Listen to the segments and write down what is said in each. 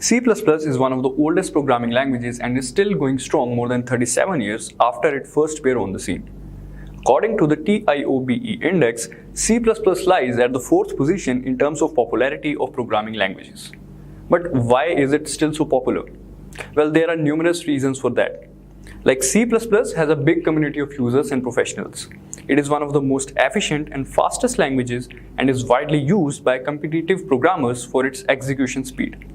C++ is one of the oldest programming languages and is still going strong more than 37 years after it first appeared on the scene. According to the TIOBE index, C++ lies at the 4th position in terms of popularity of programming languages. But why is it still so popular? Well, there are numerous reasons for that. Like C++ has a big community of users and professionals. It is one of the most efficient and fastest languages and is widely used by competitive programmers for its execution speed.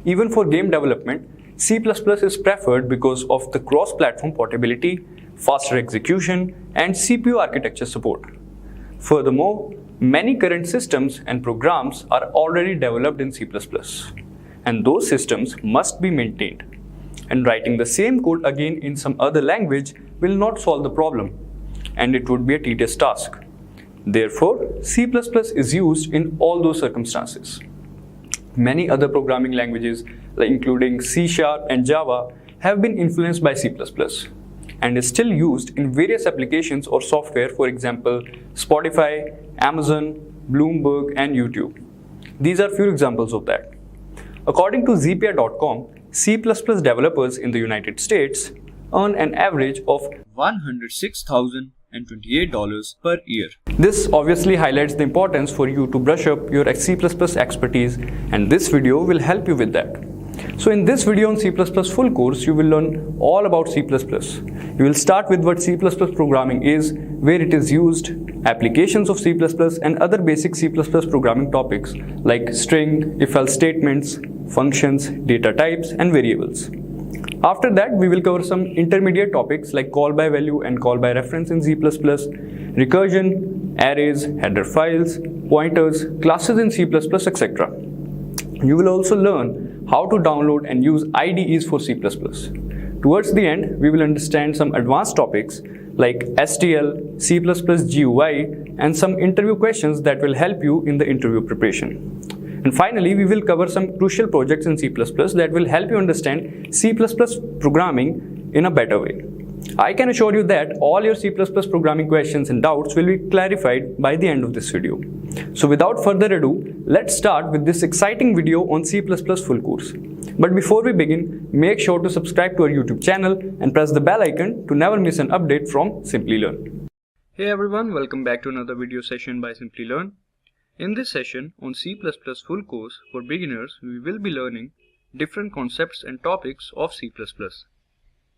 Even for game development, C++ is preferred because of the cross-platform portability, faster execution, and CPU architecture support. Furthermore, many current systems and programs are already developed in C++, and those systems must be maintained. And writing the same code again in some other language will not solve the problem, and it would be a tedious task. Therefore, C++ is used in all those circumstances. Many other programming languages, including C# and Java, have been influenced by C++ and is still used in various applications or software, for example, Spotify, Amazon, Bloomberg, and YouTube. These are few examples of that. According to Zpia.com, C++ developers in the United States earn an average of $106,028 per year. This obviously highlights the importance for you to brush up your C++ expertise, and this video will help you with that. So in this video on C++ full course, you will learn all about C++. You will start with what C++ programming is, where it is used, applications of C++, and other basic C++ programming topics like string, if-else statements, functions, data types, and variables. After that, we will cover some intermediate topics like call by value and call by reference in C++, recursion, arrays, header files, pointers, classes in C++, etc. You will also learn how to download and use IDEs for C++. Towards the end, we will understand some advanced topics like STL, C++ GUI, and some interview questions that will help you in the interview preparation. And finally, we will cover some crucial projects in C++ that will help you understand C++ programming in a better way. I can assure you that all your C++ programming questions and doubts will be clarified by the end of this video. So without further ado, let's start with this exciting video on C++ full course. But before we begin, make sure to subscribe to our YouTube channel and press the bell icon to never miss an update from Simplilearn. Hey everyone, welcome back to another video session by Simplilearn. In this session on C++ full course for beginners, we will be learning different concepts and topics of C++.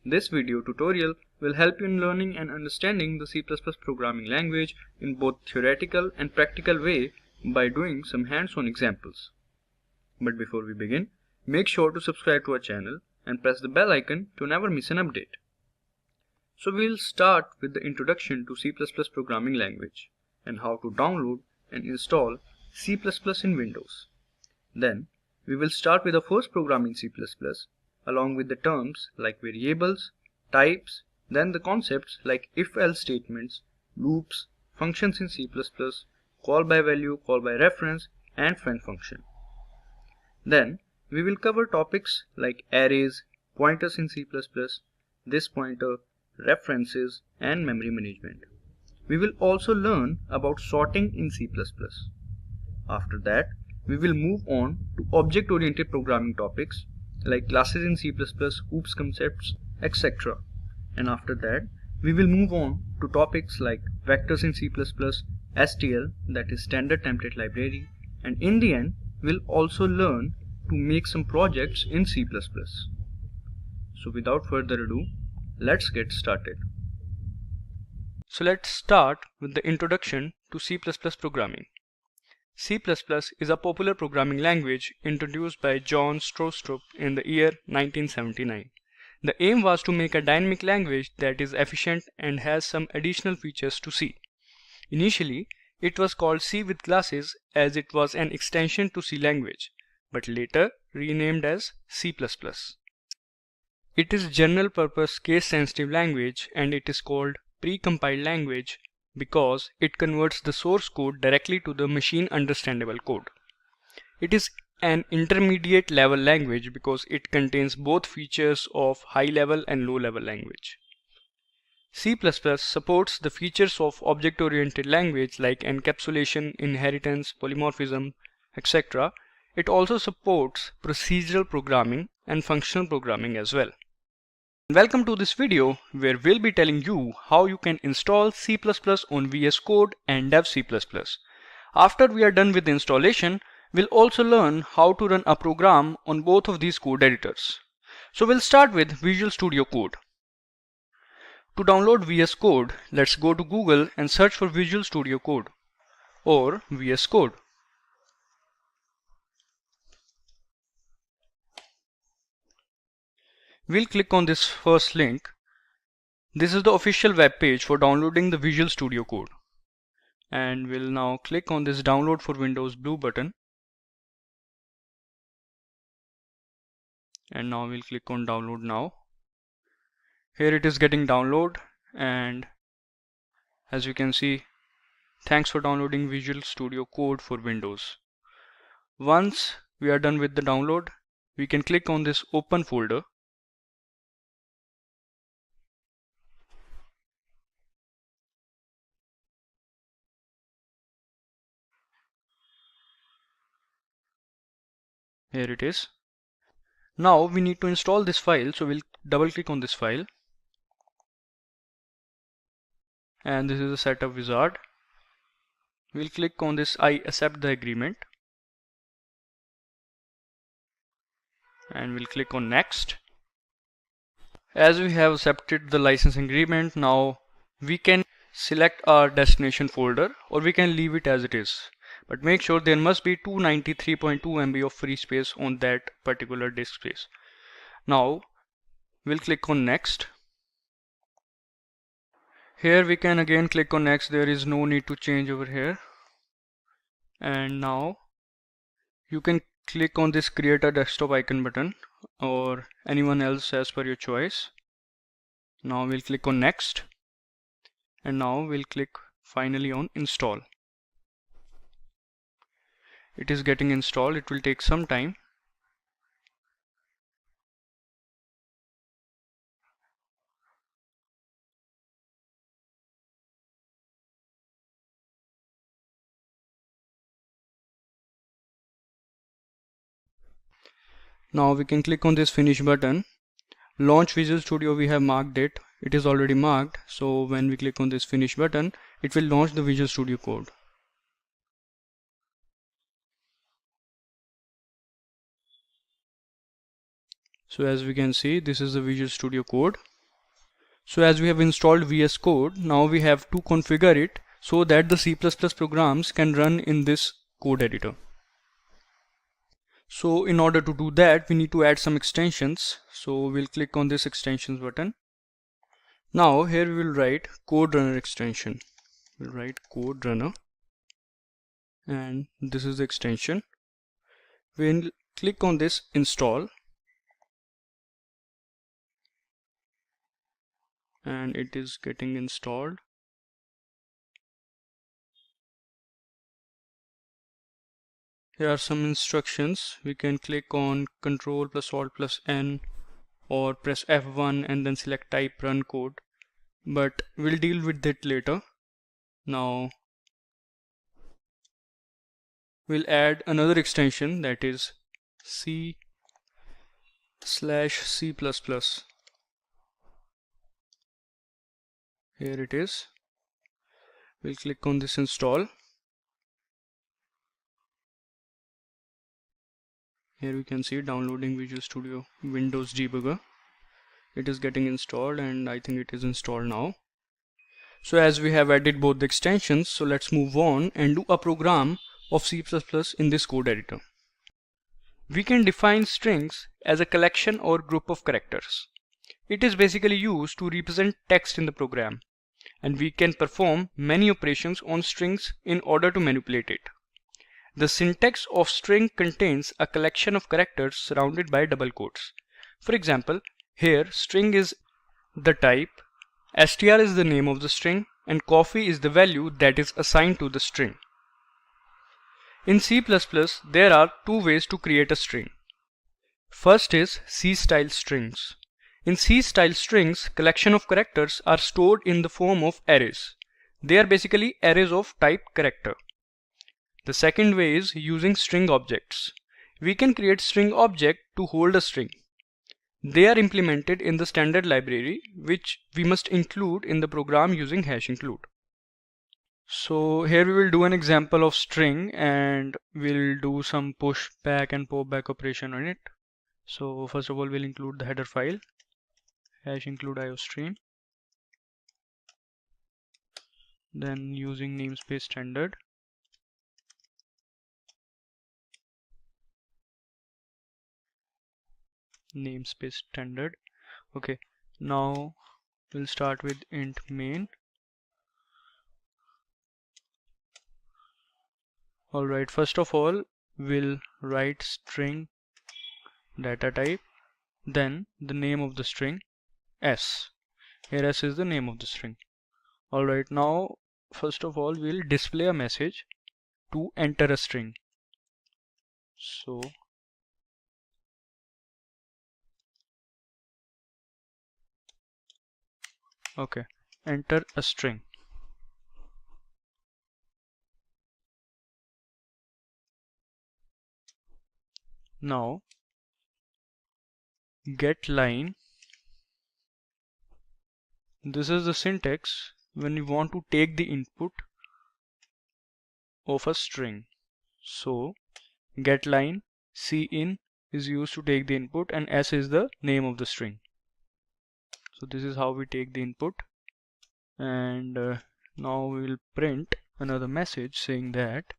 This video tutorial will help you in learning and understanding the C++ programming language in both theoretical and practical way by doing some hands-on examples. But before we begin, make sure to subscribe to our channel and press the bell icon to never miss an update. So we'll start with the introduction to C++ programming language and how to download and install C++ in Windows. Then we will start with the first program in C++ along with the terms like variables, types, then the concepts like if-else statements, loops, functions in C++, call by value, call by reference, and friend function. Then we will cover topics like arrays, pointers in C++, this pointer, references, and memory management. We will also learn about sorting in C++. After that, we will move on to object-oriented programming topics like classes in C++, OOPS concepts, etc. And after that, we will move on to topics like vectors in C++, STL, that is standard template library, and in the end, we'll also learn to make some projects in C++. So without further ado, let's get started. So let's start with the introduction to C++ programming. C++ is a popular programming language introduced by Bjarne Stroustrup in the year 1979. The aim was to make a dynamic language that is efficient and has some additional features to C. Initially, it was called C with classes as it was an extension to C language, but later renamed as C++. It is general-purpose case-sensitive language and it is called pre-compiled language because it converts the source code directly to the machine understandable code. It is an intermediate level language because it contains both features of high level and low level language. C++ supports the features of object-oriented language like encapsulation, inheritance, polymorphism, etc. It also supports procedural programming and functional programming as well. Welcome to this video where we'll be telling you how you can install C++ on VS Code and Dev C++. After we are done with the installation, we'll also learn how to run a program on both of these code editors. So we'll start with Visual Studio Code. To download VS Code, let's go to Google and search for Visual Studio Code or VS Code. We'll click on this first link. This is the official web page for downloading the Visual Studio Code. And we'll now click on this Download for Windows blue button. And now we'll click on Download Now. Here it is getting download, and as you can see, thanks for downloading Visual Studio Code for Windows. Once we are done with the download, we can click on this Open folder. Here it is. Now we need to install this file, so we'll double click on this file. And this is the setup wizard. We'll click on this I accept the agreement. And we'll click on next. As we have accepted the license agreement, now we can select our destination folder or we can leave it as it is. But make sure there must be 293.2 MB of free space on that particular disk space. Now we'll click on next. Here we can again click on next. There is no need to change over here. And now you can click on this create a desktop icon button or anyone else as per your choice. Now we'll click on next. And now we'll click finally on install. It is getting installed. It will take some time. Now we can click on this finish button. Launch Visual Studio, we have marked it. It is already marked. So when we click on this finish button, it will launch the Visual Studio Code. So as we can see, this is the Visual Studio Code. So as we have installed VS Code, now we have to configure it so that the C++ programs can run in this code editor. So in order to do that, we need to add some extensions. So we'll click on this extensions button. Now here we will write code runner extension. We'll write code runner. And this is the extension. We'll click on this install. And it is getting installed. Here are some instructions. We can click on Ctrl plus Alt plus N or press F1 and then select type run code, but we'll deal with that later. Now we'll add another extension, that is C/C++. Here it is. We'll click on this install. Here we can see downloading Visual Studio Windows Debugger. It is getting installed and I think it is installed now. So as we have added both the extensions, so let's move on and do a program of C++ in this code editor. We can define strings as a collection or group of characters. It is basically used to represent text in the program, and we can perform many operations on strings in order to manipulate it. The syntax of string contains a collection of characters surrounded by double quotes. For example, here string is the type, str is the name of the string, and coffee is the value that is assigned to the string. In C++, there are two ways to create a string. First is C-style strings. In C-style strings, collection of characters are stored in the form of arrays. They are basically arrays of type character. The second way is using string objects. We can create string object to hold a string. They are implemented in the standard library, which we must include in the program using #include. So here we will do an example of string and we'll do some push back and pop back operation on it. So first of all, we'll include the header file #include iostream. Then using namespace standard, Okay, now we'll start with int main. Alright, first of all we'll write string data type, then the name of the string s. Here s is the name of the string. Alright, now first of all we'll display a message to enter a string. So okay, enter a string. Now get line, this is the syntax when you want to take the input of a string. So get line cin is used to take the input and s is the name of the string. So this is how we take the input, and now we will print another message saying that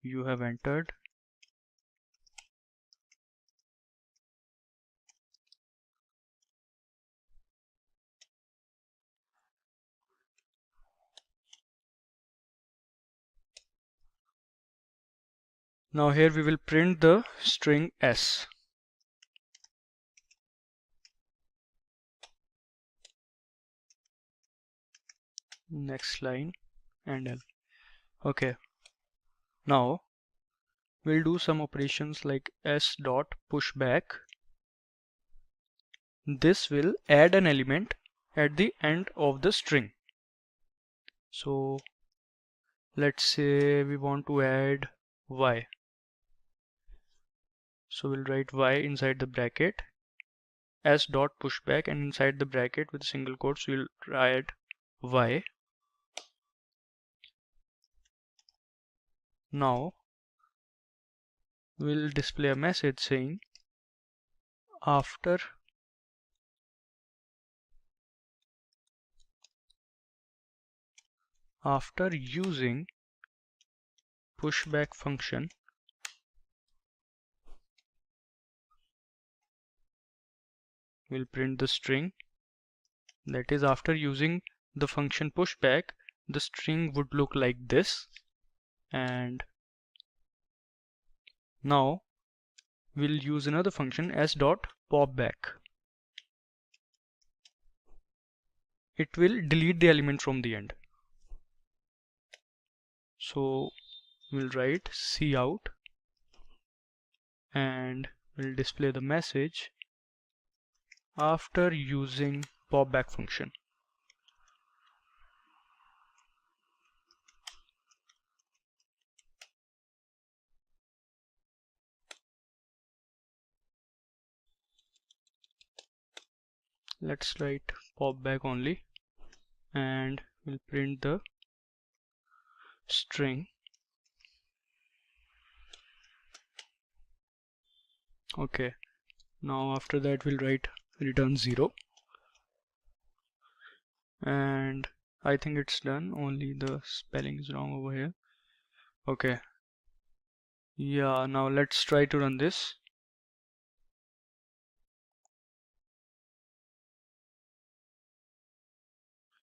you have entered Now here we will print the string s. Next line and l. Okay, now we'll do some operations like s dot pushback. This will add an element at the end of the string. So let's say we want to add y. So we'll write y inside the bracket, s dot pushback, and inside the bracket with single quotes we'll add y. Now we'll display a message saying after using pushback function, we'll print the string. That is, after using the function pushback, the string would look like this. And now we'll use another function s dot popback. It will delete the element from the end. So we'll write cout and we'll display the message after using popback function. Let's write popback only and we'll print the string. Okay, now after that we'll write return 0, and I think it's done, only the spelling is wrong over here. Okay, yeah, now let's try to run this.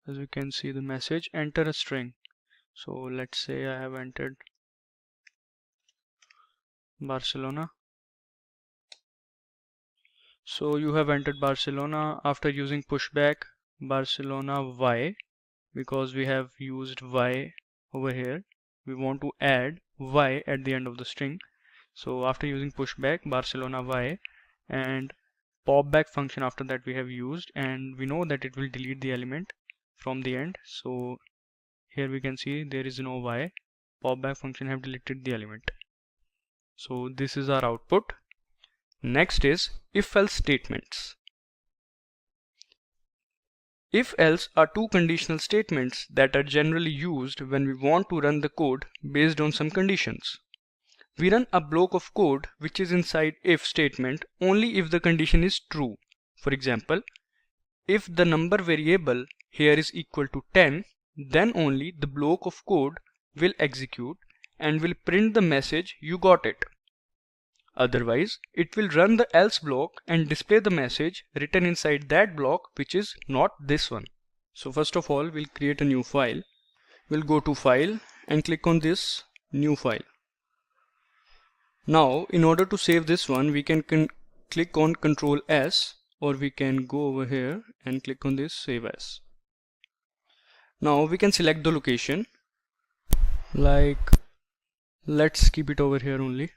As you can see the message enter a string. So let's say I have entered Barcelona. So you have entered Barcelona after using pushback Barcelona y, because we have used y over here. We want to add y at the end of the string. So after using pushback Barcelona y and popback function after that we have used, and we know that it will delete the element from the end. So here we can see there is no y. Popback function have deleted the element. So this is our output. Next is if-else statements. If-else are two conditional statements that are generally used when we want to run the code based on some conditions. We run a block of code which is inside if statement only if the condition is true. For example, if the number variable here is equal to 10, then only the block of code will execute and will print the message you got it. Otherwise, it will run the else block and display the message written inside that block, which is not this one. So first of all, we'll create a new file. We'll go to File and click on this New File. Now, in order to save this one, we can click on Ctrl S, or we can go over here and click on this Save As. Now we can select the location. Like, let's keep it over here only.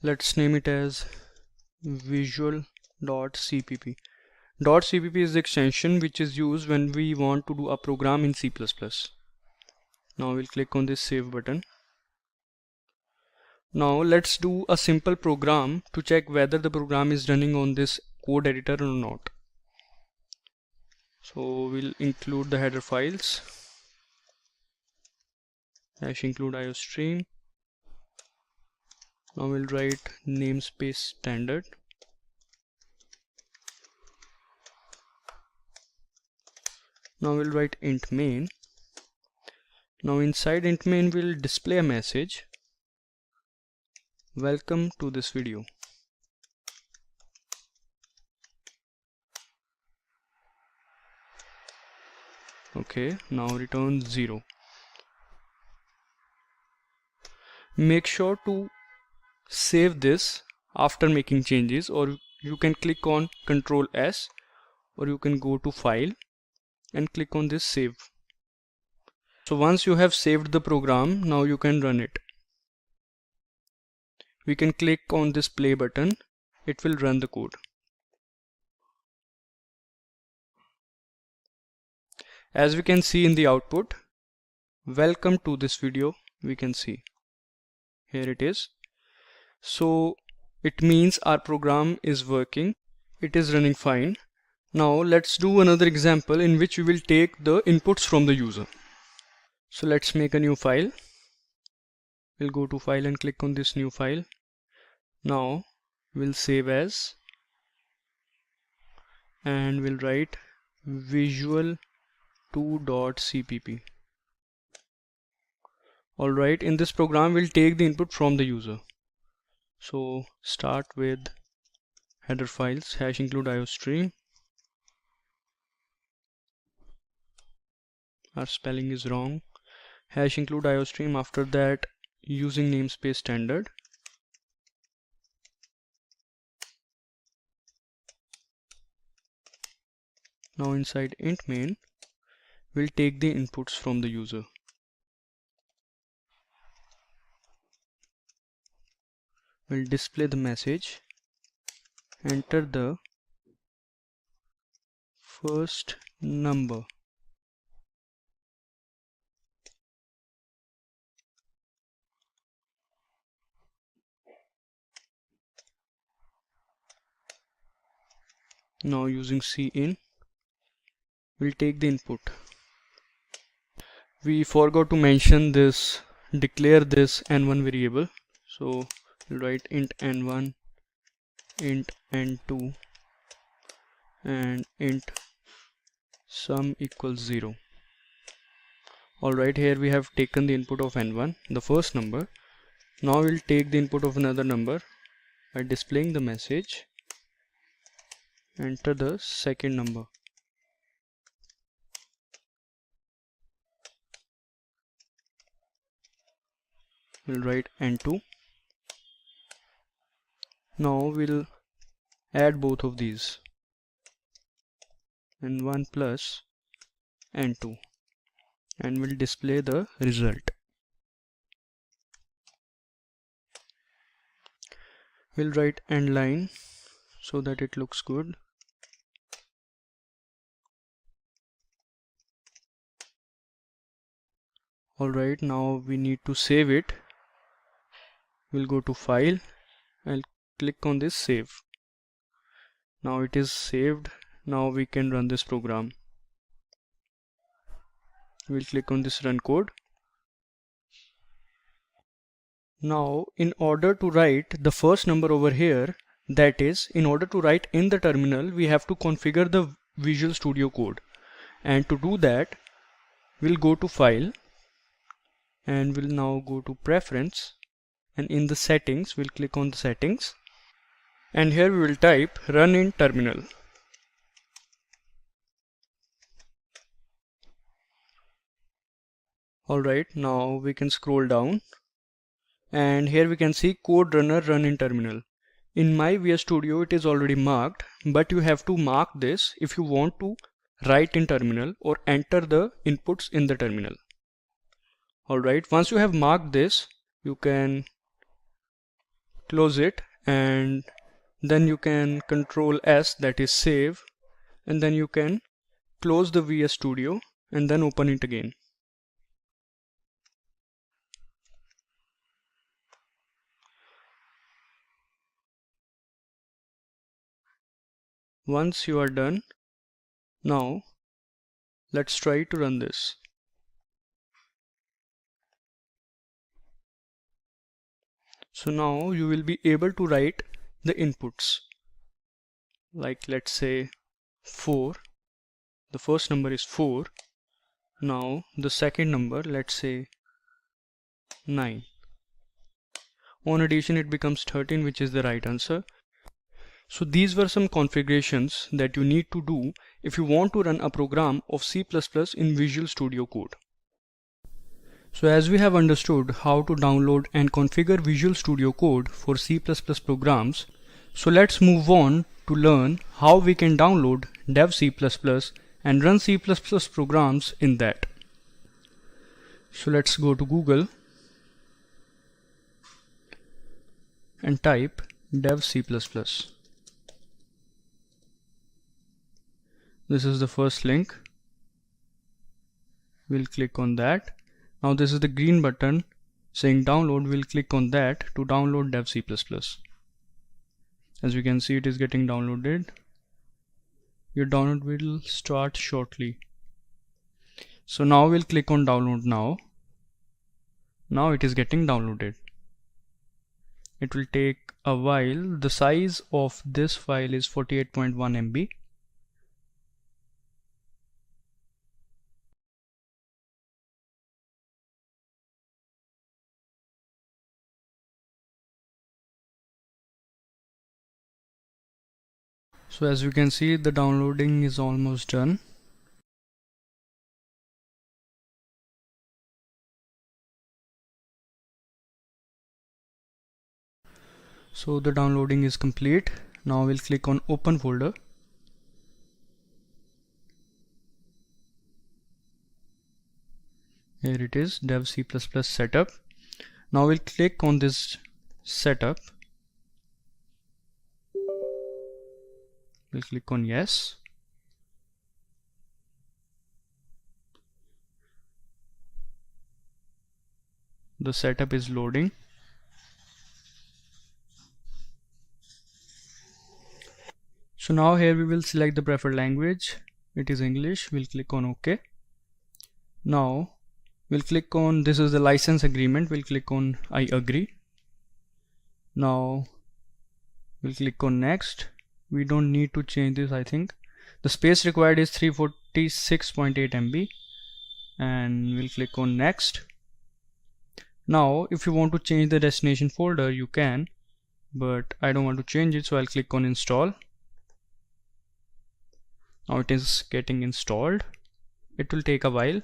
Let's name it as visual.cpp. .cpp is the extension which is used when we want to do a program in C++. Now we'll click on this save button. Now let's do a simple program to check whether the program is running on this code editor or not. So we'll include the header files, #include iostream. Now we'll write namespace standard. Now we'll write int main. Now inside int main we'll display a message. Welcome to this video. Okay, now return 0. Make sure to save this after making changes, or you can click on Ctrl S, or you can go to File and click on this Save. So once you have saved the program, now you can run it. We can click on this play button. It will run the code. As we can see in the output, welcome to this video, we can see. Here it is. So it means our program is working. It is running fine. Now let's do another example in which we will take the inputs from the user. So let's make a new file. We'll go to File and click on this new file. Now we'll save as and we'll write visual2.cpp. Alright, in this program we'll take the input from the user. So start with header files, #include iostream. Our spelling is wrong. #include iostream, after that using namespace standard. Now inside int main, we'll take the inputs from the user. We'll display the message. Enter the first number. Now using cin, we'll take the input. We forgot to mention this, declare this n1 variable. So we'll write int n1, int n2, and int sum equals 0. Alright, here we have taken the input of n1, the first number. Now we'll take the input of another number by displaying the message. Enter the second number. We'll write n2. Now we'll add both of these, n1 plus n2, and we'll display the result. We'll write end line so that it looks good. Alright, now we need to save it. we'll go to File and click on this Save. Now it is saved. Now we can run this program. We'll click on this Run Code. Now in order to write the first number over here, that is, in order to write in the terminal, we have to configure the Visual Studio Code. And to do that, we'll go to File and we'll now go to Preference, and in the Settings, we'll click on the Settings, and here we will type Run in Terminal. Alright, now we can scroll down, and here we can see Code Runner Run in Terminal. In my VS Studio it is already marked, but you have to mark this if you want to write in terminal or enter the inputs in the terminal. Alright, once you have marked this, you can close it, and then you can Control S, that is save, and then you can close the VS Studio and then open it again. Once you are done, now let's try to run this. So now you will be able to write the inputs, like let's say 4. The first number is 4. Now the second number, let's say 9. On addition it becomes 13, which is the right answer. So these were some configurations that you need to do if you want to run a program of C++ in Visual Studio Code. So as we have understood how to download and configure Visual Studio Code for C++ programs, so let's move on to learn how we can download Dev C++ and run C++ programs in that. So let's go to Google and type Dev C++. This is the first link. We'll click on that. Now this is the green button saying download. We'll click on that to download Dev C++. As you can see, it is getting downloaded. Your download will start shortly. So now we'll click on download now. Now it is getting downloaded. It will take a while. The size of this file is 48.1 MB. So as you can see, the downloading is almost done. So the downloading is complete. Now we'll click on open folder. Here it is, Dev C++ setup. Now we'll click on this setup. We'll click on yes. The setup is loading. So now here we will select the preferred language. It is English. We'll click on OK. Now we'll click on, this is the license agreement. We'll click on I agree. Now we'll click on next. We don't need to change this, I think. The space required is 346.8 MB, and we'll click on next. Now if you want to change the destination folder, you can, but I don't want to change it, so I'll click on install. Now it is getting installed. It will take a while.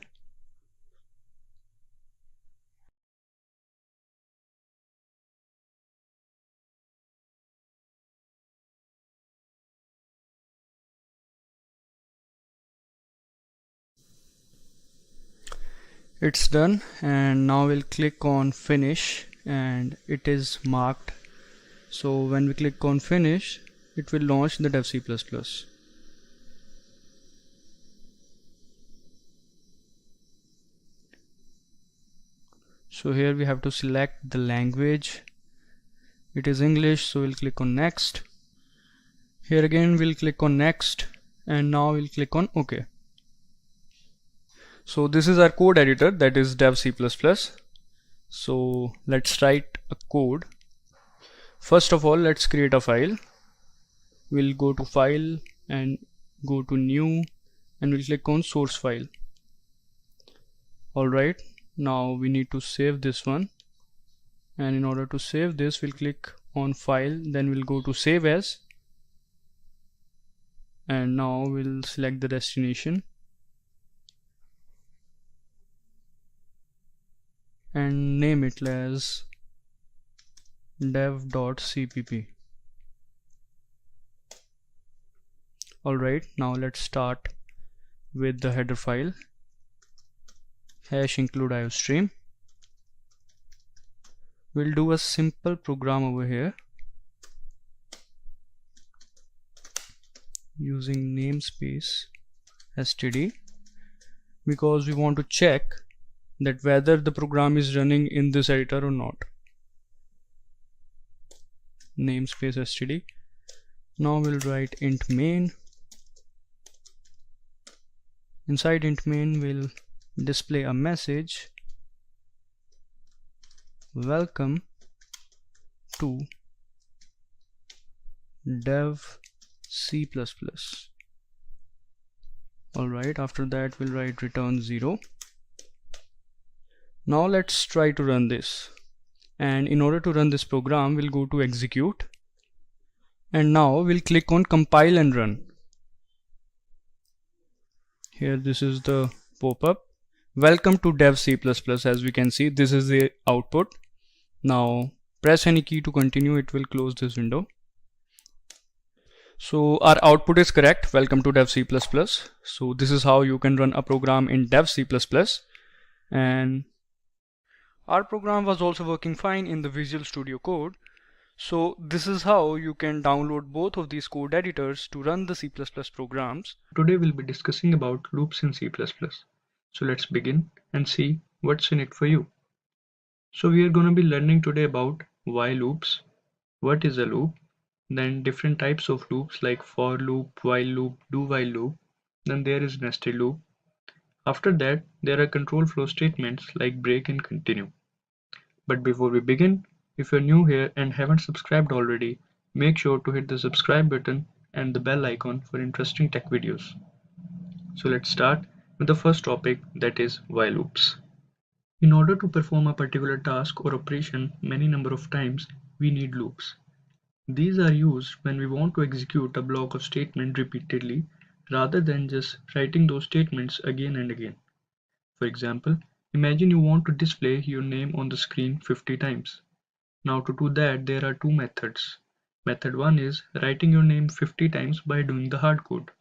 It's done, and now we'll click on finish, and it is marked. So when we click on finish, it will launch the Dev C++. So here we have to select the language, It is English, so we'll click on next. Here again we'll click on next, and now we'll click on OK. So this is our code editor, that is dev C++. So let's write a code. First of all, let's create a file. We'll go to file and go to new, and we'll click on source file. Alright, now we need to save this one, and in order to save this we'll click on file, then we'll go to save as, and now we'll select the destination and name it as dev.cpp. Alright, now let's start with the header file, hash include iostream. We'll do a simple program over here using namespace std, because we want to check that whether the program is running in this editor or not. Namespace std. Now we'll write int main. Inside int main we'll display a message, welcome to dev C++. Alright, after that we'll write return 0. Now let's try to run this, and in order to run this program we'll go to execute, and now we'll click on compile and run. Here this is the pop-up, welcome to dev C++. As we can see, this is the output. Now press any key to continue, it will close this window. So our output is correct, welcome to dev C++. So this is how you can run a program in dev C++, and our program was also working fine in the Visual Studio Code. So this is how you can download both of these code editors to run the C++ programs. Today we'll be discussing about loops in C++. So let's begin and see what's in it for you. So we are going to be learning today about while loops, what is a loop, then different types of loops like for loop, while loop, do while loop, then there is nested loop. After that, there are control flow statements like break and continue. But before we begin, if you're new here and haven't subscribed already, make sure to hit the subscribe button and the bell icon for interesting tech videos. So let's start with the first topic, that is while loops. In order to perform a particular task or operation many number of times, we need loops. These are used when we want to execute a block of statement repeatedly rather than just writing those statements again and again. For example, imagine you want to display your name on the screen 50 times. Now to do that, there are two methods. Method 1 is writing your name 50 times by doing the hard code.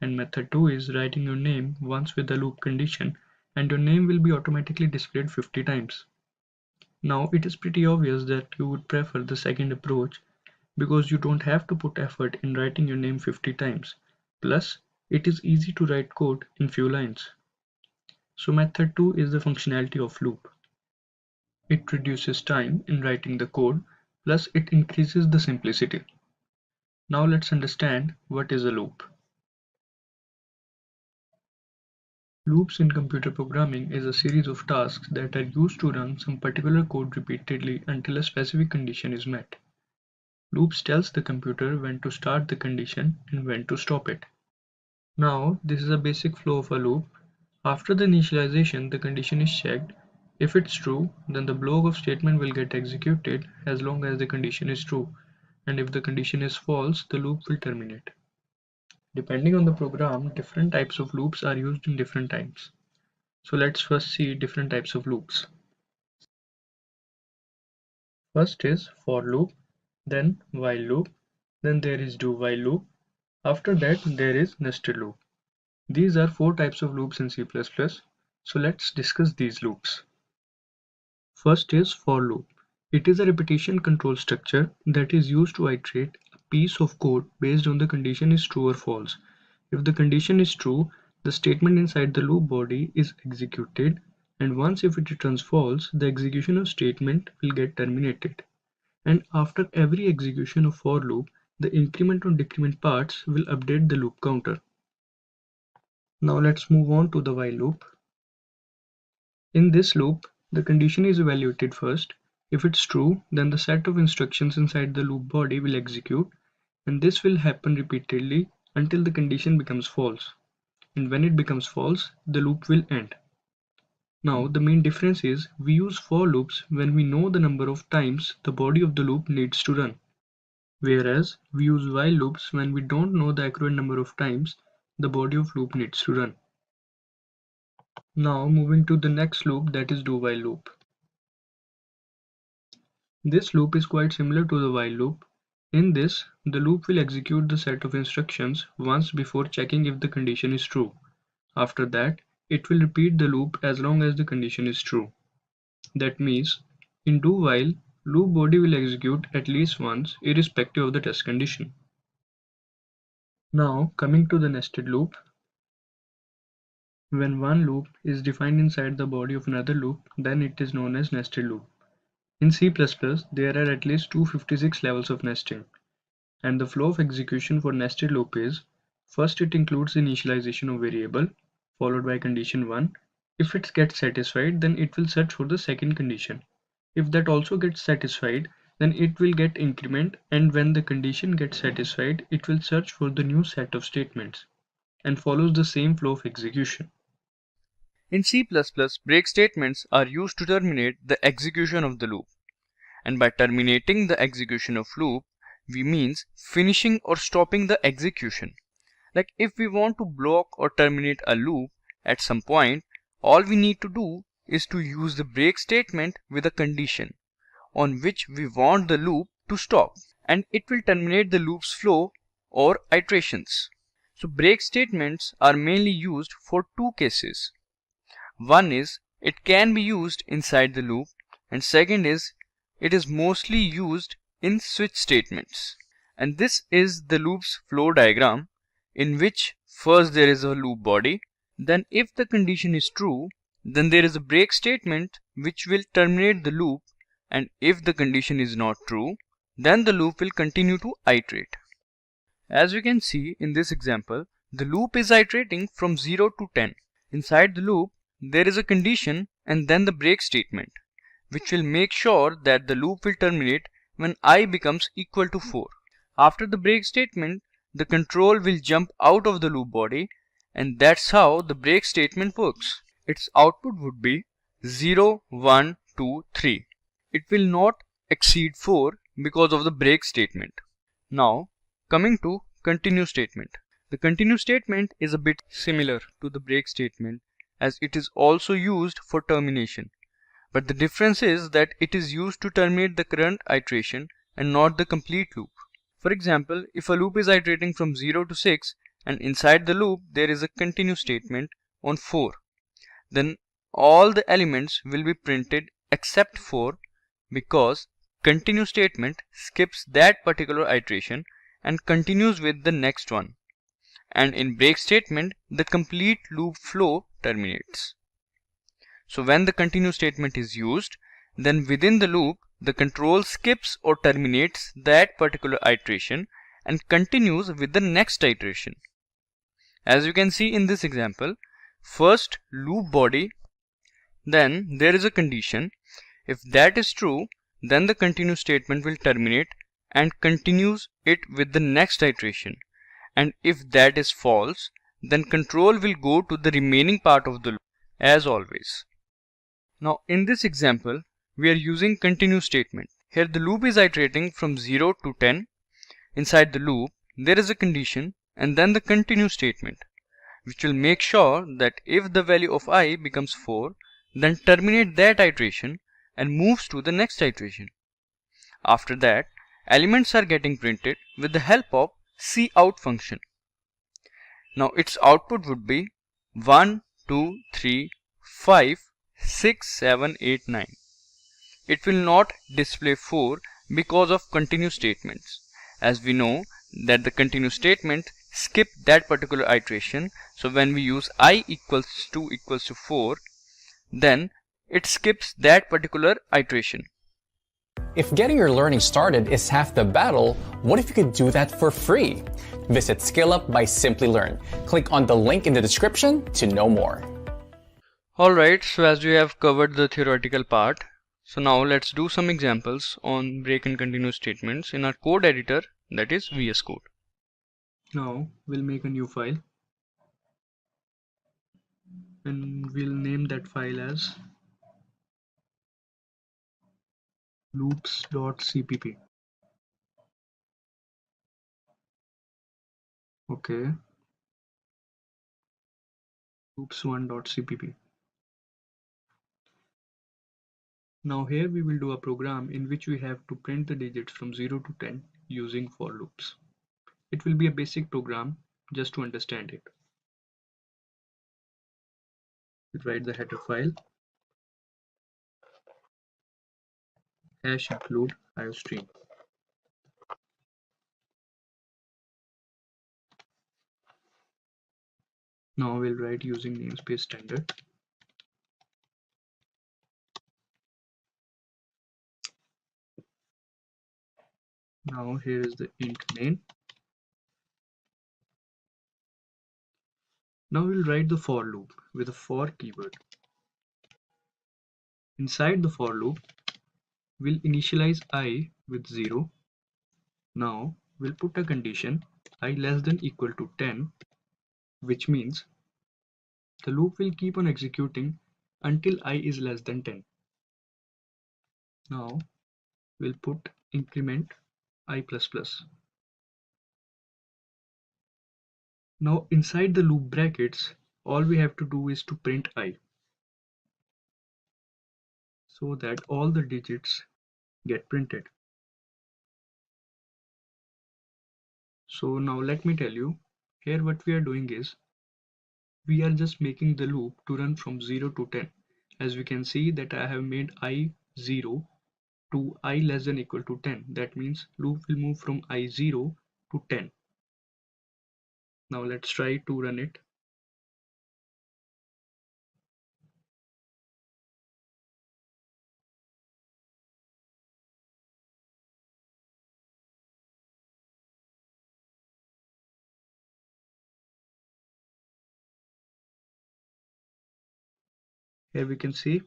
And method 2 is writing your name once with the loop condition, and your name will be automatically displayed 50 times. Now it is pretty obvious that you would prefer the second approach, because you don't have to put effort in writing your name 50 times. Plus, it is easy to write code in few lines. So method 2 is the functionality of loop. It reduces time in writing the code, plus it increases the simplicity. Now let's understand what is a loop. Loops in computer programming is a series of tasks that are used to run some particular code repeatedly until a specific condition is met. Loops tells the computer when to start the condition and when to stop it. Now this is a basic flow of a loop. After the initialization, the condition is checked. If it's true, then the block of statement will get executed as long as the condition is true, and if the condition is false, the loop will terminate. Depending on the program, different types of loops are used in different times. So let's first see different types of loops. First is for loop, then while loop, then there is do while loop. After that, there is nested loop. These are four types of loops in C++. So let's discuss these loops. First is for loop. It is a repetition control structure that is used to iterate a piece of code based on the condition is true or false. If the condition is true, the statement inside the loop body is executed, and once if it returns false, the execution of statement will get terminated. And after every execution of for loop, the increment or decrement parts will update the loop counter. Now let's move on to the while loop. In this loop, the condition is evaluated first. If it's true, then the set of instructions inside the loop body will execute, and this will happen repeatedly until the condition becomes false. And when it becomes false, the loop will end. Now the main difference is we use for loops when we know the number of times the body of the loop needs to run, whereas we use while loops when we don't know the accurate number of times the body of loop needs to run. Now moving to the next loop, that is do while loop. This loop is quite similar to the while loop. In this, the loop will execute the set of instructions once before checking if the condition is true. After that, it will repeat the loop as long as the condition is true. That means, in do while, loop body will execute at least once irrespective of the test condition. Now coming to the nested loop. When one loop is defined inside the body of another loop, then it is known as nested loop. In C++, there are at least 256 levels of nesting, and the flow of execution for nested loop is, first it includes initialization of variable, followed by condition 1. If it gets satisfied, then it will search for the second condition. If that also gets satisfied, then it will get increment, and when the condition gets satisfied, it will search for the new set of statements, and follows the same flow of execution. In C++, break statements are used to terminate the execution of the loop. And by terminating the execution of loop, we means finishing or stopping the execution. Like if we want to block or terminate a loop at some point, all we need to do is to use the break statement with a condition on which we want the loop to stop, and it will terminate the loop's flow or iterations. So break statements are mainly used for two cases. One is it can be used inside the loop, and second is it is mostly used in switch statements. And this is the loop's flow diagram, in which first there is a loop body, then if the condition is true, then there is a break statement which will terminate the loop, and if the condition is not true, then the loop will continue to iterate. As you can see in this example, the loop is iterating from 0 to 10. Inside the loop, there is a condition and then the break statement, which will make sure that the loop will terminate when I becomes equal to 4. After the break statement, the control will jump out of the loop body, and that's how the break statement works. Its output would be 0, 1, 2, 3. It will not exceed 4 because of the break statement. Now, coming to continue statement. The continue statement is a bit similar to the break statement, as it is also used for termination. But the difference is that it is used to terminate the current iteration and not the complete loop. For example, if a loop is iterating from 0 to 6 and inside the loop there is a continue statement on 4, then all the elements will be printed except 4, because continue statement skips that particular iteration and continues with the next one. And in break statement, the complete loop flow terminates. So when the continue statement is used, then within the loop, the control skips or terminates that particular iteration and continues with the next iteration. As you can see in this example, first loop body, then there is a condition. If that is true, then the continue statement will terminate and continues it with the next iteration. And if that is false, then control will go to the remaining part of the loop as always. Now in this example, we are using continue statement. Here the loop is iterating from 0 to 10. Inside the loop, there is a condition and then the continue statement, which will make sure that if the value of I becomes 4, then terminate that iteration and moves to the next iteration. After that, elements are getting printed with the help of cout function. Now its output would be 1, 2, 3, 5, 6, 7, 8, 9. It will not display 4 because of continue statements, as we know that the continue statement skip that particular iteration. So when we use I equals to 4, then it skips that particular iteration. If getting your learning started is half the battle, what if you could do that for free? Visit SkillUp by Simplilearn. Click on the link in the description to know more. Alright, so as we have covered the theoretical part, so now let's do some examples on break and continue statements in our code editor, that is VS Code. Now we'll make a new file and we'll name that file as loops.cpp. Okay, loops1.cpp. Now here we will do a program in which we have to print the digits from 0 to 10 using for loops. It will be a basic program just to understand it. We'll write the header file #include iostream. Now we'll write using namespace standard. Now here is the int main. Now we'll write the for loop with a for keyword. Inside the for loop, we'll initialize I with 0. Now we'll put a condition I less than equal to 10, which means the loop will keep on executing until I is less than 10. Now we'll put increment I++. Now inside the loop brackets, all we have to do is to print I, so that all the digits get printed. So now let me tell you, here what we are doing is, we are just making the loop to run from 0 to 10. As we can see that I have made I 0 to I less than equal to 10. That means loop will move from I 0 to 10. Now let's try to run it. Here we can see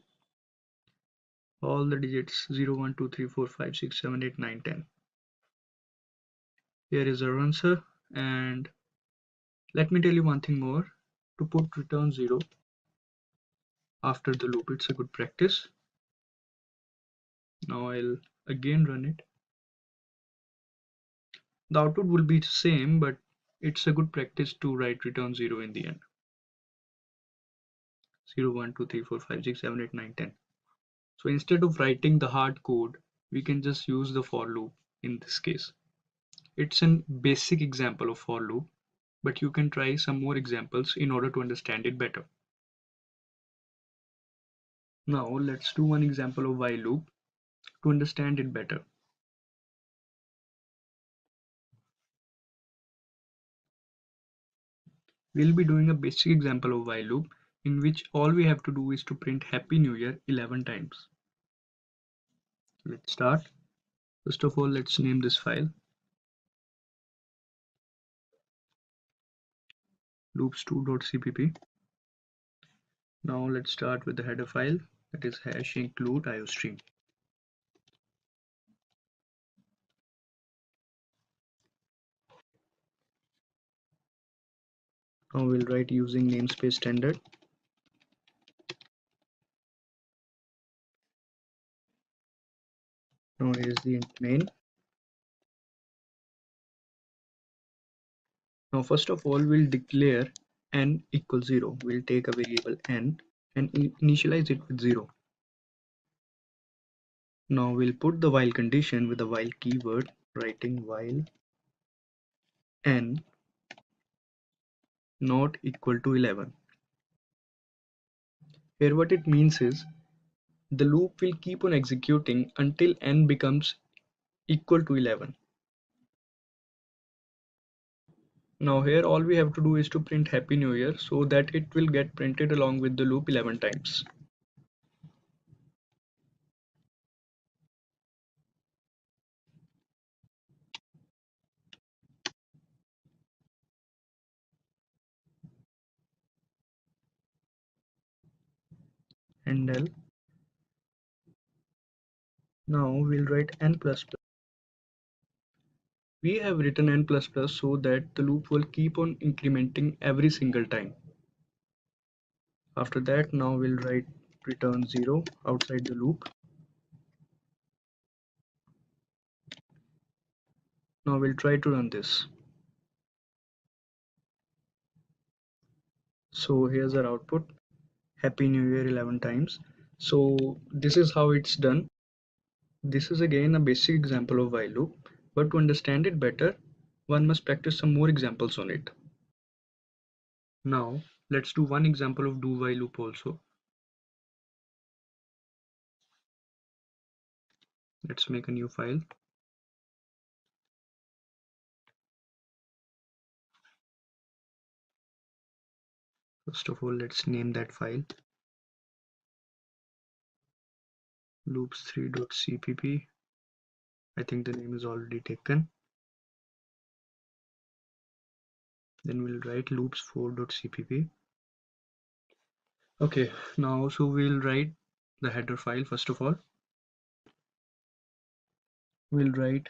all the digits 0, 1, 2, 3, 4, 5, 6, 7, 8, 9, 10. Here is our answer, and let me tell you one thing more. To put return 0 after the loop, it's a good practice. Now I'll again run it. The output will be the same, but it's a good practice to write return 0 in the end. 0, 1, 2, 3, 4, 5, 6, 7, 8, 9, 10. So instead of writing the hard code, we can just use the for loop in this case. It's a basic example of for loop, but you can try some more examples in order to understand it better. Now let's do one example of while loop to understand it better. We'll be doing a basic example of while loop in which all we have to do is to print Happy New Year 11 times. Let's start. First of all, let's name this file loops2.cpp. Now let's start with the header file, that is #include iostream. Now we'll write using namespace standard. Now here is the int main. Now first of all, we'll declare n equals 0. We'll take a variable n and initialize it with 0. Now we'll put the while condition with the while keyword, writing while n not equal to 11. Here what it means is, the loop will keep on executing until n becomes equal to 11. Now here all we have to do is to print Happy New Year, so that it will get printed along with the loop 11 times. and L. Now we'll write n plus plus. We have written n plus plus so that the loop will keep on incrementing every single time. After that, now we'll write return 0 outside the loop. Now we'll try to run this. So here's our output. Happy New Year 11 times. So this is how it's done. This is again a basic example of while loop, but to understand it better, one must practice some more examples on it. Now let's do one example of do while loop also. Let's make a new file. First of all, let's name that file loops3.cpp. I think the name is already taken. Then we'll write loops4.cpp. Okay, now so we'll write the header file first of all. We'll write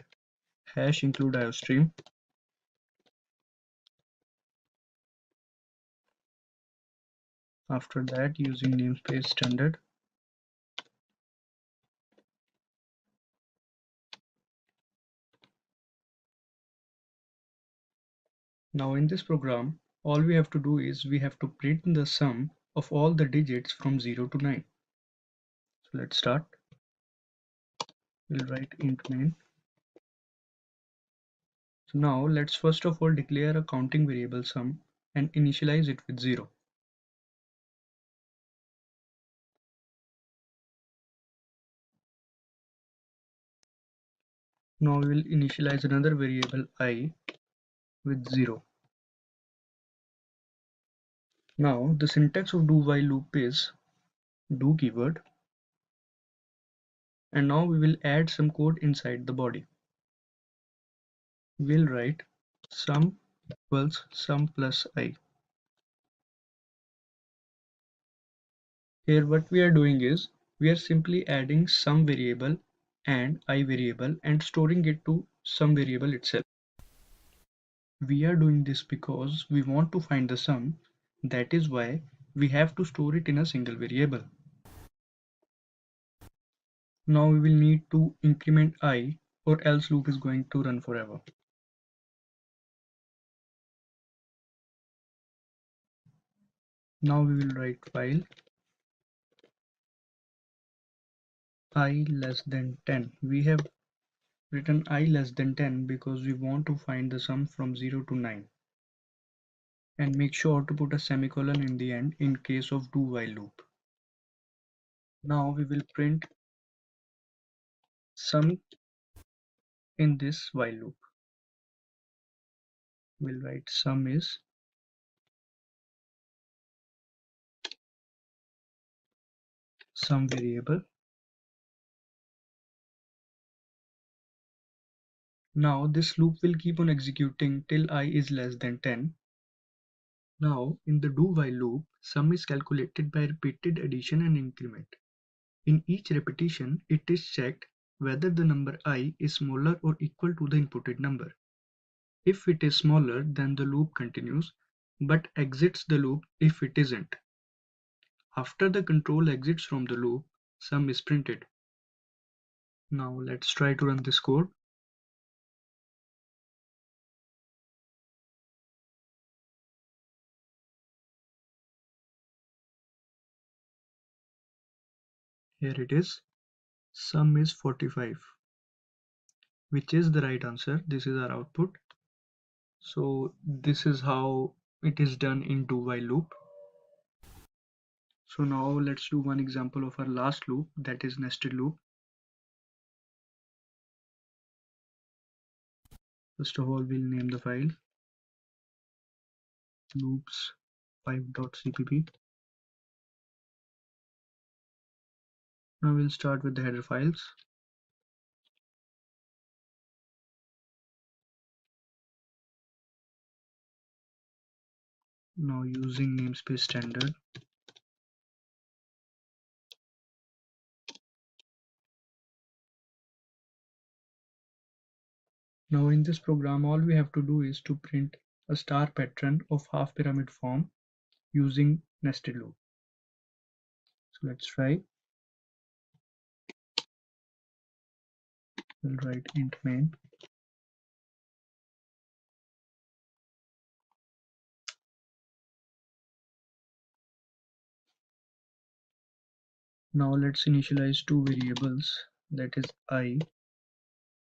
hash include iostream. After that, using namespace standard, now in this program, all we have to do is we have to print the sum of all the digits from 0 to 9. So let's start. We'll write int main. So now let's first of all declare a counting variable sum and initialize it with 0. Now we will initialize another variable I with 0. Now the syntax of do while loop is do keyword, and now we will add some code inside the body. We'll write sum equals sum plus I. Here what we are doing is we are simply adding sum variable and I variable and storing it to sum variable itself. We are doing this because we want to find the sum. That is why we have to store it in a single variable. Now we will need to increment I, or else loop is going to run forever. Now we will write file I less than 10. We have written I less than 10 because we want to find the sum from 0 to 9. And make sure to put a semicolon in the end in case of do while loop. Now we will print sum in this while loop. We'll write sum is sum variable. Now this loop will keep on executing till I is less than 10. Now in the do while loop, sum is calculated by repeated addition and increment. In each repetition, it is checked whether the number I is smaller or equal to the inputted number. If it is smaller, then the loop continues, but exits the loop if it isn't. After the control exits from the loop, sum is printed. Now let's try to run this code. Here it is. Sum is 45, which is the right answer. This is our output. So this is how it is done in do while loop. So now let's do one example of our last loop, that is nested loop. First of all, we'll name the file loops5.cpp. Now we'll start with the header files. Now using namespace standard, Now in this program, all we have to do is to print a star pattern of half pyramid form using nested loop. So let's try. We'll write int main. Now let's initialize two variables, that is I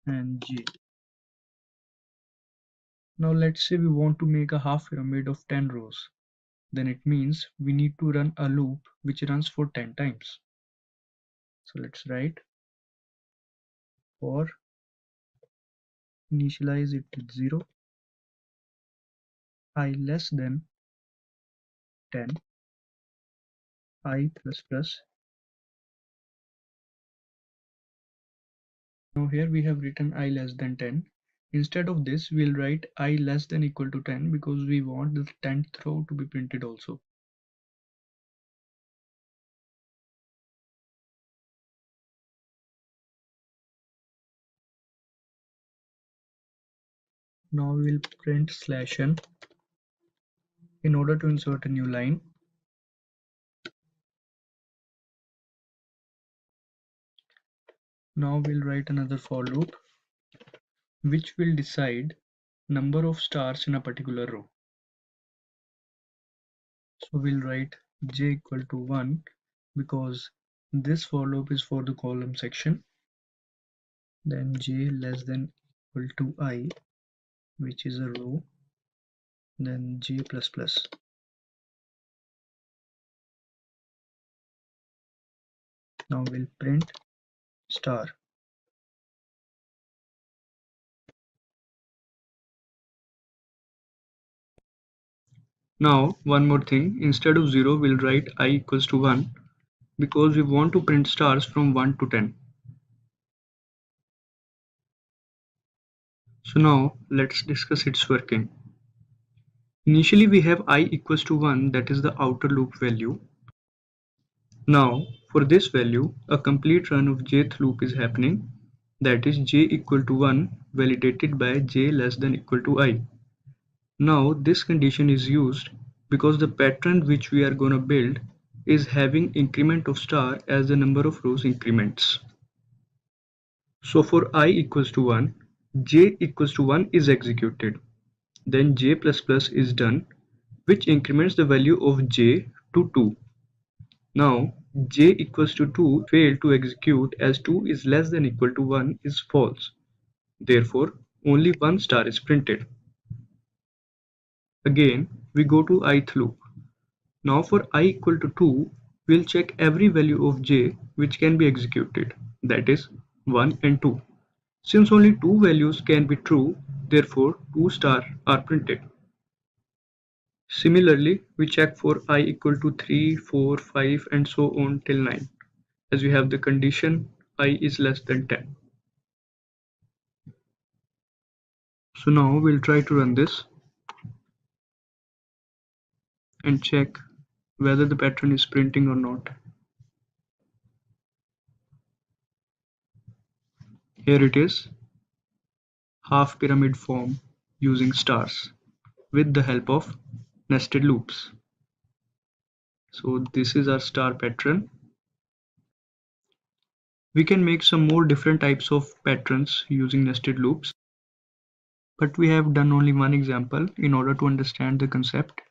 and j. Now let's say we want to make a half pyramid of 10 rows. Then it means we need to run a loop which runs for 10 times. So let's write for initialize it with 0, I less than 10, I plus plus. Now here we have written I less than 10. Instead of this, we'll write I less than equal to 10 because we want the 10th row to be printed also. Now we'll print /n in order to insert a new line. Now we'll write another for loop which will decide number of stars in a particular row. So we'll write j equal to 1 because this for loop is for the column section. Then j less than equal to I, which is a row, then j plus plus. Now we'll print star. Now one more thing, instead of 0 we'll write I equals to 1 because we want to print stars from 1 to 10. So now let's discuss its working. Initially we have I equals to 1, that is the outer loop value. Now for this value a complete run of jth loop is happening, that is j equal to 1 validated by j less than equal to I. Now this condition is used because the pattern which we are going to build is having increment of star as the number of rows increments. So for I equals to 1, j equals to 1 is executed. Then j plus plus is done, which increments the value of j to 2. Now j equals to 2 failed to execute as 2 is less than equal to 1 is false. Therefore only one star is printed. Again we go to ith loop. Now for I equal to 2, we'll check every value of j which can be executed, that is 1 and 2. Since only two values can be true, therefore 2 stars are printed. Similarly, we check for I equal to 3, 4, 5 and so on till 9, as we have the condition I is less than 10. So now we'll try to run this and check whether the pattern is printing or not. Here it is, half pyramid form using stars with the help of nested loops. So this is our star pattern. We can make some more different types of patterns using nested loops, but we have done only one example in order to understand the concept.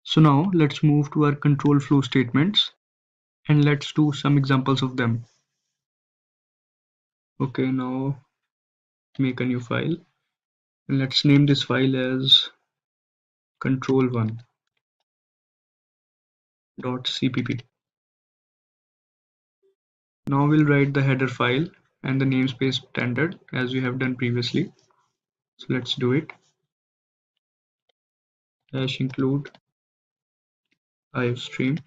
So now let's move to our control flow statements and let's do some examples of them. Okay, now make a new file and let's name this file as control1.cpp. Now we'll write the header file and the namespace standard as we have done previously. So let's do it. #include iostream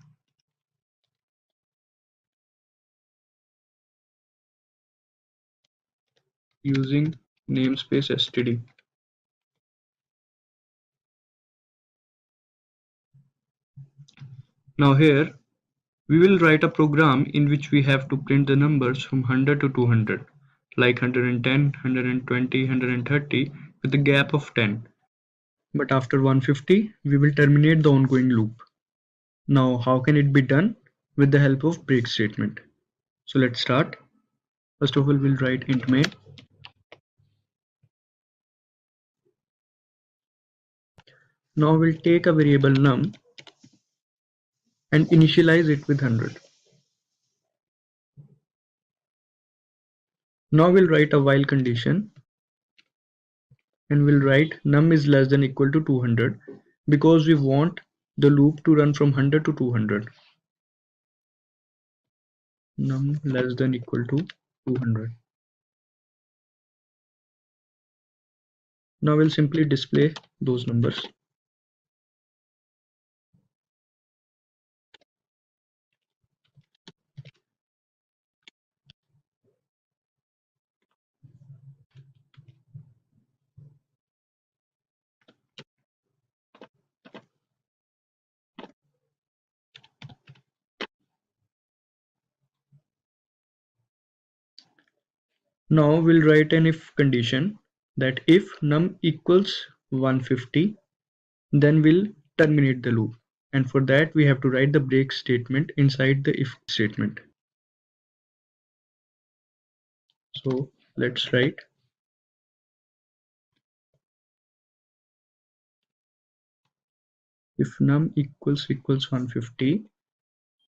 using namespace std. Now here we will write a program in which we have to print the numbers from 100 to 200, like 110, 120, 130 with a gap of 10. But after 150, we will terminate the ongoing loop. Now, how can it be done? With the help of break statement. So let's start. First of all, we'll write int main. Now we'll take a variable num and initialize it with 100. Now we'll write a while condition and we'll write num is less than equal to 200 because we want the loop to run from 100 to 200. Num less than equal to 200. Now we'll simply display those numbers. Now we'll write an if condition that if num equals 150, then we'll terminate the loop. And for that we have to write the break statement inside the if statement. So let's write if num equals 150,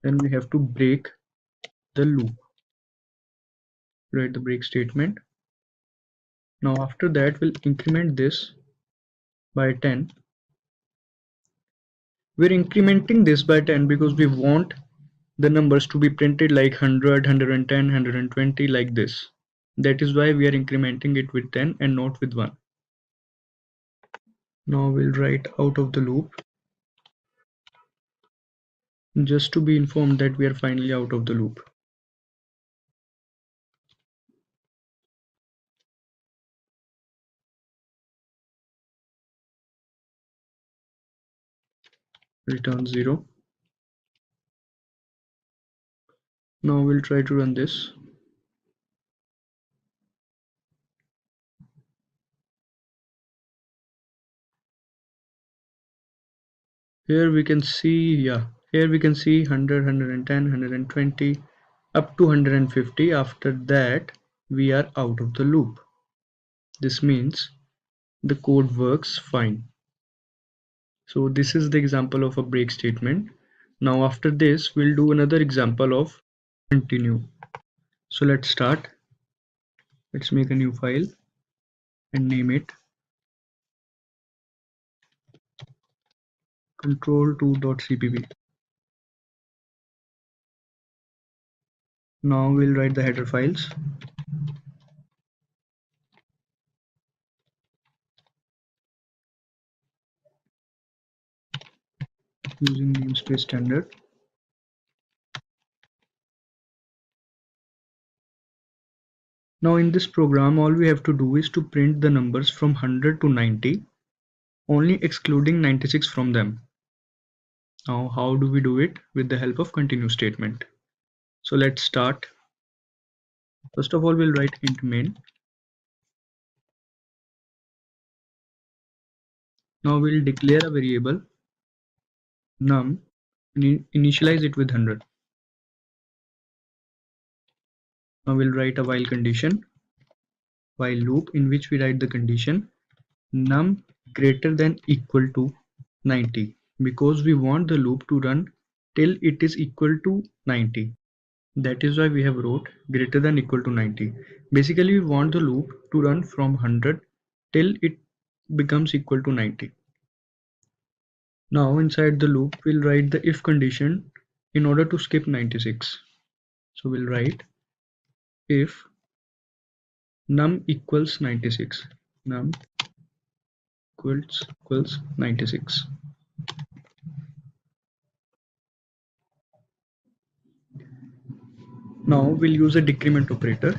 then we have to break the loop. Write the break statement. Now after that we'll increment this by 10. We're incrementing this by 10 because we want the numbers to be printed like 100, 110, 120 like this. That is why we are incrementing it with 10 and not with 1. Now we'll write out of the loop just to be informed that we are finally out of the loop. Return 0. Now we'll try to run this. Here we can see, here we can see 100, 110, 120 up to 150. After that we are out of the loop. This means the code works fine. So this is the example of a break statement. Now after this we'll do another example of continue. So let's start. Let's make a new file and name it control2.cpp. Now we'll write the header files. Using namespace standard. Now in this program all we have to do is to print the numbers from 100 to 90, only excluding 96 from them. Now how do we do it? With the help of continue statement. So let's start. First of all we'll write int main. Now we'll declare a variable num and initialize it with 100. Now we'll write a while condition, while loop, in which we write the condition num greater than equal to 90 because we want the loop to run till it is equal to 90. That is why we have wrote greater than equal to 90. Basically we want the loop to run from 100 till it becomes equal to 90. Now inside the loop we'll write the if condition in order to skip 96. So we'll write if num equals 96, num equals 96. Now we'll use a decrement operator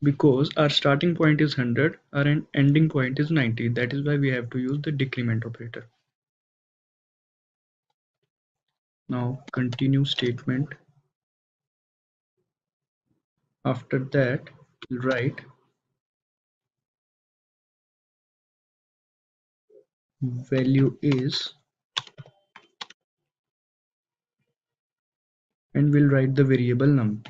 because our starting point is 100, our ending point is 90. That is why we have to use the decrement operator. Now continue statement. After that, we'll write value is, and we'll write the variable num.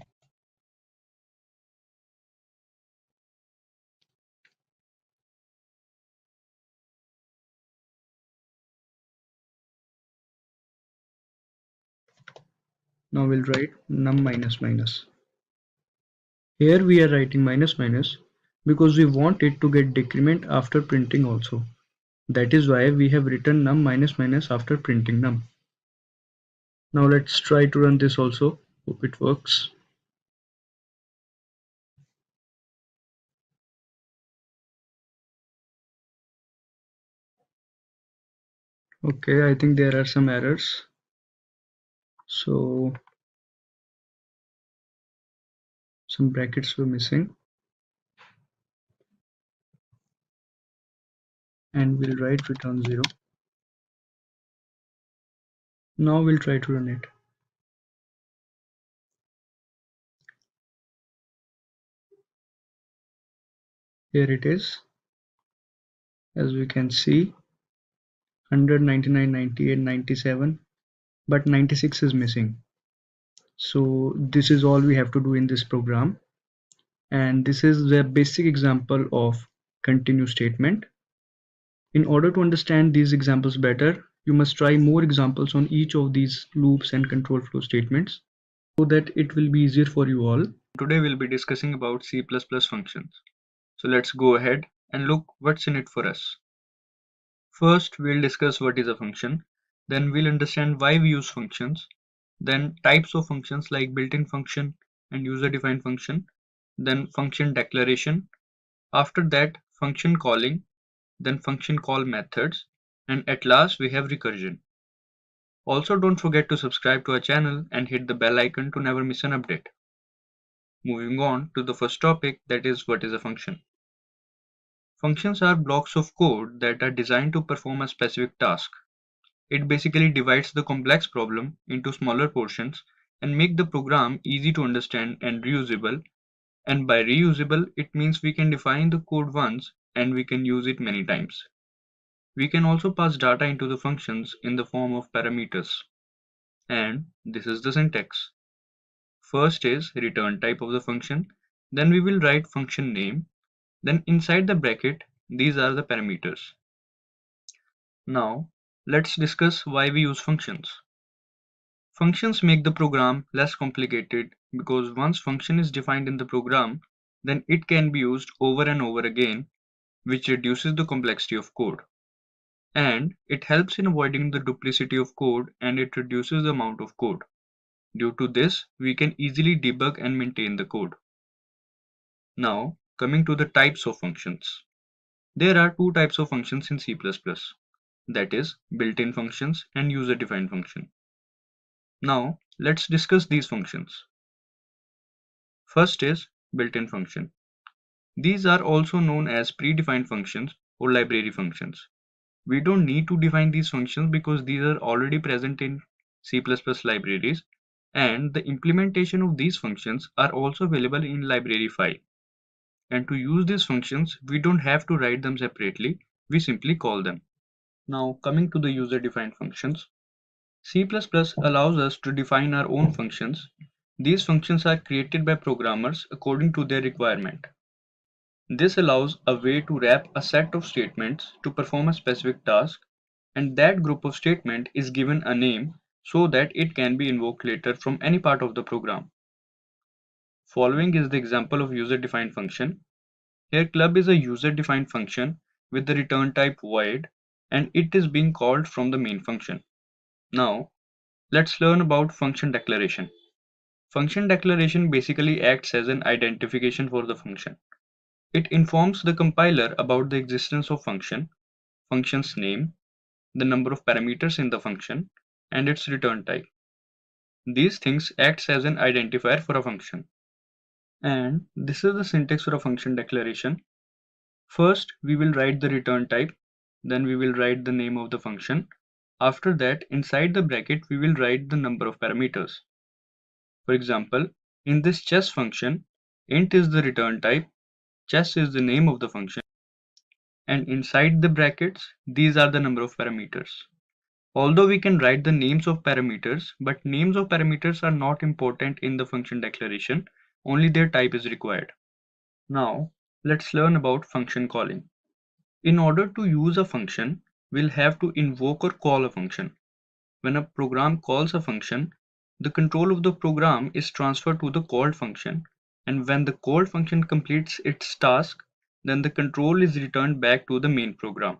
Now we'll write num minus minus. Here we are writing minus minus because we want it to get decrement after printing also. That is why we have written num minus minus after printing num. Now let's try to run this also. Hope it works. Okay, I think there are some errors. So some brackets were missing. And we'll write return 0. Now we'll try to run it. Here it is. As we can see, 100, 99, 98, 97, but 96 is missing. So this is all we have to do in this program. And this is the basic example of continue statement. In order to understand these examples better, you must try more examples on each of these loops and control flow statements so that it will be easier for you all. Today we'll be discussing about C++ functions. So let's go ahead and look what's in it for us. First, we'll discuss what is a function. Then we'll understand why we use functions. Then types of functions like built-in function and user-defined function. Then function declaration. After that, function calling. Then function call methods. And at last, we have recursion. Also, don't forget to subscribe to our channel and hit the bell icon to never miss an update. Moving on to the first topic, that is what is a function. Functions are blocks of code that are designed to perform a specific task. It basically divides the complex problem into smaller portions and make the program easy to understand and reusable. And by reusable, it means we can define the code once and we can use it many times. We can also pass data into the functions in the form of parameters. And this is the syntax. First is return type of the function, then we will write function name, then inside the bracket, these are the parameters. Now, let's discuss why we use functions. Functions make the program less complicated because once function is defined in the program, then it can be used over and over again, which reduces the complexity of code. And it helps in avoiding the duplicity of code and it reduces the amount of code. Due to this, we can easily debug and maintain the code. Now, coming to the types of functions. There are two types of functions in C++, that is, built-in functions and user-defined function. Now, let's discuss these functions. First is built-in function. These are also known as predefined functions or library functions. We don't need to define these functions because these are already present in C++ libraries, and the implementation of these functions are also available in library file. And to use these functions, we don't have to write them separately, we simply call them. Now, coming to the user-defined functions. C++ allows us to define our own functions. These functions are created by programmers according to their requirement. This allows a way to wrap a set of statements to perform a specific task, and that group of statement is given a name so that it can be invoked later from any part of the program. Following is the example of user-defined function. Here club is a user-defined function with the return type void, and it is being called from the main function. Now, let's learn about function declaration. Function declaration basically acts as an identification for the function. It informs the compiler about the existence of function's name, the number of parameters in the function, and its return type. These things acts as an identifier for a function. And this is the syntax for a function declaration. First, we will write the return type, then we will write the name of the function. After that, inside the bracket, we will write the number of parameters. For example, in this chess function, int is the return type, chess is the name of the function, and inside the brackets, these are the number of parameters. Although we can write the names of parameters, but names of parameters are not important in the function declaration, only their type is required. Now, let's learn about function calling. In order to use a function, we'll have to invoke or call a function. When a program calls a function, the control of the program is transferred to the called function, and when the called function completes its task, then the control is returned back to the main program.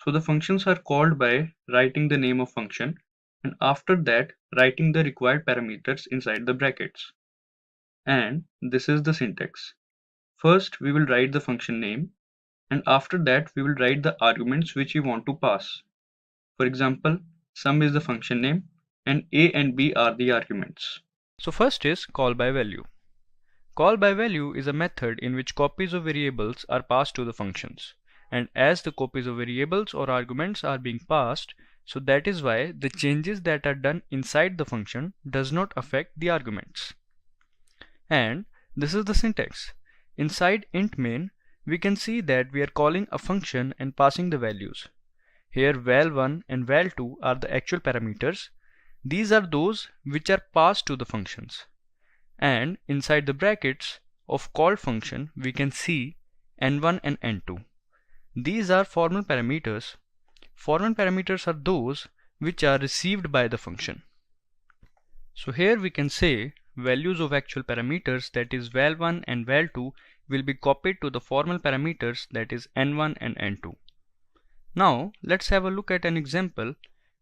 So the functions are called by writing the name of function, and after that writing the required parameters inside the brackets. And this is the syntax. First we will write the function name, and after that we will write the arguments which we want to pass. For example, sum is the function name and a and b are the arguments. So first is call by value. Call by value is a method in which copies of variables are passed to the functions. And as the copies of variables or arguments are being passed, so that is why the changes that are done inside the function does not affect the arguments. And this is the syntax. Inside int main, we can see that we are calling a function and passing the values. Here val1 and val2 are the actual parameters. These are those which are passed to the functions. And inside the brackets of called function we can see n1 and n2. These are formal parameters. Formal parameters are those which are received by the function. So here we can say values of actual parameters, that is val1 and val2, will be copied to the formal parameters, that is n1 and n2. Now let's have a look at an example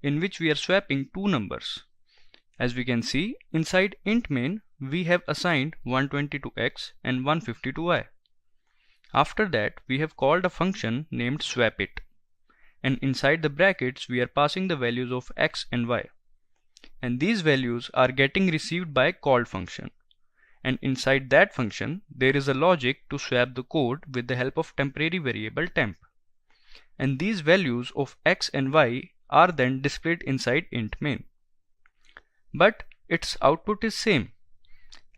in which we are swapping two numbers. As we can see, inside int main we have assigned 120 to x and 150 to y. After that we have called a function named swapIt, and inside the brackets we are passing the values of x and y, and these values are getting received by called function, and inside that function there is a logic to swap the code with the help of temporary variable temp, and these values of x and y are then displayed inside int main. But its output is same.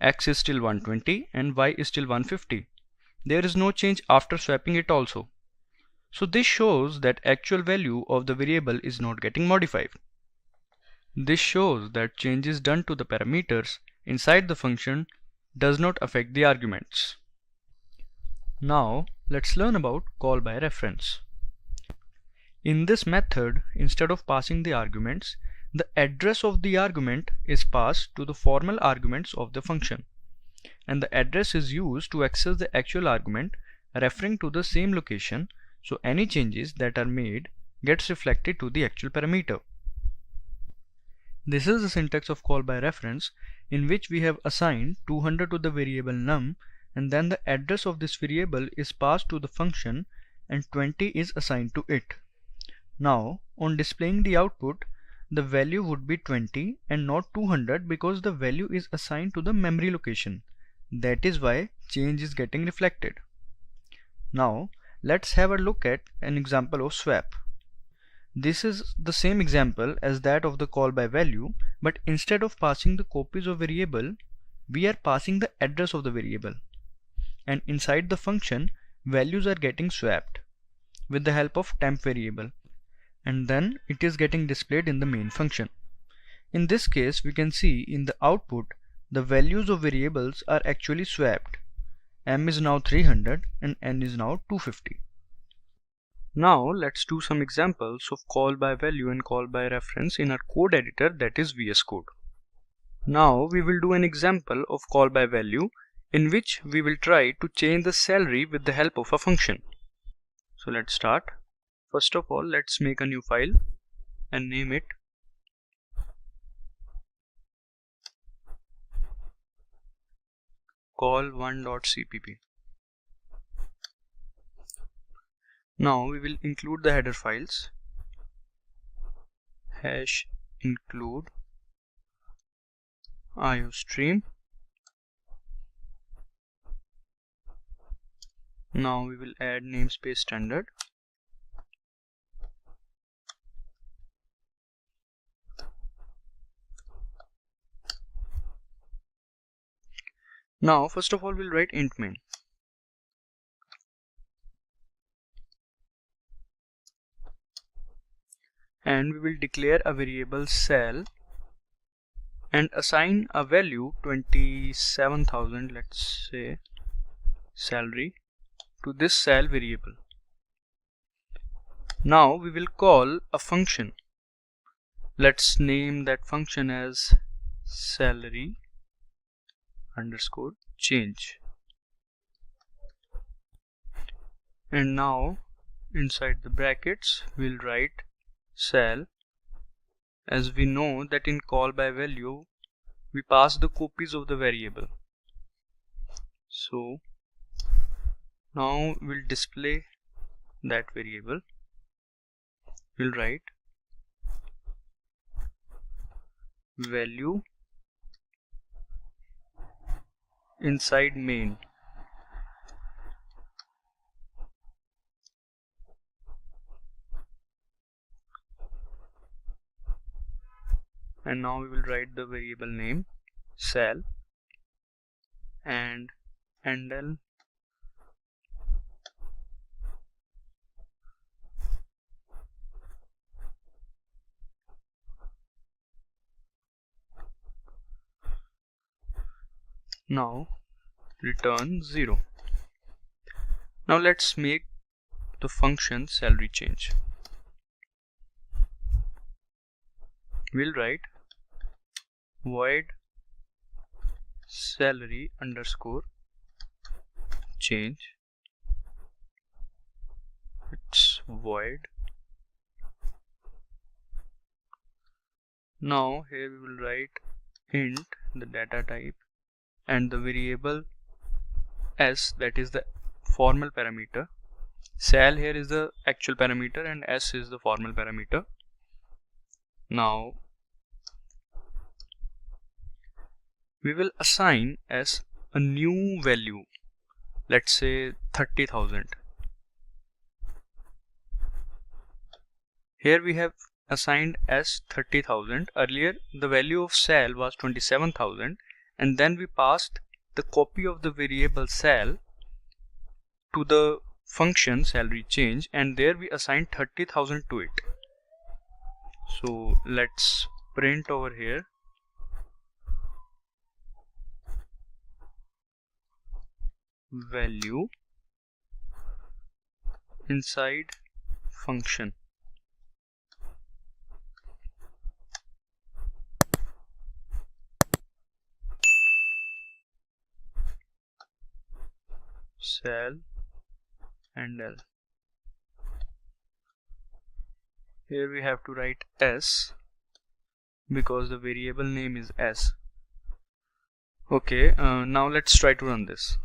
X is still 120 and y is still 150. There is no change after swapping it also. So this shows that actual value of the variable is not getting modified. This shows that changes done to the parameters inside the function does not affect the arguments. Now let's learn about call by reference. In this method, instead of passing the arguments, the address of the argument is passed to the formal arguments of the function, and the address is used to access the actual argument referring to the same location, so any changes that are made gets reflected to the actual parameter. This is the syntax of call by reference, in which we have assigned 200 to the variable num, and then the address of this variable is passed to the function and 20 is assigned to it. Now on displaying the output, the value would be 20 and not 200 because the value is assigned to the memory location. That is why change is getting reflected. Now let's have a look at an example of swap. This is the same example as that of the call by value, but instead of passing the copies of variable, we are passing the address of the variable, and inside the function values are getting swapped with the help of temp variable, and then it is getting displayed in the main function. In this case we can see in the output the values of variables are actually swapped. M is now 300 and N is now 250. Now let's do some examples of call by value and call by reference in our code editor, that is VS Code. Now we will do an example of call by value in which we will try to change the salary with the help of a function. So let's start. First of all, let's make a new file and name it call1.cpp. Now we will include the header files #include iostream. Now we will add namespace standard. Now first of all we'll write int main. And we will declare a variable sal and assign a value 27,000, let's say salary, to this sal variable. Now we will call a function. Let's name that function as salary underscore change. And now inside the brackets we'll write sal, as we know that in call by value we pass the copies of the variable. So now we'll display that variable. We'll write value inside main. And now we will write the variable name sal and handle now return 0. Now let's make the function salary change. We'll write void salary underscore change. It's void. Now here we will write int, the data type, and the variable s, that is the formal parameter. Sal here is the actual parameter and s is the formal parameter. Now we will assign as a new value, let's say 30,000. Here we have assigned as 30,000. Earlier the value of sal was 27,000, and then we passed the copy of the variable sal to the function salary change, and there we assigned 30,000 to it. So let's print over here value inside function. Sal and L. Here we have to write S because the variable name is S. Okay, now let's try to run this.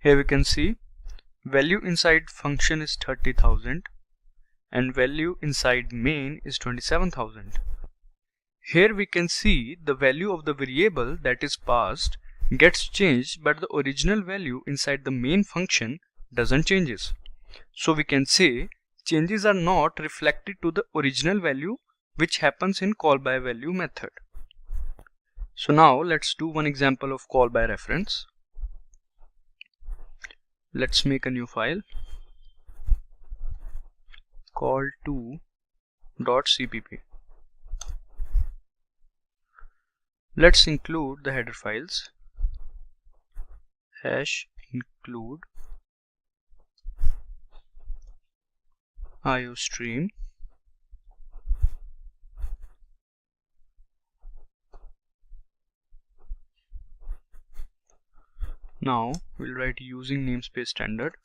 Here we can see value inside function is 30,000 and value inside main is 27,000. Here we can see the value of the variable that is passed gets changed, but the original value inside the main function doesn't changes. So we can say changes are not reflected to the original value, which happens in call by value method. So now let's do one example of call by reference. Let's make a new file, call2.cpp. Let's include the header files, hash include iostream, now we'll write using namespace standard.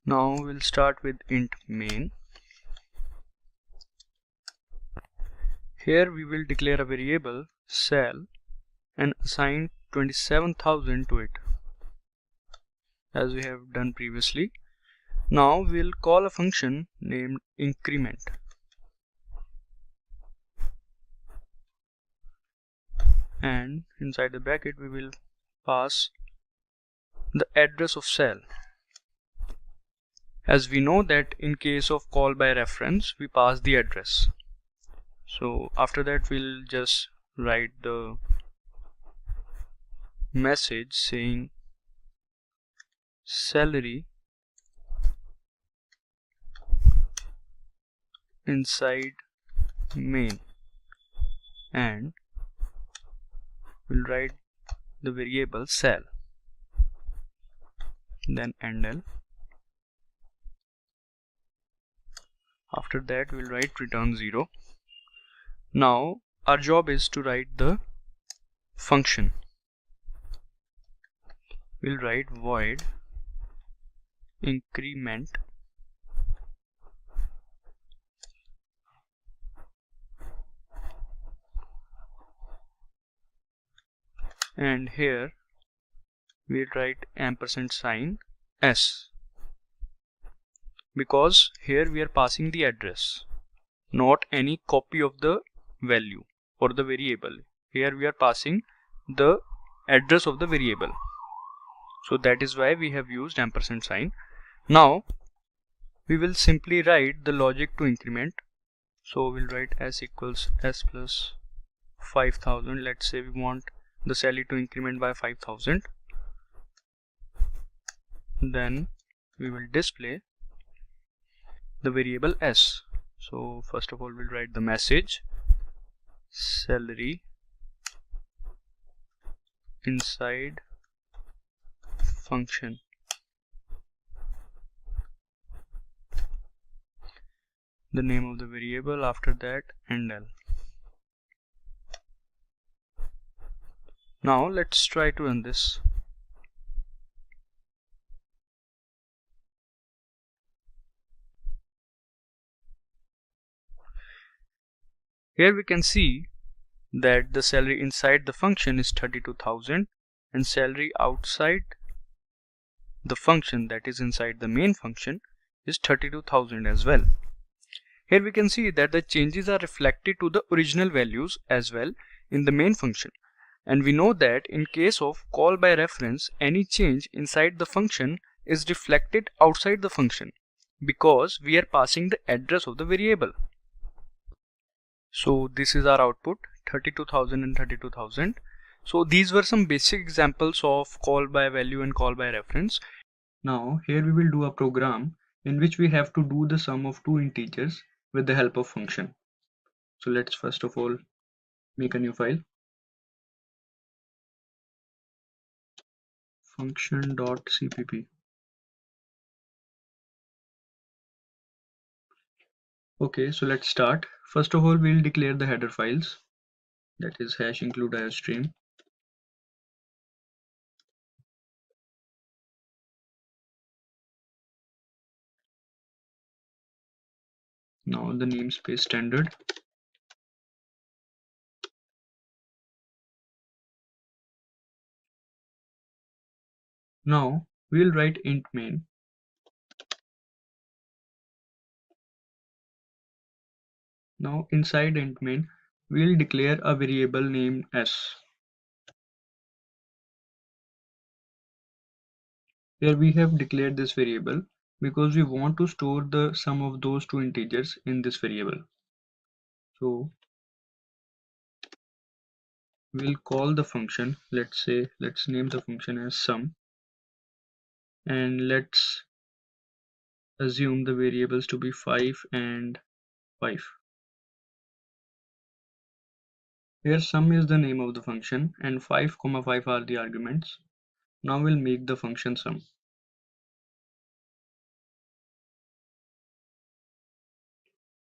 Now we'll start with int main. Here we will declare a variable cell and assign 27,000 to it, as we have done previously. Now we'll call a function named increment. And inside the bracket we will pass the address of cell. As we know that in case of call by reference we pass the address. So after that we'll just write the message saying salary inside main, and we'll write the variable cell, then endl. After that we'll write return 0. Now our job is to write the function. We'll write void increment and here we'll write ampersand sign s, because here we are passing the address, not any copy of the value or the variable. Here we are passing the address of the variable, so that is why we have used ampersand sign. Now we will simply write the logic to increment. So we'll write s equals s plus 5,000. Let's say we want the salary to increment by 5,000. Then we will display the variable s. So first of all we'll write the message salary inside function, the name of the variable, after that endl. Now let's try to run this. Here we can see that the salary inside the function is 32,000 and salary outside the function, that is inside the main function, is 32,000 as well. Here we can see that the changes are reflected to the original values as well in the main function, and we know that in case of call by reference any change inside the function is reflected outside the function because we are passing the address of the variable. So this is our output, 32,000 and 32,000. So these were some basic examples of call by value and call by reference. Now here we will do a program in which we have to do the sum of two integers with the help of function. So let's first of all make a new file, function.cpp. Okay, so let's start. First of all we'll declare the header files, that is hash include iostream. Now the namespace standard. Now we'll write int main. Now inside int main we'll declare a variable named s. Here we have declared this variable because we want to store the sum of those two integers in this variable. So we'll call the function, let's name the function as sum, and let's assume the variables to be 5 and 5. Here sum is the name of the function and 5, 5 are the arguments. Now we'll make the function sum.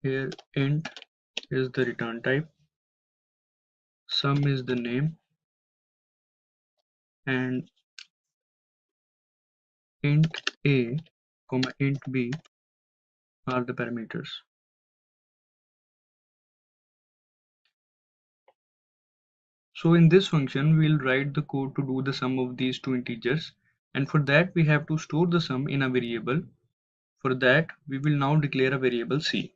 Here int is the return type, sum is the name, and int a comma int b are the parameters. So in this function, we'll write the code to do the sum of these two integers, and for that we have to store the sum in a variable. For that, we will now declare a variable c.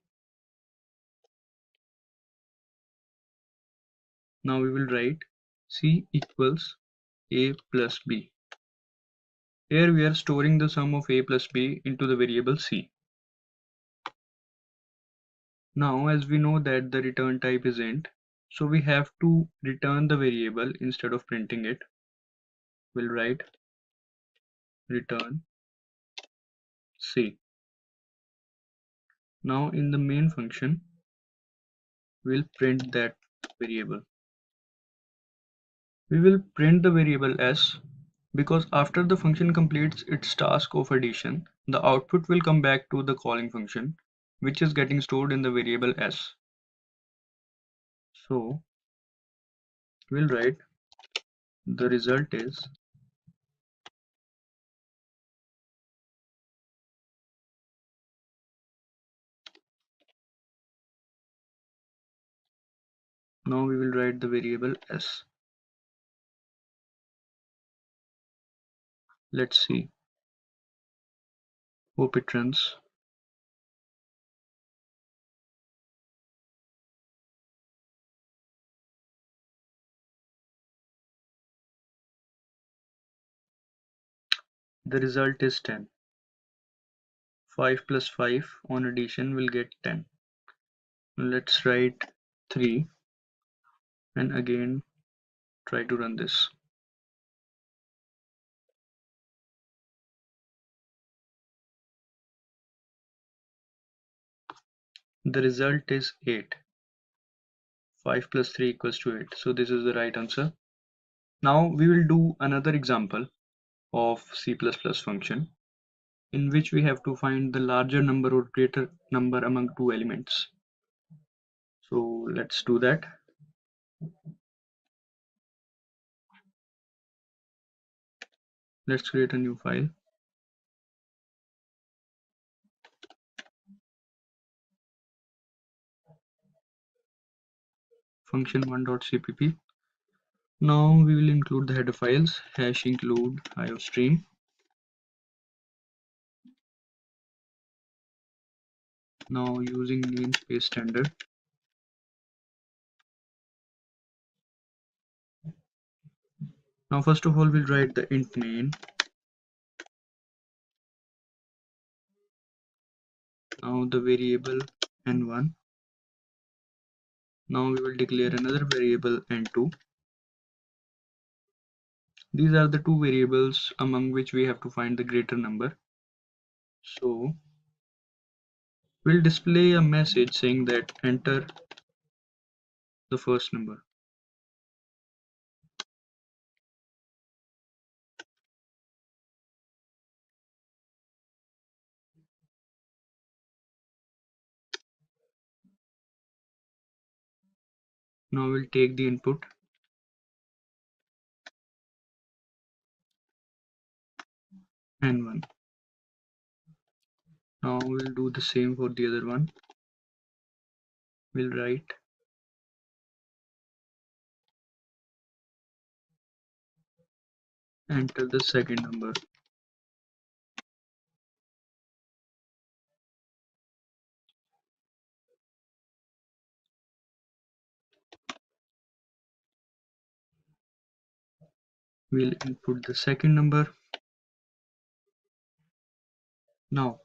Now we will write c equals a plus b. Here we are storing the sum of a plus b into the variable c. Now as we know that the return type is int, so we have to return the variable instead of printing it. We'll write return c. Now in the main function, we'll print that variable. We will print the variable s because after the function completes its task of addition, the output will come back to the calling function, which is getting stored in the variable s. So we'll write the result is now we will write the variable s. Let's see. Hope it runs. The result is 10. 5 plus 5 on addition will get 10. Let's write 3 and again try to run this. The result is 8. 5 plus 3 equals to 8. So this is the right answer. Now we will do another example of C++ function in which we have to find the larger number or greater number among two elements. So let's do that. Let's create a new file. function1.cpp. Now we will include the header files hash include iostream. Now using namespace standard, now first of all we'll write the int main. Now the variable n1. Now we will declare another variable n2. These are the two variables among which we have to find the greater number. So we'll display a message saying that enter the first number. Now we'll take the input n1. Now we'll do the same for the other one. We'll write enter the second number. We'll input the second number. Now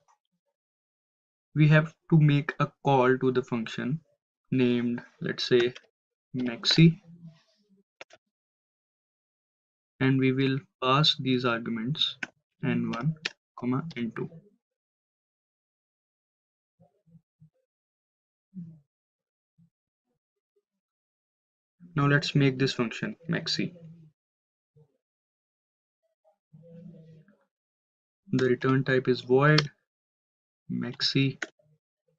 we have to make a call to the function named, let's say, maxi, and we will pass these arguments n1, n2. Now let's make this function maxi. The return type is void. Maxi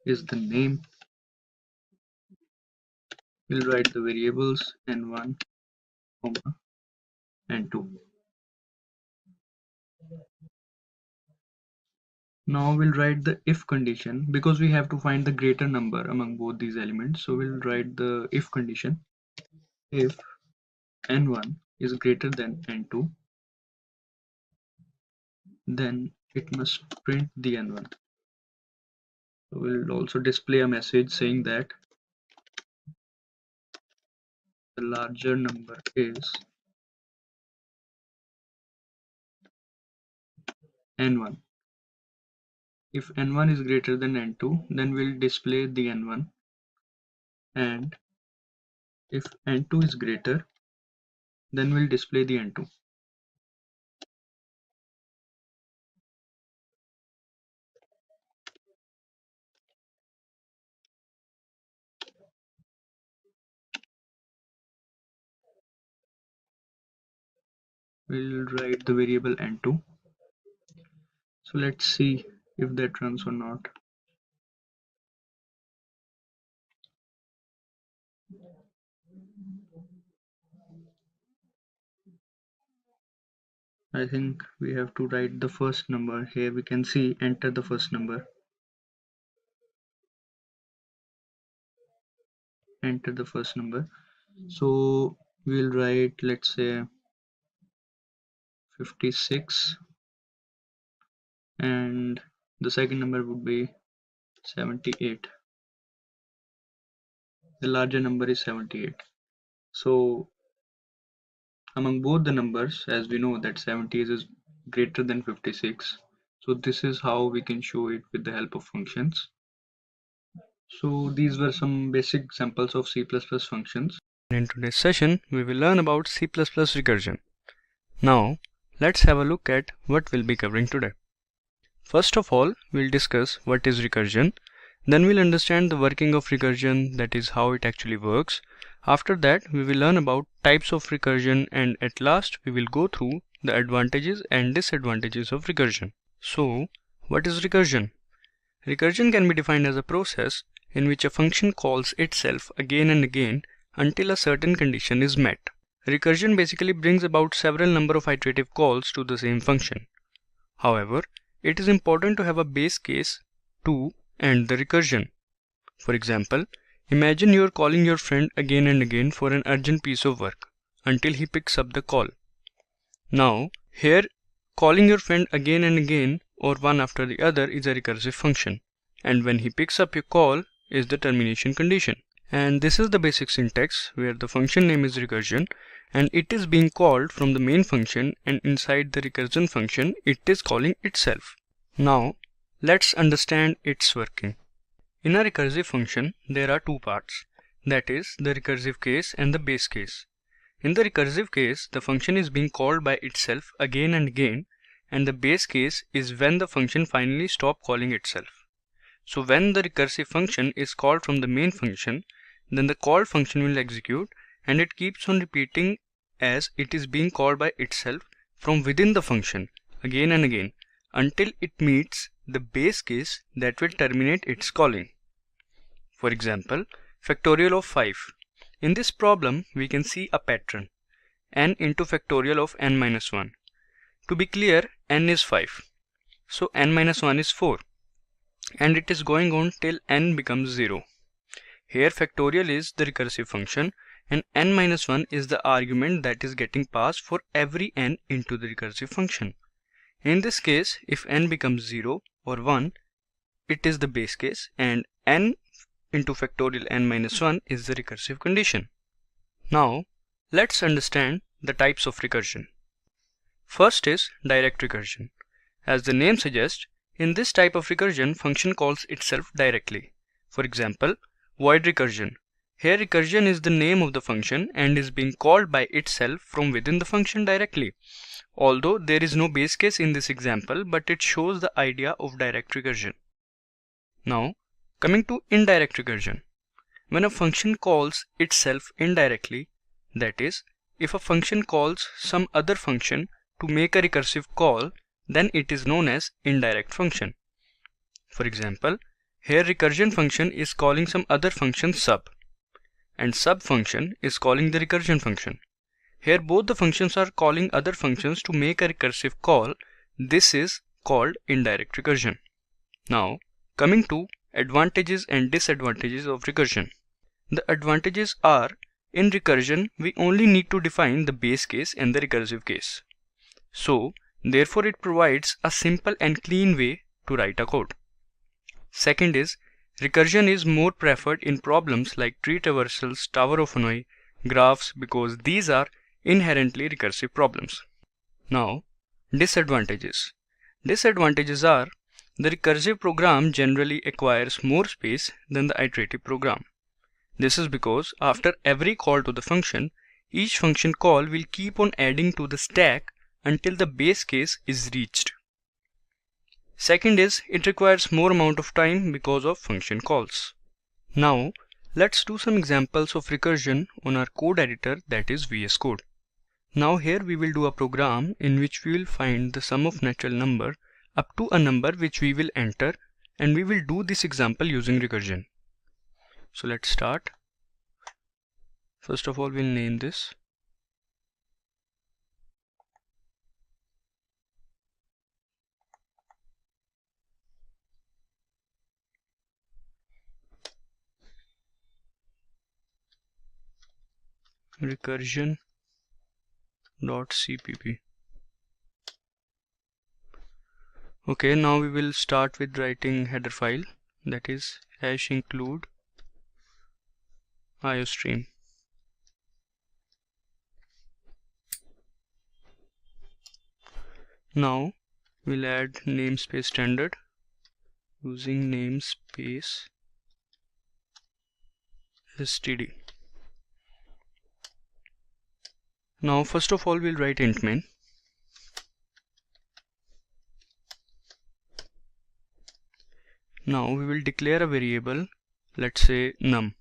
is the name. We'll write the variables n1, n2. Now we'll write the if condition because we have to find the greater number among both these elements. So we'll write the if condition. If n1 is greater than n2, then it must print the n1. So we'll also display a message saying that the larger number is n1. If n1 is greater than n2, then we'll display the n1, and if n2 is greater, then we'll display the n2. We'll write the variable n2. So let's see if that runs or not. I think we have to write the first number. Here we can see enter the first number. Enter the first number. So we'll write, let's say, 56, and the second number would be 78. The larger number is 78. So among both the numbers, as we know that 78 is greater than 56, so this is how we can show it with the help of functions. So these were some basic examples of C++ functions. In today's session, we will learn about C++ recursion. Now, let's have a look at what we'll be covering today. First of all, we'll discuss what is recursion. Then we'll understand the working of recursion, that is how it actually works. After that, we will learn about types of recursion, and at last we will go through the advantages and disadvantages of recursion. So, what is recursion? Recursion can be defined as a process in which a function calls itself again and again until a certain condition is met. Recursion basically brings about several number of iterative calls to the same function. However, it is important to have a base case to end the recursion. For example, imagine you are calling your friend again and again for an urgent piece of work until he picks up the call. Now, here calling your friend again and again or one after the other is a recursive function, and when he picks up your call is the termination condition. And this is the basic syntax where the function name is recursion and it is being called from the main function, and inside the recursion function it is calling itself. Now let's understand its working. In a recursive function there are two parts, that is the recursive case and the base case. In the recursive case, the function is being called by itself again and again, and the base case is when the function finally stops calling itself. So when the recursive function is called from the main function, then the called function will execute and it keeps on repeating as it is being called by itself from within the function again and again until it meets the base case that will terminate its calling. For example, factorial of 5. In this problem, we can see a pattern, n into factorial of n minus 1. To be clear, n is 5. So n minus 1 is 4. And it is going on till n becomes 0. Here factorial is the recursive function and n minus 1 is the argument that is getting passed for every n into the recursive function. In this case, if n becomes 0 or 1, it is the base case, and n into factorial n minus 1 is the recursive condition. Now let's understand the types of recursion. First is direct recursion. As the name suggests, in this type of recursion, function calls itself directly. For example, void recursion. Here recursion is the name of the function and is being called by itself from within the function directly. Although there is no base case in this example, but it shows the idea of direct recursion. Now, coming to indirect recursion. When a function calls itself indirectly, that is, if a function calls some other function to make a recursive call, then it is known as indirect function. For example, here recursion function is calling some other function sub, and sub function is calling the recursion function. Here both the functions are calling other functions to make a recursive call. This is called indirect recursion. Now, coming to advantages and disadvantages of recursion. The advantages are, in recursion, we only need to define the base case and the recursive case. So, therefore it provides a simple and clean way to write a code. Second is, recursion is more preferred in problems like tree traversals, tower of Hanoi, graphs, because these are inherently recursive problems. Now, disadvantages. Disadvantages are, the recursive program generally acquires more space than the iterative program. This is because after every call to the function, each function call will keep on adding to the stack until the base case is reached. Second is, it requires more amount of time because of function calls. Now, let's do some examples of recursion on our code editor, that is VS Code. Now here we will do a program in which we will find the sum of natural number up to a number which we will enter, and we will do this example using recursion. So let's start. First of all, we'll name this. Recursion.cpp. Okay, now we will start with writing header file, that is #include iostream. Now we'll add namespace standard using namespace std. Now first of all we'll write int main. Now we will declare a variable, let's say num.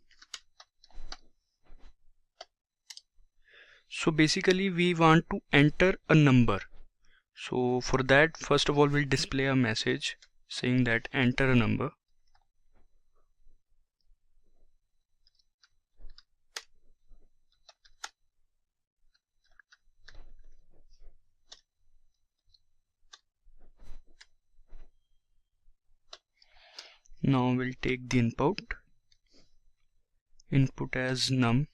So basically we want to enter a number. So for that, first of all we'll display a message saying that enter a number. Now we'll take the input as num.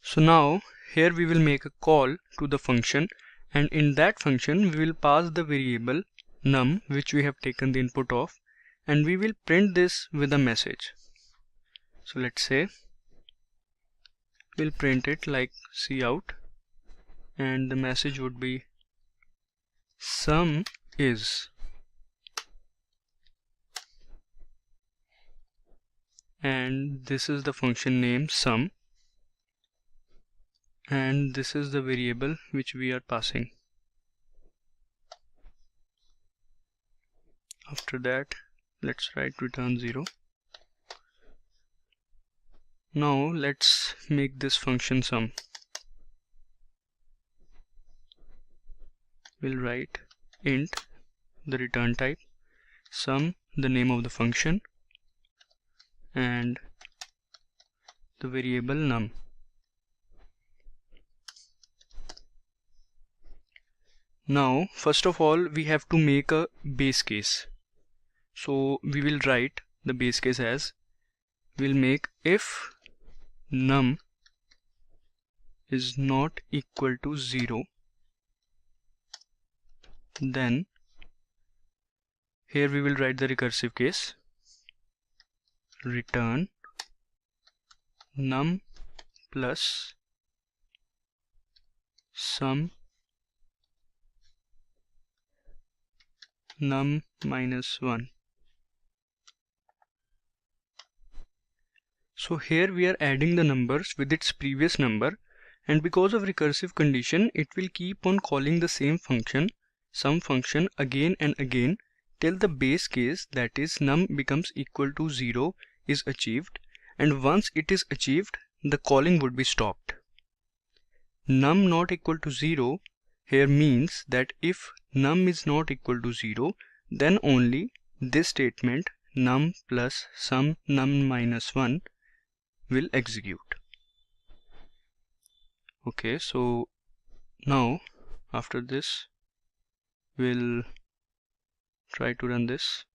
So now here we will make a call to the function, and in that function we will pass the variable num which we have taken the input of, and we will print this with a message. So let's say we'll print it like cout, and the message would be sum is, and this is the function name sum, and this is the variable which we are passing. After that, let's write return 0. Now let's make this function sum. We'll write int, the return type, sum, the name of the function, and the variable num. Now first of all we have to make a base case. So we will write the base case as, we'll make if num is not equal to 0, then here we will write the recursive case, return num plus sum num minus 1. So here we are adding the numbers with its previous number, and because of recursive condition it will keep on calling the same function, sum function, again and again till the base case, that is num becomes equal to 0, is achieved, and once it is achieved the calling would be stopped. Num not equal to 0 here means that if num is not equal to 0, then only this statement num plus sum num minus 1 will execute. Okay, so now after this We'll try to run this.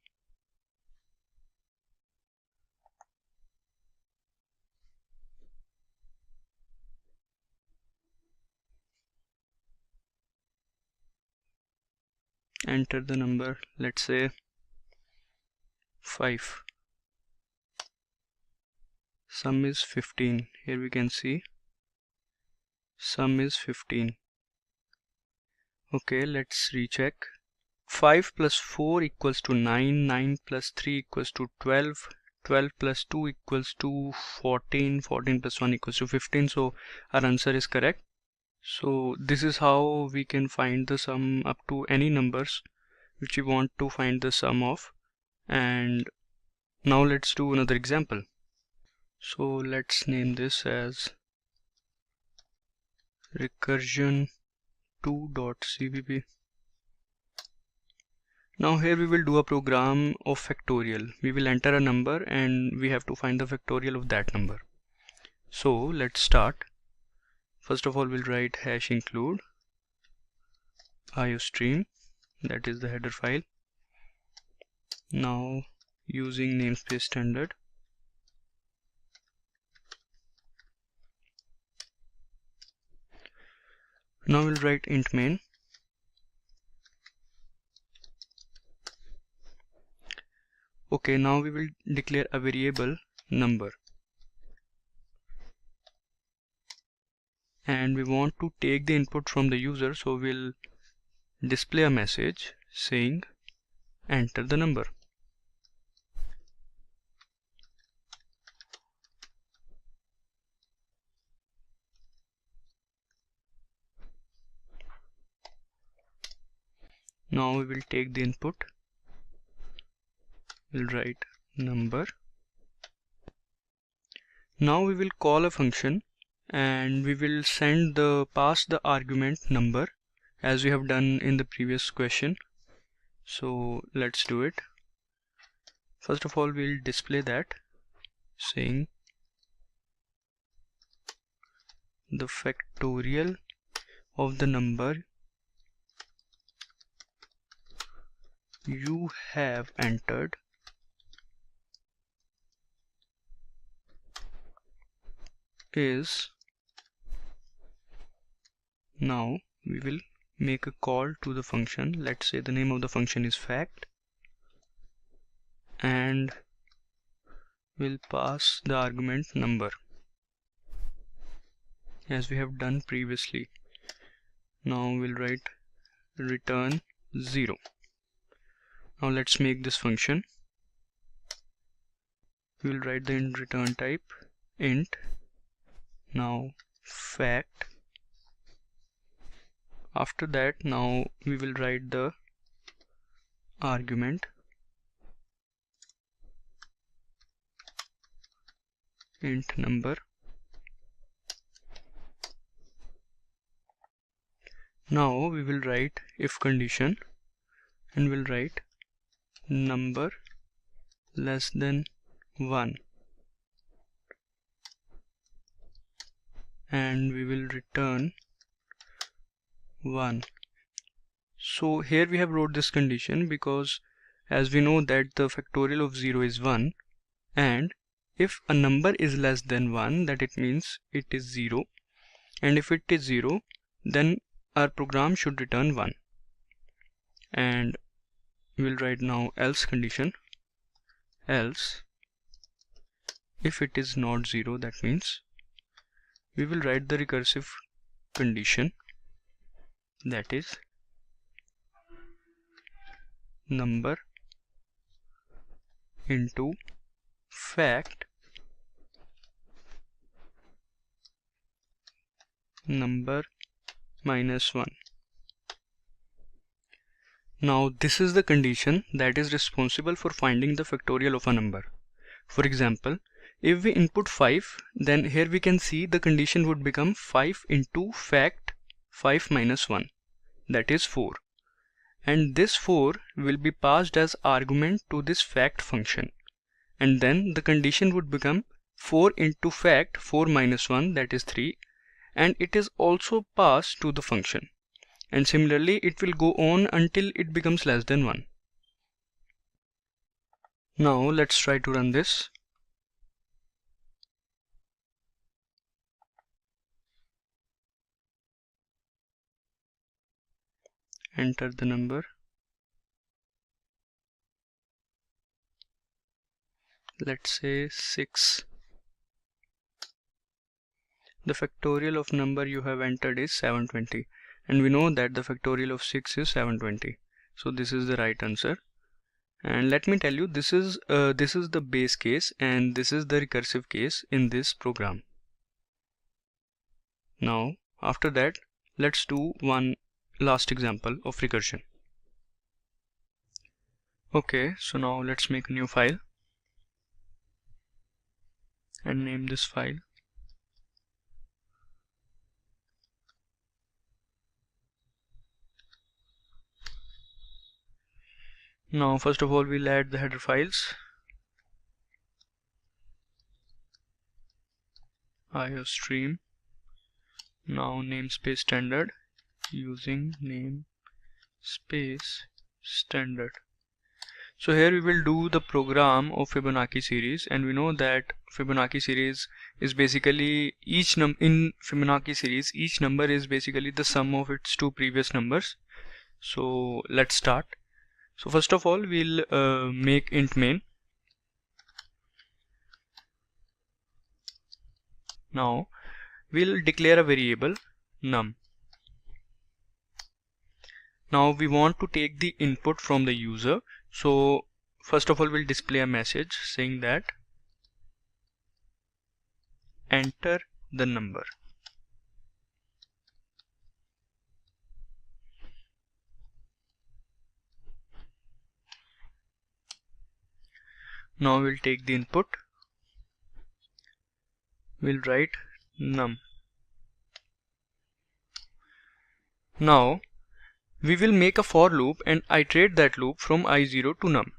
Enter the number, let's say 5. Sum is 15. Here we can see sum is 15. Okay, let's recheck. 5 plus 4 equals to 9, 9 plus 3 equals to 12, 12 plus 2 equals to 14, 14 plus 1 equals to 15. So our answer is correct. So this is how we can find the sum up to any numbers which we want to find the sum of. And now let's do another example. So let's name this as Recursion 2.cpp. Now here we will do a program of factorial. We will enter a number and we have to find the factorial of that number. So let's start. First of all, we'll write hash include iostream, that is the header file. Now using namespace standard, now we'll write int main. Okay, now we will declare a variable number, and we want to take the input from the user, so we'll display a message saying enter the number. Now we will take the input, we'll write number. Now we will call a function and we will pass the argument number as we have done in the previous question. So let's do it. First of all, we'll display that saying the factorial of the number you have entered is. Now we will make a call to the function. Let's say the name of the function is fact, and we'll pass the argument number as we have done previously. Now we'll write return 0. Now let's make this function. We'll write the return type int. Now fact. After that, now we will write the argument int number. Now we will write if condition and we'll write number less than 1, and we will return 1. So here we have wrote this condition because as we know that the factorial of 0 is 1, and if a number is less than 1, that it means it is 0, and if it is 0, then our program should return 1. And we'll write now else condition. Else if it is not 0, that means we will write the recursive condition, that is number into fact number minus 1. Now this is the condition that is responsible for finding the factorial of a number. For example, if we input 5, then here we can see the condition would become 5 into fact 5 minus 1, that is 4. And this 4 will be passed as argument to this fact function. And then the condition would become 4 into fact 4 minus 1, that is 3. And it is also passed to the function. and similarly it will go on until it becomes less than 1. Now let's try to run this. Enter the number. Let's say 6. The factorial of number you have entered is 720, and we know that the factorial of 6 is 720. So this is the right answer. And let me tell you, this is the base case and this is the recursive case in this program. Now after that, let's do one last example of recursion. Okay, so now let's make a new file and name this file Now first of all we'll add the header files, IOStream, now namespace standard, using namespace standard. So here we will do the program of Fibonacci series, and we know that Fibonacci series is basically in Fibonacci series each number is basically the sum of its two previous numbers. So let's start. So first of all we'll make int main. Now we'll declare a variable num. Now we want to take the input from the user, so first of all we'll display a message saying that enter the number. Now we'll take the input, we'll write num. Now we will make a for loop and iterate that loop from i0 to num.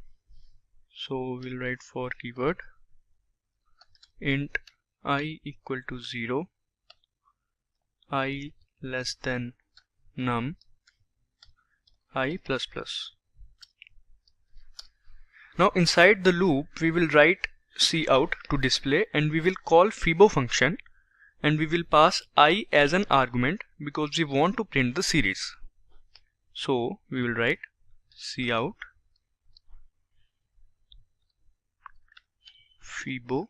So we'll write for keyword int I equal to 0, I less than num, I plus plus. Now inside the loop we will write cout to display, and we will call Fibo function, and we will pass I as an argument because we want to print the series. So we will write cout Fibo,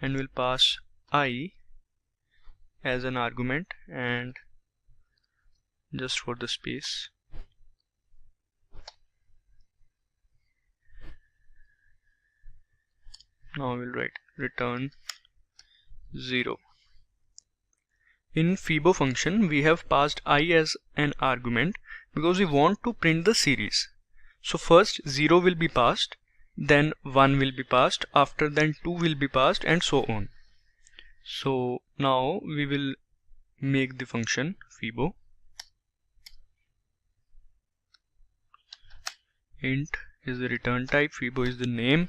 and we'll pass I as an argument, and just for the space now we'll write return 0. In Fibo function we have passed I as an argument because we want to print the series. So first 0 will be passed, then 1 will be passed, after then 2 will be passed, and so on. So now we will make the function Fibo. Int is the return type, Fibo is the name.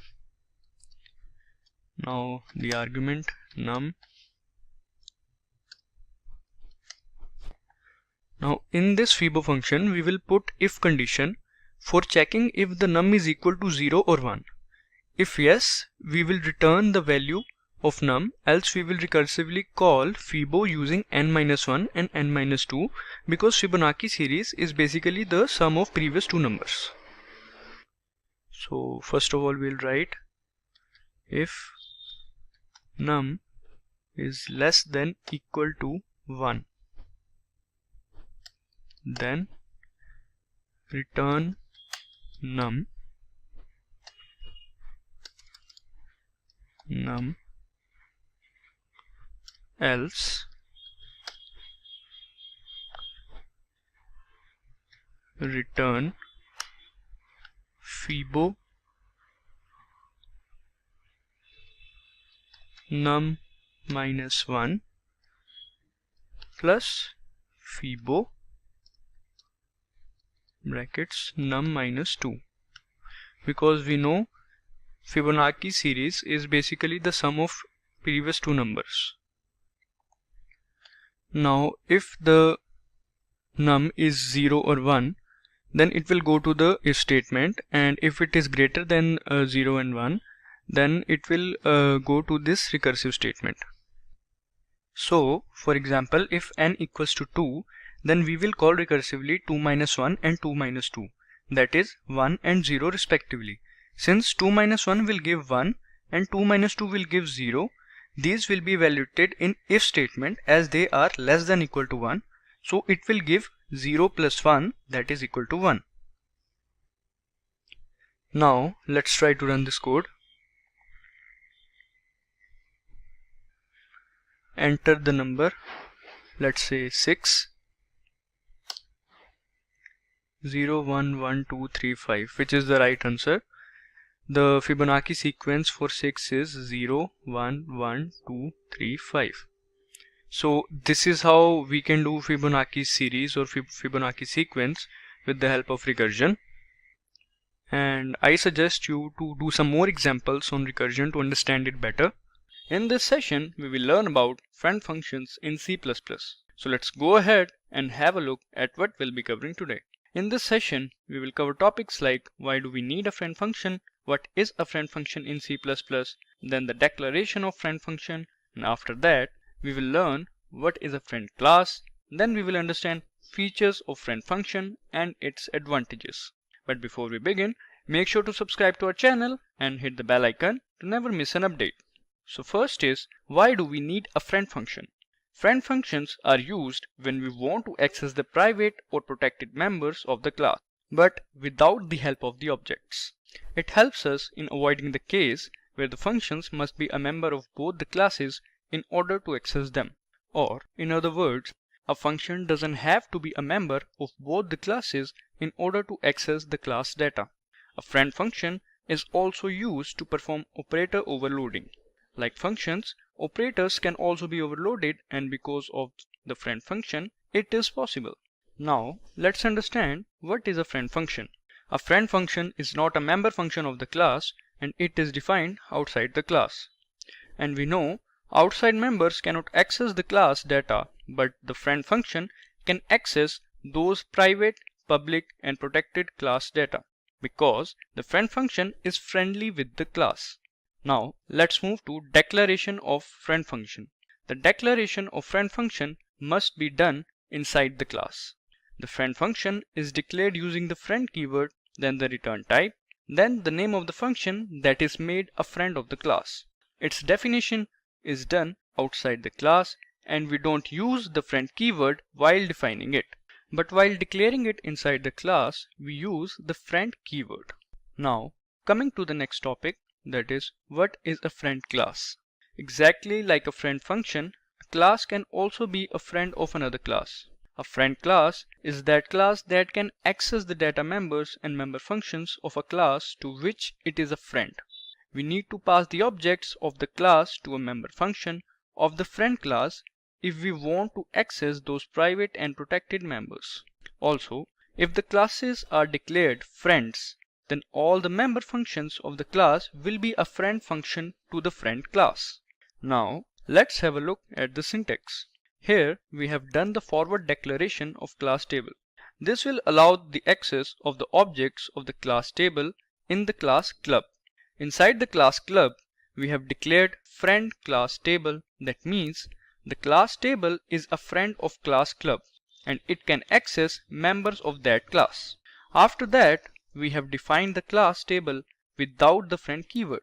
Now the argument num. Now in this Fibo function we will put if condition for checking if the num is equal to 0 or 1. If yes, we will return the value of num, else we will recursively call Fibo using n-1 and n-2, because Fibonacci series is basically the sum of previous two numbers. So first of all we'll write if num is less than equal to 1, then return num, else return Fibo num minus 1 plus Fibo brackets num minus 2, because we know Fibonacci series is basically the sum of previous two numbers. Now if the num is 0 or 1, then it will go to the if statement, and if it is greater than 0 and 1, then it will go to this recursive statement. So for example, if n equals to 2, then we will call recursively 2 minus 1 and 2 minus 2, that is 1 and 0 respectively. Since 2 minus 1 will give 1 and 2 minus 2 will give 0, these will be evaluated in if statement as they are less than equal to 1. So it will give 0 plus 1, that is equal to 1. Now let's try to run this code. Enter the number, let's say 6, 0, 1, 1, 2, 3, 5, which is the right answer. The Fibonacci sequence for 6 is 0, 1, 1, 2, 3, 5. So this is how we can do Fibonacci series or Fibonacci sequence with the help of recursion. And I suggest you to do some more examples on recursion to understand it better. In this session, we will learn about friend functions in C++. So let's go ahead and have a look at what we'll be covering today. In this session, we will cover topics like why do we need a friend function, what is a friend function in C++, then the declaration of friend function, and after that, we will learn what is a friend class, then we will understand features of friend function and its advantages. But before we begin, make sure to subscribe to our channel and hit the bell icon to never miss an update. So first is, why do we need a friend function? Friend functions are used when we want to access the private or protected members of the class, but without the help of the objects. It helps us in avoiding the case where the functions must be a member of both the classes in order to access them. Or, in other words, a function doesn't have to be a member of both the classes in order to access the class data. A friend function is also used to perform operator overloading. Like functions, operators can also be overloaded, and because of the friend function, it is possible. Now, let's understand what is a friend function. A friend function is not a member function of the class, and it is defined outside the class. And we know outside members cannot access the class data, but the friend function can access those private, public, and protected class data, because the friend function is friendly with the class. Now let's move to declaration of friend function. The declaration of friend function must be done inside the class. The friend function is declared using the friend keyword, then the return type, then the name of the function that is made a friend of the class. Its definition is done outside the class, and we don't use the friend keyword while defining it. But while declaring it inside the class, we use the friend keyword. Now, coming to the next topic, that is, what is a friend class? Exactly like a friend function, a class can also be a friend of another class. A friend class is that class that can access the data members and member functions of a class to which it is a friend. We need to pass the objects of the class to a member function of the friend class if we want to access those private and protected members. Also, if the classes are declared friends, then all the member functions of the class will be a friend function to the friend class. Now, let's have a look at the syntax. Here we have done the forward declaration of class table. This will allow the access of the objects of the class table in the class club. Inside the class club, we have declared friend class table. That means the class table is a friend of class club, and it can access members of that class. After that, we have defined the class table without the friend keyword,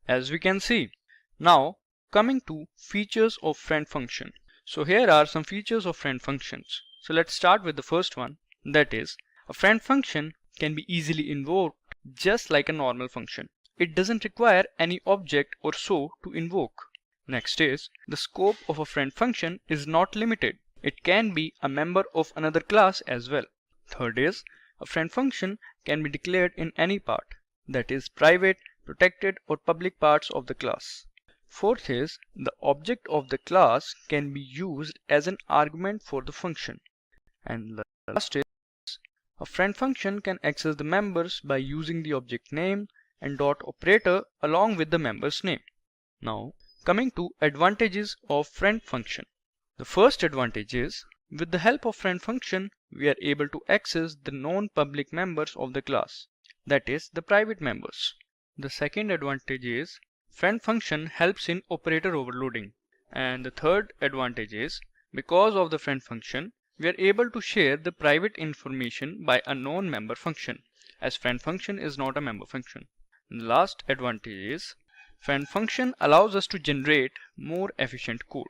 as we can see. Now, coming to features of friend function. So here are some features of friend functions. So let's start with the first one, that is, a friend function can be easily invoked just like a normal function. It doesn't require any object or so to invoke. Next is, the scope of a friend function is not limited. It can be a member of another class as well. Third is, a friend function can be declared in any part, that is private, protected, or public parts of the class. Fourth is, the object of the class can be used as an argument for the function. And the last is, a friend function can access the members by using the object name and dot operator along with the member's name. Now, coming to advantages of friend function. The first advantage is, with the help of friend function, we are able to access the non-public members of the class, that is, the private members. The second advantage is friend function helps in operator overloading. And the third advantage is because of the friend function, we are able to share the private information by a non-member function, as friend function is not a member function. And the last advantage is friend function allows us to generate more efficient code.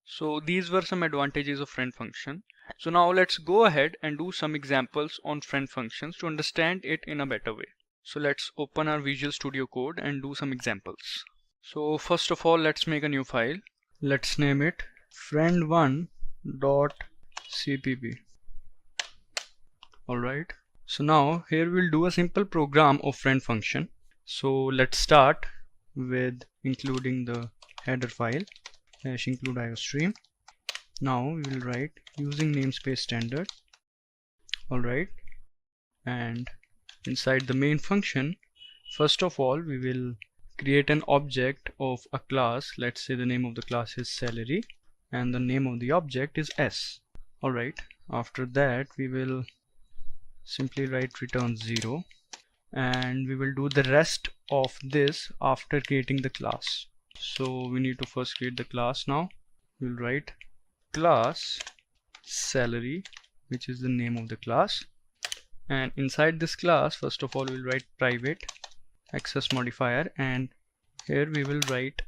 So these were some advantages of friend function. So now let's go ahead and do some examples on friend functions to understand it in a better way. So let's open our Visual Studio Code and do some examples. So first of all, let's make a new file. Let's name it friend1.cpp. Alright. So now here we'll do a simple program of friend function. So let's start with including the header file #include iostream. Now we will write using namespace standard. Alright. And inside the main function, first of all, we will create an object of a class. Let's say the name of the class is salary and the name of the object is S. Alright, after that we will simply write return 0, and we will do the rest of this after creating the class. So we need to first create the class. Now we'll write class salary, which is the name of the class, and inside this class first of all we'll write private access modifier, and here we will write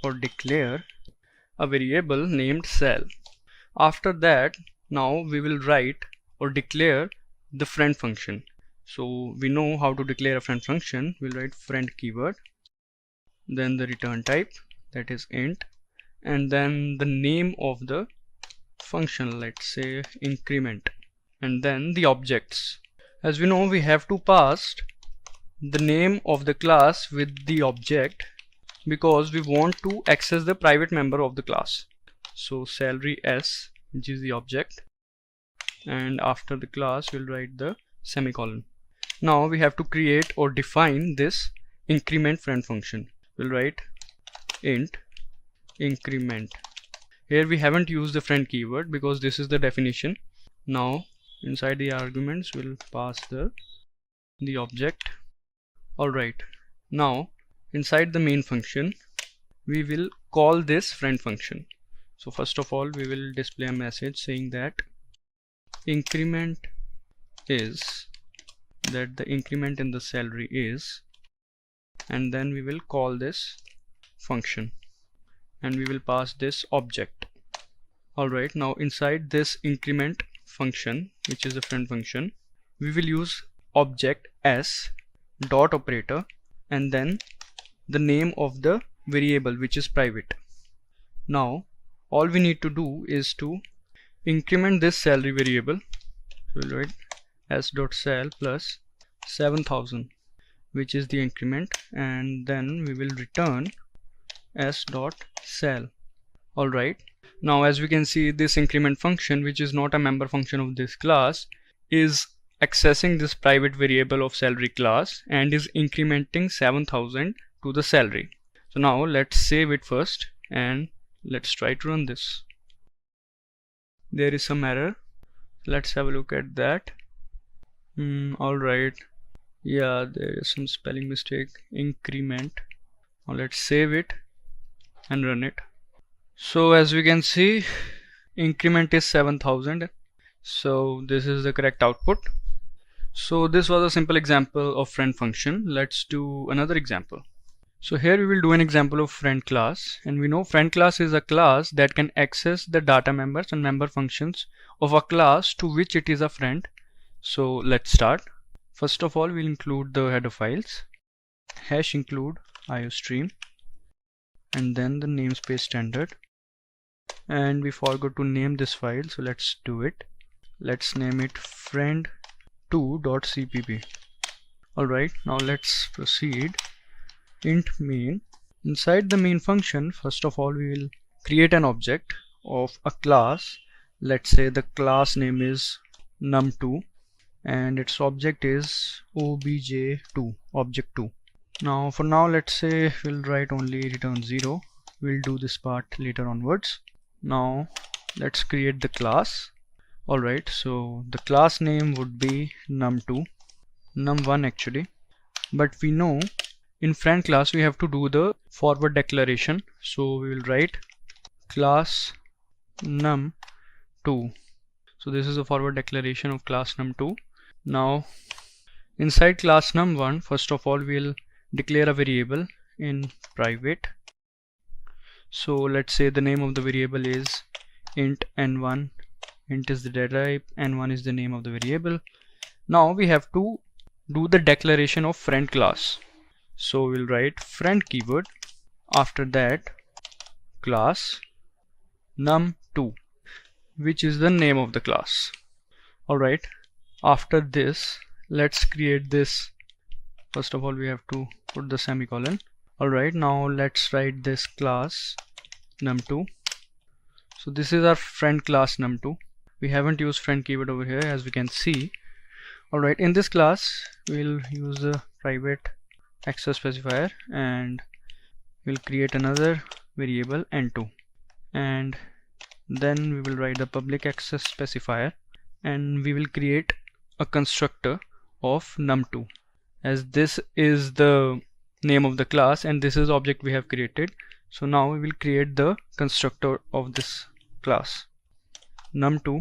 or declare a variable named sal. After that, now we will write or declare the friend function. So we know how to declare a friend function. We'll write friend keyword, then the return type, that is int, and then the name of the function, let's say increment, and then the objects. As we know, we have to pass the name of the class with the object because we want to access the private member of the class. So salary S, which is the object, and after the class we'll write the semicolon. Now we have to create or define this increment friend function. We'll write int increment. Here we haven't used the friend keyword because this is the definition. Now inside the arguments we'll pass the object. Alright, now inside the main function we will call this friend function. So first of all we will display a message saying that increment is, that the increment in the salary is, and then we will call this function and we will pass this object. Alright, now inside this increment function, which is the friend function, we will use object s dot operator and then the name of the variable, which is private. Now all we need to do is to increment this salary variable. So we'll write s.sal plus 7000, which is the increment, and then we will return s.sal. Alright, now as we can see, this increment function, which is not a member function of this class, is accessing this private variable of salary class and is incrementing 7000 to the salary. So now let's save it first and let's try to run this. There is some error. Let's have a look at that. Alright, yeah, there is some spelling mistake, increment. Now let's save it and run it. So as we can see, increment is 7000. So this is the correct output. So this was a simple example of friend function. Let's do another example. So here we will do an example of friend class, and we know friend class is a class that can access the data members and member functions of a class to which it is a friend. So let's start. First of all, we'll include the header files #include iostream and then the namespace standard, and we forgot to name this file, so let's do it. Let's name it friend2.cpp. Alright, now let's proceed. Int main. Inside the main function, first of all we will create an object of a class. Let's say the class name is num2 and its object is obj2, object2. Now for now, let's say we'll write only return 0. We'll do this part later onwards. Now let's create the class. Alright, so the class name would be num2, num1 actually, but we know in friend class we have to do the forward declaration, so we will write class num2. So this is a forward declaration of class num2. Now inside class num1, first of all we'll declare a variable in private. So let's say the name of the variable is int n1. Int is the data type, n1 is the name of the variable. Now we have to do the declaration of friend class. So we'll write friend keyword, after that class num2, which is the name of the class. Alright, after this let's create this. First of all we have to put the semicolon. Alright, now let's write this class num2. So this is our friend class num2. We haven't used friend keyword over here, as we can see. Alright, in this class we'll use the private access specifier and we'll create another variable n2, and then we will write the public access specifier and we will create a constructor of num2, as this is the name of the class and this is the object we have created. So now we will create the constructor of this class num2,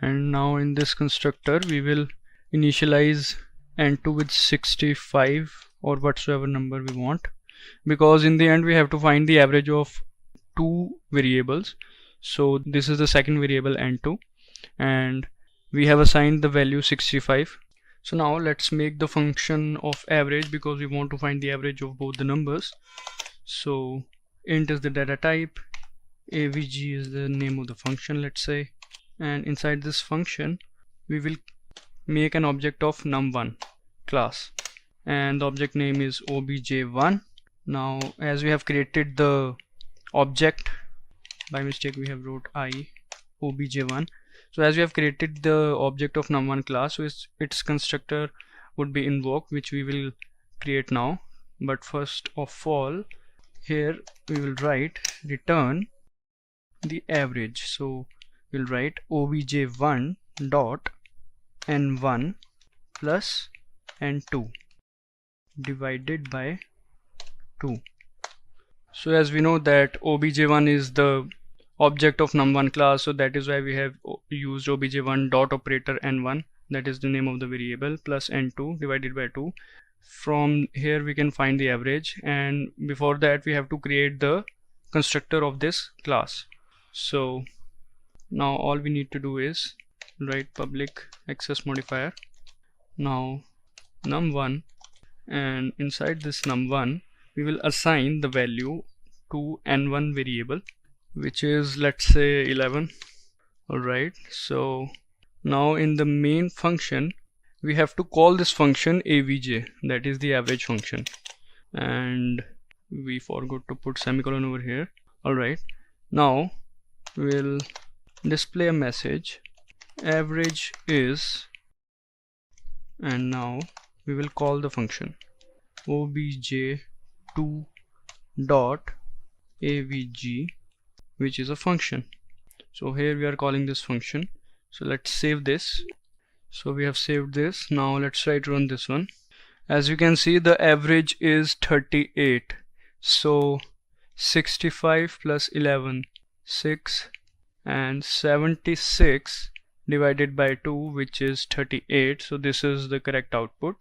and now in this constructor we will initialize n2 with 65 or whatsoever number we want, because in the end we have to find the average of two variables. So this is the second variable n2 and we have assigned the value 65. So now let's make the function of average, because we want to find the average of both the numbers. So int is the data type, avg is the name of the function, let's say, and inside this function we will make an object of num1 class and the object name is obj1. Now as we have created the object, by mistake we have wrote I obj1. So as we have created the object of num1 class, so its constructor would be invoked, which we will create now. But first of all, here we will write return the average. So we'll write obj1 dot n1 plus n2 divided by 2. So as we know that obj1 is the object of num1 class, so that is why we have used obj1 dot operator n1, that is the name of the variable, plus n2 divided by 2. From here we can find the average, and before that we have to create the constructor of this class. So now all we need to do is write public access modifier, now num1, and inside this num1 we will assign the value to n1 variable, which is, let's say, 11. Alright, so now in the main function we have to call this function avj, that is the average function, and we forgot to put semicolon over here. Alright, now we'll display a message average is, and now we will call the function obj2 dot avg, which is a function. So here we are calling this function. So let's save this. So we have saved this. Now let's try to run this one. As you can see, the average is 38. So 65 plus 11, 6, and 76 divided by 2, which is 38. So this is the correct output.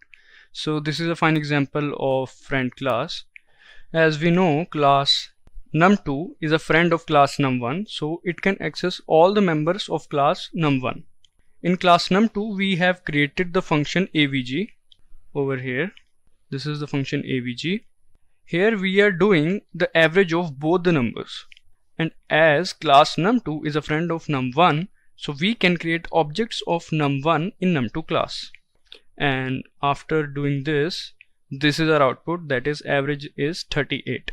So this is a fine example of friend class. As we know, class num2 is a friend of class num1, so it can access all the members of class num1. In class num2 we have created the function avg over here. This is the function avg. Here we are doing the average of both the numbers, and as class num2 is a friend of num1, so we can create objects of num1 in num2 class. And after doing this, this is our output, that is average is 38.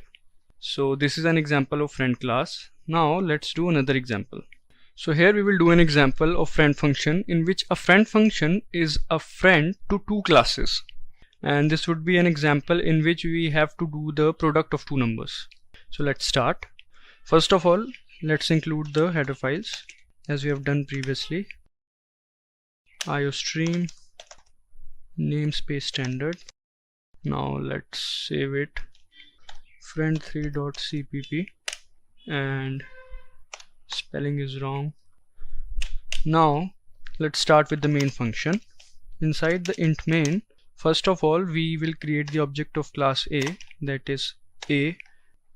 So this is an example of friend class. Now let's do another example. So here we will do an example of friend function, in which a friend function is a friend to two classes, and this would be an example in which we have to do the product of two numbers. So let's start. First of all, let's include the header files as we have done previously. iostream namespace standard. Now let's save it, friend3.cpp, and spelling is wrong. Now let's start with the main function. Inside the int main, first of all we will create the object of class A, that is A,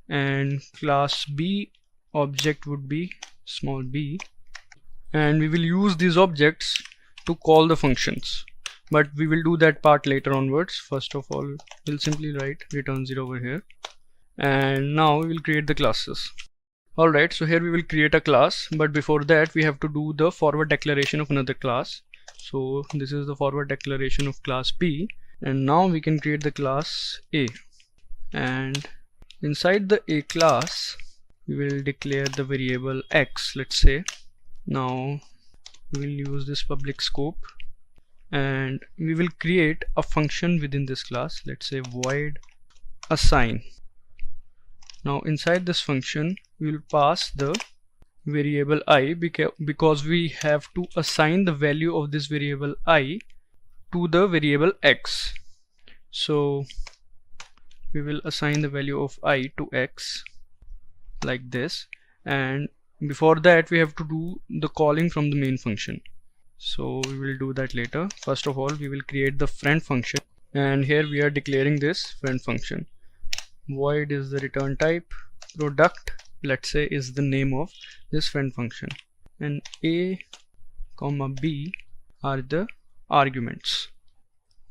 and class B object would be small b, and we will use these objects to call the functions, but we will do that part later onwards. First of all we'll simply write return 0 over here, and now we will create the classes. Alright, so here we will create a class, but before that we have to do the forward declaration of another class. So this is the forward declaration of class B, and now we can create the class A, and inside the A class we will declare the variable x, let's say. Now we'll use this public scope, and we will create a function within this class, let's say void assign. Now inside this function we will pass the variable I, because we have to assign the value of this variable I to the variable x. So we will assign the value of I to x like this, and before that we have to do the calling from the main function. So we will do that later. First of all we will create the friend function, and here we are declaring this friend function. Void is the return type, product, let's say, is the name of this friend function, and A comma B are the arguments.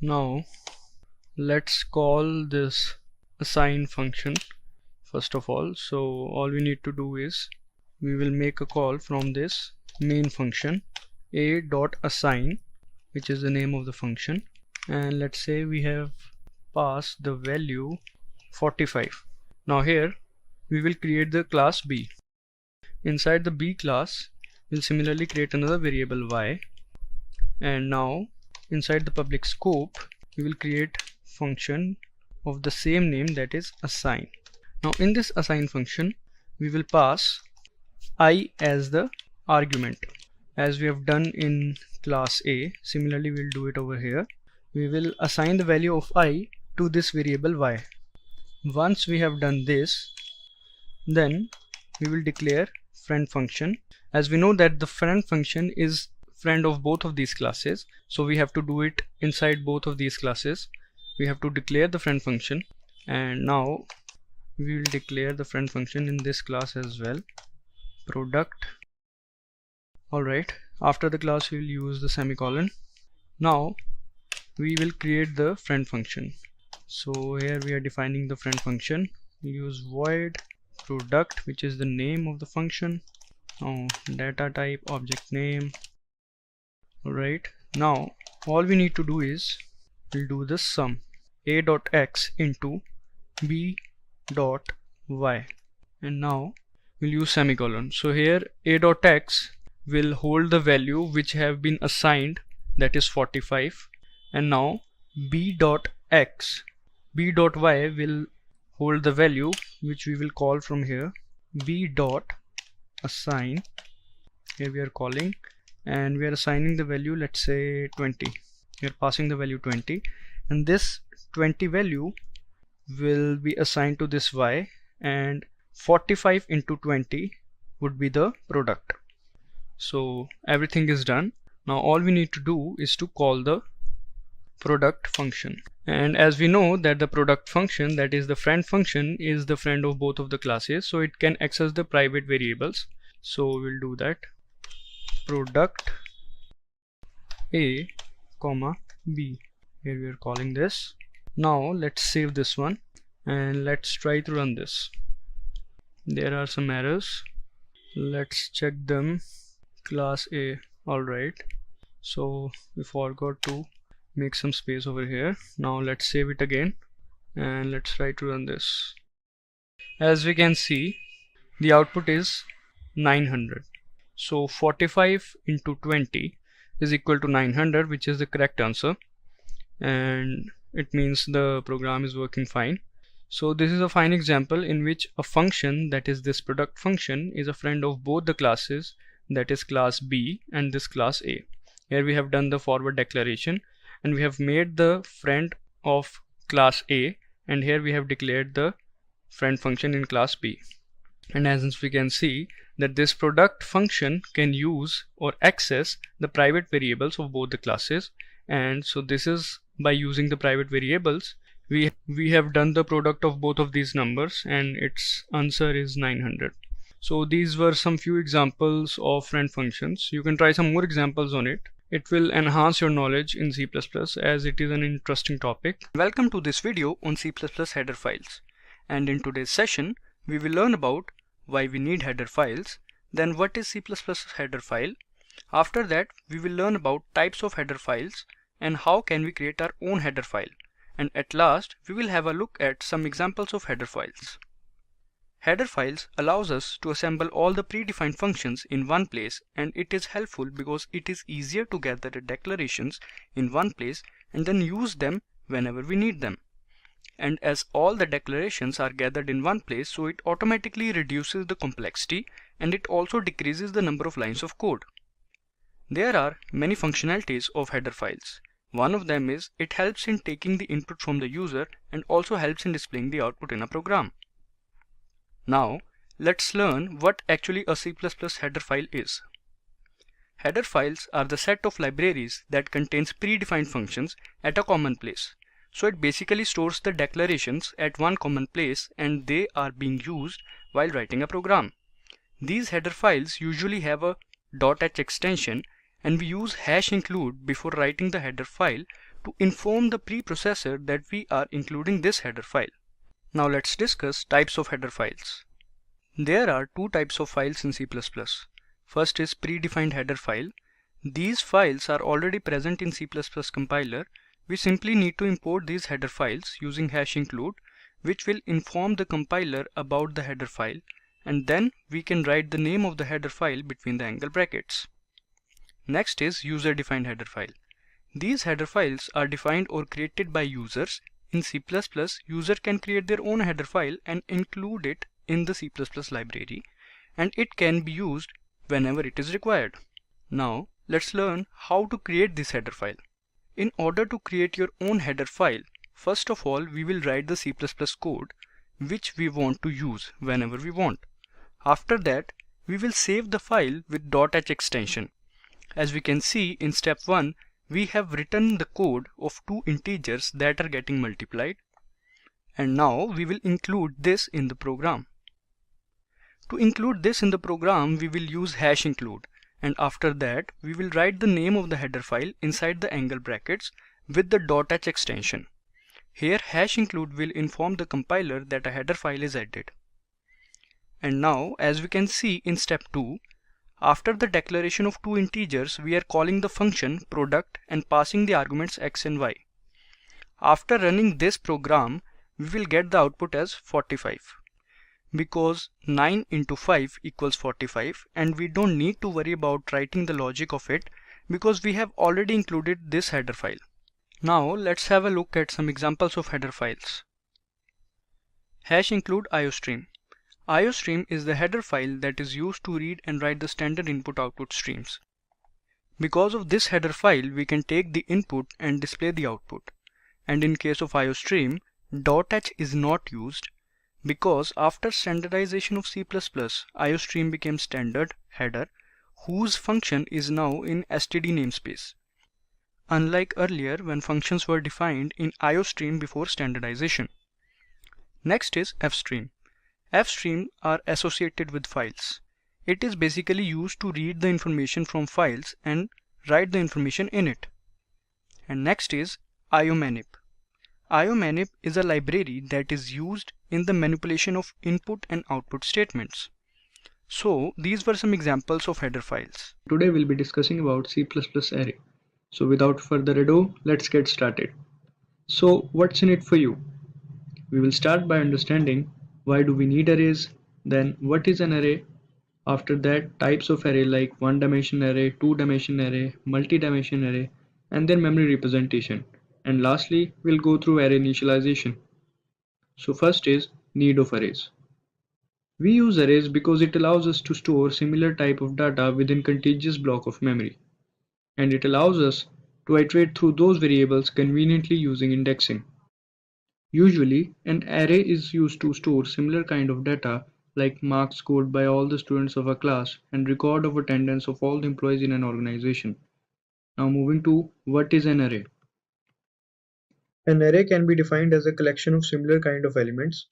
Now let's call this assign function first of all. So all we need to do is we will make a call from this main function a.assign, which is the name of the function, and let's say we have passed the value 45. Now here we will create the class B. Inside the B class we'll similarly create another variable y, and now inside the public scope we will create function of the same name, that is assign. Now in this assign function we will pass I as the argument, as we have done in class A. Similarly we'll do it over here. We will assign the value of I to this variable y. Once we have done this, then we will declare friend function. As we know that the friend function is friend of both of these classes, so we have to do it inside both of these classes. We have to declare the friend function, and now we will declare the friend function in this class as well, product. Alright, after the class we will use the semicolon. Now we will create the friend function. So here we are defining the friend function. We use void product, which is the name of the function. Now data type object name. Alright, now all we need to do is we'll do the sum a.x into b.y, and now we'll use semicolon. So here a.x will hold the value which have been assigned, that is 45, and now b.x, b.y will hold the value which we will call from here, b.assign. Here we are calling, and we are assigning the value, let's say 20. We are passing the value 20, and this 20 value will be assigned to this y, and 45 into 20 would be the product. So everything is done. Now all we need to do is to call the product function, and as we know that the product function, that is the friend function, is the friend of both of the classes, so it can access the private variables. So we'll do that, product a comma b. Here we are calling this. Now let's save this one and let's try to run this. There are some errors, let's check them. Class A, alright, so we forgot to make some space over here. Now let's save it again and let's try to run this. As we can see, the output is 900. So 45 into 20 is equal to 900, which is the correct answer, and it means the program is working fine. So this is a fine example in which a function, that is this product function, is a friend of both the classes, that is class B and this class A. Here we have done the forward declaration and we have made the friend of class A, and here we have declared the friend function in class B. And as we can see that this product function can use or access the private variables of both the classes, and so this is by using the private variables we have done the product of both of these numbers, and its answer is 900. So these were some few examples of friend functions. You can try some more examples on it. It will enhance your knowledge in C++ as it is an interesting topic. Welcome to this video on C++ header files, and in today's session we will learn about why we need header files, then what is C++ header file. After that we will learn about types of header files and how can we create our own header file, and at last we will have a look at some examples of header files. Header files allows us to assemble all the predefined functions in one place, and it is helpful because it is easier to gather the declarations in one place and then use them whenever we need them. And as all the declarations are gathered in one place, so it automatically reduces the complexity and it also decreases the number of lines of code. There are many functionalities of header files. One of them is it helps in taking the input from the user and also helps in displaying the output in a program. Now let's learn what actually a C++ header file is. Header files are the set of libraries that contains predefined functions at a common place. So it basically stores the declarations at one common place and they are being used while writing a program. These header files usually have a .h extension, and we use #include before writing the header file to inform the preprocessor that we are including this header file. Now let's discuss types of header files. There are two types of files in C++. First is predefined header file. These files are already present in C++ compiler. We simply need to import these header files using #include, which will inform the compiler about the header file, and then we can write the name of the header file between the angle brackets. Next is user-defined header file. These header files are defined or created by users. In C++, user can create their own header file and include it in the C++ library, and it can be used whenever it is required. Now let's learn how to create this header file. In order to create your own header file, first of all we will write the C++ code which we want to use whenever we want. After that we will save the file with .h extension. As we can see in step 1, we have written the code of two integers that are getting multiplied, and now we will include this in the program. To include this in the program we will use #include, and after that we will write the name of the header file inside the angle brackets with the .h extension. Here #include will inform the compiler that a header file is added. And now as we can see in step 2, after the declaration of two integers we are calling the function product and passing the arguments x and y. After running this program we will get the output as 45, because 9 into 5 equals 45, and we don't need to worry about writing the logic of it because we have already included this header file. Now let's have a look at some examples of header files. #include IOStream. IOStream is the header file that is used to read and write the standard input-output streams. Because of this header file we can take the input and display the output, and in case of IOStream, .h is not used because after standardization of C++, IOStream became standard header whose function is now in std namespace, unlike earlier when functions were defined in IOStream before standardization. Next is fstream. Fstream are associated with files. It is basically used to read the information from files and write the information in it. And next is iomanip. Iomanip is a library that is used in the manipulation of input and output statements. So these were some examples of header files. Today we'll be discussing about C++ array. So without further ado, let's get started. So what's in it for you? We will start by understanding why do we need arrays, then what is an array, after that types of array like one-dimension array, two-dimension array, multi-dimension array, and then memory representation, and lastly we'll go through array initialization. So first is need of arrays. We use arrays because it allows us to store similar type of data within contiguous block of memory. and it allows us to iterate through those variables conveniently using indexing. Usually, an array is used to store similar kind of data like marks scored by all the students of a class and record of attendance of all the employees in an organization. Now moving to what is an array. An array can be defined as a collection of similar kind of elements.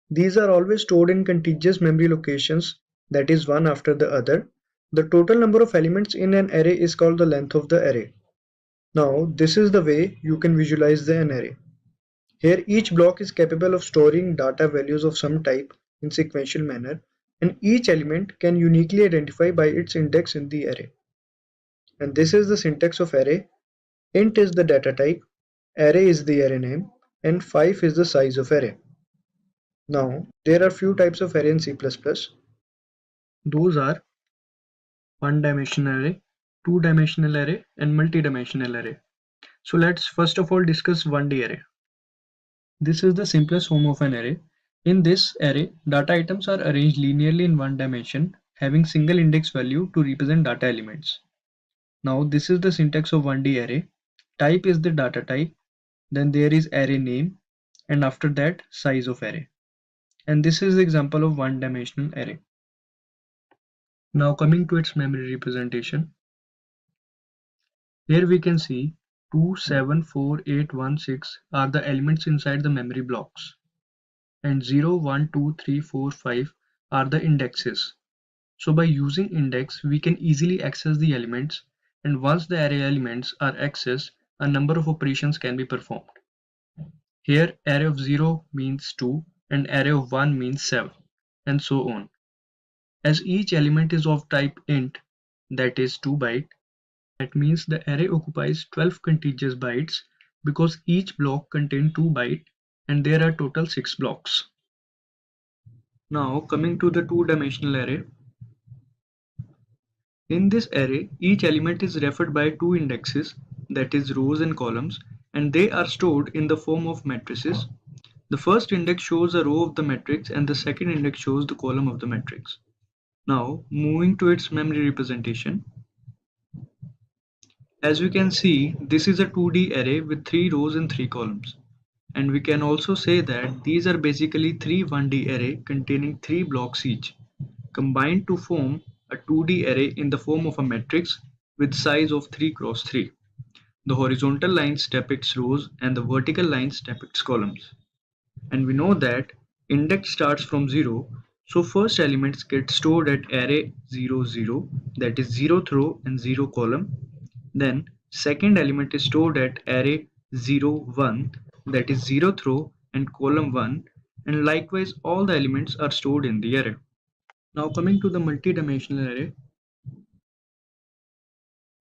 These are always stored in contiguous memory locations, that is one after the other. The total number of elements in an array is called the length of the array. Now this is the way you can visualize an array. Here each block is capable of storing data values of some type in sequential manner, and each element can uniquely identify by its index in the array. And this is the syntax of array. Int is the data type, array is the array name, and 5 is the size of array. Now there are few types of array in C++. Those are one-dimensional array, two-dimensional array, and multi-dimensional array. So let's first of all discuss 1D array. This is the simplest form of an array. In this array, data items are arranged linearly in one dimension, having single index value to represent data elements. Now this is the syntax of 1D array. Type is the data type, then there is array name, and after that size of array. And this is the example of one-dimensional array. Now coming to its memory representation. Here we can see 2, 7, 4, 8, 1, 6 are the elements inside the memory blocks, and 0, 1, 2, 3, 4, 5 are the indexes. So by using index we can easily access the elements, and once the array elements are accessed, a number of operations can be performed. Here array of 0 means 2 and array of 1 means 7, and so on. As each element is of type int, that is 2 byte, that means the array occupies 12 contiguous bytes because each block contains 2 bytes and there are total 6 blocks. Now coming to the two-dimensional array. In this array, each element is referred by two indexes, that is rows and columns, and they are stored in the form of matrices. The first index shows a row of the matrix and the second index shows the column of the matrix. Now moving to its memory representation. As we can see, this is a 2D array with 3 rows and 3 columns. And we can also say that these are basically 3 1D array containing 3 blocks each, combined to form a 2D array in the form of a matrix with size of 3 cross 3. The horizontal lines depicts rows and the vertical lines depicts columns. And we know that index starts from 0, so first elements get stored at array 0, 0, that is 0th row and 0 column. Then second element is stored at array 0, 1, that is 0th row and column 1, and likewise all the elements are stored in the array. Now coming to the multi-dimensional array.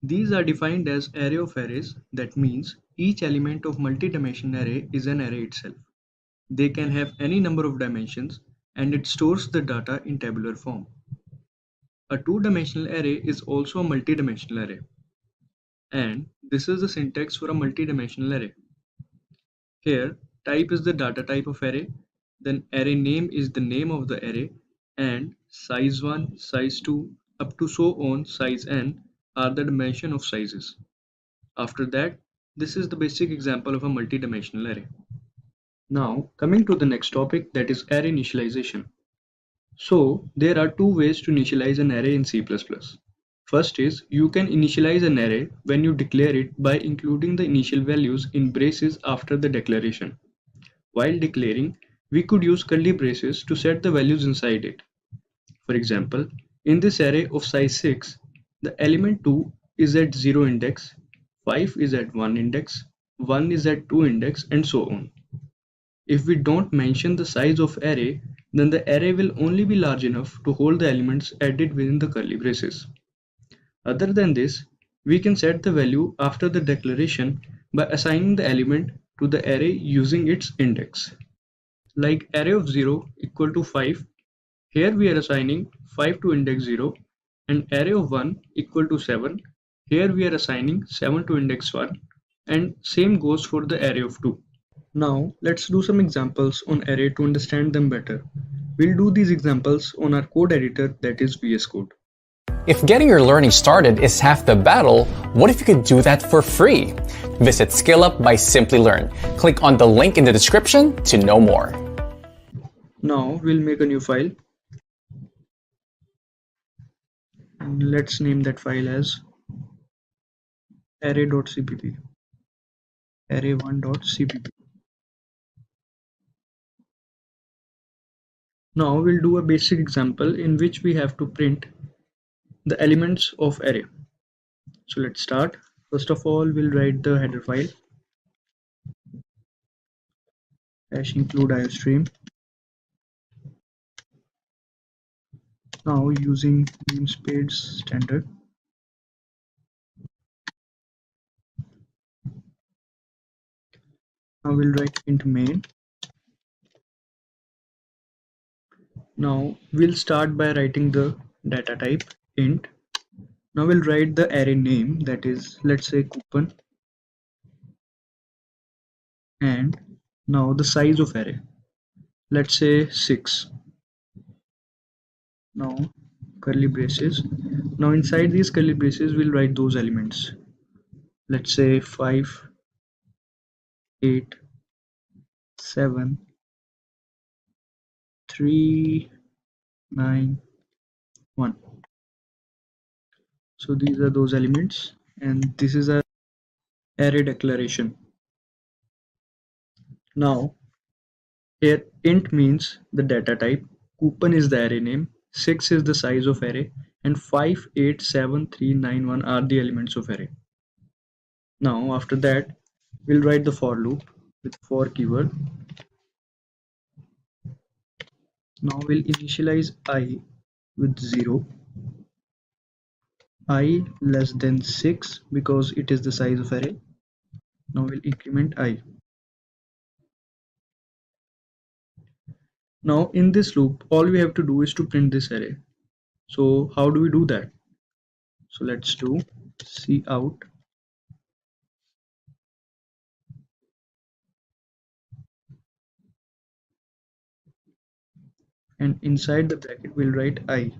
These are defined as array of arrays, that means each element of multi-dimensional array is an array itself. They can have any number of dimensions and it stores the data in tabular form. A two-dimensional array is also a multi-dimensional array. And this is the syntax for a multi-dimensional array. Here, type is the data type of array, then array name is the name of the array, and size 1, size 2, up to so on size n are the dimension of sizes. After that, this is the basic example of a multi-dimensional array. Now, coming to the next topic, that is array initialization. So, there are two ways to initialize an array in C++. First is, you can initialize an array when you declare it by including the initial values in braces after the declaration. While declaring, we could use curly braces to set the values inside it. For example, in this array of size 6, the element 2 is at 0 index, 5 is at 1 index, 1 is at 2 index, and so on. If we don't mention the size of array, then the array will only be large enough to hold the elements added within the curly braces. Other than this, we can set the value after the declaration by assigning the element to the array using its index. Like array of 0 equal to 5, here we are assigning 5 to index 0, and array of 1 equal to 7, here we are assigning 7 to index 1, and same goes for the array of 2. Now let's do some examples on array to understand them better. We'll do these examples on our code editor, that is VS Code. If getting your learning started is half the battle, what if you could do that for free? Visit SkillUp by Simplilearn. Click on the link in the description to know more. Now we'll make a new file. And let's name that file as array.cpp, array1.cpp. Now we'll do a basic example in which we have to print the elements of array. So let's start. First of all, we'll write the header file #include iostream. Now using namespace standard, now we'll write int main. Now we'll start by writing the data type int. Now we'll write the array name, that is, let's say coupon, and now the size of array, let's say 6. Now curly braces. Now inside these curly braces we'll write those elements, let's say 5, 8, 7, 3, 9, 1. So these are those elements, and this is our array declaration. Now here int means the data type, coupon is the array name, 6 is the size of array, and 5, 8, 7, 3, 9, 1 are the elements of array. Now after that we'll write the for loop with for keyword. Now we'll initialize I with 0, I less than 6 because it is the size of array. Now we'll increment I. Now in this loop all we have to do is to print this array. So how do we do that? So let's do cout and inside the bracket we'll write I.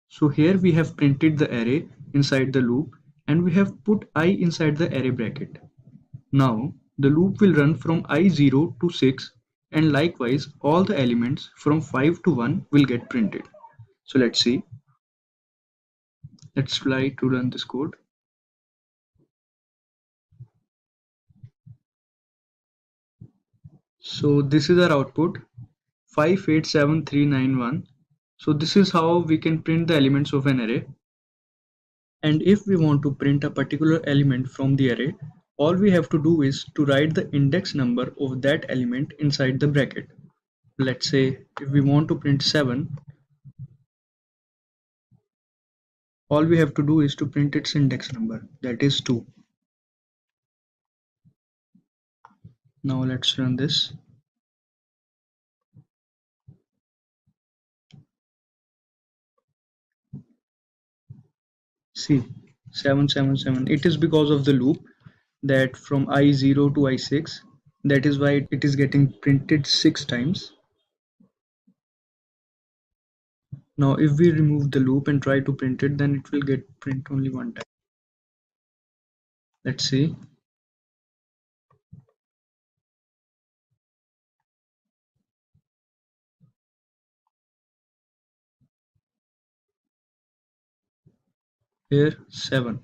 So here we have printed the array inside the loop and we have put I inside the array bracket. Now the loop will run from I0 to 6, and likewise all the elements from 5 to 1 will get printed. So let's see. Let's try to run this code. So this is our output 587391. So this is how we can print the elements of an array. And if we want to print a particular element from the array, all we have to do is to write the index number of that element inside the bracket. Let's say if we want to print 7, all we have to do is to print its index number, that is 2. Now let's run this. See, 777. It is because of the loop that from I0 to I6. That is why it is getting printed 6 times. Now if we remove the loop and try to print it, then it will get print only one time. Let's see. Here 7,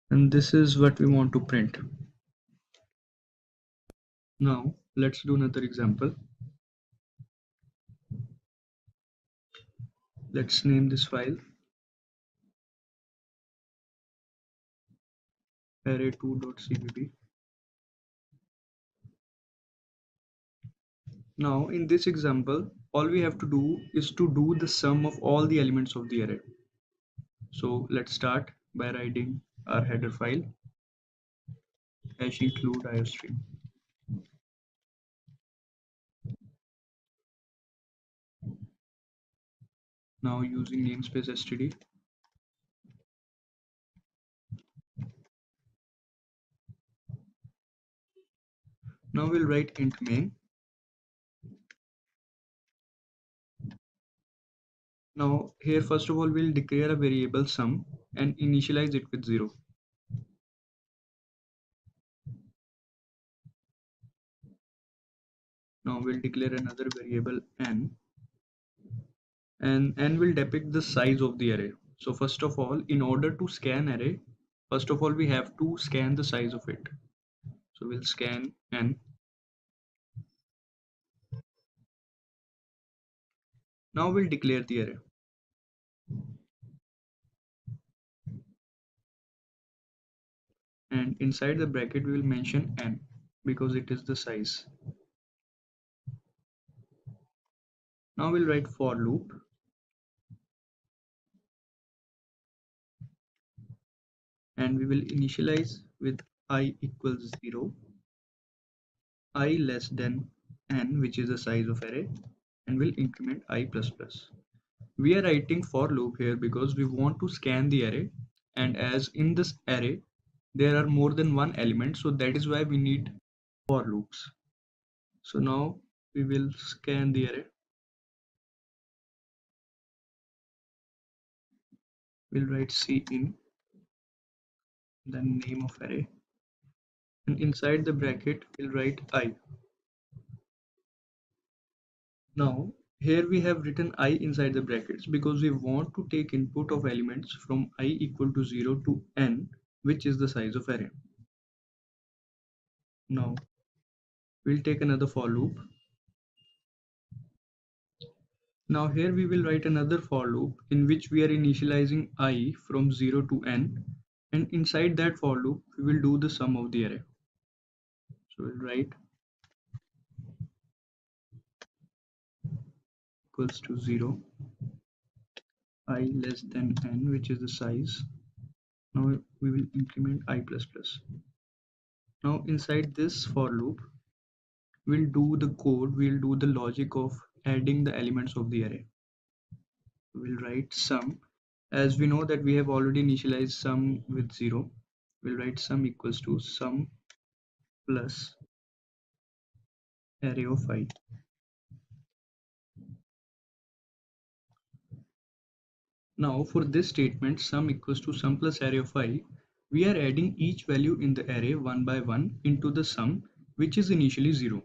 and this is what we want to print. Now let's do another example. Let's name this file array2.cpp. Now in this example all we have to do is to do the sum of all the elements of the array. So let's start by writing our header file #include iostream. Now using namespace std, now we'll write int main. Now here first of all we'll declare a variable sum and initialize it with 0. Now we'll declare another variable n, and n will depict the size of the array. So first of all, in order to scan array, first of all we have to scan the size of it. So we'll scan n. Now we'll declare the array. And inside the bracket we will mention n because it is the size. Now we'll write for loop, and we will initialize with I equals 0, I less than n, which is the size of array, and we'll increment I plus plus. We are writing for loop here because we want to scan the array, and as in this array there are more than one element, so that is why we need for loops. So now we will scan the array. We'll write cin, then name of array, and inside the bracket we'll write I. Now here we have written I inside the brackets because we want to take input of elements from I equal to 0 to n, which is the size of array. Now we'll take another for loop. Now here we will write another for loop in which we are initializing I from 0 to n, and inside that for loop we will do the sum of the array. So we'll write equals to 0, I less than n, which is the size. Now we will increment I plus plus. Now inside this for loop we'll do the code, we'll do the logic of adding the elements of the array. We'll write sum. As we know that we have already initialized sum with 0, we'll write sum equals to sum plus array of I. Now for this statement sum equals to sum plus array of I, we are adding each value in the array one by one into the sum, which is initially 0.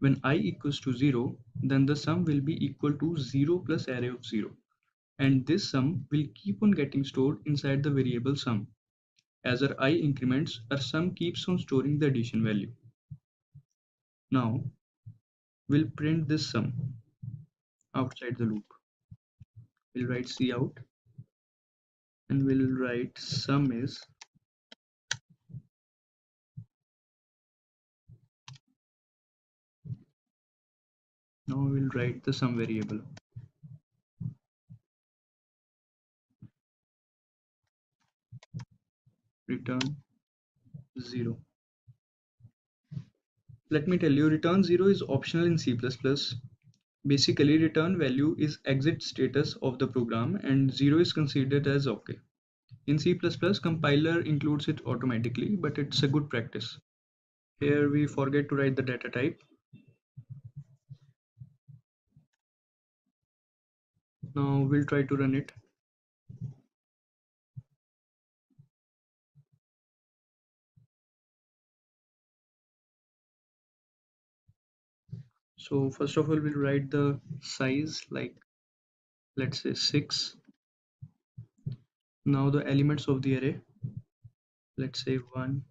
When I equals to 0, then the sum will be equal to 0 plus array of 0, and this sum will keep on getting stored inside the variable sum. As our I increments, our sum keeps on storing the addition value. Now we'll print this sum outside the loop. We'll write cout and we'll write sum is now we'll write the sum variable. Return 0. Let me tell you, return 0 is optional in C++. Basically, return value is exit status of the program and 0 is considered as OK. In C++, compiler includes it automatically, but it's a good practice. Here we forget to write the data type. Now we'll try to run it. So first of all, we'll write the size, like let's say 6. Now the elements of the array, let's say 1,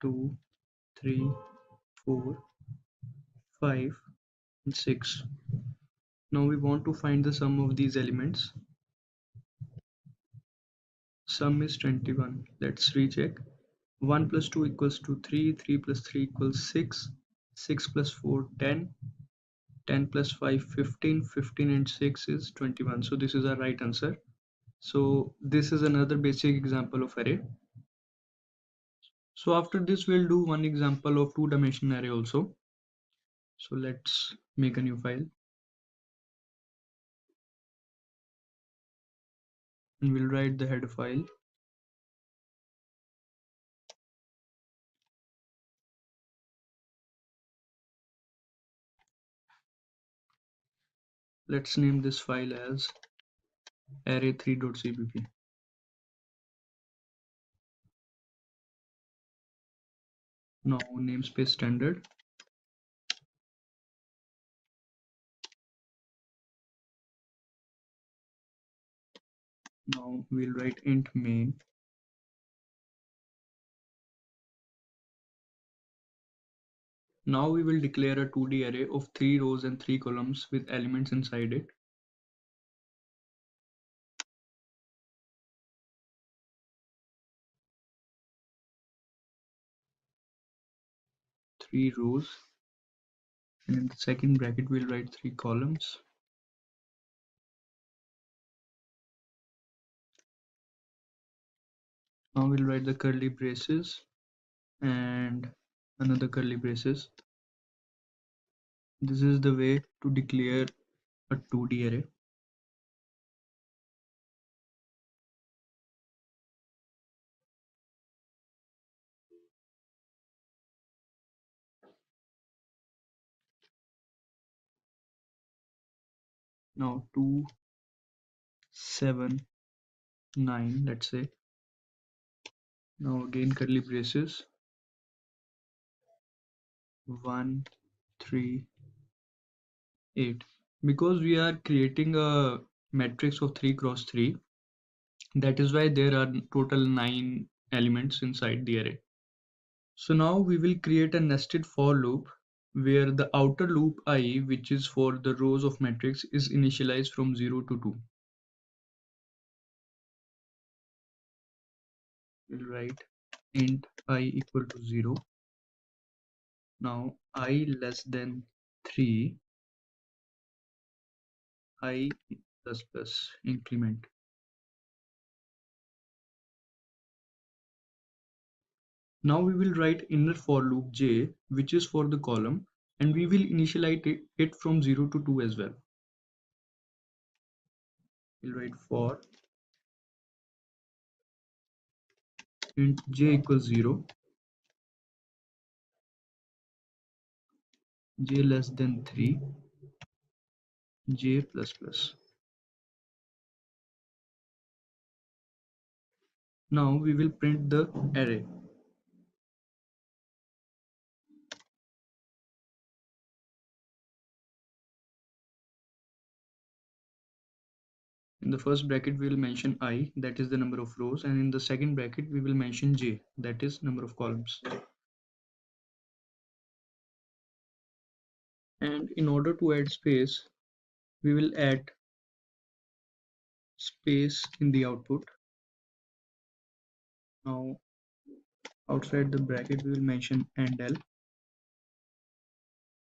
2, 3, 4, 5, and 6. Now we want to find the sum of these elements. Sum is 21. Let's recheck. 1 plus 2 equals to 3, 3 plus 3 equals 6, 6 plus 4 10, 10 plus 5 15, 15 and 6 is 21. So this is our right answer. So this is another basic example of array. So after this we'll do one example of two-dimensional array also. So let's make a new file and we'll write the header file. Let's name this file as array3.cpp. Now namespace standard. Now we'll write int main. Now we will declare a 2D array of 3 rows and 3 columns with elements inside it. Three rows, and in the second bracket we'll write 3 columns. Now we'll write the curly braces and another curly braces. This is the way to declare a 2D array. Now 2, 7, 9, let's say. Now again curly braces, 1, 3, 8. Because we are creating a matrix of 3 cross 3, that is why there are total 9 elements inside the array. So now we will create a nested for loop where the outer loop I, which is for the rows of matrix, is initialized from 0 to 2. We'll write int I equal to 0. Now I less than 3, I plus plus increment. Now we will write inner for loop j, which is for the column, and we will initialize it from 0 to 2 as well. We'll write for int j equals 0, j less than 3, j plus plus. Now we will print the array. In the first bracket we will mention I, that is the number of rows, and in the second bracket we will mention j, that is number of columns. And in order to add space, we will add space in the output. Now outside the bracket we will mention AND-L.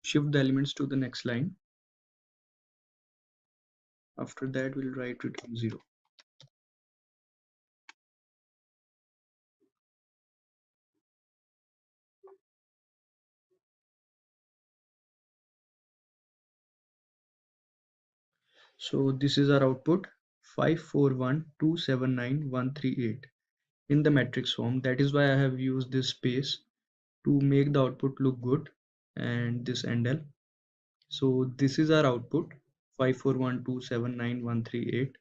Shift the elements to the next line. After that we'll write return 0. So this is our output, 541279138 in the matrix form. That is why I have used this space to make the output look good, and this AND-L. So this is our output, 541279138.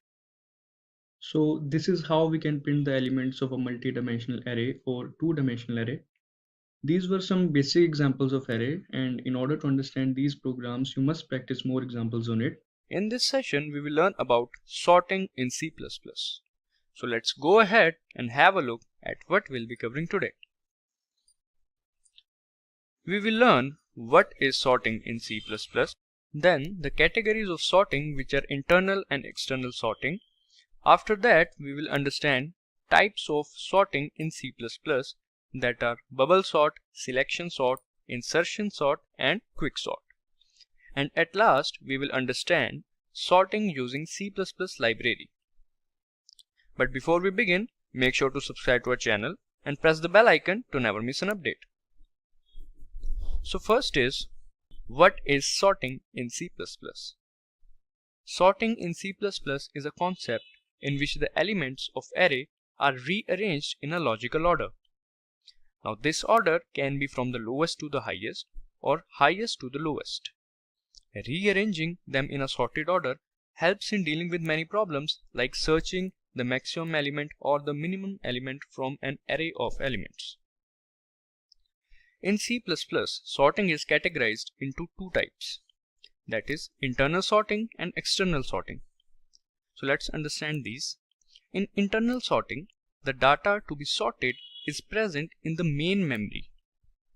So this is how we can print the elements of a multi-dimensional array or two-dimensional array. These were some basic examples of array, and in order to understand these programs you must practice more examples on it. In this session, we will learn about sorting in C++. So let's go ahead and have a look at what we'll be covering today. We will learn what is sorting in C++, then the categories of sorting, which are internal and external sorting. After that, we will understand types of sorting in C++, that are bubble sort, selection sort, insertion sort, and quick sort. And at last, we will understand sorting using C++ library. But before we begin, make sure to subscribe to our channel and press the bell icon to never miss an update. So first is, what is sorting in C++? Sorting in C++ is a concept in which the elements of array are rearranged in a logical order. Now this order can be from the lowest to the highest or highest to the lowest. rearranging them in a sorted order helps in dealing with many problems like searching the maximum element or the minimum element from an array of elements. In C++, sorting is categorized into two types, that is internal sorting and external sorting. So let's understand these. In internal sorting, the data to be sorted is present in the main memory,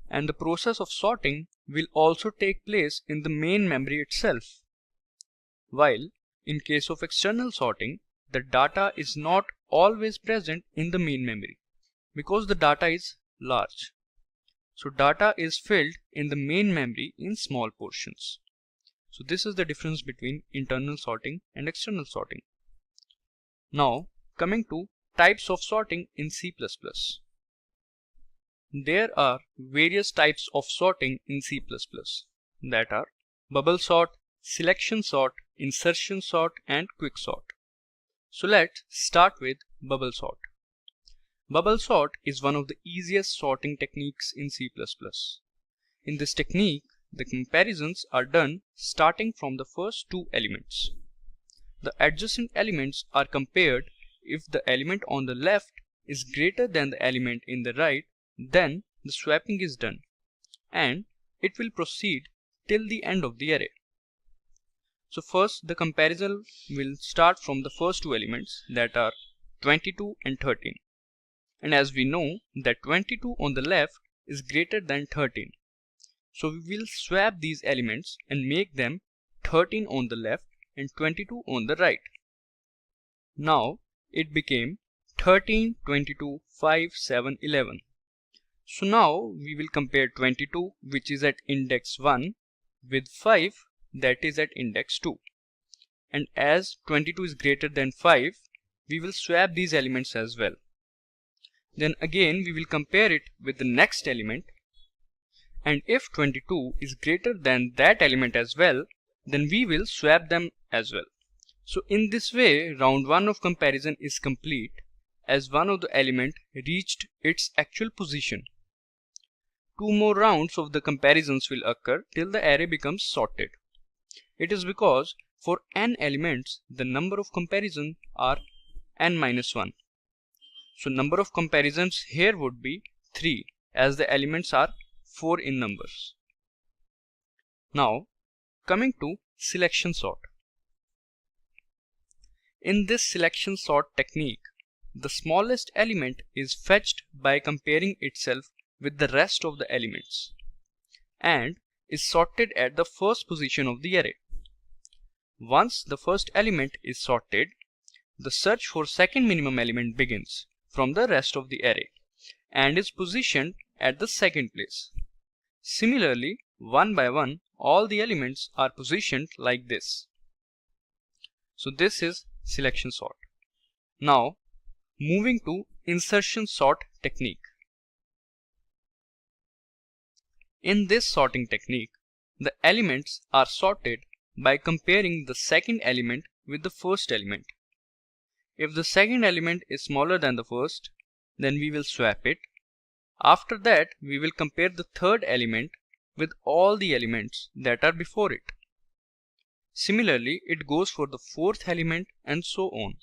and the process of sorting will also take place in the main memory itself. While in case of external sorting, the data is not always present in the main memory because the data is large. So data is filled in the main memory in small portions. So this is the difference between internal sorting and external sorting. Now coming to types of sorting in C++. There are various types of sorting in C++, that are bubble sort, selection sort, insertion sort, and quick sort. So let's start with bubble sort. Bubble sort is one of the easiest sorting techniques in C++. In this technique, the comparisons are done starting from the first two elements. The adjacent elements are compared. If the element on the left is greater than the element in the right, then the swapping is done, and it will proceed till the end of the array. So first the comparison will start from the first two elements, that are 22 and 13. And as we know that 22 on the left is greater than 13. So we will swap these elements and make them 13 on the left and 22 on the right. Now it became 13, 22, 5, 7, 11. So now we will compare 22, which is at index 1, with 5, that is at index 2. And as 22 is greater than 5, we will swap these elements as well. Then again we will compare it with the next element, and if 22 is greater than that element as well, then we will swap them as well. So in this way, round 1 of comparison is complete, as one of the element reached its actual position. Two more rounds of the comparisons will occur till the array becomes sorted. It is because for n elements, the number of comparisons are n-1. So number of comparisons here would be 3, as the elements are 4 in numbers. Now coming to selection sort. In this selection sort technique, the smallest element is fetched by comparing itself with the rest of the elements and is sorted at the first position of the array. Once the first element is sorted, the search for second minimum element begins from the rest of the array and is positioned at the second place. Similarly, one by one, all the elements are positioned like this. So this is selection sort. Now moving to insertion sort technique. In this sorting technique, the elements are sorted by comparing the second element with the first element. If the second element is smaller than the first, then we will swap it. After that, we will compare the third element with all the elements that are before it. Similarly, it goes for the fourth element and so on.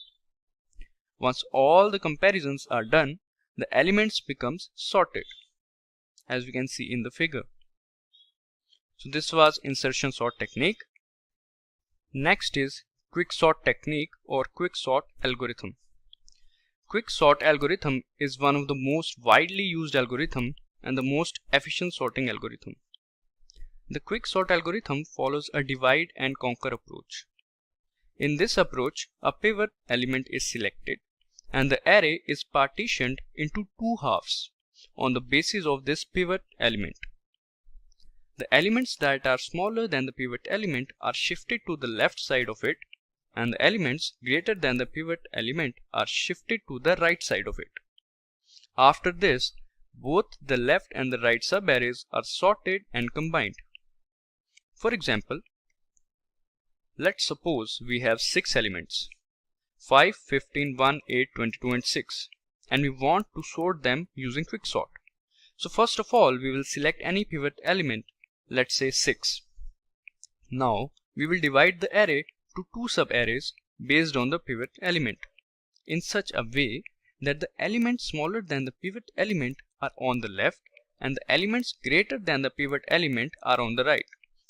Once all the comparisons are done, the elements becomes sorted, as we can see in the figure. So this was insertion sort technique. Next is quick sort technique or quick sort algorithm. Quick sort algorithm is one of the most widely used algorithm and the most efficient sorting algorithm. The quick sort algorithm follows a divide and conquer approach. In this approach, a pivot element is selected and the array is partitioned into two halves on the basis of this pivot element. The elements that are smaller than the pivot element are shifted to the left side of it, and the elements greater than the pivot element are shifted to the right side of it. After this, both the left and the right subarrays are sorted and combined. For example, let's suppose we have 6 elements, 5, 15, 1, 8, 22 and 6, and we want to sort them using quick sort. So first of all, we will select any pivot element, let's say 6. Now we will divide the array to two subarrays based on the pivot element in such a way that the elements smaller than the pivot element are on the left and the elements greater than the pivot element are on the right.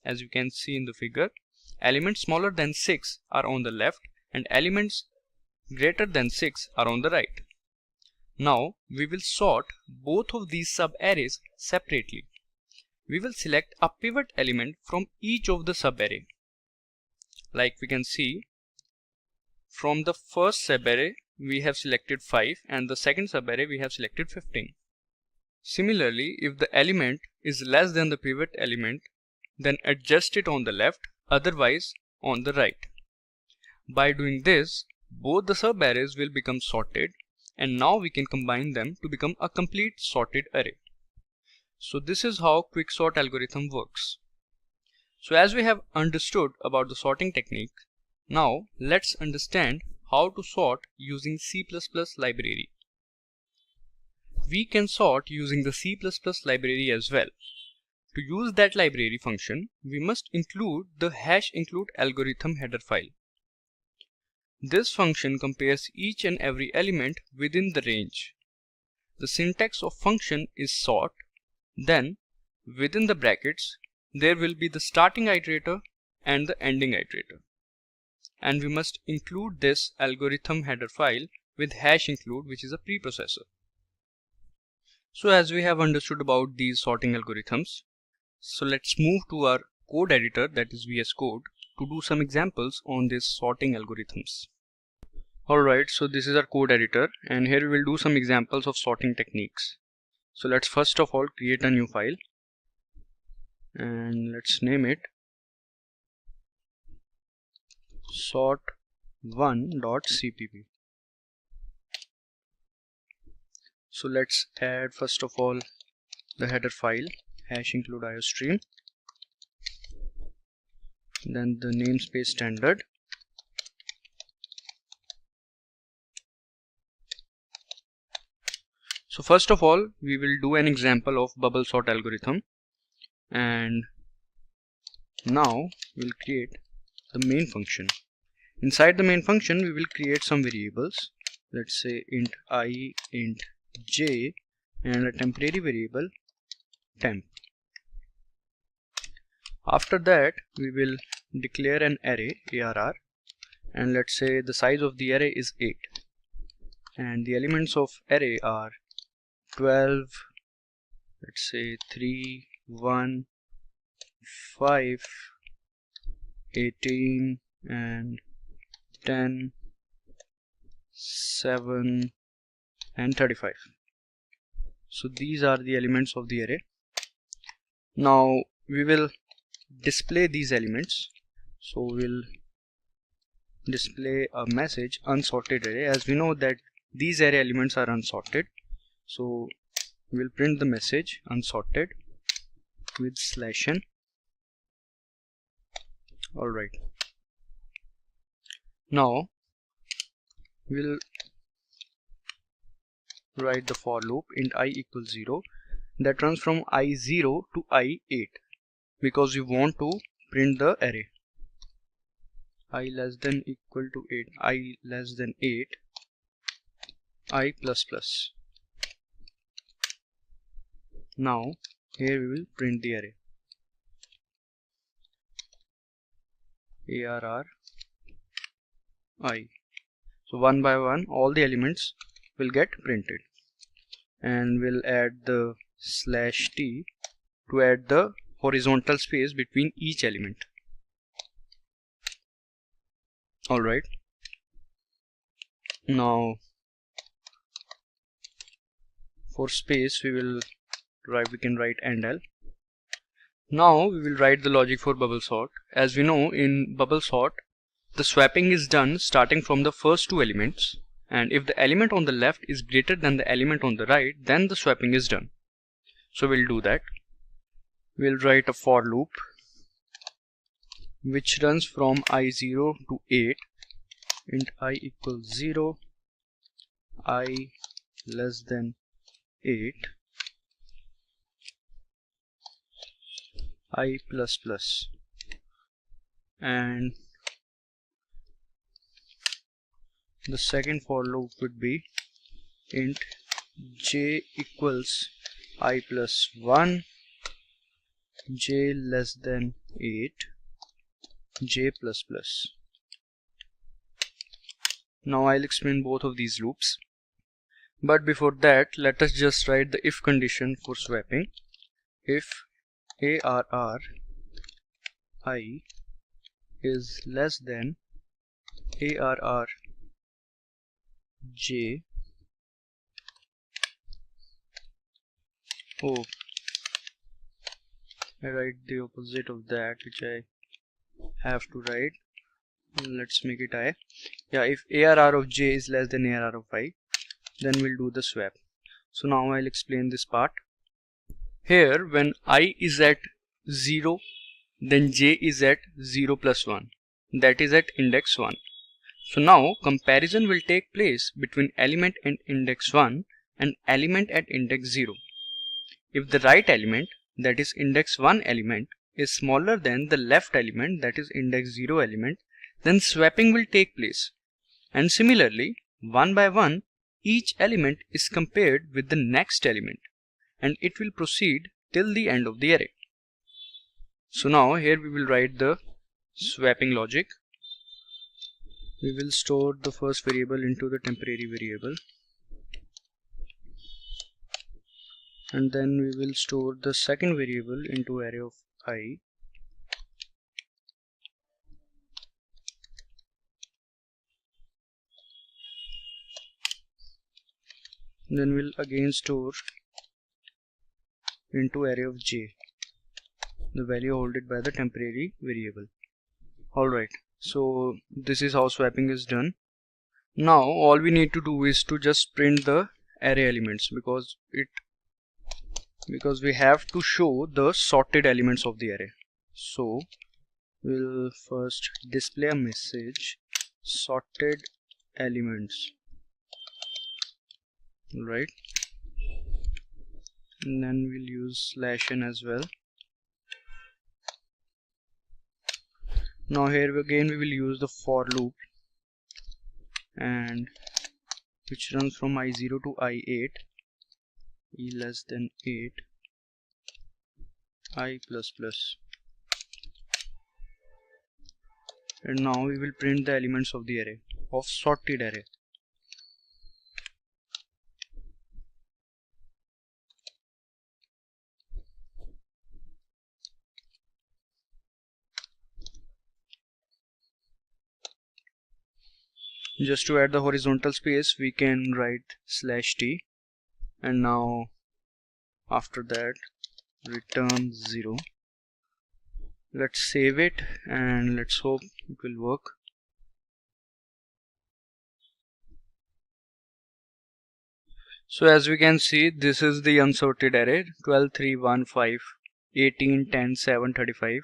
As you can see in the figure, elements smaller than 6 are on the left and elements greater than 6 are on the right. Now we will sort both of these subarrays separately. We will select a pivot element from each of the subarray. Like we can see, from the first subarray we have selected 5 and the second subarray we have selected 15. Similarly, if the element is less than the pivot element, then adjust it on the left, otherwise on the right. By doing this, both the subarrays will become sorted, and now we can combine them to become a complete sorted array. So this is how quicksort algorithm works. So as we have understood about the sorting technique, now let's understand how to sort using C++ library. We can sort using the C++ library as well. To use that library function, we must include the #include algorithm header file. This function compares each and every element within the range. The syntax of function is sort, then within the brackets there will be the starting iterator and the ending iterator. And we must include this algorithm header file with #include, which is a preprocessor. So as we have understood about these sorting algorithms, so let's move to our code editor, that is VS Code, to do some examples on these sorting algorithms. Alright, so this is our code editor and here we will do some examples of sorting techniques. So let's first of all create a new file and let's name it sort1.cpp. So let's add first of all the header file #include iostream, then the namespace standard, so first of all we will do an example of bubble sort algorithm, and now we'll create the main function. Inside the main function we will create some variables, let's say int I, int j, and a temporary variable temp. After that we will declare an array arr, and let's say the size of the array is 8 and the elements of array are 12, let's say 3, 1, 5, 18 and 10, 7 and 35. So these are the elements of the array. Now we will display these elements, so we'll display a message unsorted array, as we know that these array elements are unsorted. So we'll print the message unsorted with /n. Alright, now we'll write the for loop int I equals 0 that runs from I0 to I8 because we want to print the array. I less than equal to 8, I less than 8, I plus plus. Now here we will print the array arr I. So one by one all the elements will get printed, and we'll add the /t to add the horizontal space between each element. Alright, now for space we can write endl. Now we will write the logic for bubble sort. As we know, in bubble sort the swapping is done starting from the first two elements, and if the element on the left is greater than the element on the right, then the swapping is done. So we'll do that. We'll write a for loop which runs from I0 to 8, int I equals 0, I less than 8, I plus plus. and the second for loop would be int j equals I plus 1, j less than 8, j plus plus. Now I'll explain both of these loops. But before that, let us just write the if condition for swapping. If arr I is less than arr j, oh, I write the opposite of that, which I have to write. Let's make it I. Yeah, if arr of j is less than arr of I, then we'll do the swap. So now I'll explain this part. Here, when I is at 0, then j is at 0 plus 1, that is at index 1. So now comparison will take place between element at index 1 and element at index 0. If the right element, that is index 1 element, is smaller than the left element, that is index 0 element, then swapping will take place. And similarly, one by one, each element is compared with the next element, and it will proceed till the end of the array. So now here we will write the swapping logic. We will store the first variable into the temporary variable, and then we will store the second variable into array of I. Then we'll again store into array of j the value holded by the temporary variable. Alright, so this is how swapping is done. Now all we need to do is to just print the array elements, because we have to show the sorted elements of the array. So we'll first display a message sorted elements, right, and then we'll use /n as well. Now here again we will use the for loop, and which runs from I0 to I8, e less than 8, I plus plus. And now we will print the elements of the array, of sorted array. Just to add the horizontal space, we can write /t, and now after that return 0. Let's save it and let's hope it will work. So as we can see, this is the unsorted array 12, 3, 1, 5, 18, 10, 7, 35,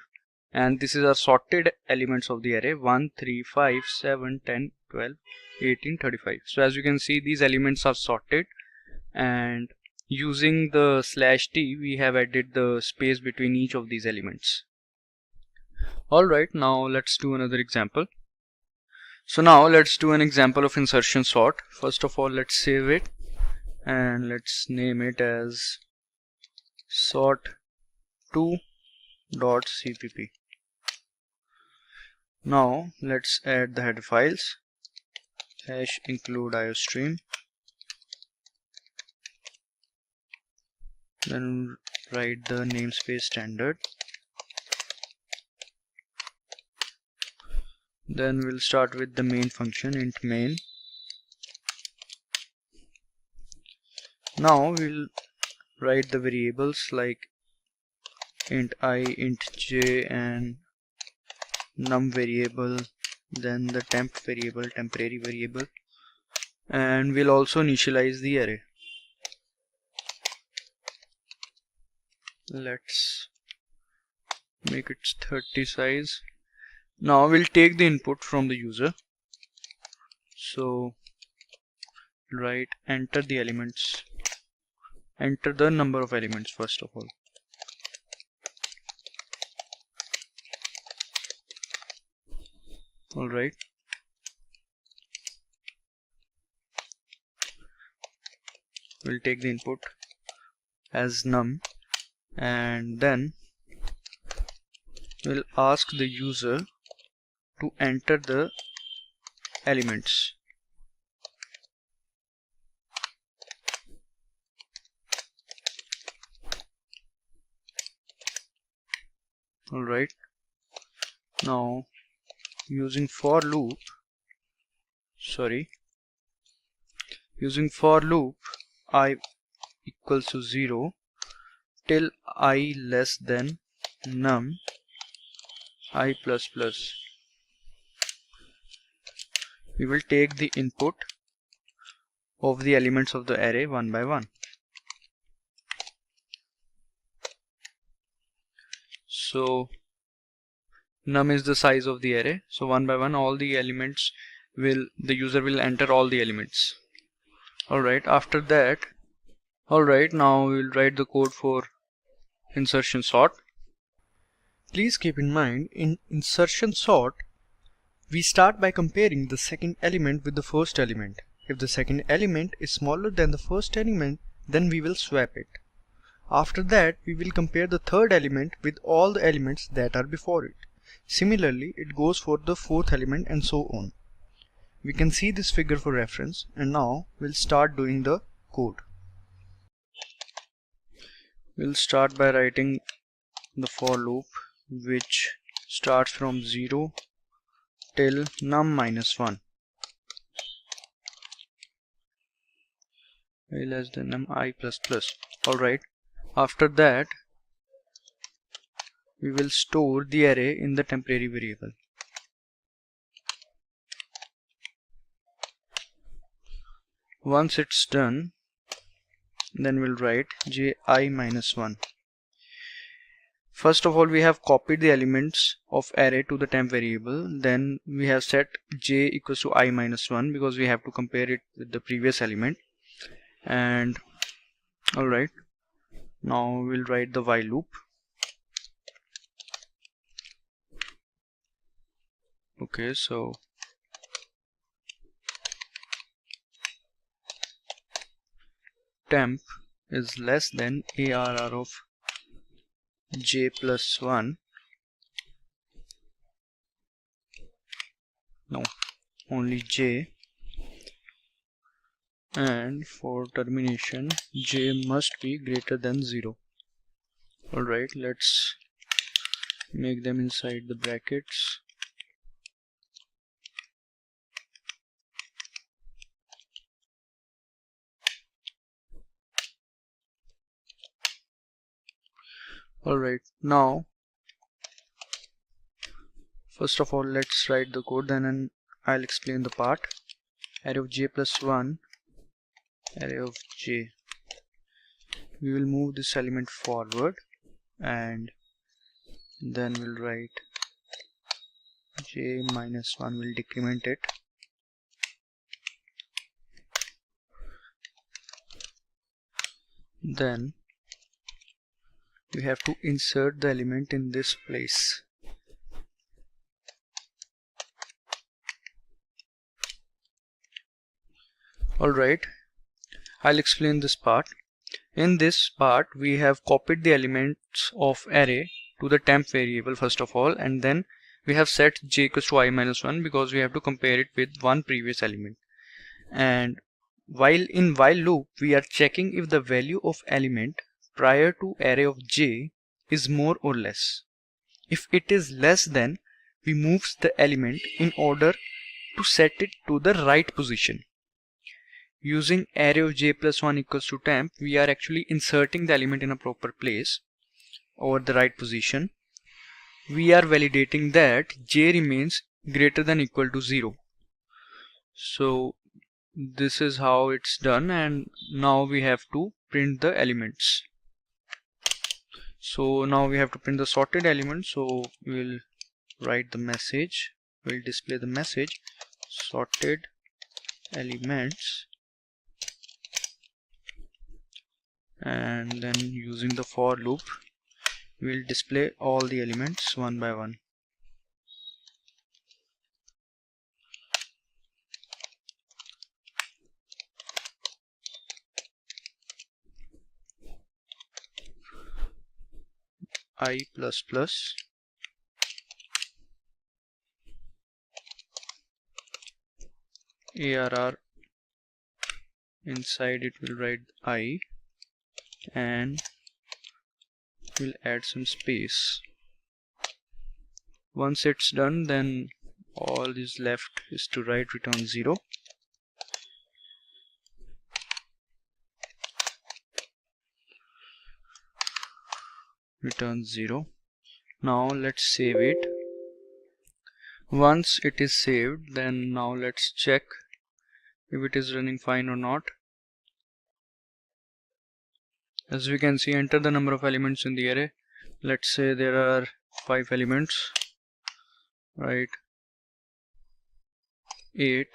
and this is our sorted elements of the array 1, 3, 5, 7, 10, 12, 18, 35. So as you can see, these elements are sorted, and using the /t we have added the space between each of these elements. Alright, now let's do another example. So now let's do an example of insertion sort. First of all, let's save it and let's name it as sort2.cpp. Now let's add the header files, #include iostream, then write the namespace standard. Then we'll start with the main function, int main. Now we'll write the variables like int I, int j, and num variable, then the temp variable, temporary variable, and we'll also initialize the array. Let's make it 30 size. Now we'll take the input from the user. So write enter the elements, enter the number of elements first of all. Alright, we'll take the input as num, and then we'll ask the user to enter the elements. Alright, now using for loop I equals to 0 till I less than num I plus plus. We will take the input of the elements of the array one by one. So num is the size of the array, so one by one all the elements the user will enter all the elements. Alright, after that, now we will write the code for insertion sort. Please keep in mind, in insertion sort we start by comparing the second element with the first element. If the second element is smaller than the first element, then we will swap it. After that, we will compare the third element with all the elements that are before it. Similarly, it goes for the fourth element and so on. We can see this figure for reference, and now we'll start doing the code. We'll start by writing the for loop, which starts from 0 till num minus 1. I less than num I plus plus. Alright, after that we will store the array in the temporary variable. Once it's done, then we'll write ji minus 1. First of all, we have copied the elements of array to the temp variable. Then we have set j equals to I minus 1 because we have to compare it with the previous element. And alright, now we'll write the while loop. Okay, so temp is less than ARR of j plus 1. No, only j. And for termination, j must be greater than 0. Alright, let's make them inside the brackets. Alright, now first of all let's write the code, then I'll explain the part. Array of j plus 1, array of j. We will move this element forward and then we'll write j minus 1, will decrement it. Then we have to insert the element in this place. Alright, I'll explain this part. In this part, we have copied the elements of array to the temp variable first of all, and then we have set j equals to I minus 1 because we have to compare it with one previous element. And while loop, we are checking if the value of element prior to array of j is more or less. If it is less, then we move the element in order to set it to the right position. Using array of j plus 1 equals to temp, we are actually inserting the element in a proper place or the right position. We are validating that j remains greater than equal to 0. So this is how it's done, and now we have to print the elements. So now we have to print the sorted element, so we'll write the message, we'll display the message sorted elements, and then using the for loop we'll display all the elements one by one. I plus plus ARR. Inside it will write I and we'll add some space. Once it's done, then all is left is to write return 0. Return 0. Now let's save it. Once it is saved, then now let's check if it is running fine or not. As we can see, enter the number of elements in the array. Let's say there are 5 elements, right? 8,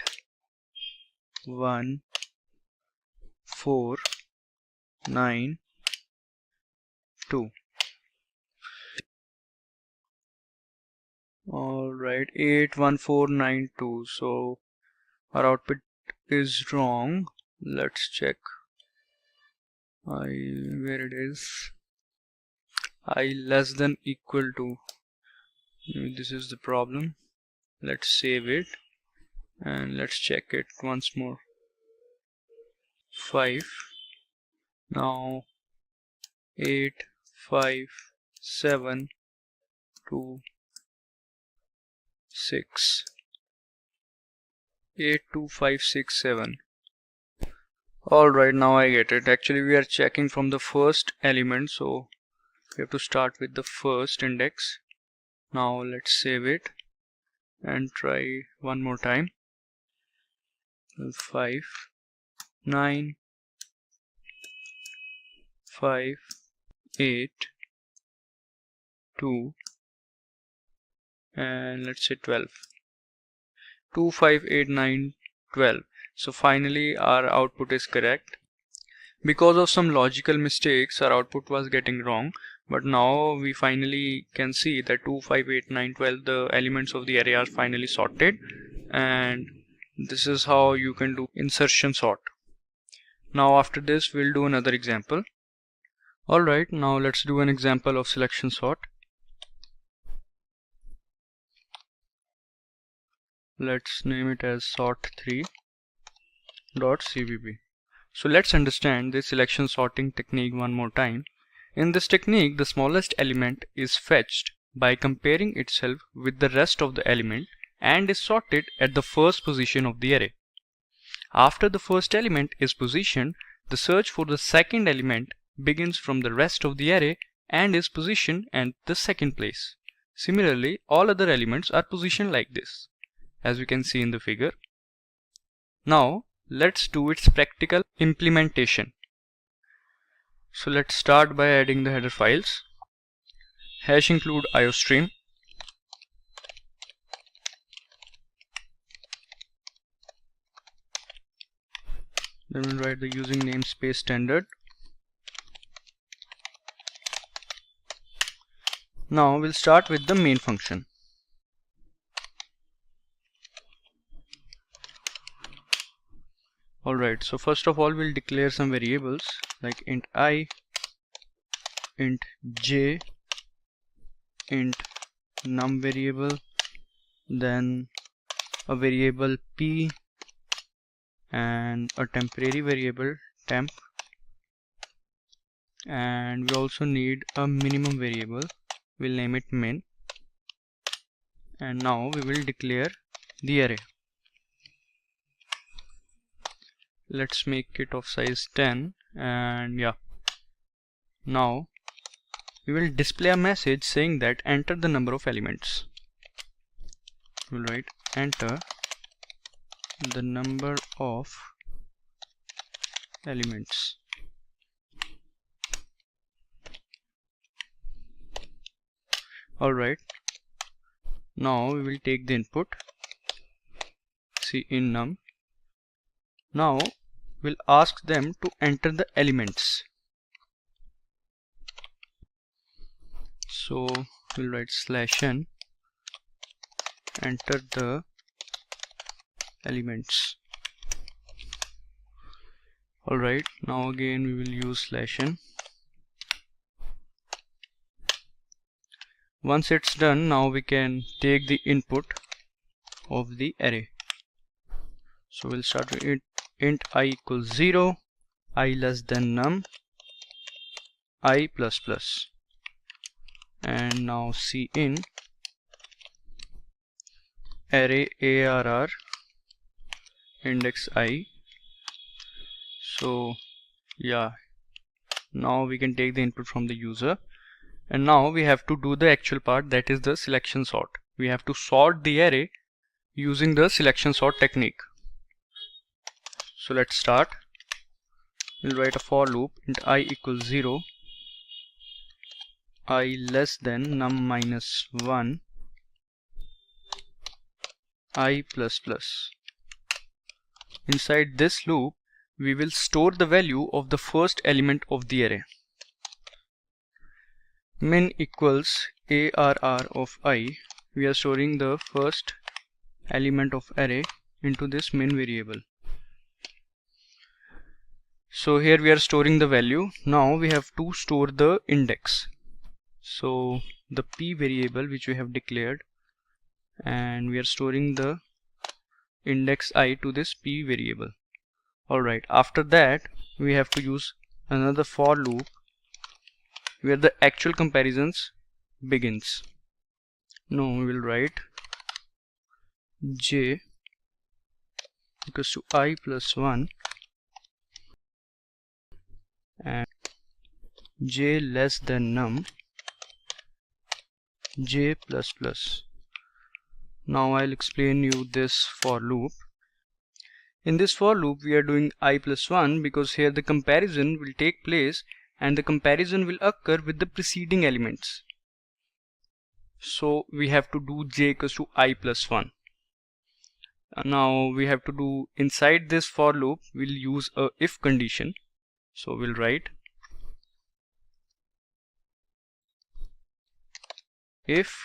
1, 4, 9, 2. Alright, 8, 1, 4, 9, 2. So our output is wrong. Let's check where it is. I less than equal to. This is the problem. Let's save it and let's check it once more. 5. Now 8, 5, 7, 2, 6. 8, 2, 5, 6, 7. Alright, now I get it. Actually we are checking from the first element, so we have to start with the first index. Now let's save it and try one more time. 5, 9, 5, 8, 2, and let's say 12. 2, 5, 8, 9, 12. So finally our output is correct. Because of some logical mistakes, our output was getting wrong, but now we finally can see that 2, 5, 8, 9, 12, the elements of the array are finally sorted, and this is how you can do insertion sort. Now after this we'll do another example. Alright, now let's do an example of selection sort. Let's name it as sort3.cpp. So let's understand this selection sorting technique one more time. In this technique, the smallest element is fetched by comparing itself with the rest of the element and is sorted at the first position of the array. After the first element is positioned, the search for the second element begins from the rest of the array and is positioned at the second place. Similarly, all other elements are positioned like this, as we can see in the figure. Now let's do its practical implementation. So let's start by adding the header files. Hash include iostream. Then we'll write the using namespace standard. Now we'll start with the main function. Alright, so first of all we'll declare some variables like int I, int j, int num variable, then a variable p, and a temporary variable temp, and we also need a minimum variable. We'll name it min, and now we will declare the array. Let's make it of size 10, and yeah, now we will display a message saying that enter the number of elements. We'll write enter the number of elements. Alright, now we will take the input, see in num. Now we'll ask them to enter the elements. So we'll write /n, enter the elements. Alright, now again we will use /n. Once it's done, now we can take the input of the array. So we'll start with int I equals 0, I less than num, I plus plus, and now cin array arr index I. So yeah, now we can take the input from the user, and now we have to do the actual part, that is the selection sort. We have to sort the array using the selection sort technique. So let's start. We'll write a for loop int I equals 0, I less than num minus 1, I plus plus. Inside this loop, we will store the value of the first element of the array. Min equals arr of I. We are storing the first element of array into this min variable. So here we are storing the value. Now we have to store the index. So the p variable which we have declared, and we are storing the index I to this p variable. Alright, after that we have to use another for loop where the actual comparisons begins. Now we will write j equals to I plus 1 and j less than num j plus plus. Now I'll explain you this for loop. In this for loop we are doing I plus 1 because here the comparison will take place and the comparison will occur with the preceding elements. So we have to do j equals to I plus 1. Now we have to do inside this for loop, we'll use a if condition. So we'll write if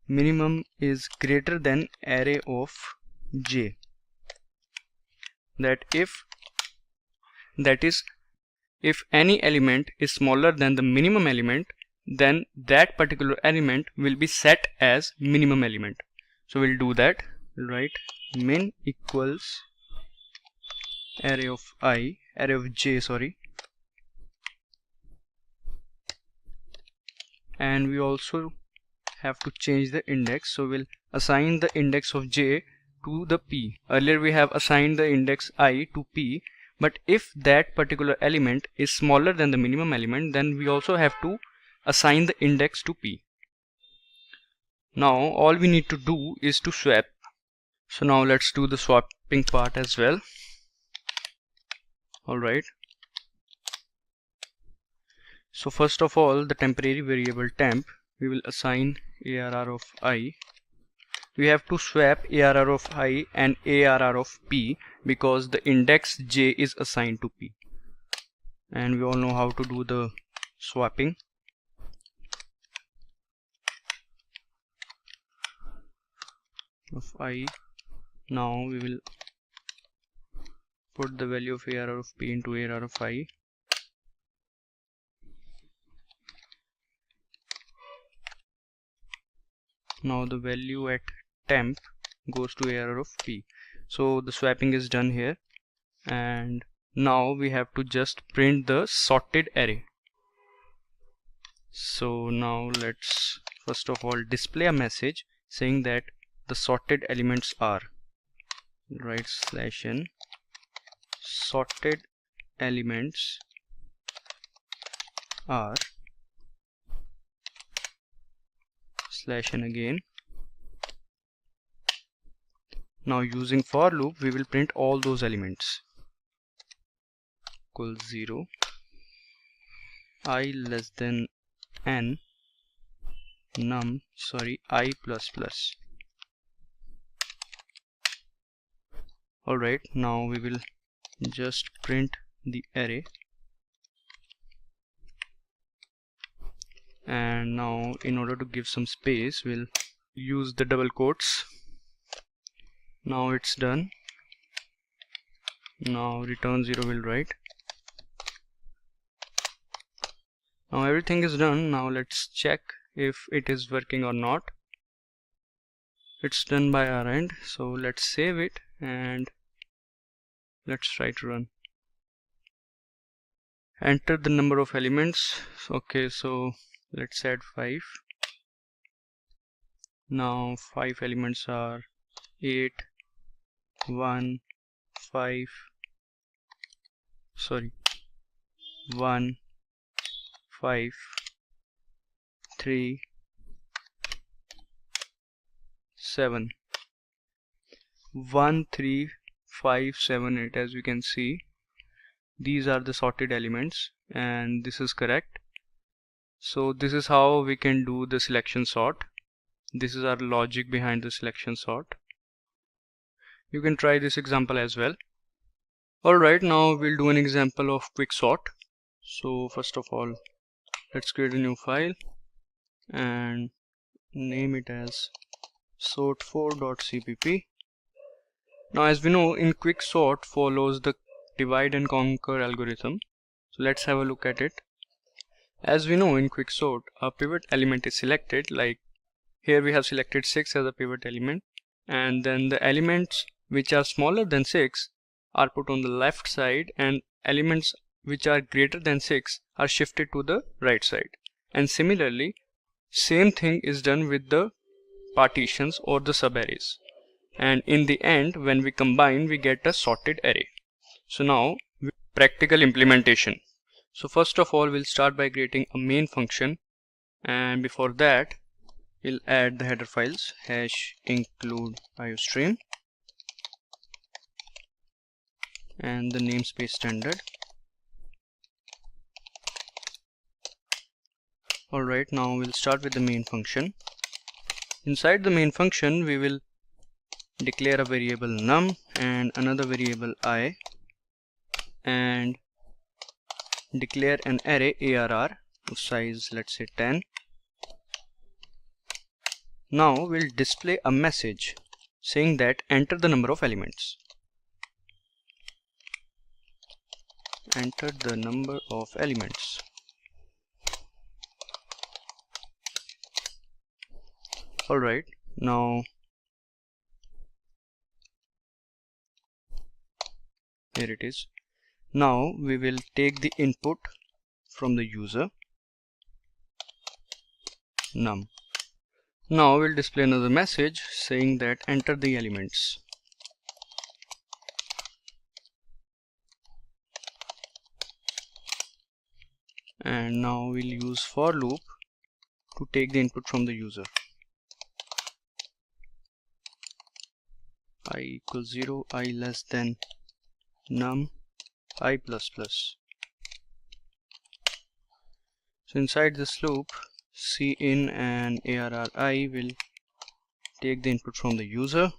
minimum is greater than array of j, that is if any element is smaller than the minimum element, then that particular element will be set as minimum element. So we'll do that. We'll write min equals array of j, and we also have to change the index. So we'll assign the index of j to the p. Earlier we have assigned the index I to p, but if that particular element is smaller than the minimum element, then we also have to assign the index to p. Now all we need to do is to swap. So now let's do the swapping part as well. Alright. So first of all, the temporary variable temp, we will assign arr of I. We have to swap arr of I and arr of p because the index j is assigned to p. And we all know how to do the swapping. Of I. Now we will put the value of arr of p into arr of I. Now the value at temp goes to arr of p. So the swapping is done here, and now we have to just print the sorted array. So now let's first of all display a message saying that the sorted elements are, right, /n sorted elements are /n again. Now using for loop we will print all those elements. Equals 0, I less than n num I plus plus. Alright, now we will just print the array, and now in order to give some space we'll use the double quotes. Now it's done. Now return 0 will write. Now everything is done. Now let's check if it is working or not. It's done by our end, so let's save it and let's try to run. Enter the number of elements. Okay, so let's add 5. Now 5 elements are 8, 1, 5, 1, 5, 3, 7. 1, 3, 5, 7, 8. As you can see, these are the sorted elements and this is correct. So this is how we can do the selection sort. This is our logic behind the selection sort. You can try this example as well. Alright, now we'll do an example of quick sort. So first of all, let's create a new file and name it as sort4.cpp. Now as we know, in quick sort follows the divide and conquer algorithm. So let's have a look at it. As we know, in quick sort, a pivot element is selected. Like here we have selected 6 as a pivot element, and then the elements which are smaller than 6 are put on the left side, and elements which are greater than 6 are shifted to the right side. And similarly, same thing is done with the partitions or the subarrays. And in the end, when we combine, we get a sorted array. So now, practical implementation. So first of all, we'll start by creating a main function, and before that we'll add the header files #include iostream and the namespace standard. Alright, now we'll start with the main function. Inside the main function, we will declare a variable num and another variable I, and declare an array ARR of size, let's say 10. Now we'll display a message saying that enter the number of elements. Enter the number of elements. Alright, now here it is. Now we will take the input from the user num. Now we'll display another message saying that enter the elements. And now we'll use for loop to take the input from the user. I equals 0, I less than num I plus plus. So inside this loop, cin and arri will take the input from the user.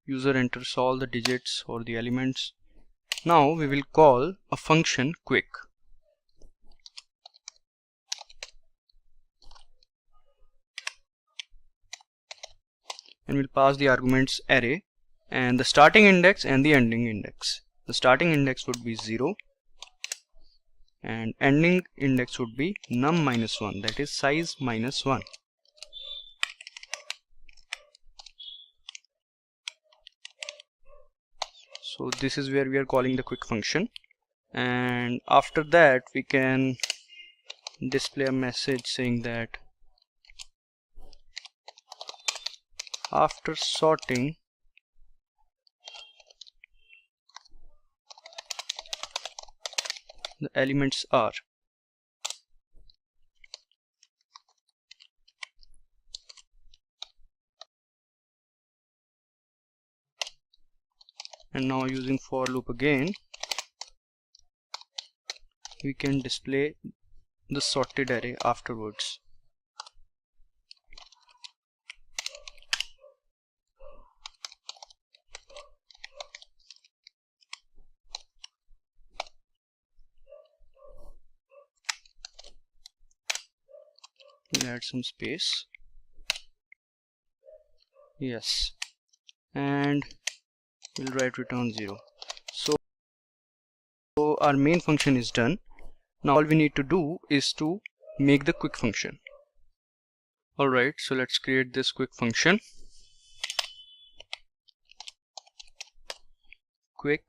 User enters all the digits or the elements. Now we will call a function quick. And we'll pass the arguments array and the starting index and the ending index. The starting index would be 0 and ending index would be num minus 1, that is size minus 1. So this is where we are calling the quick function, and after that we can display a message saying that after sorting the elements are. And now using for loop again, we can display the sorted array afterwards. We'll add some space. Yes, and we'll write return 0. So our main function is done. Now all we need to do is to make the quick function. Alright, so let's create this quick function. Quick,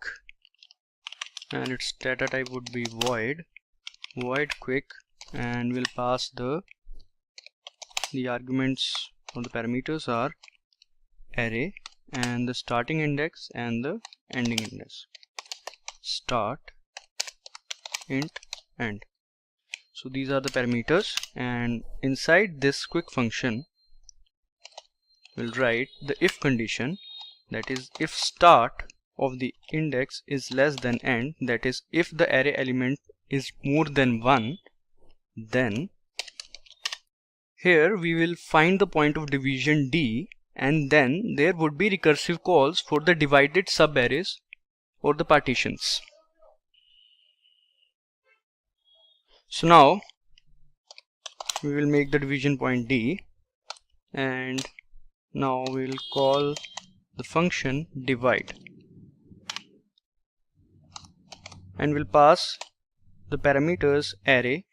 and its data type would be void quick, and we'll pass the arguments or the parameters are array and the starting index and the ending index. Start, int, end. So these are the parameters, and inside this quick function we'll write the if condition, that is if start of the index is less than end, that is if the array element is more than 1, then here we will find the point of division D, and then there would be recursive calls for the divided subarrays or the partitions. So now we will make the division point D, and now we will call the function divide, and we'll pass the parameters array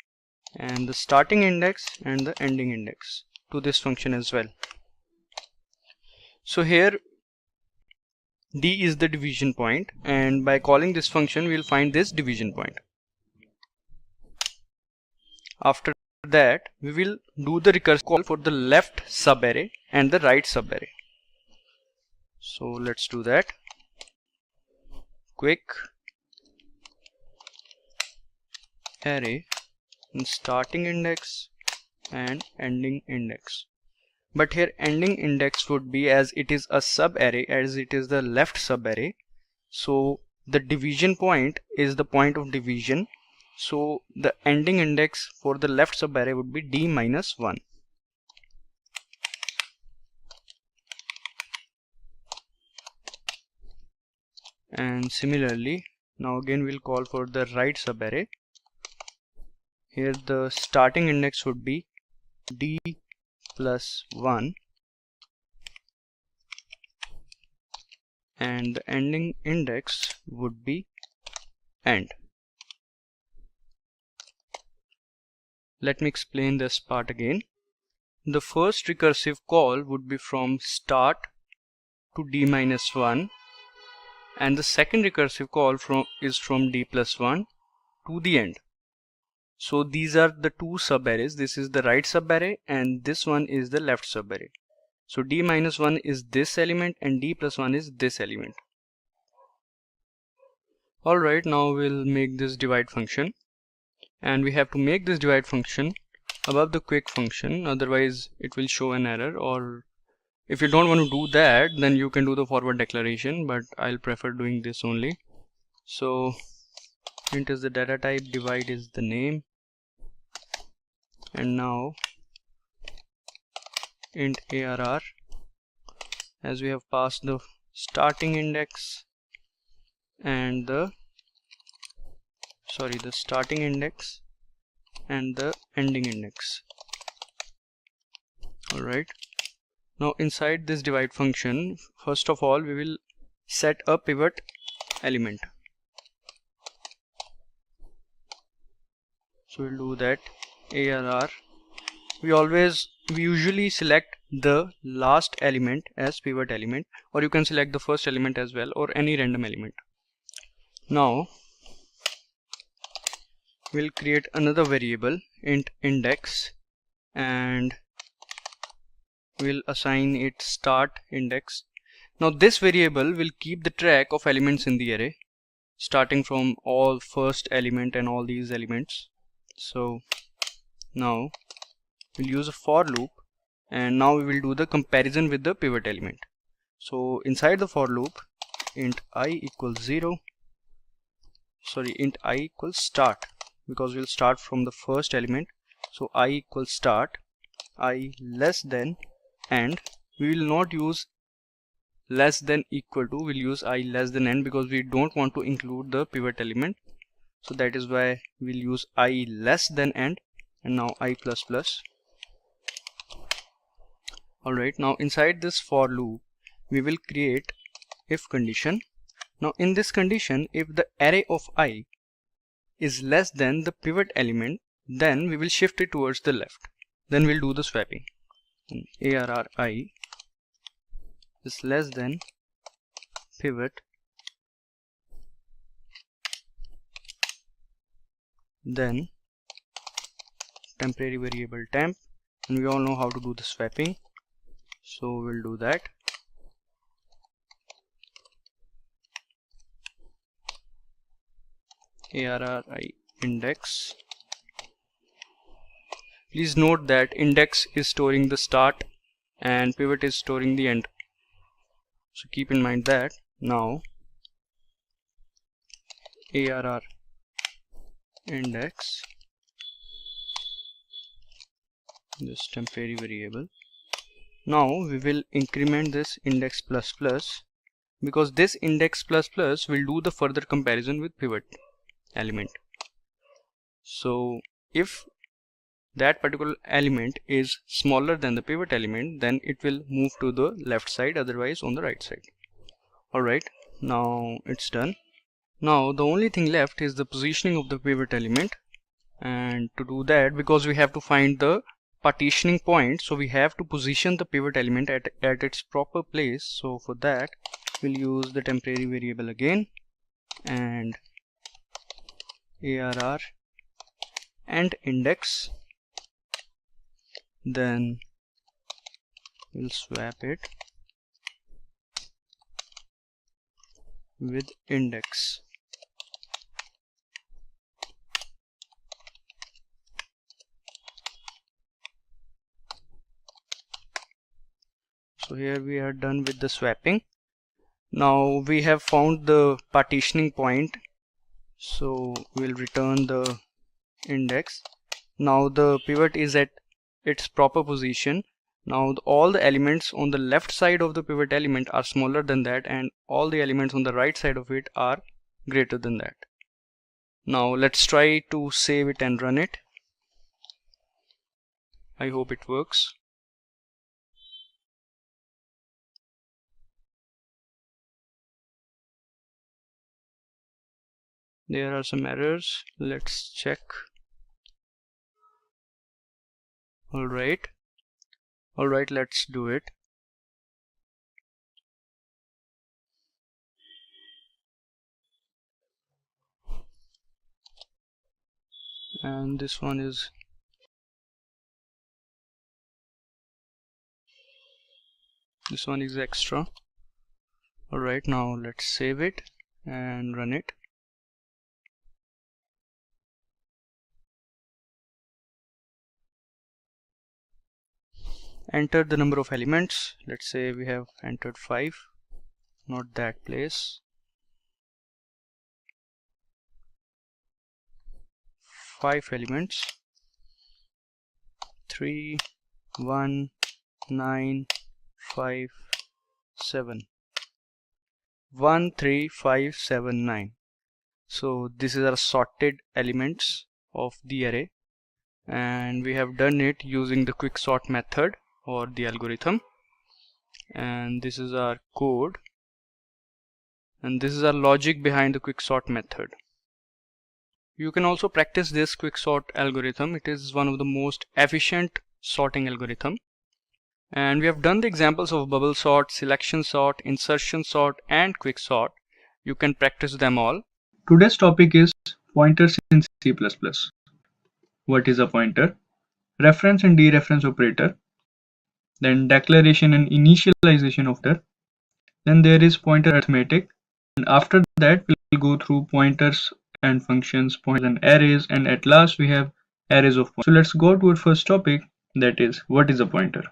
and the starting index and the ending index to this function as well. So here D is the division point, and by calling this function we'll find this division point. After that we will do the recursive call for the left subarray and the right subarray. So let's do that. Quick array and starting index and ending index, but here ending index would be, as it is a subarray, as it is the left subarray, so the division point is the point of division, so the ending index for the left subarray would be D minus 1. And similarly, now again we'll call for the right subarray. Here the starting index would be D plus 1 and the ending index would be end. Let me explain this part again. The first recursive call would be from start to D minus 1, and the second recursive call is from D plus 1 to the end. So these are the two subarrays. This is the right subarray and this one is the left subarray. So D minus 1 is this element and D plus 1 is this element. Alright, now we'll make this divide function, and we have to make this divide function above the quick function, otherwise it will show an error. Or if you don't want to do that, then you can do the forward declaration, but I'll prefer doing this only. So int is the data type, divide is the name, and now int arr, as we have passed the starting index and the starting index and the ending index. Alright, now inside this divide function, first of all we will set a pivot element. So we'll do that arr. We usually select the last element as pivot element, or you can select the first element as well, or any random element. Now we'll create another variable int index, and we'll assign it start index. Now this variable will keep the track of elements in the array, starting from all first element and all these elements. So now we'll use a for loop, and now we will do the comparison with the pivot element. So inside the for loop, int I equals start, because we'll start from the first element. So I equals start, I less than end. We will not use less than equal to, we'll use I less than end, because we don't want to include the pivot element. So that is why we'll use I less than end, and now I plus plus. Alright, now inside this for loop we will create if condition. Now in this condition, if the array of I is less than the pivot element, then we will shift it towards the left. Then we'll do the swapping. And ARRI is less than pivot, then temporary variable temp, and we all know how to do the swapping, so we'll do that. ARRI index. Please note that index is storing the start and pivot is storing the end, so keep in mind that. Now ARR index, this temporary variable. Now we will increment this index plus plus, because this index plus plus will do the further comparison with pivot element. So if that particular element is smaller than the pivot element, then it will move to the left side, otherwise on the right side. Alright, now it's done. Now the only thing left is the positioning of the pivot element, and to do that, because we have to find the partitioning point, so we have to position the pivot element at its proper place. So for that we'll use the temporary variable again, and ARR and index, then we'll swap it with index. So here we are done with the swapping. Now we have found the partitioning point, so we'll return the index. Now the pivot is at its proper position. Now all the elements on the left side of the pivot element are smaller than that, and all the elements on the right side of it are greater than that. Now let's try to save it and run it. I hope it works. There are some errors. Let's check. Alright, let's do it. And this one is extra. Alright, now let's save it and run it. Enter the number of elements. Let's say we have entered 5, not that place. 5 elements. 3, 1, 9, 5, 7. 1, 3, 5, 7, 9. So this is our sorted elements of the array, and we have done it using the quicksort method or the algorithm. And this is our code, and this is our logic behind the quicksort method. You can also practice this quicksort algorithm. It is one of the most efficient sorting algorithm. And we have done the examples of bubble sort, selection sort, insertion sort, and quicksort. You can practice them all. Today's topic is pointers in C++. What is a pointer? Reference and dereference operator. Then declaration and initialization operator. Then there is pointer arithmetic. And after that we'll go through pointers and functions, pointers and arrays, and at last we have arrays of pointers. So let's go to our first topic, that is, what is a pointer?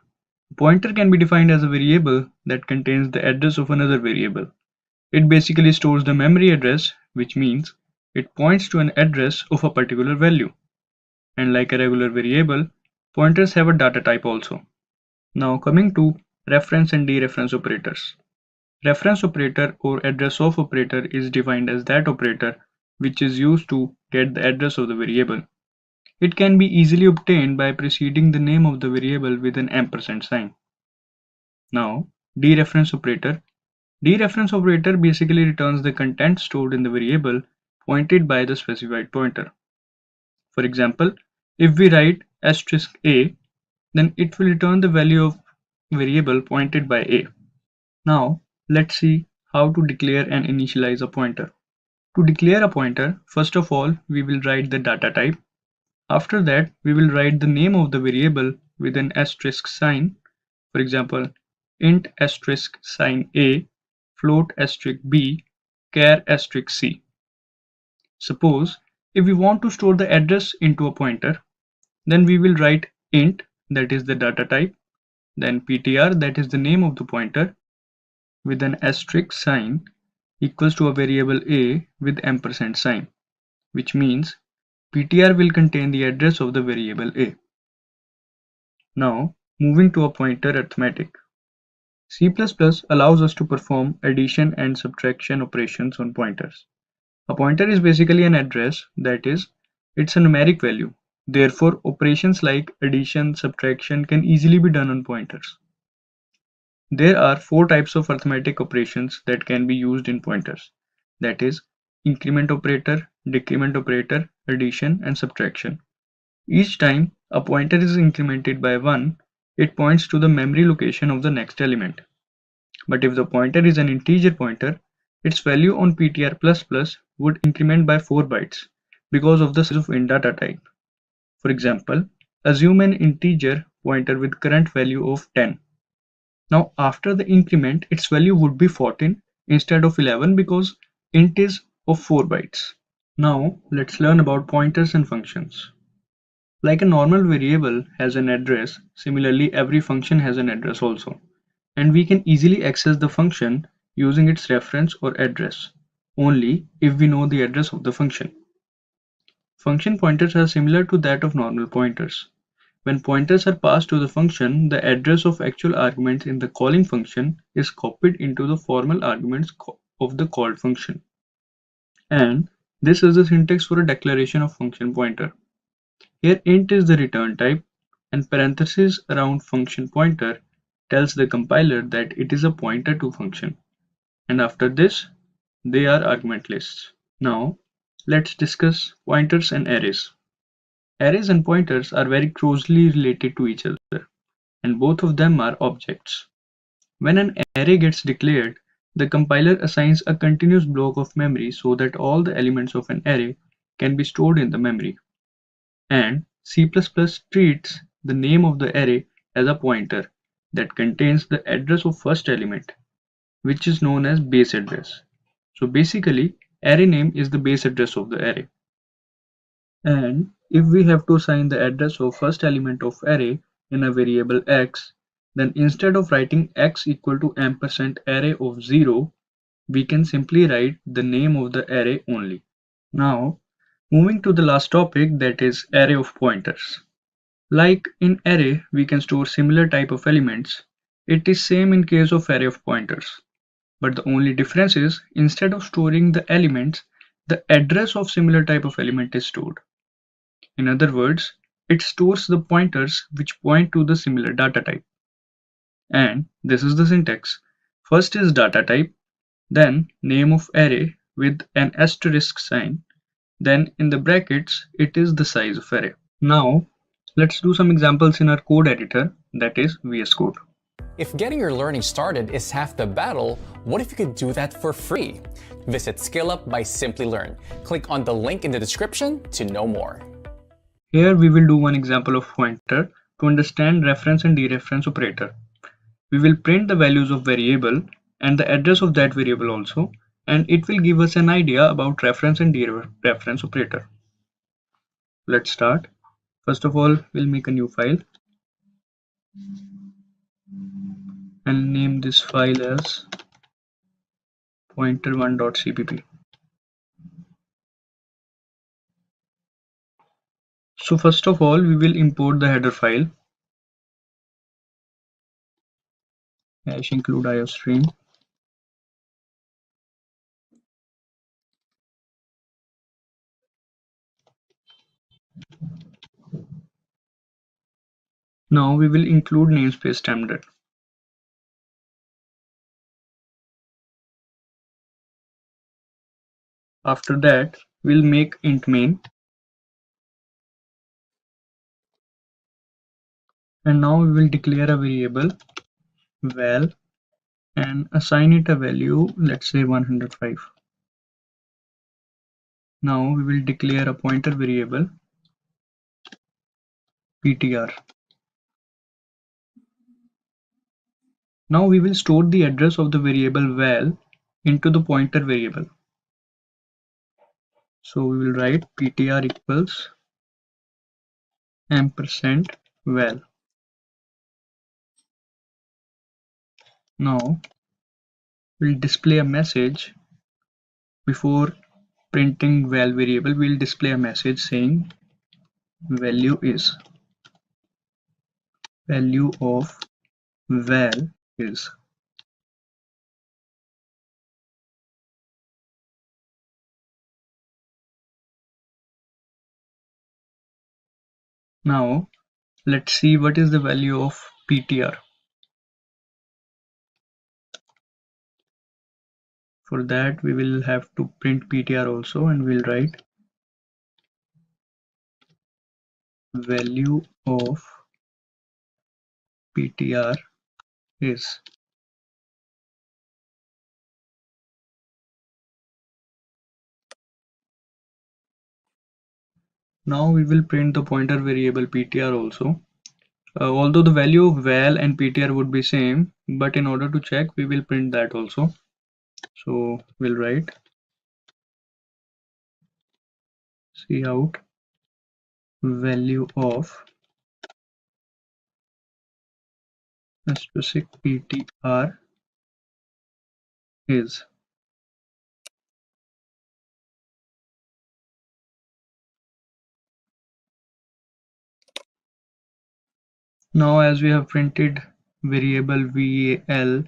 A pointer can be defined as a variable that contains the address of another variable. It basically stores the memory address, which means it points to an address of a particular value. And like a regular variable, pointers have a data type also. Now coming to reference and dereference operators. Reference operator or address of operator is defined as that operator which is used to get the address of the variable. It can be easily obtained by preceding the name of the variable with an ampersand sign. Now, dereference operator. Dereference operator basically returns the content stored in the variable pointed by the specified pointer. For example, if we write asterisk a, then it will return the value of variable pointed by a. Now let's see how to declare and initialize a pointer. To declare a pointer, first of all we will write the data type. After that we will write the name of the variable with an asterisk sign. For example, int asterisk sign a, float asterisk b, char asterisk c. Suppose if we want to store the address into a pointer, then we will write int, that is the data type, then ptr, that is the name of the pointer, with an asterisk sign equals to a variable a with ampersand sign, which means ptr will contain the address of the variable a. Now moving to a pointer arithmetic. C++ allows us to perform addition and subtraction operations on pointers. A pointer is basically an address, that is, it's a numeric value. Therefore, operations like addition, subtraction can easily be done on pointers. There are 4 types of arithmetic operations that can be used in pointers, that is, increment operator, decrement operator, addition, and subtraction. Each time a pointer is incremented by 1, it points to the memory location of the next element. But if the pointer is an integer pointer, its value on ptr++ would increment by 4 bytes because of the size of int data type. For example, assume an integer pointer with current value of 10. Now after the increment, its value would be 14 instead of 11 because int is of 4 bytes. Now let's learn about pointers and functions. Like a normal variable has an address, similarly every function has an address also. And we can easily access the function using its reference or address, only if we know the address of the function. Function pointers are similar to that of normal pointers. When pointers are passed to the function, the address of actual arguments in the calling function is copied into the formal arguments of the called function. And this is the syntax for a declaration of function pointer. Here int is the return type, and parentheses around function pointer tells the compiler that it is a pointer to function. And after this, they are argument lists. Now, let's discuss pointers and arrays. Arrays and pointers are very closely related to each other, and both of them are objects. When an array gets declared, the compiler assigns a continuous block of memory so that all the elements of an array can be stored in the memory. And C++ treats the name of the array as a pointer that contains the address of first element, which is known as base address. So basically, array name is the base address of the array. And if we have to assign the address of first element of array in a variable x, then instead of writing x equal to ampersand array of 0, we can simply write the name of the array only. Now, moving to the last topic, that is array of pointers. Like in array, we can store similar type of elements. It is same in case of array of pointers. But the only difference is, instead of storing the elements, the address of similar type of element is stored. In other words, it stores the pointers which point to the similar data type. And this is the syntax. First is data type, then name of array with an asterisk sign, then in the brackets it is the size of array. Now let's do some examples in our code editor, that is VS Code. If getting your learning started is half the battle, what if you could do that for free? Visit SkillUp by Simplilearn. Click on the link in the description to know more. Here we will do one example of pointer to understand reference and dereference operator. We will print the values of variable and the address of that variable also, and it will give us an idea about reference and dereference operator. Let's start. First of all, we'll make a new file and name this file as pointer1.cpp. So first of all, we will import the header file #include iostream. Now we will include namespace standard. After that, we'll make int main, and now we will declare a variable val and assign it a value, let's say 105. Now we will declare a pointer variable ptr. Now we will store the address of the variable val into the pointer variable. So we will write ptr equals ampersand val. Now we'll display a message. Before printing val variable, we'll display a message saying value of val is. Now let's see what is the value of ptr. For that we will have to print ptr also, and we'll write value of ptr is. Now we will print the pointer variable ptr also. Although the value of val and ptr would be same, but in order to check we will print that also. So we'll write cout value of specific ptr is. Now as we have printed variable val,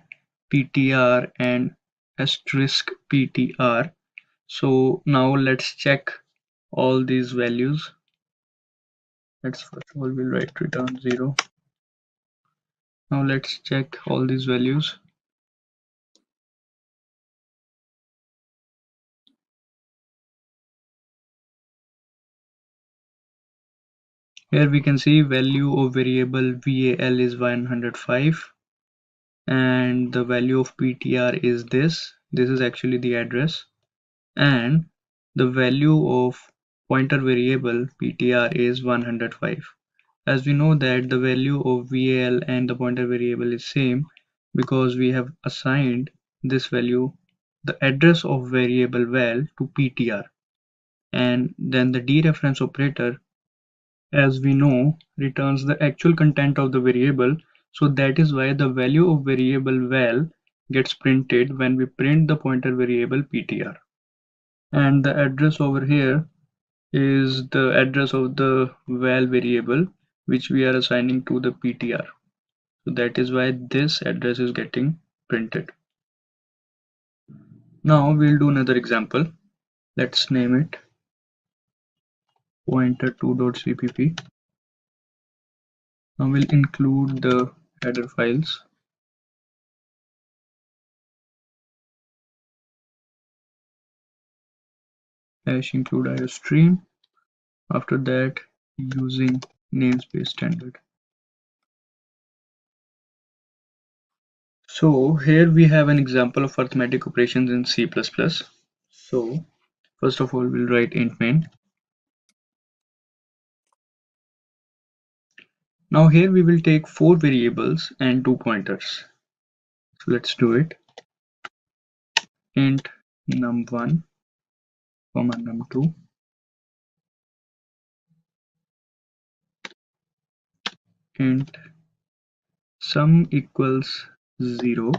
ptr and asterisk ptr, so now let's check all these values. Let's first of all we'll write return 0. Now let's check all these values. Here we can see value of variable val is 105 and the value of ptr is this. This is actually the address, and the value of pointer variable ptr is 105. As we know that the value of val and the pointer variable is same because we have assigned this value, the address of variable val, to ptr, and then the dereference operator, as we know, returns the actual content of the variable. So that is why the value of variable val gets printed when we print the pointer variable ptr. And the address over here is the address of the val variable which we are assigning to the ptr. So that is why this address is getting printed. Now we'll do another example. Let's name it pointer2.cpp. Now we'll include the header files. Hash include iostream. After that, using namespace standard. So here we have an example of arithmetic operations in C++. So first of all, we'll write int main. Now here we will take 4 variables and 2 pointers. So let's do it. Int num1, num2, int sum equals 0,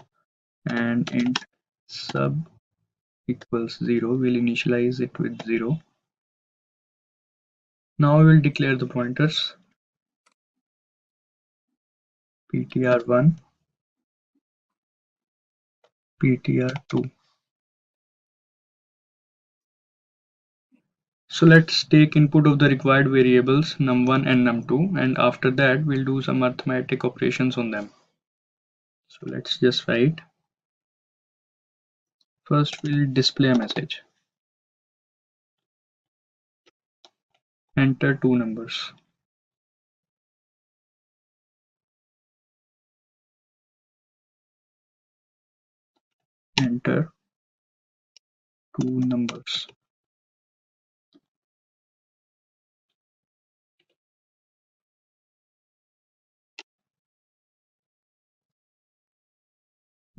and int sub equals 0. We'll initialize it with 0. Now we will declare the pointers ptr1, ptr2. So let's take input of the required variables num1 and num2, and after that we'll do some arithmetic operations on them. So let's just write. First we'll display a message. enter two numbers. Enter two numbers.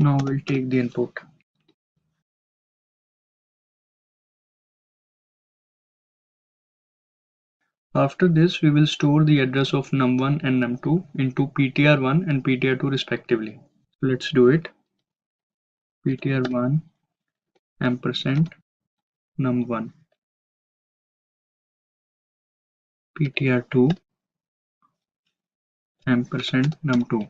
Now we'll take the input. After this, we will store the address of num1 and num2 into ptr1 and ptr2 respectively. So let's do it. ptr1 ampersand num1, ptr2 ampersand num2.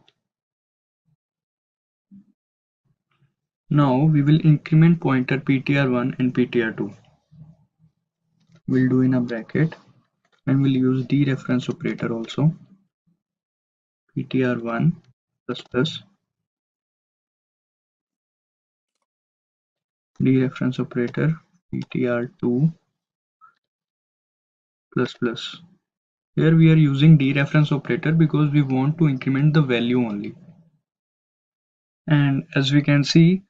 Now we will increment pointer ptr1 and ptr2. We'll do in a bracket and we'll use dereference operator also. ptr1 plus plus dereference operator ptr2 plus plus. Here we are using dereference operator because we want to increment the value only. And as we can see,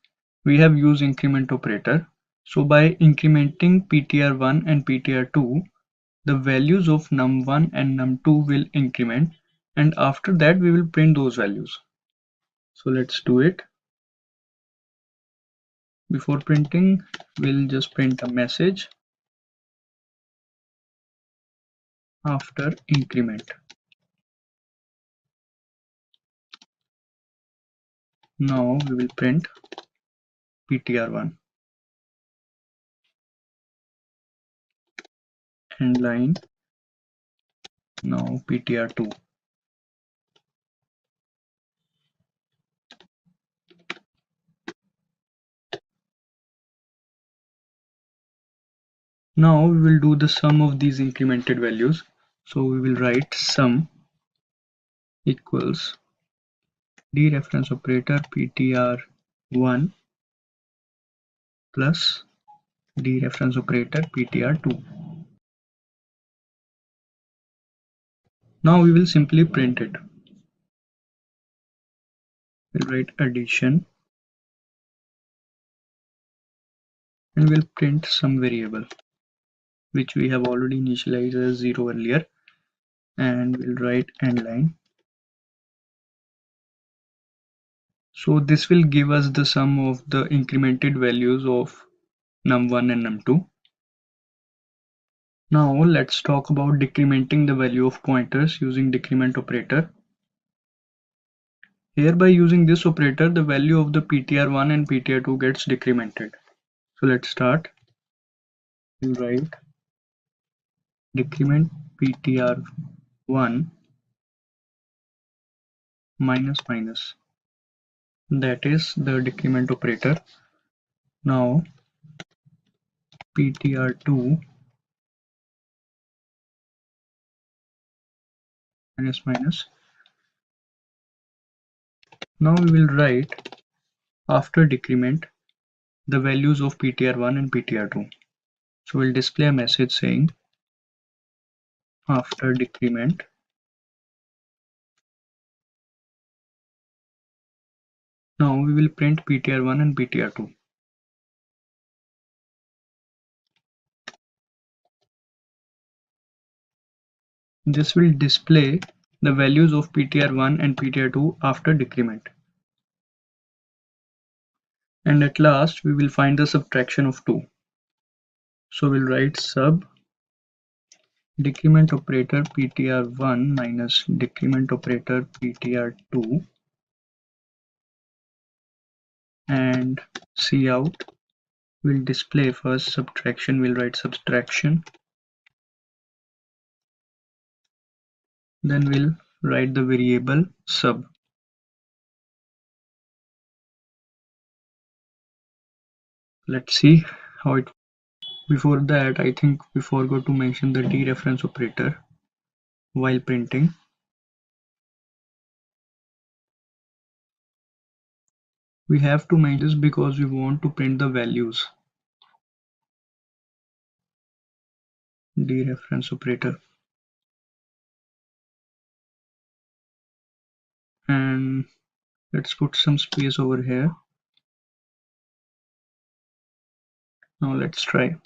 we have used increment operator. So by incrementing ptr1 and ptr2, the values of num1 and num2 will increment, and after that we will print those values. So let's do it. Before printing, we'll just print a message after increment. Now we will print ptr1 and line. Now ptr2. Now we will do the sum of these incremented values. So we will write sum equals dereference operator ptr1 plus dereference operator ptr2. Now we will simply print it. We'll write addition and we'll print some variable which we have already initialized as 0 earlier, and we'll write end line. So this will give us the sum of the incremented values of num1 and num2. Now let's talk about decrementing the value of pointers using decrement operator. Here by using this operator, the value of the ptr1 and ptr2 gets decremented. So let's start. We'll write decrement ptr1 minus minus. That is the decrement operator. Now ptr2 minus minus. Now we will write after decrement the values of ptr1 and ptr2. So we'll display a message saying after decrement now we will print ptr1 and ptr2. This will display the values of ptr1 and ptr2 after decrement. And at last we will find the subtraction of 2. So we'll write sub decrement operator ptr1 minus decrement operator ptr2 and cout will display first subtraction. We'll write subtraction, then we'll write the variable sub. Let's see how it. Before that, I think we forgot to mention the dereference operator while printing. We have to mention this because we want to print the values. Dereference operator. and let's put some space over here. Now let's try.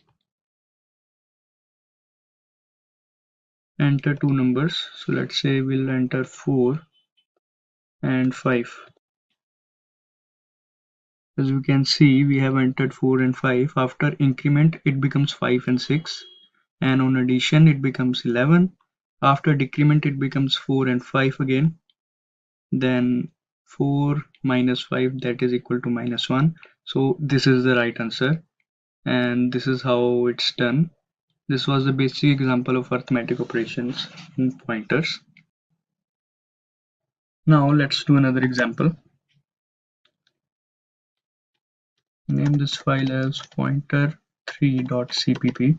Enter two numbers. So let's say we'll enter 4 and 5. As you can see, we have entered 4 and 5. After increment, it becomes 5 and 6. And on addition, it becomes 11. After decrement, it becomes 4 and 5 again. Then 4 minus 5, that is equal to -1. So this is the right answer. And this is how it's done. This was the basic example of arithmetic operations in pointers. Now let's do another example. Name this file as pointer3.cpp.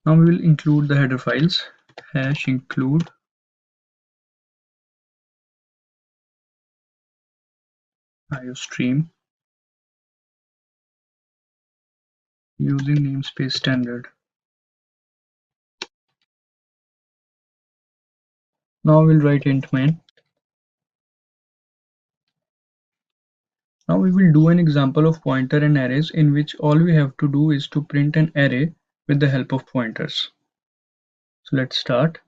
Now we will include the header files #include iostream using namespace standard. Now we'll write int main. Now we will do an example of pointer and arrays in which all we have to do is to print an array with the help of pointers. So let's start.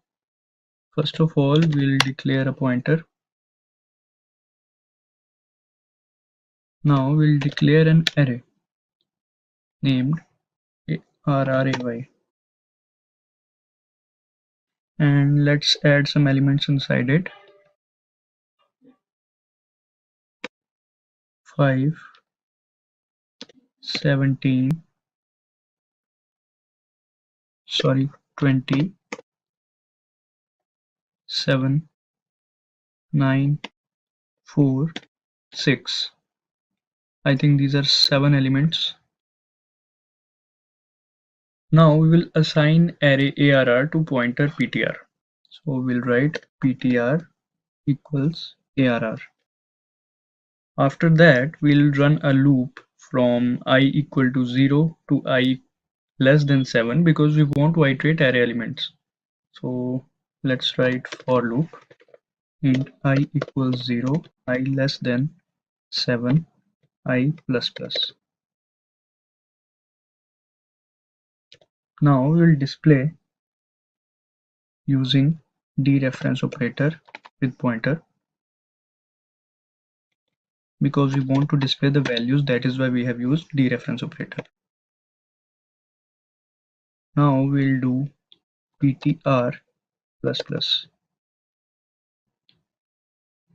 First of all, we'll declare a pointer. Now we'll declare an array named RRAY. And let's add some elements inside it. 5, 17, 20, 7, 9, 4, 6. I think these are 7 elements. Now we will assign array ARR to pointer PTR. So we'll write PTR equals ARR. After that, we'll run a loop from I equal to 0 to I less than 7 because we want to iterate array elements. So let's write for loop int I equals 0, I less than 7, I plus plus. Now we'll display using dereference operator with pointer because we want to display the values, that is why we have used dereference operator. Now we'll do ptr plus plus.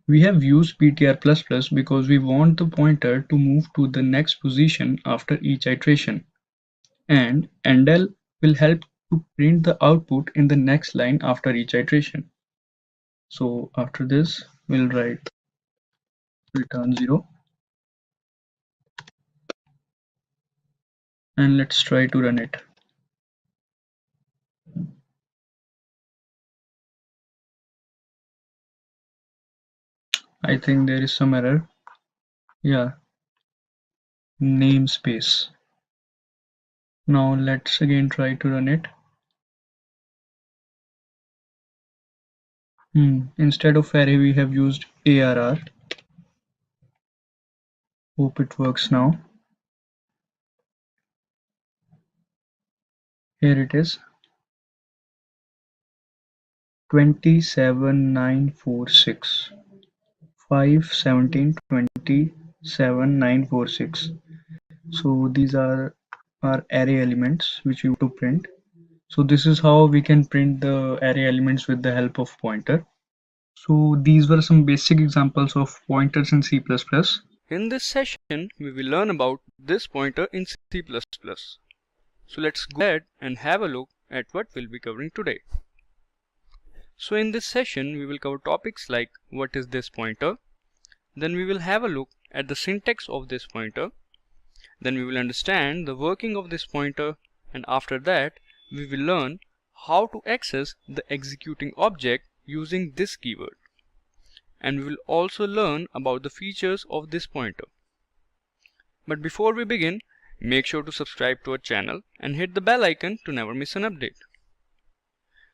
We have used ptr plus plus because we want the pointer to move to the next position after each iteration, and endl will help to print the output in the next line after each iteration. So after this, we'll write return 0. And let's try to run it. I think there is some error. Yeah, namespace. Now let's again try to run it. Instead of array, we have used ARR. Hope it works now. Here it is. 27946. 5, 17, 27, 946. So these are our array elements which we want to print. So this is how we can print the array elements with the help of pointer. So these were some basic examples of pointers in C++. In this session, we will learn about this pointer in C++. So let's go ahead and have a look at what we'll be covering today. So in this session, we will cover topics like what is this pointer. Then we will have a look at the syntax of this pointer. Then we will understand the working of this pointer, and after that we will learn how to access the executing object using this keyword. And we will also learn about the features of this pointer. But before we begin, make sure to subscribe to our channel and hit the bell icon to never miss an update.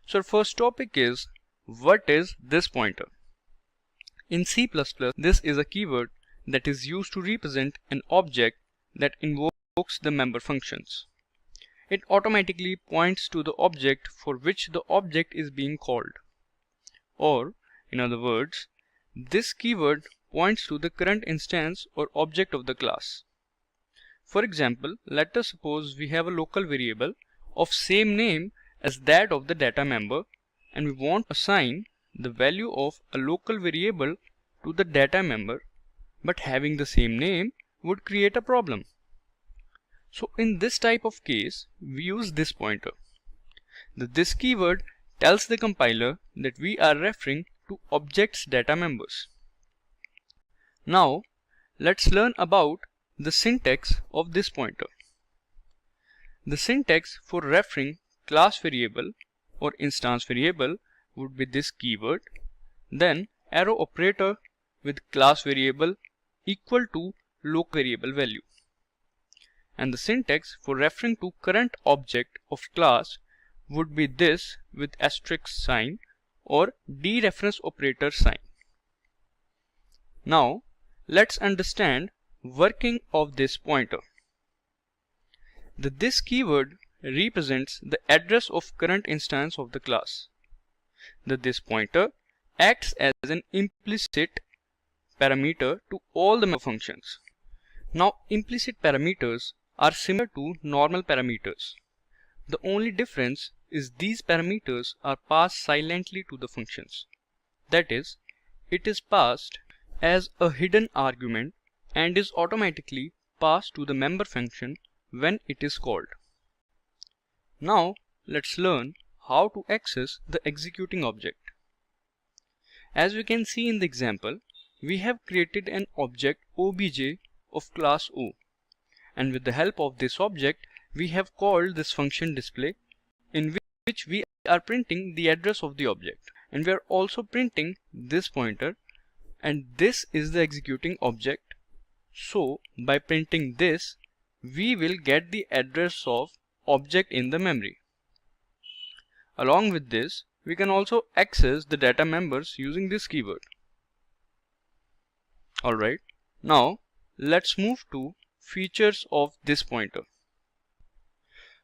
So our first topic is what is this pointer? In C++, this is a keyword that is used to represent an object that invokes the member functions. It automatically points to the object for which the object is being called. Or, in other words, this keyword points to the current instance or object of the class. For example, let us suppose we have a local variable of same name as that of the data member, and we want to assign the value of a local variable to the data member, but having the same name would create a problem. So in this type of case, we use this pointer. This keyword tells the compiler that we are referring to object's data members. Now let's learn about the syntax of this pointer. The syntax for referring class variable or instance variable would be this keyword, then arrow operator with class variable equal to local variable value. And the syntax for referring to current object of class would be this with asterisk sign or dereference operator sign. Now let's understand working of this pointer. This keyword represents the address of current instance of the class. This pointer acts as an implicit parameter to all the member functions. Now implicit parameters are similar to normal parameters. The only difference is these parameters are passed silently to the functions. That is, it is passed as a hidden argument and is automatically passed to the member function when it is called. Now let's learn how to access the executing object. As we can see in the example, we have created an object obj of class O, and with the help of this object we have called this function display, in which we are printing the address of the object, and we are also printing this pointer, and this is the executing object. So by printing this, we will get the address of object in the memory. Along with this, we can also access the data members using this keyword. Alright, now let's move to features of this pointer.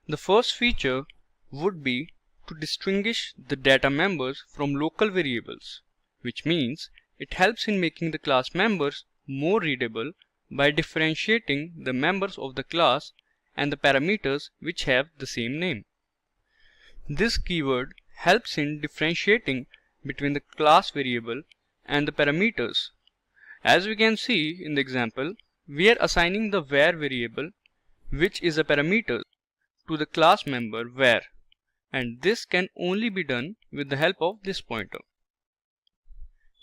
The first feature would be to distinguish the data members from local variables, which means it helps in making the class members more readable by differentiating the members of the class and the parameters which have the same name. This keyword helps in differentiating between the class variable and the parameters. As we can see in the example, we are assigning the var variable, which is a parameter, to the class member var, and this can only be done with the help of this pointer.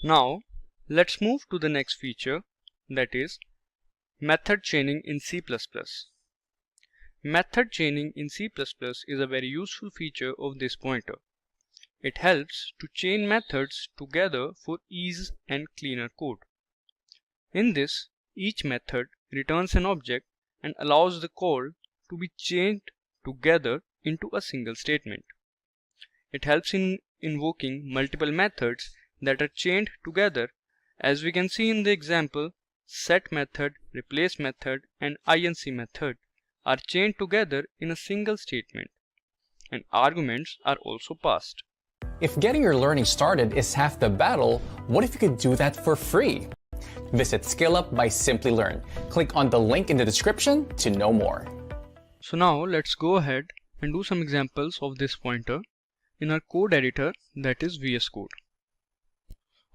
Now let's move to the next feature, that is method chaining in C++. Method chaining in C++ is a very useful feature of this pointer. It helps to chain methods together for ease and cleaner code. In this, each method returns an object and allows the call to be chained together into a single statement. It helps in invoking multiple methods that are chained together. As we can see in the example, set method, replace method, and inc method are chained together in a single statement, and arguments are also passed. If getting your learning started is half the battle, what if you could do that for free? Visit SkillUp by Simplilearn. Click on the link in the description to know more. So now let's go ahead and do some examples of this pointer in our code editor, that is VS Code.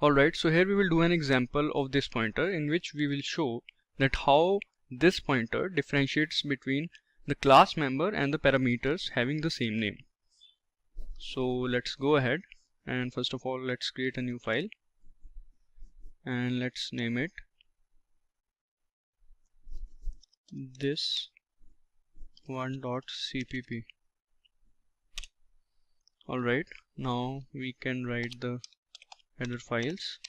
Alright, so here we will do an example of this pointer in which we will show that how this pointer differentiates between the class member and the parameters having the same name. So let's go ahead and first of all let's create a new file and let's name it this one.cpp. Alright, now we can write the header files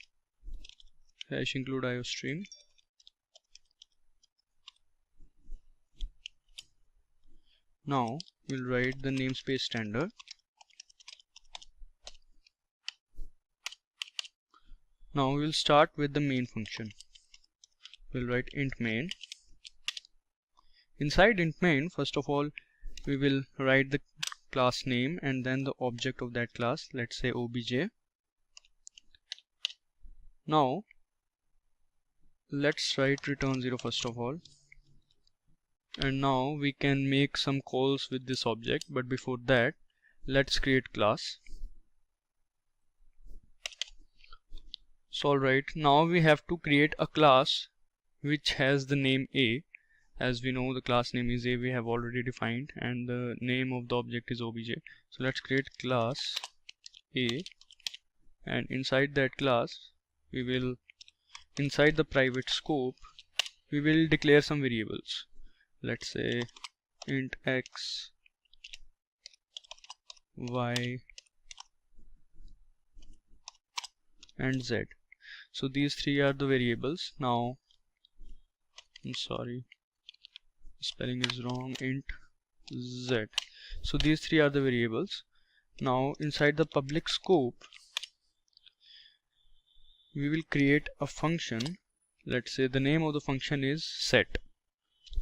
#include iostream. Now we'll write the namespace standard Now we'll start with the main function. We'll write int main. Inside int main, first of all, we will write the class name and then the object of that class, let's say obj. Now let's write return 0 first of all, and now we can make some calls with this object, but before that let's create class. So alright, now we have to create a class which has the name A. As we know, the class name is A, we have already defined, and the name of the object is obj. So let's create class A, and inside that class we will, inside the private scope, we will declare some variables. Let's say int x, y, and z. So these three are the variables. Now I'm sorry, spelling is wrong, int z. So these three are the variables. Now inside the public scope we will create a function. Let's say the name of the function is set.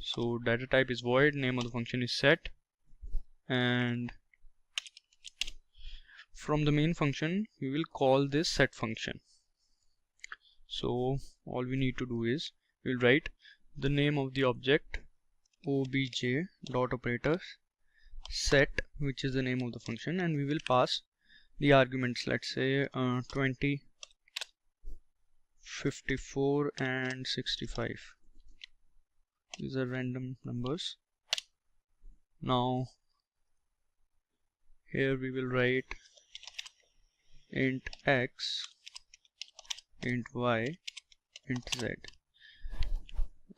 So data type is void, name of the function is set, and from the main function we will call this set function. So all we need to do is we'll write the name of the object obj dot operators set, which is the name of the function, and we will pass the arguments, let's say 20, 54 and 65. These are random numbers. Now here we will write int x, int y, int z.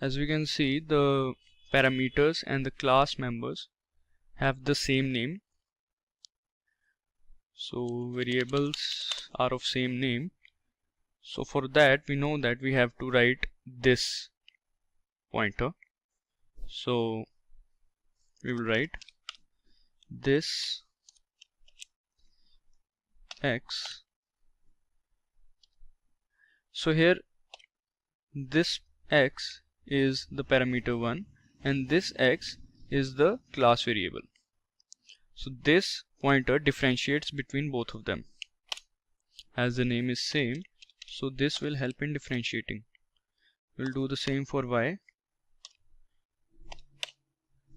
As we can see, the parameters and the class members have the same name. So variables are of same name. So for that we know that we have to write this pointer. So we will write this x. So here this x is the parameter 1 and this x is the class variable. So this pointer differentiates between both of them. As the name is same, so this will help in differentiating. We'll do the same for y,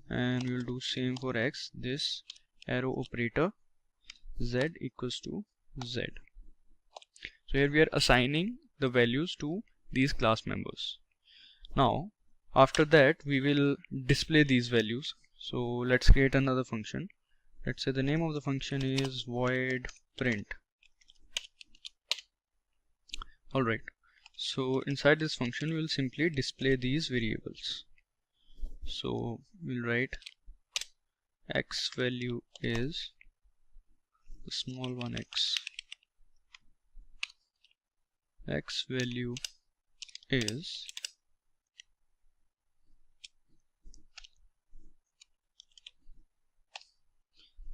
and we'll do same for x. This arrow operator z equals to z. So here we are assigning the values to these class members. Now after that we will display these values. So let's create another function. Let's say the name of the function is void print. Alright, so inside this function we will simply display these variables. So we'll write x value is the small one x value is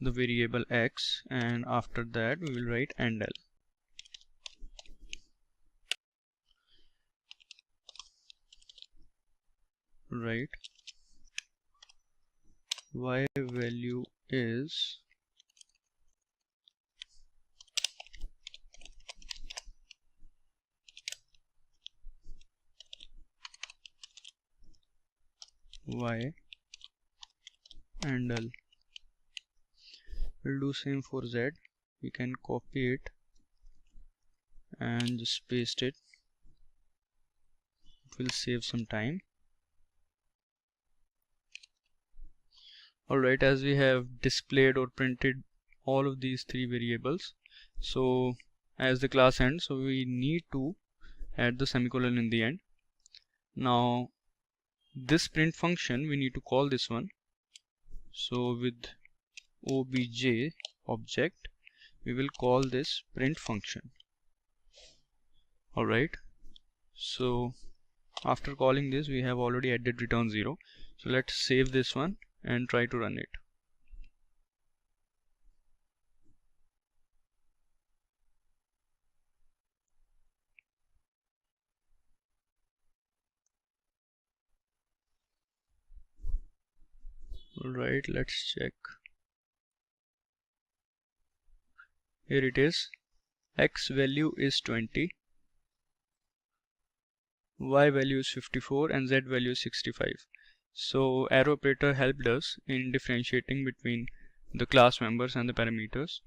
the variable x, and after that we will write and l. Right, y value is y and l. We'll do same for z. We can copy it and just paste it. It will save some time. Alright, as we have displayed or printed all of these three variables, so as the class ends, so we need to add the semicolon in the end. Now this print function, we need to call this one. So with obj object we will call this print function. Alright, so after calling this we have already added return 0. So let's save this one and try to run it. Alright, let's check. Here it is. X value is 20, Y value is 54, and Z value is 65. So arrow operator helped us in differentiating between the class members and the parameters.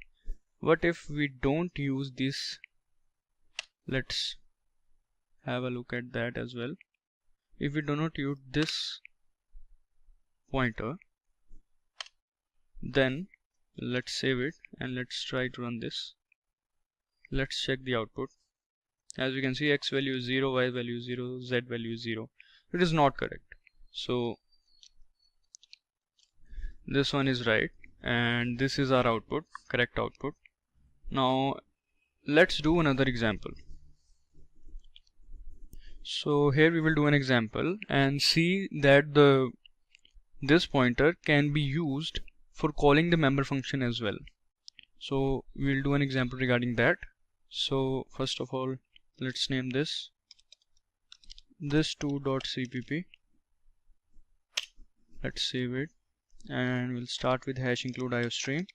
What if we don't use this? Let's have a look at that as well. If we do not use this pointer, then let's save it and let's try to run this. Let's check the output. As we can see, X value is 0, Y value is 0, Z value is 0. It is not correct. So this one is right, and this is our output, correct output. Now let's do another example. So here we will do an example and see that this pointer can be used for calling the member function as well. So we'll do an example regarding that. So first of all, let's name this 2.cpp. Let's save it, and we'll start with hash include iostream.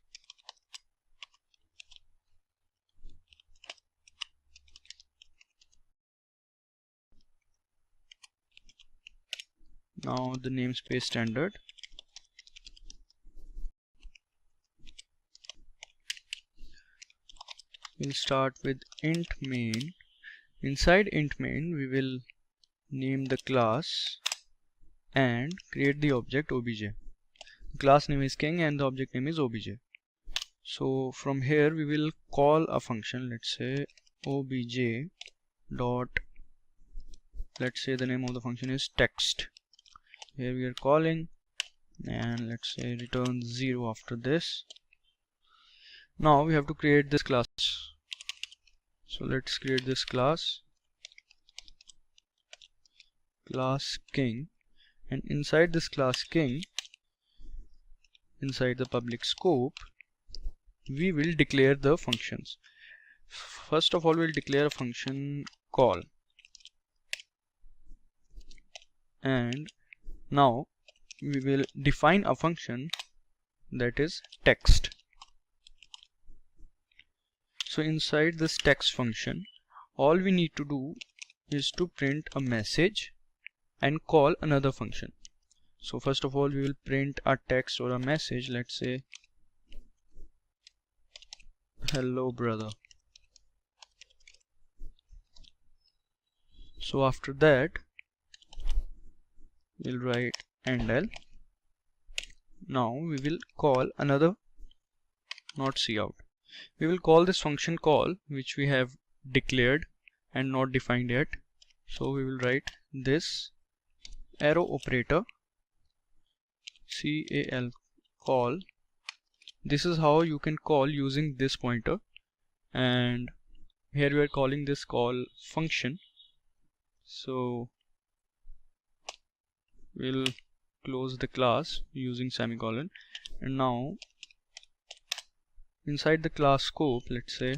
Now the namespace standard. We'll start with int main. Inside int main, we will name the class and create the object obj. The class name is king and the object name is obj. So from here we will call a function. Let's say obj dot, let's say the name of the function is text. Here we are calling, and let's say return 0 after this. Now we have to create this class. So let's create this class king, and inside this class king, inside the public scope, we will declare the functions. First of all, we'll declare a function call, and now we will define a function that is text. So inside this text function, all we need to do is to print a message and call another function. So first of all, we will print a text or a message. Let's say hello brother. So after that, we'll write endl. Now we will call another, not cout. We will call this function call, which we have declared and not defined yet. So we will write this arrow operator cal call. This is how you can call using this pointer, and here we are calling this call function. So we'll close the class using semicolon, and now inside the class scope, let's say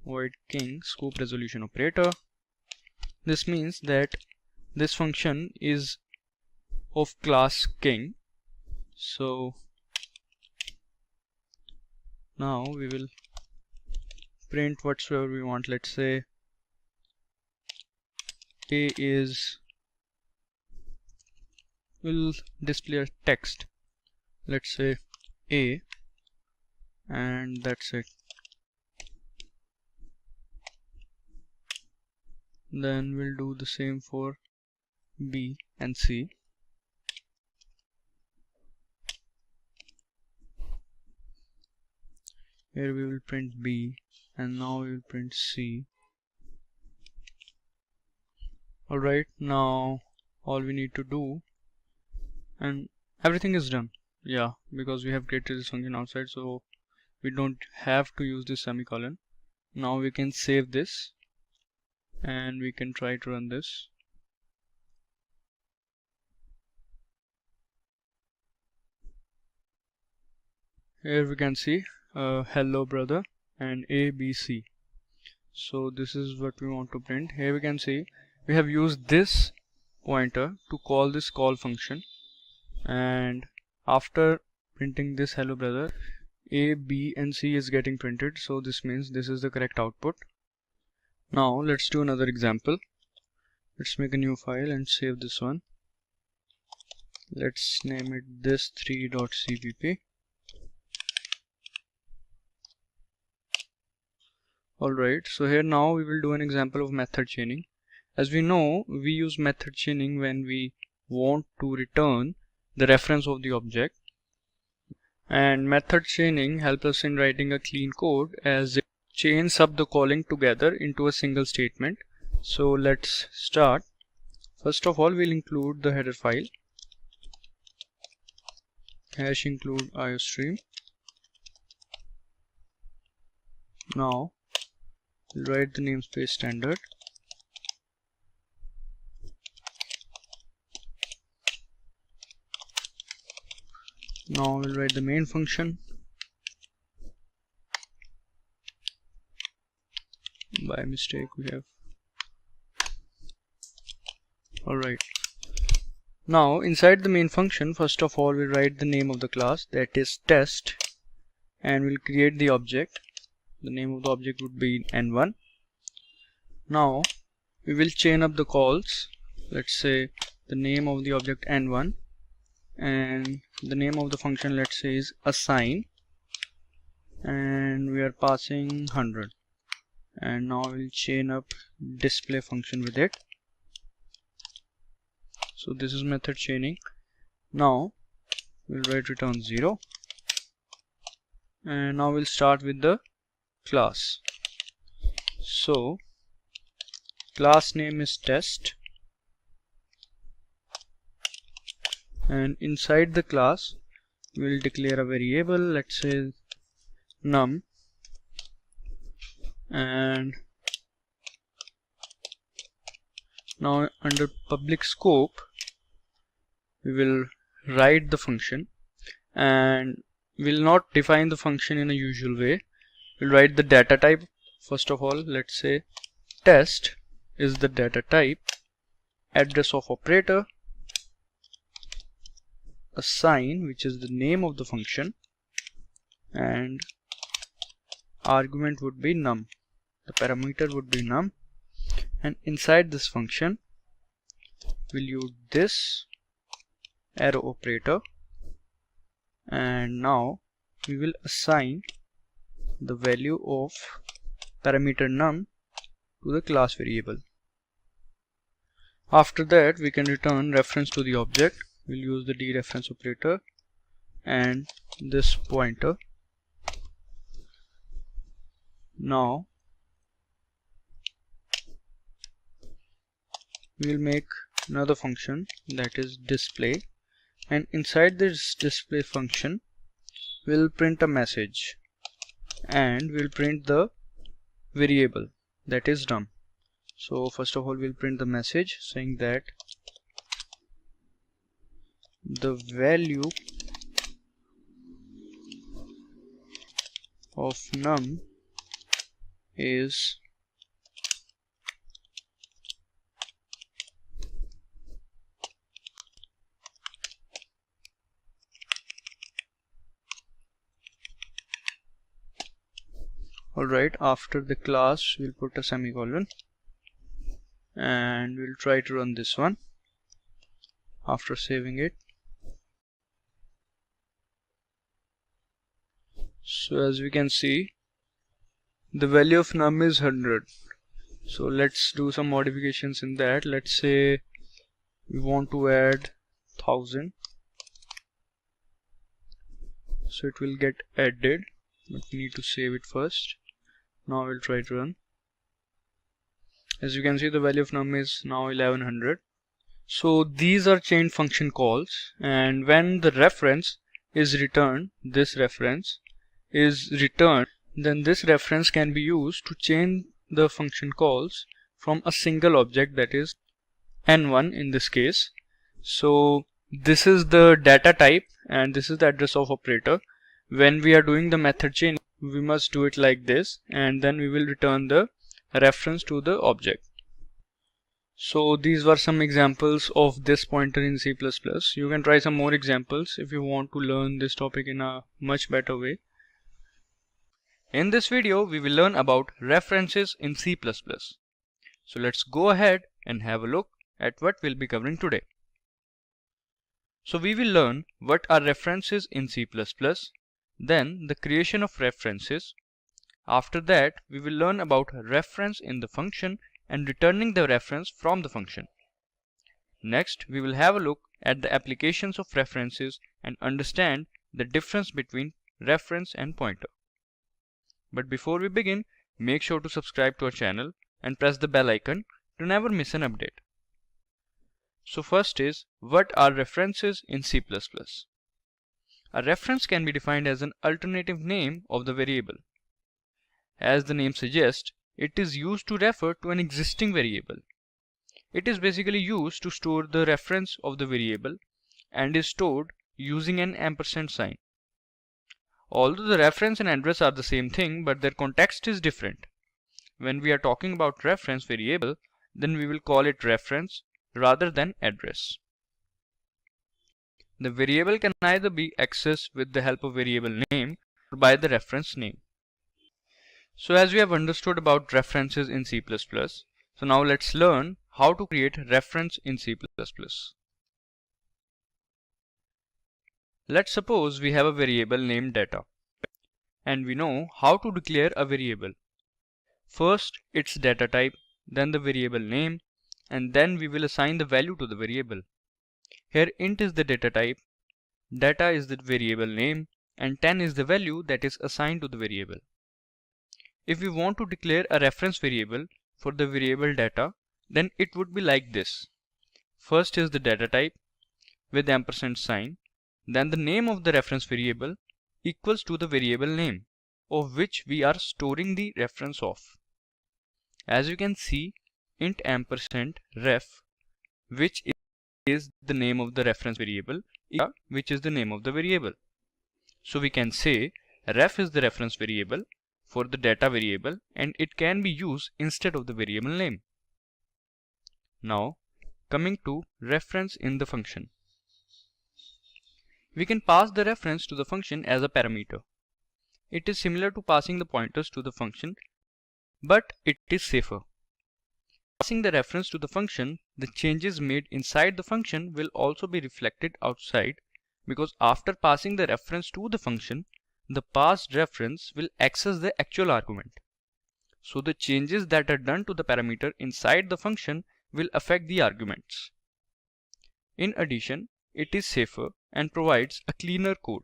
void king scope resolution operator. This means that this function is of class king. So now we will print whatsoever we want. Let's say a is, we'll display a text. Let's say a, and that's it. Then we'll do the same for B and C. Here we will print B, and now we will print C. Alright, now all we need to do, and everything is done. Yeah, because we have created this function outside, so we don't have to use this semicolon. Now we can save this and we can try to run this. Here we can see hello brother and ABC. So this is what we want to print. Here we can see we have used this pointer to call this call function, and after printing this hello brother, A, B and C is getting printed, so this means this is the correct output. Now let's do another example. Let's make a new file and save this one. Let's name it this3.cpp. Alright, so here now we will do an example of method chaining. As we know, we use method chaining when we want to return the reference of the object, and method chaining helps us in writing a clean code as it chains up the calling together into a single statement. So let's start. First of all, we'll include the header file, hash include iostream. Now we'll write the namespace standard. Now we'll write the main function. By mistake we have. Alright. Now inside the main function, first of all we'll write the name of the class, that is test, and we'll create the object. The name of the object would be n1. Now we will chain up the calls. Let's say the name of the object n1, and the name of the function, let's say, is assign, and we are passing 100. And now we'll chain up display function with it. So this is method chaining. Now we'll write return 0, and now we'll start with the class. So class name is test, and inside the class we'll declare a variable, let's say num, and now under public scope we will write the function, and we'll not define the function in a usual way. We'll write the data type. First of all, let's say test is the data type, address of operator, assign, which is the name of the function, and argument would be num. The parameter would be num, and inside this function we'll use this arrow operator, and now we will assign the value of parameter num to the class variable. After that we can return reference to the object. We'll use the dereference operator and this pointer. Now we'll make another function, that is display, and inside this display function we'll print a message, and we'll print the variable, that is num. So first of all we'll print the message saying that the value of num is alright. After the class we'll put a semicolon, and we'll try to run this one after saving it. So as we can see, the value of num is 100. So let's do some modifications in that. Let's say we want to add 1000, so it will get added, but we need to save it first. Now we'll try to run. As you can see, the value of num is now 1100. So these are chain function calls, and when the reference is returned, this reference is returned, then this reference can be used to chain the function calls from a single object, that is n1 in this case. So this is the data type and this is the address of operator. When we are doing the method chain, we must do it like this, and then we will return the reference to the object. So these were some examples of this pointer in C++. You can try some more examples if you want to learn this topic in a much better way. In this video, we will learn about references in C++. So let's go ahead and have a look at what we'll be covering today. So we will learn what are references in C++, then the creation of references. After that, we will learn about reference in the function and returning the reference from the function. Next, we will have a look at the applications of references and understand the difference between reference and pointer. But before we begin, make sure to subscribe to our channel and press the bell icon to never miss an update. So first is, what are references in C++? A reference can be defined as an alternative name of the variable. As the name suggests, it is used to refer to an existing variable. It is basically used to store the reference of the variable and is stored using an ampersand sign. Although the reference and address are the same thing, but their context is different. When we are talking about reference variable, then we will call it reference rather than address. The variable can either be accessed with the help of variable name or by the reference name. So as we have understood about references in C++, so now let's learn how to create reference in C++. Let's suppose we have a variable named data, and we know how to declare a variable. First, its data type, then the variable name, and then we will assign the value to the variable. Here int is the data type, data is the variable name, and 10 is the value that is assigned to the variable. If we want to declare a reference variable for the variable data, then it would be like this. First is the data type with ampersand sign, then the name of the reference variable equals to the variable name of which we are storing the reference of. As you can see, int ampersand ref, which is the name of the reference variable, which is the name of the variable. So we can say ref is the reference variable for the data variable and it can be used instead of the variable name. Now coming to reference in the function. We can pass the reference to the function as a parameter. It is similar to passing the pointers to the function, but it is safer. Passing the reference to the function, the changes made inside the function will also be reflected outside, because after passing the reference to the function, the passed reference will access the actual argument. So the changes that are done to the parameter inside the function will affect the arguments. In addition, it is safer and provides a cleaner code.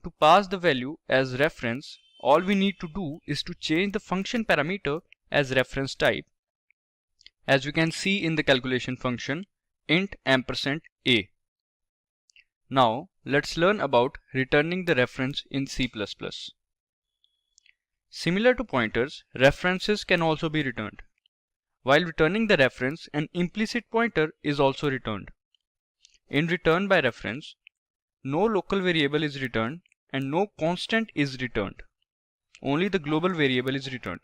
To pass the value as reference, all we need to do is to change the function parameter as reference type. As you can see in the calculation function, int ampersand a. Now let's learn about returning the reference in C++. Similar to pointers, references can also be returned. While returning the reference, an implicit pointer is also returned. In return by reference, no local variable is returned and no constant is returned. Only the global variable is returned.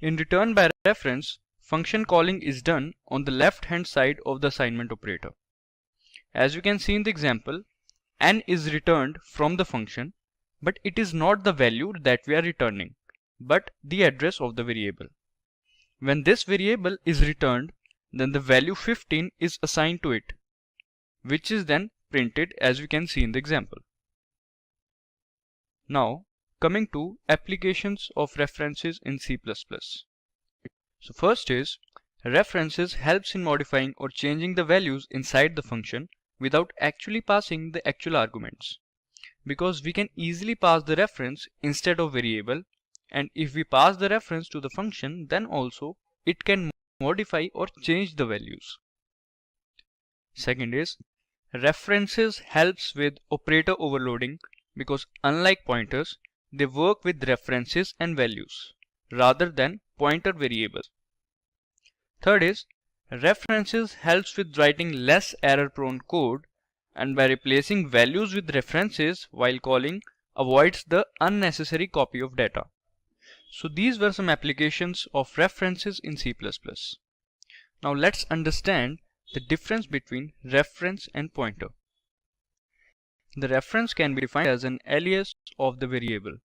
In return by reference, function calling is done on the left hand side of the assignment operator. As you can see in the example, n is returned from the function, but it is not the value that we are returning, but the address of the variable. When this variable is returned, then the value 15 is assigned to it, which is then printed as we can see in the example. Now coming to applications of references in C++. So first is, references helps in modifying or changing the values inside the function without actually passing the actual arguments, because we can easily pass the reference instead of variable, and if we pass the reference to the function, then also it can modify or change the values. Second is, references helps with operator overloading, because unlike pointers, they work with references and values rather than pointer variables. Third is, references helps with writing less error-prone code, and by replacing values with references while calling avoids the unnecessary copy of data. So these were some applications of references in C++. Now let's understand the difference between reference and pointer. The reference can be defined as an alias of the variable.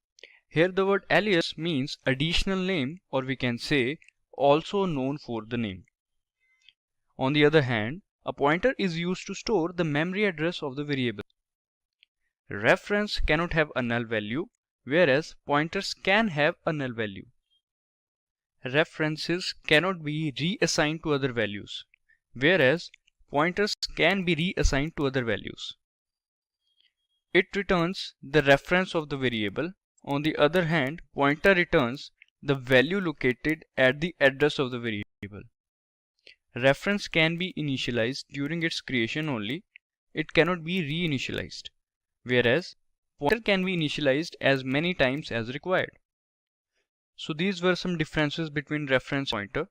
Here the word alias means additional name, or we can say also known for the name. On the other hand, a pointer is used to store the memory address of the variable. Reference cannot have a null value, whereas pointers can have a null value. References cannot be reassigned to other values, whereas pointers can be reassigned to other values. It returns the reference of the variable. On the other hand, pointer returns the value located at the address of the variable. Reference can be initialized during its creation only. It cannot be reinitialized, whereas pointer can be initialized as many times as required. So these were some differences between reference and pointer.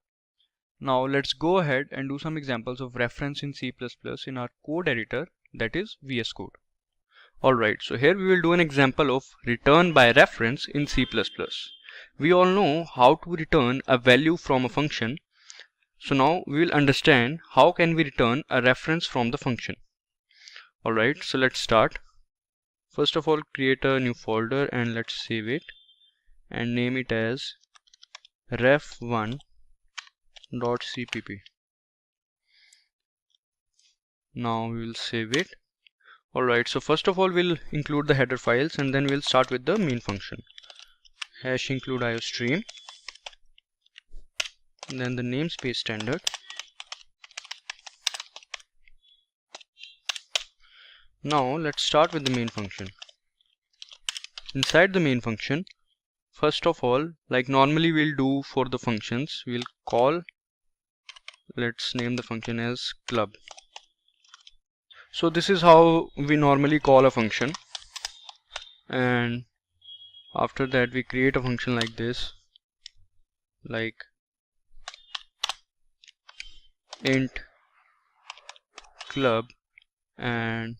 Now let's go ahead and do some examples of reference in C++ in our code editor, that is VS Code. Alright, so here we will do an example of return by reference in C++. We all know how to return a value from a function. So now we will understand how can we return a reference from the function. Alright, so let's start. First of all, create a new folder and let's save it and name it as ref1.cpp. Now we will save it. Alright, so first of all we'll include the header files and then we'll start with the main function. Hash include iostream, then the namespace standard. Now let's start with the main function. Inside the main function, first of all, like normally we'll do for the functions, we'll call, let's name the function as club. So this is how we normally call a function, and after that we create a function like this, like int club, and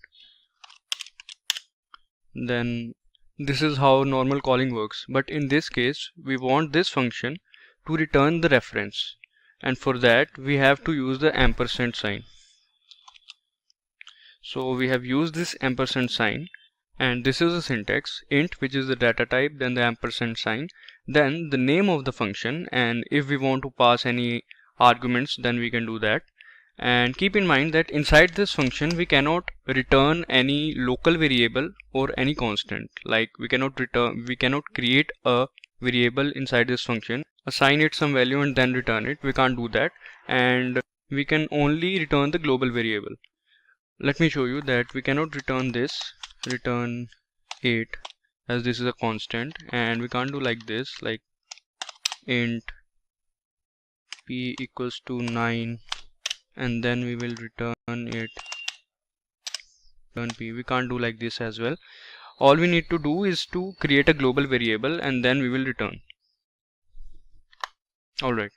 then this is how normal calling works. But in this case we want this function to return the reference, and for that we have to use the ampersand sign. So we have used this ampersand sign, and this is the syntax: int, which is the data type, then the ampersand sign, then the name of the function, and if we want to pass any arguments then we can do that. And keep in mind that inside this function we cannot return any local variable or any constant. Like we cannot create a variable inside this function, assign it some value and then return it. We can't do that, and we can only return the global variable. Let me show you that we cannot return this, return 8, as this is a constant, and we can't do like this, like int p equals to 9 and then we will return it, return p. We can't do like this as well. All we need to do is to create a global variable and then we will return. Alright,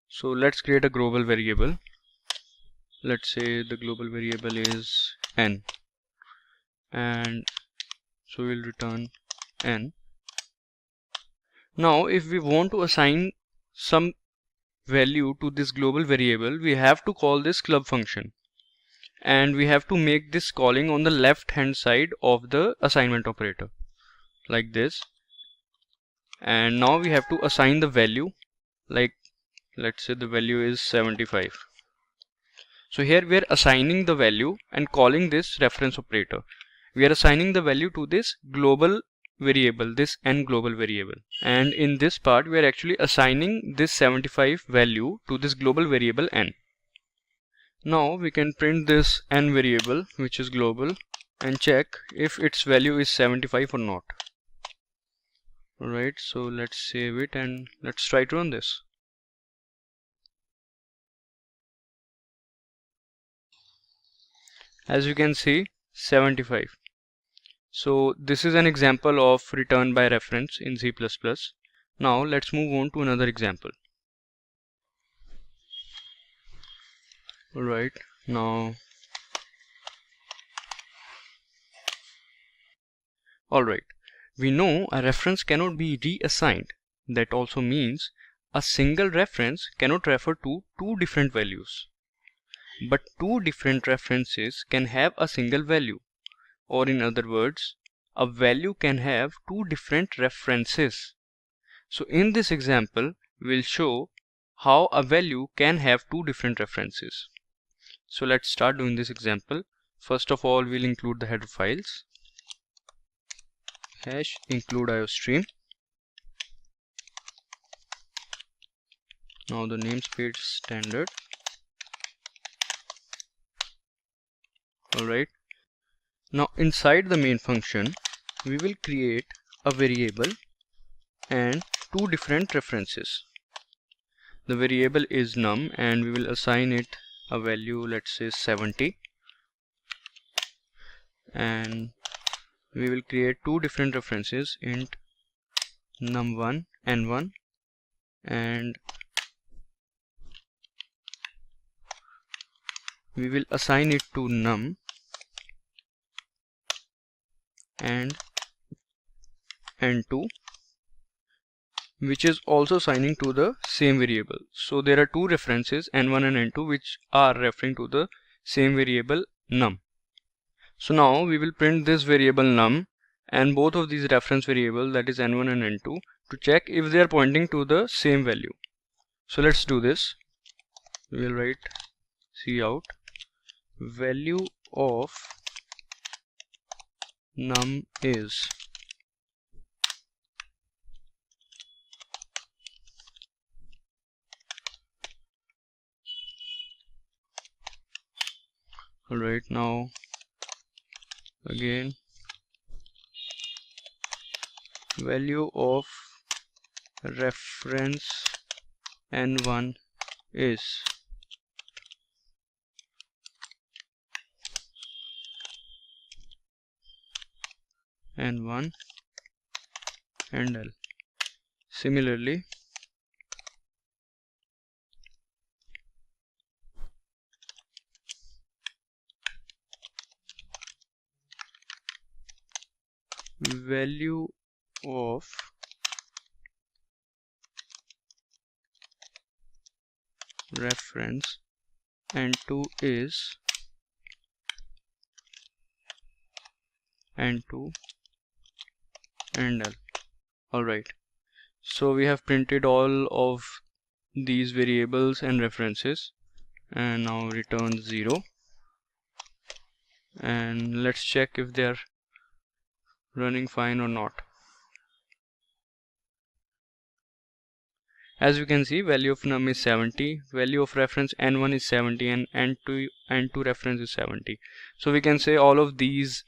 so let's create a global variable. Let's say the global variable is n, and so we'll return n. Now if we want to assign some value to this global variable, we have to call this club function, and we have to make this calling on the left hand side of the assignment operator, like this. And now we have to assign the value, like let's say the value is 75. So here we are assigning the value and calling this reference operator. We are assigning the value to this global variable, this n global variable, and in this part we are actually assigning this 75 value to this global variable n. Now we can print this n variable, which is global, and check if its value is 75 or not. Alright, so let's save it and let's try to run this. As you can see, 75. So this is an example of return by reference in C++. Now let's move on to another example. Alright, now we know a reference cannot be reassigned. That also means a single reference cannot refer to two different values, but two different references can have a single value, or in other words, a value can have two different references. So in this example, we'll show how a value can have two different references. So let's start doing this example. First of all, we'll include the header files, #include iostream. Now the namespace standard. Alright. Now inside the main function, we will create a variable and two different references. The variable is num and we will assign it a value, let's say 70, and we will create two different references, int num1 n1 and we will assign it to num and n2, which is also assigning to the same variable. So there are two references n1 and n2 which are referring to the same variable num. So now we will print this variable num and both of these reference variables, that is n1 and n2, to check if they are pointing to the same value. So let's do this. We will write cout value of num is alright. Now again, value of reference n1 is n1 and L. Similarly, value of reference n2 is n2 and L. Alright, so we have printed all of these variables and references and now return 0, and let's check if they are running fine or not. As you can see, value of num is 70, value of reference n1 is 70 and n2 reference is 70. So we can say all of these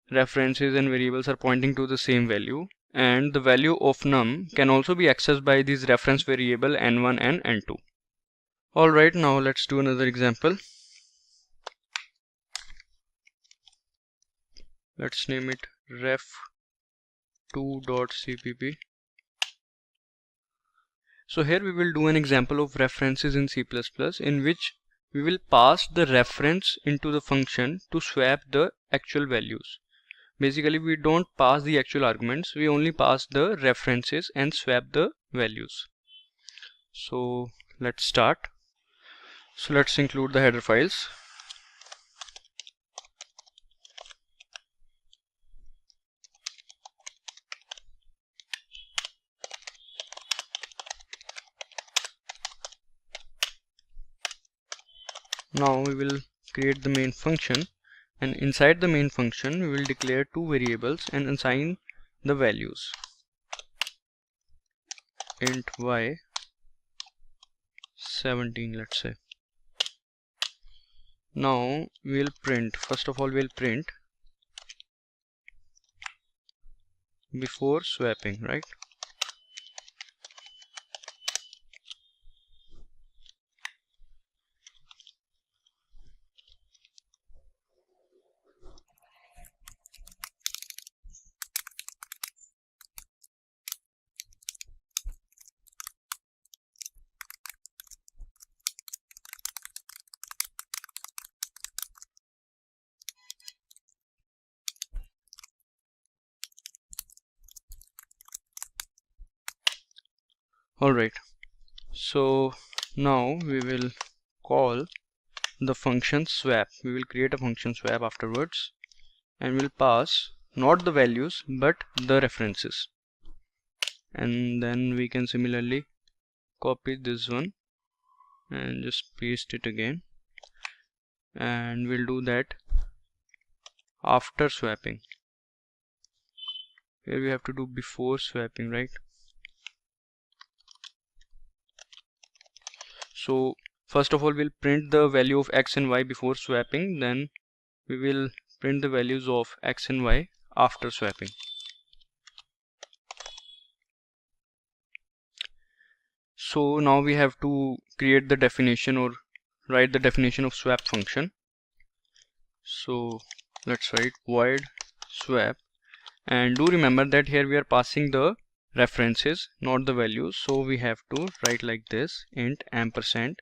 references and variables are pointing to the same value, and the value of num can also be accessed by this reference variable n1 and n2. Alright, now let's do another example. Let's name it ref2.cpp. So here we will do an example of references in C++ in which we will pass the reference into the function to swap the actual values. Basically, we don't pass the actual arguments, we only pass the references and swap the values. So let's start. So let's include the header files. Now we will create the main function, and inside the main function we will declare two variables and assign the values. Int y 17, let's say. Now we'll print, first of all we'll print before swapping, right? Alright, So now we will call the function swap. We will create a function swap afterwards, and we'll pass not the values but the references. And then we can similarly copy this one and just paste it again, and we'll do that after swapping. Here we have to do before swapping, right? So first of all, we'll print the value of x and y before swapping, then we will print the values of x and y after swapping. So now we have to create the definition or write the definition of swap function. So let's write void swap, and do remember that here we are passing the references, not the values. So we have to write like this: int ampersand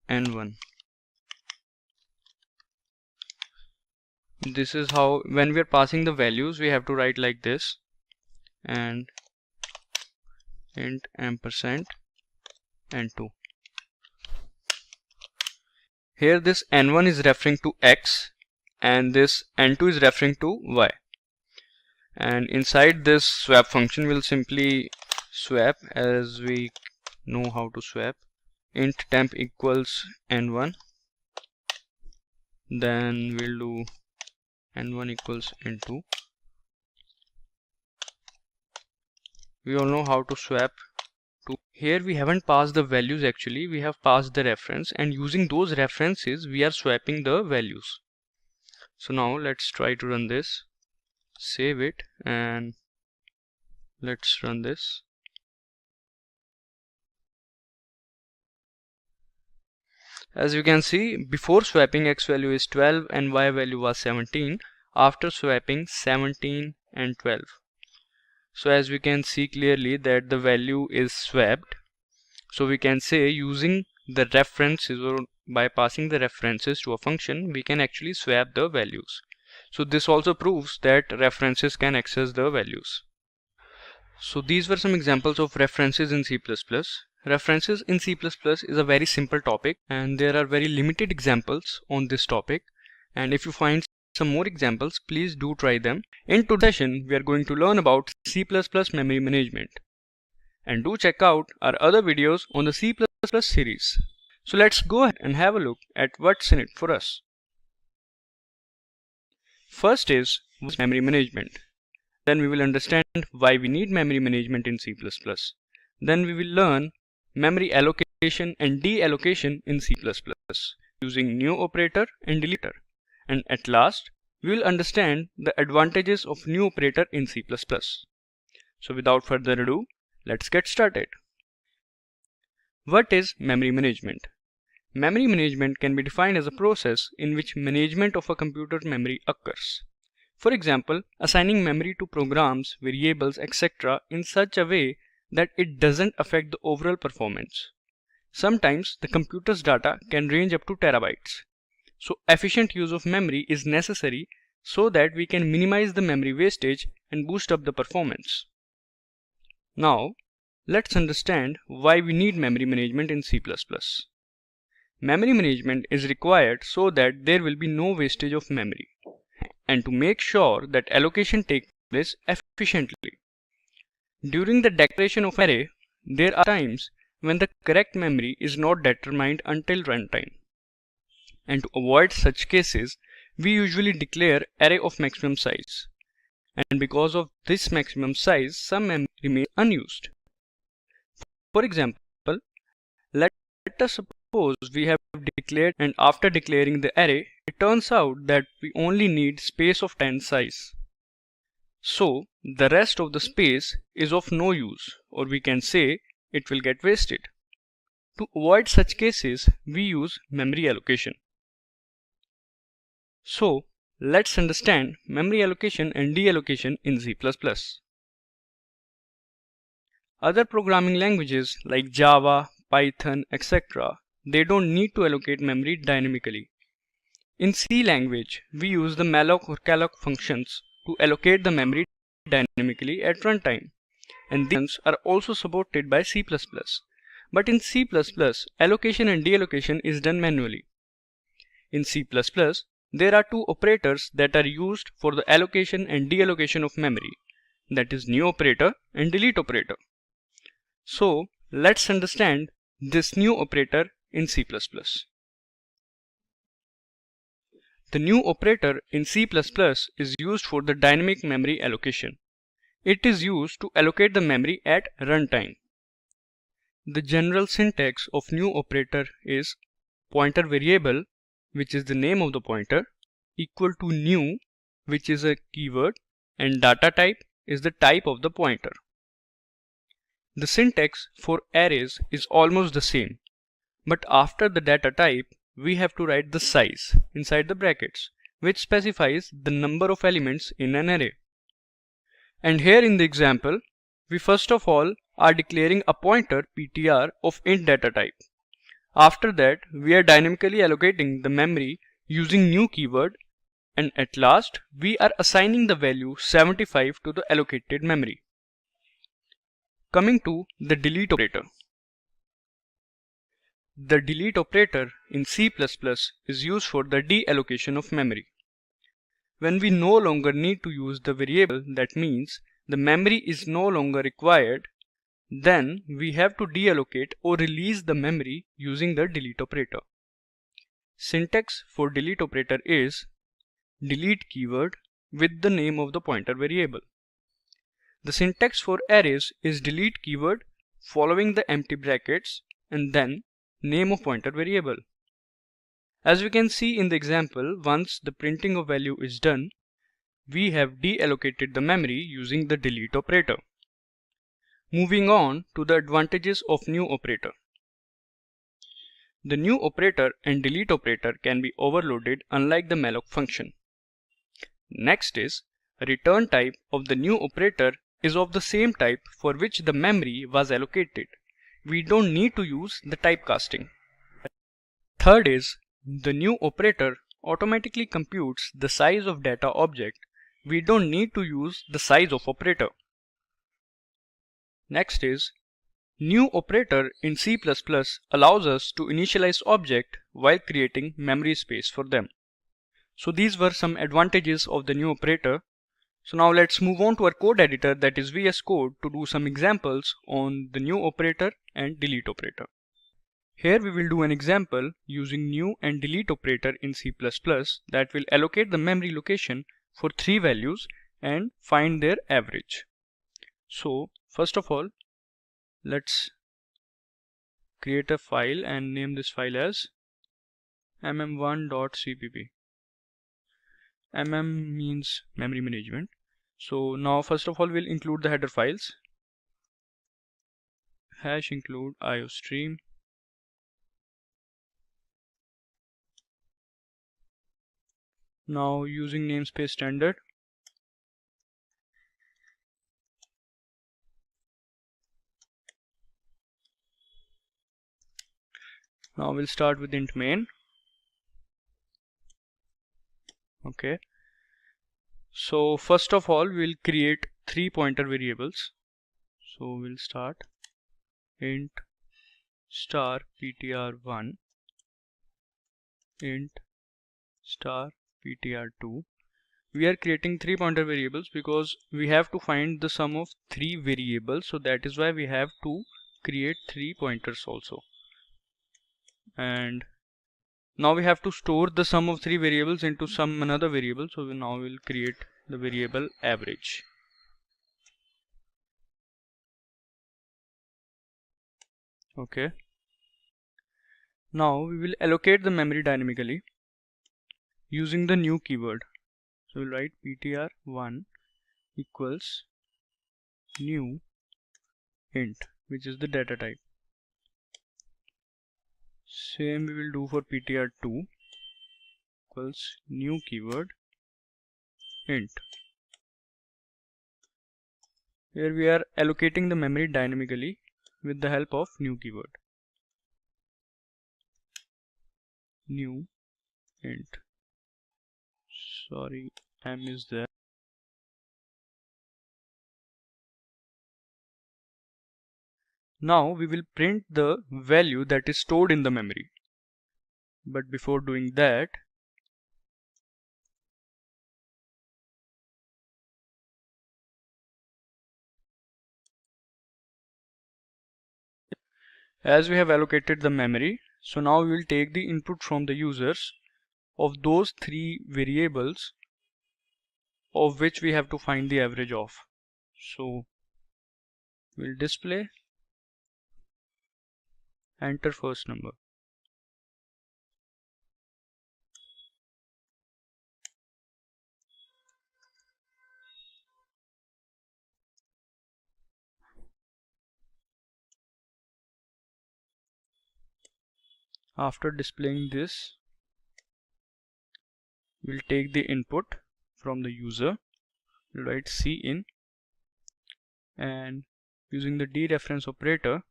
n1. This is how, when we are passing the values, we have to write like this, and int ampersand n2. Here this n1 is referring to x and this n2 is referring to y, and inside this swap function we'll simply swap as we know how to swap. Int temp equals n1, then we'll do n1 equals n2. We all know how to swap. Here we haven't passed the values, actually we have passed the reference, and using those references we are swapping the values. So now let's try to run this, save it, and let's run this. As you can see, before swapping x value is 12 and y value was 17. After swapping 17 and 12. So as we can see clearly that the value is swapped. So we can say using the references, or by passing the references to a function, we can actually swap the values. So this also proves that references can access the values. So these were some examples of references in C++. References in C++ is a very simple topic, and there are very limited examples on this topic. And if you find some more examples, please do try them. In today's session, we are going to learn about C++ memory management. And do check out our other videos on the C++ series. So let's go ahead and have a look at what's in it for us. First is memory management. Then we will understand why we need memory management in C++. Then we will learn memory allocation and deallocation in C++ using new operator and deleter. And at last, we will understand the advantages of new operator in C++. So without further ado, let's get started. What is memory management? Memory management can be defined as a process in which management of a computer's memory occurs. For example, assigning memory to programs, variables, etc. in such a way that it doesn't affect the overall performance. Sometimes the computer's data can range up to terabytes. So efficient use of memory is necessary so that we can minimize the memory wastage and boost up the performance. Now, let's understand why we need memory management in C++. Memory management is required so that there will be no wastage of memory, and to make sure that allocation takes place efficiently. During the declaration of an array, there are times when the correct memory is not determined until runtime. And to avoid such cases, we usually declare array of maximum size. And because of this maximum size, some memory remains unused. For example, let us suppose we have declared, and after declaring the array, it turns out that we only need space of 10 size. So the rest of the space is of no use, or we can say it will get wasted. To avoid such cases, we use memory allocation. So let's understand memory allocation and deallocation in C++. Other programming languages like Java, Python, etc., they don't need to allocate memory dynamically. In C language, we use the malloc or calloc functions to allocate the memory dynamically at runtime. and these are also supported by C++. But in C++, allocation and deallocation is done manually. In C++, there are two operators that are used for the allocation and deallocation of memory, that is new operator and delete operator. So let's understand this new operator in C++. The new operator in C++ is used for the dynamic memory allocation. It is used to allocate the memory at runtime. The general syntax of new operator is pointer variable, which is the name of the pointer, equal to new, which is a keyword, and data type is the type of the pointer. The syntax for arrays is almost the same, but after the data type, we have to write the size inside the brackets, which specifies the number of elements in an array. And here in the example, we first of all are declaring a pointer ptr of int data type. After that, we are dynamically allocating the memory using new keyword, and at last we are assigning the value 75 to the allocated memory. Coming to the delete operator. The delete operator in C++ is used for the deallocation of memory. When we no longer need to use the variable, that means the memory is no longer required, then we have to deallocate or release the memory using the delete operator. Syntax for delete operator is delete keyword with the name of the pointer variable. The syntax for arrays is delete keyword following the empty brackets and then name of pointer variable. As we can see in the example, once the printing of value is done, we have deallocated the memory using the delete operator. Moving on to the advantages of new operator. The new operator and delete operator can be overloaded unlike the malloc function. Next is, return type of the new operator is of the same type for which the memory was allocated. We don't need to use the typecasting. Third is, the new operator automatically computes the size of data object. We don't need to use the size of operator. Next is, new operator in C++ allows us to initialize object while creating memory space for them. So these were some advantages of the new operator. So now let's move on to our code editor, that is VS Code, to do some examples on the new operator and delete operator. Here we will do an example using new and delete operator in C++ that will allocate the memory location for 3 values and find their average. So first of all, let's create a file and name this file as mm1.cpp. mm means memory management. So now first of all we'll include the header files, hash include iostream, now using namespace standard, now we'll start with int main. Okay, so first of all we'll create 3 pointer variables. So we'll start int star ptr1, int star ptr2. We are creating 3 pointer variables because we have to find the sum of 3 variables, so that is why we have to create 3 pointers also. And now we have to store the sum of 3 variables into some another variable, so now we'll create the variable average. Okay, now we will allocate the memory dynamically using the new keyword. So we'll write ptr1 equals new int, which is the data type. Same we will do for ptr2 equals new keyword int. Here we are allocating the memory dynamically with the help of new keyword, new int. Sorry, m is there. Now we will print the value that is stored in the memory. But before doing that, as we have allocated the memory, so now we will take the input from the users of those three variables of which we have to find the average of. So we'll display enter first number. After displaying this, we'll take the input from the user, we'll write cin, and using the dereference operator,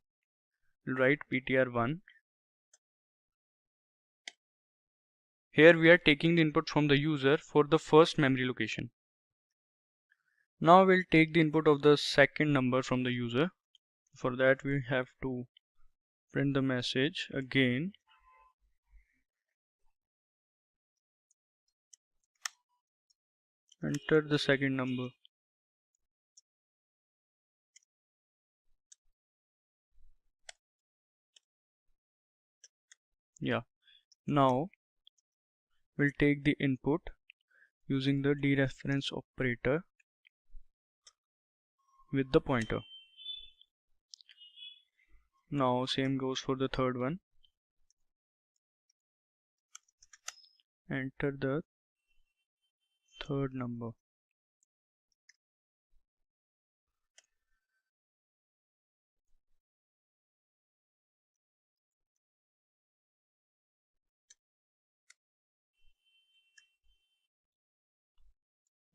we'll write ptr1. Here we are taking the input from the user for the first memory location. Now we'll take the input of the second number from the user. For that we have to print the message again. Enter the second number. Yeah. Now we'll take the input using the dereference operator with the pointer. Now same goes for the third one. Enter the third number.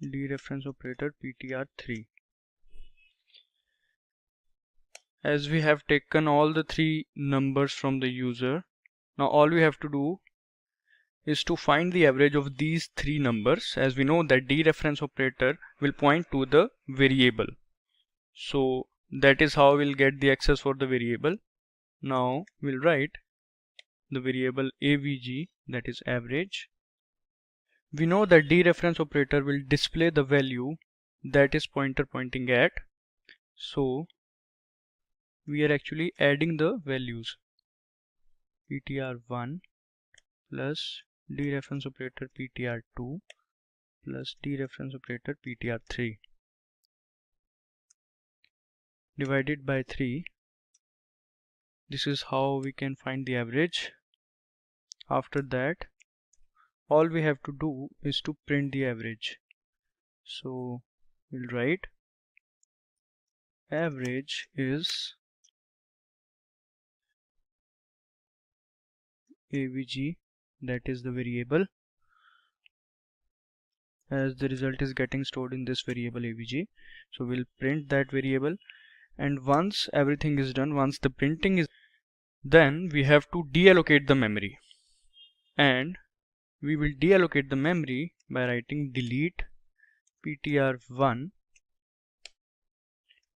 Dereference operator ptr3. As we have taken all the three numbers from the user, now all we have to do is to find the average of these three numbers, as we know that dereference operator will point to the variable. So that is how we'll get the access for the variable. Now we'll write the variable avg, that is average. We know that dereference operator will display the value that is pointer pointing at. So we are actually adding the values ptr1 plus dereference operator ptr2 plus dereference operator ptr3 divided by 3. This is how we can find the average. After that, all we have to do is to print the average. So we'll write average is avg, that is the variable, as the result is getting stored in this variable avg. So we'll print that variable, and once everything is done, once the printing is, then we have to deallocate the memory, and we will deallocate the memory by writing delete ptr1.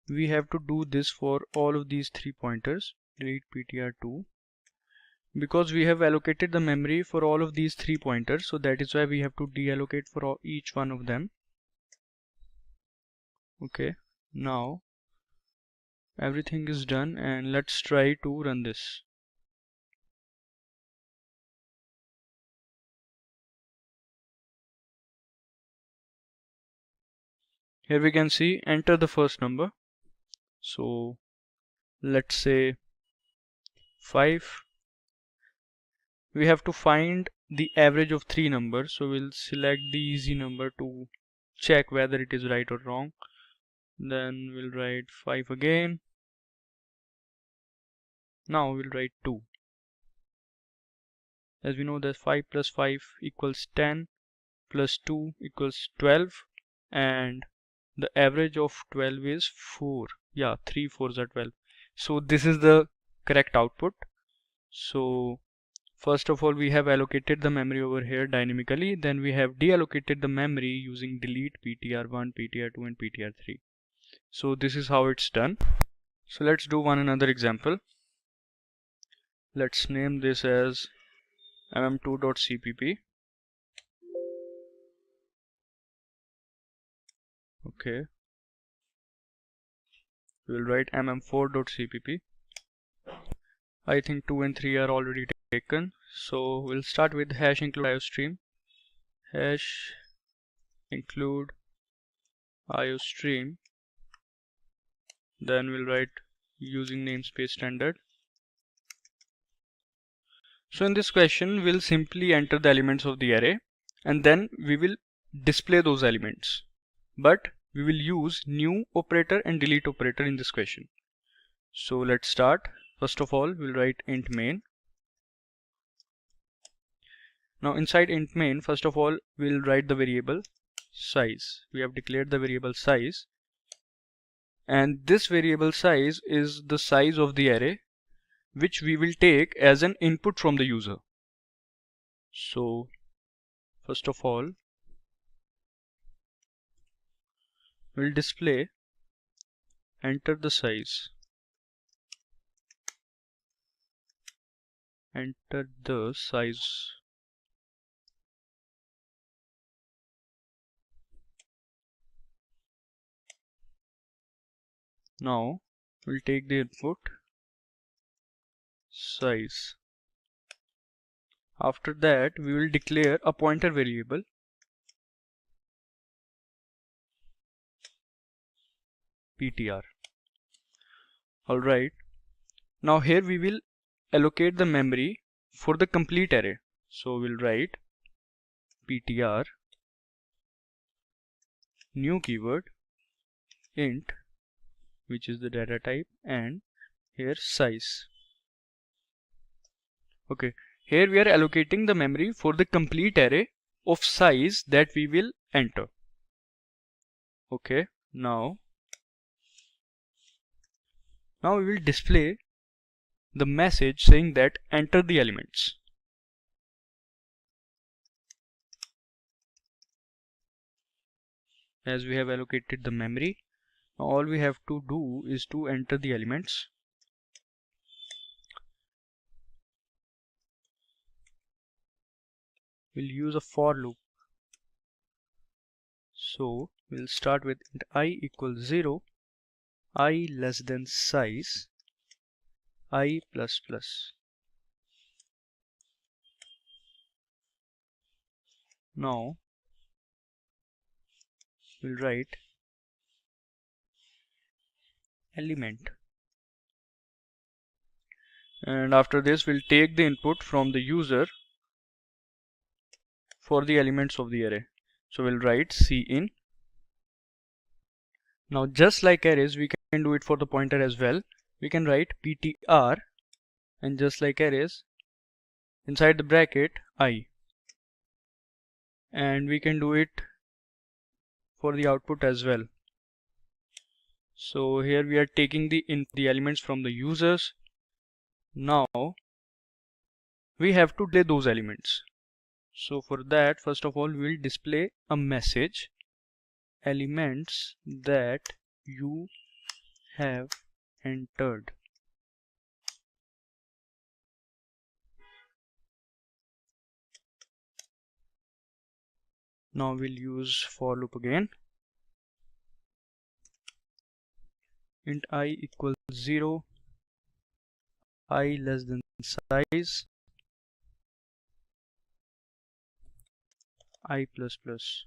We have to do this for all of these three pointers. Delete ptr2, because we have allocated the memory for all of these three pointers, so that is why we have to deallocate for each one of them. Okay, now everything is done, and let's try to run this. Here we can see enter the first number. So let's say 5. We have to find the average of three numbers, so we'll select the easy number to check whether it is right or wrong. Then we'll write 5 again. Now we'll write 2. As we know that 5 plus 5 equals 10 plus 2 equals 12, and the average of 12 is 4. Yeah, 3 4s are 12. So this is the correct output. So first of all, we have allocated the memory over here dynamically, then we have deallocated the memory using delete ptr1, ptr2 and ptr3. So this is how it's done. So let's do one another example. Let's name this as mm2.cpp. Okay, we'll write mm4.cpp. I think 2 and 3 are already taken, so we'll start with hash include iostream. Hash include iostream. Then we'll write using namespace standard. So in this question, we'll simply enter the elements of the array and then we will display those elements. But we will use new operator and delete operator in this question. So let's start. First of all, we'll write int main. Now inside int main, first of all, we'll write the variable size. We have declared the variable size. And this variable size is the size of the array which we will take as an input from the user. So first of all, we'll display enter the size. Enter the size. Now we'll take the input size. After that, we will declare a pointer variable ptr. Alright, now here we will allocate the memory for the complete array. So we'll write ptr new keyword int, which is the data type, and here size. Okay, here we are allocating the memory for the complete array of size that we will enter. Okay, now we will display the message saying that enter the elements. As we have allocated the memory, now all we have to do is to enter the elements. We'll use a for loop. So we'll start with int I equals 0, I less than size, I plus plus. Now we'll write element, and after this we'll take the input from the user for the elements of the array. So we'll write cin. Now just like arrays, we can do it for the pointer as well. We can write ptr, and just like arrays, inside the bracket I, and we can do it for the output as well. So here we are taking the elements from the users. Now we have to display those elements. So for that, first of all, we'll display a message, elements that you have entered. Now we'll use for loop again. Int I equals 0, I less than size, I plus plus.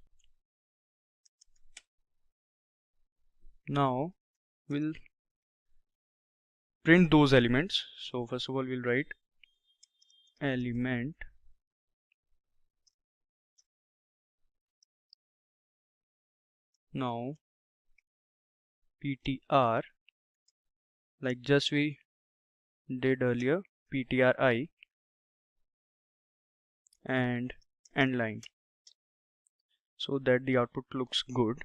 Now we'll print those elements. So first of all, we'll write element now ptr, like just we did earlier, ptri, and end line, so that the output looks good.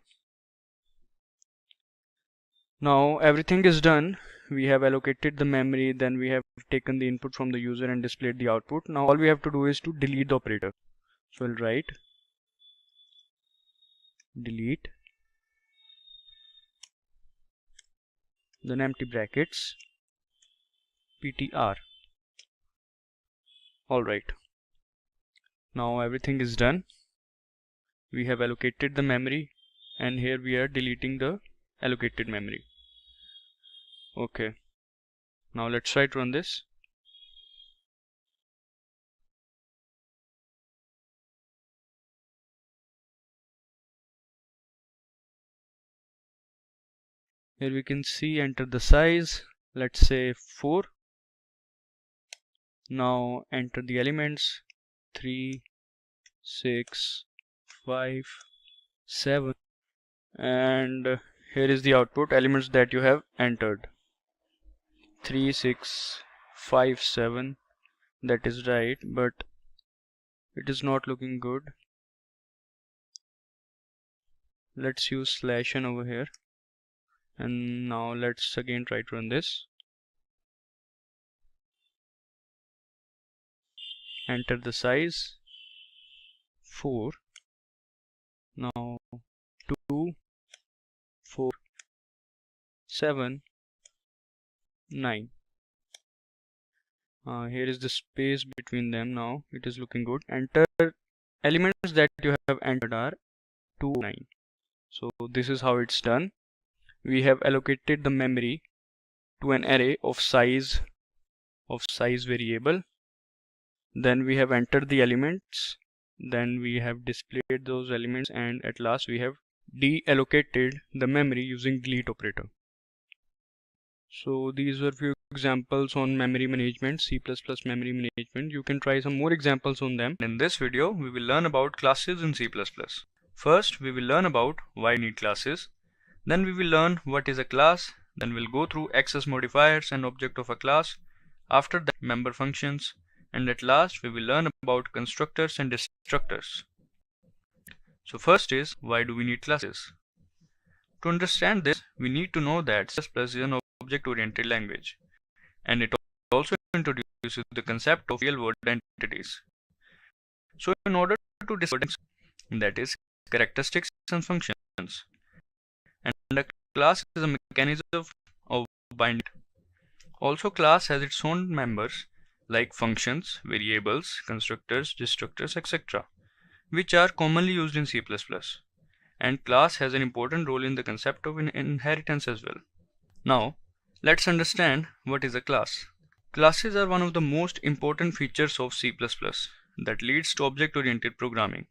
Now everything is done. We have allocated the memory, then we have taken the input from the user and displayed the output. Now all we have to do is to delete the operator. So we'll write delete then empty brackets, ptr. Alright, now everything is done. We have allocated the memory, and here we are deleting the allocated memory. Okay, now let's try to run this. Here we can see enter the size, let's say 4. Now enter the elements 3, 6, 5, 7, and here is the output elements that you have entered 3, 6, 5, 7. That is right, but it is not looking good. Let's use /n over here, and now let's again try to run this. Enter the size 4. Now 2, 4, 7, 9. Here is the space between them. Now it is looking good. Enter elements that you have entered are 2, 9. So this is how it's done. We have allocated the memory to an array of size variable. Then we have entered the elements. Then we have displayed those elements, and at last we have deallocated the memory using delete operator. So these were few examples on memory management, C++ memory management. You can try some more examples on them. In this video, we will learn about classes in C++. First, we will learn about why we need classes. Then we will learn what is a class. Then we'll go through access modifiers and object of a class. After that, member functions. And at last, we will learn about constructors and destructors. So first is, why do we need classes? To understand this, we need to know that C++ is an object-oriented language, and it also introduces the concept of real-world entities. So in order to describe, that is, characteristics and functions, and a class is a mechanism of binding. Also, class has its own members like functions, variables, constructors, destructors, etc., which are commonly used in C++. And class has an important role in the concept of inheritance as well. Now, let's understand what is a class. Classes are one of the most important features of C++ that leads to object-oriented programming.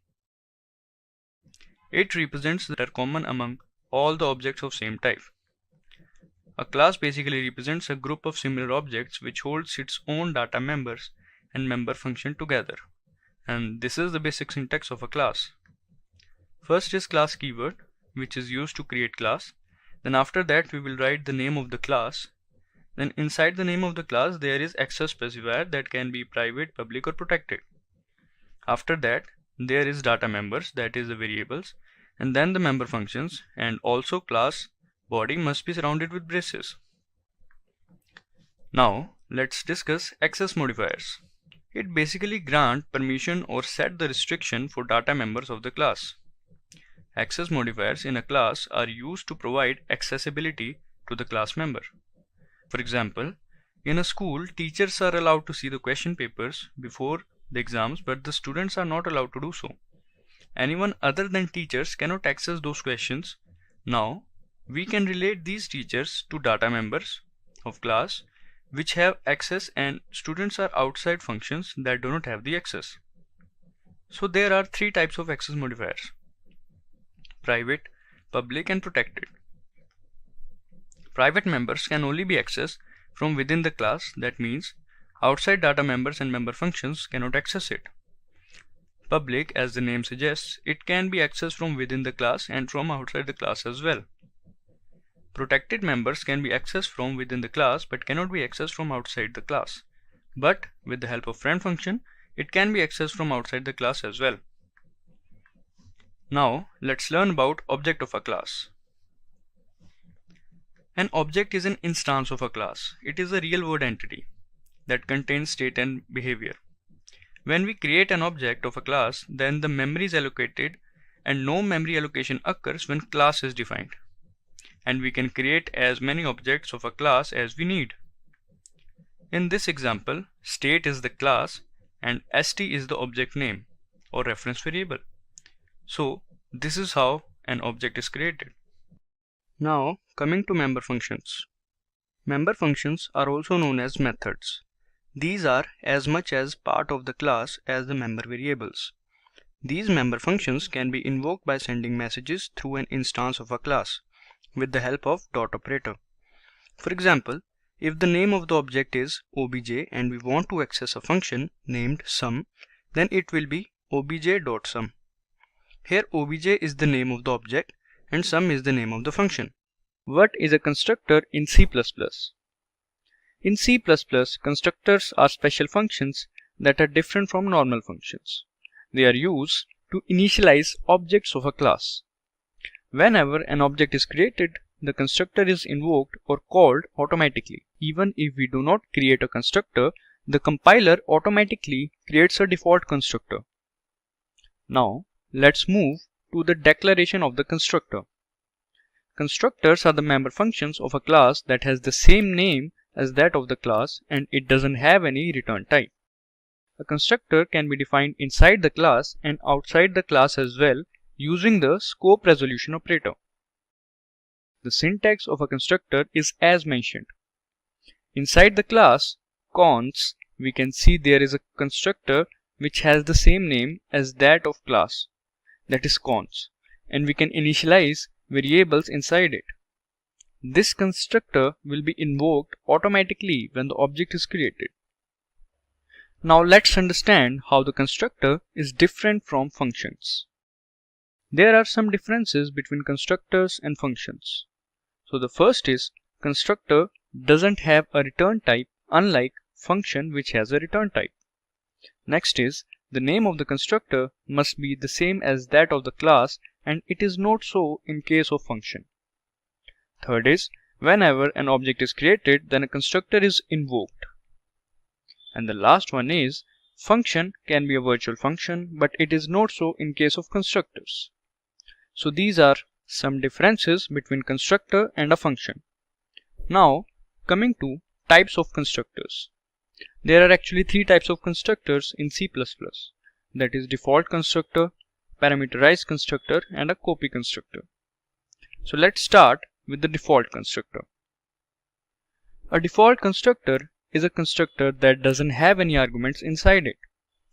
It represents that are common among all the objects of same type. A class basically represents a group of similar objects which holds its own data members and member function together. And this is the basic syntax of a class. First is class keyword, which is used to create class. Then after that we will write the name of the class. Then inside the name of the class there is access specifier that can be private, public or protected. After that there is data members, that is the variables, and then the member functions, and also class body must be surrounded with braces. Now let's discuss access modifiers. It basically grants permission or set the restriction for data members of the class. Access modifiers in a class are used to provide accessibility to the class member. For example, in a school, teachers are allowed to see the question papers before the exams, but the students are not allowed to do so. Anyone other than teachers cannot access those questions. Now, we can relate these teachers to data members of class which have access, and students are outside functions that do not have the access. So there are three types of access modifiers: private, public and protected. Private members can only be accessed from within the class. That means outside data members and member functions cannot access it. Public, as the name suggests, it can be accessed from within the class and from outside the class as well. Protected members can be accessed from within the class but cannot be accessed from outside the class. But with the help of friend function, it can be accessed from outside the class as well. Now let's learn about object of a class. An object is an instance of a class. It is a real-world entity that contains state and behavior. When we create an object of a class, then the memory is allocated, and no memory allocation occurs when class is defined. and we can create as many objects of a class as we need. In this example, state is the class and st is the object name or reference variable. So this is how an object is created. Now coming to member functions. Member functions are also known as methods. These are as much as part of the class as the member variables. These member functions can be invoked by sending messages through an instance of a class with the help of dot operator. For example, if the name of the object is obj and we want to access a function named sum, then it will be obj.sum. Here obj is the name of the object and sum is the name of the function. What is a constructor in C++? In C++, constructors are special functions that are different from normal functions. They are used to initialize objects of a class. Whenever an object is created, the constructor is invoked or called automatically. Even if we do not create a constructor, the compiler automatically creates a default constructor. Now, let's move to the declaration of the constructor. Constructors are the member functions of a class that has the same name as that of the class and it doesn't have any return type. A constructor can be defined inside the class and outside the class as well using the scope resolution operator. The syntax of a constructor is as mentioned. Inside the class cons, we can see there is a constructor which has the same name as that of class, that is cons, and we can initialize variables inside it. This constructor will be invoked automatically when the object is created. Now let's understand how the constructor is different from functions. There are some differences between constructors and functions. So the first is constructor doesn't have a return type unlike function which has a return type. Next is the name of the constructor must be the same as that of the class and it is not so in case of function. Third is whenever an object is created then a constructor is invoked. And the last one is function can be a virtual function but it is not so in case of constructors. So these are some differences between constructor and a function. Now coming to types of constructors. There are actually three types of constructors in C++, that is default constructor, parameterized constructor and a copy constructor. So let's start with the default constructor. A default constructor is a constructor that doesn't have any arguments inside it.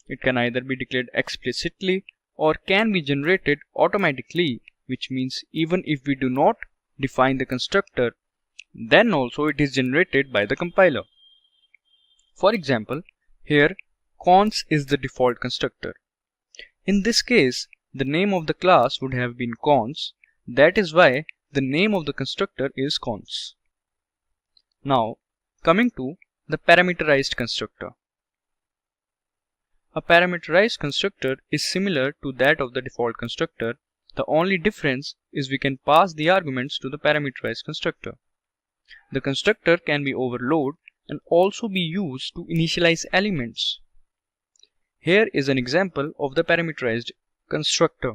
It can either be declared explicitly or can be generated automatically, which means even if we do not define the constructor, then also it is generated by the compiler. For example, here cons is the default constructor. In this case, the name of the class would have been cons. That is why the name of the constructor is cons. Now coming to the parameterized constructor. A parameterized constructor is similar to that of the default constructor. The only difference is we can pass the arguments to the parameterized constructor. The constructor can be overloaded and also be used to initialize elements. Here is an example of the parameterized constructor.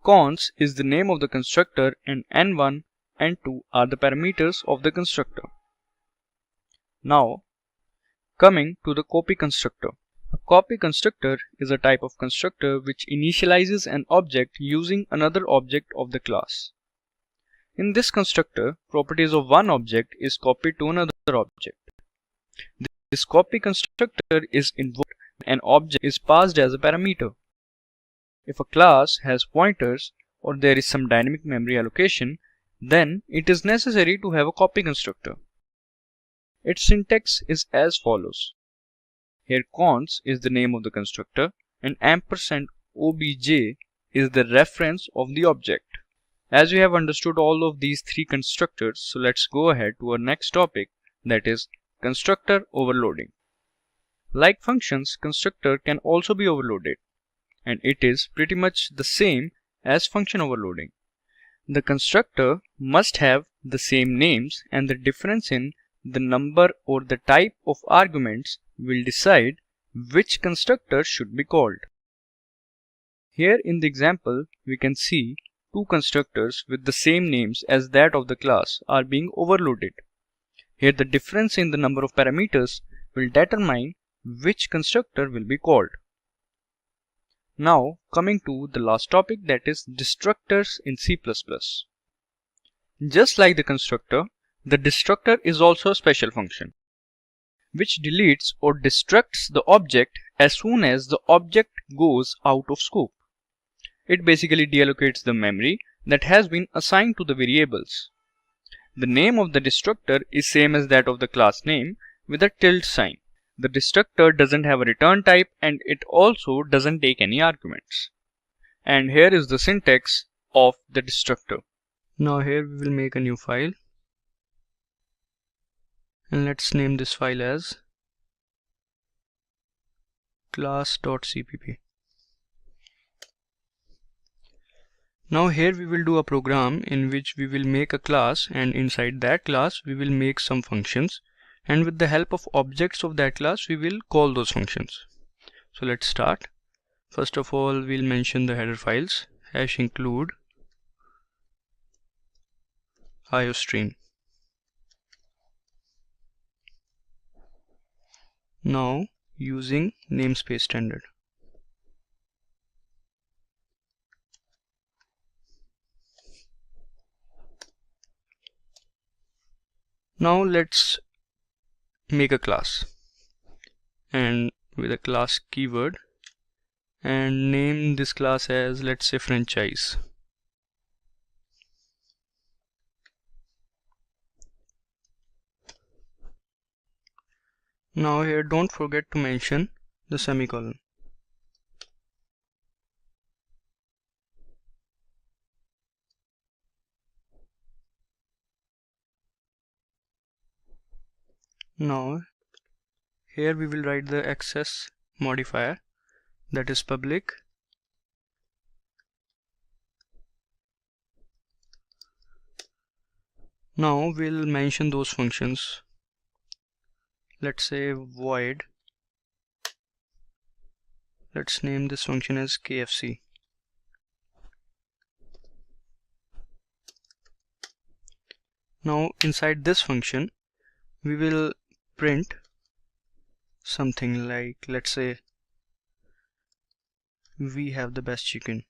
Cons is the name of the constructor and n1 and 2 are the parameters of the constructor. Now coming to the copy constructor. A copy constructor is a type of constructor which initializes an object using another object of the class. In this constructor, properties of one object is copied to another object. This copy constructor is invoked when an object is passed as a parameter. If a class has pointers or there is some dynamic memory allocation, then it is necessary to have a copy constructor. Its syntax is as follows. Here cons is the name of the constructor and &obj is the reference of the object. As we have understood all of these three constructors, so let's go ahead to our next topic, that is constructor overloading. Like functions, constructor can also be overloaded and it is pretty much the same as function overloading. The constructor must have the same names and the difference in the number or the type of arguments will decide which constructor should be called. Here in the example we can see two constructors with the same names as that of the class are being overloaded. Here the difference in the number of parameters will determine which constructor will be called. Now coming to the last topic, that is destructors in C++. Just like the constructor, the destructor is also a special function which deletes or destructs the object as soon as the object goes out of scope. It basically deallocates the memory that has been assigned to the variables. The name of the destructor is same as that of the class name with a tilde sign. The destructor doesn't have a return type and it also doesn't take any arguments. And here is the syntax of the destructor. Now here we will make a new file and let's name this file as class.cpp. Now here we will do a program in which we will make a class, and inside that class we will make some functions, and with the help of objects of that class we will call those functions. So let's start. First of all, we'll mention the header files #include iostream. Now using namespace standard. Now let's make a class, and with a class keyword, and name this class as, let's say, franchise. Now here don't forget to mention the semicolon. Now here we will write the access modifier, that is public Now we'll mention those functions. Let's say void, let's name this function as KFC. Now inside this function we will print something like, let's say, we have the best chicken.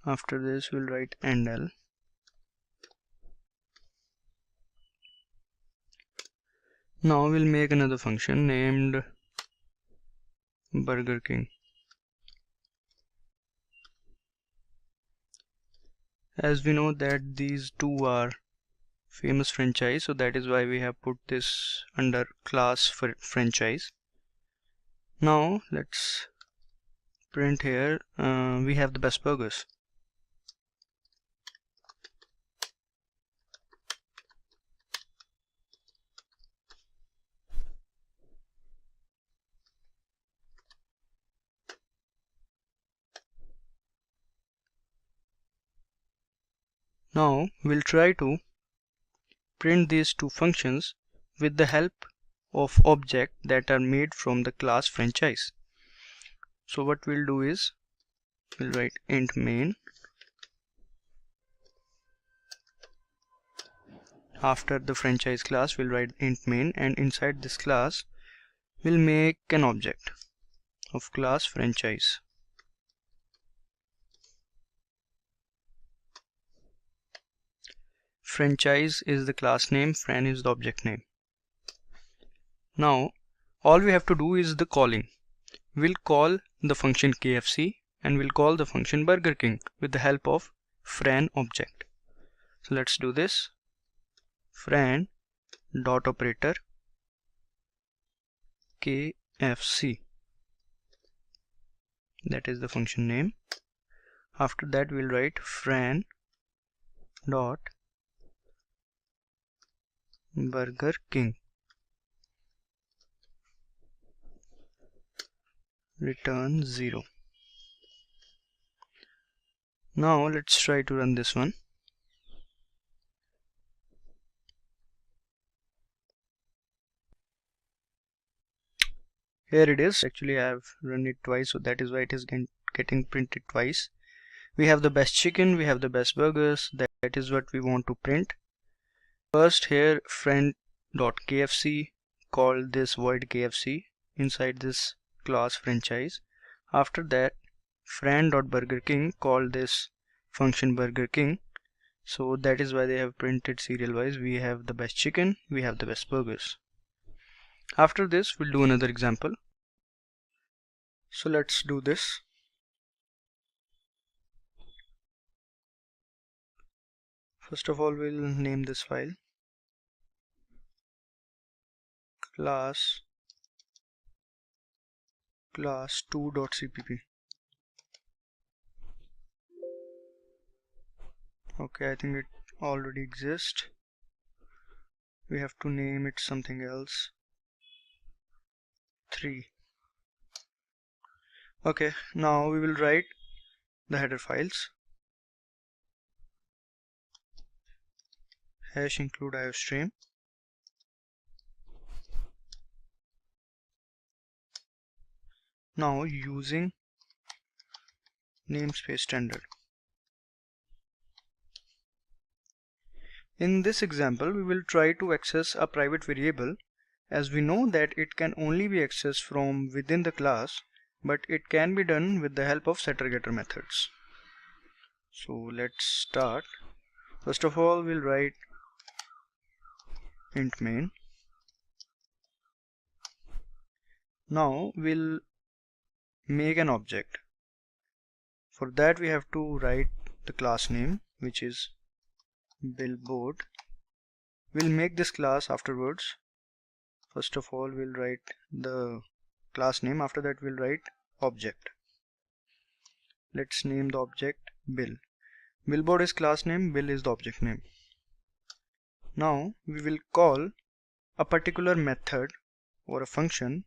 After this we'll write endl. Now we'll make another function named Burger King. As we know that these two are famous franchise, so that is why we have put this under class for franchise. Now let's print here we have the best burgers. Now we'll try to print these two functions with the help of objects that are made from the class franchise. So what we'll do is we'll write int main. After the franchise class we'll write int main, and inside this class we'll make an object of class franchise. Franchise is the class name, fran is the object name. Now all we have to do is the calling. We'll call the function KFC and we'll call the function Burger King with the help of fran object. So let's do this. Fran dot operator KFC, that is the function name. After that we'll write fran dot Burger King, return 0. Now let's try to run this one. Here it is. Actually I have run it twice, so that is why it is getting printed twice. We have the best chicken, we have the best burgers. That is what we want to print. First here friend.kfc, call this void KFC inside this class franchise. After that friend.burgerking, call this function Burger King. So that is why they have printed serial wise. We have the best chicken, we have the best burgers. After this we'll do another example. So let's do this. First of all, we'll name this file class2.cpp. Okay, I think it already exists. We have to name it something else. 3. Okay, now we will write the header files. Hash include iostream. Now using namespace standard. In this example, we will try to access a private variable, as we know that it can only be accessed from within the class, but it can be done with the help of setter-getter methods. So let's start. First of all, we'll write int main. Now we'll make an object. For that we have to write the class name, which is billboard. We'll make this class afterwards. First of all, we'll write the class name. After that we'll write object. Let's name the object bill. Billboard is class name, bill is the object name. Now we will call a particular method or a function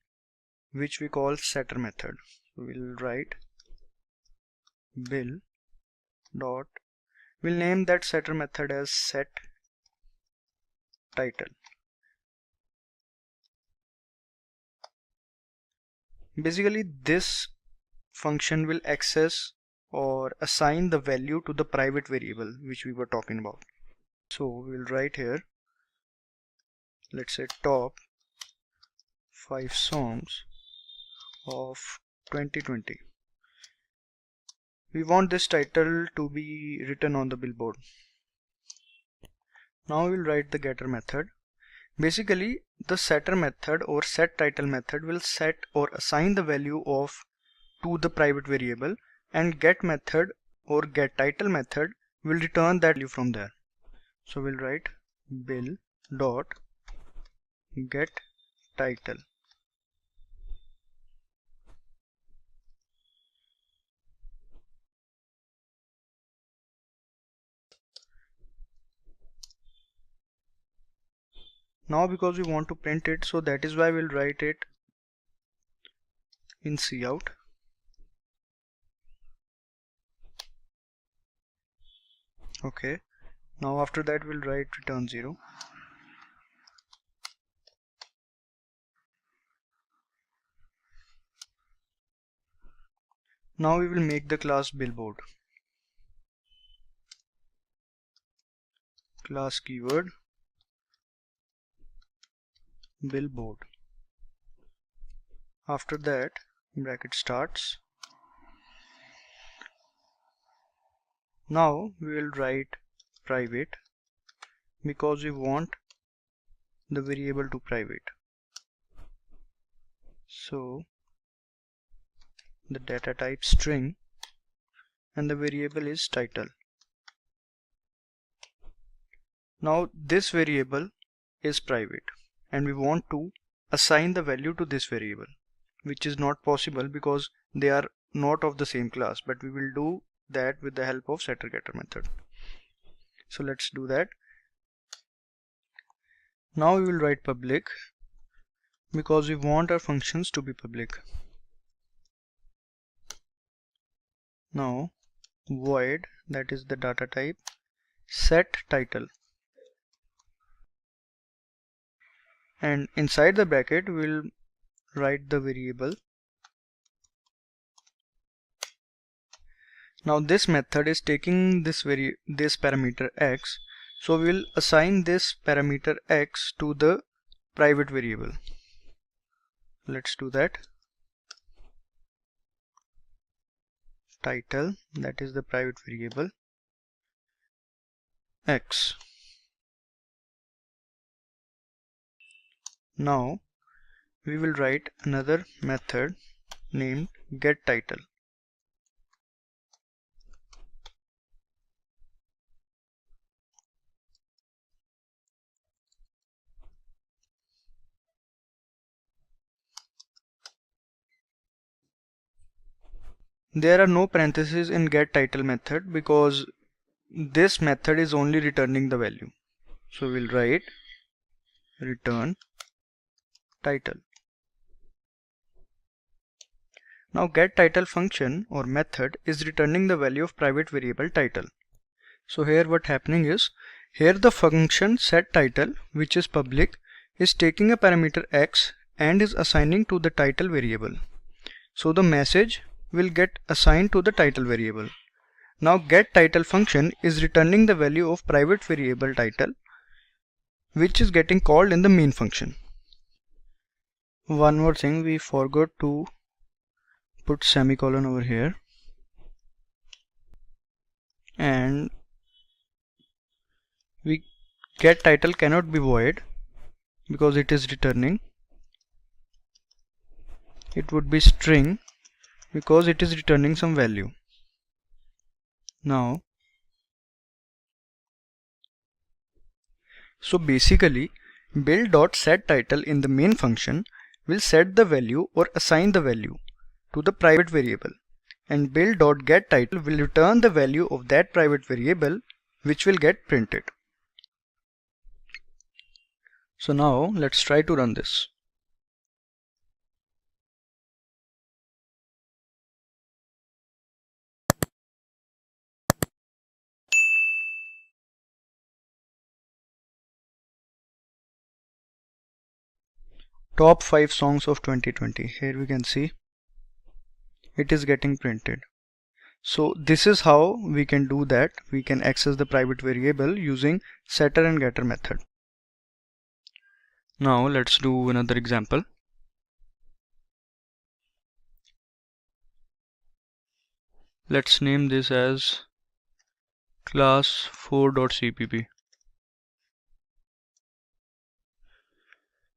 which we call setter method. So we'll write bill dot, we'll name that setter method as set title. Basically this function will access or assign the value to the private variable which we were talking about. So we'll write here, let's say top 5 songs of 2020. We want this title to be written on the billboard. Now we'll write the getter method. Basically the setter method or set title method will set or assign the value of to the private variable, and get method or get title method will return that value from there. So we'll write bill dot get title. Now because we want to print it, so that is why we'll write it in cout. Okay, now after that we'll write return 0. Now we will make the class billboard. Class keyword billboard. After that bracket starts. Now we will write private because we want the variable to private. So the data type string and the variable is title. Now this variable is private and we want to assign the value to this variable, which is not possible because they are not of the same class, but we will do that with the help of setter-getter method. So let's do that. Now we will write public because we want our functions to be public. Now void, that is the data type, set title, and inside the bracket we'll write the variable. Now this method is taking this parameter x, so we will assign this parameter x to the private variable. Let's do that. Title, that is the private variable, x. Now we will write another method named getTitle. There are no parentheses in getTitle method because this method is only returning the value. So we'll write return title. Now getTitle function or method is returning the value of private variable title. So here what happening is, here the function setTitle, which is public, is taking a parameter x and is assigning to the title variable. So the message will get assigned to the title variable. Now getTitle function is returning the value of private variable title, which is getting called in the main function. One more thing, we forgot to put semicolon over here, and getTitle cannot be void because it is returning. It would be string because it is returning some value. Now, so basically build.setTitle in the main function will set the value or assign the value to the private variable, and build.getTitle will return the value of that private variable, which will get printed. So now let's try to run this. Top 5 songs of 2020. Here we can see it is getting printed. So this is how we can do that. We can access the private variable using setter and getter method. Now let's do another example. Let's name this as class4.cpp.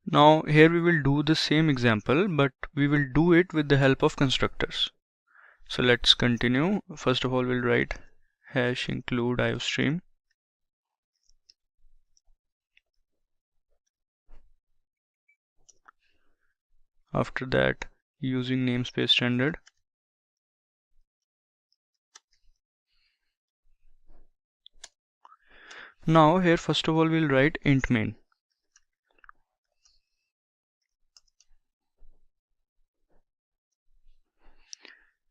Now here we will do the same example, but we will do it with the help of constructors. So let's continue. First of all, we'll write hash include iostream. After that, using namespace standard. Now here first of all we'll write int main.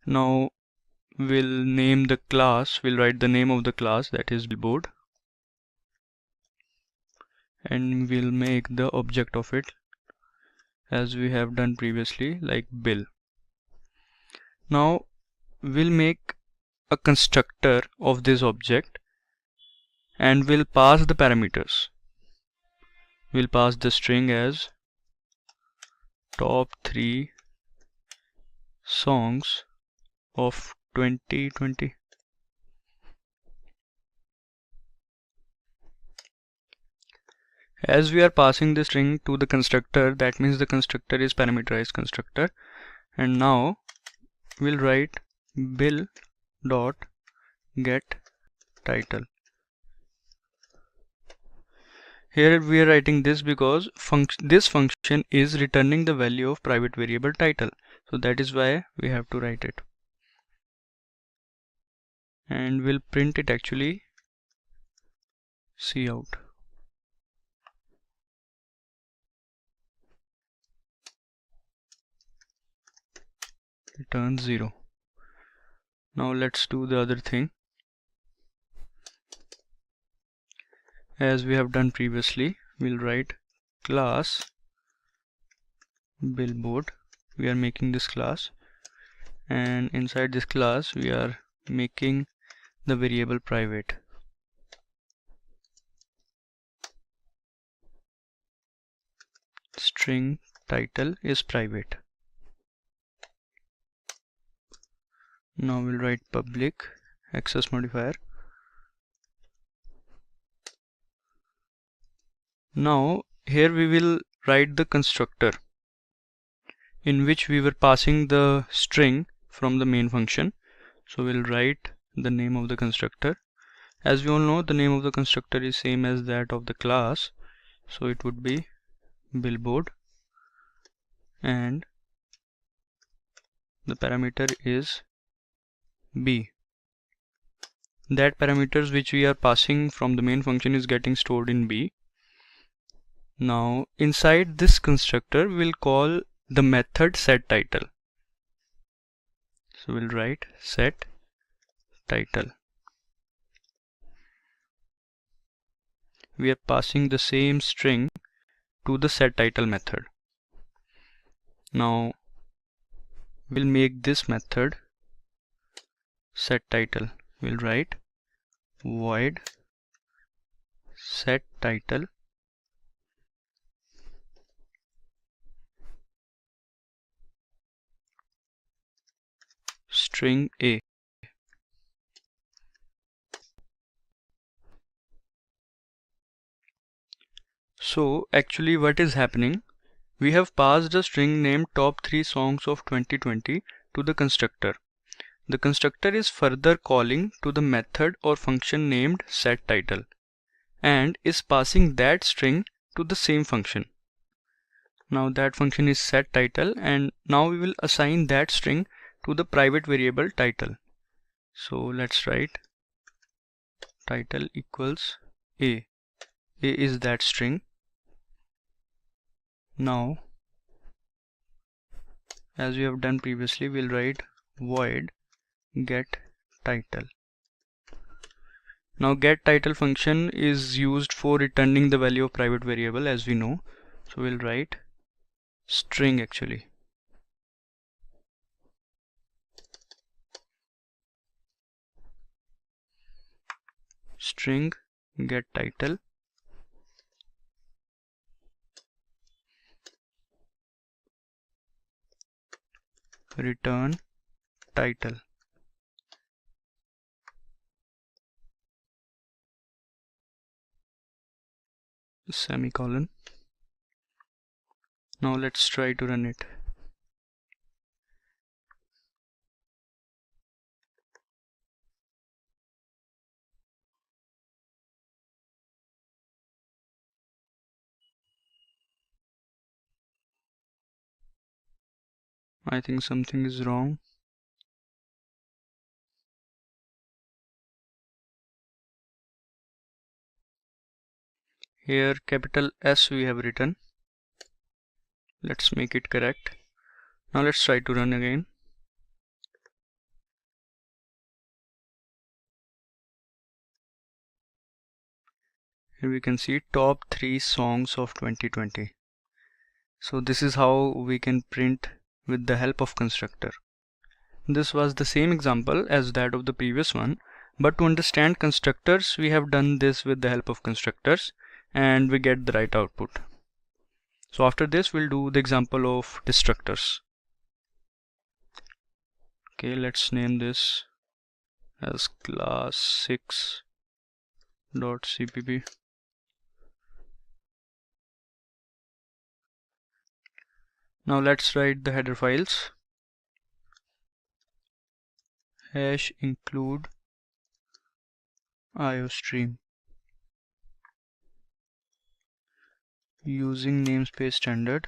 Now we'll name the class, we'll write the name of the class, that is billboard, and we'll make the object of it as we have done previously, like bill. Now we'll make a constructor of this object and we'll pass the parameters. We'll pass the string as top 3 songs of 2020. As we are passing the string to the constructor, that means the constructor is parameterized constructor. And now we'll write bill dot get title. Here we are writing this because this function is returning the value of private variable title, so that is why we have to write it. And we'll print it actually cout. Return 0. Now let's do the other thing. As we have done previously, we'll write class billboard. We are making this class, and inside this class we are making the variable private. String title is private. Now we'll write public access modifier. Now here we will write the constructor in which we were passing the string from the main function. So we'll write the name of the constructor. As we all know, the name of the constructor is same as that of the class, so it would be billboard, and the parameter is b. That parameters which we are passing from the main function is getting stored in b. Now inside this constructor we'll call the method setTitle. So we'll write setTitle. We are passing the same string to the setTitle method. Now we'll make this method setTitle. We'll write void setTitle string a. So actually what is happening, we have passed a string named top 3 songs of 2020 to the constructor. The constructor is further calling to the method or function named setTitle and is passing that string to the same function. Now that function is setTitle, and now we will assign that string to the private variable title. So let's write title equals a. A is that string. Now as we have done previously, we'll write void get title. Now get title function is used for returning the value of private variable, as we know. So we'll write string actually. String get title return title. Semicolon. Now let's try to run it. I think something is wrong. Here capital S we have written. Let's make it correct. Now let's try to run again. Here we can see top 3 songs of 2020. So this is how we can print with the help of constructor. This was the same example as that of the previous one, but to understand constructors we have done this with the help of constructors and we get the right output. So after this we'll do the example of destructors. Okay, let's name this as class 6.cpp. Now let's write the header files. Hash include iostream using namespace standard.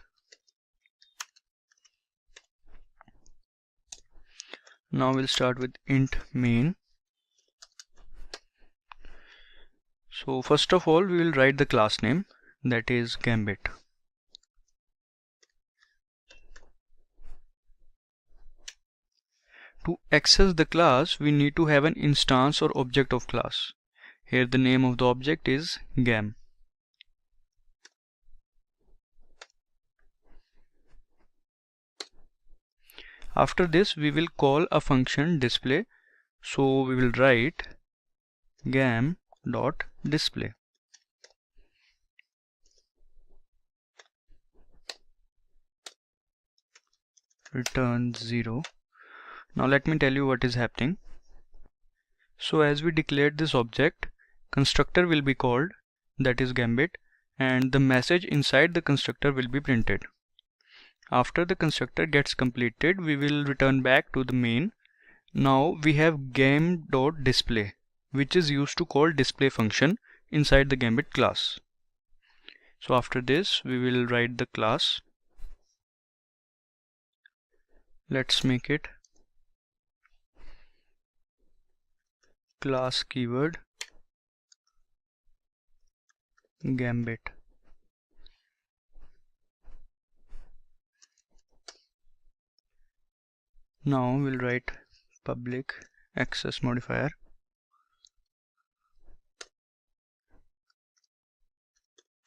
Now we'll start with int main. So first of all we will write the class name, that is Gambit. To access the class we need to have an instance or object of class. Here the name of the object is Gam. After this we will call a function display, so we will write gam.display. Return 0. Now let me tell you what is happening. So as we declared this object, constructor will be called, that is gambit, and the message inside the constructor will be printed. After the constructor gets completed, we will return back to the main. Now we have gam.display, which is used to call display function inside the gambit class. So after this we will write the class. Let's make it class keyword gambit. Now we'll write public access modifier.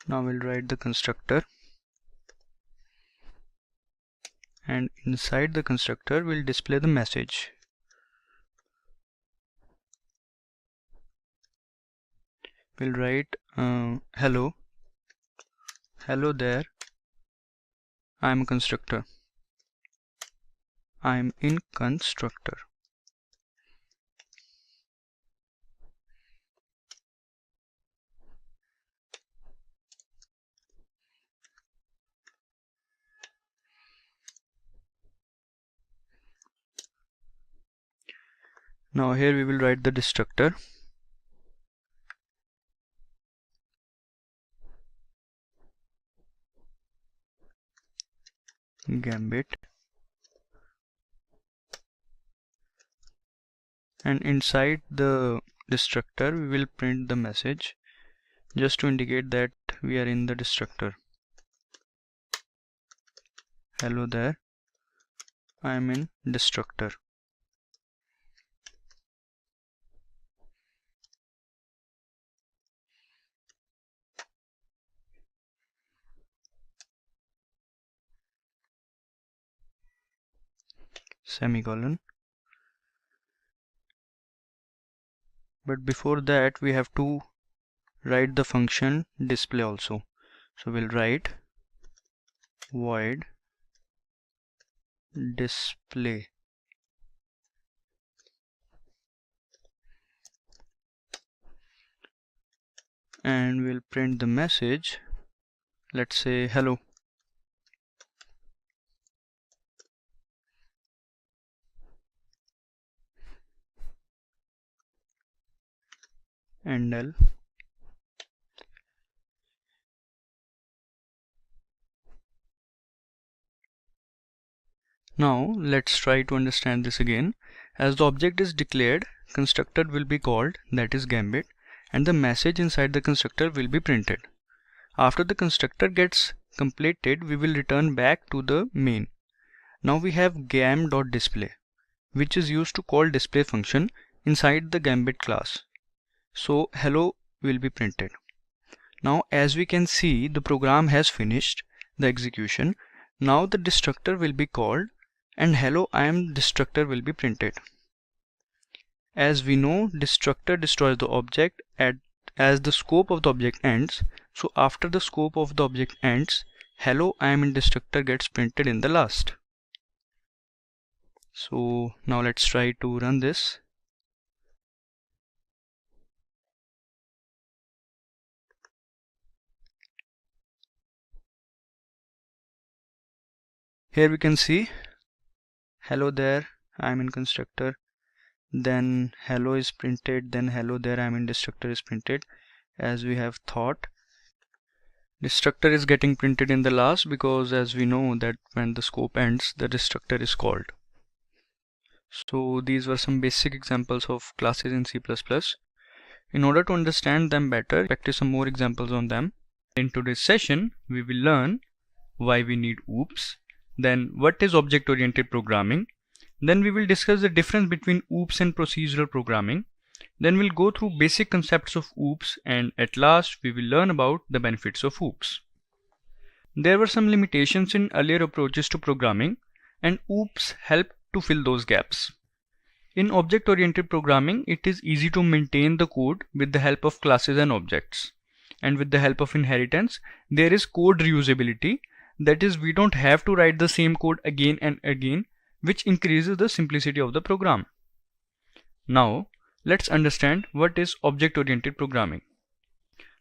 Now we'll write the constructor, and inside the constructor we'll display the message. We'll write hello there, I'm a constructor, I'm in constructor. Now here we will write the destructor. Gambit, and inside the destructor we will print the message just to indicate that we are in the destructor. Hello there, I am in destructor. Semicolon. But before that we have to write the function display also. So we'll write void display, and we'll print the message, let's say hello. And L. Now let's try to understand this again. As the object is declared, constructor will be called, that is gambit, and the message inside the constructor will be printed. After the constructor gets completed, we will return back to the main. Now we have gam.display, which is used to call display function inside the gambit class. So hello will be printed. Now as we can see, the program has finished the execution. Now the destructor will be called and hello I am destructor will be printed. As we know, destructor destroys the object as the scope of the object ends. So after the scope of the object ends, hello I am in destructor gets printed in the last. So now let's try to run this. Here we can see hello there I am in constructor, then hello is printed, then hello there I am in destructor is printed. As we have thought, destructor is getting printed in the last because as we know that when the scope ends, the destructor is called. So these were some basic examples of classes in C++. In order to understand them better, practice some more examples on them. In today's session, we will learn why we need OOPs, then what is object-oriented programming, then we will discuss the difference between OOPs and procedural programming, then we'll go through basic concepts of OOPs, and at last we will learn about the benefits of OOPs. There were some limitations in earlier approaches to programming, and OOPs help to fill those gaps. In object-oriented programming, it is easy to maintain the code with the help of classes and objects. And with the help of inheritance, there is code reusability. That is, we don't have to write the same code again and again, which increases the simplicity of the program. Now, let's understand what is object-oriented programming.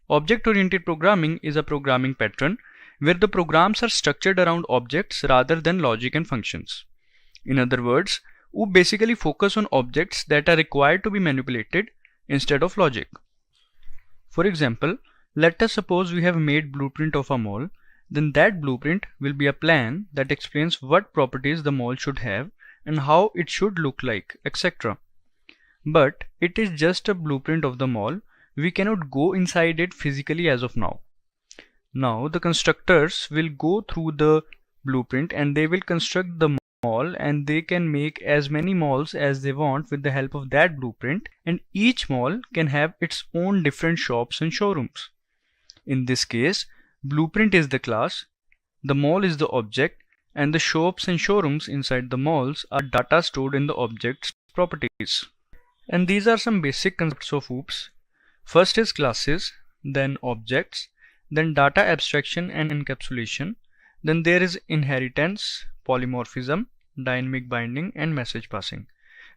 Object-oriented programming is a programming pattern where the programs are structured around objects rather than logic and functions. In other words, we basically focus on objects that are required to be manipulated instead of logic. For example, let us suppose we have made blueprint of a mall, then that blueprint will be a plan that explains what properties the mall should have and how it should look like, etc. But it is just a blueprint of the mall. We cannot go inside it physically as of now. Now the constructors will go through the blueprint and they will construct the mall, and they can make as many malls as they want with the help of that blueprint, and each mall can have its own different shops and showrooms. In this case, blueprint is the class, the mall is the object, and the shops and showrooms inside the malls are data stored in the object's properties. And these are some basic concepts of OOPS. First is classes, then objects, then data abstraction and encapsulation, then there is inheritance, polymorphism, dynamic binding, and message passing.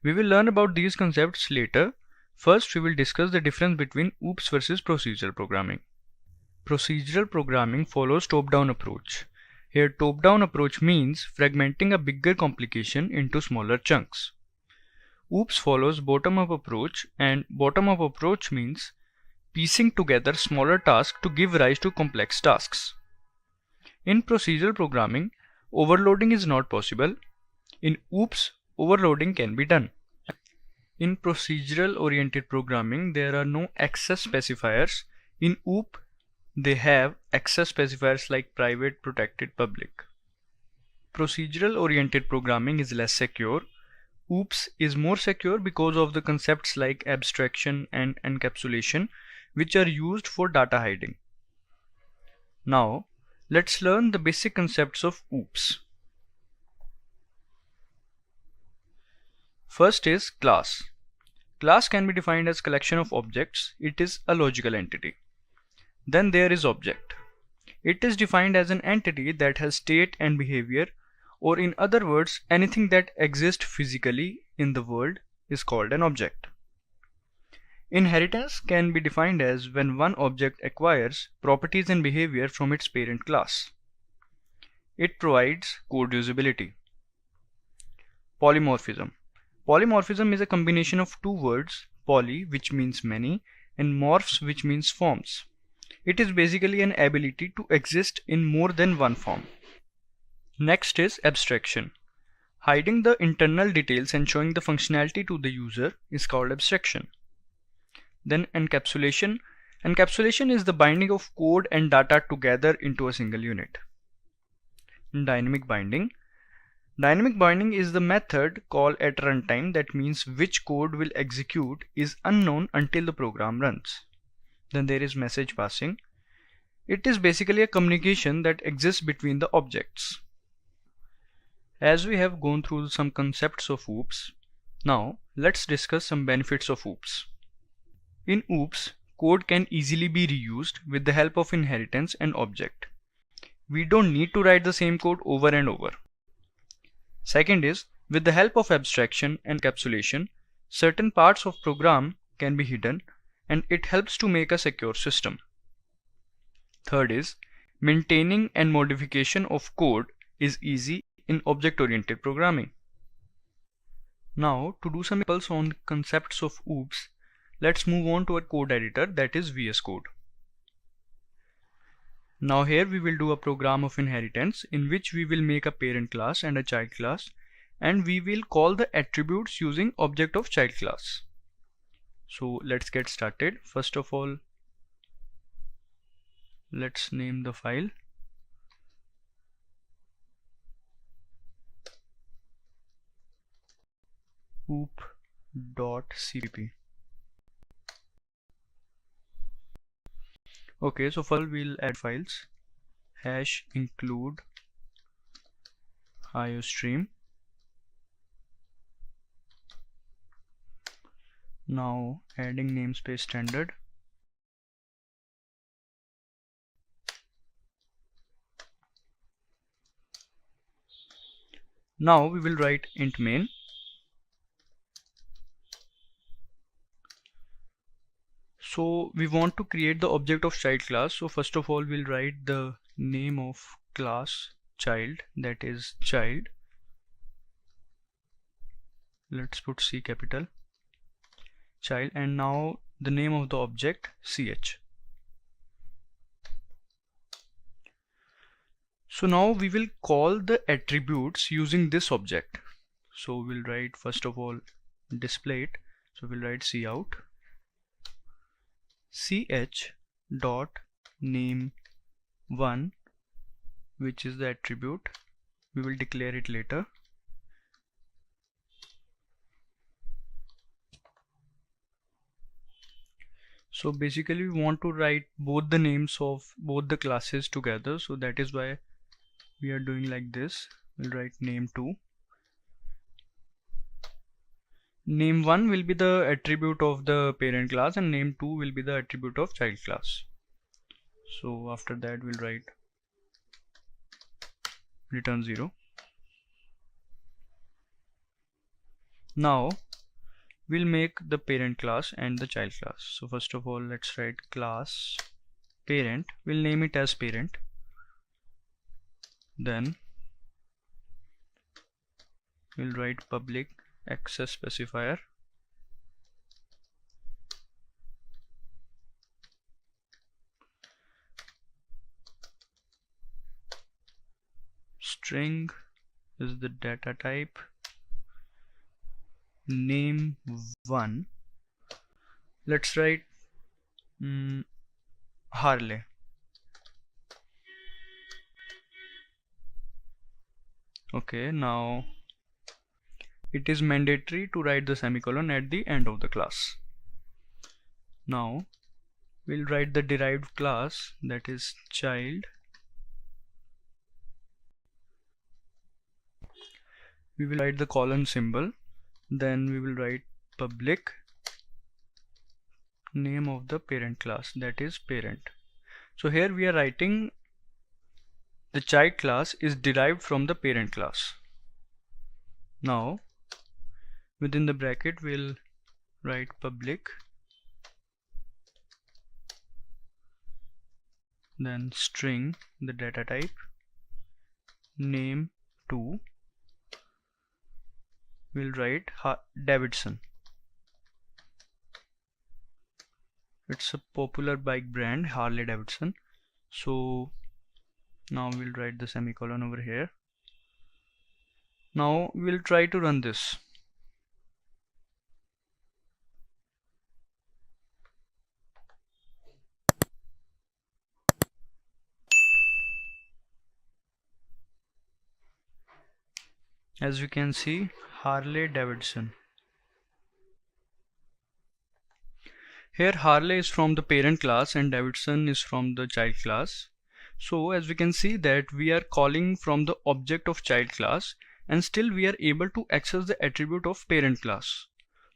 We will learn about these concepts later. First, we will discuss the difference between OOPS versus procedural programming. Procedural programming follows top-down approach. Here, top-down approach means fragmenting a bigger complication into smaller chunks. OOPS follows bottom-up approach, and bottom-up approach means piecing together smaller tasks to give rise to complex tasks. In procedural programming, overloading is not possible. In OOPS, overloading can be done. In procedural-oriented programming, there are no access specifiers. In OOP, they have access specifiers like private, protected, public. Procedural-oriented programming is less secure. OOPS is more secure because of the concepts like abstraction and encapsulation, which are used for data hiding. Now, let's learn the basic concepts of OOPS. First is class. Class can be defined as collection of objects. It is a logical entity. Then there is object. It is defined as an entity that has state and behavior, or in other words, anything that exists physically in the world is called an object. Inheritance can be defined as when one object acquires properties and behavior from its parent class. It provides code usability. Polymorphism. Polymorphism is a combination of two words, poly, which means many, and morphs, which means forms. It is basically an ability to exist in more than one form. Next is abstraction. Hiding the internal details and showing the functionality to the user is called abstraction. Then encapsulation. Encapsulation is the binding of code and data together into a single unit. Dynamic binding. Dynamic binding is the method call at runtime that means which code will execute is unknown until the program runs. Then there is message passing. It is basically a communication that exists between the objects. As we have gone through some concepts of OOPS, now let's discuss some benefits of OOPS. In OOPS, code can easily be reused with the help of inheritance and object. We don't need to write the same code over and over. Second is, with the help of abstraction and encapsulation, certain parts of program can be hidden, and it helps to make a secure system. Third is, maintaining and modification of code is easy in object-oriented programming. Now, to do some examples on concepts of OOPS, let's move on to a code editor, that is VS Code. Now here we will do a program of inheritance in which we will make a parent class and a child class, and we will call the attributes using object of child class. So let's get started. First of all, let's name the file. oop.cpp. Okay, so first we'll add files, hash include iostream, Now adding namespace standard. Now we will write int main. So we want to create the object of child class. So first of all we'll write the name of class child, that is child. Let's put C capital, child, and now the name of the object ch. So now we will call the attributes using this object. So we'll write first of all display it. So we'll write cout ch dot name 1, which is the attribute. We will declare it later. So basically we want to write both the names of both the classes together, so that is why we are doing like this. We'll write name2. Name1 will be the attribute of the parent class and name2 will be the attribute of child class. So after that we'll write return 0. Now we'll make the parent class and the child class. So first of all let's write class parent. We'll name it as parent. Then we'll write public access specifier. String is the data type. Name1. Let's write Harley. Okay, now it is mandatory to write the semicolon at the end of the class. Now we'll write the derived class, that is child. We will write the colon symbol. Then we will write public name of the parent class, that is parent. So here we are writing the child class is derived from the parent class. Now within the bracket we'll write public, then string the data type, name2. We'll write Davidson. It's a popular bike brand, Harley Davidson. So now we'll write the semicolon over here. Now we'll try to run this. As we can see, Harley Davidson. Here Harley is from the parent class and Davidson is from the child class. So as we can see that we are calling from the object of child class and still we are able to access the attribute of parent class.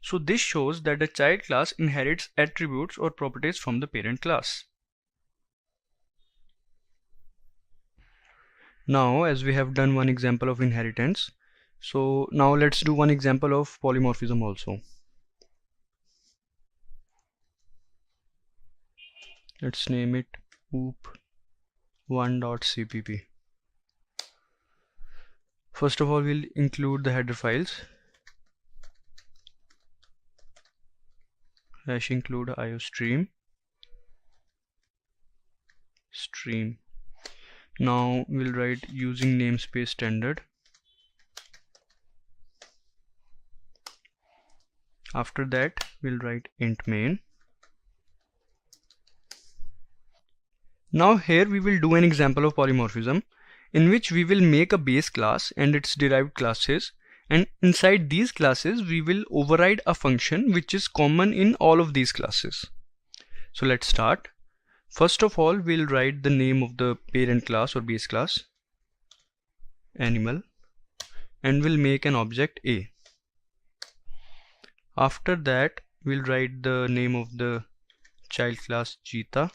So this shows that the child class inherits attributes or properties from the parent class. Now as we have done one example of inheritance, so now let's do one example of polymorphism also. Let's name it oop1.cpp. First of all we'll include the header files. #include iostream stream. Now we'll write using namespace standard. After that we'll write int main. Now here we will do an example of polymorphism in which we will make a base class and its derived classes, and inside these classes we will override a function which is common in all of these classes. So let's start. First of all we'll write the name of the parent class or base class, animal, and we'll make an object A. After that we'll write the name of the child class cheetah,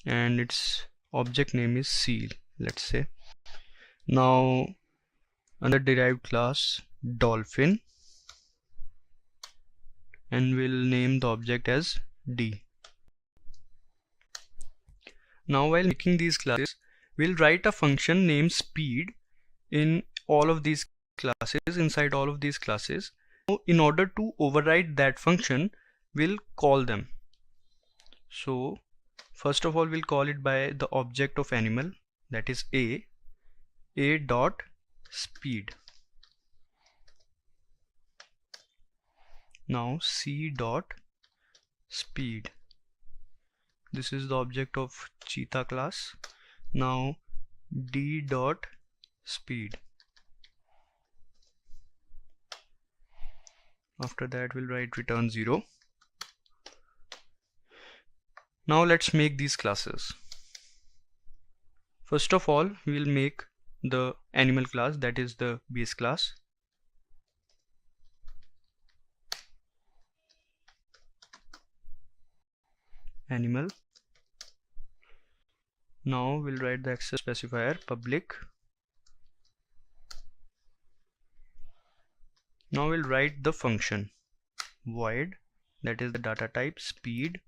and its object name is seal, let's say. Now under derived class dolphin, and we'll name the object as D. Now while making these classes, we'll write a function named speed in all of these classes, inside all of these classes. Now, in order to override that function, we'll call them. So first of all, we'll call it by the object of animal, that is a dot speed. Now c dot speed, this is the object of cheetah class. Now d dot speed. After that we'll write return 0. Now let's make these classes. First of all, we'll make the animal class, that is the base class. Animal. Now we'll write the access specifier public. Now we'll write the function void, that is the data type speed.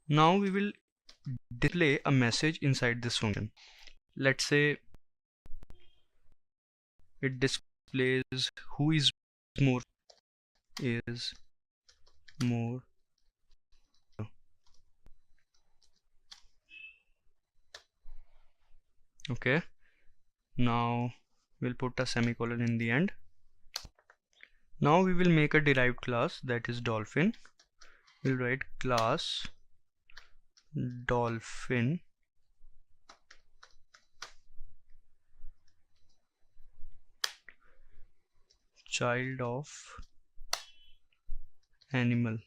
Now we will display a message inside this function. Let's say it displays who is more. Okay, now we'll put a semicolon in the end. Now we will make a derived class, that is dolphin. We'll write class dolphin child of animal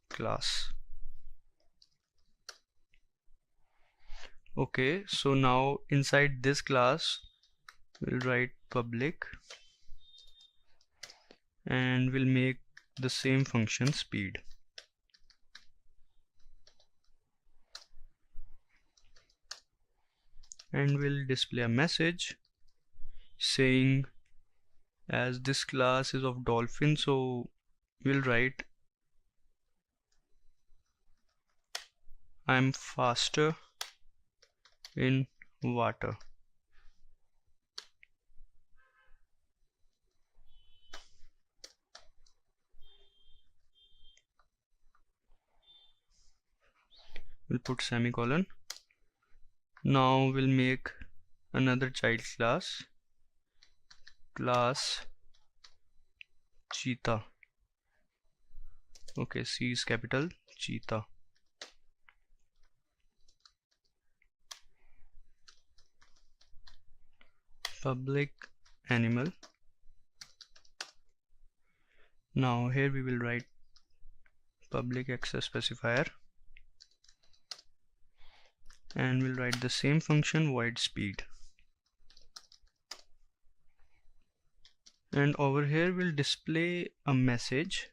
class. Okay, so now inside this class we'll write public, and we'll make the same function speed. And we'll display a message saying, as this class is of dolphin, so we'll write I'm faster in water. We'll put semicolon. Now we'll make another child class, class cheetah. Okay, C is capital, cheetah. Public animal. Now here we will write public access specifier, and we'll write the same function void speed. And over here we'll display a message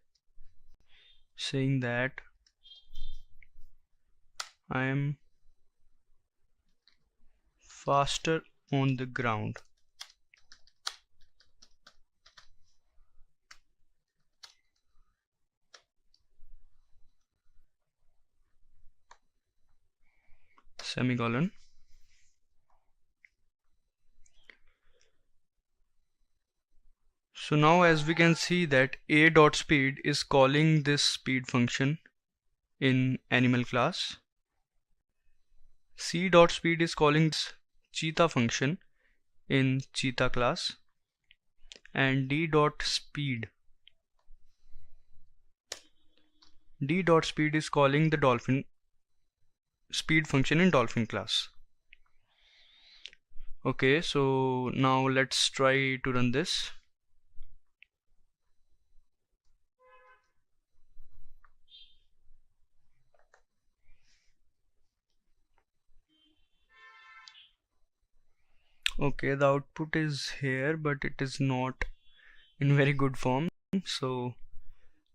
saying that I am faster on the ground. Semicolon. So now as we can see that a.speed is calling this speed function in animal class, c.speed is calling this cheetah function in cheetah class, and d.speed is calling the dolphin speed function in dolphin class. Okay, so now let's try to run this. Okay, the output is here, but it is not in very good form, so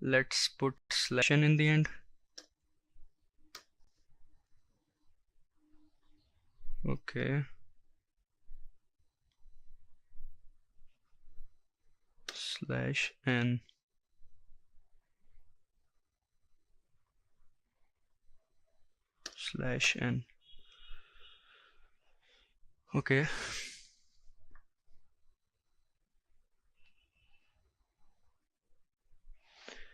let's put /n in the end. Okay, /n. /n. Okay,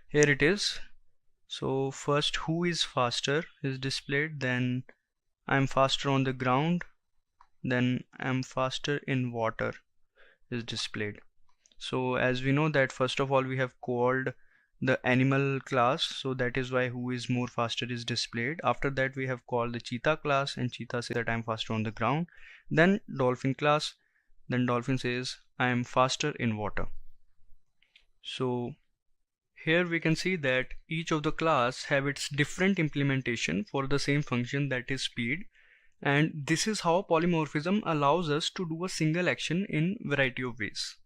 here it is. So first, who is faster is displayed, then I'm faster on the ground, then I'm faster in water is displayed. So as we know that first of all we have called the animal class, so that is why who is more faster is displayed. After that we have called the cheetah class, and cheetah says that I'm faster on the ground. Then dolphin class, then dolphin says I am faster in water. So here we can see that each of the class have its different implementation for the same function, that is speed, and this is how polymorphism allows us to do a single action in variety of ways.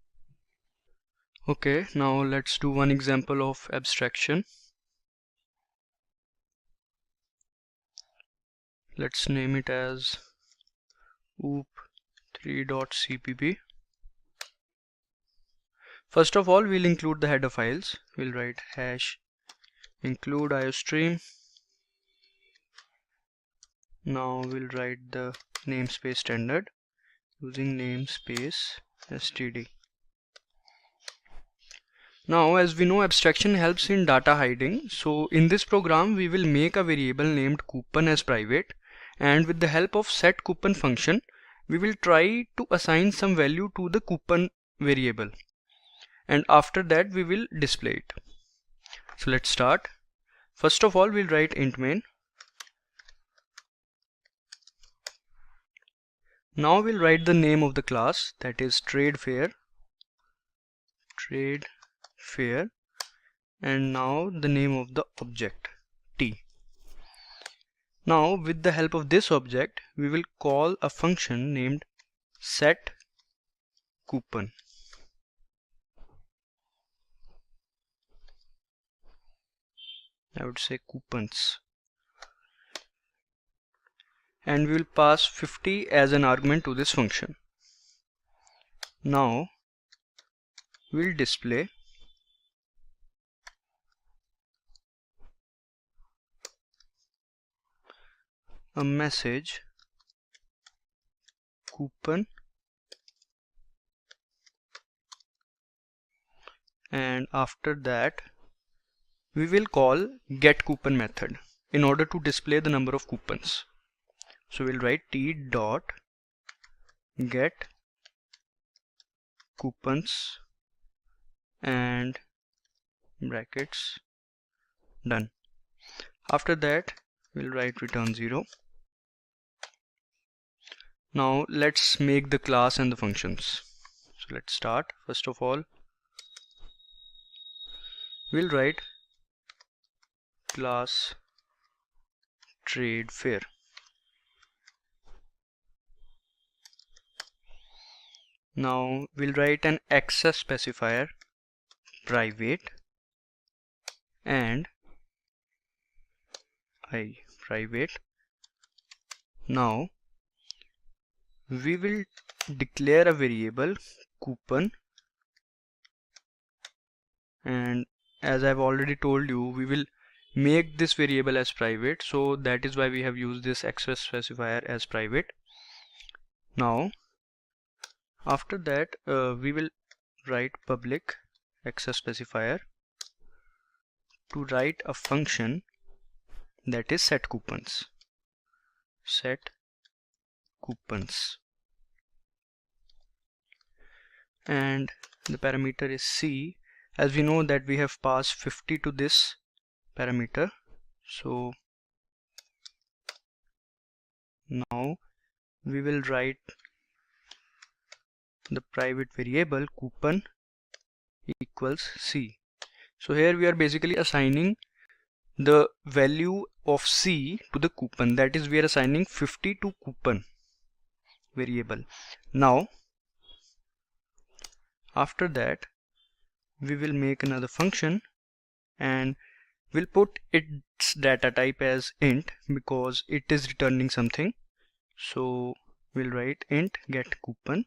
Okay, now let's do one example of abstraction. Let's name it as oop3.cpp. First of all, we'll include the header files. We'll write hash include iostream. Now we'll write the namespace standard using namespace std. Now as we know, abstraction helps in data hiding, so in this program we will make a variable named coupon as private, and with the help of setCoupon function we will try to assign some value to the coupon variable, and after that we will display it. So let's start. First of all, we'll write int main. Now we'll write the name of the class, that is TradeFair, and now the name of the object t. Now with the help of this object we will call a function named setCoupon. I would say coupons, and we will pass 50 as an argument to this function. Now we'll display a message coupon, and after that we will call getCoupon method in order to display the number of coupons. So we'll write t dot get coupons and brackets, done. After that we'll write return 0. Now let's make the class and the functions. So let's start. First of all, we'll write class TradeFair. Now we'll write an access specifier private and private. Now we will declare a variable coupon, and as I've already told you, we will make this variable as private, so that is why we have used this access specifier as private. Now after that we will write public access specifier to write a function that is setCoupons. And the parameter is c. As we know that we have passed 50 to this parameter, so now we will write the private variable coupon equals c. So here we are basically assigning the value of c to the coupon, that is we are assigning 50 to coupon variable. Now after that we will make another function and we'll put its data type as int because it is returning something. So we'll write int get coupon,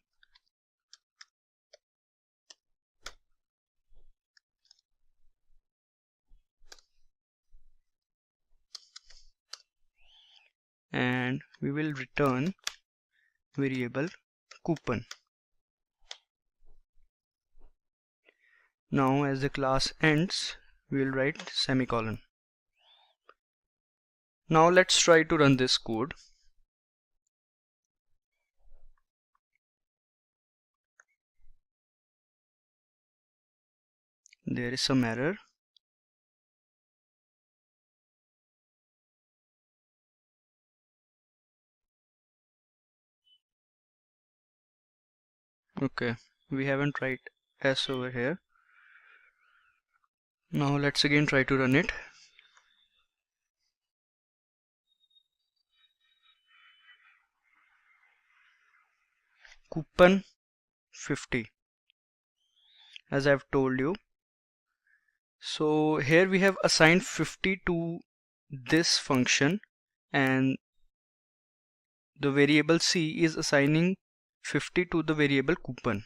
and we will return variable coupon. Now as the class ends, we will write semicolon. Now let's try to run this code. There is some error. Okay, we haven't write s over here. Now let's again try to run it. Coupon 50, as I've told you. So here we have assigned 50 to this function, and the variable c is assigning 50 to the variable coupon.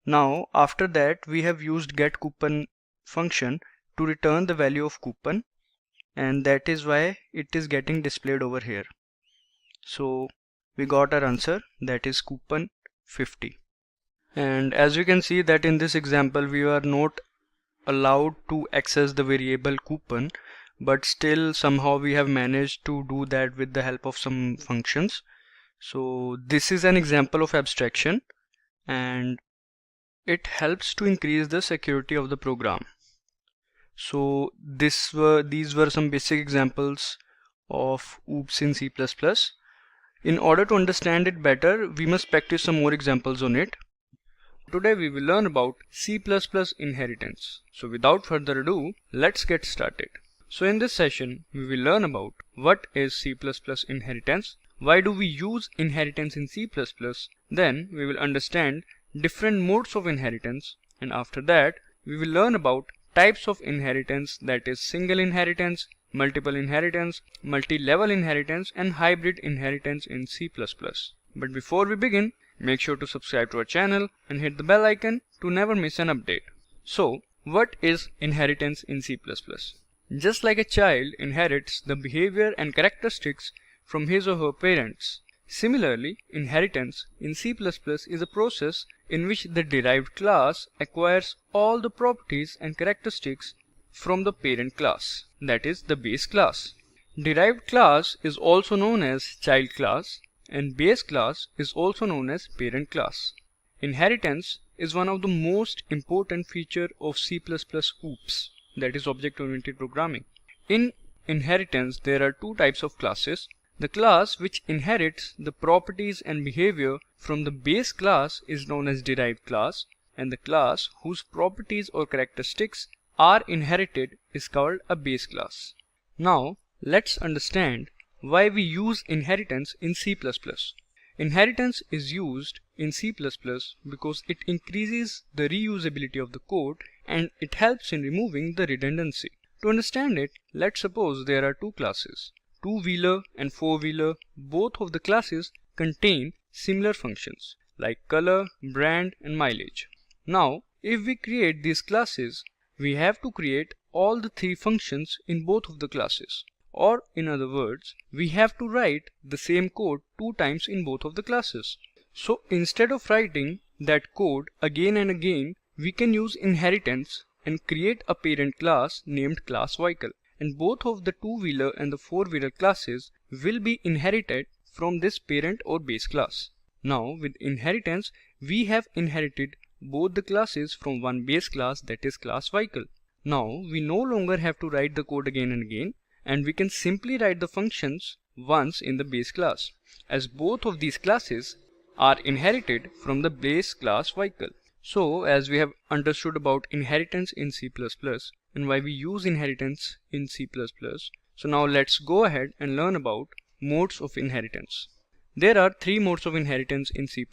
Now after that we have used getCoupon function to return the value of coupon, and that is why it is getting displayed over here. So we got our answer, that is coupon 50. And as you can see that in this example we are not allowed to access the variable coupon, but still somehow we have managed to do that with the help of some functions. So this is an example of abstraction, and it helps to increase the security of the program. So these were some basic examples of OOPS in C++. In order to understand it better, we must practice some more examples on it. Today we will learn about C++ inheritance. So without further ado, let's get started. So in this session, we will learn about what is C++ inheritance, why do we use inheritance in C++, then we will understand different modes of inheritance, and after that we will learn about types of inheritance, that is single inheritance, multiple inheritance, multi-level inheritance, and hybrid inheritance in C++. But before we begin, make sure to subscribe to our channel and hit the bell icon to never miss an update. So, what is inheritance in C++? Just like a child inherits the behavior and characteristics from his or her parents, similarly, inheritance in C++ is a process in which the derived class acquires all the properties and characteristics from the parent class, that is the base class. Derived class is also known as child class, and base class is also known as parent class. Inheritance is one of the most important features of C++ OOPS, that is object-oriented programming. In inheritance, there are two types of classes. The class which inherits the properties and behavior from the base class is known as derived class, and the class whose properties or characteristics are inherited is called a base class. Now let's understand why we use inheritance in C++. Inheritance is used in C++ because it increases the reusability of the code and it helps in removing the redundancy. To understand it, let's suppose there are two classes, two-wheeler and four-wheeler. Both of the classes contain similar functions like color, brand, and mileage. Now, if we create these classes, we have to create all the three functions in both of the classes. Or in other words, we have to write the same code two times in both of the classes. So instead of writing that code again and again, we can use inheritance and create a parent class named class vehicle. And both of the two-wheeler and the four-wheeler classes will be inherited from this parent or base class. Now with inheritance, we have inherited both the classes from one base class, that is class vehicle. Now we no longer have to write the code again and again, and we can simply write the functions once in the base class, as both of these classes are inherited from the base class vehicle. So as we have understood about inheritance in C++ and why we use inheritance in C++, so now let's go ahead and learn about modes of inheritance. There are three modes of inheritance in C++,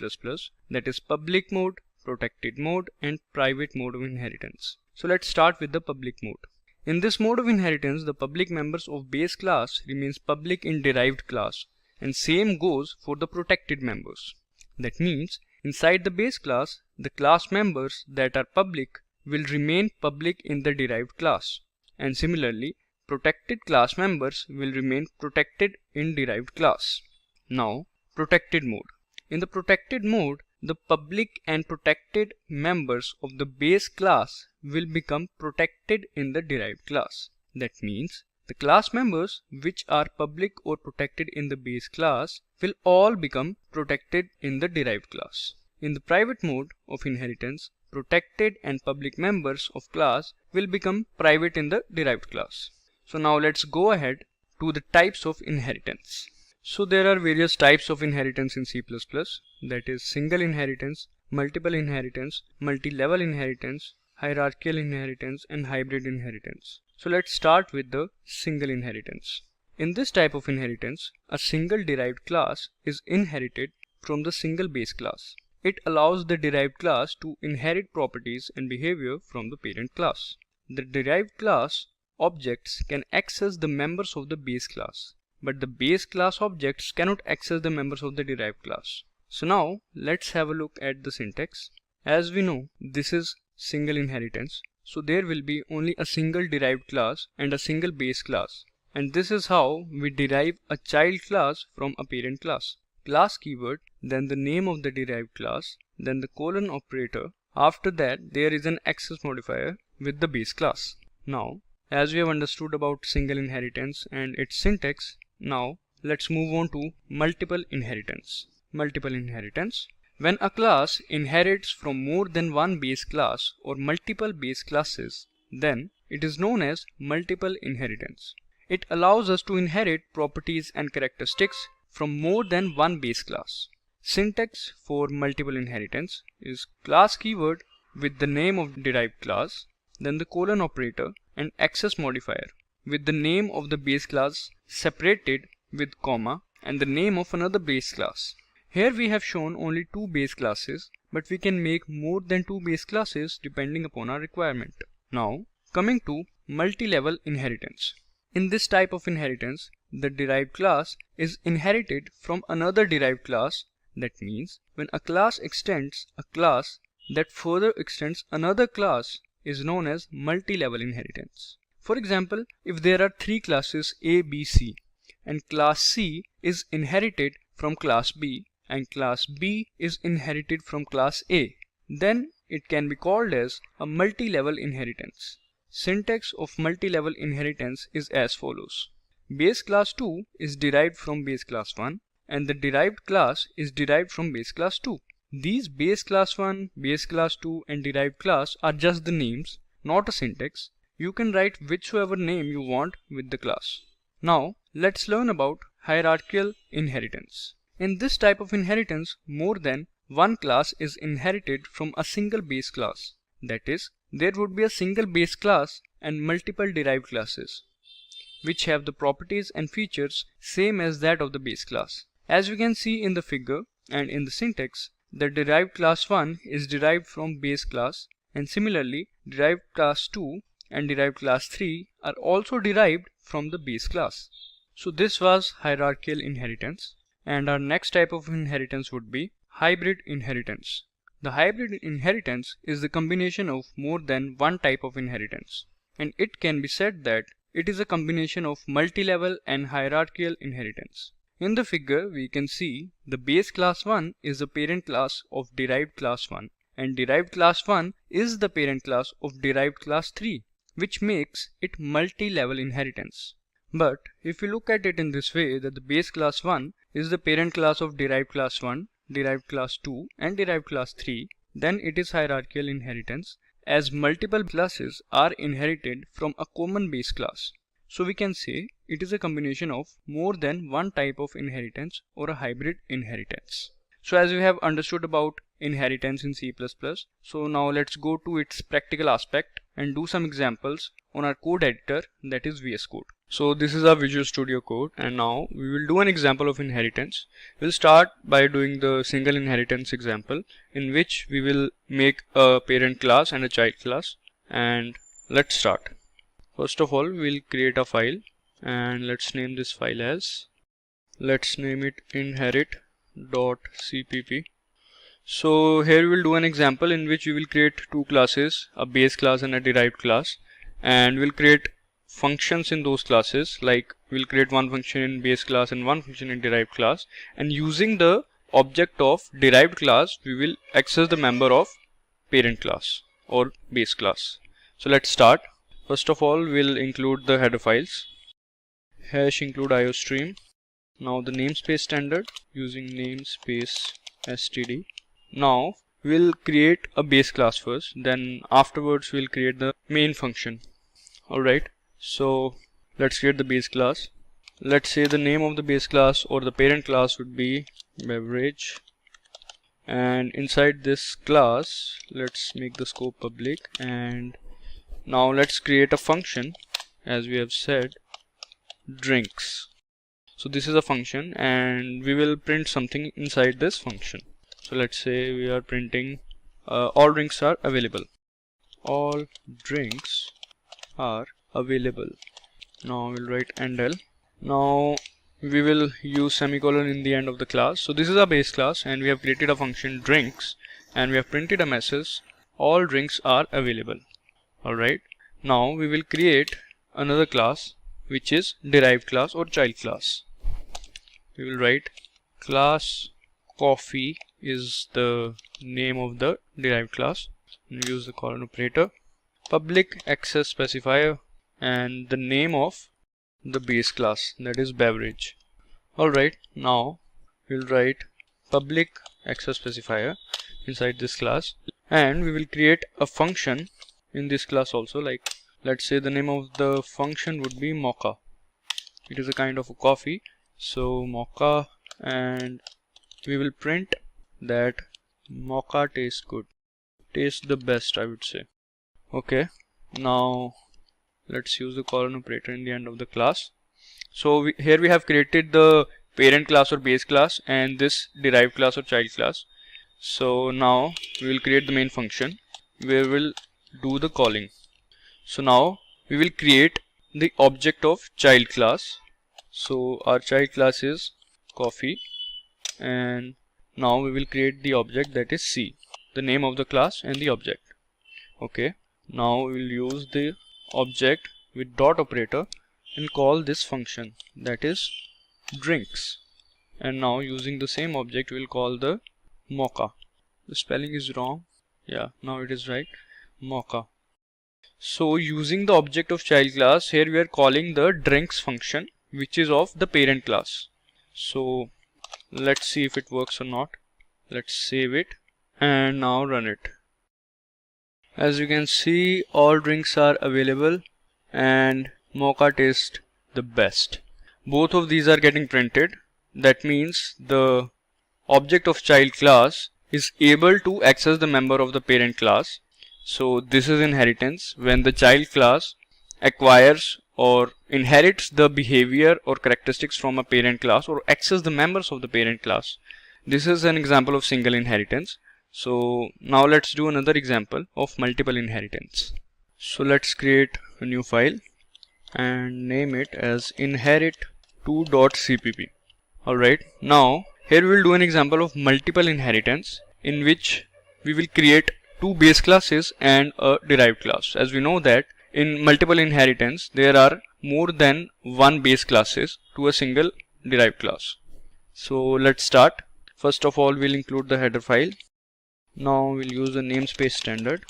that is public mode, protected mode, and private mode of inheritance. So let's start with the public mode. In this mode of inheritance, the public members of base class remains public in derived class, and same goes for the protected members. That means inside the base class, the class members that are public will remain public in the derived class, and similarly protected class members will remain protected in derived class. Now protected mode. In the protected mode, the public and protected members of the base class will become protected in the derived class. That means the class members which are public or protected in the base class will all become protected in the derived class. In the private mode of inheritance, protected and public members of class will become private in the derived class. So now let's go ahead to the types of inheritance. So there are various types of inheritance in C++, that is single inheritance, multiple inheritance, multi-level inheritance, hierarchical inheritance, and hybrid inheritance. So let's start with the single inheritance. In this type of inheritance, a single derived class is inherited from the single base class. It allows the derived class to inherit properties and behavior from the parent class. The derived class objects can access the members of the base class, but the base class objects cannot access the members of the derived class. So now let's have a look at the syntax. As we know, this is single inheritance, so there will be only a single derived class and a single base class, and this is how we derive a child class from a parent class. Class keyword, then the name of the derived class, then the colon operator. After that there is an access modifier with the base class. Now as we have understood about single inheritance and its syntax, now let's move on to multiple inheritance. Multiple inheritance. When a class inherits from more than one base class or multiple base classes, then it is known as multiple inheritance. It allows us to inherit properties and characteristics from more than one base class. Syntax for multiple inheritance is class keyword with the name of derived class, then the colon operator and access modifier with the name of the base class separated with comma and the name of another base class. Here we have shown only two base classes, but we can make more than two base classes depending upon our requirement. Now coming to multi-level inheritance. In this type of inheritance, the derived class is inherited from another derived class. That means when a class extends a class that further extends another class is known as multi-level inheritance. For example, if there are three classes A, B, C, and class C is inherited from class B and class B is inherited from class A, then it can be called as a multi-level inheritance. Syntax of multi-level inheritance is as follows. Base class 2 is derived from base class 1 and the derived class is derived from base class 2. These base class 1, base class 2 and derived class are just the names, not a syntax. You can write whichever name you want with the class. Now let's learn about hierarchical inheritance. In this type of inheritance, more than one class is inherited from a single base class. That is, there would be a single base class and multiple derived classes, which have the properties and features same as that of the base class. As we can see in the figure and in the syntax, the derived class 1 is derived from base class, and similarly derived class 2 and derived class 3 are also derived from the base class. So this was hierarchical inheritance, and our next type of inheritance would be hybrid inheritance. The hybrid inheritance is the combination of more than one type of inheritance, and it can be said that it is a combination of multi-level and hierarchical inheritance. In the figure we can see the base class 1 is the parent class of derived class 1 and derived class 1 is the parent class of derived class 3, which makes it multi-level inheritance. But if you look at it in this way, that the base class 1 is the parent class of derived class 1, derived class 2 and derived class 3, then it is hierarchical inheritance, as multiple classes are inherited from a common base class. So we can say it is a combination of more than one type of inheritance or a hybrid inheritance. So as we have understood about inheritance in C++, so now let's go to its practical aspect. and do some examples on our code editor, that is VS Code. So this is our Visual Studio Code, and now we will do an example of inheritance. We'll start by doing the single inheritance example, in which we will make a parent class and a child class. And let's start. First of all, we'll create a file, and let's name this file as, let's name it inherit.cpp. So here we will do an example in which we will create two classes, a base class and a derived class, and we'll create functions in those classes. Like we'll create one function in base class and one function in derived class, and using the object of derived class we will access the member of parent class or base class. So let's start. First of all, we'll include the header files, hash include iostream. Now the namespace standard using namespace std. Now we'll create a base class first, then afterwards we'll create the main function. Alright, so let's create the base class. Let's say the name of the base class or the parent class would be beverage, and inside this class let's make the scope public. And now let's create a function, as we have said, drinks. So this is a function, and we will print something inside this function. So let's say we are printing all drinks are available. All drinks are available. Now we'll write endl. Now we will use semicolon in the end of the class. So this is our base class, and we have created a function drinks, and we have printed a message, all drinks are available. Alright, now we will create another class which is derived class or child class. We will write class coffee is the name of the derived class, and use the colon operator, public access specifier, and the name of the base class, that is beverage. Alright, now we'll write public access specifier inside this class, and we will create a function in this class also. Like let's say the name of the function would be mocha. It is a kind of a coffee, so mocha, and we will print that mocha tastes good, tastes the best, I would say. Okay, now let's use the colon operator in the end of the class. So here we have created the parent class or base class and this derived class or child class. So now we will create the main function where we'll do the calling. So now we will create the object of child class. So our child class is coffee, and now we will create the object, that is C, the name of the class and the object. Okay, now we will use the object with dot operator and call this function, that is drinks. And now using the same object we will call the mocha. The spelling is wrong. Yeah, now it is right. Mocha. So using the object of child class, here we are calling the drinks function, which is of the parent class. So let's see if it works or not. Let's save it and now run it. As you can see, all drinks are available and mocha tastes the best. Both of these are getting printed. That means the object of child class is able to access the member of the parent class. So this is inheritance, when the child class acquires or inherits the behavior or characteristics from a parent class or access the members of the parent class. This is an example of single inheritance. So now let's do another example of multiple inheritance. So let's create a new file and name it as inherit2.cpp. Alright, now here we will do an example of multiple inheritance in which we will create two base classes and a derived class. As we know that in multiple inheritance there are more than one base classes to a single derived class. So let's start. First of all, we'll include the header file. Now we'll use the namespace standard,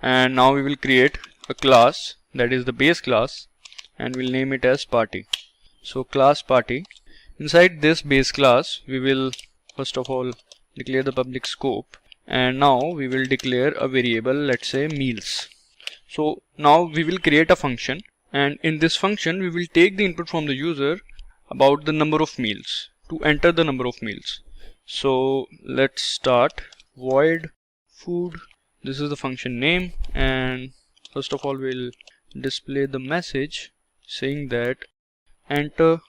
and now we will create a class, that is the base class, and we'll name it as party. So class party. Inside this base class we will first of all declare the public scope, and now we will declare a variable, let's say meals. So now we will create a function, and in this function we will take the input from the user about the number of meals to enter the number of meals. So let's start void food. This is the function name, and First of all, we'll display the message saying that enter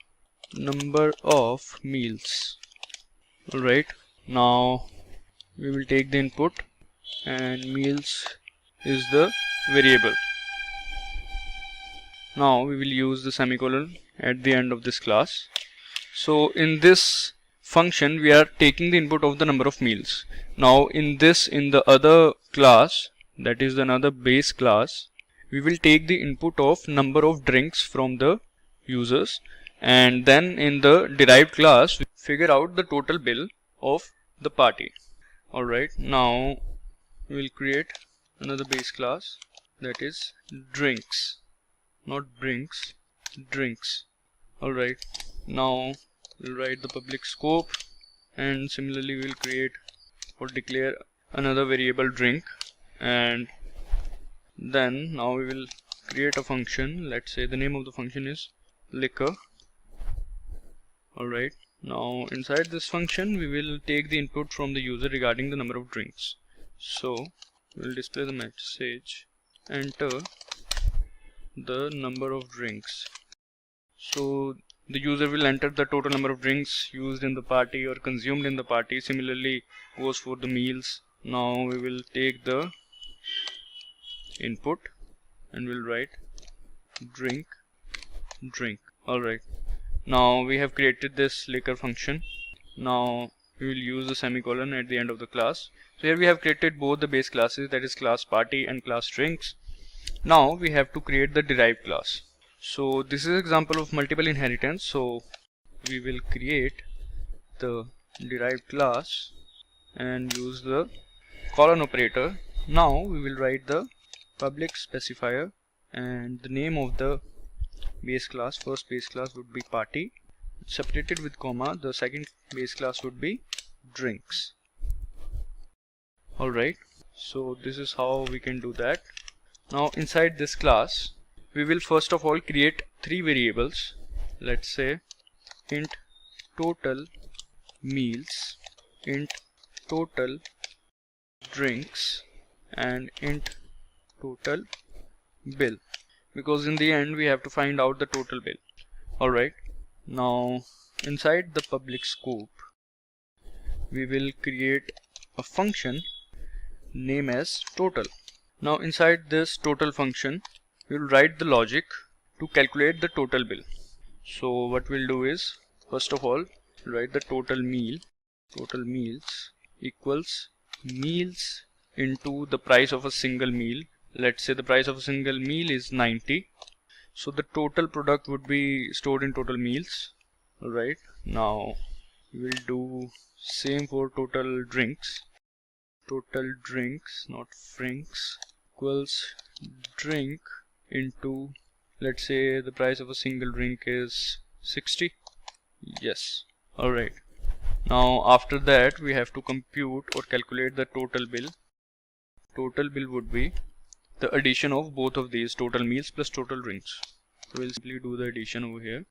number of meals. Alright, now we will take the input and meals is the variable. Now we will use the semicolon at the end of this class. So in this function we are taking the input of the number of meals. Now in the other class, that is another base class, we will take the input of number of drinks from the users, and then in the derived class we figure out the total bill of the party. Alright, now we will create another base class, that is drinks, not drinks, drinks. Alright, now we'll write the public scope, and similarly we'll create or declare another variable drink, and then now we will create a function. Let's say the name of the function is liquor. Alright, now inside this function we will take the input from the user regarding the number of drinks. So we'll display the message enter the number of drinks. So the user will enter the total number of drinks used in the party or consumed in the party. Similarly goes for the meals. Now we will take the input and we'll write drink. Alright, now we have created this liquor function. Now we will use the semicolon at the end of the class. So here we have created both the base classes, that is class party and class drinks. Now we have to create the derived class. So this is an example of multiple inheritance. So we will create the derived class and use the colon operator. Now we will write the public specifier, and the name of the base class, first base class would be party, separated with comma. The second base class would be drinks. Alright, so this is how we can do that. Now inside this class we will first of all create three variables. Let's say int total meals, int total drinks, and int total bill, because in the end we have to find out the total bill. Alright, now inside the public scope we will create a function name as total. Now inside this total function we will write the logic to calculate the total bill. So what we'll do is, first of all write the total meals equals meals into the price of a single meal. Let's say the price of a single meal is 90, so the total product would be stored in total meals. Alright, now we will do same for total drinks, not frinks, equals drink into, let's say the price of a single drink is 60. Yes. Alright, now after that we have to compute or calculate the total bill. Total bill would be the addition of both of these, total meals plus total drinks. So we'll simply do the addition over here,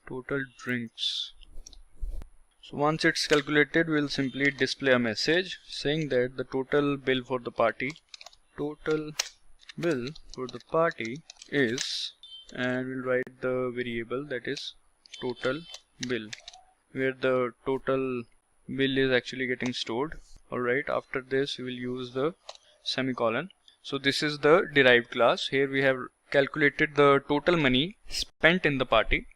total drinks. So once it's calculated, we'll simply display a message saying that the total bill for the party is, and we'll write the variable, that is total bill, where the total bill is actually getting stored. Alright, after this we will use the semicolon. So this is the derived class. Here we have calculated the total money spent in the party.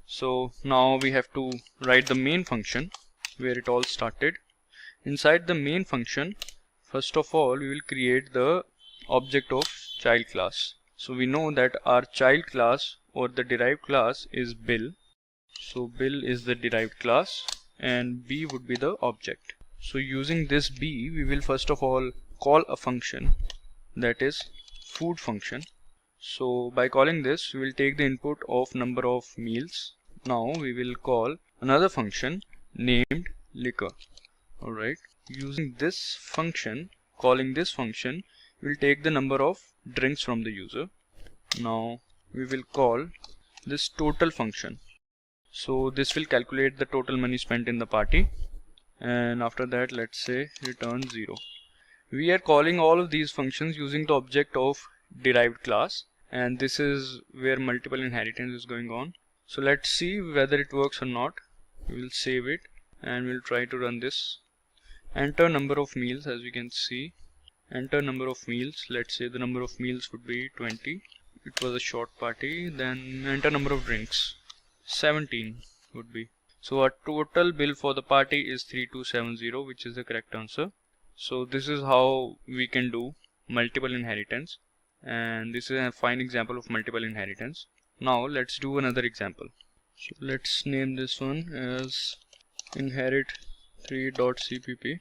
So now we have to write the main function where it all started. Inside the main function, first of all we will create the object of child class. So we know that our child class or the derived class is bill. So bill is the derived class and b would be the object. So using this b, we will first of all call a function, that is food function. So by calling this we will take the input of number of meals. Now we will call another function named liquor. Alright, using this function, calling this function, we will take the number of drinks from the user. Now we will call this total function. So this will calculate the total money spent in the party, and after that let's say return 0. We are calling all of these functions using the object of derived class, and this is where multiple inheritance is going on. So let's see whether it works or not. We will save it and we'll try to run this. Enter number of meals, as you can see. Enter number of meals. Let's say the number of meals would be 20. It was a short party. Then enter number of drinks. 17 would be. So our total bill for the party is 3270, which is the correct answer. So this is how we can do multiple inheritance, and this is a fine example of multiple inheritance. Now let's do another example. So let's name this one as inherit3.cpp.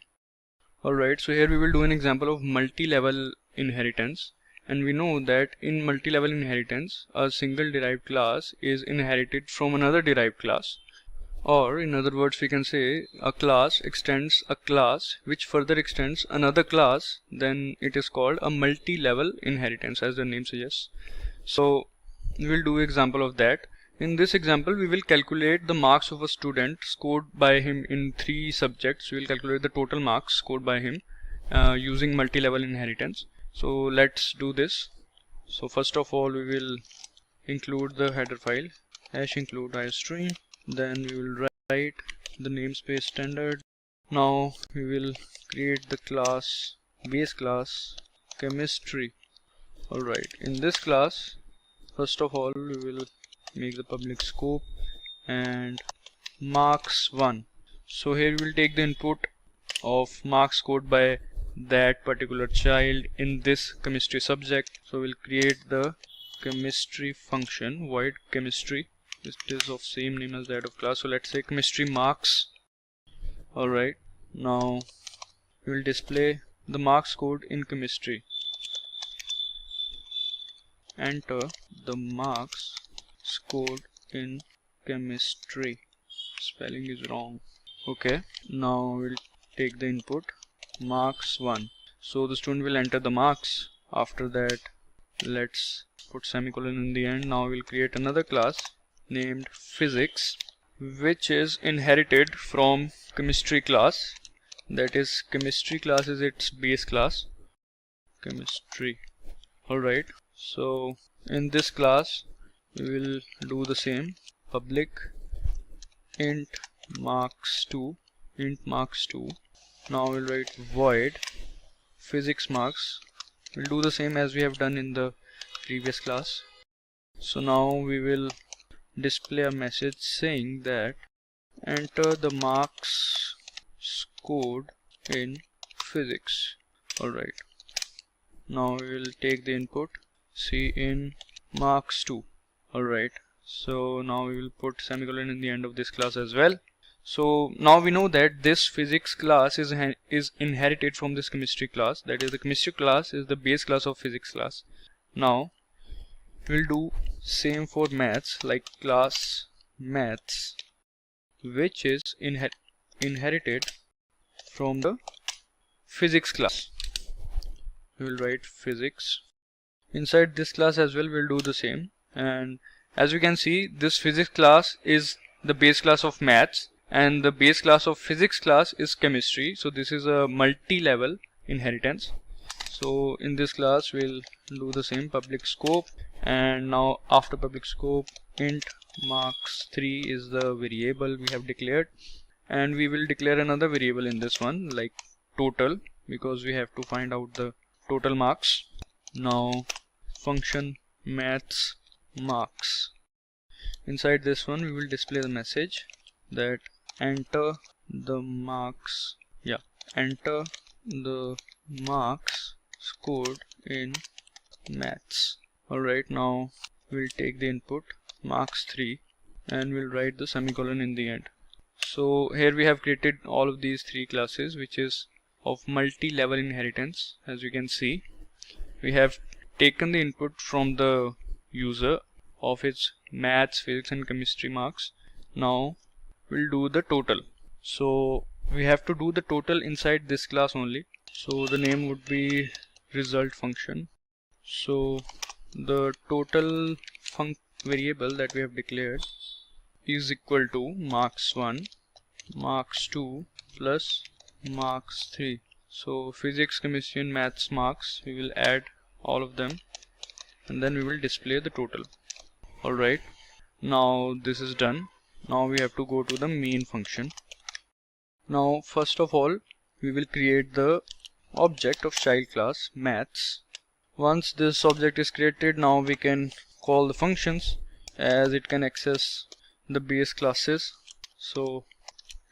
Alright, so here we will do an example of multi-level inheritance, and we know that in multi-level inheritance a single derived class is inherited from another derived class, or in other words we can say a class extends a class which further extends another class. Then it is called a multi-level inheritance, as the name suggests. So we will do example of that. In this example we will calculate the marks of a student scored by him in 3 subjects. We will calculate the total marks scored by him using multi-level inheritance. So let's do this. So first of all we will include the header file #include iostream. Then we will write the namespace standard. Now we will create the class, base class chemistry. Alright, in this class first of all we will make the public scope and marks1. So here we will take the input of marks scored by that particular child in this chemistry subject. So we'll create the chemistry function void chemistry. This is of same name as that of class, so let's say chemistry marks. Alright, now we will display the marks scored in chemistry. Enter the marks scored in chemistry. Spelling is wrong. Okay, now we'll take the input marks1. So the student will enter the marks. After that let's put semicolon in the end. Now we'll create another class named physics, which is inherited from chemistry class. That is, chemistry class is its base class, chemistry. Alright, so in this class we will do the same, public int marks2. Now we'll write void physics marks. We'll do the same as we have done in the previous class. So now we will display a message saying that enter the marks scored in physics. Alright, now we will take the input in marks2. Alright, so now we will put semicolon in the end of this class as well. So now we know that this physics class is inherited from this chemistry class. That is, the chemistry class is the base class of physics class. Now we'll do same for maths, like class maths, which is inherited from the physics class. We will write physics. Inside this class as well we'll do the same, and as you can see this physics class is the base class of maths and the base class of physics class is chemistry. So this is a multi-level inheritance. So in this class we'll do the same, public scope, and now after public scope int marks3 is the variable we have declared, and we will declare another variable in this one like total, because we have to find out the total marks. Now function maths marks. Inside this one we will display the message that enter the marks scored in maths. Alright, now we'll take the input marks3 and we'll write the semicolon in the end. So here we have created all of these 3 classes, which is of multi-level inheritance. As you can see, we have taken the input from the user of its maths, physics and chemistry marks. Now we'll do the total. So we have to do the total inside this class only. So the name would be result function. So the total variable that we have declared is equal to marks1, marks2 plus marks3. So physics, chemistry and maths marks, we will add all of them and then we will display the total. Alright, now this is done. Now we have to go to the main function. Now first of all we will create the object of child class maths. Once this object is created, now we can call the functions, as it can access the base classes. So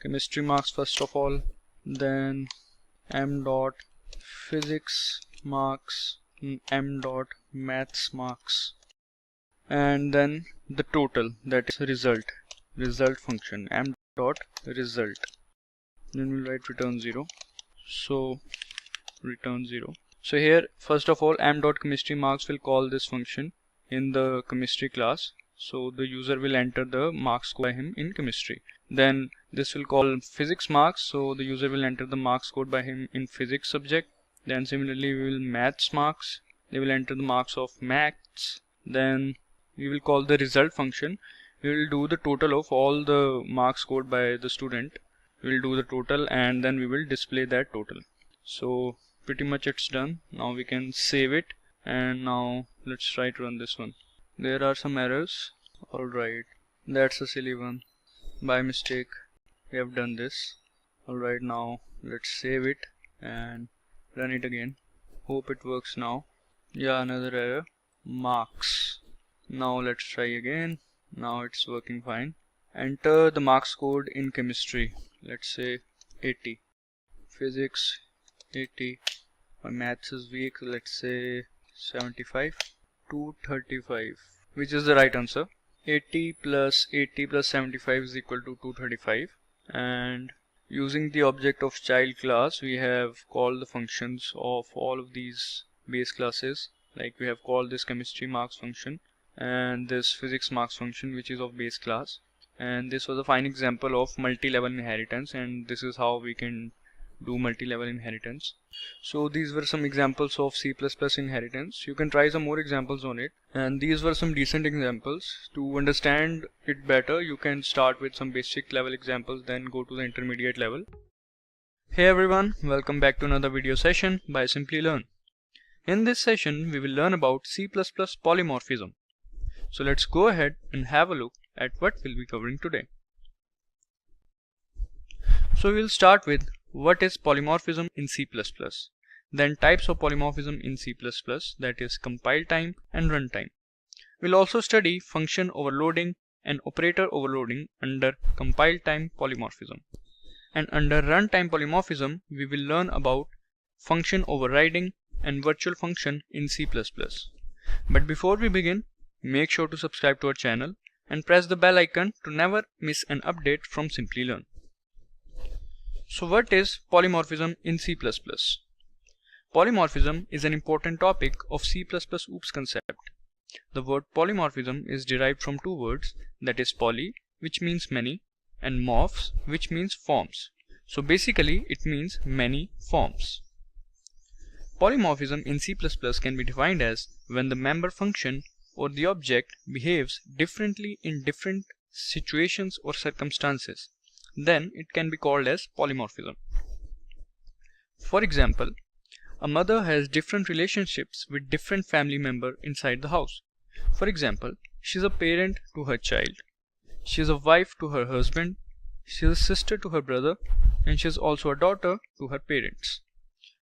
chemistry marks first of all, then m dot physics marks, m dot maths marks, and then the total, that is result function, m dot result. Then we'll write return 0. So return 0. So here first of all m dot chemistry marks will call this function in the chemistry class. So the user will enter the marks code by him in chemistry. Then this will call physics marks, so the user will enter the marks code by him in physics subject. Then similarly we will maths marks, they will enter the marks of maths. Then we will call the result function. We will do the total of all the marks scored by the student. We will do the total and then we will display that total. So pretty much it's done. Now we can save it, and now let's try to run this one. There are some errors. Alright, that's a silly one. By mistake we have done this. Alright, now let's save it and run it again. Hope it works now. Yeah, another error, marks. Now let's try again. Now it's working fine. Enter the marks code in chemistry. Let's say 80. Physics 80. My maths is weak. Let's say 75. 235. Which is the right answer? 80 plus 75 is equal to 235. And using the object of child class, we have called the functions of all of these base classes. Like we have called this chemistry marks function and this physics marks function, which is of base class. And this was a fine example of multi-level inheritance, and this is how we can do multi-level inheritance. So these were some examples of C++ inheritance. You can try some more examples on it, and these were some decent examples. To understand it better, you can start with some basic level examples, then go to the intermediate level. Hey everyone, welcome back to another video session by Simplilearn. In this session we will learn about C++ polymorphism. So let's go ahead and have a look at what we'll be covering today. So we'll start with what is polymorphism in C++, then types of polymorphism in C++, that is compile time and runtime. We'll also study function overloading and operator overloading under compile time polymorphism. And under runtime polymorphism, we will learn about function overriding and virtual function in C++. But before we begin, make sure to subscribe to our channel and press the bell icon to never miss an update from Simplilearn. So what is polymorphism in C++? Polymorphism is an important topic of C++ OOPS concept. The word polymorphism is derived from two words, that is poly, which means many, and morphs, which means forms. So basically it means many forms. Polymorphism in C++ can be defined as when the member function or the object behaves differently in different situations or circumstances. Then it can be called as polymorphism. For example, a mother has different relationships with different family members inside the house. For example, she is a parent to her child, she is a wife to her husband, she is a sister to her brother, and she is also a daughter to her parents.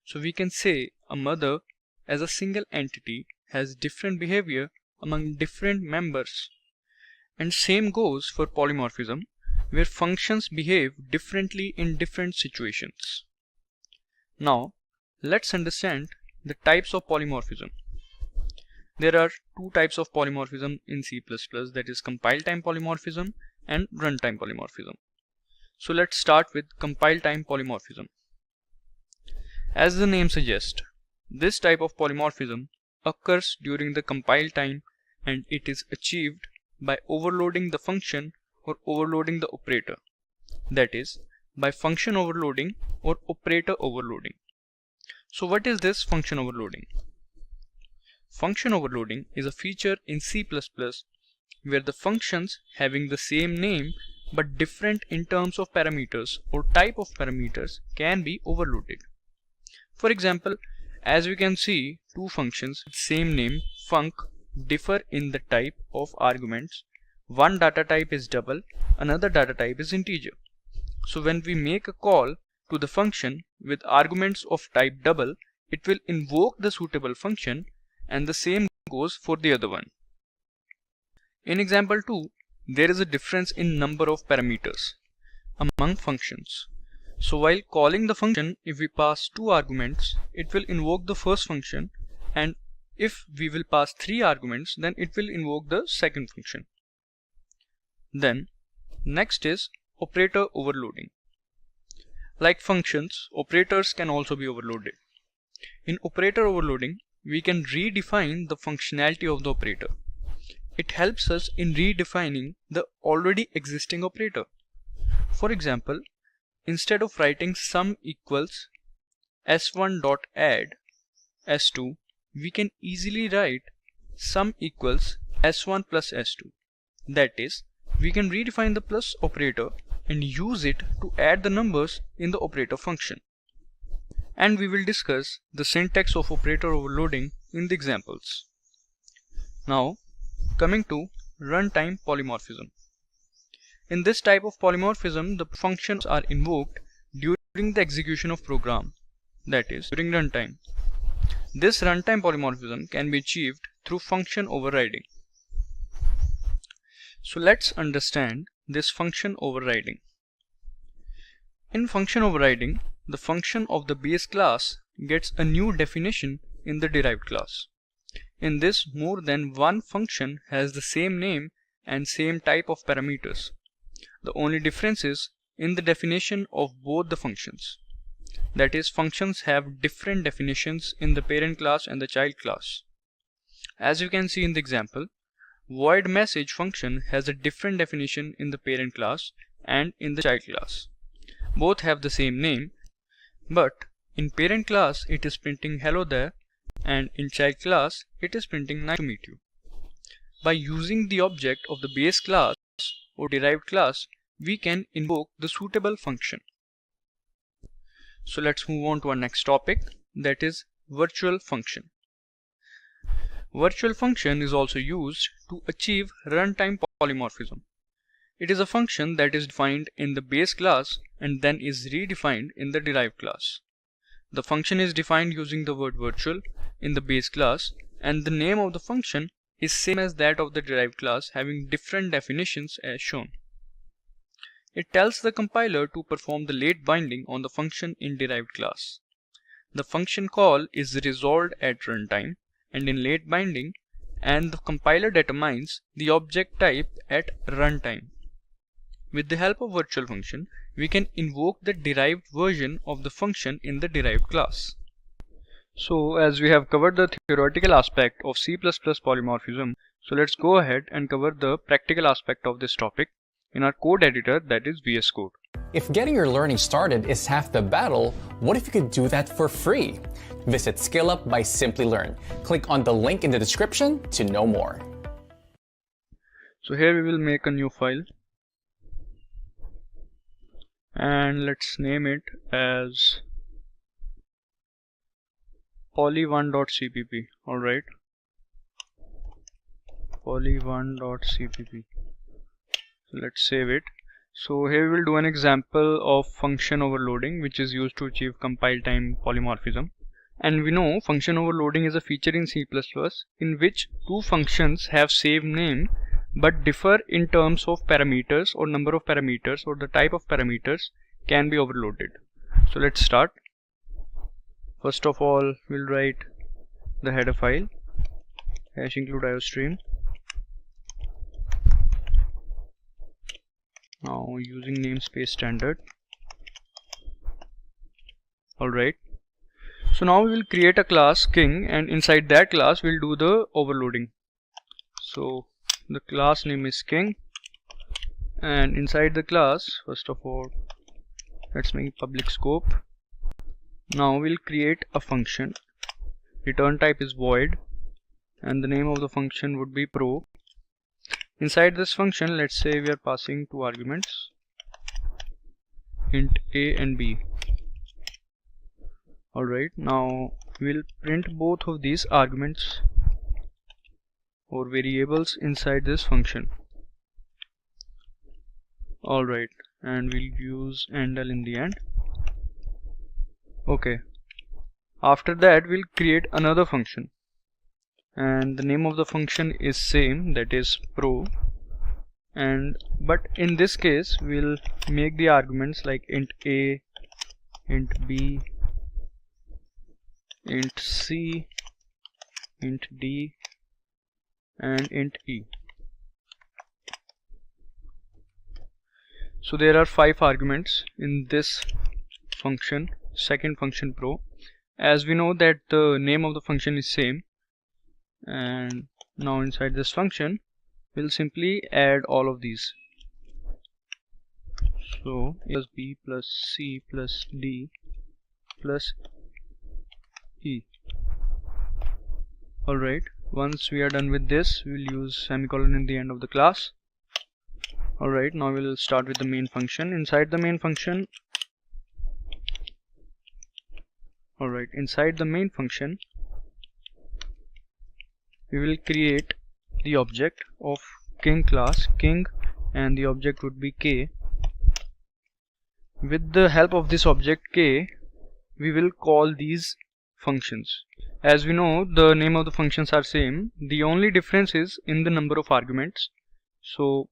So we can say a mother as a single entity has different behavior among different members. And same goes for polymorphism, where functions behave differently in different situations. Now let's understand the types of polymorphism. There are two types of polymorphism in C++, that is compile time polymorphism and runtime polymorphism. So let's start with compile time polymorphism. As the name suggests, this type of polymorphism occurs during the compile time, and it is achieved by overloading the function or overloading the operator, that is by function overloading or operator overloading. So what is this function overloading? Function overloading is a feature in C++ where the functions having the same name but different in terms of parameters or type of parameters can be overloaded. For example, as we can see, two functions with same name func differ in the type of arguments. One data type is double, another data type is integer. So when we make a call to the function with arguments of type double, it will invoke the suitable function, and the same goes for the other one. In example 2, there is a difference in number of parameters among functions. So while calling the function, if we pass 2 arguments, it will invoke the first function, and if we will pass 3 arguments, then it will invoke the second function. Then next is operator overloading. Like functions, operators can also be overloaded. In operator overloading, we can redefine the functionality of the operator. It helps us in redefining the already existing operator. For example, instead of writing sum equals s1.add s2, we can easily write sum equals s1 plus s2. That is, we can redefine the plus operator and use it to add the numbers in the operator function. And we will discuss the syntax of operator overloading in the examples. Now, coming to runtime polymorphism. In this type of polymorphism, the functions are invoked during the execution of program, that is, during runtime. This runtime polymorphism can be achieved through function overriding. So let's understand this function overriding. In function overriding, the function of the base class gets a new definition in the derived class. In this, more than one function has the same name and same type of parameters. The only difference is in the definition of both the functions. That is, functions have different definitions in the parent class and the child class. As you can see in the example, void message function has a different definition in the parent class and in the child class. Both have the same name, but in parent class it is printing hello there, and in child class it is printing nice to meet you. By using the object of the base class or derived class, we can invoke the suitable function. So let's move on to our next topic, that is virtual function. Virtual function is also used to achieve runtime polymorphism. It is a function that is defined in the base class and then is redefined in the derived class. The function is defined using the word virtual in the base class, and the name of the function is same as that of the derived class, having different definitions as shown. It tells the compiler to perform the late binding on the function in derived class. The function call is resolved at runtime and in late binding, and the compiler determines the object type at runtime. With the help of virtual function, we can invoke the derived version of the function in the derived class. So as we have covered the theoretical aspect of C++ polymorphism, so let's go ahead and cover the practical aspect of this topic in our code editor, that is VS Code. If getting your learning started is half the battle, what if you could do that for free? Visit SkillUp by Simplilearn. Click on the link in the description to know more. So here we will make a new file, and let's name it as poly1.cpp. Alright, poly1.cpp. So let's save it. So here we will do an example of function overloading, which is used to achieve compile time polymorphism. And we know function overloading is a feature in C++ in which two functions have same name but differ in terms of parameters or number of parameters, or the type of parameters can be overloaded. So let's start. First of all, we'll write the header file #include iostream. Now using namespace standard. Alright, so now we will create a class king, and inside that class we'll do the overloading. So the class name is king, and inside the class, first of all, let's make public scope. Now we'll create a function. Return type is void, and the name of the function would be pro. Inside this function, let's say we are passing two arguments, int a and b. Alright, now we'll print both of these arguments. or variables inside this function. Alright, and we'll use endl in the end. Okay, after that we'll create another function, and the name of the function is same, that is pro, but in this case we'll make the arguments like int a, int b, int c, int d, and int e. So there are 5 arguments in this function, second function pro. As we know that the name of the function is same, and now inside this function we'll simply add all of these. So a plus b plus c plus d plus e. Alright, once we are done with this, we'll use semicolon in the end of the class. Alright, now we'll start with the main function. Inside the main function, we will create the object of king class, king, and the object would be k. With the help of this object k, we will call these functions. As we know, the name of the functions are same. The only difference is in the number of arguments. So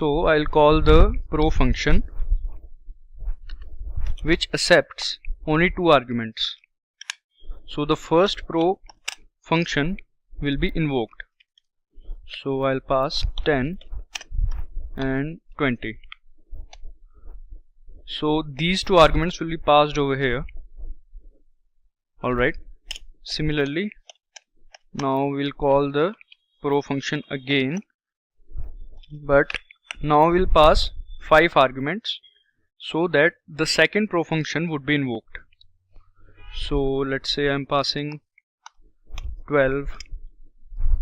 I'll call the pro function, which accepts only 2 arguments. So the first pro function will be invoked. So I'll pass 10 and 20. So these 2 arguments will be passed over here. Alright. Similarly, now we'll call the pro function again, but now we'll pass 5 arguments so that the second pro function would be invoked. So let's say I'm passing 12,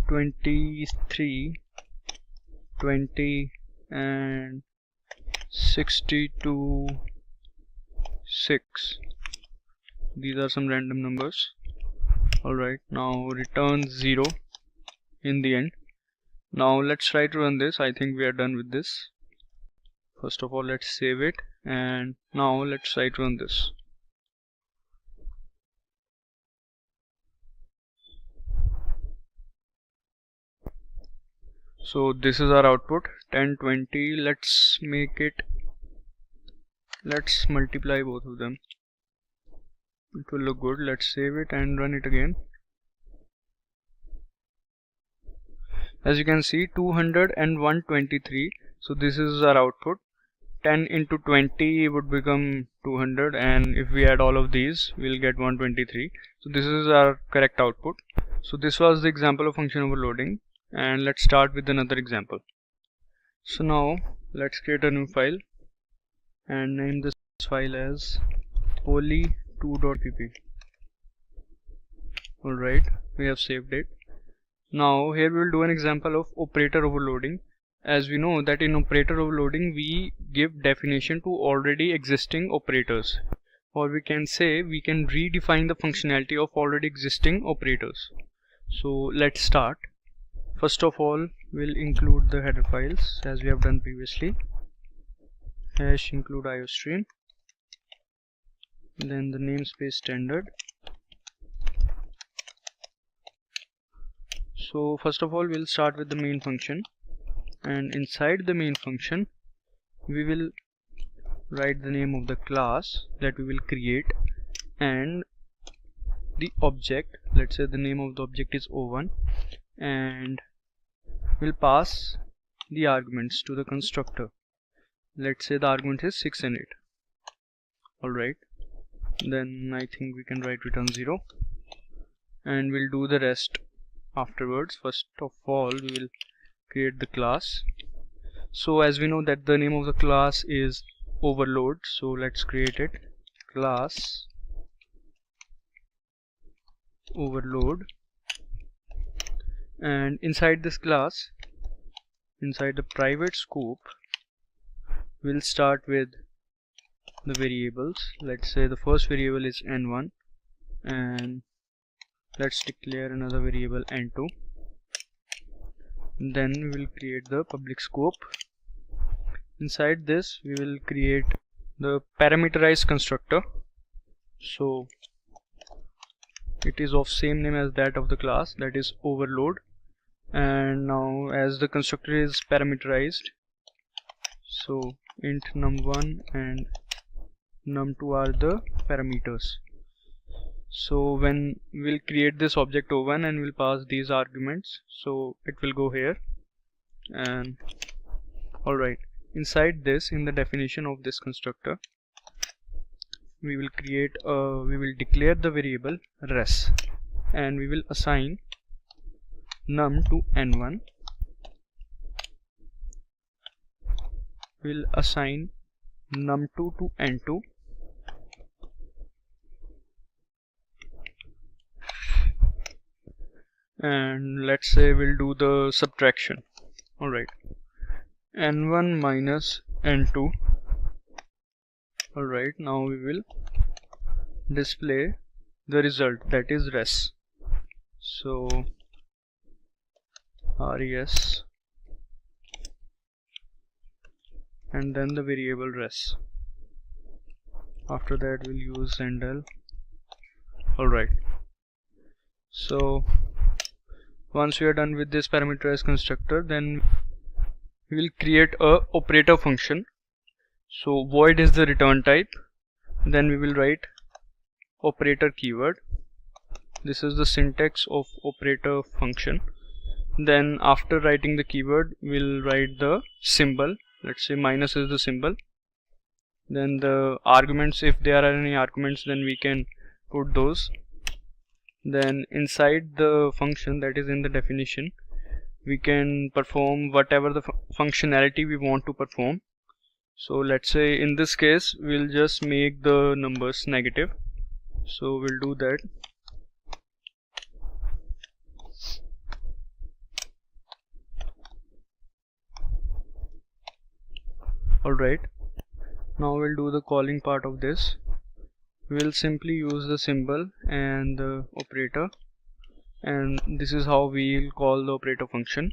23, 20 and 62, 6. These are some random numbers. Alright, now return 0 in the end. Now let's try to run this. I think we are done with this. First of all, let's save it, and now let's try to run this. So this is our output, 10, 20. Let's multiply both of them. It will look good. Let's save it and run it again. As you can see, 200 and 123. So this is our output. 10 into 20 would become 200, and if we add all of these, we'll get 123. So this is our correct output. So this was the example of function overloading, and let's start with another example. So now let's create a new file and name this file as poly2.pp. Alright, we have saved it. Now here we will do an example of operator overloading. As we know that in operator overloading we give definition to already existing operators, or we can say we can redefine the functionality of already existing operators. So let's start. First of all, we'll include the header files as we have done previously. Hash include iostream, then the namespace standard. So first of all, we'll start with the main function, and inside the main function we will write the name of the class that we will create and the object. Let's say the name of the object is O1, and we'll pass the arguments to the constructor. Let's say the argument is 6 and 8. Alright, then I think we can write return 0, and we'll do the rest afterwards. First of all, we will create the class. So as we know that the name of the class is overload, so let's create it, class overload. And inside this class, inside the private scope, we'll start with the variables. Let's say the first variable is n1, and let's declare another variable n2. Then we will create the public scope. Inside this we will create the parameterized constructor. So it is of same name as that of the class, that is overload. And now as the constructor is parameterized, so int num1 and num2 are the parameters. So when we'll create this object O1 and we'll pass these arguments, so it will go here. And alright, inside this, in the definition of this constructor, we will declare the variable res, and we will assign num to n1, we'll assign num2 to n2, and let's say we'll do the subtraction. Alright, n1 minus n2. Alright, now we will display the result, that is res. So res and then the variable res. After that we'll use Zendel. Alright, so once we are done with this parameterized constructor, then we will create a operator function. So void is the return type, then we will write operator keyword. This is the syntax of operator function. Then after writing the keyword, we'll write the symbol. Let's say minus is the symbol. Then the arguments, if there are any arguments, then we can put those. Then inside the function, that is in the definition, we can perform whatever the functionality we want to perform. So let's say in this case we'll just make the numbers negative, so we'll do that. Alright, now we'll do the calling part of this. We'll simply use the symbol and the operator, and this is how we'll call the operator function.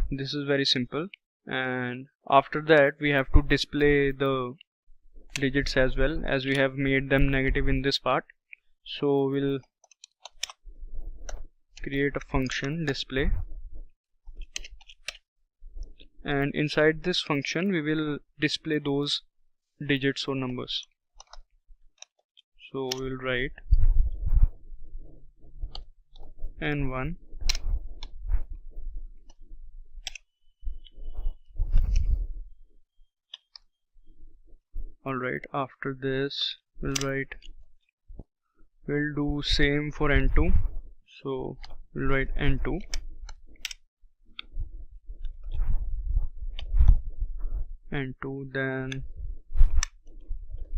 This is very simple. And after that we have to display the digits as well, as we have made them negative in this part. So we'll create a function display, and inside this function we will display those digits or numbers. So we'll write n1 Alright, after this we'll do same for n2, so we'll write n2, then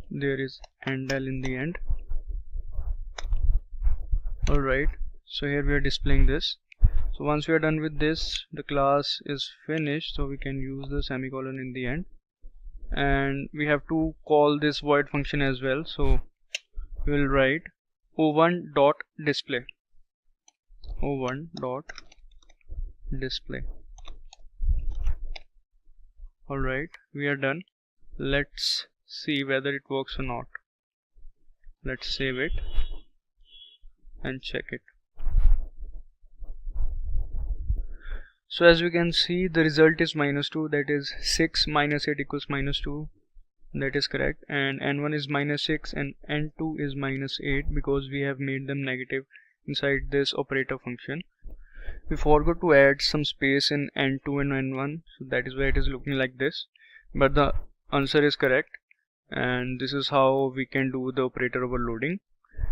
there is ndl in the end. Alright, so here we are displaying this. So once we are done with this, the class is finished, so we can use the semicolon in the end. And we have to call this void function as well, so we will write o1.display. Alright, we are done. Let's see whether it works or not. Let's save it and check it. So as we can see, the result is -2, that is 6 minus 8 equals -2, that is correct. And n1 is -6 and n2 is -8 because we have made them negative inside this operator function. We forgot to add some space in n2 and n1, so that is why it is looking like this, but the answer is correct. And this is how we can do the operator overloading.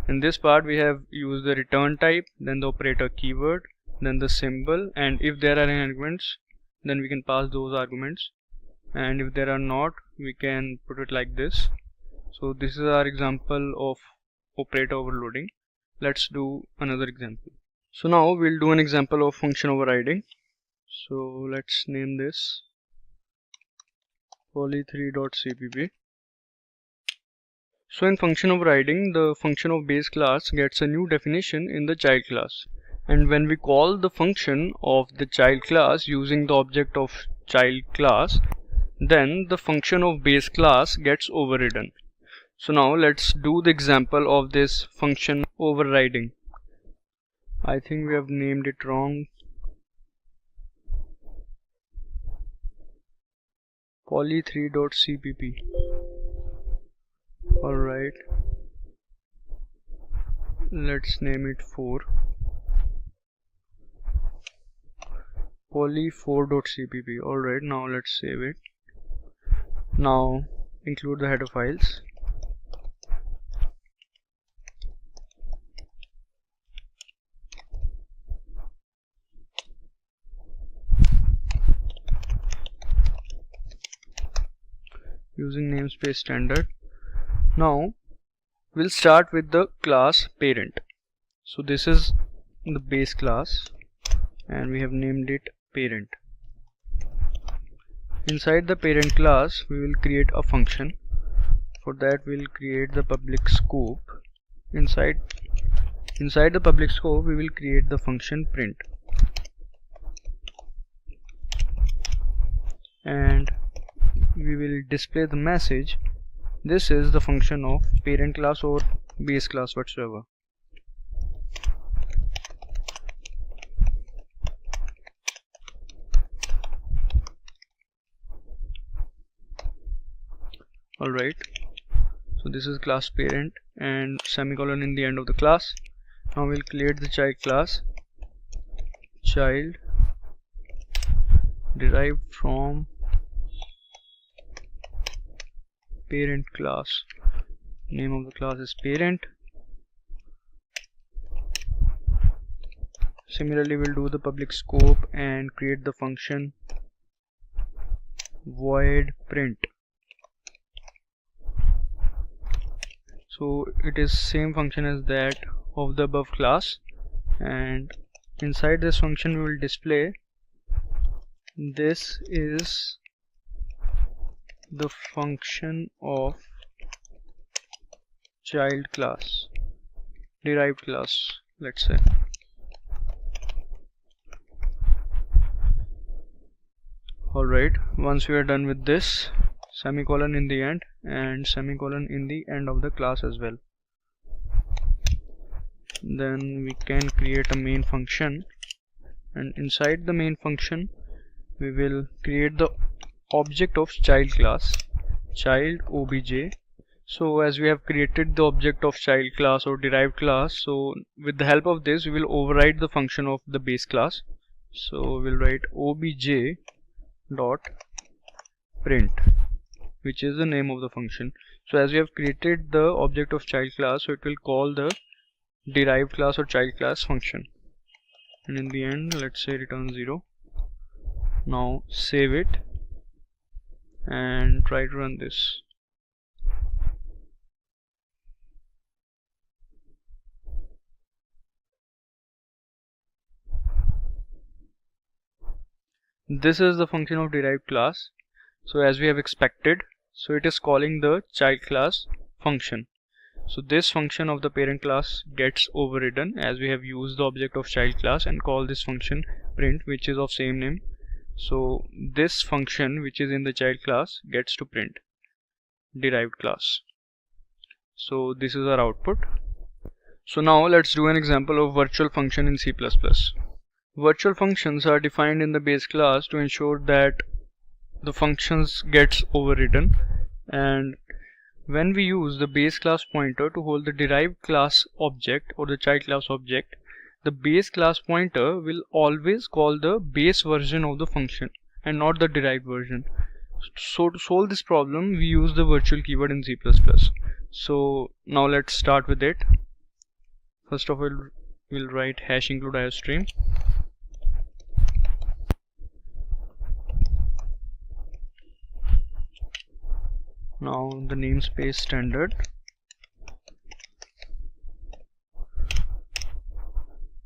In this part we have used the return type, then the operator keyword, then the symbol, and if there are any arguments, then we can pass those arguments, and if there are not, we can put it like this. So this is our example of operator overloading. Let's do another example. So now we'll do an example of function overriding. So let's name this poly3.cpp. So in function overriding, the function of base class gets a new definition in the child class. And when we call the function of the child class using the object of child class, then the function of base class gets overridden. So now let's do the example of this function overriding. I think we have named it wrong. poly3.cpp. Alright, let's name it 4. poly4.cpp. Alright, now let's save it. Now include the header files. Using namespace standard. Now we'll start with the class parent. So this is the base class and we have named it parent. Inside the parent class we will create a function. For that we'll create the public scope. Inside the public scope we will create the function print, and we will display the message, this is the function of parent class or base class whatsoever. Alright, so this is class parent and semicolon in the end of the class. Now we'll create the child class, child derived from parent class. Name of the class is parent. Similarly we'll do the public scope and create the function void print. So it is same function as that of the above class, and inside this function we will display, this is the function of child class, derived class, let's say. Alright, once we are done with this, semicolon in the end and semicolon in the end of the class as well. Then we can create a main function, and inside the main function we will create the object of child class, child obj. So as we have created the object of child class or derived class, so with the help of this we will override the function of the base class. So we'll write obj dot print, which is the name of the function. So as we have created the object of child class, so it will call the derived class or child class function, and in the end let's say return 0. Now save it and try to run this. This is the function of derived class. So as we have expected, so it is calling the child class function. So this function of the parent class gets overridden as we have used the object of child class and call this function print, which is of same name. So this function which is in the child class gets to print derived class. So this is our output. So now let's do an example of virtual function in C++. Virtual functions are defined in the base class to ensure that the functions gets overridden, and when we use the base class pointer to hold the derived class object or the child class object, the base class pointer will always call the base version of the function and not the derived version. So to solve this problem we use the virtual keyword in C++. So now let's start with it. First of all we'll write hash include iostream. Now the namespace standard.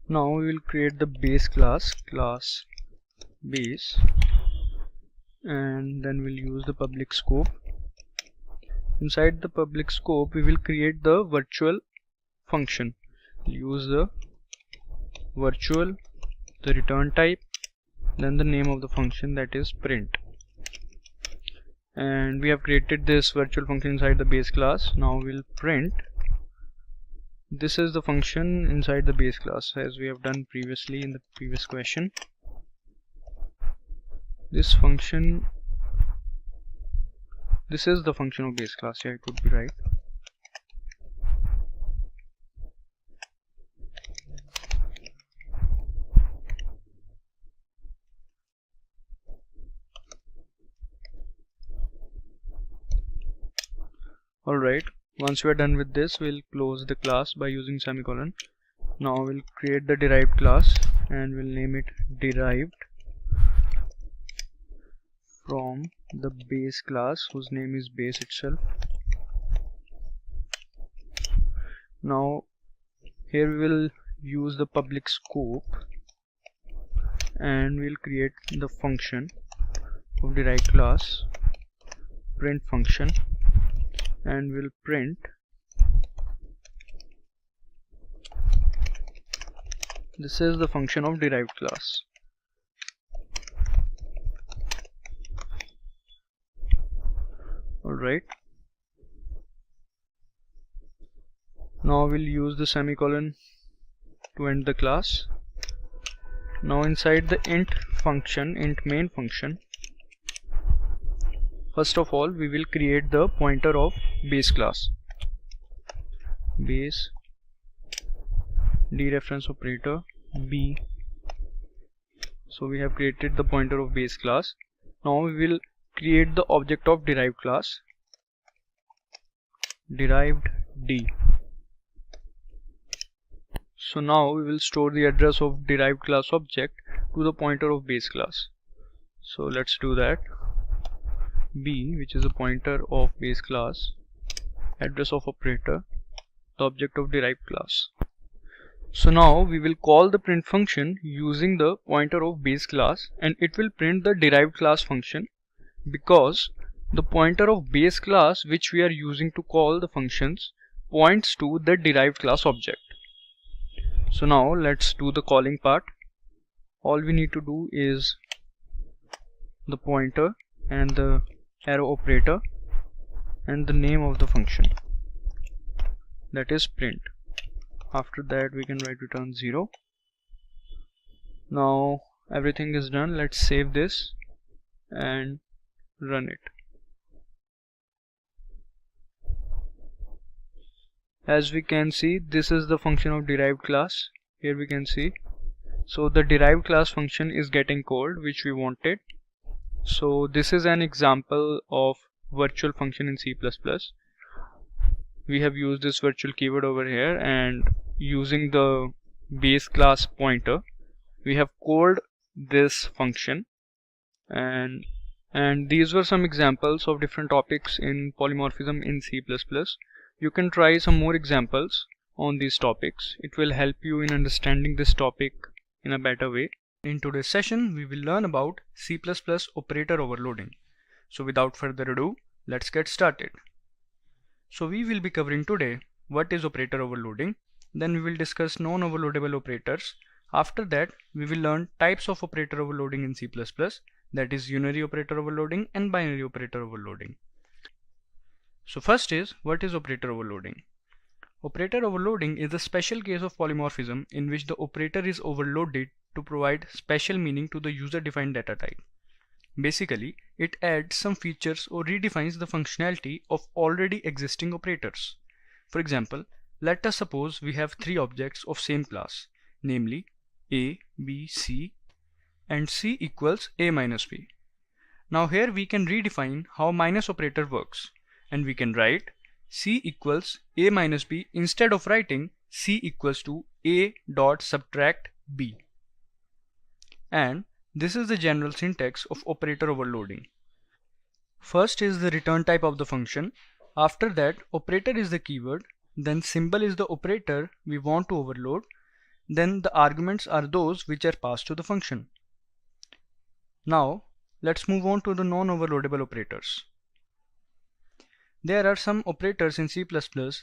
Now we will create the base class, class base, and then we'll use the public scope. Inside the public scope we will create the virtual function. We'll use the virtual, the return type, then the name of the function, that is print. And we have created this virtual function inside the base class. Now we'll print. This is the function inside the base class, as we have done previously in the previous question. This function, this is the function of base class. Yeah, it would be right. Alright, once we are done with this, we'll close the class by using semicolon. Now we'll create the derived class and we'll name it derived from the base class, whose name is base itself. Now here we will use the public scope and we'll create the function of derived class, print function, and we'll print this is the function of derived class. Alright, now we'll use the semicolon to end the class. Now inside the int function, int main function, first of all we will create the pointer of base class, base dereference operator b. So we have created the pointer of base class. Now we will create the object of derived class, derived d. So now we will store the address of derived class object to the pointer of base class. So let's do that. B, which is a pointer of base class, address of operator, the object of derived class. So now we will call the print function using the pointer of base class, and it will print the derived class function, because the pointer of base class which we are using to call the functions points to the derived class object. So now let's do the calling part. All we need to do is the pointer and the arrow operator and the name of the function, that is print. After that we can write return 0. Now everything is done. Let's save this and run it. As we can see, this is the function of derived class. Here we can see. So the derived class function is getting called, which we wanted. So this is an example of virtual function in C++. We have used this virtual keyword over here, and using the base class pointer we have called this function, and these were some examples of different topics in polymorphism in C++. You can try some more examples on these topics. It will help you in understanding this topic in a better way. In today's session we will learn about C++ operator overloading. So without further ado, let's get started. So we will be covering today what is operator overloading, then we will discuss non-overloadable operators. After that we will learn types of operator overloading in C++, that is unary operator overloading and binary operator overloading. So first is, what is operator overloading? Operator overloading is a special case of polymorphism in which the operator is overloaded to provide special meaning to the user-defined data type. Basically, it adds some features or redefines the functionality of already existing operators. For example, let us suppose we have three objects of same class, namely A, B, C, and C equals A minus B. Now here we can redefine how minus operator works, and we can write C equals A minus B instead of writing C equals to A dot subtract B. And this is the general syntax of operator overloading. First is the return type of the function. After that, operator is the keyword, then symbol is the operator we want to overload, then the arguments are those which are passed to the function. Now let's move on to the non-overloadable operators. There are some operators in C++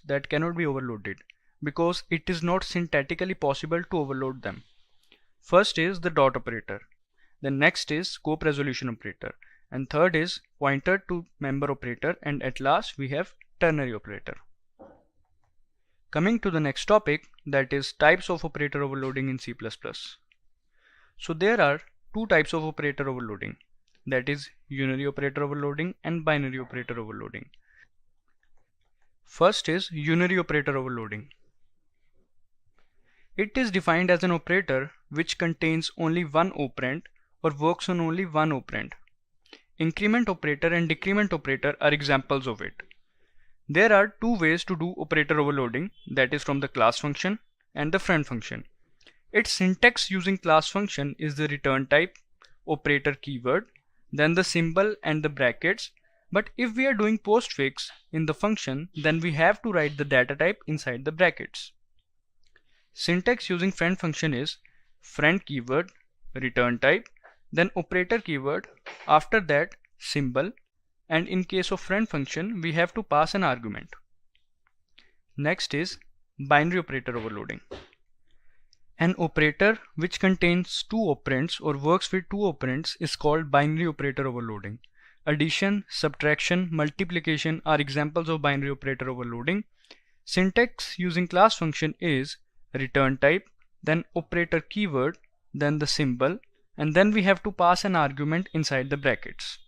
that cannot be overloaded because it is not syntactically possible to overload them. First is the dot operator, then next is scope resolution operator, and third is pointer to member operator, and at last we have ternary operator. Coming to the next topic, that is types of operator overloading in C++. So there are two types of operator overloading, that is unary operator overloading and binary operator overloading. First is unary operator overloading. It is defined as an operator which contains only one operand or works on only one operand. Increment operator and decrement operator are examples of it. There are two ways to do operator overloading, that is from the class function and the friend function. Its syntax using class function is the return type, operator keyword, then the symbol and the brackets. But if we are doing postfix in the function, then we have to write the data type inside the brackets. Syntax using friend function is friend keyword, return type, then operator keyword, after that symbol, and in case of friend function we have to pass an argument. Next is binary operator overloading. An operator which contains two operands or works with two operands is called binary operator overloading. Addition, subtraction, multiplication are examples of binary operator overloading. Syntax using class function is return type, then operator keyword, then the symbol, and then we have to pass an argument inside the brackets.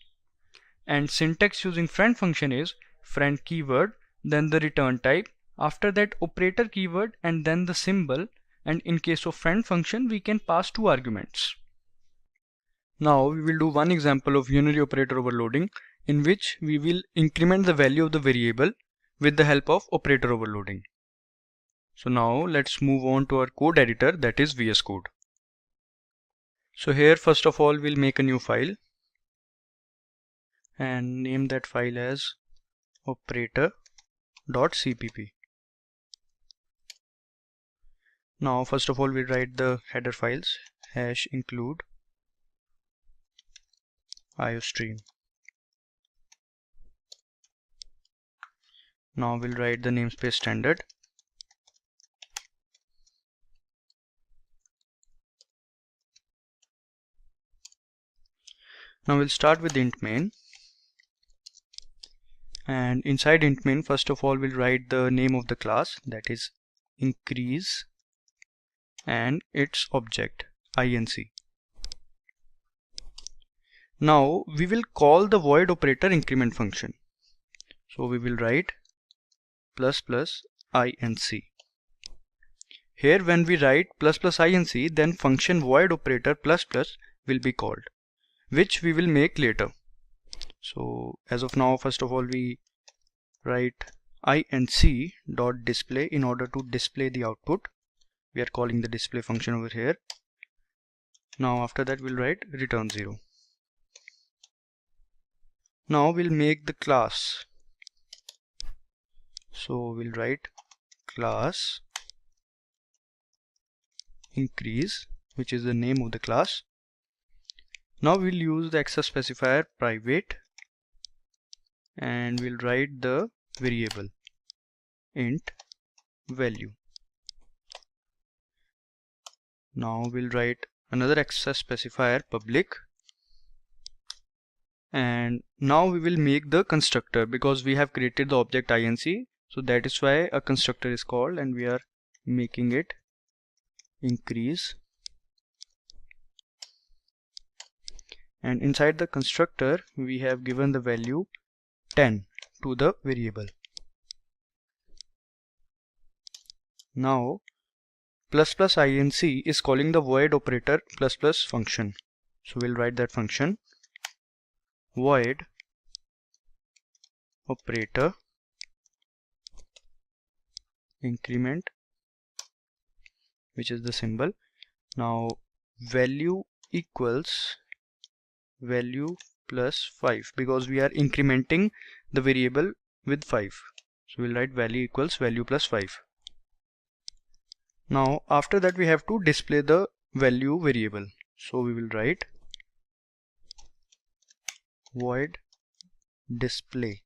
And syntax using friend function is friend keyword, then the return type, after that operator keyword, and then the symbol, and in case of friend function we can pass two arguments. Now we will do one example of unary operator overloading in which we will increment the value of the variable with the help of operator overloading. So now let's move on to our code editor, that is VS Code. So here first of all we'll make a new file and name that file as operator.cpp. Now first of all we'll write the header files #include iostream. Now we'll write the namespace standard. Now we'll start with int main, and inside int main first of all we'll write the name of the class, that is increase, and its object inc. Now we will call the void operator increment function. So we will write ++inc. Here when we write ++inc, then function void operator ++ will be called, which we will make later. So as of now, first of all we write inc.display in order to display the output. We are calling the display function over here. Now after that we'll write return 0. Now we'll make the class. So we'll write class increase, which is the name of the class. Now we'll use the access specifier private, and we'll write the variable int value. Now we'll write another access specifier public, and now we will make the constructor because we have created the object inc, so that is why a constructor is called, and we are making it increase. And inside the constructor we have given the value 10 to the variable. Now ++inc is calling the void operator ++ function. So we'll write that function void operator increment, which is the symbol. Now value equals value +5 because we are incrementing the variable with 5. So we'll write value equals value +5. Now after that we have to display the value variable. So we will write void display,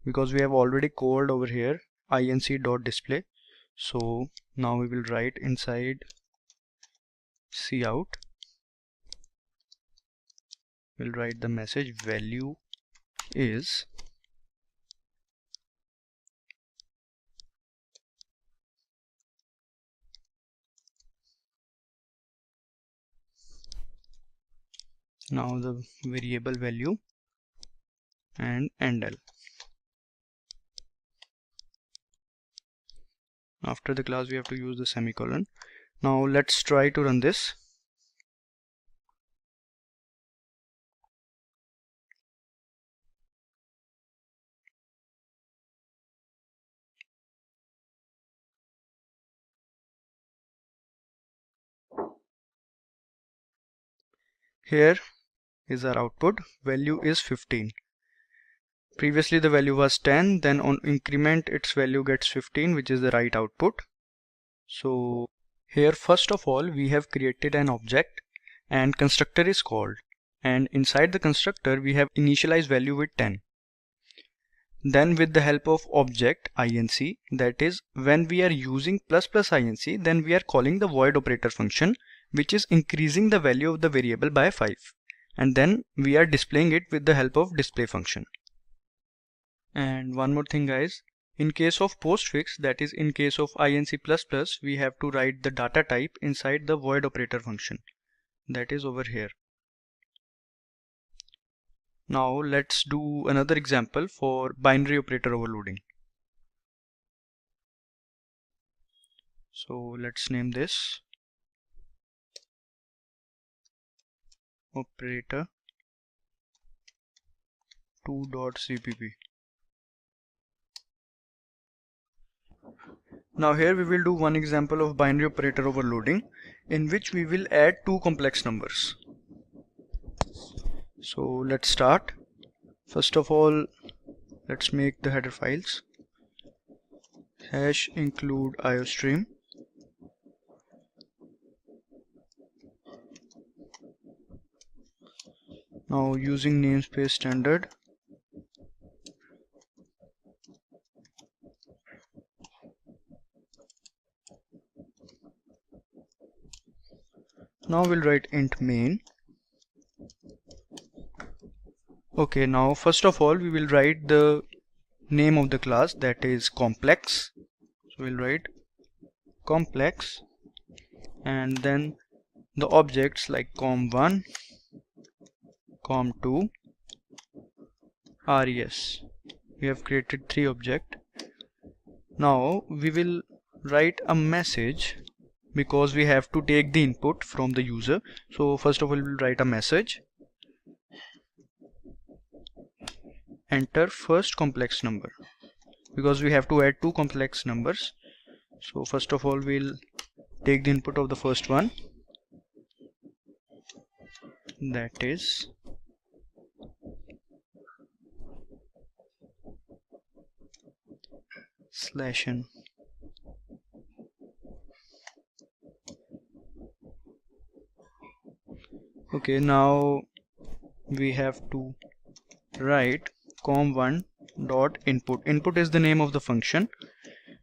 because we have already called over here inc.display. So now we will write inside cout, we'll write the message value is now the variable value and endl. After the class we have to use the semicolon. Now let's try to run this. Here is our output. Value is 15. Previously the value was 10, then on increment its value gets 15, which is the right output. So here first of all we have created an object and constructor is called, and inside the constructor we have initialized value with 10. Then with the help of object inc, that is when we are using plus inc, then we are calling the void operator function, which is increasing the value of the variable by 5, and then we are displaying it with the help of display function. And one more thing guys, in case of postfix, that is in case of inc++, we have to write the data type inside the void operator function, that is over here. Now let's do another example for binary operator overloading. So let's name this operator 2.cpp. Now here we will do one example of binary operator overloading in which we will add two complex numbers. So let's start. First of all, let's make the header files #include iostream. Now using namespace standard, now we'll write int main. Okay, now first of all we will write the name of the class, that is complex. So we'll write complex, and then the objects like com1, com2, res. We have created 3 objects. Now we will write a message because we have to take the input from the user. So first of all we'll write a message, enter first complex number, because we have to add 2 complex numbers. So first of all we'll take the input of the first one, that is /n. Okay, now we have to write com1 dot input. Input is the name of the function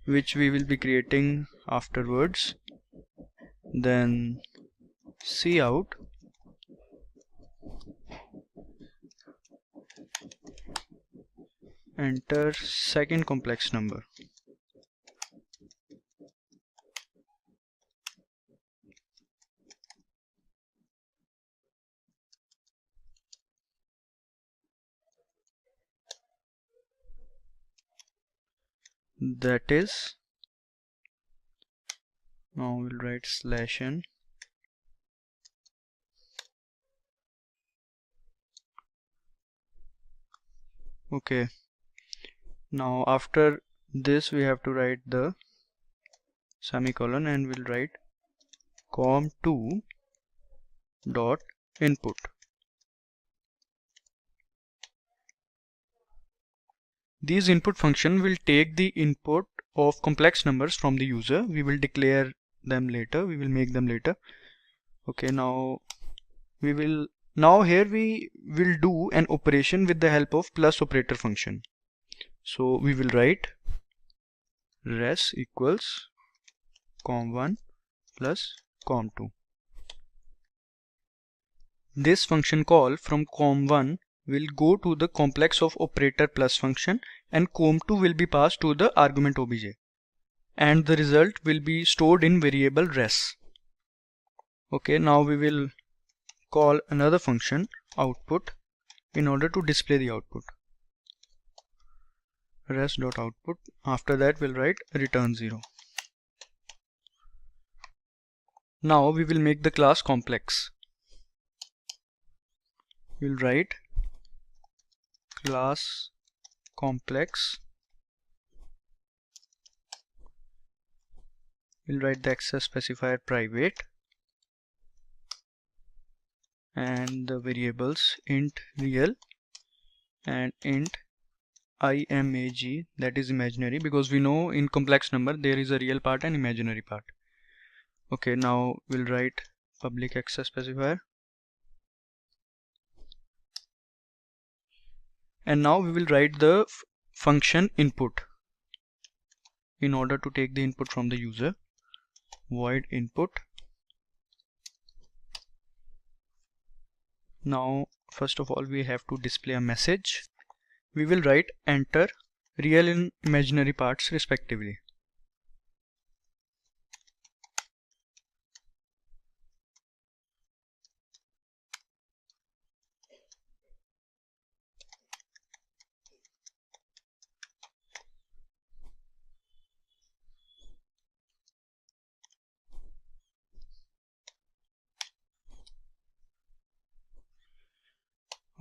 which we will be creating afterwards. Then cout enter second complex number. That is, now we'll write /n. Okay, now after this we have to write the semicolon and we'll write com2 dot input. These input function will take the input of complex numbers from the user. We will declare them later, we will make them later. Okay, now here we will do an operation with the help of plus operator function. So we will write res equals com1 plus com2. This function call from com1 will go to the complex of operator plus function, and com2 will be passed to the argument obj, and the result will be stored in variable res. Okay, now we will call another function output in order to display the output. Res.output. After that we'll write return 0. Now we will make the class complex. We'll write class complex. We'll write the access specifier private and the variables int real and int imag, that is imaginary, because we know in complex number there is a real part and imaginary part. Okay, now we'll write public access specifier, and now we will write the function input in order to take the input from the user. Void input. Now first of all we have to display a message. We will write enter real and imaginary parts respectively.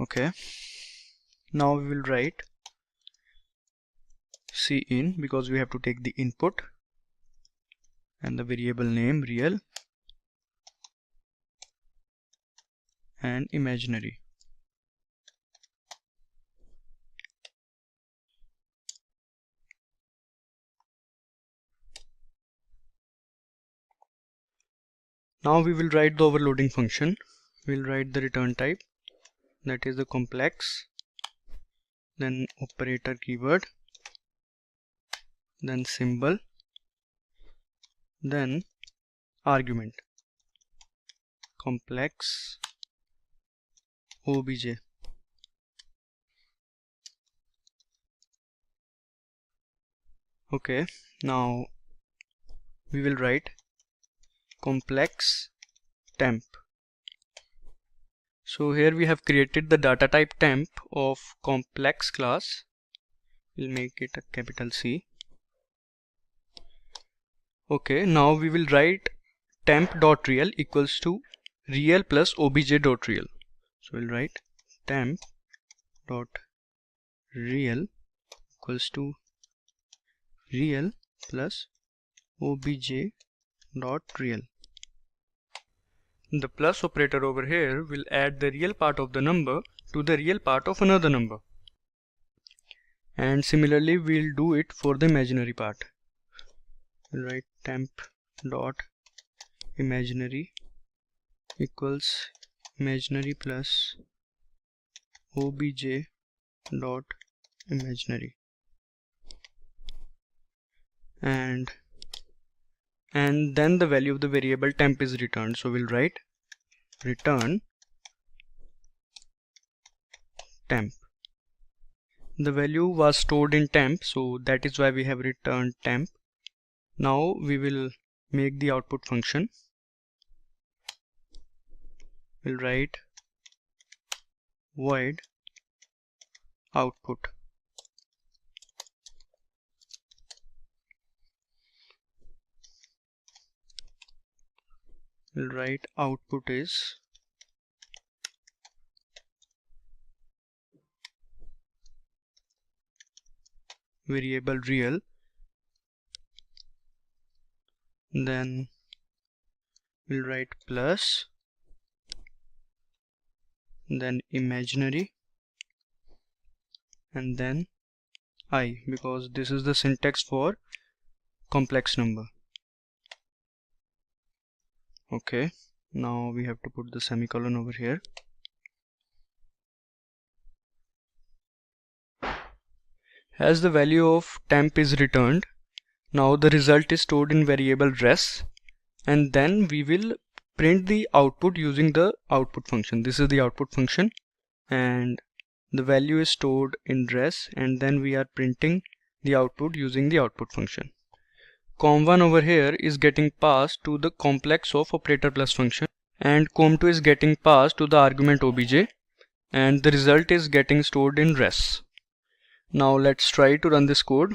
Okay, now we will write cin because we have to take the input and the variable name real and imaginary. Now we will write the overloading function. We'll write the return type, that is the complex, then operator keyword, then symbol, then argument, complex obj. Okay, now we will write complex temp. So here we have created the data type temp of complex class. We'll make it a capital C. Okay, now we will write temp.real equals to real plus obj.real. So we'll write temp.real equals to real plus obj.real. The plus operator over here will add the real part of the number to the real part of another number. And similarly we'll do it for the imaginary part. We'll write temp.imaginary equals imaginary plus obj.imaginary. And then the value of the variable temp is returned. So we'll write return temp. The value was stored in temp, so that is why we have returned temp. Now we will make the output function. We'll write void output. We'll write output is variable real, then we'll write plus, then imaginary, and then I, because this is the syntax for complex number. Okay, now we have to put the semicolon over here. As the value of temp is returned, Now the result is stored in variable res, and then we will print the output using the output function. This is the output function, and the value is stored in res, and then we are printing the output using the output function. Com1 over here is getting passed to the complex of operator plus function, and com2 is getting passed to the argument obj, and the result is getting stored in res. Now let's try to run this code.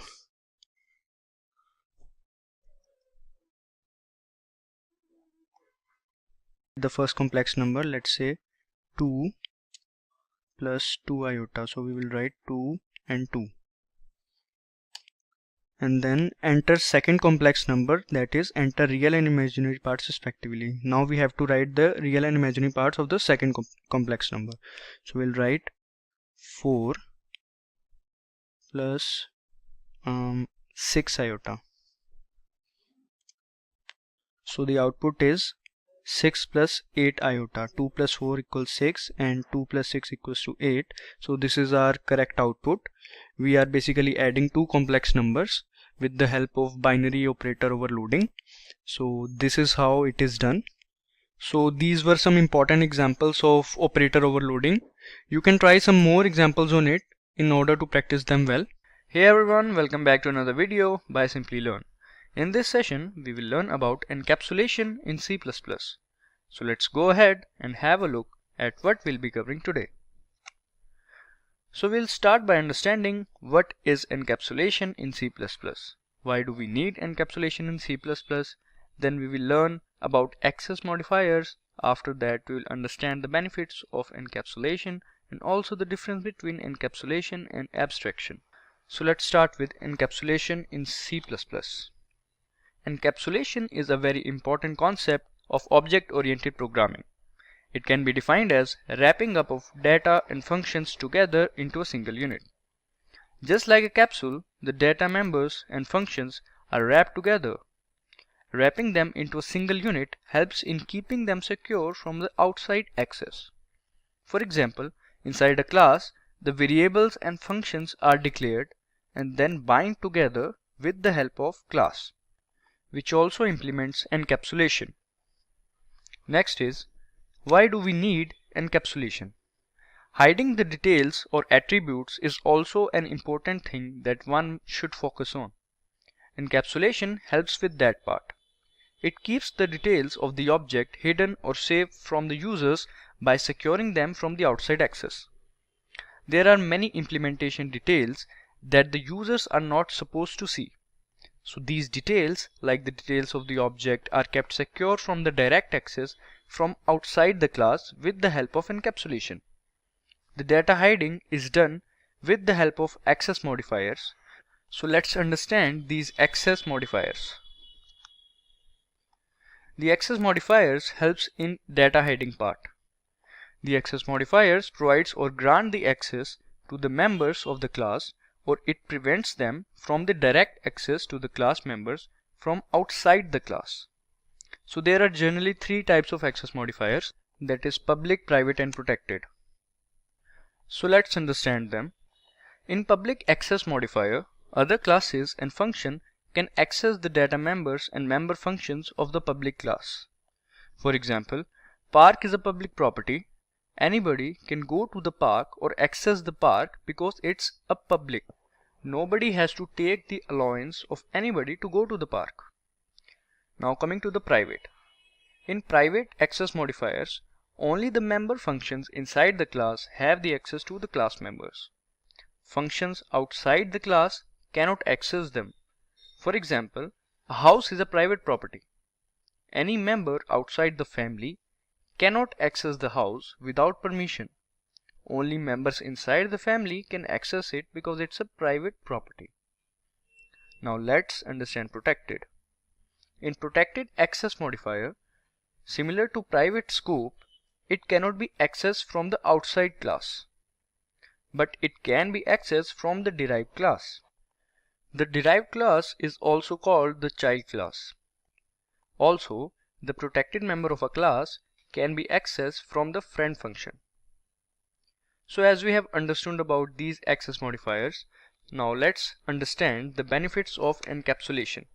The first complex number, let's say 2 plus 2 iota, so we will write 2 and 2, and then enter second complex number, that is enter real and imaginary parts respectively. Now we have to write the real and imaginary parts of the second complex number, so we'll write 4 plus 6 iota. So the output is 6 plus 8 iota. 2 plus 4 equals 6 and 2 plus 6 equals to 8. So this is our correct output. We are basically adding two complex numbers with the help of binary operator overloading. So this is how it is done. So these were some important examples of operator overloading. You can try some more examples on it in order to practice them well. Hey everyone, welcome back to another video by Simplilearn. In this session, we will learn about encapsulation in C++. So let's go ahead and have a look at what we'll be covering today. So we'll start by understanding what is encapsulation in C++. Why do we need encapsulation in C++? Then we will learn about access modifiers. After that, we will understand the benefits of encapsulation and also the difference between encapsulation and abstraction. So let's start with encapsulation in C++. Encapsulation is a very important concept of object-oriented programming. It can be defined as wrapping up of data and functions together into a single unit. Just like a capsule, the data members and functions are wrapped together. Wrapping them into a single unit helps in keeping them secure from the outside access. For example, inside a class, the variables and functions are declared and then bind together with the help of class, which also implements encapsulation. Next is, why do we need encapsulation? Hiding the details or attributes is also an important thing that one should focus on. Encapsulation helps with that part. It keeps the details of the object hidden or safe from the users by securing them from the outside access. There are many implementation details that the users are not supposed to see. So these details, like the details of the object, are kept secure from the direct access from outside the class with the help of encapsulation. The data hiding is done with the help of access modifiers. So let's understand these access modifiers. The access modifiers helps in data hiding part. The access modifiers provides or grant the access to the members of the class, or it prevents them from the direct access to the class members from outside the class. So there are generally three types of access modifiers, that is public, private and protected. So let's understand them. In public access modifier, other classes and function can access the data members and member functions of the public class. For example, park is a public property. Anybody can go to the park or access the park because it's a public. Nobody has to take the allowance of anybody to go to the park. Now coming to the private. In private access modifiers, only the member functions inside the class have the access to the class members. Functions outside the class cannot access them. For example, a house is a private property. Any member outside the family cannot access the house without permission. Only members inside the family can access it because it's a private property. Now let's understand protected. In protected access modifier, similar to private scope, it cannot be accessed from the outside class, but it can be accessed from the derived class. The derived class is also called the child class. Also, the protected member of a class can be accessed from the friend function. So as we have understood about these access modifiers, Now let's understand the benefits of encapsulation.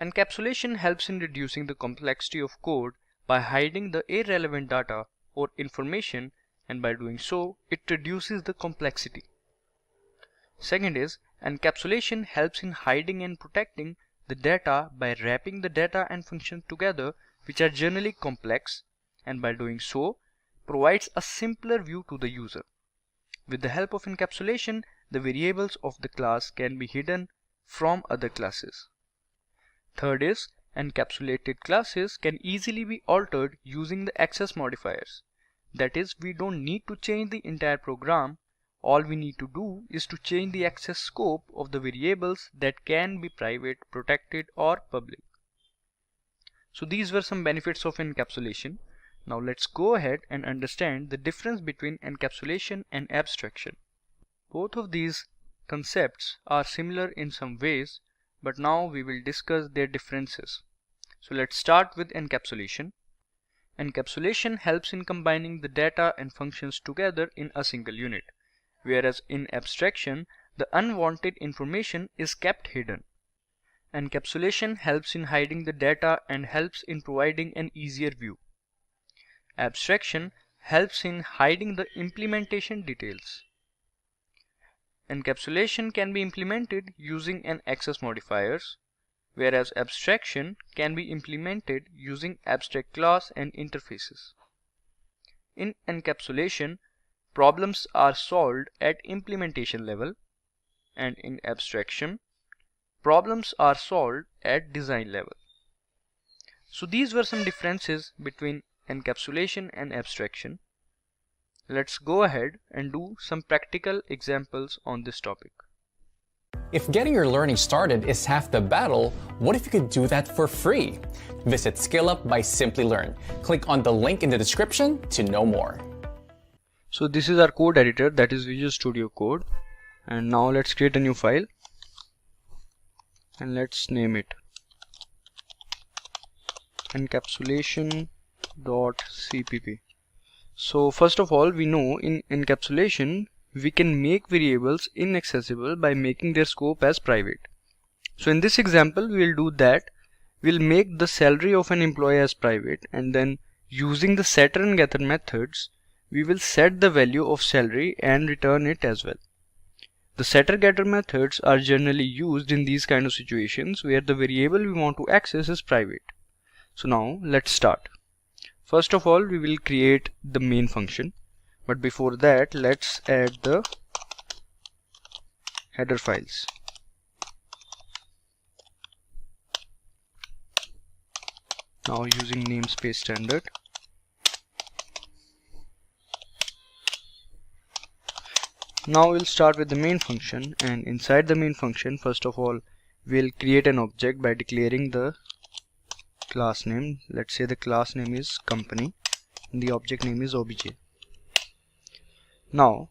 Encapsulation helps in reducing the complexity of code by hiding the irrelevant data or information, and by doing so, it reduces the complexity. Second is, encapsulation helps in hiding and protecting the data by wrapping the data and functions together, which are generally complex, and by doing so, provides a simpler view to the user. With the help of encapsulation, the variables of the class can be hidden from other classes. Third is, encapsulated classes can easily be altered using the access modifiers. That is, we don't need to change the entire program. All we need to do is to change the access scope of the variables that can be private, protected, or public. So these were some benefits of encapsulation. Now let's go ahead and understand the difference between encapsulation and abstraction. Both of these concepts are similar in some ways, but now we will discuss their differences. So let's start with encapsulation. Encapsulation helps in combining the data and functions together in a single unit, whereas in abstraction, the unwanted information is kept hidden. Encapsulation helps in hiding the data and helps in providing an easier view. Abstraction helps in hiding the implementation details. Encapsulation can be implemented using an access modifiers, whereas abstraction can be implemented using abstract class and interfaces. In encapsulation, problems are solved at implementation level, and in abstraction, problems are solved at design level. So these were some differences between encapsulation and abstraction. Let's go ahead and do some practical examples on this topic. If getting your learning started is half the battle, what if you could do that for free? Visit SkillUp by Simplilearn. Click on the link in the description to know more. So this is our code editor, that is Visual Studio Code. And now let's create a new file and let's name it encapsulation.cpp. So first of all, we know in encapsulation we can make variables inaccessible by making their scope as private. So in this example we will do that. We'll make the salary of an employee as private, and then using the setter and getter methods we will set the value of salary and return it as well. The setter getter methods are generally used in these kind of situations where the variable we want to access is private. So now let's start. First of all, we will create the main function, but before that let's add the header files. Now using namespace standard, now we'll start with the main function, and inside the main function first of all we'll create an object by declaring the class name. Let's say the class name is company and the object name is obj. Now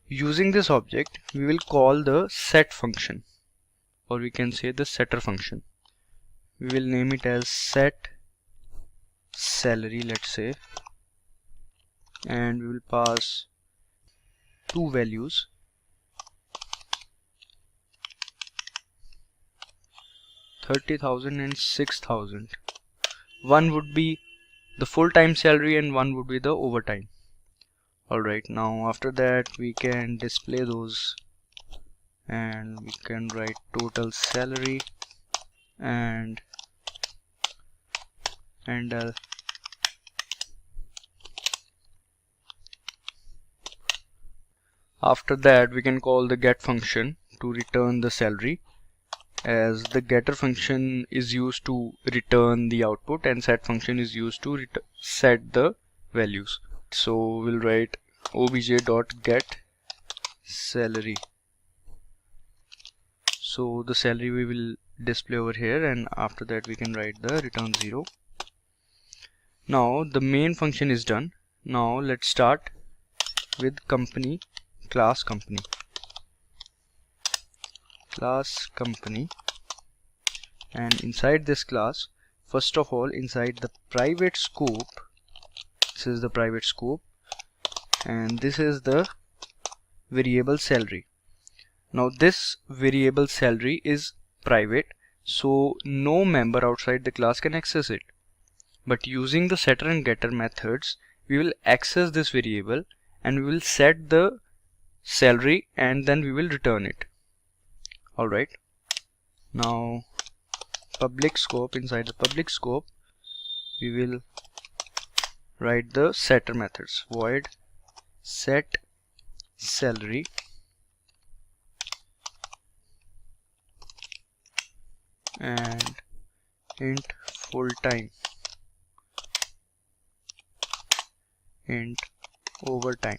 using this object we will call the set function, or we can say the setter function. We will name it as set salary, let's say, and we will pass two values, $30,000 and $6,000. One would be the full-time salary and one would be the overtime. Alright, now after that we can display those, and we can write total salary and after that we can call the get function to return the salary, as the getter function is used to return the output and set function is used to set the values. So we'll write obj.get salary. So the salary we will display over here, and after that we can write the return 0. Now the main function is done. Now let's start with company, class company, and inside this class, first of all, inside the private scope, this is the private scope and this is the variable salary. Now this variable salary is private, so no member outside the class can access it. But using the setter and getter methods, we will access this variable and we will set the salary and then we will return it. Alright. Now public scope, inside the public scope we will write the setter methods. Void set salary and int full time, int overtime.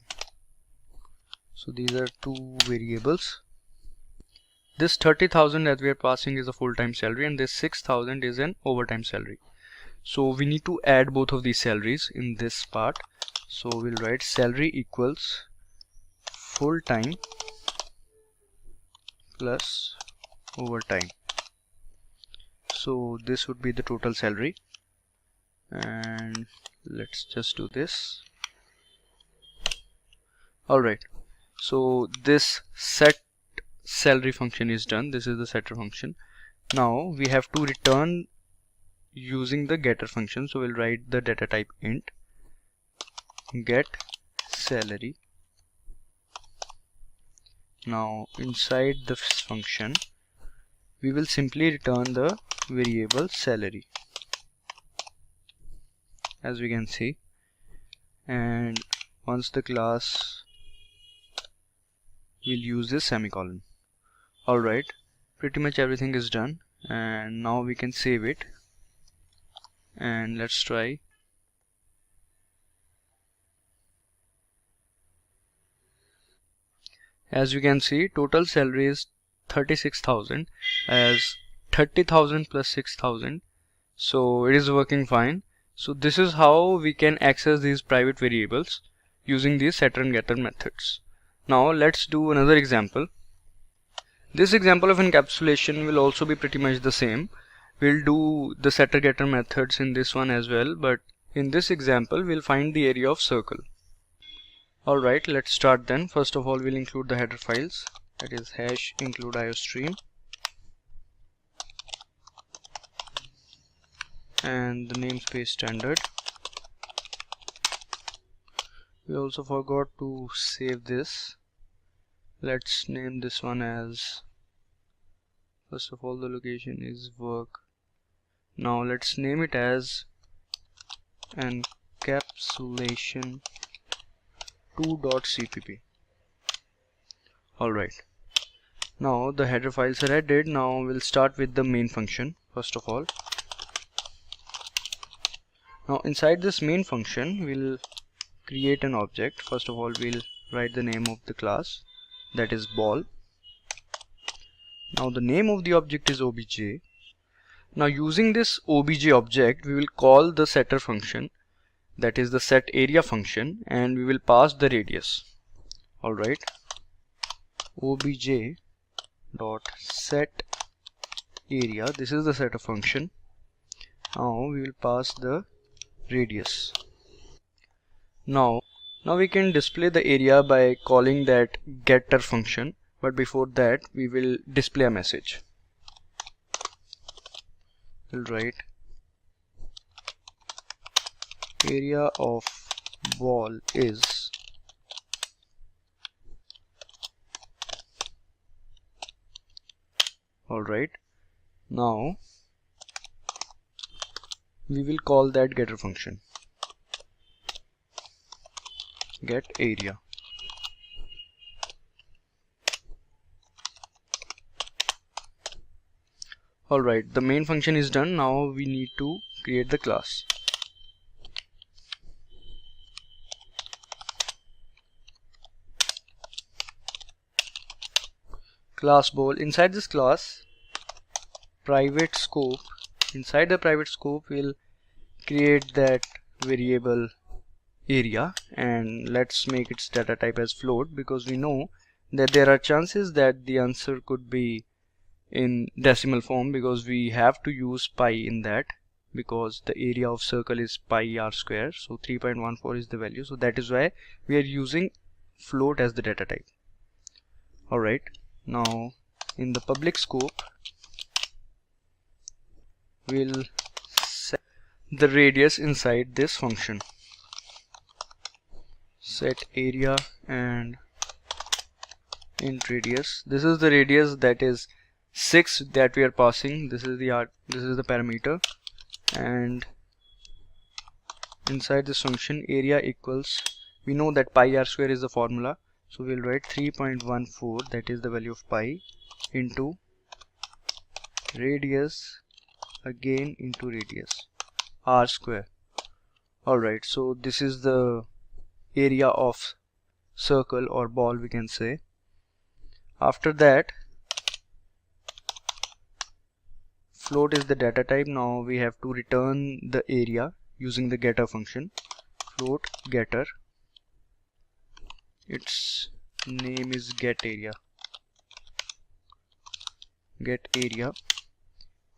So these are two variables. This 30,000 that we are passing is a full-time salary and this 6,000 is an overtime salary. So we need to add both of these salaries in this part. So we'll write salary equals full-time plus overtime. So this would be the total salary, and let's just do this. Alright, so this set salary function is done. This is the setter function. Now we have to return using the getter function. So we'll write the data type int get salary. Now inside this function we will simply return the variable salary, as we can see, and once the class will use this semicolon. Alright, pretty much everything is done, and now we can save it and let's try. As you can see, total salary is 36,000 as 30,000 plus 6,000, so it is working fine. So this is how we can access these private variables using these setter and getter methods. Now let's do another example. This example of encapsulation will also be pretty much the same. We'll do the setter getter methods in this one as well, but in this example we'll find the area of circle. Alright, let's start then. First of all, we'll include the header files, that is hash include iostream, and the namespace standard. We also forgot to save this. Let's name this one as, first of all, the location is work. Now let's name it as Encapsulation 2.cpp. Alright, now the header files are added. Now we'll start with the main function first of all. Now inside this main function we'll create an object. First of all, we'll write the name of the class, that is ball. Now the name of the object is obj. Now using this obj object we will call the setter function, that is the set area function, and we will pass the radius. Alright, obj dot set area, this is the setter function. Now we will pass the radius. Now we can display the area by calling that getter function, but before that we will display a message. We'll write area of ball is alright. Now we will call that getter function, get area. Alright, the main function is done. Now we need to create the class. Class ball. Inside this class, private scope, inside the private scope we'll create that variable area, and let's make its data type as float, because we know that there are chances that the answer could be in decimal form, because we have to use pi in that, because the area of circle is pi r square, so 3.14 is the value, so that is why we are using float as the data type. Alright, Now in the public scope, we'll set the radius inside this function. Set area and int radius. This is the radius, that is 6 that we are passing. This is the parameter, and inside this function area equals, we know that pi r square is the formula, so we'll write 3.14, that is the value of pi, into radius again into radius r square. Alright, so this is the area of circle or ball, we can say. After that, float is the data type. Now we have to return the area using the getter function. Float getter, its name is get area,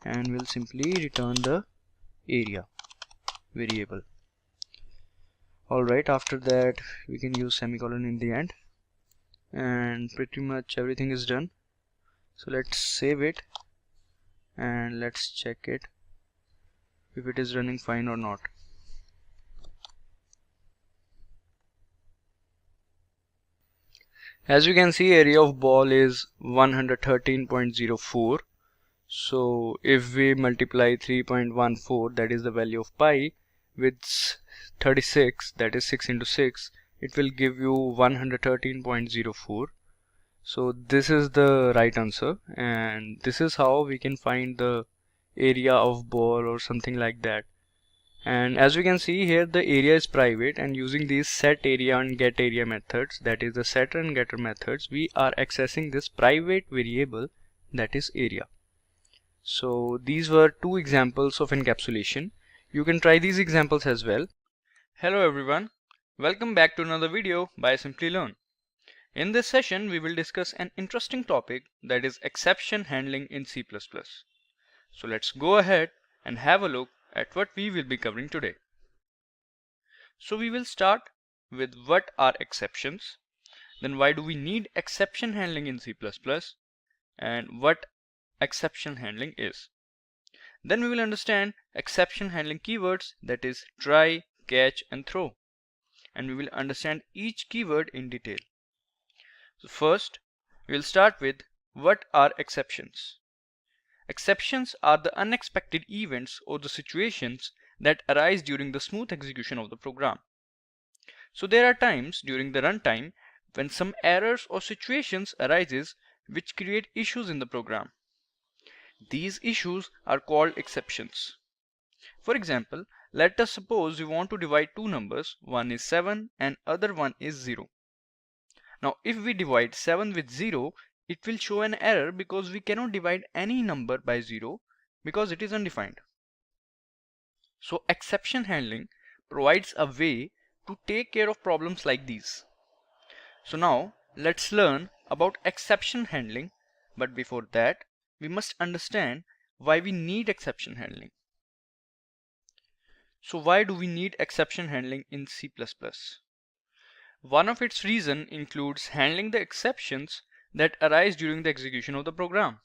and we'll simply return the area variable. Alright, after that we can use semicolon in the end, and pretty much everything is done. So let's save it and let's check it if it is running fine or not. As you can see, area of ball is 113.04. So if we multiply 3.14, that is the value of pi, with 36, that is 6 into 6, it will give you 113.04. So this is the right answer, and this is how we can find the area of ball or something like that. And as we can see here, the area is private, and using these set area and get area methods, that is the setter and getter methods, we are accessing this private variable, that is area. So these were two examples of encapsulation. You can try these examples as well. Hello everyone, welcome back to another video by Simplilearn. In this session we will discuss an interesting topic, that is exception handling in C++. So let's go ahead and have a look at what we will be covering today. So we will start with what are exceptions, then why do we need exception handling in C++, and what exception handling is. Then we will understand exception handling keywords, that is try, catch and throw, and we will understand each keyword in detail. So first we will start with what are exceptions. Exceptions are the unexpected events or the situations that arise during the smooth execution of the program. So there are times during the runtime when some errors or situations arises which create issues in the program. These issues are called exceptions. For example, let us suppose we want to divide two numbers, one is 7 and other one is 0. Now if we divide 7 with 0, it will show an error because we cannot divide any number by 0 because it is undefined. So exception handling provides a way to take care of problems like these. So now let's learn about exception handling, but before that we must understand why we need exception handling. So why do we need exception handling in C++? One of its reasons includes handling the exceptions that arise during the execution of the program.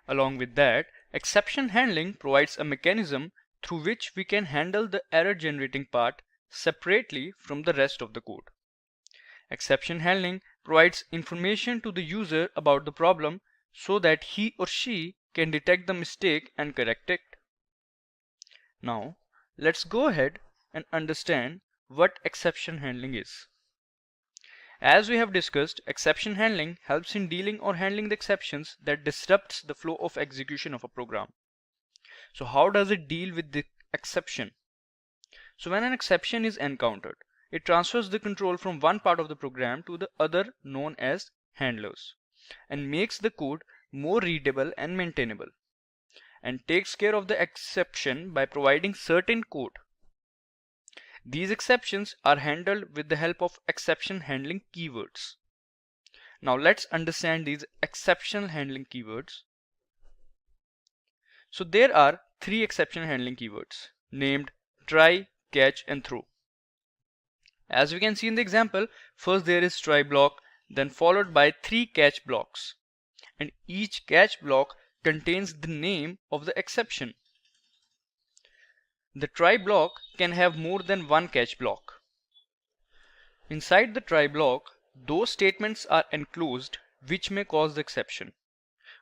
Along with that, exception handling provides a mechanism through which we can handle the error generating part separately from the rest of the code. Exception handling provides information to the user about the problem so that he or she can detect the mistake and correct it. Now, let's go ahead and understand what exception handling is. As we have discussed, exception handling helps in dealing or handling the exceptions that disrupts the flow of execution of a program. So how does it deal with the exception? So when an exception is encountered, it transfers the control from one part of the program to the other, known as handlers, and makes the code more readable and maintainable, and takes care of the exception by providing certain code. These exceptions are handled with the help of exception handling keywords. Now let's understand these exception handling keywords. So there are three exception handling keywords named try, catch and throw. As we can see in the example, first there is try block, then followed by 3 catch blocks, and each catch block contains the name of the exception. The try block can have more than one catch block. Inside the try block, those statements are enclosed which may cause the exception.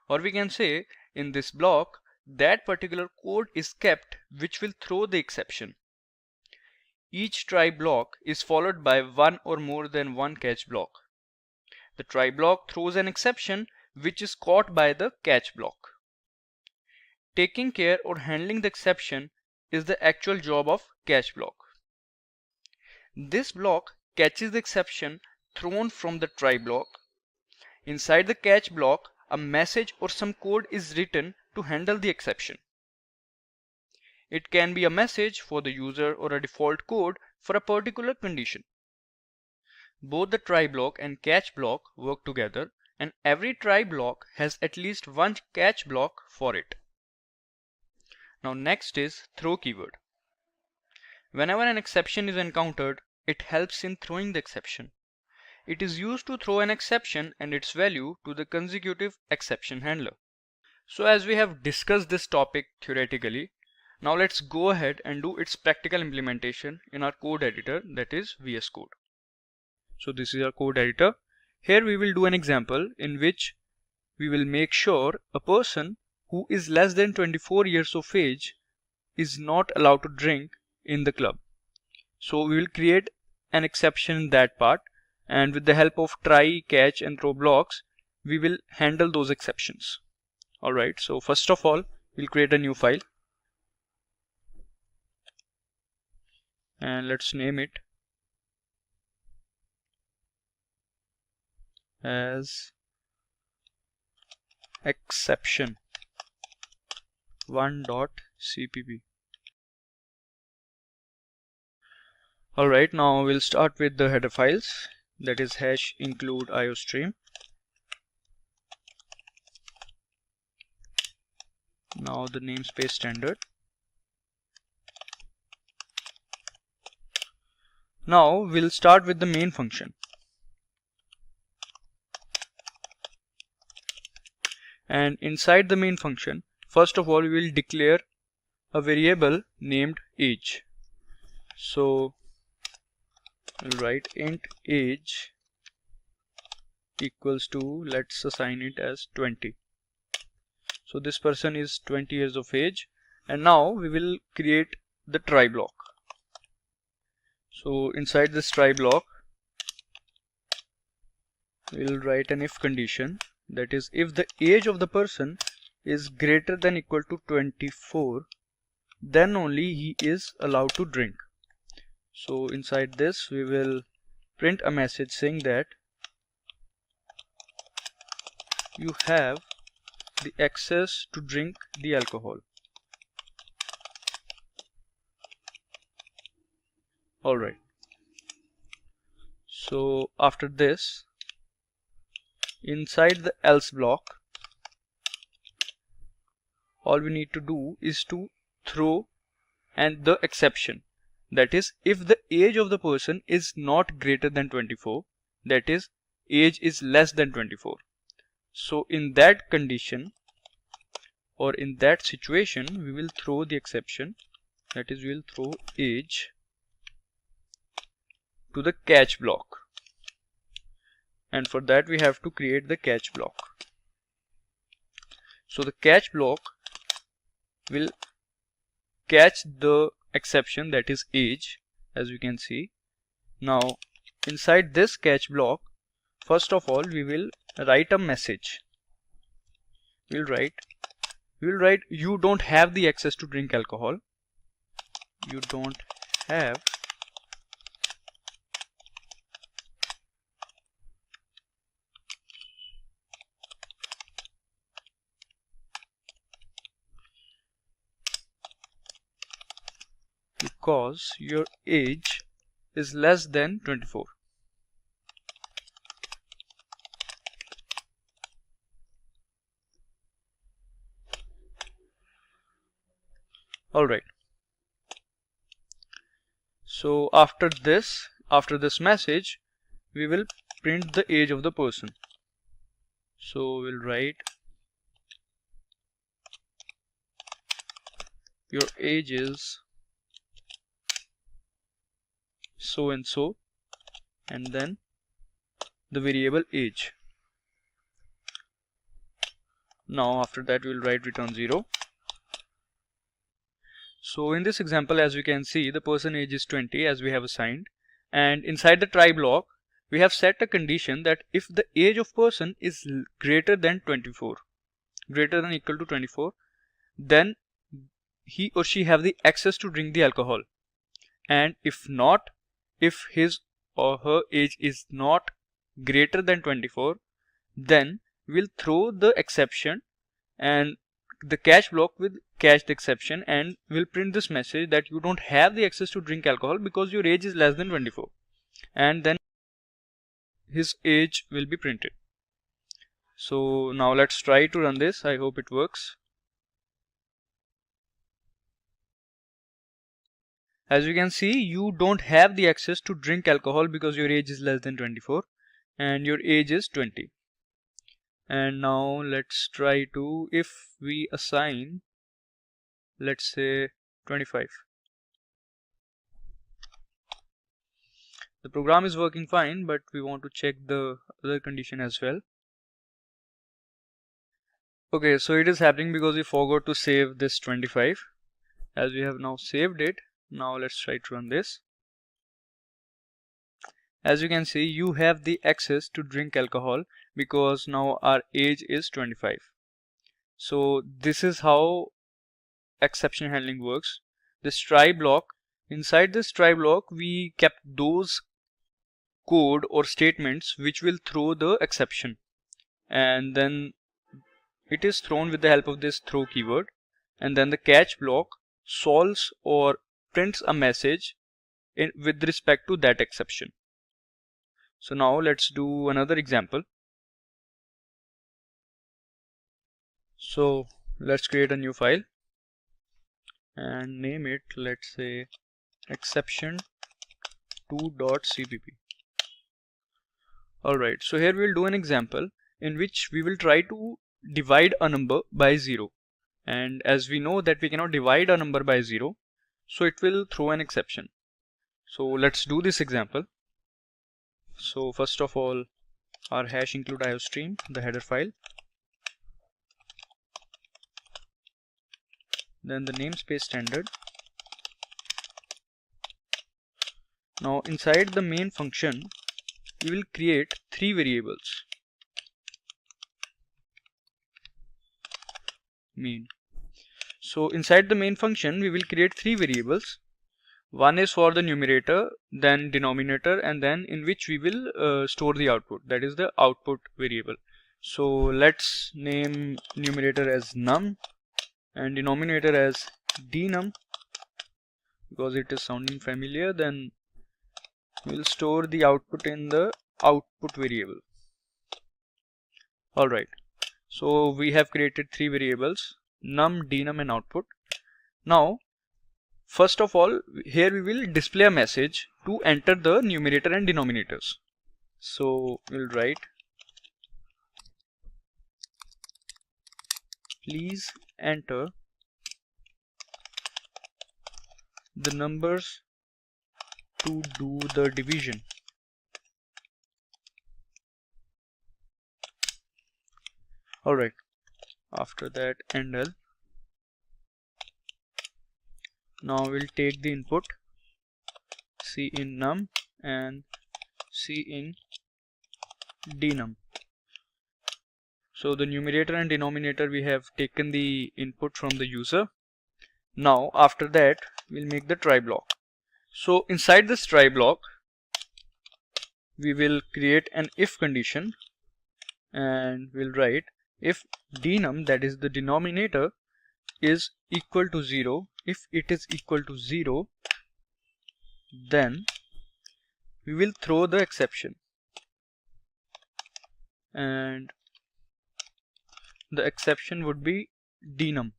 Or we can say, in this block, that particular code is kept which will throw the exception. Each try block is followed by one or more than one catch block. The try block throws an exception which is caught by the catch block. Taking care or handling the exception is the actual job of catch block. This block catches the exception thrown from the try block. Inside the catch block, a message or some code is written to handle the exception. It can be a message for the user or a default code for a particular condition. Both the try block and catch block work together, and every try block has at least one catch block for it. Now next is throw keyword. Whenever an exception is encountered, it helps in throwing the exception. It is used to throw an exception and its value to the consecutive exception handler. So as we have discussed this topic theoretically, now let's go ahead and do its practical implementation in our code editor, that is VS Code. So this is our code editor. Here we will do an example in which we will make sure a person who is less than 24 years of age is not allowed to drink in the club. So we will create an exception in that part, and with the help of try, catch and throw blocks, we will handle those exceptions. Alright, so first of all, we'll create a new file and let's name it as exception 1.cpp. Alright, now we'll start with the header files, that is hash include iostream. Now the namespace standard. Now we'll start with the main function. And inside the main function, first of all we will declare a variable named age. So we'll write int age equals to, let's assign it as 20. So this person is 20 years of age, and now we will create the try block. So inside this try block, we'll write an if condition, that is, if the age of the person is greater than equal to 24, then only he is allowed to drink. So inside this we will print a message saying that you have the access to drink the alcohol. Alright, so after this, inside the else block, all we need to do is to throw and the exception, that is, if the age of the person is not greater than 24, that is, age is less than 24. So in that condition or in that situation, we will throw the exception, that is, we will throw age to the catch block, and for that we have to create the catch block. So the catch block will catch the exception, that is age, as we can see. Now inside this catch block, first of all we will write a message. We'll write you don't have the access to drink alcohol. You don't have because your age is less than 24. Alright, so after this message, we will print the age of the person. So we'll write your age is so and so, and then the variable age. Now after that we'll write return 0. So in this example, as we can see, the person age is 20 as we have assigned, and inside the try block we have set a condition that if the age of person is greater than 24, greater than equal to 24, then he or she have the access to drink the alcohol, and if not, if his or her age is not greater than 24, then we'll throw the exception, and the catch block will catch the exception and will print this message that you don't have the access to drink alcohol because your age is less than 24, and then his age will be printed. So now let's try to run this. I hope it works. As you can see, you don't have the access to drink alcohol because your age is less than 24 and your age is 20. And now let's try to, if we assign, let's say 25. The program is working fine, but we want to check the other condition as well. Okay, so it is happening because we forgot to save this 25. As we have now saved it, now let's try to run this. As you can see, you have the access to drink alcohol because now our age is 25. So this is how exception handling works. This try block, inside this try block we kept those code or statements which will throw the exception, and then it is thrown with the help of this throw keyword, and then the catch block solves or prints a message with respect to that exception. So now let's do another example. So let's create a new file and name it, let's say, exception2.cpp. Alright, so here we'll do an example in which we will try to divide a number by 0, and as we know that we cannot divide a number by 0, so it will throw an exception. So let's do this example. So first of all, our hash include iostream, the header file, then the namespace standard. Now inside the main function we will create 3 variables. Main. So inside the main function we will create 3 variables. One is for the numerator, then denominator, and then in which we will store the output, that is the output variable. So let's name numerator as num and denominator as denum because it is sounding familiar. Then we'll store the output in the output variable. Alright, so we have created 3 variables, num, denum and output. Now first of all, here we will display a message to enter the numerator and denominators. So we'll write, please enter the numbers to do the division. Alright, after that endl. Now we'll take the input C in num and C in denum. So the numerator and denominator we have taken the input from the user. Now after that we'll make the try block. So inside this try block we will create an if condition and we'll write if denum, that is the denominator, is equal to 0. If it is equal to 0, then we will throw the exception, and the exception would be denum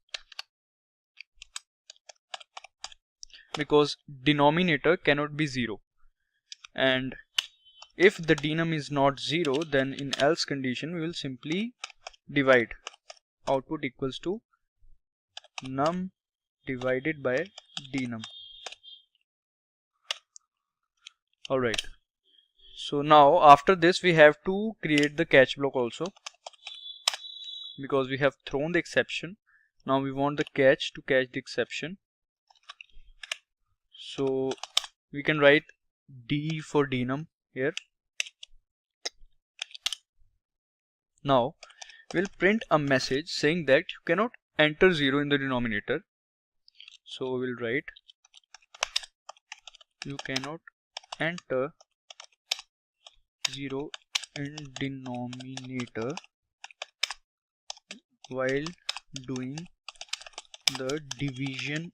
because denominator cannot be 0, and if the denum is not 0, then in else condition we will simply divide. Output equals to num divided by denum. Alright, so now after this we have to create the catch block also, because we have thrown the exception. Now we want the catch to catch the exception. So we can write D for denum here. Now we'll print a message saying that you cannot enter 0 in the denominator. So we'll write you cannot enter 0 in denominator while doing the division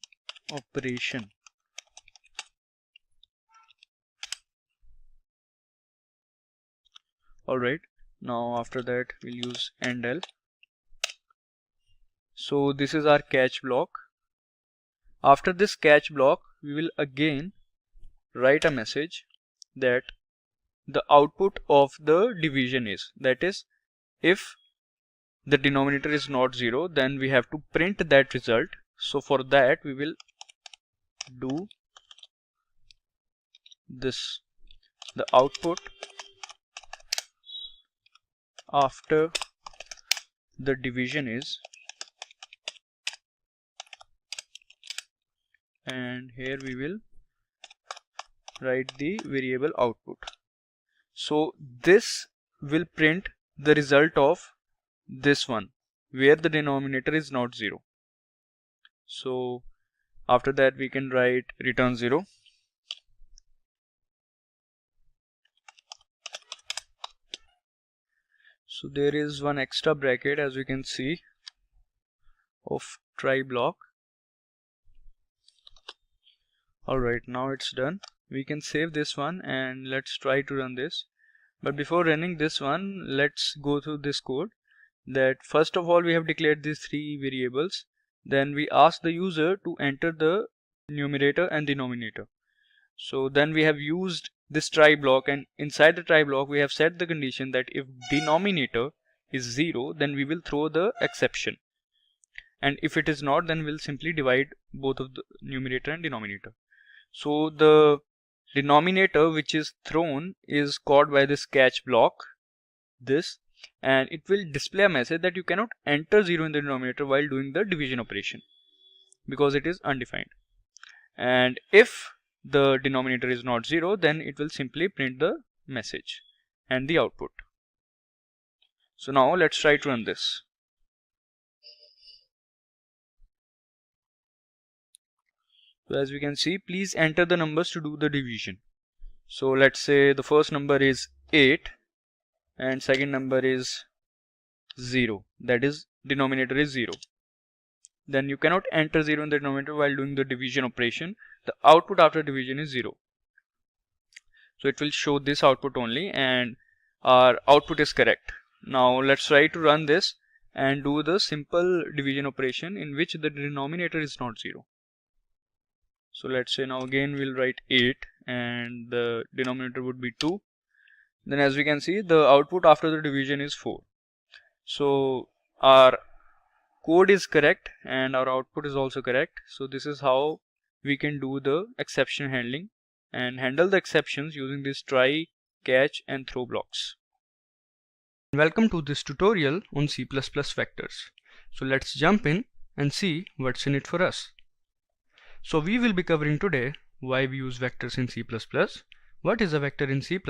operation. Alright, now after that we'll use endl. So this is our catch block. After this catch block we will again write a message that the output of the division is, that is, if the denominator is not 0, then we have to print that result. So for that we will do this. The output after the division is, and here we will write the variable output. So this will print the result of this one where the denominator is not 0. So after that we can write return 0. So there is one extra bracket, as we can see, of try block. Alright, now it's done. We can save this one and let's try to run this. But before running this one, let's go through this code. That first of all we have declared these 3 variables. Then we ask the user to enter the numerator and denominator. So then we have used this try block, and inside the try block we have set the condition that if denominator is 0, then we will throw the exception, and if it is not, then we'll simply divide both of the numerator and denominator. So the denominator which is thrown is called by this catch block, this, and it will display a message that you cannot enter 0 in the denominator while doing the division operation because it is undefined. And if the denominator is not 0, then it will simply print the message and the output. So now let's try to run this. So as we can see, please enter the numbers to do the division. So let's say the first number is 8 and second number is 0, that is denominator is 0. Then you cannot enter 0 in the denominator while doing the division operation. The output after division is 0. So it will show this output only, and our output is correct. Now let's try to run this and do the simple division operation in which the denominator is not 0. So let's say now again we'll write 8 and the denominator would be 2. Then as we can see, the output after the division is 4. So our code is correct and our output is also correct. So this is how we can do the exception handling and handle the exceptions using this try, catch and throw blocks. Welcome to this tutorial on C++ vectors. So let's jump in and see what's in it for us. So we will be covering today why we use vectors in C++, what is a vector in C++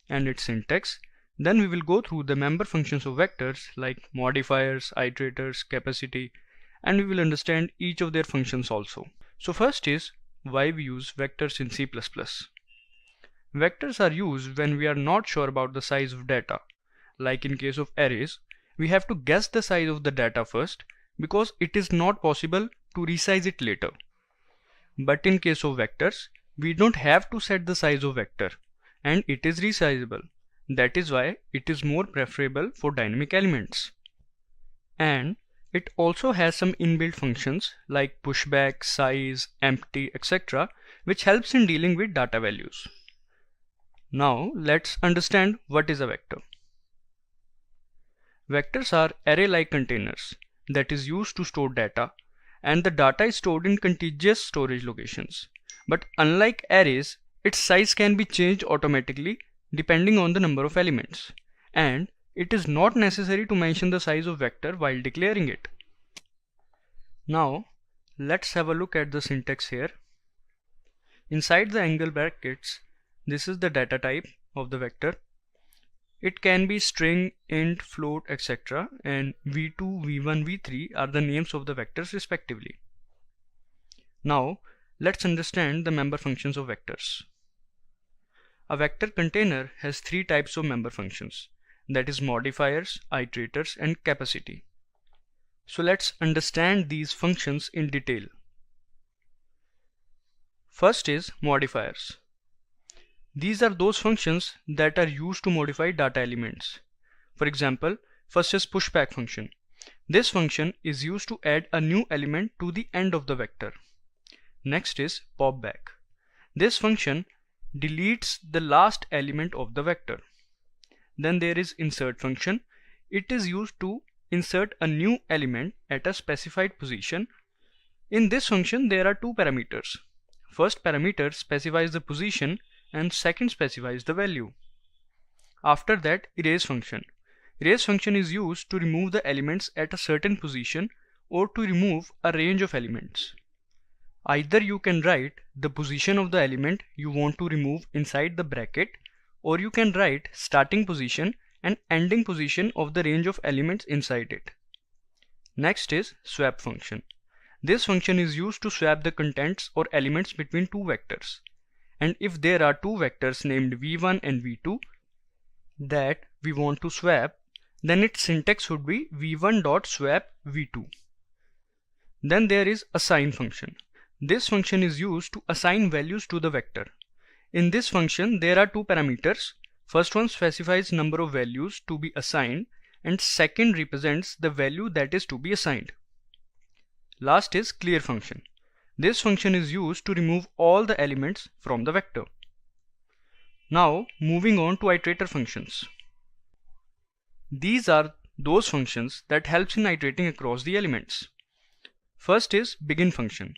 and its syntax. Then we will go through the member functions of vectors like modifiers, iterators, capacity, and we will understand each of their functions also. So first is why we use vectors in C++. Vectors are used when we are not sure about the size of data. Like in case of arrays, we have to guess the size of the data first because it is not possible to resize it later. But in case of vectors, we don't have to set the size of vector and it is resizable. That is why it is more preferable for dynamic elements. And it also has some inbuilt functions like pushback, size, empty, etc., which helps in dealing with data values. Now let's understand what is a vector. Vectors are array-like containers that is used to store data, and the data is stored in contiguous storage locations. But unlike arrays, its size can be changed automatically depending on the number of elements, and it is not necessary to mention the size of vector while declaring it. Now let's have a look at the syntax here. Inside the angle brackets, this is the data type of the vector. It can be string, int, float, etc. and v2, v1, v3 are the names of the vectors respectively. Now let's understand the member functions of vectors. A vector container has three types of member functions, that is modifiers, iterators and capacity. So let's understand these functions in detail. First is modifiers. These are those functions that are used to modify data elements. For example, first is pushback function. This function is used to add a new element to the end of the vector. Next is popback. This function deletes the last element of the vector. Then there is insert function. It is used to insert a new element at a specified position. In this function there are two parameters. First parameter specifies the position and second specifies the value. After that, erase function. Erase function is used to remove the elements at a certain position or to remove a range of elements. Either you can write the position of the element you want to remove inside the bracket, or you can write starting position and ending position of the range of elements inside it. Next is swap function. This function is used to swap the contents or elements between two vectors. And if there are two vectors named v1 and v2 that we want to swap, then its syntax would be v1.swap v2. Then there is assign function. This function is used to assign values to the vector. In this function there are two parameters. First one specifies number of values to be assigned and second represents the value that is to be assigned. Last is clear function. This function is used to remove all the elements from the vector. Now moving on to iterator functions. These are those functions that helps in iterating across the elements. First is begin function.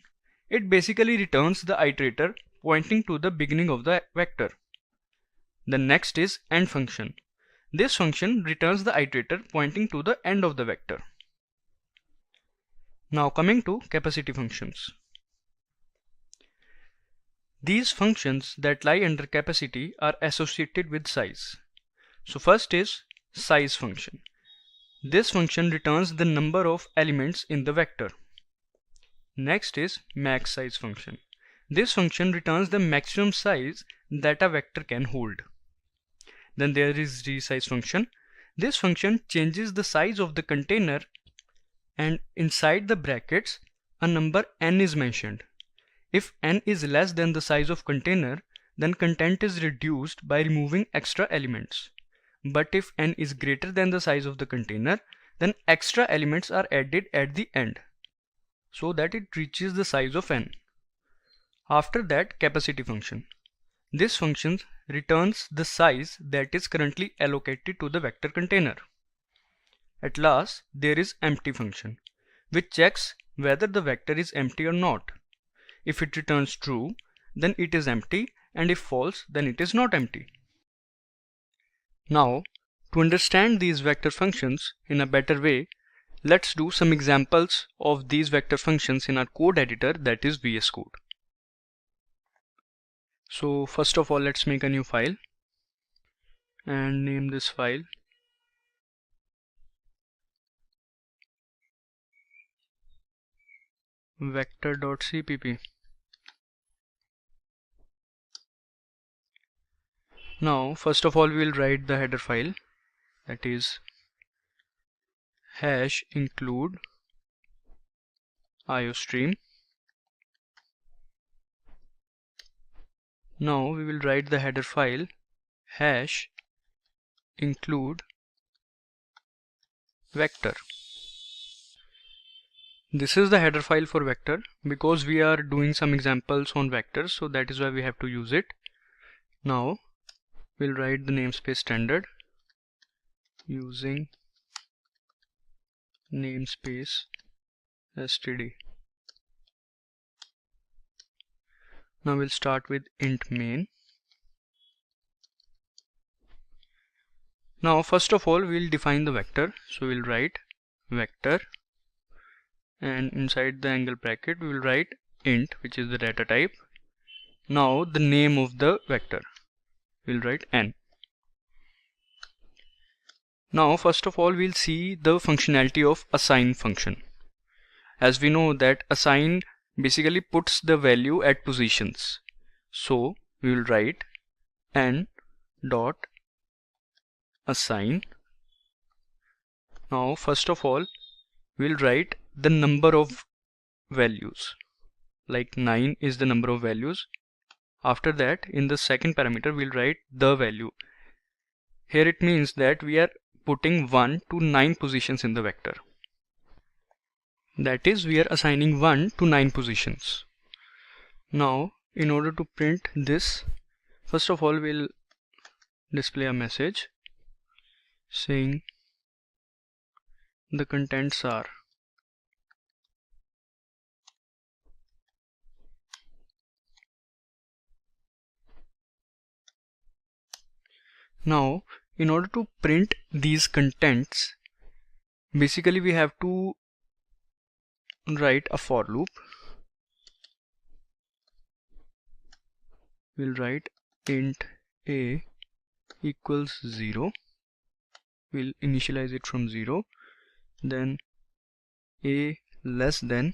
It basically returns the iterator pointing to the beginning of the vector. The next is end function. This function returns the iterator pointing to the end of the vector. Now coming to capacity functions. These functions that lie under capacity are associated with size. So first is size function. This function returns the number of elements in the vector. Next is max size function. This function returns the maximum size that a vector can hold. Then there is resize function. This function changes the size of the container, and inside the brackets a number n is mentioned. If n is less than the size of container, then content is reduced by removing extra elements. But if n is greater than the size of the container, then extra elements are added at the end so that it reaches the size of n. After that, capacity function. This function returns the size that is currently allocated to the vector container. At last, there is empty function, which checks whether the vector is empty or not. If it returns true, then it is empty, and if false, then it is not empty. Now, to understand these vector functions in a better way, let's do some examples of these vector functions in our code editor, that is VS Code. So first of all, let's make a new file and name this file vector.cpp. Now first of all we will write the header file, that is hash include iostream. Now we will write the header file hash include vector. This is the header file for vector because we are doing some examples on vectors, so that is why we have to use it. Now we'll write the namespace standard using namespace std. Now we'll start with int main. Now first of all we'll define the vector, so we'll write vector, and inside the angle bracket we will write int, which is the data type. Now the name of the vector, we'll write n. Now first of all we'll see the functionality of assign function. As we know that assign basically puts the value at positions, so we will write n dot assign. Now first of all we'll write the number of values, like 9 is the number of values. After that, in the second parameter we'll write the value. Here it means that we are putting 1 to 9 positions in the vector. That is, we are assigning 1 to 9 positions. Now in order to print this, first of all we'll display a message saying the contents are Now in order to print these contents, basically we have to write a for loop. We'll write int a equals 0. We'll initialize it from 0. Then a less than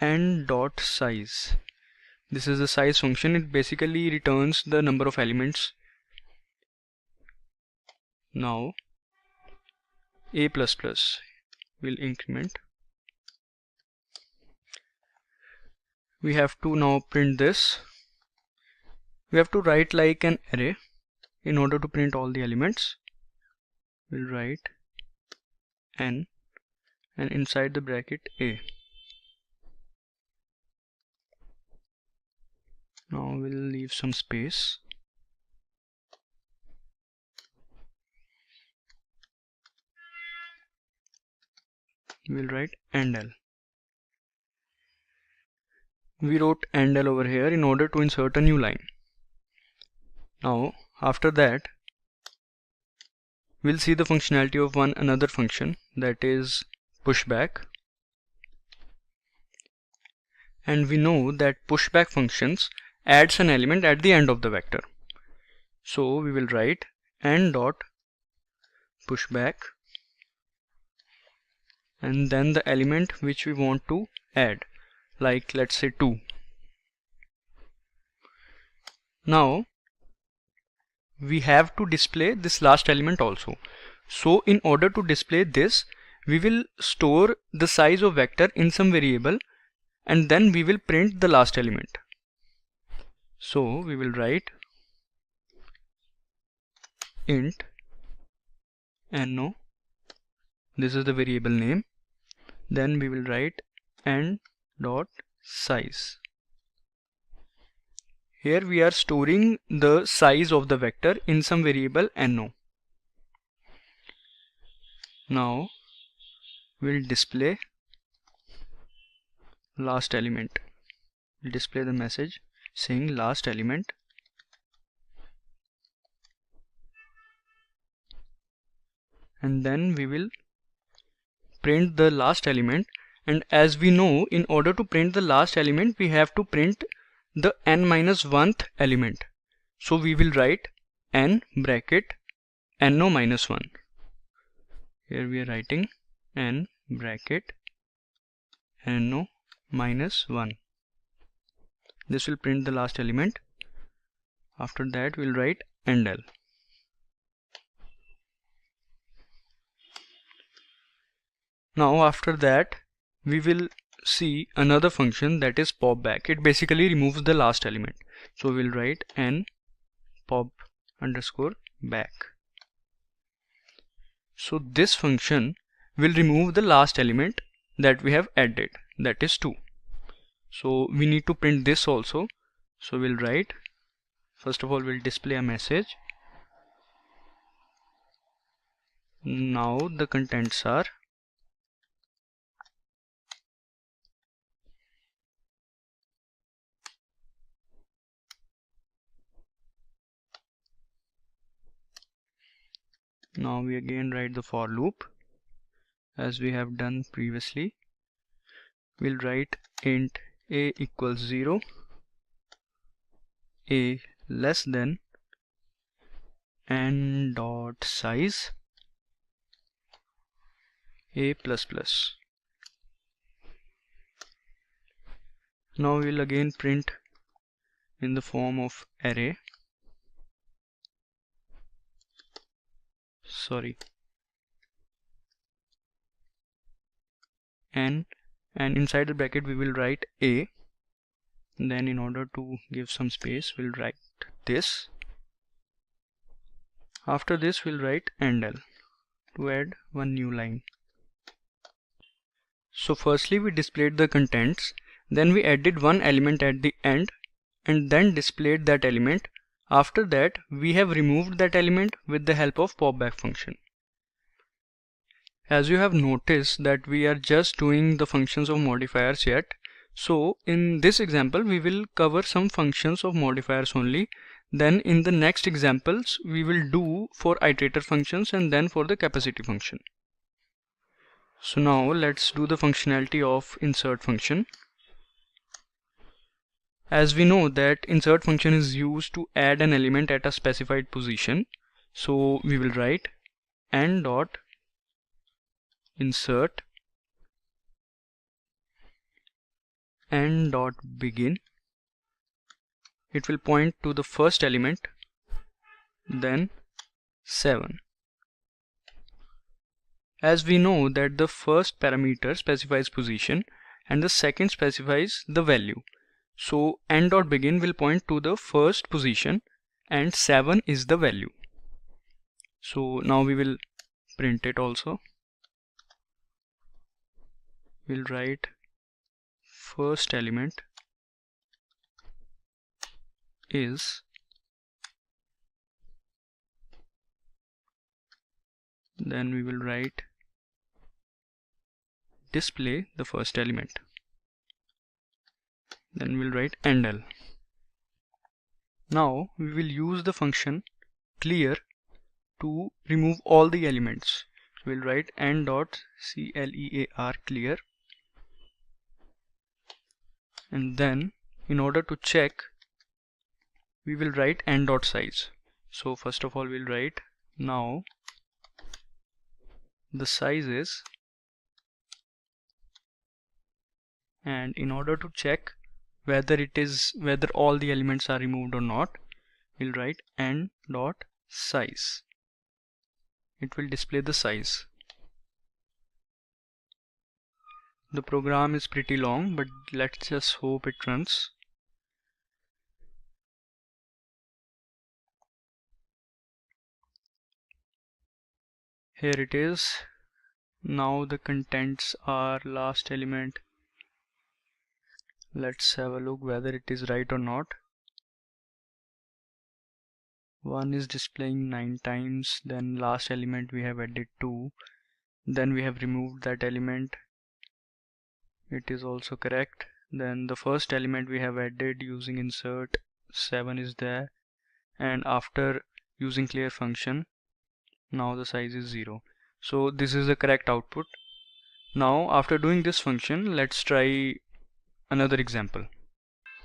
n dot size. This is the size function. It basically returns the number of elements. Now a++ will increment. We have to now print this. We have to write like an array in order to print all the elements. We'll write n and inside the bracket a. Now we'll leave some space. We'll write end l. We wrote end l over here in order to insert a new line. Now after that we'll see the functionality of another function, that is pushback. And we know that pushback functions adds an element at the end of the vector. So we will write n dot pushback and then the element which we want to add, like let's say 2. Now we have to display this last element also. So in order to display this, we will store the size of vector in some variable and then we will print the last element. So we will write int no, this is the variable name. Then we will write n dot size. Here we are storing the size of the vector in some variable no. Now we'll display last element. We'll display the message saying last element. And then we will print the last element, and as we know, in order to print the last element we have to print the n-1th element. So we will write n bracket no minus 1. Here we are writing n bracket no minus 1. This will print the last element. After that we'll write end l. Now after that we will see another function, that is pop back. It basically removes the last element. So we'll write n pop underscore back. So this function will remove the last element that we have added, that is 2. So we need to print this also. So we'll write First of all, we'll display a message. Now the contents are now we again write the for loop as we have done previously. We'll write int a equals 0, a less than n dot size a plus plus. Now we'll again print in the form of array. N, and inside the bracket we will write a. Then in order to give some space, we'll write this. After this we'll write endl to add one new line. So firstly we displayed the contents, then we added one element at the end and then displayed that element. After that we have removed that element with the help of popback function. As you have noticed that we are just doing the functions of modifiers yet, so in this example we will cover some functions of modifiers only. Then in the next examples we will do for iterator functions and then for the capacity function. So now let's do the functionality of insert function. As we know that insert function is used to add an element at a specified position, so we will write n dot insert n dot begin. It will point to the first element, then 7. As we know that the first parameter specifies position and the second specifies the value, so n dot begin will point to the first position and 7 is the value. So now we will print it also. We'll write first element is, then we will write display the first element, then we'll write endl. Now we will use the function clear to remove all the elements. We'll write n dot clear clear, and then in order to check we will write n dot size. So first of all we'll write now the size is, and in order to check whether all the elements are removed or not, we'll write n dot size. It will display the size. The program is pretty long, but let's just hope it runs. Here it is. Now the contents are last element. Let's have a look whether it is right or not. 1 is displaying 9 times, then last element we have added 2, then we have removed that element. It is also correct. Then the first element we have added using insert, 7 is there, and after using clear function now the size is 0. So this is the correct output. Now after doing this function, let's try another example.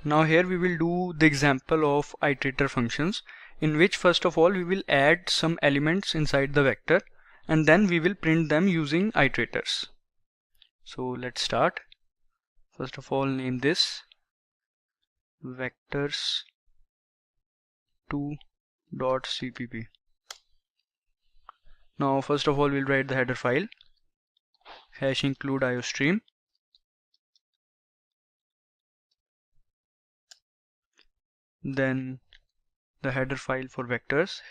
Now here we will do the example of iterator functions, in which first of all we will add some elements inside the vector and then we will print them using iterators. So let's start. First of all, name this vectors2.cpp. Now first of all we'll write the header file #include iostream, then the header file for vectors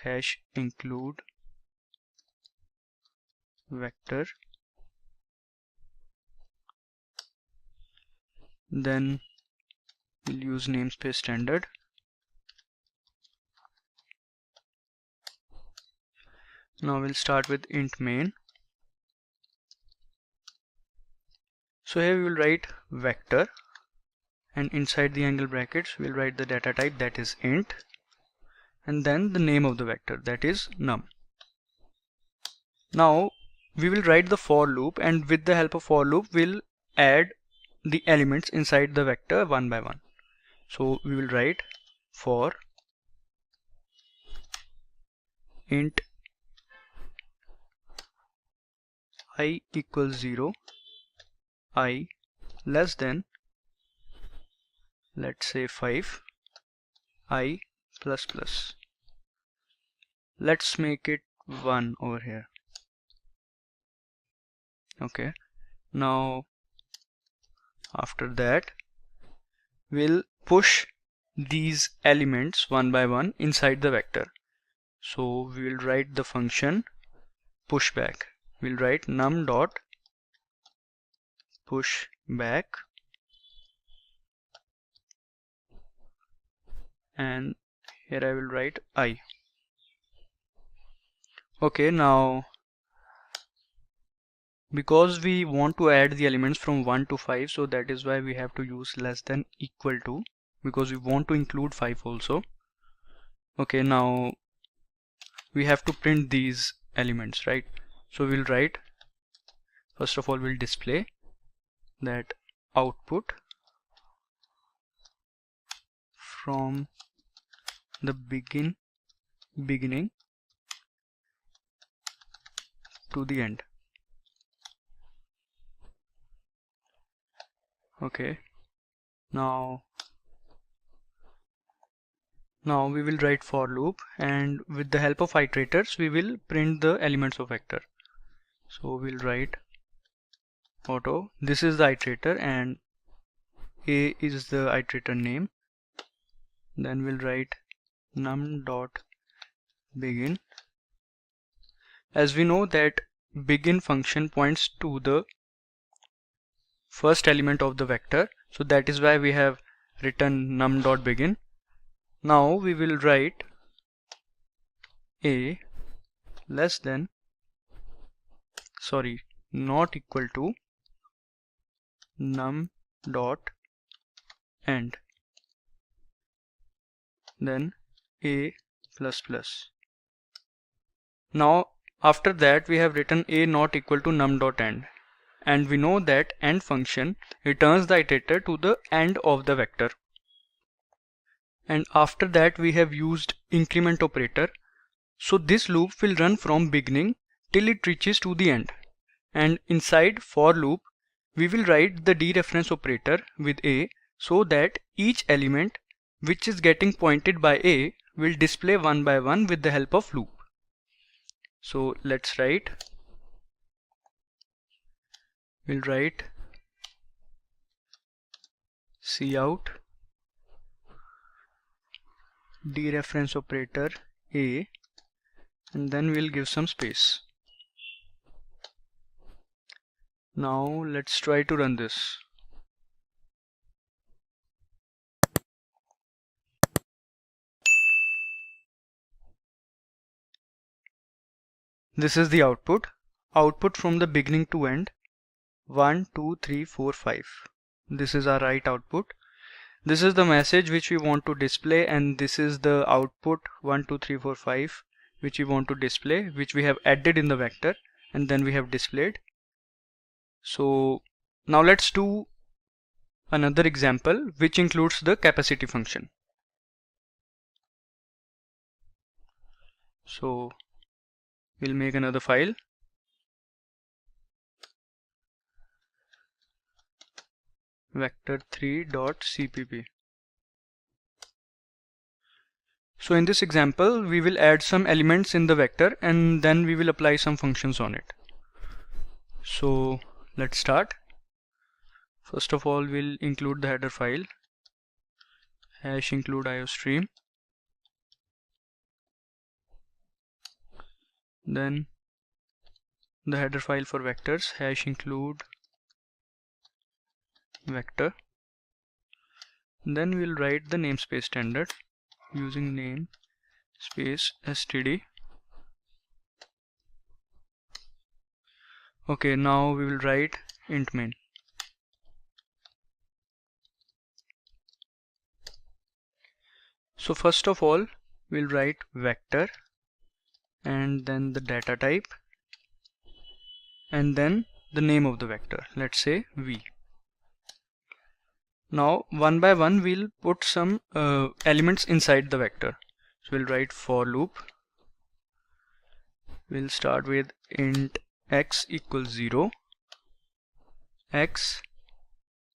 #include vector, then we'll use namespace standard, Now we'll start with int main. So here we will write vector, and inside the angle brackets we'll write the data type, that is int, and then the name of the vector, that is num. Now we will write the for loop, and with the help of for loop we'll add the elements inside the vector one by one. So we will write for int I equals 0, I less than, let's say 5, I plus plus. Let's make it 1 over here. Okay, now after that we'll push these elements one by one inside the vector. So we will write the function pushback. We'll write num dot push back, and here I will write I. Okay, now because we want to add the elements from 1 to 5, so that is why we have to use less than equal to, because we want to include 5 also. Okay, now we have to print these elements, right? So we'll write, first of all we'll display that output from the beginning to the end. Okay, now we will write for loop, and with the help of iterators we will print the elements of vector. So we'll write auto, this is the iterator and A is the iterator name. Then we'll write num dot begin. As we know that begin function points to the first element of the vector, so that is why we have written num dot begin. Now we will write A less than, sorry, not equal to num dot end, then A plus plus. Now after that we have written A not equal to num dot end, and we know that end function returns the iterator to the end of the vector. And after that we have used increment operator, so this loop will run from beginning till it reaches to the end. And inside for loop we will write the dereference operator with A, so that each element which is getting pointed by A will display one by one with the help of loop. So let's write, we'll write cout dereference operator A, and then we'll give some space. Now let's try to run this. This is the output from the beginning to end, 1 2 3 4 5. This is our right output. This is the message which we want to display, and this is the output 1 2 3 4 5 which we want to display, which we have added in the vector and then we have displayed. So now let's do another example which includes the capacity function. So we'll make another file, vector3.cpp. So in this example we will add some elements in the vector and then we will apply some functions on it. So let's start. First of all we'll include the header file, hash include iostream, then the header file for vectors, hash include vector. Then we'll write the namespace standard using name space std, Okay, now we will write int main. So first of all, we'll write vector and then the data type and then the name of the vector. Let's say v. Now one by one we'll put some elements inside the vector. So we'll write for loop. We'll start with int x equals 0, x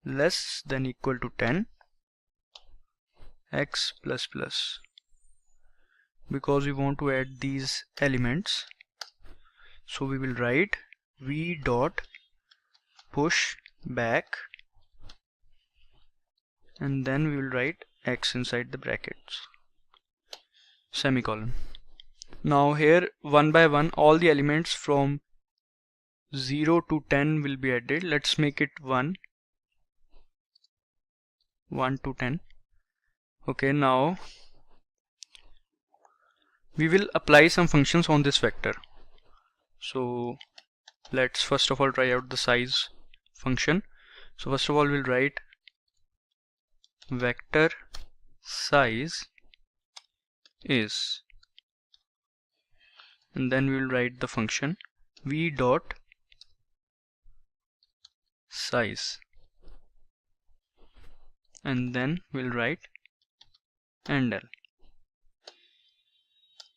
less than equal to 10, x plus plus. Because we want to add these elements, so we will write v dot push back and then we will write x inside the brackets, semicolon. Now here one by one all the elements from 0 to 10 will be added. Let's make it 1 to 10. Okay, now we will apply some functions on this vector. So let's first of all try out the size function. So first of all we'll write vector size is, and then we will write the function v dot size, and then we'll write endl.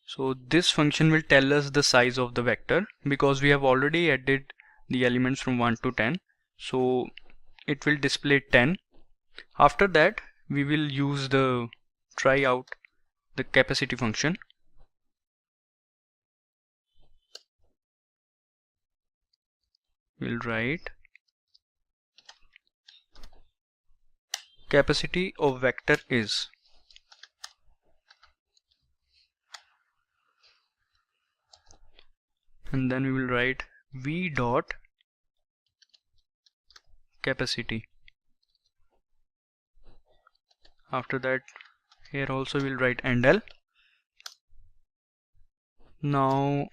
So this function will tell us the size of the vector because we have already added the elements from 1 to 10, so it will display 10. After that we will use the try out the capacity function. We'll write capacity of vector is, and then we will write v dot capacity. After that here also we'll write endl. Now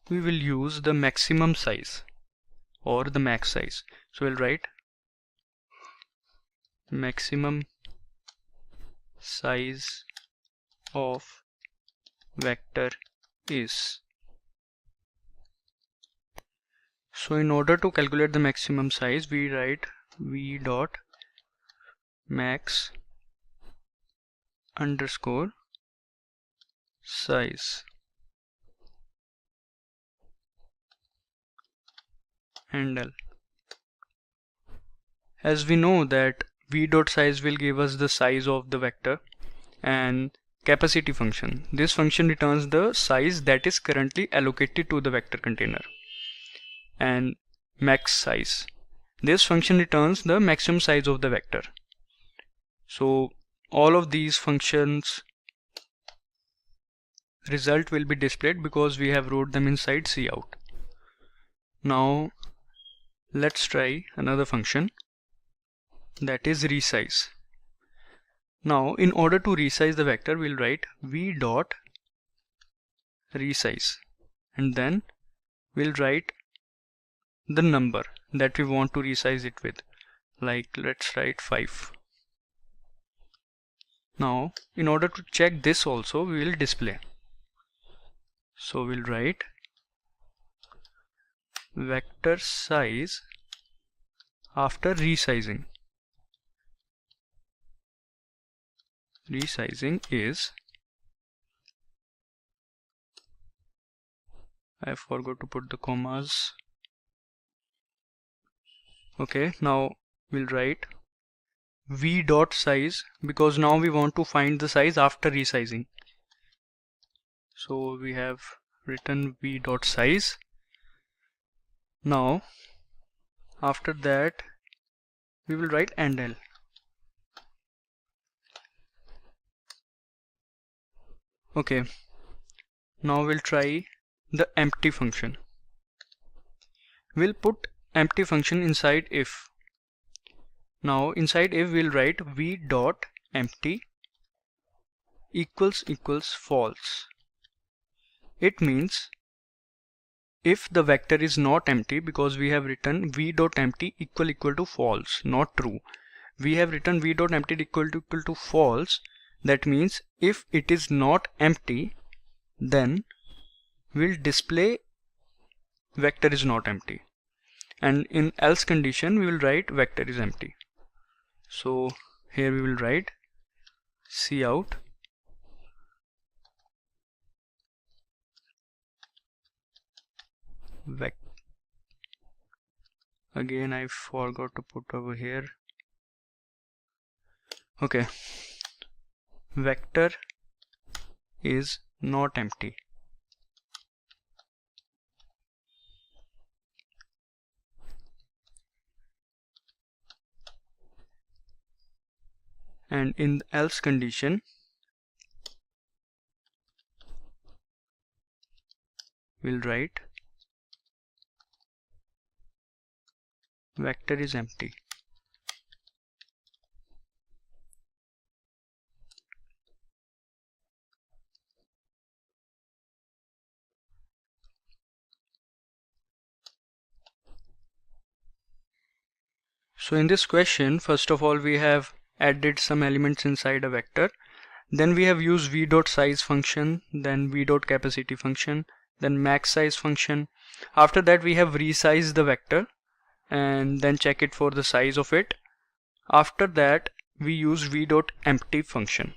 we will use the maximum size or the max size. So we'll write maximum size of vector is. So in order to calculate the maximum size, we write v dot max underscore size endl. As we know that v dot size will give us the size of the vector, and capacity function, this function returns the size that is currently allocated to the vector container, and max size, this function returns the maximum size of the vector. So all of these functions result will be displayed because we have wrote them inside cout. Now let's try another function, that is resize. Now in order to resize the vector, we'll write v dot resize, and then we'll write the number that we want to resize it with, like let's write 5. Now in order to check this also, we will display. So we'll write vector size after resizing. Resizing is, I forgot to put the commas. Okay, now we'll write v dot size because now we want to find the size after resizing. So we have written v dot size. Now after that we will write endl. Okay, now we'll try the empty function. We'll put empty function inside if. Now inside if we'll write v dot empty equals false. It means if the vector is not empty, because we have written v.empty equal to false, not true. We have written v.empty equal to false. That means if it is not empty, then we'll display vector is not empty, and in else condition we will write vector is empty. So here we will write cout again I forgot to put over here. Okay, vector is not empty. And in else condition we'll write vector is empty. So in this question, first of all, we have added some elements inside a vector. Then we have used v.size function, then v.capacity function, then max size function. After that we have resized the vector and then check it for the size of it. After that we use v.empty function.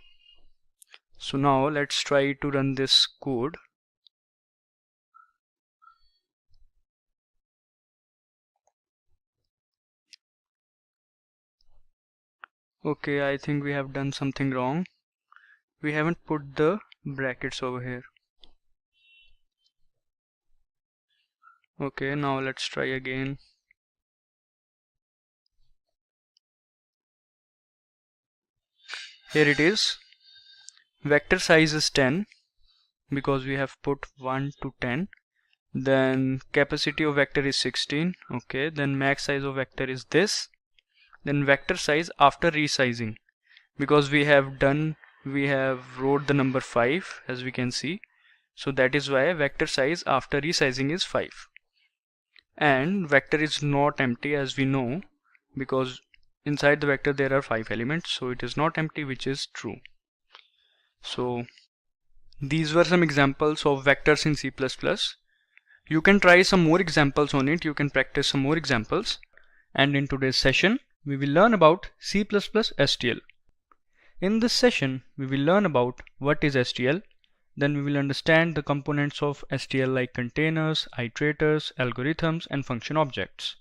So now let's try to run this code. Okay, I think we have done something wrong. We haven't put the brackets over here. Okay, now let's try again. Here it is. Vector size is 10 because we have put 1 to 10. Then capacity of vector is 16. Okay, then max size of vector is this. Then vector size after resizing, because we have wrote the number 5 as we can see, so that is why vector size after resizing is 5. And vector is not empty, as we know, because inside the vector there are 5 elements, so it is not empty, which is true. So these were some examples of vectors in C++. You can try some more examples on it, you can practice some more examples, and in today's session we will learn about C++ STL. In this session we will learn about what is STL, then we will understand the components of STL like containers, iterators, algorithms and function objects.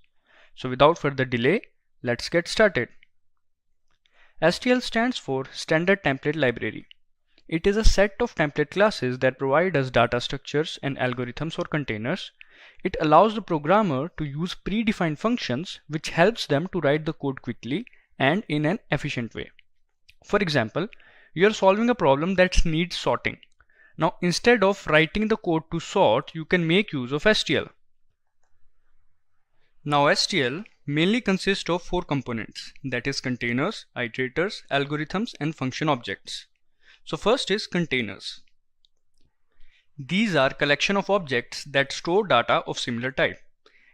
So without further delay, let's get started. STL stands for Standard Template Library. It is a set of template classes that provide us data structures and algorithms or containers. It allows the programmer to use predefined functions which helps them to write the code quickly and in an efficient way. For example, you are solving a problem that needs sorting. Now instead of writing the code to sort, you can make use of STL. Now STL mainly consists of 4 components, that is containers, iterators, algorithms and function objects. So first is containers. These are collection of objects that store data of similar type.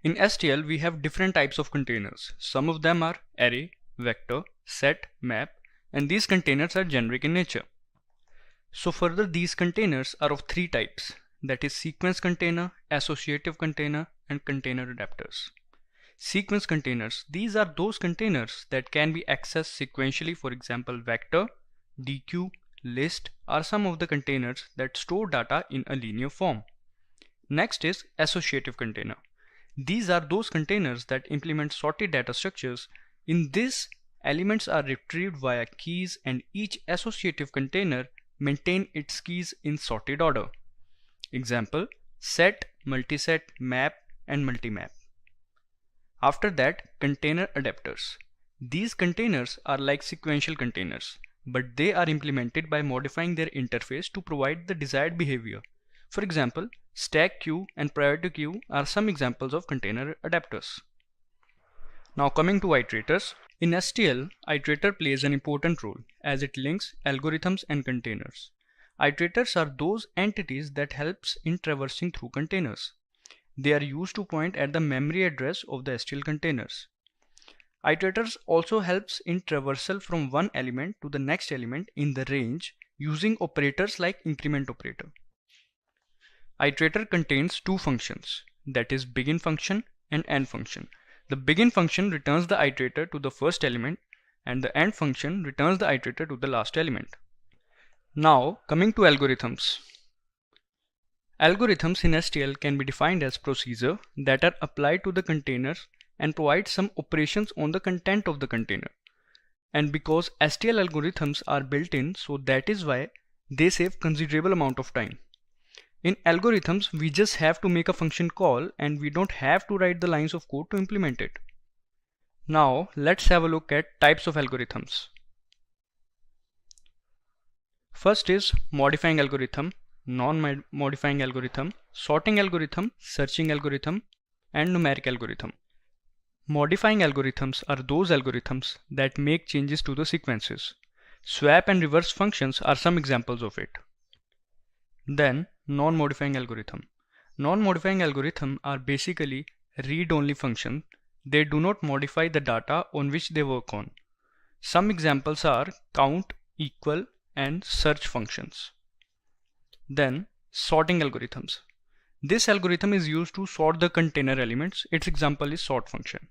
In STL we have different types of containers. Some of them are array, vector, set, map, and these containers are generic in nature. So further, these containers are of 3 types, that is sequence container, associative container and container adapters. Sequence containers, these are those containers that can be accessed sequentially. For example, vector, deque, list are some of the containers that store data in a linear form. Next is associative container. These are those containers that implement sorted data structures. In this, elements are retrieved via keys and each associative container maintain its keys in sorted order. Example, set, multiset, map and multimap. After that, container adapters. These containers are like sequential containers, but they are implemented by modifying their interface to provide the desired behavior. For example, stack queue and priority queue are some examples of container adapters. Now coming to iterators. In STL, iterator plays an important role as it links algorithms and containers. Iterators are those entities that helps in traversing through containers. They are used to point at the memory address of the STL containers. Iterators also helps in traversal from one element to the next element in the range using operators like increment operator. Iterator contains two functions, that is begin function and end function. The begin function returns the iterator to the first element and the end function returns the iterator to the last element. Now coming to algorithms. Algorithms in STL can be defined as procedures that are applied to the containers and provide some operations on the content of the container. And because STL algorithms are built in, so that is why they save considerable amount of time. In algorithms, we just have to make a function call and we don't have to write the lines of code to implement it. Now let's have a look at types of algorithms. First is modifying algorithm, non-modifying algorithm, sorting algorithm, searching algorithm, and numeric algorithm. Modifying algorithms are those algorithms that make changes to the sequences. Swap and reverse functions are some examples of it. Then non-modifying algorithm. Non-modifying algorithm are basically read-only functions. They do not modify the data on which they work on. Some examples are count, equal, and search functions. Then sorting algorithms. This algorithm is used to sort the container elements. Its example is sort function.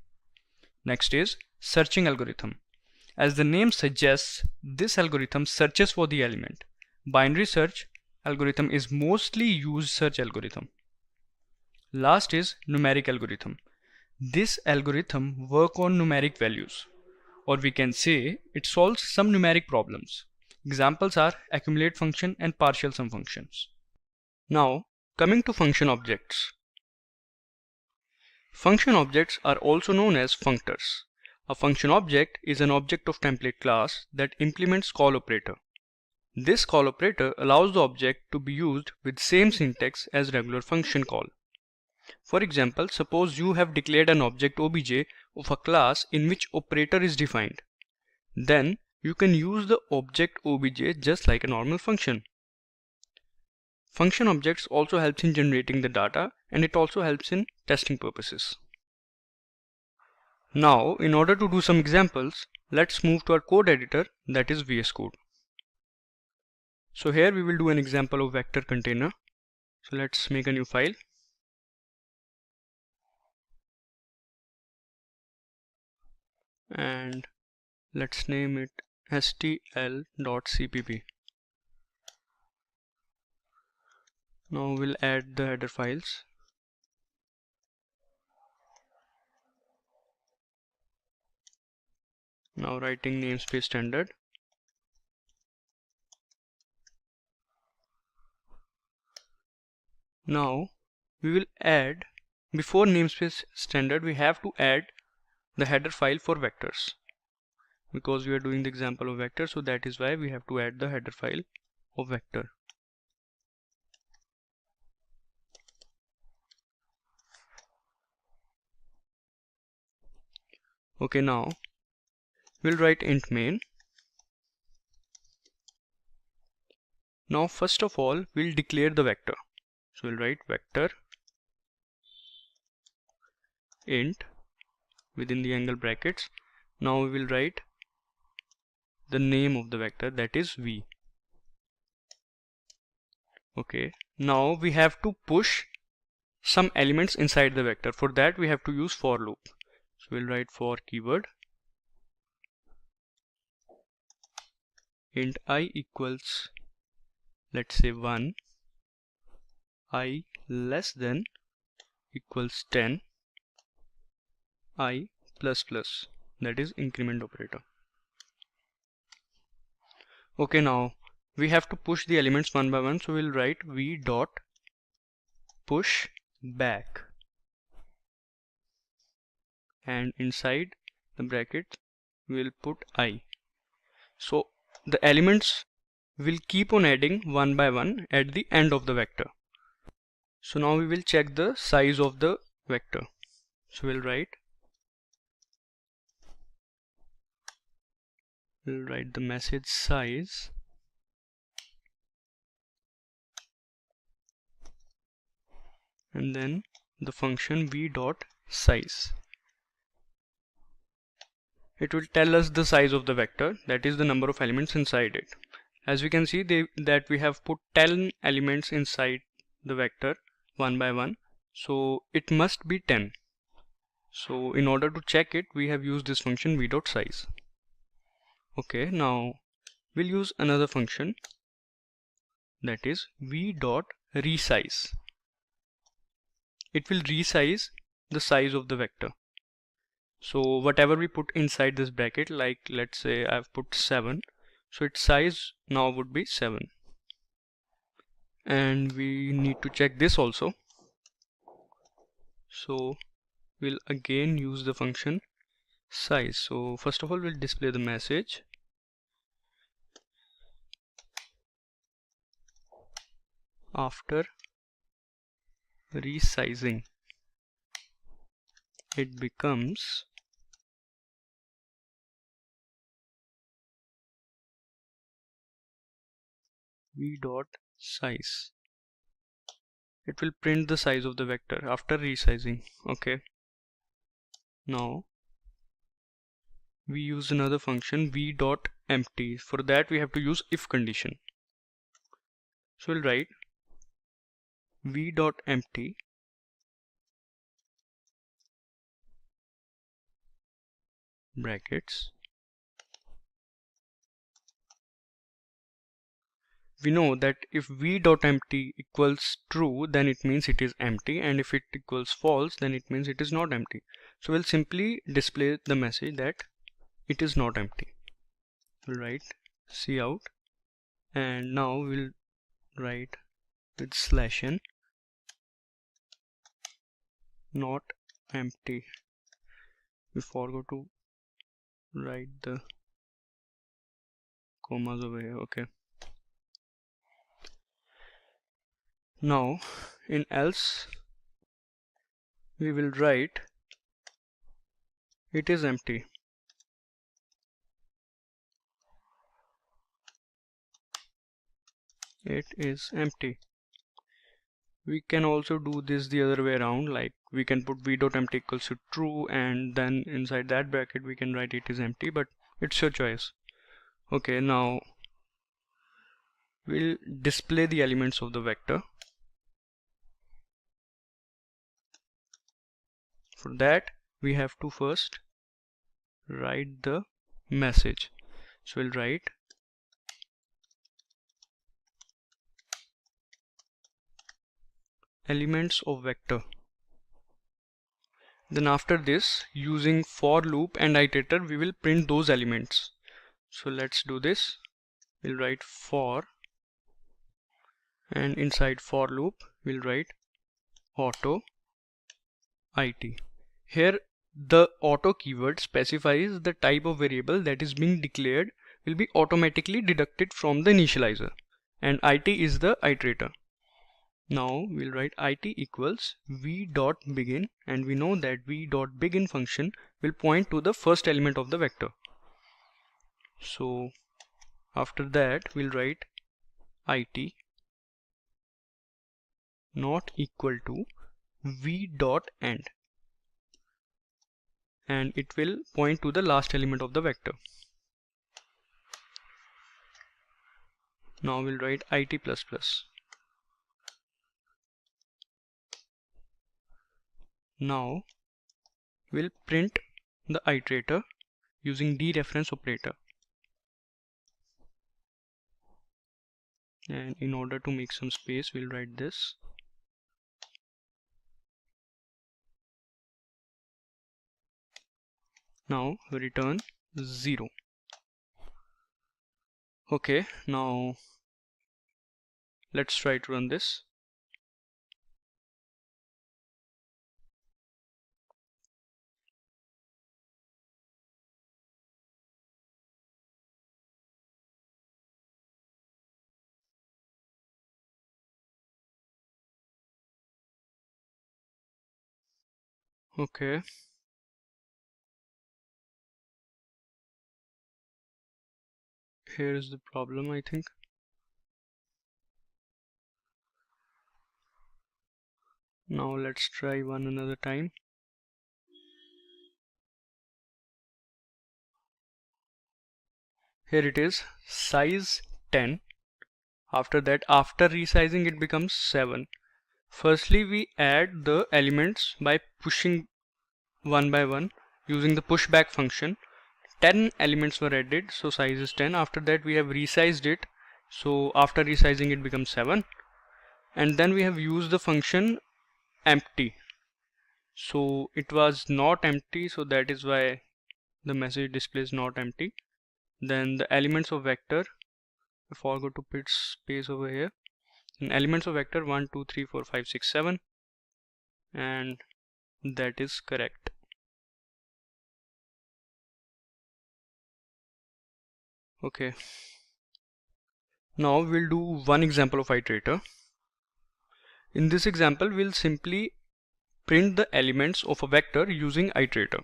Next is searching algorithm. As the name suggests, this algorithm searches for the element. Binary search algorithm is mostly used search algorithm. Last is numeric algorithm. This algorithm works on numeric values, or we can say it solves some numeric problems. Examples are accumulate function and partial sum functions. Now coming to function objects. Function objects are also known as functors. A function object is an object of template class that implements call operator. This call operator allows the object to be used with same syntax as regular function call. For example, suppose you have declared an object obj of a class in which operator is defined. Then you can use the object obj just like a normal function. Function objects also helps in generating the data and it also helps in testing purposes. Now in order to do some examples, let's move to our code editor, that is VS Code. So here we will do an example of vector container. So let's make a new file. And let's name it stl.cpp. Now we'll add the header files. Now writing namespace standard. Now we will add, before namespace standard we have to add the header file for vectors, because we are doing the example of vector, so that is why we have to add the header file of vector. Okay, now we'll write int main. Now first of all we'll declare the vector. So we'll write vector int within the angle brackets. Now we will write the name of the vector, that is v. Okay, now we have to push some elements inside the vector. For that we have to use for loop. So we'll write for keyword int I equals, let's say 1, I less than equals 10, I plus plus, that is increment operator. Okay, now we have to push the elements one by one, so we'll write v dot push back, and inside the bracket we'll put I. So the elements will keep on adding one by one at the end of the vector. So now we will check the size of the vector. So we'll write the message size and then the function v.size. It will tell us the size of the vector, that is the number of elements inside it. As we can see that we have put 10 elements inside the vector one by one, so it must be 10. So in order to check it, we have used this function v.size. Okay, now we'll use another function, that is v.resize. It will resize the size of the vector. So whatever we put inside this bracket, like let's say I've put 7, so its size now would be 7. And we need to check this also. So we'll again use the function size. So first of all, we'll display the message. After resizing, it becomes v.size. It will print the size of the vector after resizing. Okay. Now we use another function v.empty. For that we have to use if condition. So we'll write v.empty brackets. We know that if v.empty equals true, then it means it is empty, and if it equals false, then it means it is not empty. So we'll simply display the message that it is not empty. We'll write cout, and now we'll write with /n not empty. We forgot to write the commas over here. Okay. Now in else we will write it is empty. It is empty. We can also do this the other way around, like we can put v.empty equals to true, and then inside that bracket we can write it is empty, but it's your choice. Okay, now we'll display the elements of the vector. For that we have to first write the message. So we'll write elements of vector. Then after this, using for loop and iterator, we will print those elements. So let's do this. We'll write for, and inside for loop we'll write auto it. Here the auto keyword specifies the type of variable that is being declared will be automatically deducted from the initializer, and it is the iterator. Now we'll write it equals v.begin, and we know that v.begin function will point to the first element of the vector. So after that we'll write it not equal to v.end, and it will point to the last element of the vector. Now we'll write it++. Now we'll print the iterator using dereference operator, and in order to make some space we'll write this. Now we return 0. Okay, now let's try to run this. Okay, here is the problem, I think. Now let's try one another time. Here it is, size 10. After that, after resizing, it becomes 7. Firstly, we add the elements by pushing one by one using the pushback function. 10 elements were added, so size is 10. After that, we have resized it, so after resizing it becomes 7. And then we have used the function empty, so it was not empty, so that is why the message displays not empty. Then the elements of vector, I forgot to put space over here, and elements of vector 1 2 3 4 5 6 7, and that is correct. Okay, now we'll do one example of iterator. In this example, we'll simply print the elements of a vector using iterator.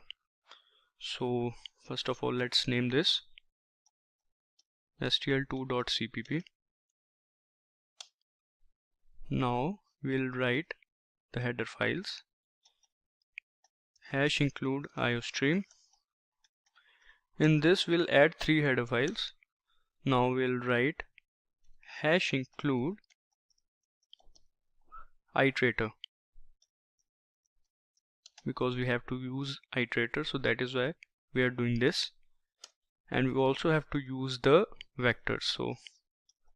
So first of all, let's name this stl2.cpp. Now we'll write the header files, hash include iostream. In this we'll add 3 header files. Now we'll write hash include iterator, because we have to use iterator, so that is why we are doing this. And we also have to use the vectors, so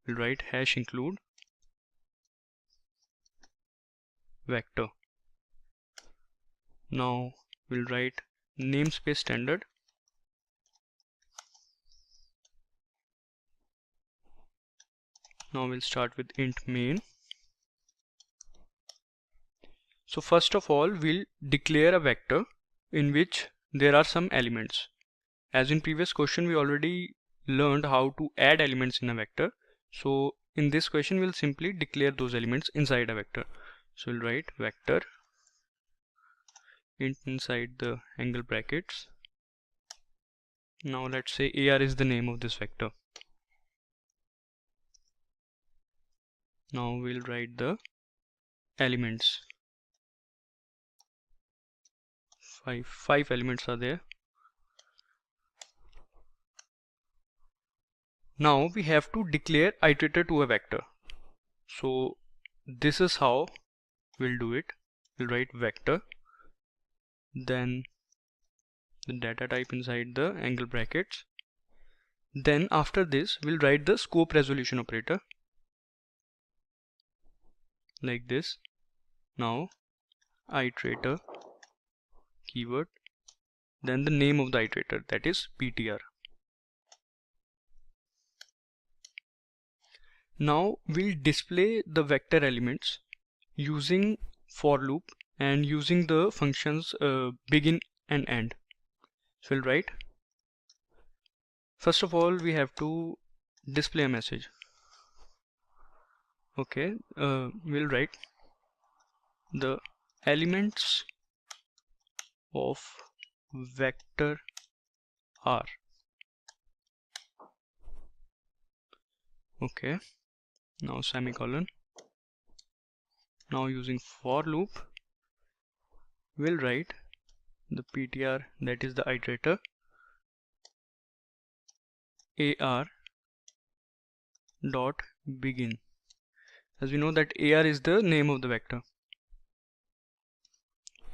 we'll write hash include vector. Now we'll write namespace standard. Now we'll start with int main. So first of all, we'll declare a vector in which there are some elements. As in previous question, we already learned how to add elements in a vector. So in this question, we'll simply declare those elements inside a vector. So we'll write vector int inside the angle brackets. Now let's say AR is the name of this vector. Now we'll write the elements. Five elements are there. Now we have to declare iterator to a vector. So this is how we'll do it. We'll write vector, then the data type inside the angle brackets. Then after this we'll write the scope resolution operator like this. Now iterator keyword, then the name of the iterator, that is PTR. Now we'll display the vector elements using for loop and using the functions begin and end. So we'll write, first of all we have to display a message. Okay, we'll write the elements of vector are. Okay, now semicolon. Now using for loop, we'll write the PTR, that is the iterator, AR dot begin. As we know that AR is the name of the vector.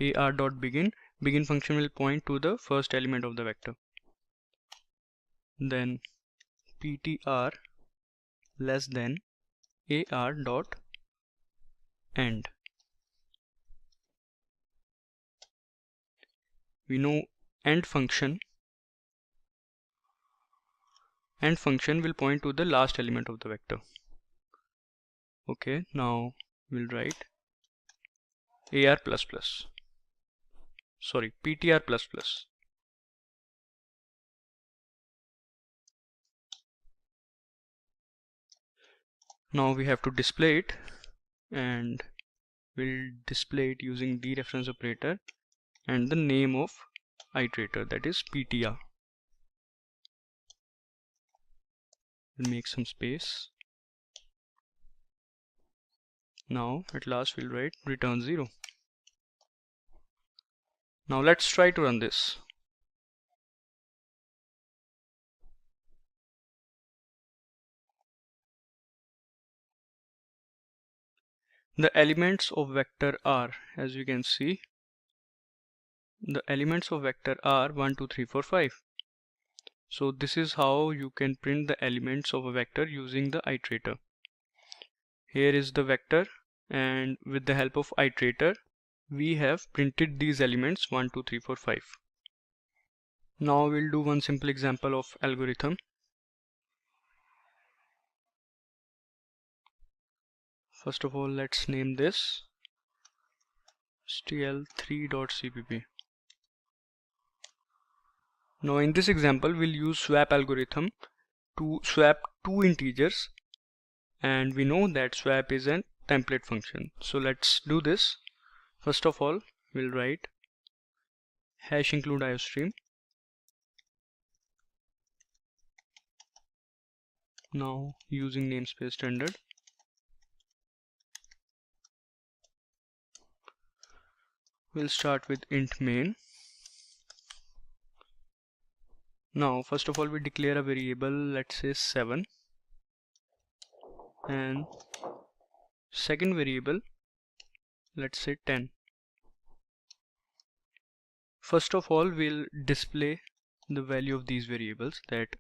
AR dot begin. Begin function will point to the first element of the vector. Then PTR less than AR dot end. We know end function will point to the last element of the vector. Okay, now we'll write AR plus plus. Sorry, PTR plus plus. Now we have to display it, and we'll display it using dereference operator and the name of iterator, that is PTR. We'll make some space. Now at last we'll write return 0. Now let's try to run this. The elements of vector are, as you can see, the elements of vector are 1, 2, 3, 4, 5. So this is how you can print the elements of a vector using the iterator. Here is the vector, and with the help of iterator we have printed these elements 1, 2, 3, 4, 5. Now we'll do one simple example of algorithm. First of all, let's name this stl3.cpp. Now in this example we'll use swap algorithm to swap two integers, and we know that swap is a template function. So let's do this. First of all, we'll write hash include iostream. Now using namespace standard, we'll start with int main. Now first of all we declare a variable, let's say 7, and second variable, let's say 10. First of all we'll display the value of these variables, that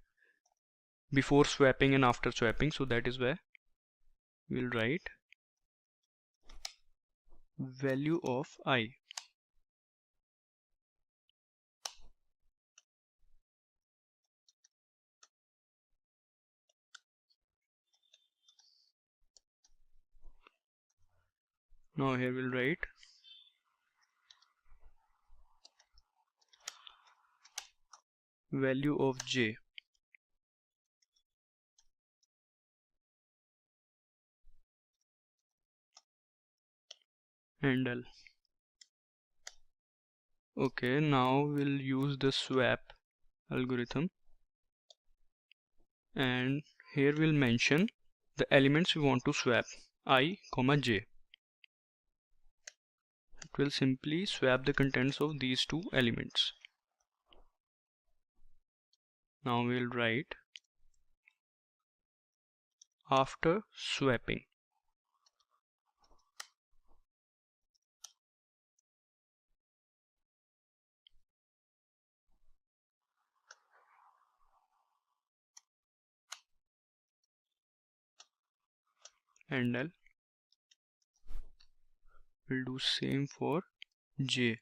before swapping and after swapping. So that is where we'll write value of I. Now here we'll write value of j. And L. Okay, now we'll use the swap algorithm, and here we'll mention the elements we want to swap, I, j. It will simply swap the contents of these two elements. Now we'll write after swapping. And L. We'll do same for j.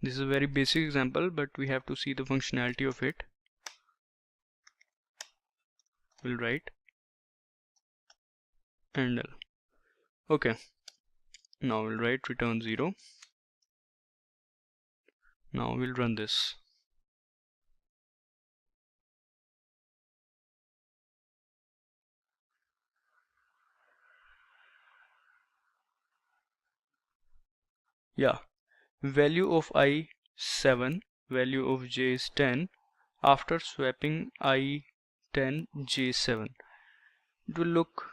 This is a very basic example, but we have to see the functionality of it. We'll write and L. Okay, now we'll write return 0. Now we'll run this. Yeah, value of I 7, value of j is 10. After swapping I 10, j 7. It will look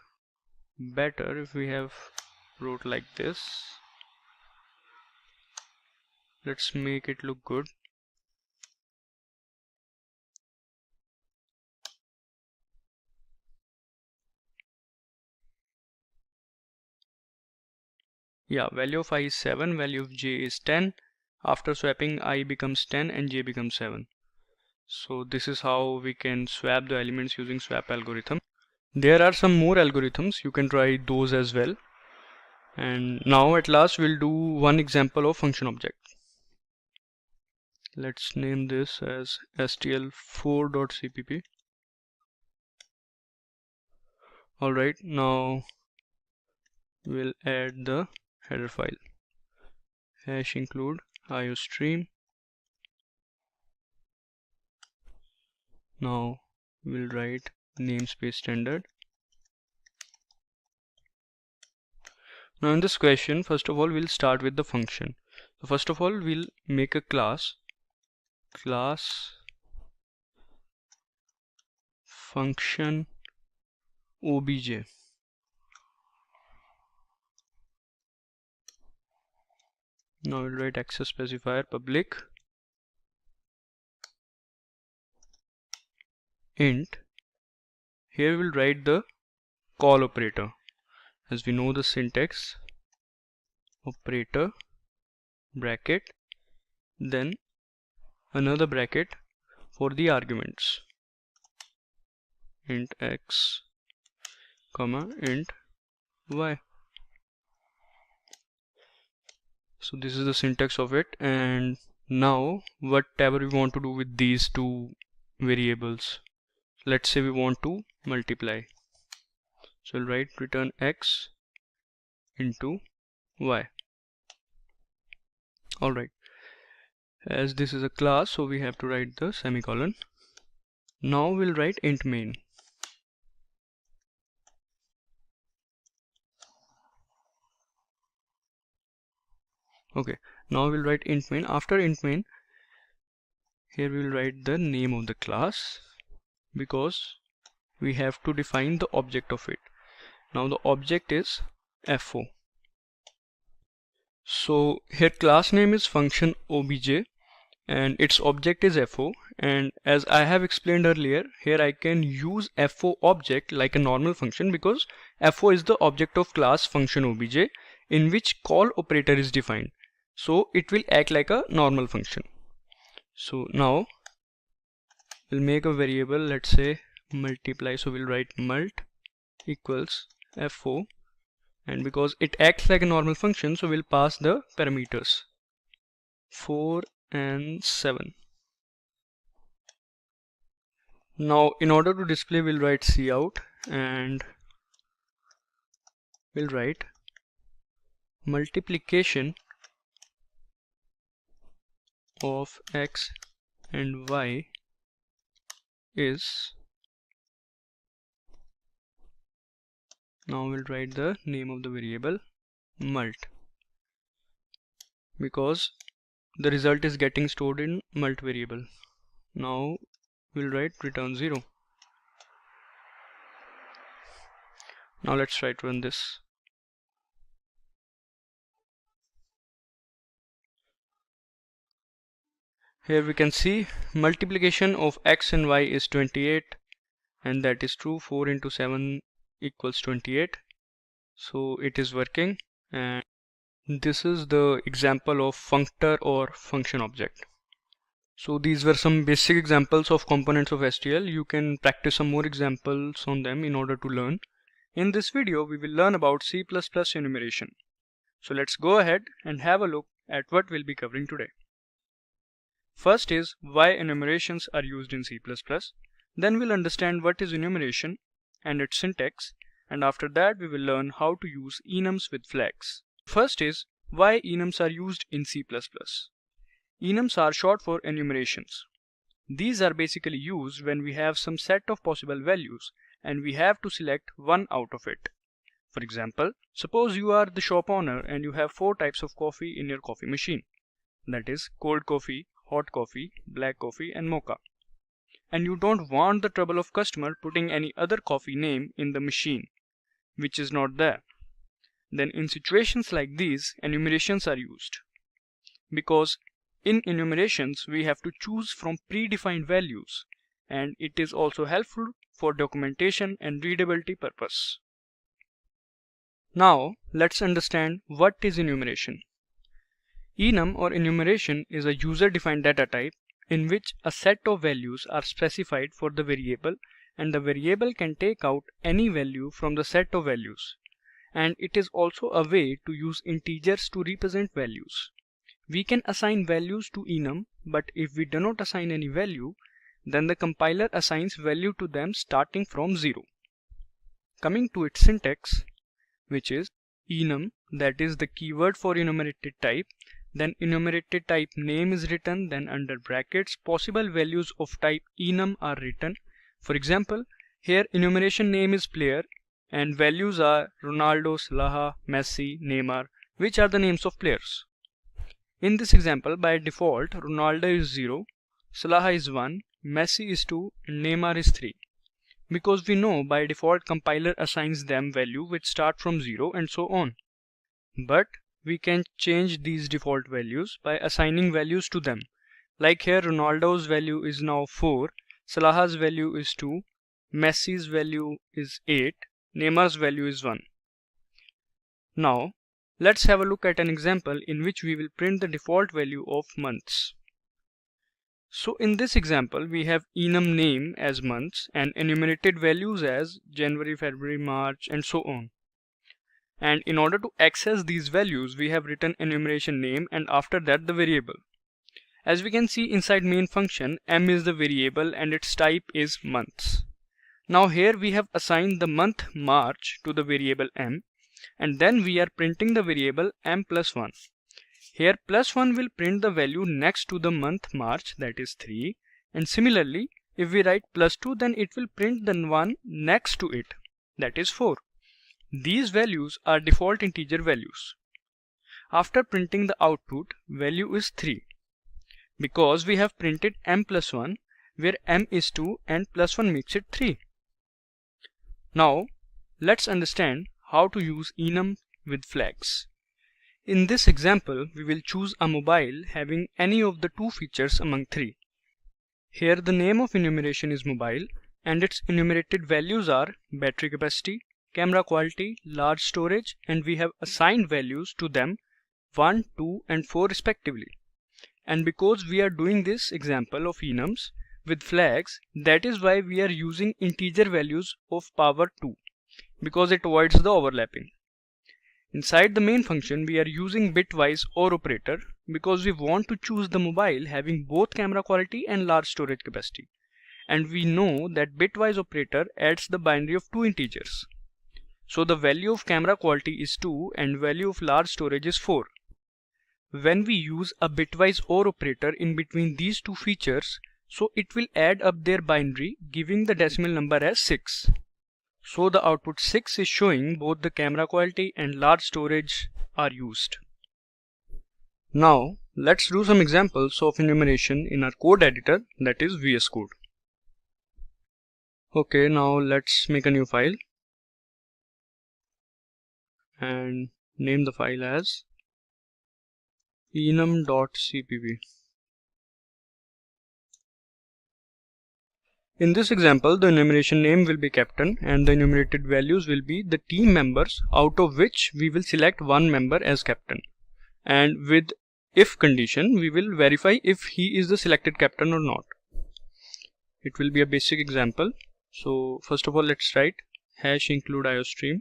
better if we have wrote like this. Let's make it look good. Yeah, value of I is 7, value of j is 10. After swapping, I becomes 10 and j becomes 7. So this is how we can swap the elements using swap algorithm. There are some more algorithms, you can try those as well. And now at last we'll do one example of function object. Let's name this as stl4.cpp. Alright, now we'll add the header file. Hash include iostream. Now we'll write namespace standard. Now in this question, first of all we'll start with the function. So first of all we'll make a class function obj. Now we'll write access specifier public int. Here we'll write the call operator. As we know the syntax, operator, bracket, then another bracket for the arguments, int x, comma, int y. So this is the syntax of it. And now whatever we want to do with these two variables, let's say we want to multiply. So we'll write return x into y. Alright, as this is a class, so we have to write the semicolon. Now we'll write int main. Okay, now we'll write int main. After int main, here we will write the name of the class, because we have to define the object of it. Now the object is fo. So here class name is function obj and its object is fo, and as I have explained earlier, here I can use fo object like a normal function because fo is the object of class function obj in which call operator is defined. So it will act like a normal function. So now we'll make a variable, let's say multiply. So we'll write mult equals fo, and because it acts like a normal function, so we'll pass the parameters 4 and 7. Now in order to display, we'll write cout and we'll write multiplication of x and y is, now we'll write the name of the variable mult, because the result is getting stored in mult variable. Now we'll write return 0. Now let's try to run this. Here we can see multiplication of x and y is 28, and that is true. 4 into 7 equals 28. So it is working, and this is the example of functor or function object. So these were some basic examples of components of STL. You can practice some more examples on them in order to learn. In this video, we will learn about C++ enumeration. So let's go ahead and have a look at what we'll be covering today. First is why enumerations are used in C++. Then we'll understand what is enumeration and its syntax, and after that we will learn how to use enums with flags. First is why enums are used in C++. Enums are short for enumerations. These are basically used when we have some set of possible values and we have to select one out of it. For example, suppose you are the shop owner and you have 4 types of coffee in your coffee machine. That is cold coffee, hot coffee, black coffee and mocha. And you don't want the trouble of customer putting any other coffee name in the machine which is not there. Then in situations like these, enumerations are used. Because in enumerations we have to choose from predefined values, and it is also helpful for documentation and readability purpose. Now let's understand what is enumeration. Enum or enumeration is a user-defined data type in which a set of values are specified for the variable, and the variable can take out any value from the set of values. And it is also a way to use integers to represent values. We can assign values to enum, but if we do not assign any value, then the compiler assigns value to them starting from 0. Coming to its syntax, which is enum, that is the keyword for enumerated type, then enumerated type name is written, then under brackets possible values of type enum are written. For example, here enumeration name is player and values are Ronaldo, Salah, Messi, Neymar, which are the names of players. In this example, by default Ronaldo is 0, Salah is 1, Messi is 2 and Neymar is 3. because we know by default compiler assigns them value which start from 0 and so on. But we can change these default values by assigning values to them. Like here, Ronaldo's value is now 4, Salah's value is 2, Messi's value is 8, Neymar's value is 1. Now, let's have a look at an example in which we will print the default value of months. So in this example, we have enum name as months and enumerated values as January, February, March, and so on. And in order to access these values, we have written enumeration name and after that the variable. As we can see inside main function, m is the variable and its type is months. Now here we have assigned the month March to the variable m, and then we are printing the variable m plus 1. Here plus 1 will print the value next to the month March, that is 3, and similarly if we write plus 2, then it will print the one next to it, that is 4. These values are default integer values. After printing the output, value is 3 because we have printed m plus 1 where m is 2 and plus 1 makes it 3. Now let's understand how to use enum with flags. In this example, we will choose a mobile having any of the two features among 3. Here the name of enumeration is mobile and its enumerated values are battery capacity, camera quality, large storage, and we have assigned values to them 1, 2 and 4 respectively. And because we are doing this example of enums with flags, that is why we are using integer values of power 2 because it avoids the overlapping. Inside the main function, we are using bitwise OR operator because we want to choose the mobile having both camera quality and large storage capacity. And we know that bitwise operator adds the binary of two integers. So the value of camera quality is 2 and value of large storage is 4. When we use a bitwise OR operator in between these two features, so it will add up their binary giving the decimal number as 6. So the output 6 is showing both the camera quality and large storage are used. Now let's do some examples of enumeration in our code editor, that is VS Code. Okay, now let's make a new file and name the file as enum.cpp. In this example, the enumeration name will be captain and the enumerated values will be the team members, out of which we will select one member as captain. And with if condition, we will verify if he is the selected captain or not. It will be a basic example. So first of all, let's write hash include iostream.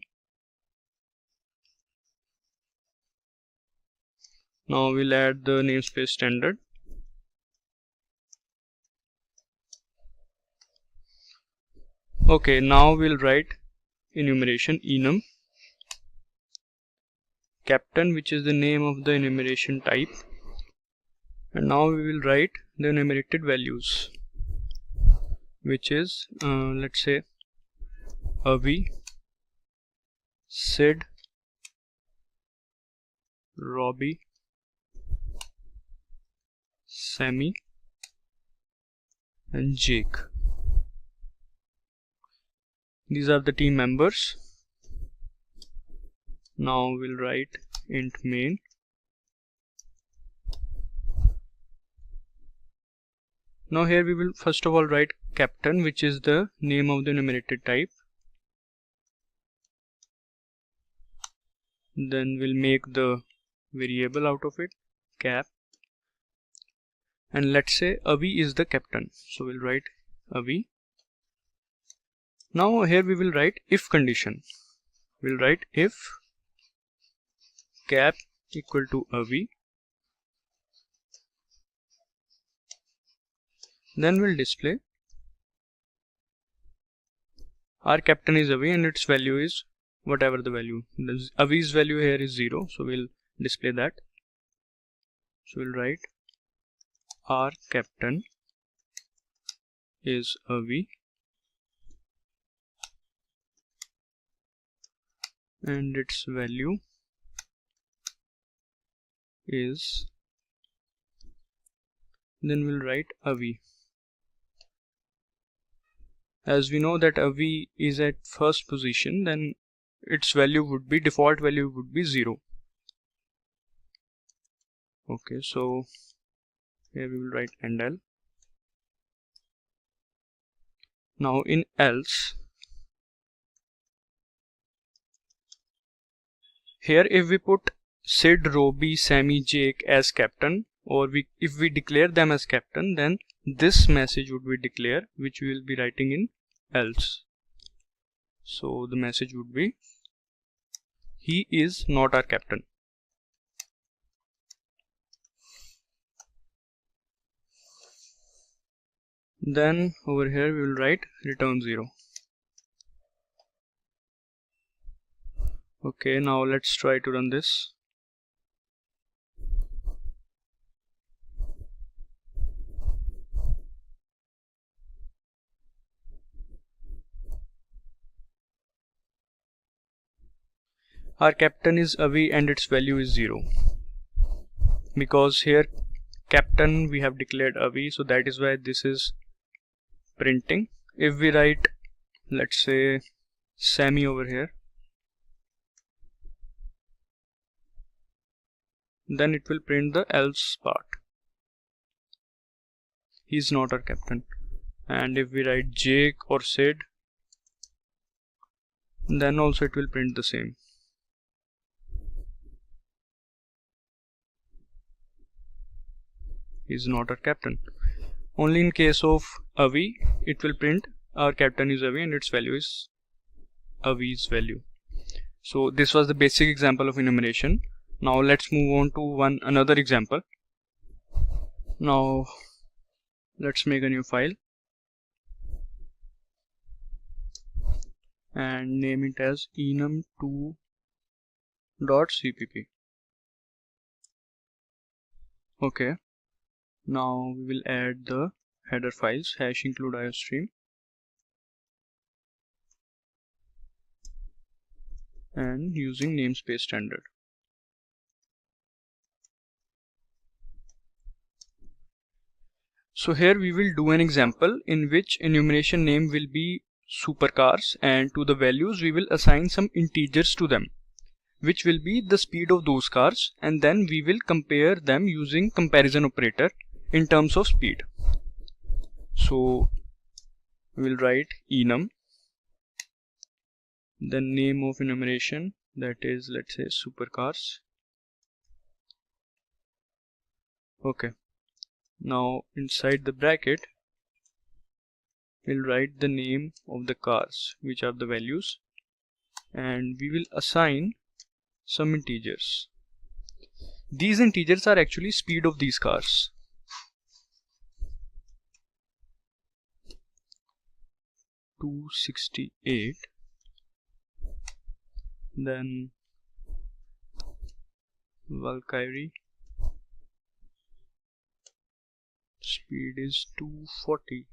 Now we'll add the namespace standard. Okay, now we'll write enumeration enum captain, which is the name of the enumeration type, and now we will write the enumerated values, which is let's say Avi, Sid, Robbie, Sammy and Jake. These are the team members. Now we'll write int main. Now here we will first of all write captain, which is the name of the enumerated type. Then we'll make the variable out of it, cap. And let's say Avi is the captain. So we'll write Avi. Now here we will write if condition. We'll write if cap equal to Avi. Then we'll display our captain is Avi and its value is whatever the value. Avi's value here is 0, so we'll display that. So we'll write our captain is Avi and its value is, then we'll write Avi. As we know that v is at first position, then its value would be, default value would be 0. Okay, so here we will write end L. Now in else, here if we put Sid, Robbie, Sammy, Jake as captain, or if we declare them as captain, then this message would be declared, which we will be writing in else. So the message would be, he is not our captain. Then over here we will write return 0. Okay, now let's try to run this. Our captain is Avi and its value is 0. Because here captain we have declared Avi, so that is why this is printing. If we write, let's say, Sammy over here, then it will print the else part. He is not our captain. And if we write Jake or Sid, then also it will print the same. He is not our captain. Only in case of Avi, it will print our captain is Avi and its value is Avi's value. So this was the basic example of enumeration. Now let's move on to another example. Now let's make a new file and name it as enum2.cpp. Okay, now we will add the header files #include iostream and using namespace standard. So here we will do an example in which enumeration name will be supercars, and to the values we will assign some integers to them, which will be the speed of those cars, and then we will compare them using comparison operator in terms of speed. So we will write enum, the name of enumeration, that is, let's say, supercars. Okay, now inside the bracket we'll write the name of the cars, which are the values, and we will assign some integers. These integers are actually speed of these cars. $268, then Valkyrie, speed is 240.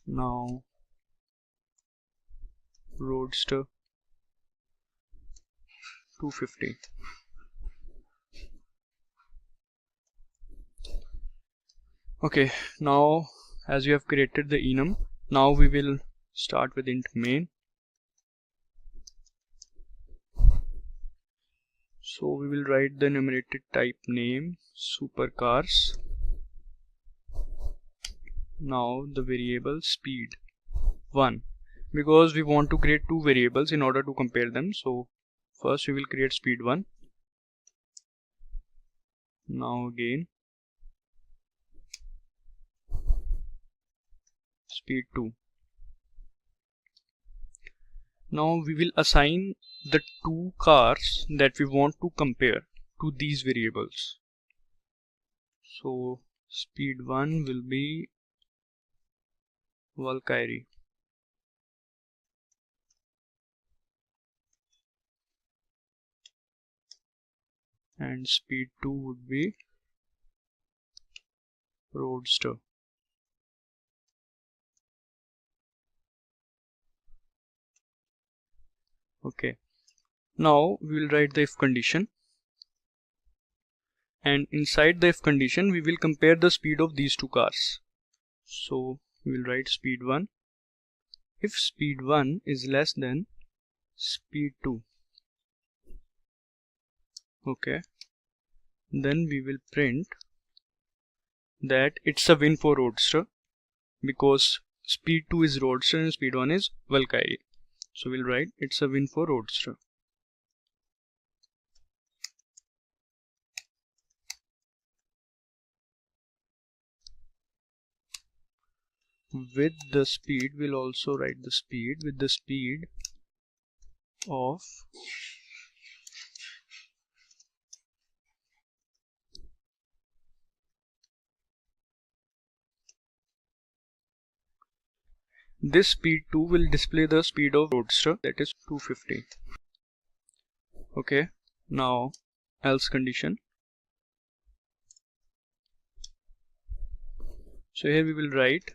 Now Roadster 250. Okay, now as we have created the enum, now we will start with int main. So we will write the enumerated type name supercars. Now the variable speed 1, because we want to create two variables in order to compare them. So first we will create speed 1. Now again speed 2. Now we will assign the two cars that we want to compare to these variables. So speed 1 will be Valkyrie, and speed 2 would be Roadster. Okay, now we will write the if condition, and inside the if condition we will compare the speed of these two cars. So we will write speed 1. If speed 1 is less than speed 2, okay, then we will print that it's a win for Roadster, because speed 2 is Roadster and speed 1 is Valkyrie. So we'll write it's a win for Roadster. With the speed, we'll also write the speed with the speed of this speed 2 will display the speed of Roadster, that is 250. Okay, now else condition. So here we will write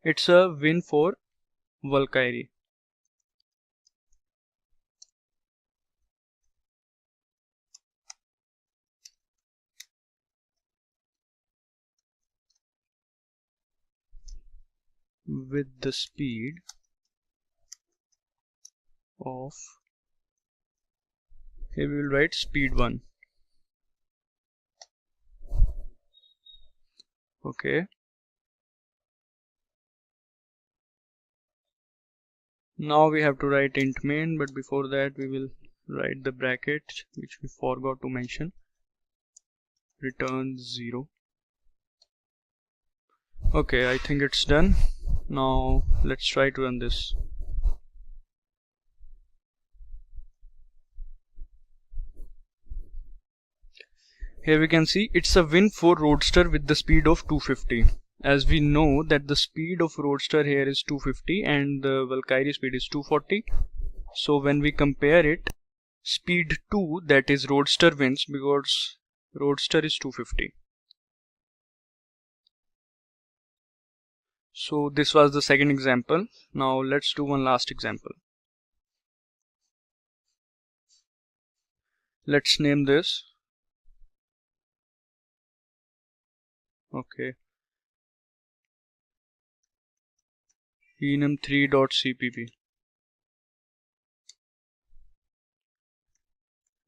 it's a win for Valkyrie. With the speed of, here we will write speed 1. Okay, now we have to write int main, but before that we will write the bracket which we forgot to mention, return 0. Okay, I think it's done. Now let's try to run this. Here we can see it's a win for Roadster with the speed of 250. As we know that the speed of Roadster here is 250 and the Valkyrie speed is 240. So when we compare it, speed 2, that is Roadster, wins because Roadster is 250. So this was the second example. Now let's do one last example. Let's name this. Okay. enum3.cpp.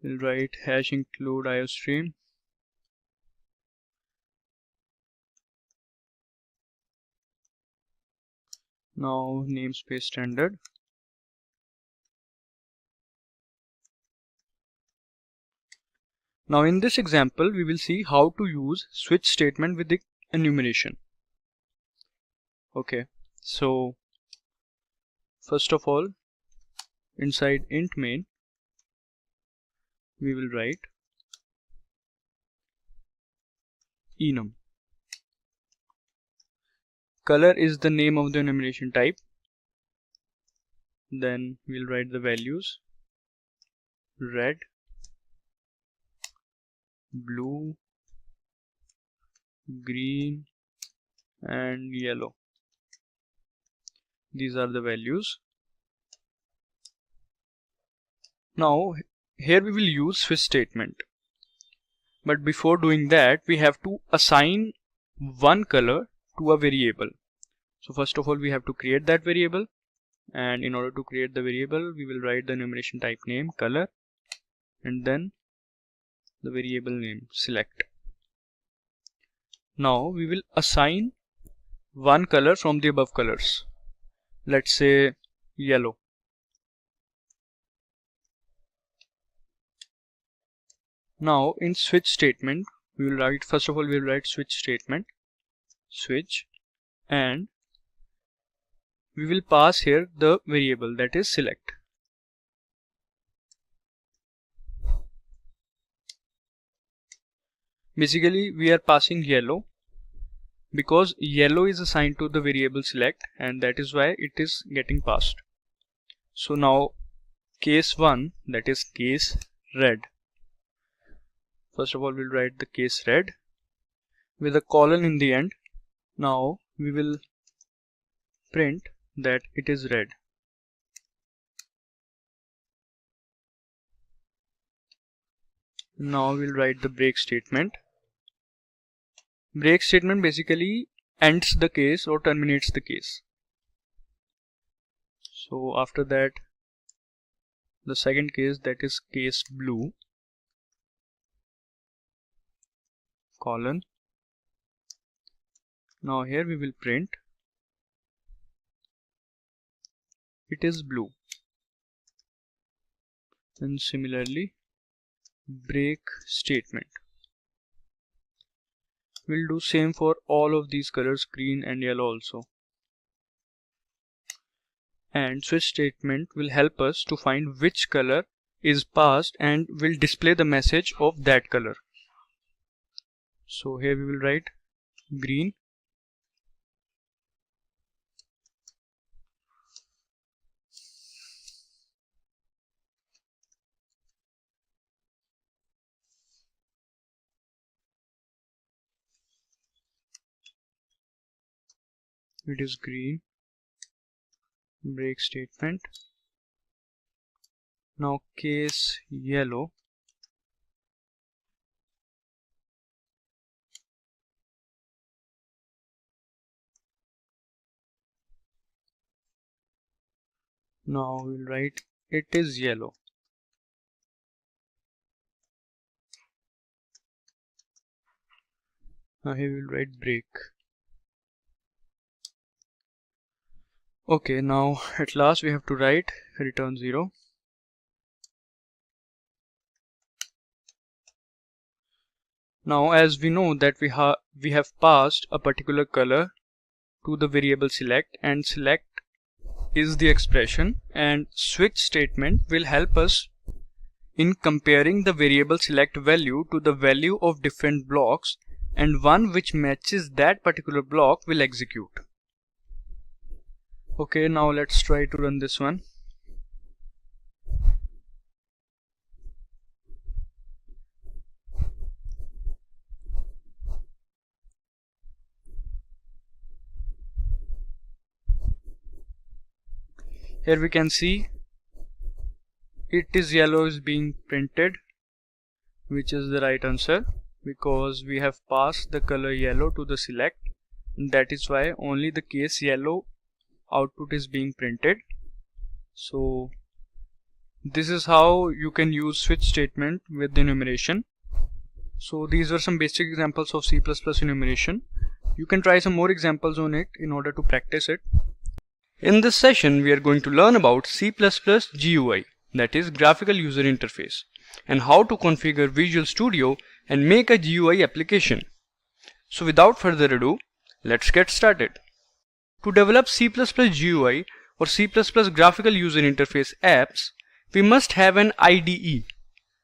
We'll write hash include iostream. Now namespace standard. Now in this example we will see how to use switch statement with the enumeration. Okay, so first of all, inside int main we will write enum. Color is the name of the enumeration type. Then we'll write the values: red, blue, green and yellow. These are the values. Now here we will use switch statement, but before doing that we have to assign one color to a variable. So first of all we have to create that variable, and in order to create the variable we will write the enumeration type name color and then the variable name select. Now we will assign one color from the above colors, let's say yellow. Now in switch statement we will write, first of all we will write switch statement, switch, and we will pass here the variable, that is select. Basically we are passing yellow because yellow is assigned to the variable select, and that is why it is getting passed. So now case 1, that is case red. First of all we'll write the case red with a colon in the end. Now we will print that it is red. Now we'll write the break statement. Break statement basically ends the case or terminates the case. So after that, the second case, that is case blue, colon. Now here we will print it is blue, and similarly break statement. We'll do same for all of these colors, green and yellow also. And switch statement will help us to find which color is passed and will display the message of that color. So here we will write green, it is green, break statement. Now case yellow, now we'll write it is yellow. Now here we'll write break. Okay, now at last we have to write return 0. Now as we know that we have passed a particular color to the variable select, and select is the expression, and switch statement will help us in comparing the variable select value to the value of different blocks, and one which matches that particular block will execute. Okay, now let's try to run this one. Here we can see it is yellow is being printed, which is the right answer, because we have passed the color yellow to the select. That is why only the case yellow output is being printed. So this is how you can use switch statement with enumeration. So these were some basic examples of C++ enumeration. You can try some more examples on it in order to practice it. In this session we are going to learn about C++ GUI, that is graphical user interface, and how to configure Visual Studio and make a GUI application. So without further ado, let's get started. To develop C++ GUI or C++ graphical user interface apps, we must have an IDE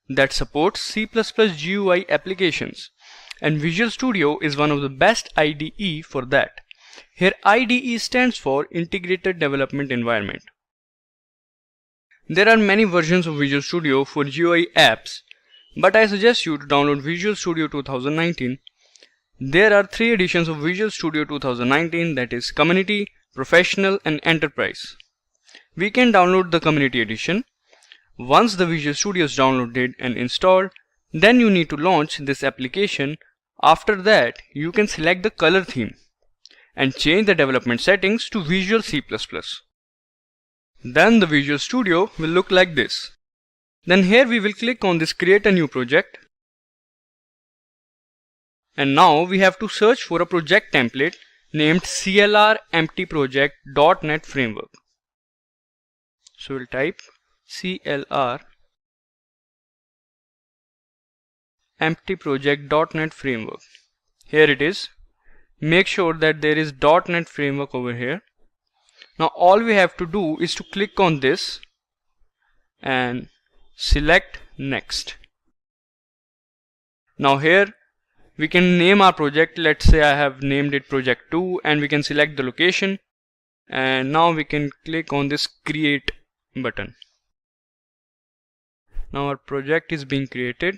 that supports C++ GUI applications, and Visual Studio is one of the best IDE for that. Here IDE stands for Integrated Development Environment. There are many versions of Visual Studio for GUI apps, but I suggest you to download Visual Studio 2019. There are 3 editions of Visual Studio 2019, that is Community, Professional and Enterprise. We can download the Community edition. Once the Visual Studio is downloaded and installed, then you need to launch this application. After that, you can select the color theme and change the development settings to Visual C++. Then the Visual Studio will look like this. Then here we will click on this create a new project. And now we have to search for a project template named CLR empty project.NET framework. So we'll type CLR empty project.NET framework. Here it is. Make sure that there is .NET framework over here. Now all we have to do is to click on this and select next. Now here we can name our project. Let's say I have named it project 2, and we can select the location, and now we can click on this create button. Now our project is being created.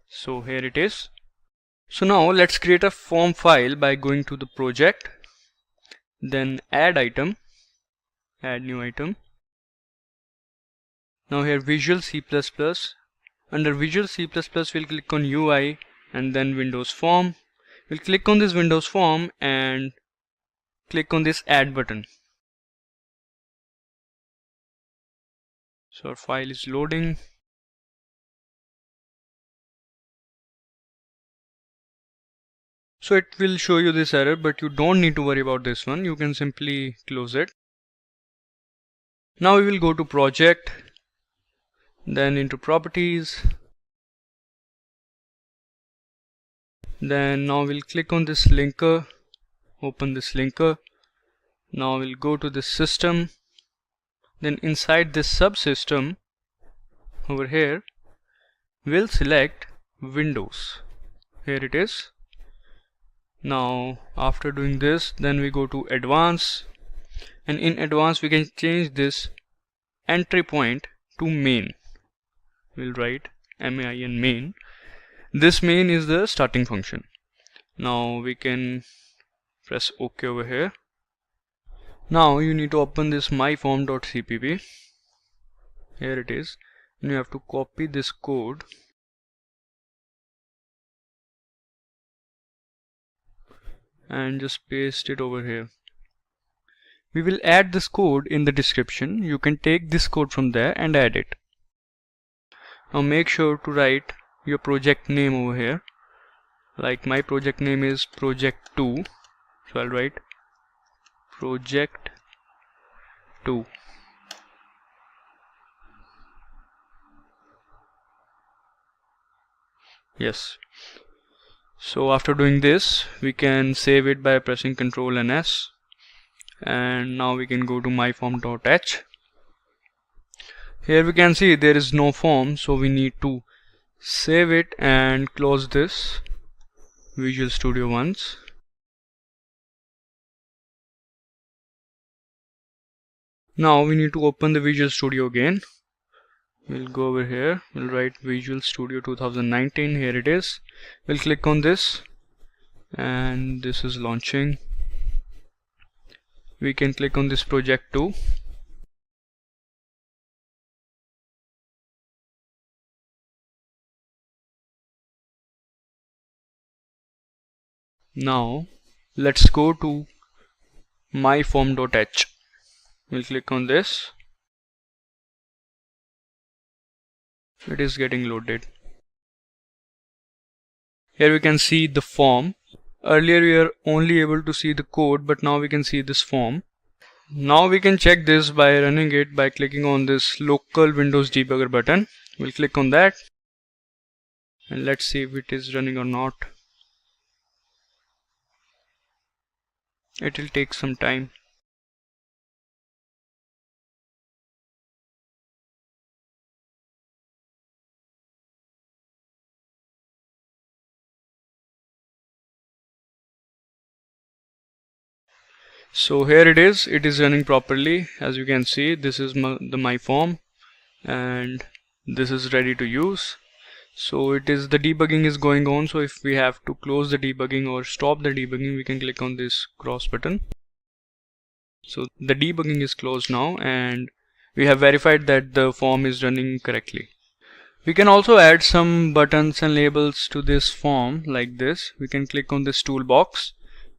So here it is. So now let's create a form file by going to the project, then add item, add new item. Now here Visual C++, under Visual C++ we'll click on UI, and then Windows Form. We'll click on this Windows Form and click on this Add button. So our file is loading. So it will show you this error, but you don't need to worry about this one. You can simply close it. Now we will go to Project, then into Properties. Then now we'll click on this linker, open this linker. Now we'll go to this system. Then inside this subsystem over here, we'll select Windows. Here it is. Now after doing this, then we go to Advanced, and in Advanced we can change this entry point to main. We'll write main main. This main is the starting function. Now we can press OK over here. Now you need to open this myform.cpp. Here it is, and you have to copy this code and just paste it over here. We will add this code in the description. You can take this code from there and add it. Now make sure to write your project name over here. Like my project name is project 2, so I'll write project 2. Yes. So after doing this, we can save it by pressing Ctrl and S, and now we can go to myform.h. Here we can see there is no form, so we need to save it and close this Visual Studio once. Now we need to open the Visual Studio again. We'll go over here, we'll write Visual Studio 2019, here it is. We'll click on this, and this is launching. We can click on this project 2. Now let's go to myform.h. We'll click on this. It is getting loaded. Here we can see the form. Earlier we were only able to see the code, but now we can see this form. Now we can check this by running it by clicking on this local Windows debugger button. We'll click on that and let's see if it is running or not. It will take some time. So here it is running properly. As you can see, this is my form, and this is ready to use. So the debugging is going on. So if we have to close the debugging or stop the debugging, we can click on this cross button. So the debugging is closed now, and we have verified that the form is running correctly. We can also add some buttons and labels to this form like this. We can click on this toolbox,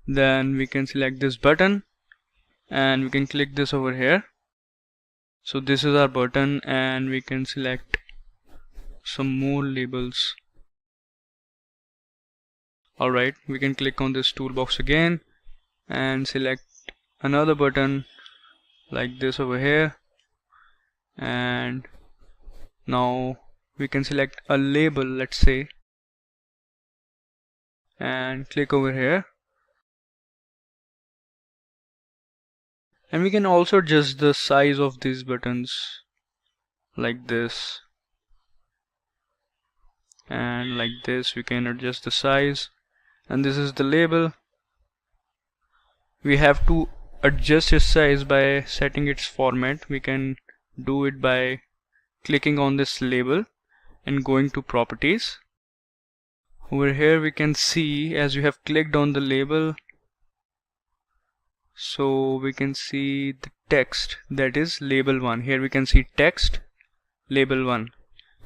then we can select this button and we can click this over here. So this is our button, and we can select some more labels. Alright, we can click on this toolbox again and select another button like this over here, and now we can select a label, let's say, and click over here. And we can also adjust the size of these buttons like this, and like this we can adjust the size. And this is the label. We have to adjust its size by setting its format. We can do it by clicking on this label and going to properties. Over here we can see, as you have clicked on the label, so we can see the text, that is label 1. Here we can see text label 1.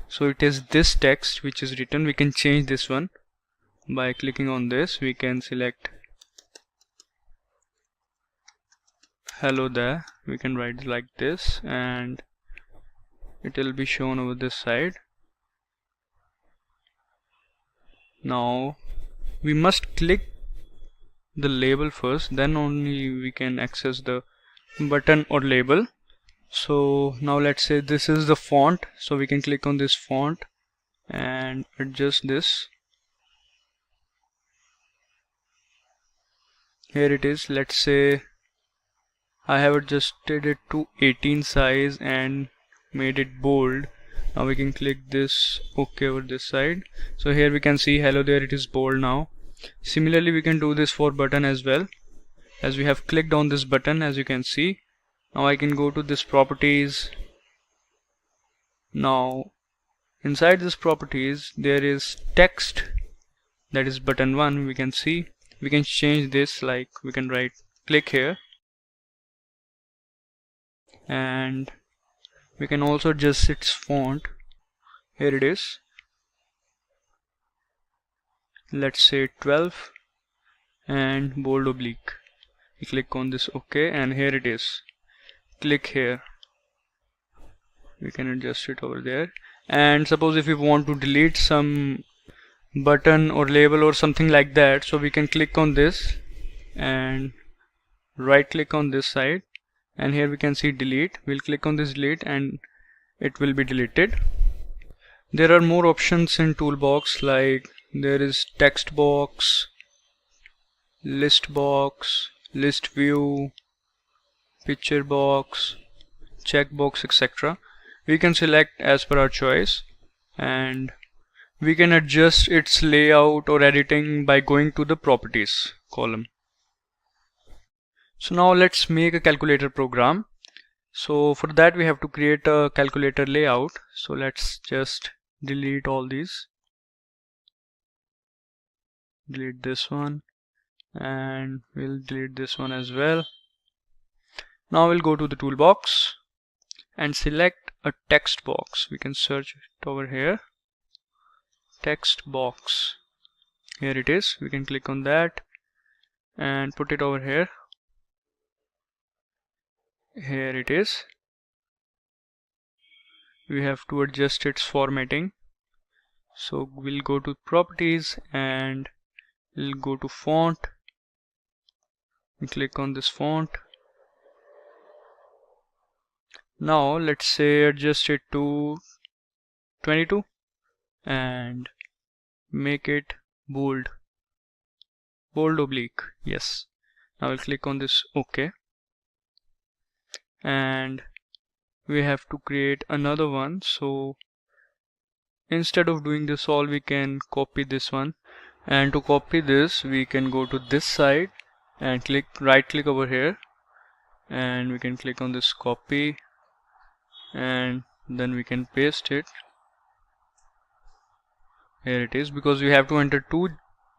So it is this text which is written. We can change this one by clicking on this, we can select hello there. We can write like this and it will be shown over this side. Now we must click the label first, then only we can access the button or label. So now let's say this is the font, so we can click on this font and adjust this. Here it is. Let's say I have adjusted it to 18 size and made it bold. Now we can click this OK over this side. So here we can see hello there, it is bold now. Similarly we can do this for button as well. As we have clicked on this button, as you can see, now I can go to this properties. Now inside this properties there is text, that is button 1. We can see we can change this, like we can write click here, and we can also adjust its font. Here it is, let's say 12 and bold oblique. We click on this OK and here it is, click here. We can adjust it over there. And suppose if we want to delete some button or label or something like that, so we can click on this and right click on this side, and here we can see delete. We'll click on this delete and it will be deleted. There are more options in toolbox, like there is text box, list box, list view, picture box, checkbox, etc. We can select as per our choice, and we can adjust its layout or editing by going to the properties column. So now let's make a calculator program. So for that we have to create a calculator layout. So let's just delete all these, delete this one, and we'll delete this one as well. Now we'll go to the toolbox and select a text box. We can search it over here, text box. Here it is. We can click on that and put it over here. Here it is. We have to adjust its formatting. So we'll go to properties and we'll go to font. We click on this font. Now let's say adjust it to 22 and make it bold, bold oblique. Yes. Now we'll click on this OK, and we have to create another one. So instead of doing this all, we can copy this one, and to copy this we can go to this side and right click over here, and we can click on this copy, and then we can paste it. Here it is, because we have to enter 2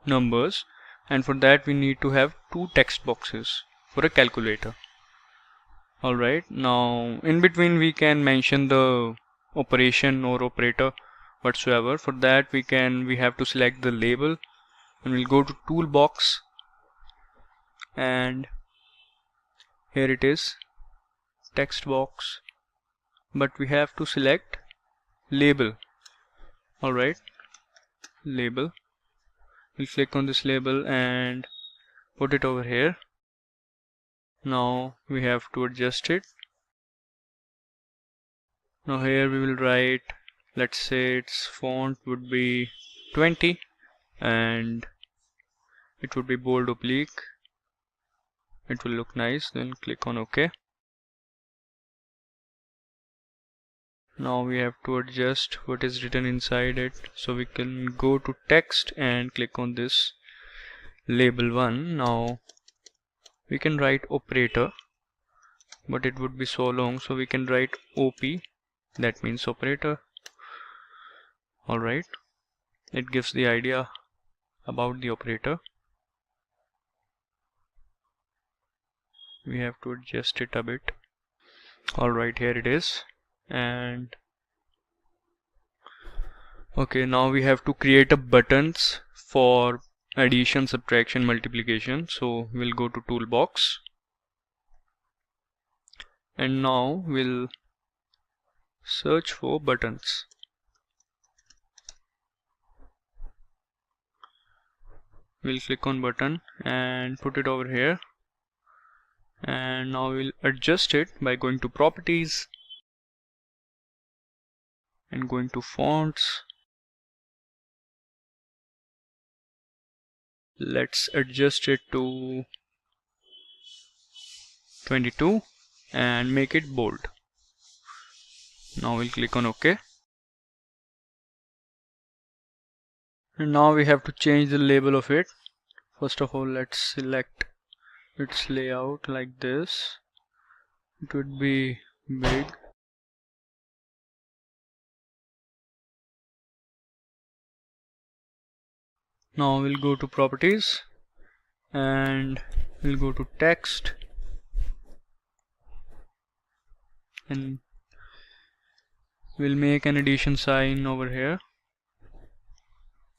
numbers, and for that we need to have 2 text boxes for a calculator. Alright, now in between we can mention the operation or operator whatsoever. For that we have to select the label, and we'll go to toolbox, and here it is, text box, but we have to select label. Alright, label. We'll click on this label and put it over here. Now we have to adjust it. Now here we will write, let's say its font would be 20 and it would be bold oblique. It will look nice. Then click on OK. Now we have to adjust what is written inside it. So we can go to text and click on this label 1. Now we can write operator, but it would be so long, so we can write OP, that means operator. Alright, it gives the idea about the operator. We have to adjust it a bit. Alright, here it is. And okay, now we have to create a buttons for addition, subtraction, multiplication. So we'll go to toolbox, and now we'll search for buttons. We'll click on button and put it over here, and now we'll adjust it by going to properties and going to fonts. Let's adjust it to 22 and make it bold. Now we'll click on OK. And now we have to change the label of it. First of all, let's select its layout like this. It would be big. Now we'll go to properties and we'll go to text, and we'll make an addition sign over here,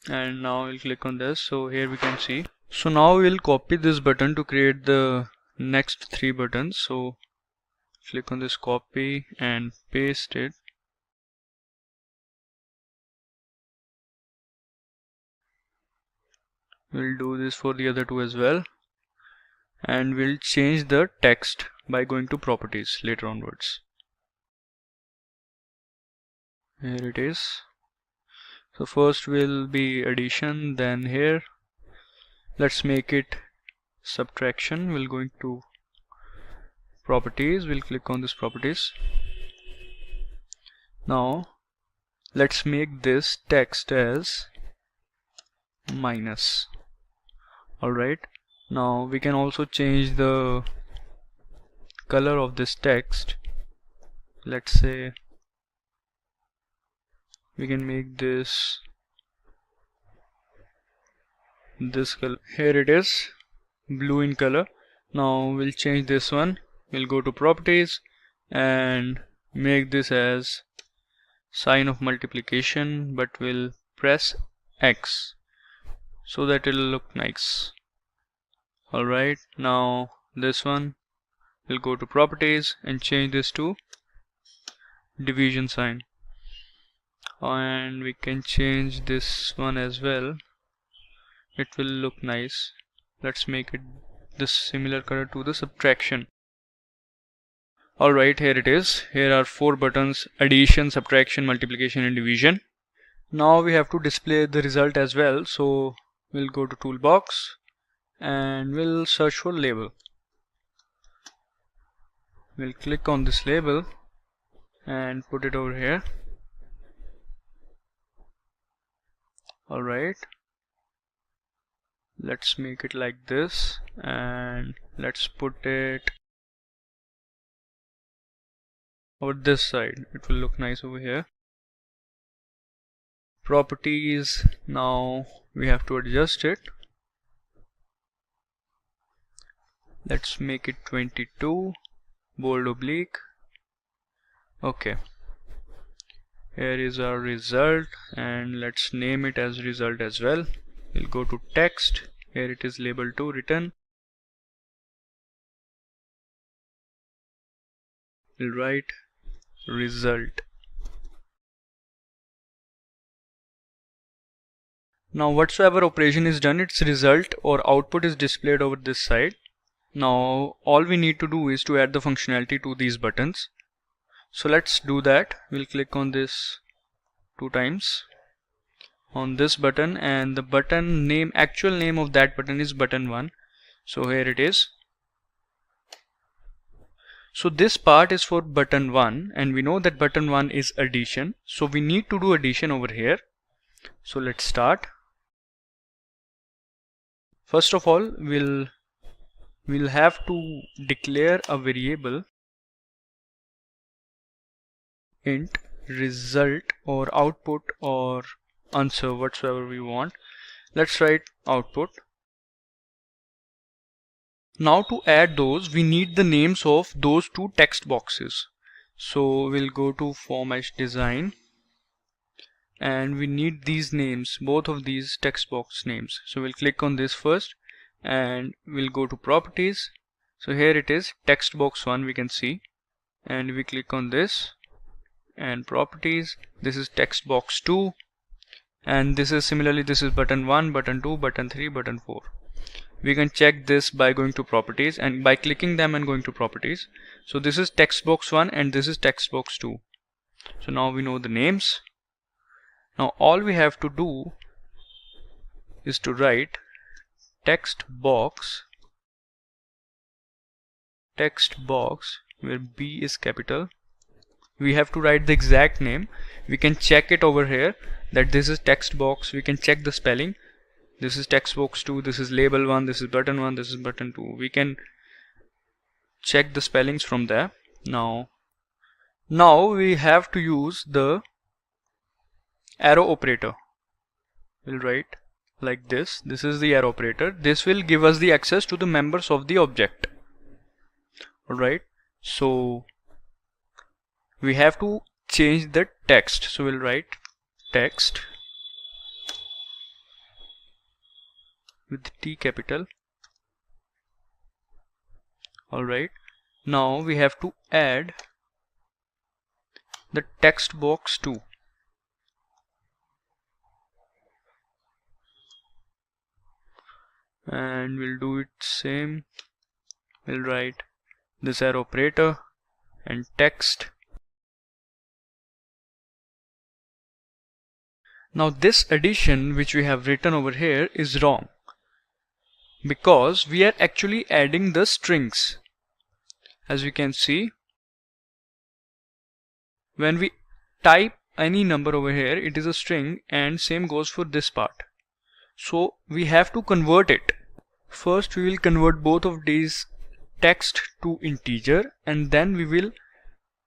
and now we'll click on this. So here we can see. So now we'll copy this button to create the next 3 buttons. So click on this copy and paste it. We'll do this for the other 2 as well, and we'll change the text by going to properties later onwards. Here it is. So first will be addition, then here let's make it subtraction. We'll go into properties, we'll click on this properties. Now let's make this text as minus. Alright, now we can also change the color of this text. Let's say we can make this color. Here it is, blue in color. Now we'll change this one. We'll go to properties and make this as sign of multiplication, but we'll press X so that it'll look nice. Alright, now this one, we'll go to properties and change this to division sign, and we can change this one as well. It will look nice. Let's make it this similar color to the subtraction. Alright, here it is. Here are 4 buttons: addition, subtraction, multiplication and division. Now we have to display the result as well. So we'll go to toolbox and we'll search for label. We'll click on this label and put it over here. Alright, let's make it like this, and let's put it over this side. It will look nice over here. Properties, now we have to adjust it. Let's make it 22, bold oblique. Okay, here is our result, and let's name it as result as well. We'll go to text. Here it is, label 2 written. We'll write result. Now whatsoever operation is done, its result or output is displayed over this side. Now all we need to do is to add the functionality to these buttons. So let's do that. We'll click on this 2 times on this button, and the button name, actual name of that button is button 1. So here it is. So this part is for button 1, and we know that button 1 is addition. So we need to do addition over here. So let's start. First of all, we'll have to declare a variable int result or output or answer, whatsoever we want. Let's write output. Now to add those, we need the names of those 2 text boxes. So we'll go to format design and we need these names, both of these text box names. So we'll click on this first and we'll go to properties. So here it is, text box 1 we can see, and we click on this and properties. This is text box 2, and this is similarly, this is button 1, button 2, button 3, button 4. We can check this by going to properties and by clicking them and going to properties. So this is text box 1 and this is text box 2. So now we know the names. Now all we have to do is to write text box where B is capital. We have to write the exact name. We can check it over here that this is text box. We can check the spelling. This is text box 2, this is label 1, this is button 1, this is button 2. We can check the spellings from there. Now we have to use the arrow operator. We'll write like this. This is the arrow operator. This will give us the access to the members of the object. Alright, so we have to change the text. So we'll write text with T capital. Alright, now we have to add the text box 2. And we'll do it same. We'll write this arrow operator and text. Now this addition which we have written over here is wrong, because we are actually adding the strings. As we can see, when we type any number over here, it is a string, and same goes for this part. So we have to convert it. First we will convert both of these text to integer, and then we will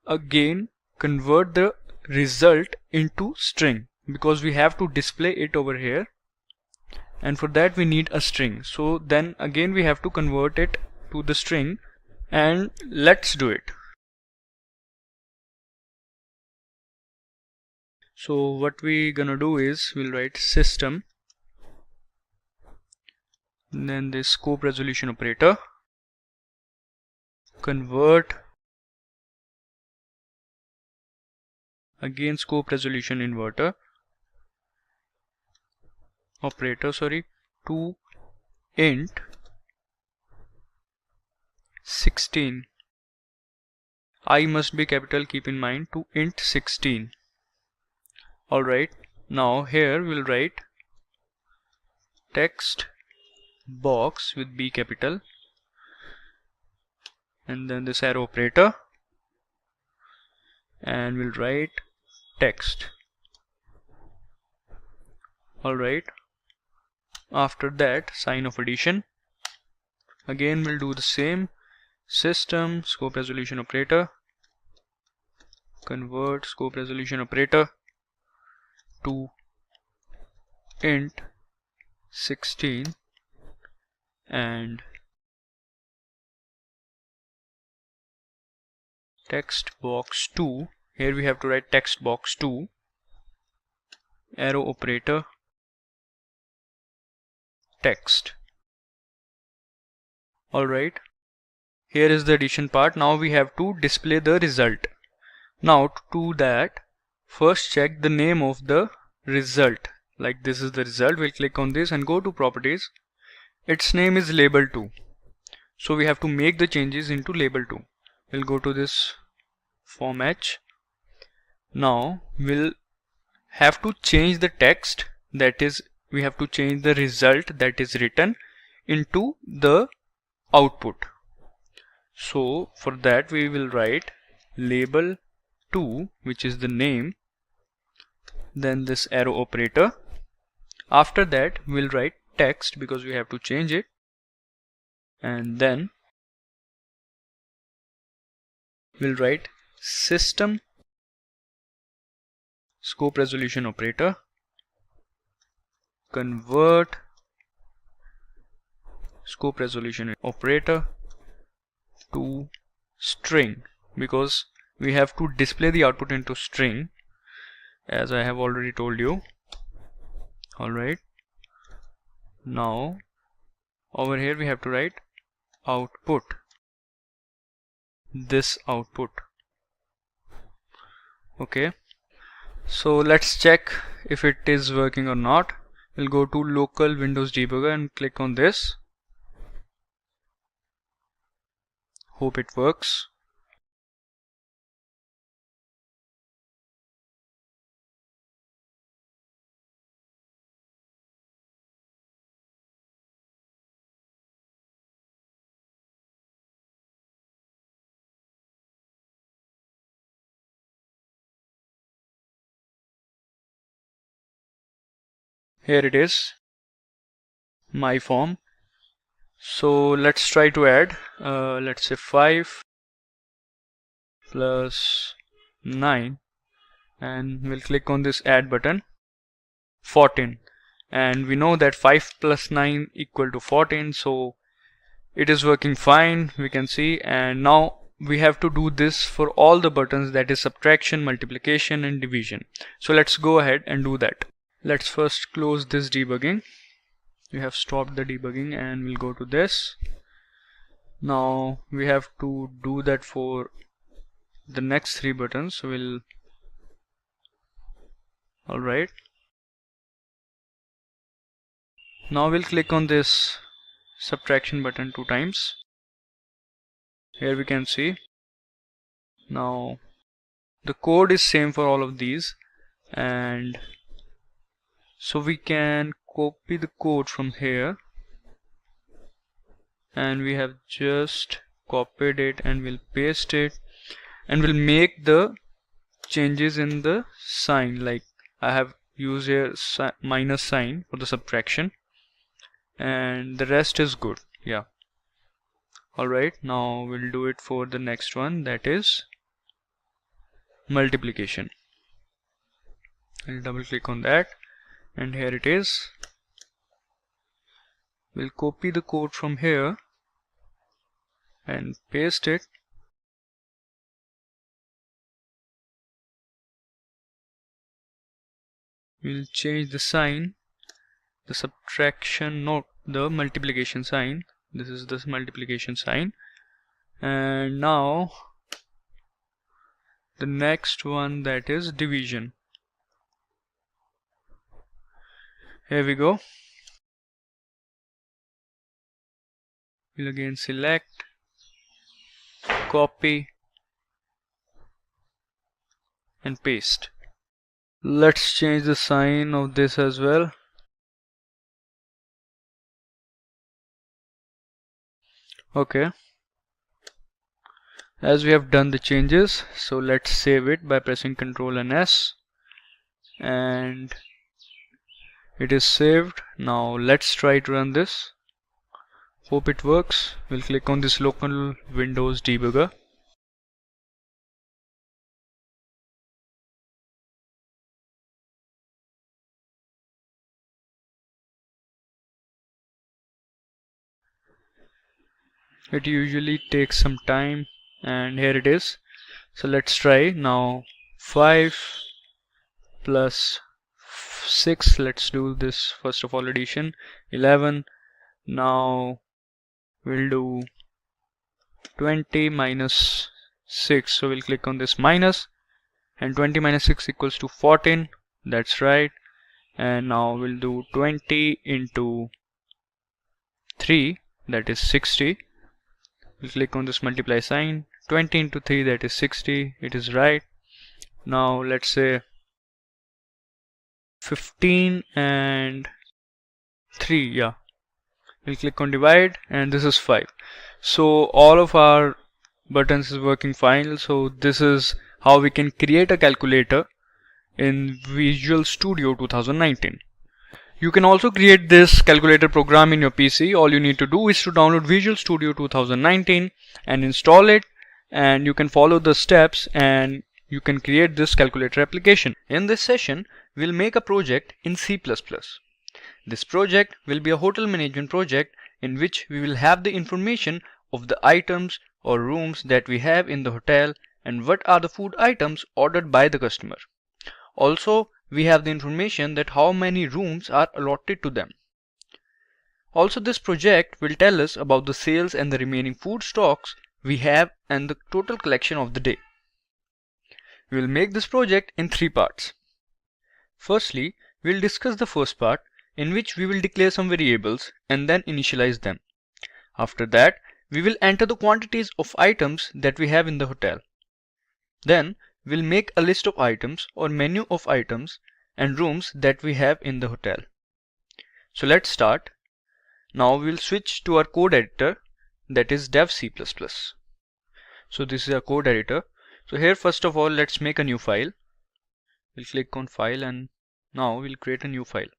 again convert the result into string, because we have to display it over here, and for that we need a string. So then again we have to convert it to the string, and let's do it. So what we gonna do is we'll write system, then this scope resolution operator, convert, again scope resolution inverter operator, to int 16. I must be capital, keep in mind, to int 16. Alright, now here we'll write text box with B capital, and then this arrow operator, and we'll write text. Alright, after that sign of addition. Again we'll do the same, system scope resolution operator, convert scope resolution operator to int 16, and text box 2. Here we have to write text box 2, arrow operator, text. Alright, here is the addition part. Now we have to display the result. Now to do that, first check the name of the result. Like this is the result. We'll click on this and go to properties. Its name is label 2. So we have to make the changes into label 2. We'll go to this format. Now we'll have to change the text, that is we have to change the result that is written into the output. So for that we will write label 2, which is the name, then this arrow operator. After that we'll write text, because we have to change it, and then we'll write system scope resolution operator, convert scope resolution operator to string, because we have to display the output into string, as I have already told you. Alright, now over here we have to write output, this output. Okay, so let's check if it is working or not. We'll go to local Windows debugger and click on this. Hope it works. Here it is, my form. So let's try to add, let's say 5 plus 9, and we'll click on this add button. 14, and we know that 5 plus 9 equal to 14, so it is working fine, we can see. And now we have to do this for all the buttons, that is subtraction, multiplication and division. So let's go ahead and do that. Let's first close this debugging. We have stopped the debugging and we'll go to this. Now we have to do that for the next 3 buttons. So we'll, alright, now we'll click on this subtraction button 2 times. Here we can see now the code is same for all of these, and so we can copy the code from here, and we have just copied it and we'll paste it, and we'll make the changes in the sign, like I have used here minus sign for the subtraction, and the rest is good. Yeah, alright, now we'll do it for the next one, that is multiplication. I'll double click on that, and here it is. We'll copy the code from here and paste it. We'll change the sign, the subtraction, not the multiplication sign. This is the multiplication sign. And now the next one, that is division. Here we go. We'll again select, copy and paste. Let's change the sign of this as well. Okay, as we have done the changes, so let's save it by pressing Ctrl and S, and it is saved. Now let's try to run this. Hope it works. We'll click on this local Windows debugger. It usually takes some time, and here it is. So let's try now. 5 plus 6, let's do this first of all, addition. 11. Now we'll do 20 minus 6, so we'll click on this minus, and 20 minus 6 equals to 14. That's right. And now we'll do 20 into 3, that is 60. We'll click on this multiply sign. 20 into 3, that is 60. It is right. Now let's say 15 and 3. Yeah, we'll click on divide, and this is 5. So all of our buttons is working fine. So this is how we can create a calculator in Visual Studio 2019. You can also create this calculator program in your PC. All you need to do is to download Visual Studio 2019 and install it, and you can follow the steps and you can create this calculator application. In this session, we'll make a project in C++. This project will be a hotel management project in which we will have the information of the items or rooms that we have in the hotel and what are the food items ordered by the customer. Also, we have the information that how many rooms are allotted to them. Also, this project will tell us about the sales and the remaining food stocks we have and the total collection of the day. We will make this project in 3 parts. Firstly, we will discuss the first part, in which we will declare some variables and then initialize them. After that, we will enter the quantities of items that we have in the hotel. Then, we'll make a list of items or menu of items and rooms that we have in the hotel. So let's start. Now we'll switch to our code editor, that is dev C++. So this is our code editor. So here first of all, let's make a new file. We'll click on file and now we'll create a new file.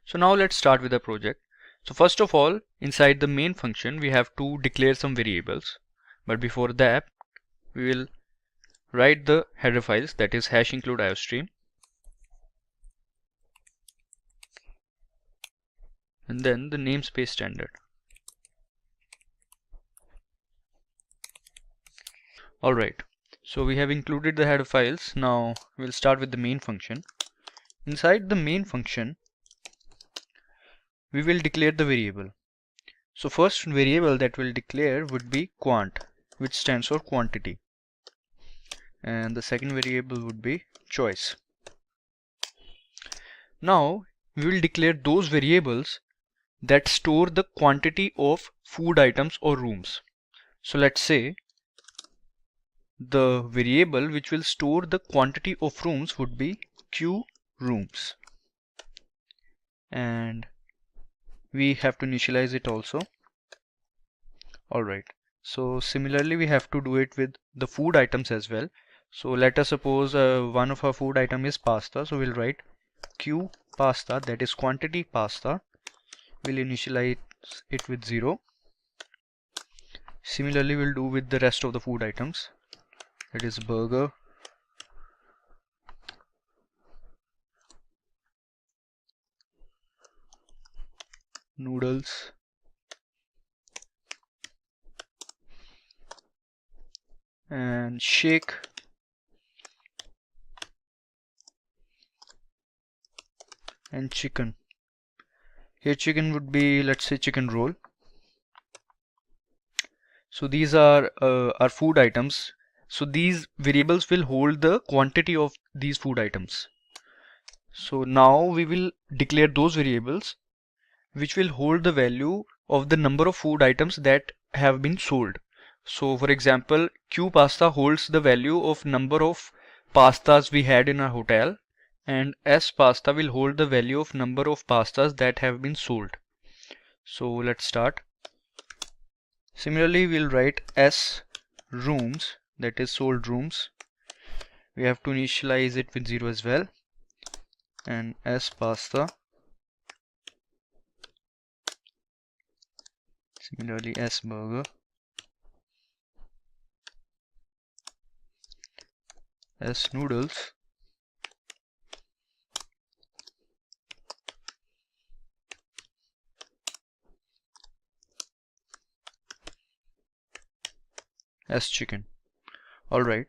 So now let's start with the project. So first of all, inside the main function, we have to declare some variables. But before that, we will write the header files, that is hash include iostream. And then the namespace standard. Alright, so we have included the header files. Now we'll start with the main function. Inside the main function, we will declare the variable. So first variable that we'll declare would be quant, which stands for quantity. And the second variable would be choice. Now we will declare those variables that store the quantity of food items or rooms. So let's say the variable which will store the quantity of rooms would be q rooms, and we have to initialize it also. Alright, so similarly we have to do it with the food items as well. So let us suppose one of our food item is pasta, so we'll write q pasta, that is quantity pasta. We'll initialize it with 0. Similarly we'll do with the rest of the food items, that is burger, noodles, and shake, and chicken. Here chicken would be, let's say, chicken roll. So these are our food items. So these variables will hold the quantity of these food items. So now we will declare those variables which will hold the value of the number of food items that have been sold. So for example, q pasta holds the value of number of pastas we had in our hotel, and s pasta will hold the value of number of pastas that have been sold. So let's start. Similarly, we'll write s rooms, that is sold rooms. We have to initialize it with 0 as well, and s pasta. Similarly, s burger, s noodles, as chicken. Alright,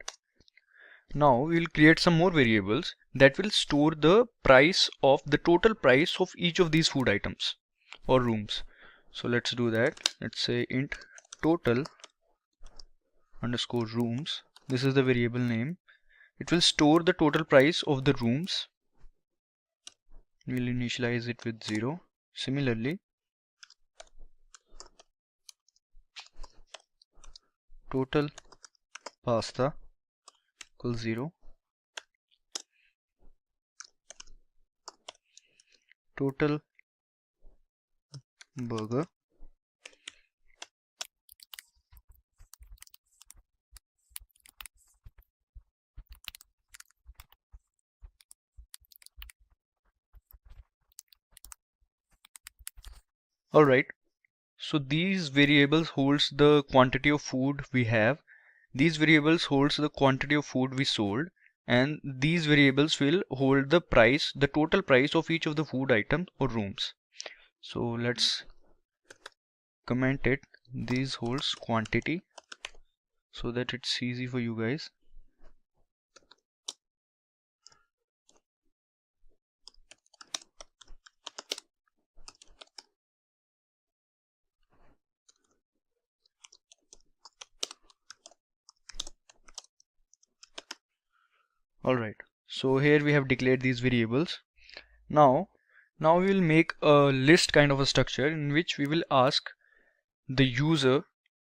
now we will create some more variables that will store the price of the total price of each of these food items or rooms. So let's do that. Let's say int total underscore rooms. This is the variable name. It will store the total price of the rooms. We'll initialize it with 0. Similarly, total pasta equals 0, total burger Alright, so these variables holds the quantity of food we have, these variables holds the quantity of food we sold, and these variables will hold the price, the total price of each of the food items or rooms. So let's comment it. These holds quantity so that it's easy for you guys. Alright, so here we have declared these variables. Now we will make a list kind of a structure in which we will ask the user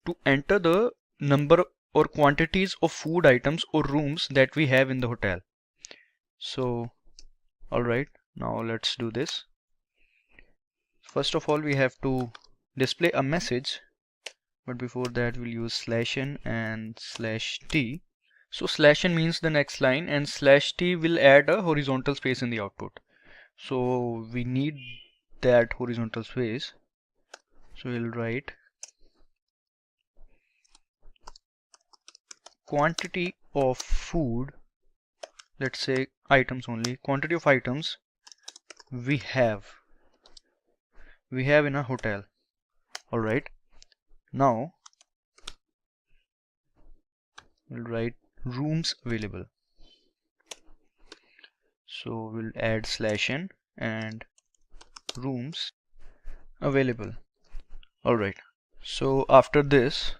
to enter the number or quantities of food items or rooms that we have in the hotel. So alright, now let's do this. First of all, we have to display a message, but before that we'll use /n and /t. So /n means the next line and /t will add a horizontal space in the output. So we need that horizontal space. So we'll write quantity of food, let's say items only, quantity of items we have in a hotel. Alright, now we'll write rooms available. So we'll add /n and rooms available. Alright, so after this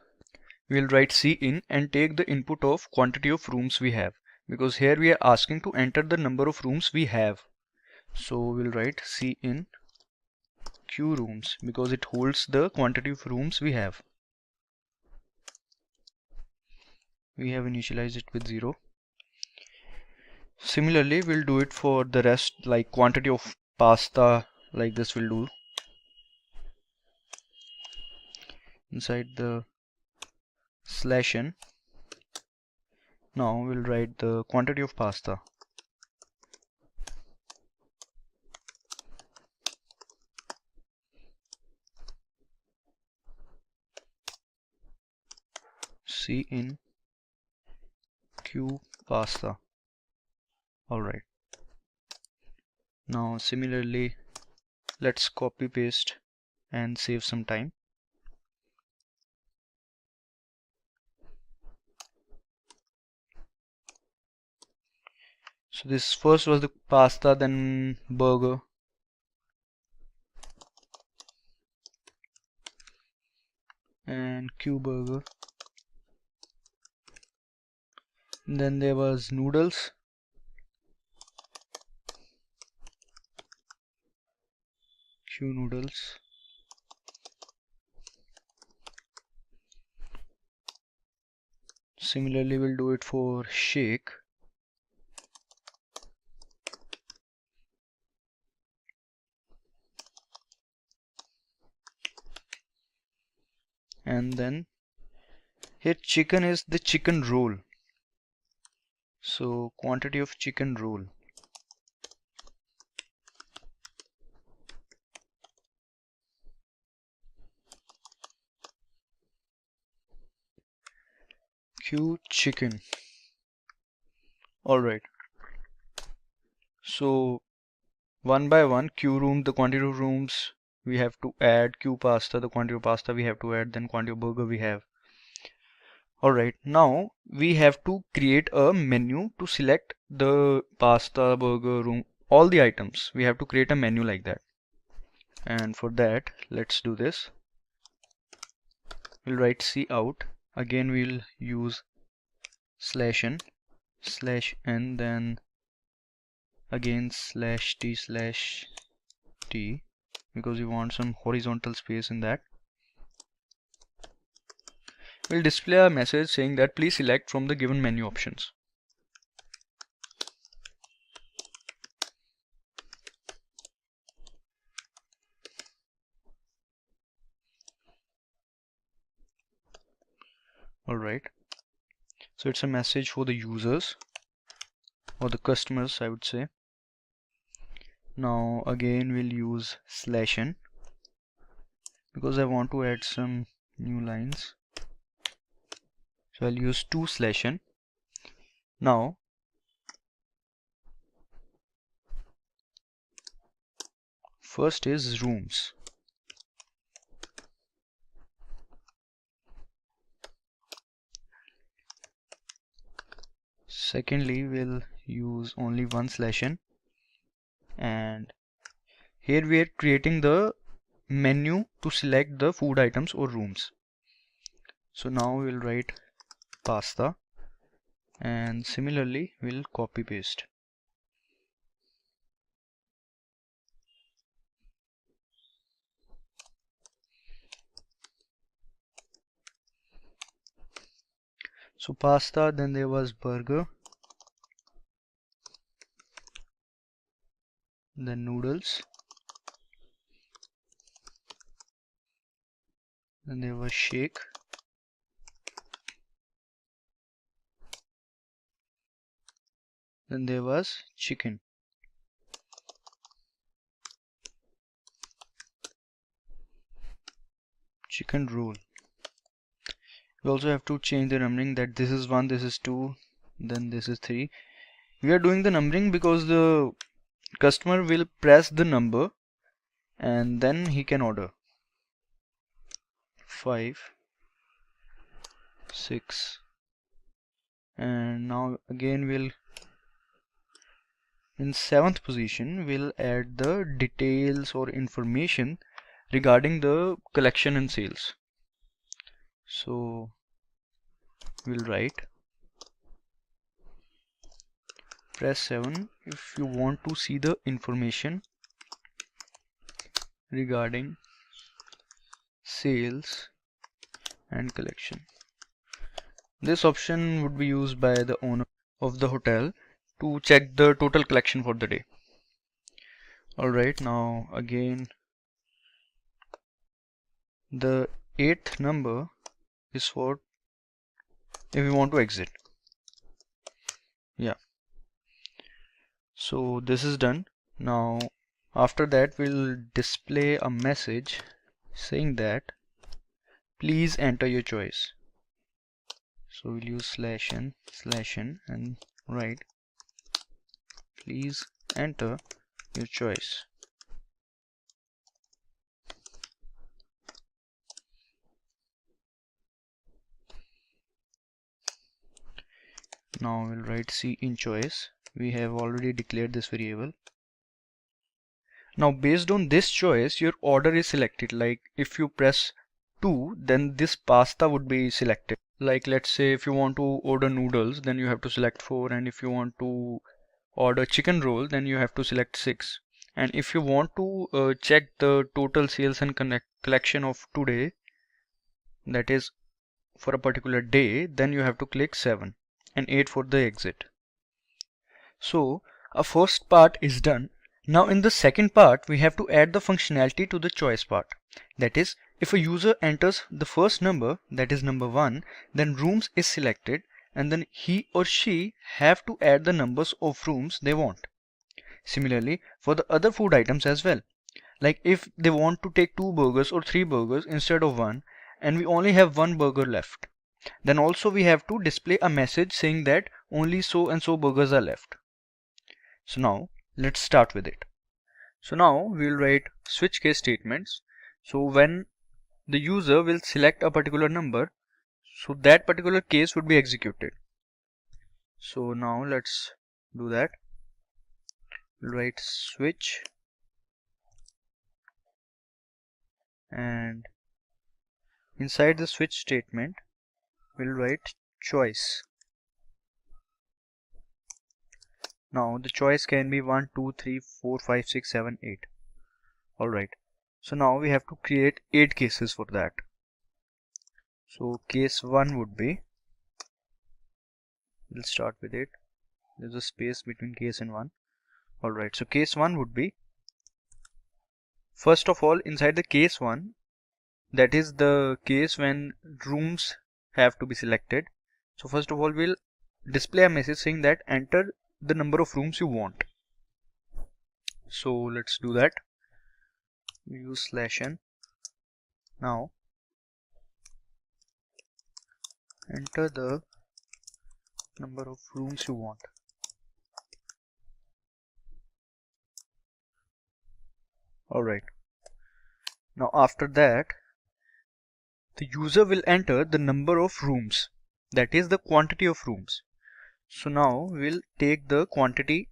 we'll write cin and take the input of quantity of rooms we have, because here we are asking to enter the number of rooms we have. So we'll write cin q rooms because it holds the quantity of rooms we have. We have initialized it with 0. Similarly, we'll do it for the rest, like quantity of pasta, like this we'll do. Inside the /n, now we'll write the quantity of pasta. cin q pasta. Alright. Now similarly, let's copy paste and save some time. So this first was the pasta, then burger, and Q burger. Then there was noodles, Q noodles. Similarly, we'll do it for shake. And then here chicken is the chicken roll. So quantity of chicken roll. Q chicken. Alright. So one by one, Q room, the quantity of rooms we have to add, Q pasta, the quantity of pasta we have to add, then quantity of burger we have. Alright, now we have to create a menu to select the pasta, burger, room, all the items. We have to create a menu like that. And for that, let's do this. We'll write cout. Again, we'll use /n, then again /t because we want some horizontal space in that. We'll display a message saying that please select from the given menu options. Alright, so it's a message for the users or the customers, I would say. Now again we'll use /n because I want to add some new lines. So I'll use 2 /n. Now first is rooms. Secondly, we'll use only 1 /n, and here we are creating the menu to select the food items or rooms. So now we'll write pasta and similarly we'll copy paste. So pasta, then there was burger, then noodles, then there was shake, then there was chicken. Chicken roll. We also have to change the numbering, that this is 1, this is 2, then this is 3. We are doing the numbering because the customer will press the number and then he can order. 5, 6, and now again we'll, in 7th position, we'll add the details or information regarding the collection and sales. So we'll write, press 7 if you want to see the information regarding sales and collection. This option would be used by the owner of the hotel to check the total collection for the day. Alright, now again the 8th number is for if we want to exit. Yeah, so this is done. Now after that we'll display a message saying that please enter your choice. So we'll use /n and write please enter your choice. Now we'll write C in choice. We have already declared this variable. Now based on this choice, your order is selected. Like if you press 2, then this pasta would be selected. Like let's say if you want to order noodles, then you have to select 4, and if you want to order chicken roll, then you have to select 6. And if you want to check the total sales and collection of today, that is for a particular day, then you have to click 7 and 8 for the exit. So our first part is done. Now in the second part, we have to add the functionality to the choice part. That is, if a user enters the first number, that is number 1, then rooms is selected, and then he or she have to add the numbers of rooms they want. Similarly for the other food items as well. Like if they want to take 2 burgers or 3 burgers instead of 1, and we only have 1 burger left, then also we have to display a message saying that only so and so burgers are left. So now let's start with it. So now we'll write switch case statements. So when the user will select a particular number, so that particular case would be executed. So now let's do that. We'll write switch, and inside the switch statement we'll write choice. Now the choice can be 1, 2, 3, 4, 5, 6, 7, 8. Alright, so now we have to create 8 cases for that. So case 1 would be, we'll start with it, there's a space between case and 1. Alright, so case 1 would be, first of all, inside the case 1, that is the case when rooms have to be selected. So first of all, we'll display a message saying that enter the number of rooms you want. So let's do that. We use /n. Now enter the number of rooms you want. Alright, now after that the user will enter the number of rooms, that is the quantity of rooms. So now we'll take the quantity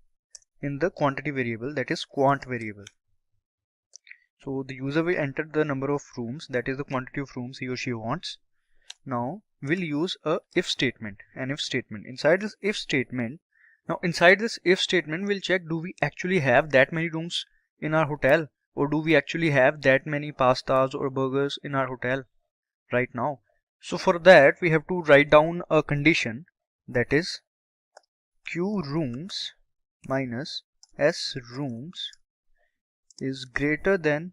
in the quantity variable, that is quant variable. So the user will enter the number of rooms, that is the quantity of rooms he or she wants. Now we'll use a if statement, an if statement. Inside this if statement, we'll check, do we actually have that many rooms in our hotel, or do we actually have that many pastas or burgers in our hotel right now? So for that we have to write down a condition, that is q rooms minus s rooms is greater than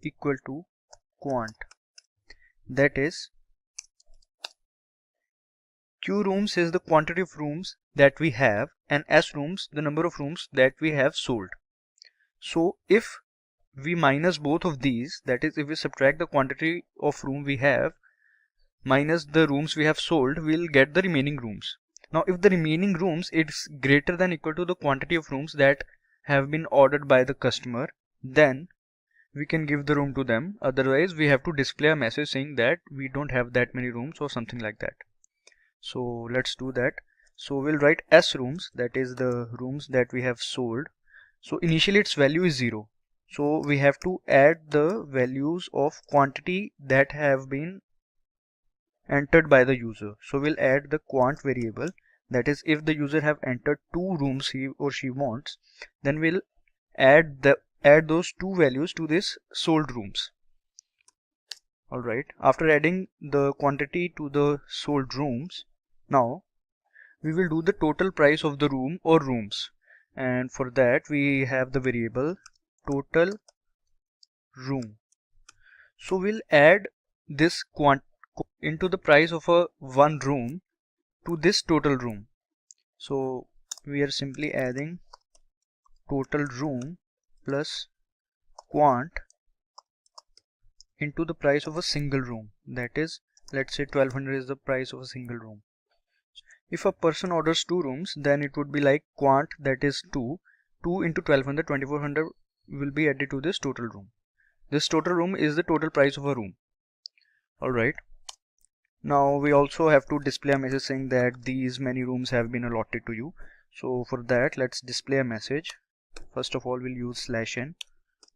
equal to quant. That is, q rooms is the quantity of rooms that we have, and s rooms the number of rooms that we have sold. So if we minus both of these, that is, if we subtract the quantity of room we have minus the rooms we have sold, we'll get the remaining rooms. Now if the remaining rooms is greater than equal to the quantity of rooms that have been ordered by the customer, then we can give the room to them. Otherwise we have to display a message saying that we don't have that many rooms or something like that. So let's do that. So we'll write s rooms, that is the rooms that we have sold. So initially its value is 0. So we have to add the values of quantity that have been entered by the user. So we'll add the quant variable, that is, if the user have entered 2 rooms he or she wants, then we'll add those 2 values to this sold rooms. Alright, after adding the quantity to the sold rooms, now we will do the total price of the room or rooms, and for that we have the variable total room. So we'll add this quant into the price of a one room to this total room. So we are simply adding total room plus quant into the price of a single room, that is, let's say 1200 is the price of a single room. If a person orders 2 rooms, then it would be like quant, that is 2 into 1200, 2400 will be added to this total room. This total room is the total price of a room. Alright, now we also have to display a message saying that these many rooms have been allotted to you. So for that, let's display a message. First of all, we'll use /n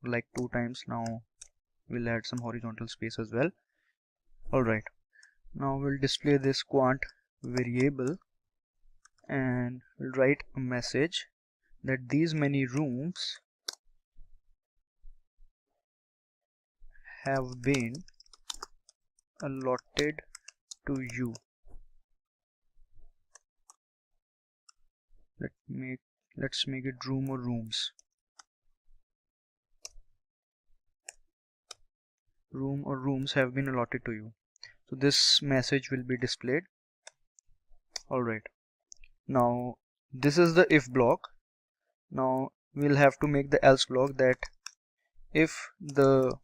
like 2 times. Now we'll add some horizontal space as well. Alright, now we'll display this quant variable and we'll write a message that these many rooms have been allotted to you. Let's make it room or rooms. Room or rooms have been allotted to you. So this message will be displayed. Alright, now this is the if block. Now we'll have to make the else block, that if the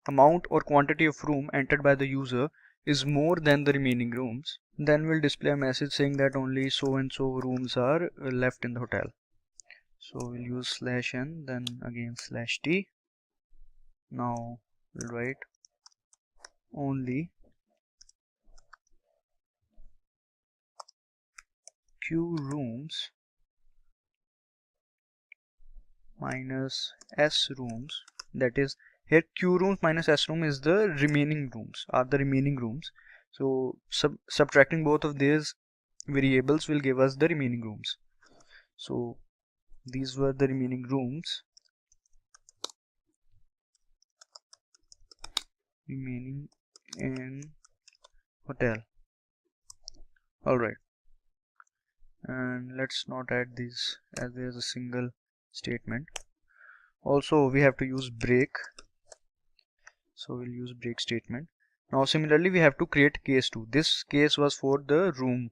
amount or quantity of room entered by the user is more than the remaining rooms, then we'll display a message saying that only so and so rooms are left in the hotel. So we'll use /n, then again /t. Now we'll write only q rooms minus s rooms, that is, here q rooms minus s room is the remaining rooms, are the remaining rooms. So subtracting both of these variables will give us the remaining rooms. So these were the remaining rooms remaining in hotel. Alright, and let's not add these as there's a single statement. Also we have to use break, so we'll use break statement. Now similarly we have to create case 2. This case was for the room,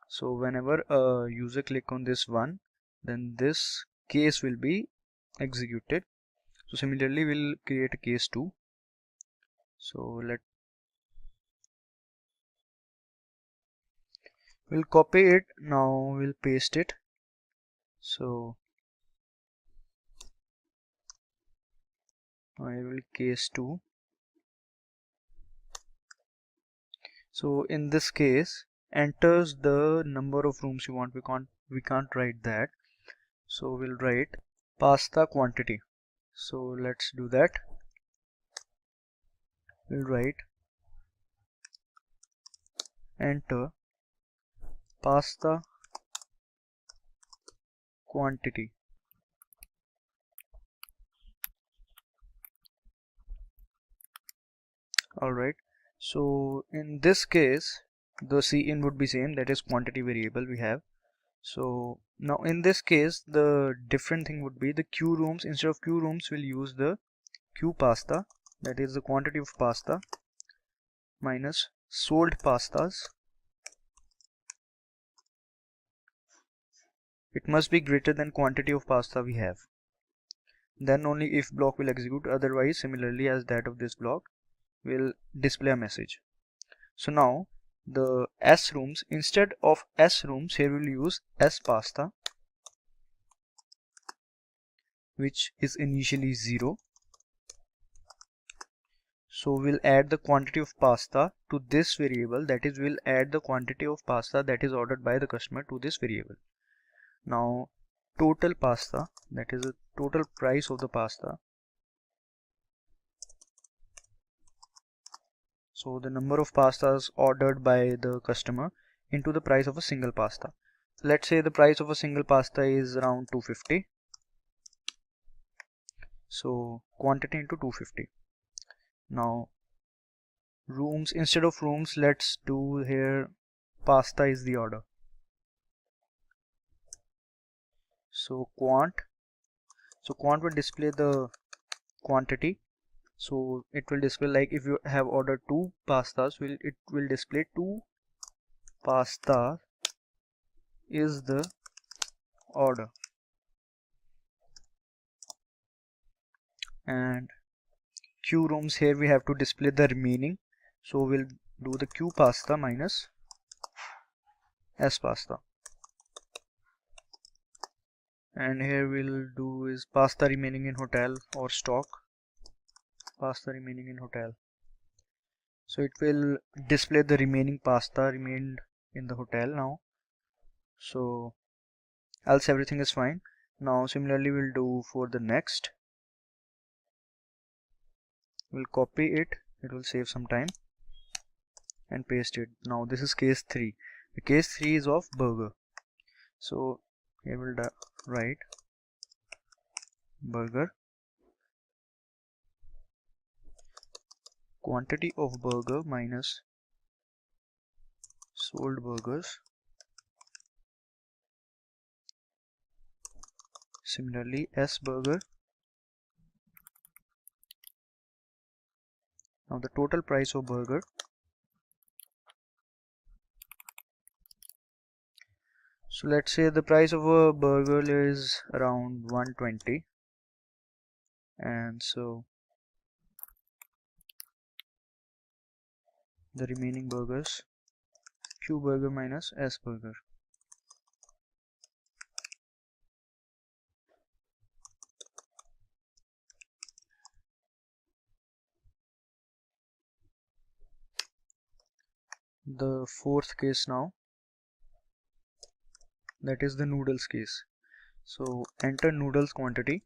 so whenever a user click on this one, then this case will be executed. So similarly we'll create a case 2. So we'll copy it. Now we'll paste it. So I will case 2. So in this case, enters the number of rooms you want. We can't write that. So we'll write pasta quantity. So let's do that. We'll write enter pasta quantity. Alright, so in this case the cin would be same, that is quantity variable we have. So now in this case the different thing would be the q rooms. Instead of q rooms we'll use the q pasta, that is the quantity of pasta minus sold pastas. It must be greater than quantity of pasta we have. Then only if block will execute, otherwise similarly as that of this block will display a message. So now the s rooms, instead of s rooms here we'll use s pasta, which is initially 0. So we'll add the quantity of pasta to this variable, that is we'll add the quantity of pasta that is ordered by the customer to this variable. Now total pasta, that is the total price of the pasta. So the number of pastas ordered by the customer into the price of a single pasta. Let's say the price of a single pasta is around 250. So quantity into 250. Now rooms, instead of rooms let's do here pasta is the order. So quant will display the quantity. So it will display, like if you have ordered 2 pastas, it will display 2 pasta is the order. And q rooms, here we have to display the remaining. So we'll do the q pasta minus s pasta. And here we'll do is pasta remaining in hotel or stock. Pasta remaining in hotel. So it will display the remaining pasta remained in the hotel now. So else everything is fine. Now similarly we'll do for the next. We'll copy it, it will save some time, and paste it. Now this is case 3. The case 3 is of burger. So here we'll write burger, quantity of burger minus sold burgers. Similarly s burger. Now the total price of burger. So let's say the price of a burger is around 120, and so the remaining burgers, q burger minus s burger. The fourth case now, that is the noodles case. So enter noodles quantity.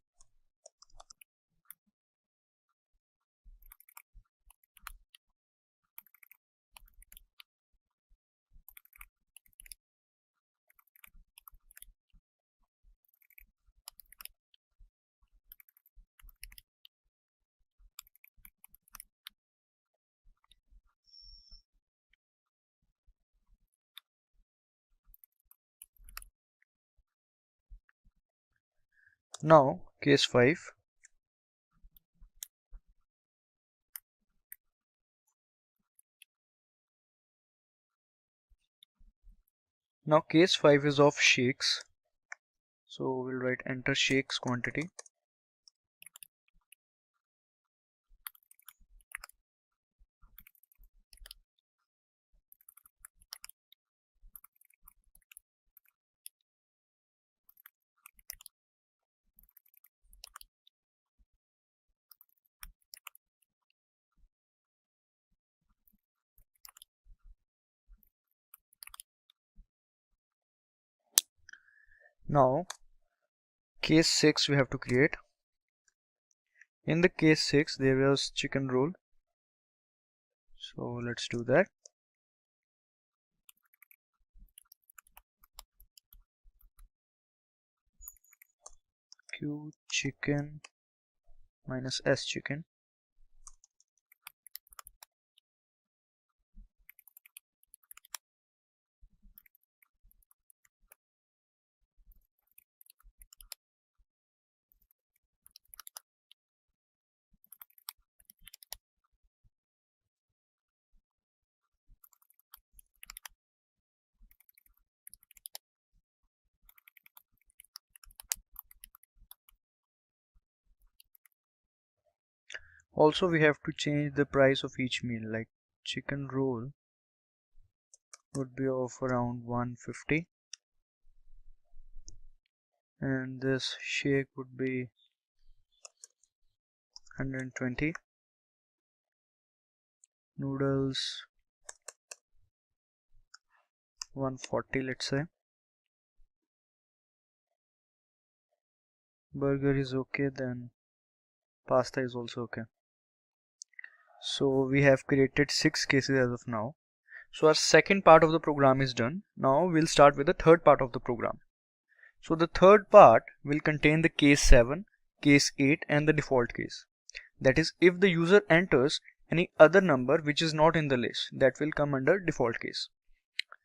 Now case 5. Now case 5 is of shakes. So we'll write enter shakes quantity. Now case 6 we have to create. In the case 6 there was chicken roll. So let's do that. q chicken minus s chicken. Also we have to change the price of each meal, like chicken roll would be of around 150 and this shake would be 120, noodles 140, let's say. Burger is okay, then pasta is also okay. So we have created 6 cases as of now. So our second part of the program is done. Now we'll start with the third part of the program. So the third part will contain the case 7, case 8 and the default case. That is, if the user enters any other number which is not in the list, that will come under default case.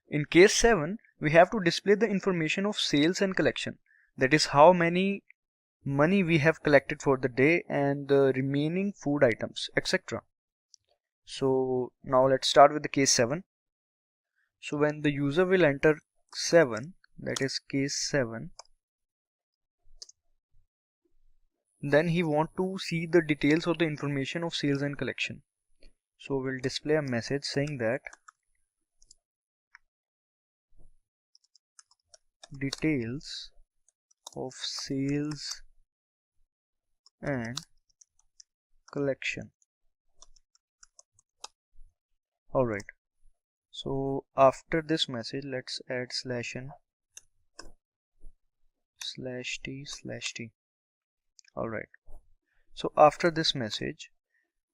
In case 7, we have to display the information of sales and collection. That is, how many money we have collected for the day and the remaining food items, etc. So now let's start with the case 7. So when the user will enter 7, that is case 7, then he want to see the details of the information of sales and collection. So we'll display a message saying that details of sales and collection. Alright, so after this message, let's add /n /t/t. Alright, so after this message,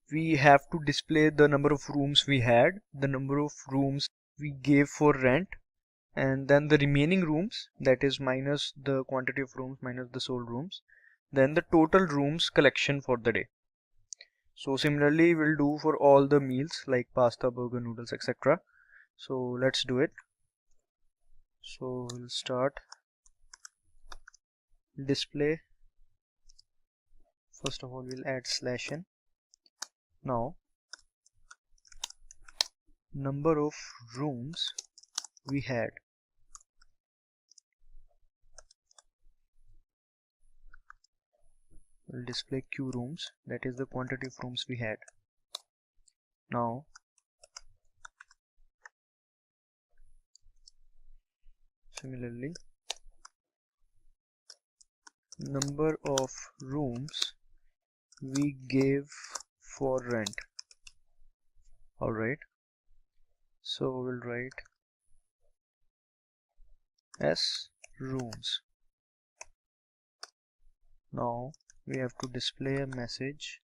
we have to display the number of rooms we had, the number of rooms we gave for rent, and then the remaining rooms, that is minus the quantity of rooms minus the sold rooms, then the total rooms collection for the day. So similarly we'll do for all the meals like pasta, burger, noodles, etc. So let's do it. So we'll start display. First of all we'll add /n. Now number of rooms we had. We'll display q rooms, that is the quantity of rooms we had. Now similarly number of rooms we gave for rent. Alright, so we'll write s rooms. Now we have to display a message.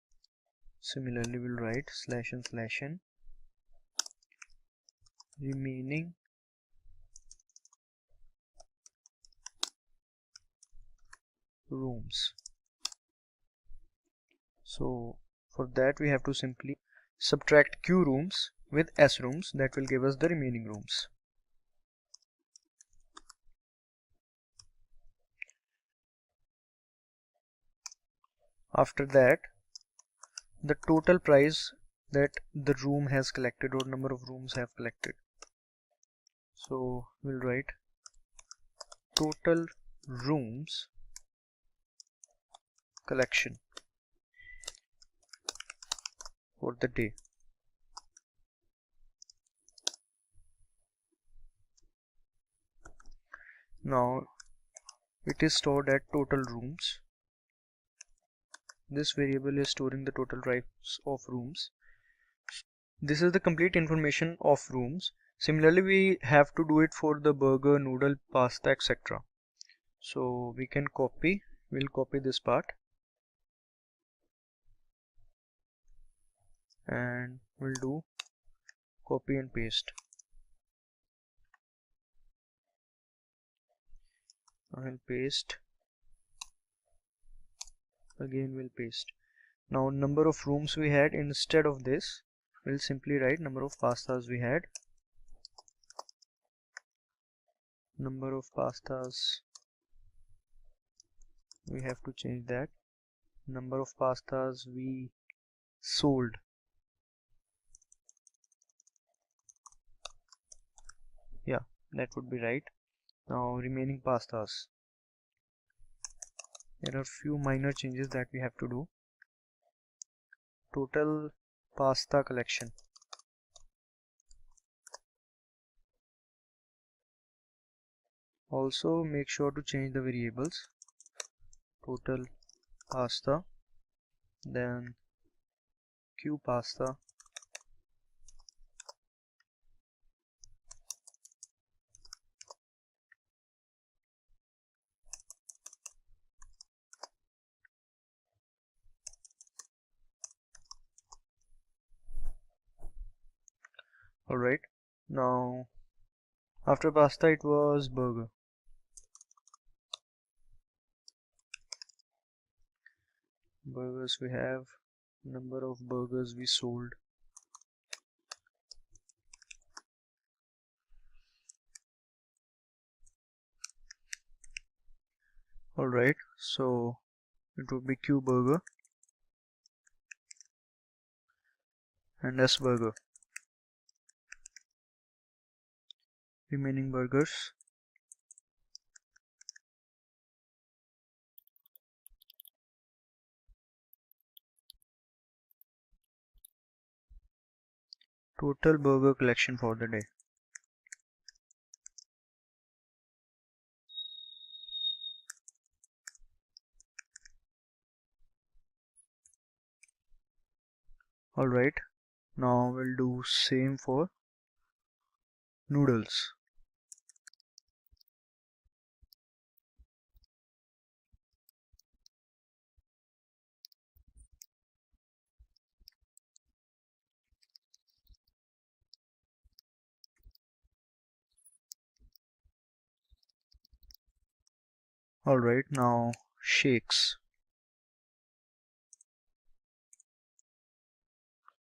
Similarly we'll write /n remaining rooms. So for that we have to simply subtract q rooms with s rooms, that will give us the remaining rooms. After that, the total price that the room has collected or number of rooms have collected. So we'll write total rooms collection for the day. Now it is stored at total rooms. This variable is storing the total types of rooms. This is the complete information of rooms. Similarly we have to do it for the burger, noodle, pasta, etc. So we can copy, we'll copy this part and we'll do copy and paste. I'll paste again we'll paste. Now number of rooms we had, instead of this we'll simply write number of pastas we had. Number of pastas, we have to change that. Number of pastas we sold. Yeah, that would be right. Now remaining pastas. There are few minor changes that we have to do. Total pasta collection. Also make sure to change the variables. Total pasta, then Q pasta, alright. Now after pasta it was burger. Burgers we have, number of burgers we sold. Alright, so it would be Q burger and S burger. Remaining burgers. Total burger collection for the day. Alright, now we'll do same for noodles. Alright, now shakes.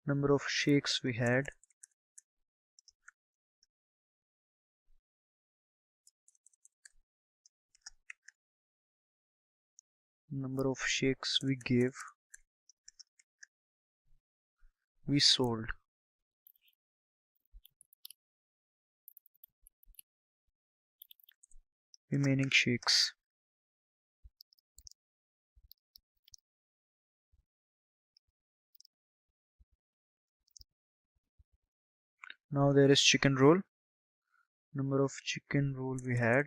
Number of shakes we had. Number of shakes we gave. We sold. Remaining shakes. Now there is chicken roll. Number of chicken roll we had.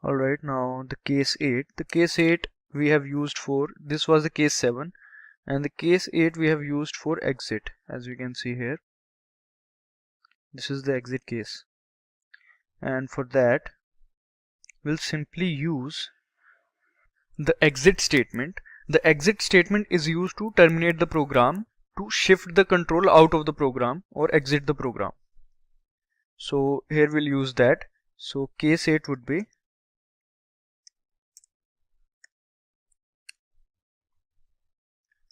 Alright, now the case 8. The case 8 we have used for, this was the case 7, and the case 8 we have used for exit, as you can see here. This is the exit case, and for that we'll simply use the exit statement. The exit statement is used to terminate the program, to shift the control out of the program or exit the program. So here we'll use that. So case 8 would be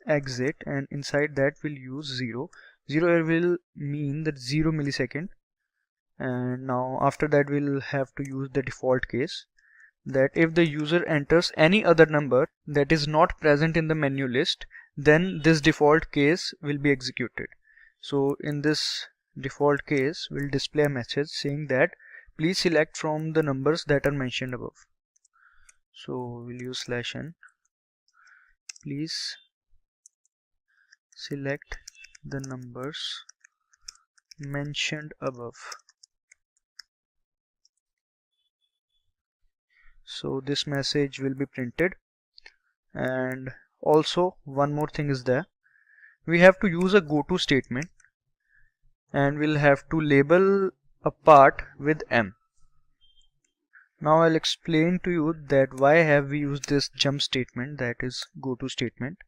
exit, and inside that we'll use 0. 0 here will mean that 0 millisecond, and now after that we'll have to use the default case, that if the user enters any other number that is not present in the menu list, then this default case will be executed. So in this default case we'll display a message saying that please select from the numbers that are mentioned above. So we'll use /n, please select the numbers mentioned above. So this message will be printed. And also one more thing is there, we have to use a goto statement, and we'll have to label a part with M. Now I'll explain to you that why have we used this jump statement, that is goto statement.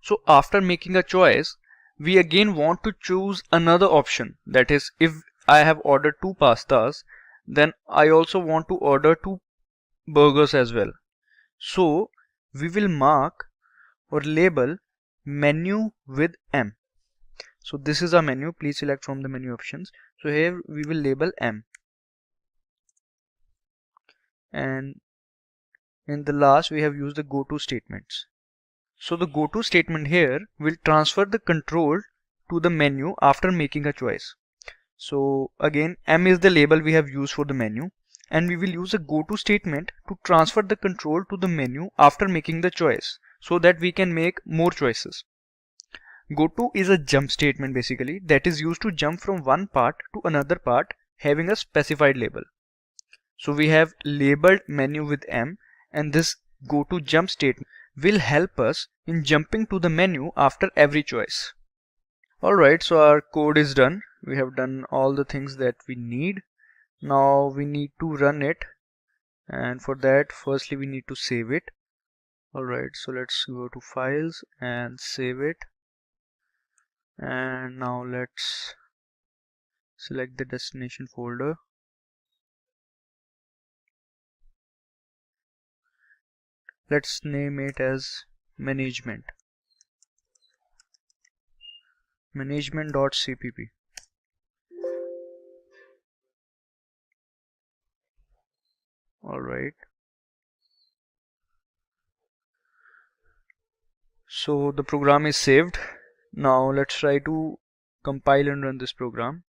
So after making a choice, we again want to choose another option. That is, if I have ordered 2 pastas, then I also want to order 2 burgers as well. So we will mark or label menu with M. So this is our menu. Please select from the menu options. So here we will label M. And in the last we have used the goto statements. So the goto statement here will transfer the control to the menu after making a choice. So again, M is the label we have used for the menu, and we will use a goto statement to transfer the control to the menu after making the choice, so that we can make more choices. Goto is a jump statement basically that is used to jump from one part to another part having a specified label. So we have labeled menu with M, and this goto jump statement will help us in jumping to the menu after every choice. Alright, so our code is done. We have done all the things that we need. Now we need to run it, and for that firstly we need to save it. Alright, so let's go to files and save it, and now let's select the destination folder. Let's name it as management.cpp. Alright, so the program is saved. Now let's try to compile and run this program.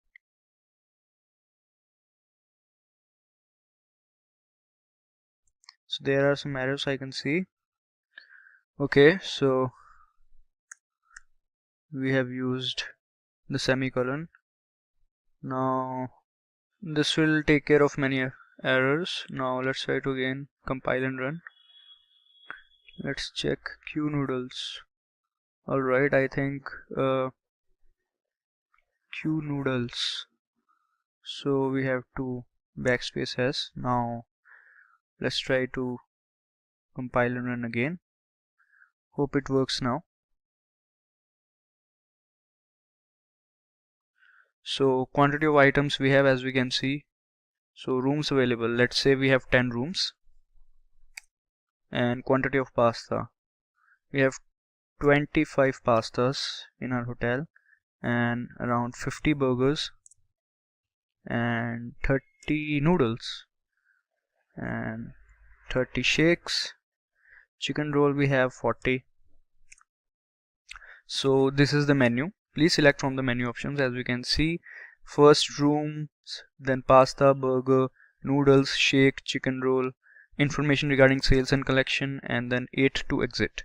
So there are some errors I can see. Okay, so we have used the semicolon. Now this will take care of many errors. Now let's try to again compile and run. Let's check Q noodles. Alright, I think Q noodles. So we have to backspace S. Now let's try to compile and run again. Hope it works now. So quantity of items we have, as we can see. So rooms available, let's say we have 10 rooms. And quantity of pasta, we have 25 pastas in our hotel, and around 50 burgers, and 30 noodles, and 30 shakes. Chicken roll we have 40. So this is the menu. Please select from the menu options. As we can see, first rooms, then pasta, burger, noodles, shake, chicken roll, information regarding sales and collection, and then 8 to exit.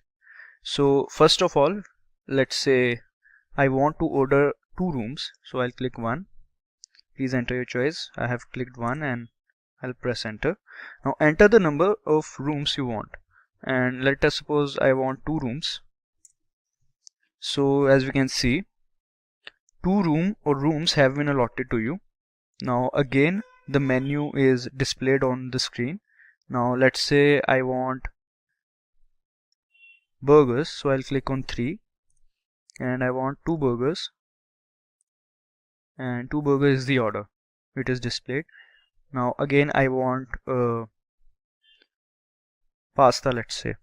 So first of all, let's say I want to order 2 rooms, so I'll click 1. Please enter your choice. I have clicked 1 and I'll press enter. Now enter the number of rooms you want, and let us suppose I want 2 rooms. So as we can see, 2 rooms have been allotted to you. Now again the menu is displayed on the screen. Now let's say I want burgers, so I'll click on 3, and I want 2 burgers, and 2 burgers is the order, it is displayed. Now again I want pasta. Let's say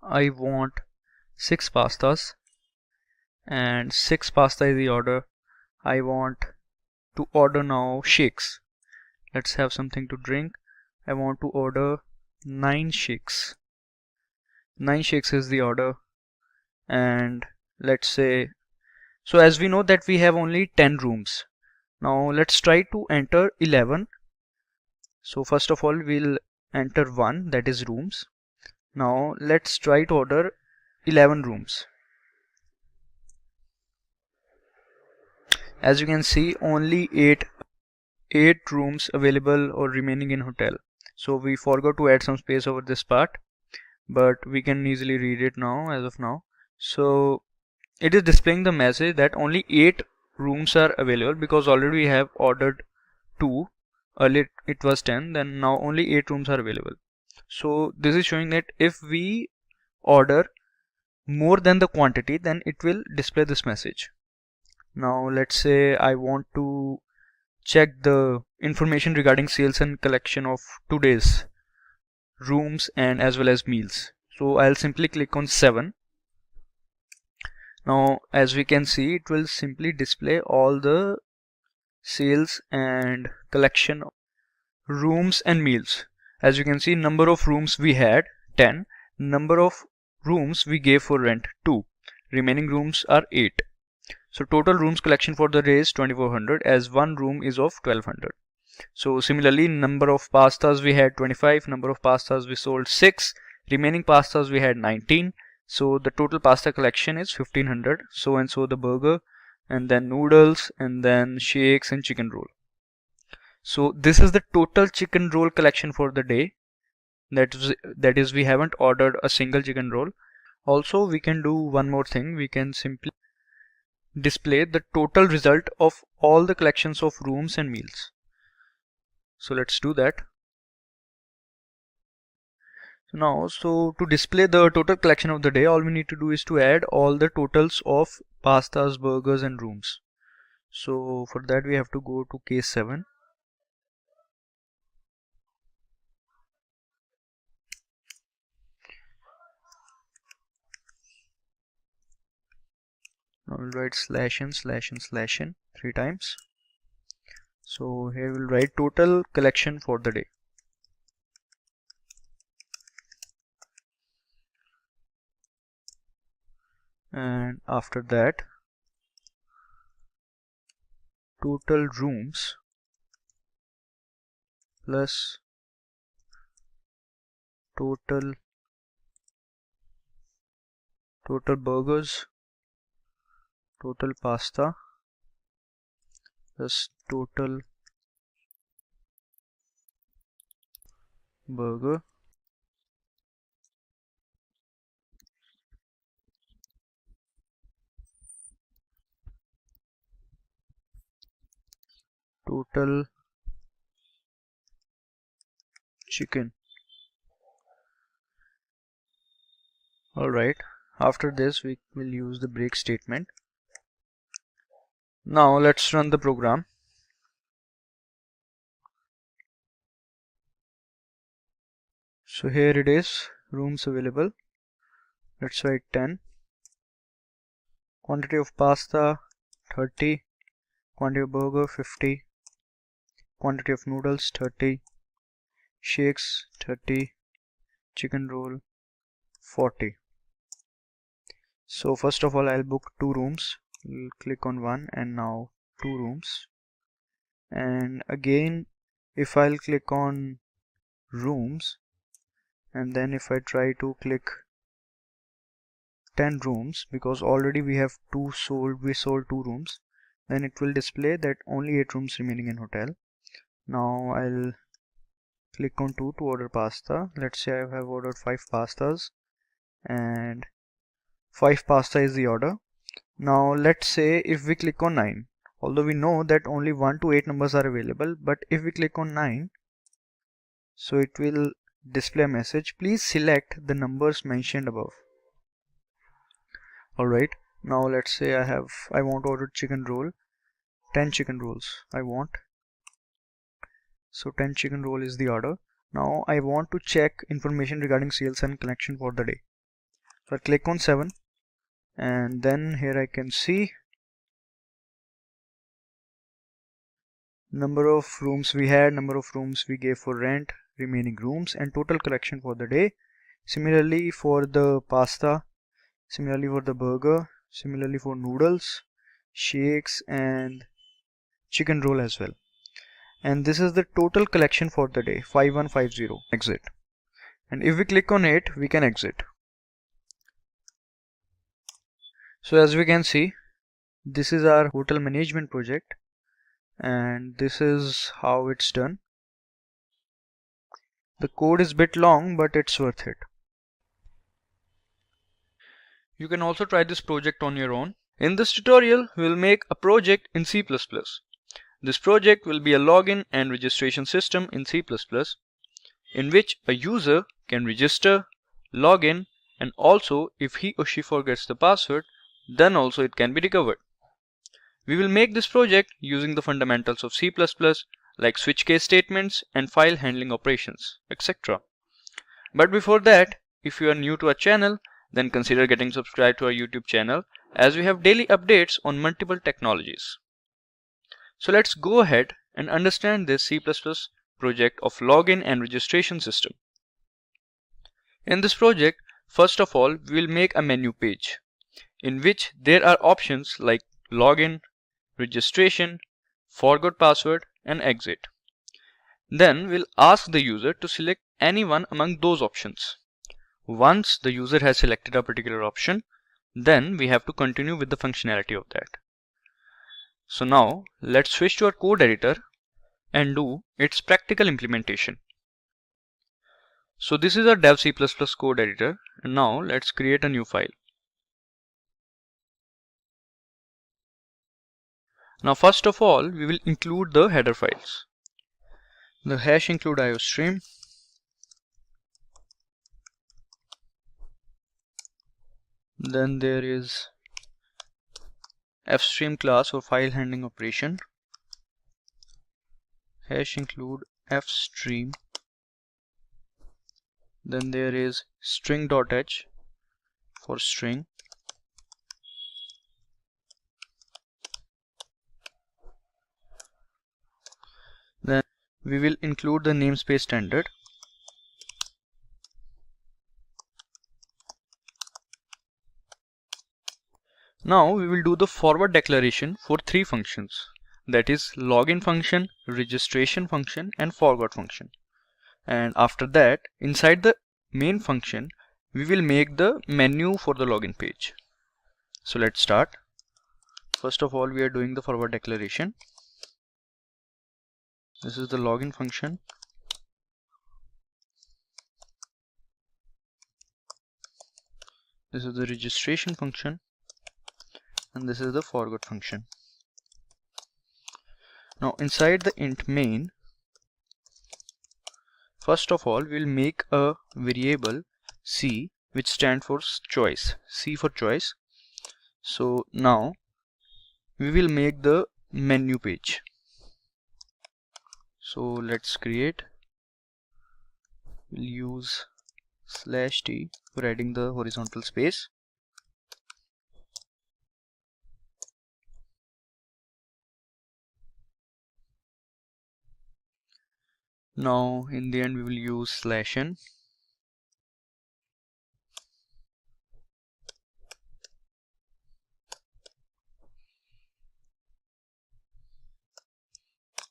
I want 6 pastas, and 6 pasta is the order. I want to order now shakes. Let's have something to drink. I want to order 9 shakes. 9 shakes is the order. And let's say, so as we know that we have only 10 rooms. Now let's try to enter 11. So first of all we'll enter 1, that is rooms. Now let's try to order 11 rooms. As you can see, only 8 rooms available or remaining in hotel. So we forgot to add some space over this part, but we can easily read it now as of now. So it is displaying the message that only 8 rooms are available, because already we have ordered 2. Earlier it was 10, then now only 8 rooms are available. So this is showing that if we order more than the quantity, then it will display this message. Now let's say I want to check the information regarding sales and collection of today's rooms and as well as meals. So I'll simply click on 7. Now as we can see, it will simply display all the sales and collection of rooms and meals. As you can see, number of rooms we had 10, number of rooms we gave for rent 2, remaining rooms are 8. So total rooms collection for the day is 2400, as one room is of 1200. So similarly, number of pastas we had 25, number of pastas we sold 6, remaining pastas we had 19. So the total pasta collection is 1500. So and so the burger, and then noodles, and then shakes and chicken roll. So this is the total chicken roll collection for the day. That is we haven't ordered a single chicken roll. Also we can do one more thing. We can simply display the total result of all the collections of rooms and meals. So let's do that. So to display the total collection of the day, all we need to do is to add all the totals of pastas, burgers and rooms. So for that we have to go to case 7. Now we'll write /n/n/n 3 times. So here we'll write total collection for the day. And after that, total rooms plus total burgers, total pasta plus total burger total chicken. Alright, after this we will use the break statement. Now let's run the program. So here it is, rooms available. Let's write 10. Quantity of pasta 30. Quantity of burger 50. Quantity of noodles 30. Shakes 30. Chicken roll 40. So first of all I'll book 2 rooms. We'll click on 1 and now 2 rooms. And again, if I'll click on rooms and then if I try to click 10 rooms, because already we have we sold 2 rooms, then it will display that only 8 rooms remaining in hotel. Now I'll click on 2 to order pasta. Let's say I have ordered 5 pastas and 5 pasta is the order. Now let's say if we click on 9, although we know that only 1 to 8 numbers are available, but if we click on 9, so it will display a message, please select the numbers mentioned above. Alright, now let's say I want to order chicken roll, 10 chicken rolls I want. So 10 chicken roll is the order. Now I want to check information regarding sales and collection for the day. So I click on 7 and then here I can see number of rooms we had, number of rooms we gave for rent, remaining rooms and total collection for the day. Similarly for the pasta, similarly for the burger, similarly for noodles, shakes and chicken roll as well. And this is the total collection for the day, 5150. Exit. And if we click on it, we can exit. So as we can see, this is our hotel management project and this is how it's done. The code is a bit long, but it's worth it. You can also try this project on your own. In this tutorial, we will make a project in C++. This project will be a login and registration system in C++, in which a user can register, log in, and also if he or she forgets the password, then also it can be recovered. We will make this project using the fundamentals of C++ like switch case statements and file handling operations, etc. But before that, if you are new to our channel, then consider getting subscribed to our YouTube channel as we have daily updates on multiple technologies. So let's go ahead and understand this C++ project of login and registration system. In this project, first of all, we will make a menu page in which there are options like login, registration, forgot password, and exit. Then we'll ask the user to select any one among those options. Once the user has selected a particular option, then we have to continue with the functionality of that. So now let's switch to our code editor and do its practical implementation. So this is our dev C++ code editor, and now let's create a new file. Now first of all, we will include the header files. The hash include iostream, then there is fstream class for file handling operation, hash include fstream, then there is string.h for string, then we will include the namespace standard, now we will do the forward declaration for three functions, that is login function, registration function, and forgot function. And after that, inside the main function, we will make the menu for the login page. So let's start. First of all, we are doing the forward declaration. This is the login function. This is the registration function. And this is the forgot function. Now inside the int main, first of all, we'll make a variable C which stands for choice, C for choice. So now we will make the menu page. So let's create, we'll use /t for adding the horizontal space. Now in the end we will use /n.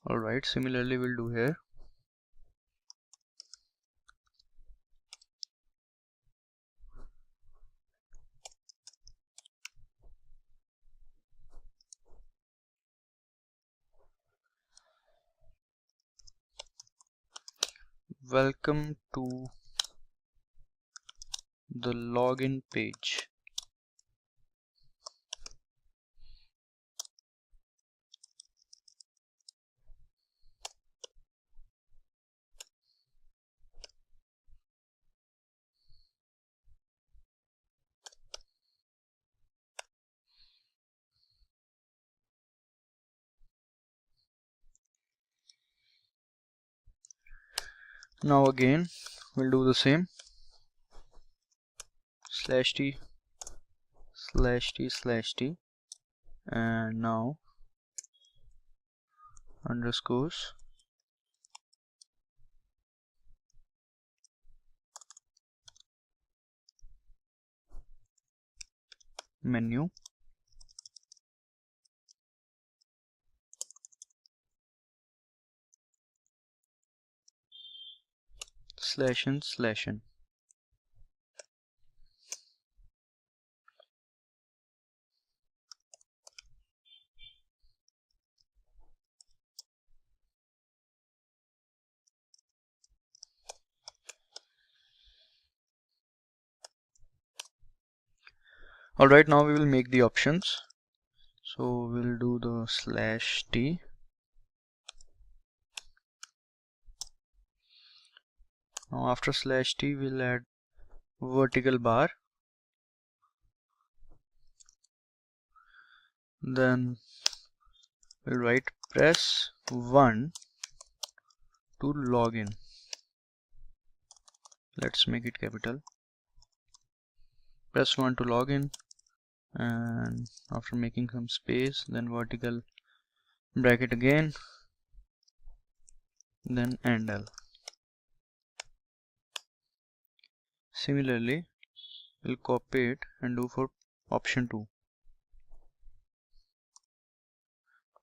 Alright, similarly we'll do here. Welcome to the login page. Now again we'll do the same, /t /t, and now underscores menu /n. Alright, now we will make the options. So we'll do the /t. Now after /t we'll add vertical bar, then we'll write press 1 to log in. Let's make it capital. Press 1 to log in, and after making some space, then vertical bracket again, then L. Similarly, we'll copy it and do for option 2.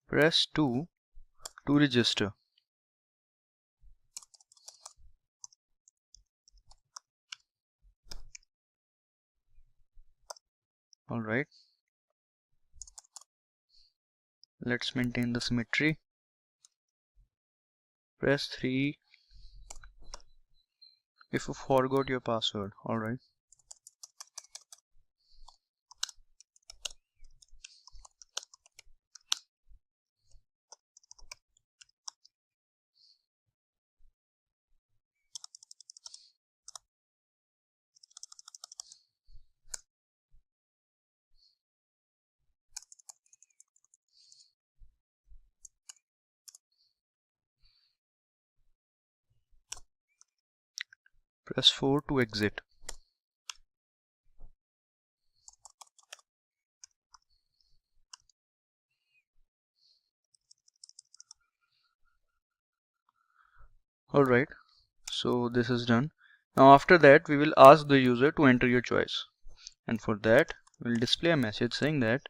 Press 2 to register. Alright. Let's maintain the symmetry. Press 3 if you forgot your password. Alright. Press 4 to exit. Alright, so this is done. Now after that we will ask the user to enter your choice, and for that we'll display a message saying that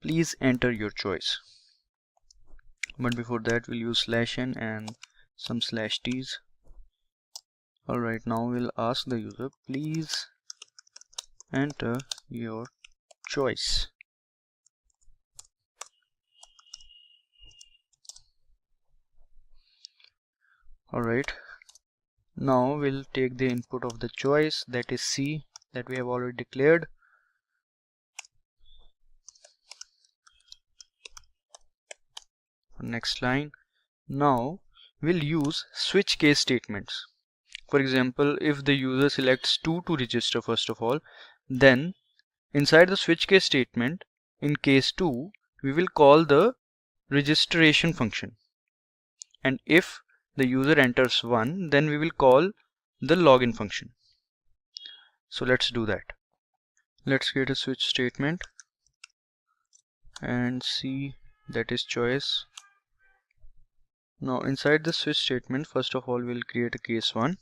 please enter your choice. But before that we'll use /n and some /t's. Alright, now we'll ask the user, please enter your choice. Alright, now we'll take the input of the choice, that is C, that we have already declared. Next line. Now we'll use switch case statements. For example, if the user selects 2 to register first of all, then inside the switch case statement, in case 2, we will call the registration function. And if the user enters 1, then we will call the login function. So let's do that. Let's create a switch statement and see, that is choice. Now inside the switch statement, first of all we'll create a case 1.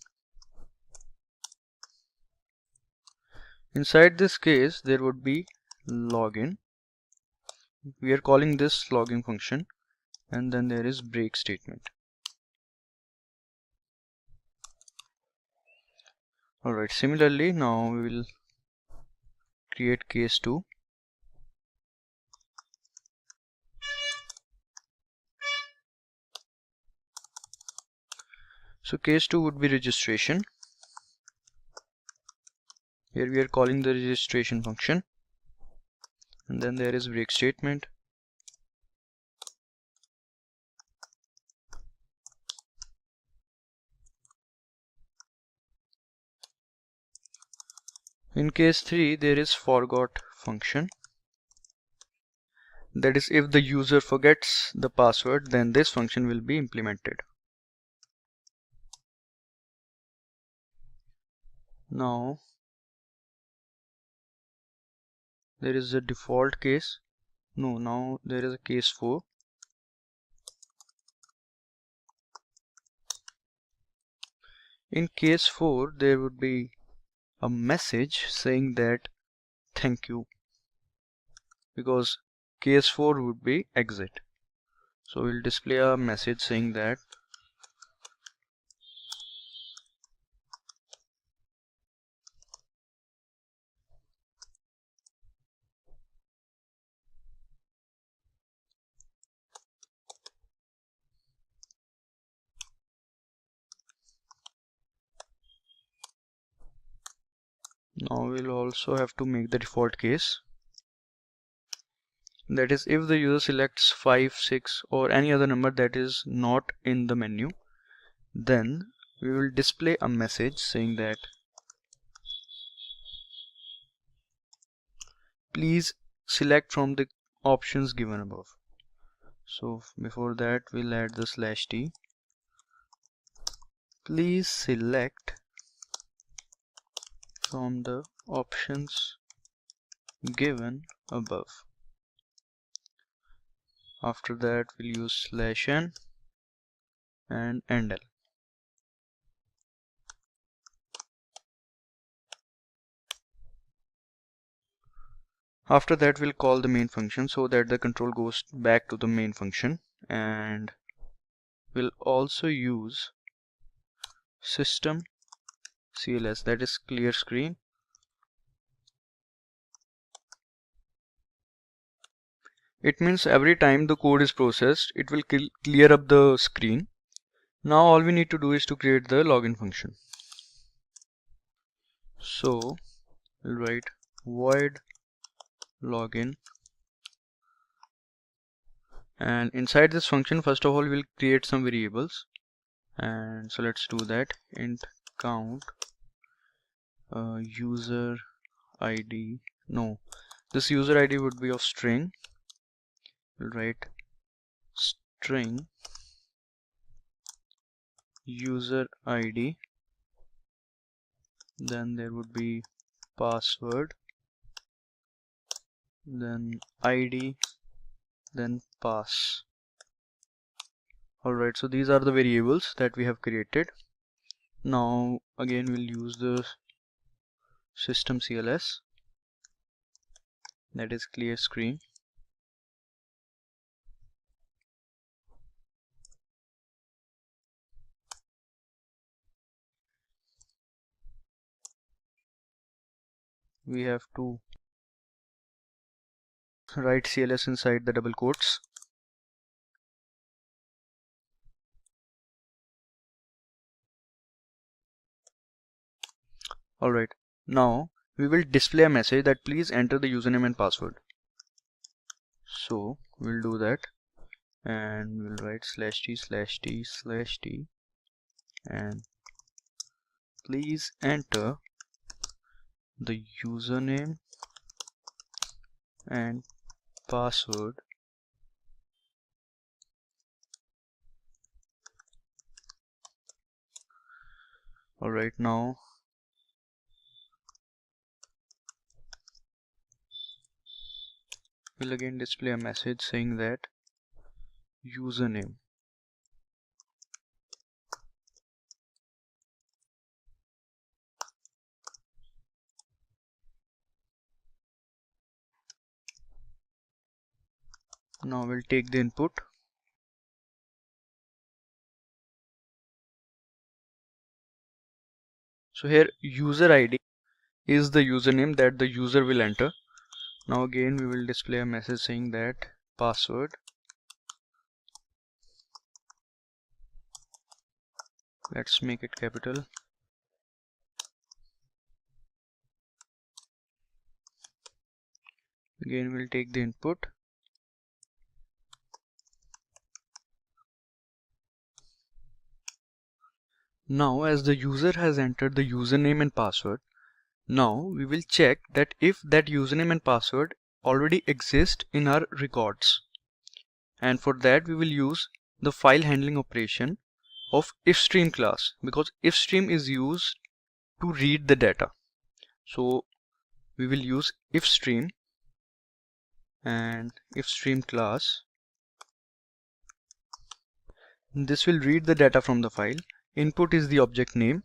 Inside this case there would be login. We are calling this login function, and then there is break statement. Alright, similarly now we will create case 2. So case 2 would be registration. Here we are calling the registration function, and then there is break statement. In case 3 there is forgot function. That is, if the user forgets the password, then this function will be implemented. Now there is a default case. No, now there is a case 4. In case 4 there would be a message saying that thank you, because case 4 would be exit. So we'll display a message saying that now we'll also have to make the default case. That is, if the user selects 5, 6 or any other number that is not in the menu, then we will display a message saying that please select from the options given above. So before that we'll add the /t. Please select from the options given above. After that we'll use /n and endl. After that we'll call the main function so that the control goes back to the main function, and we'll also use system CLS, that is clear screen. It means every time the code is processed, it will clear up the screen. Now all we need to do is to create the login function. So we'll write void login, and inside this function first of all we'll create some variables, and so let's do that. Int count user ID, no, this user ID would be of string. We'll write string user ID, then there would be password, then ID, then pass. Alright, so these are the variables that we have created. Now again we'll use the system CLS, that is clear screen. We have to write CLS inside the double quotes. Alright, now we will display a message that please enter the username and password. So we'll do that, and we'll write /t/t/t and please enter the username and password. Alright, now we'll again display a message saying that username. Now we'll take the input. So here user ID is the username that the user will enter. Now again we will display a message saying that password. Let's make it capital. Again we'll take the input. Now as the user has entered the username and password, now we will check that if that username and password already exist in our records, and for that we will use the file handling operation of ifstream class, because ifstream is used to read the data. So we will use ifstream and ifstream class. This will read the data from the file. Input is the object name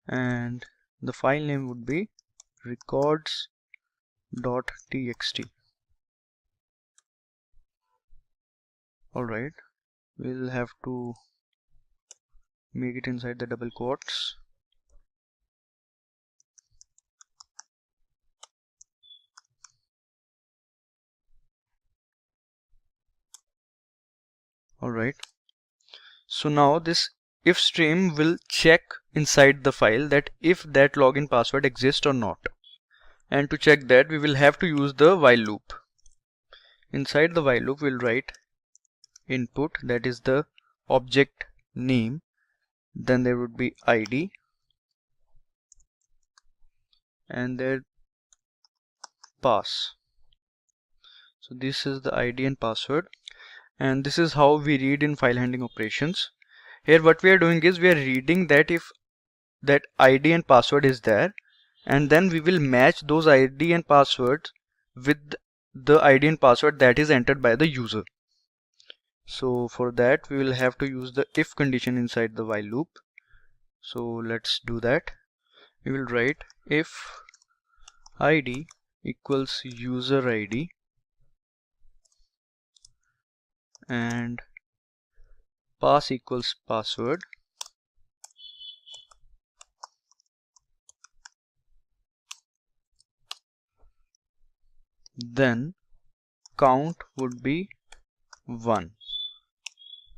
and the file name would be records.txt. Alright, we'll have to make it inside the double quotes. Alright, so now this if stream will check inside the file that if that login password exists or not, and to check that we will have to use the while loop. inside the while loop we'll write input, that is the object name, then there would be ID, and then pass. So this is the ID and password, and this is how we read in file handling operations. Here what we are doing is we are reading that if that ID and password is there, and then we will match those ID and passwords with the ID and password that is entered by the user. So for that we will have to use the if condition inside the while loop. So let's do that. We will write if ID equals user ID and pass equals password, then count would be 1,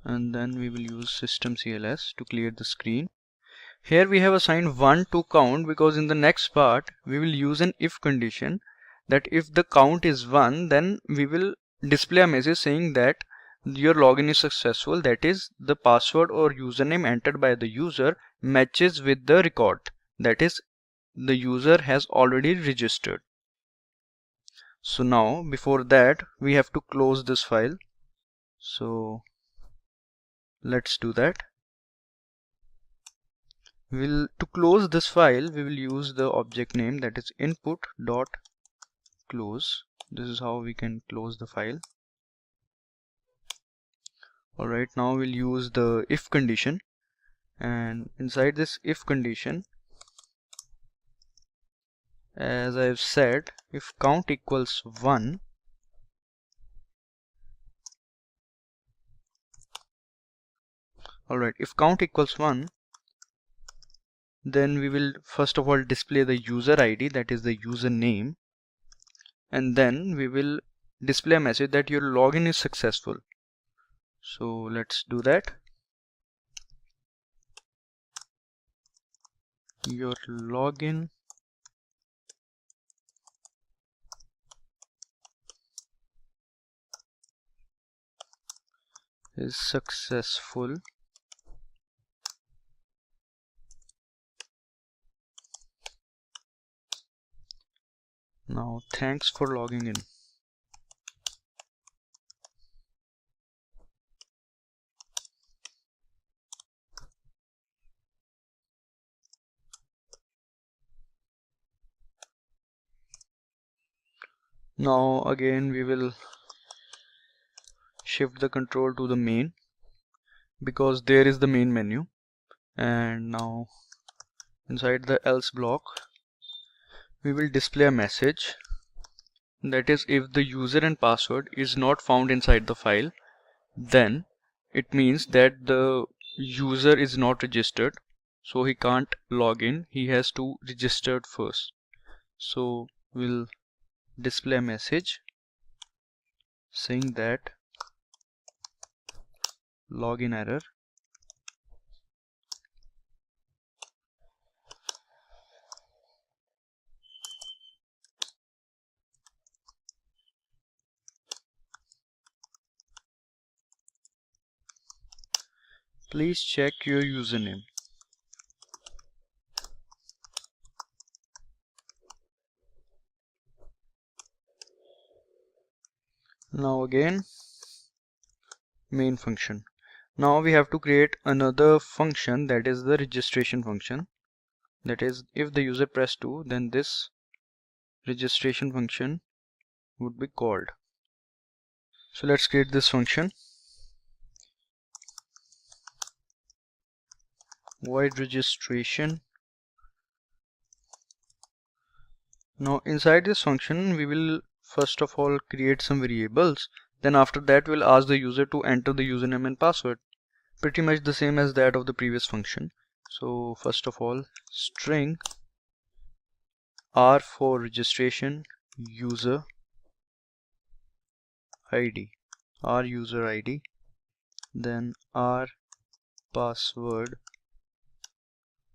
and then we will use systemcls to clear the screen. Here we have assigned 1 to count because in the next part we will use an if condition, that if the count is 1 then we will display a message saying that your login is successful, that is the password or username entered by the user matches with the record, that is the user has already registered. So now before that we have to close this file, so let's do that. To close this file we will use the object name, that is input dot close. This is how we can close the file. Alright, now we'll use the if condition, and inside this if condition, as I've said, if count equals 1, alright, if count equals 1, then we will first of all display the user ID, that is the username, and then we will display a message that your login is successful. So let's do that. Your login is successful. Now thanks for logging in. Now again we will shift the control to the main, because there is the main menu, and now inside the else block we will display a message, that is if the user and password is not found inside the file, then it means that the user is not registered, so he can't log in, he has to register first. So we'll display a message saying that login error. Please check your username. Now again main function. Now we have to create another function, that is the registration function, that is if the user press 2 then this registration function would be called. So let's create this function. Void registration. Now inside this function we will first of all create some variables, then after that we'll ask the user to enter the username and password, pretty much the same as that of the previous function. So first of all string r for registration user ID, r user ID, then r password,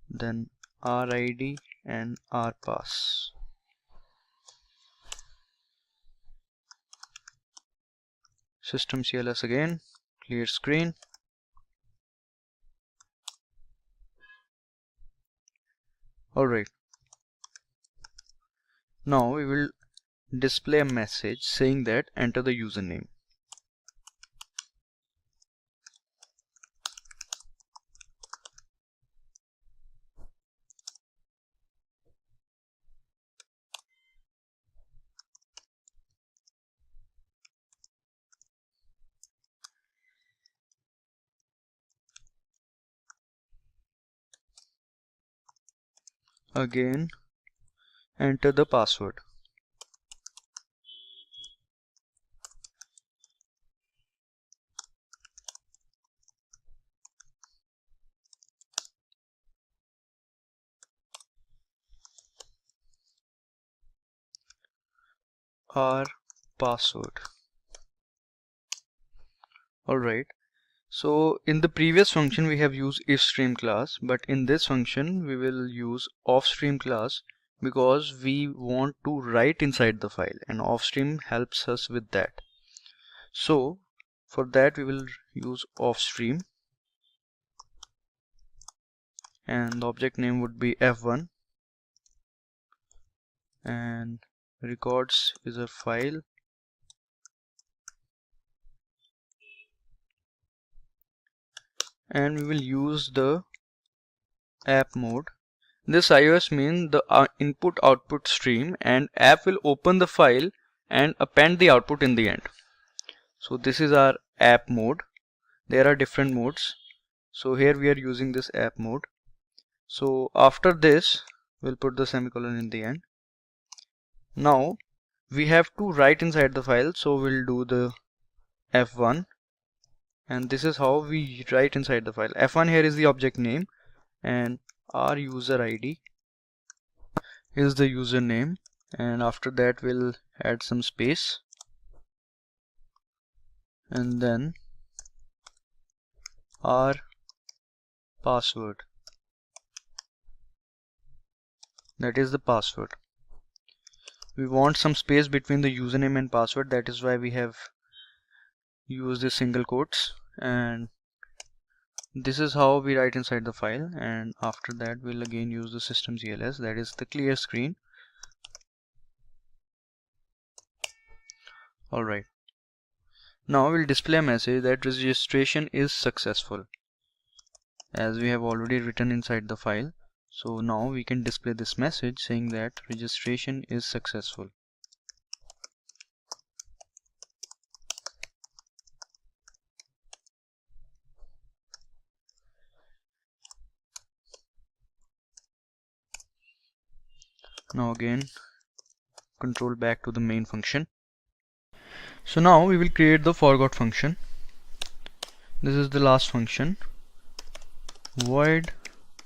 then r ID and r pass. System CLS again, clear screen. Alright, now we will display a message saying that enter the username. Again, enter the password. Our password. Alright, so in the previous function we have used ifStream class, but in this function we will use offStream class because we want to write inside the file, and offStream helps us with that. So for that we will use offStream, and the object name would be f1, and records is a file, and we will use the app mode. This iOS means the input output stream, and app will open the file and append the output in the end. So this is our app mode. There are different modes, so here we are using this app mode. So after this we'll put the semicolon in the end. Now we have to write inside the file, so we'll do the f1, and this is how we write inside the file. F1 here is the object name, and our user ID is the username, and after that we'll add some space, and then our password, that is the password. We want some space between the username and password, that is why we have used the single quotes, and this is how we write inside the file. And after that we'll again use the system CLS, that is the clear screen. Alright, now we'll display a message that registration is successful, as we have already written inside the file. So now we can display this message saying that registration is successful. Now again control back to the main function. So now we will create the forgot function. This is the last function, void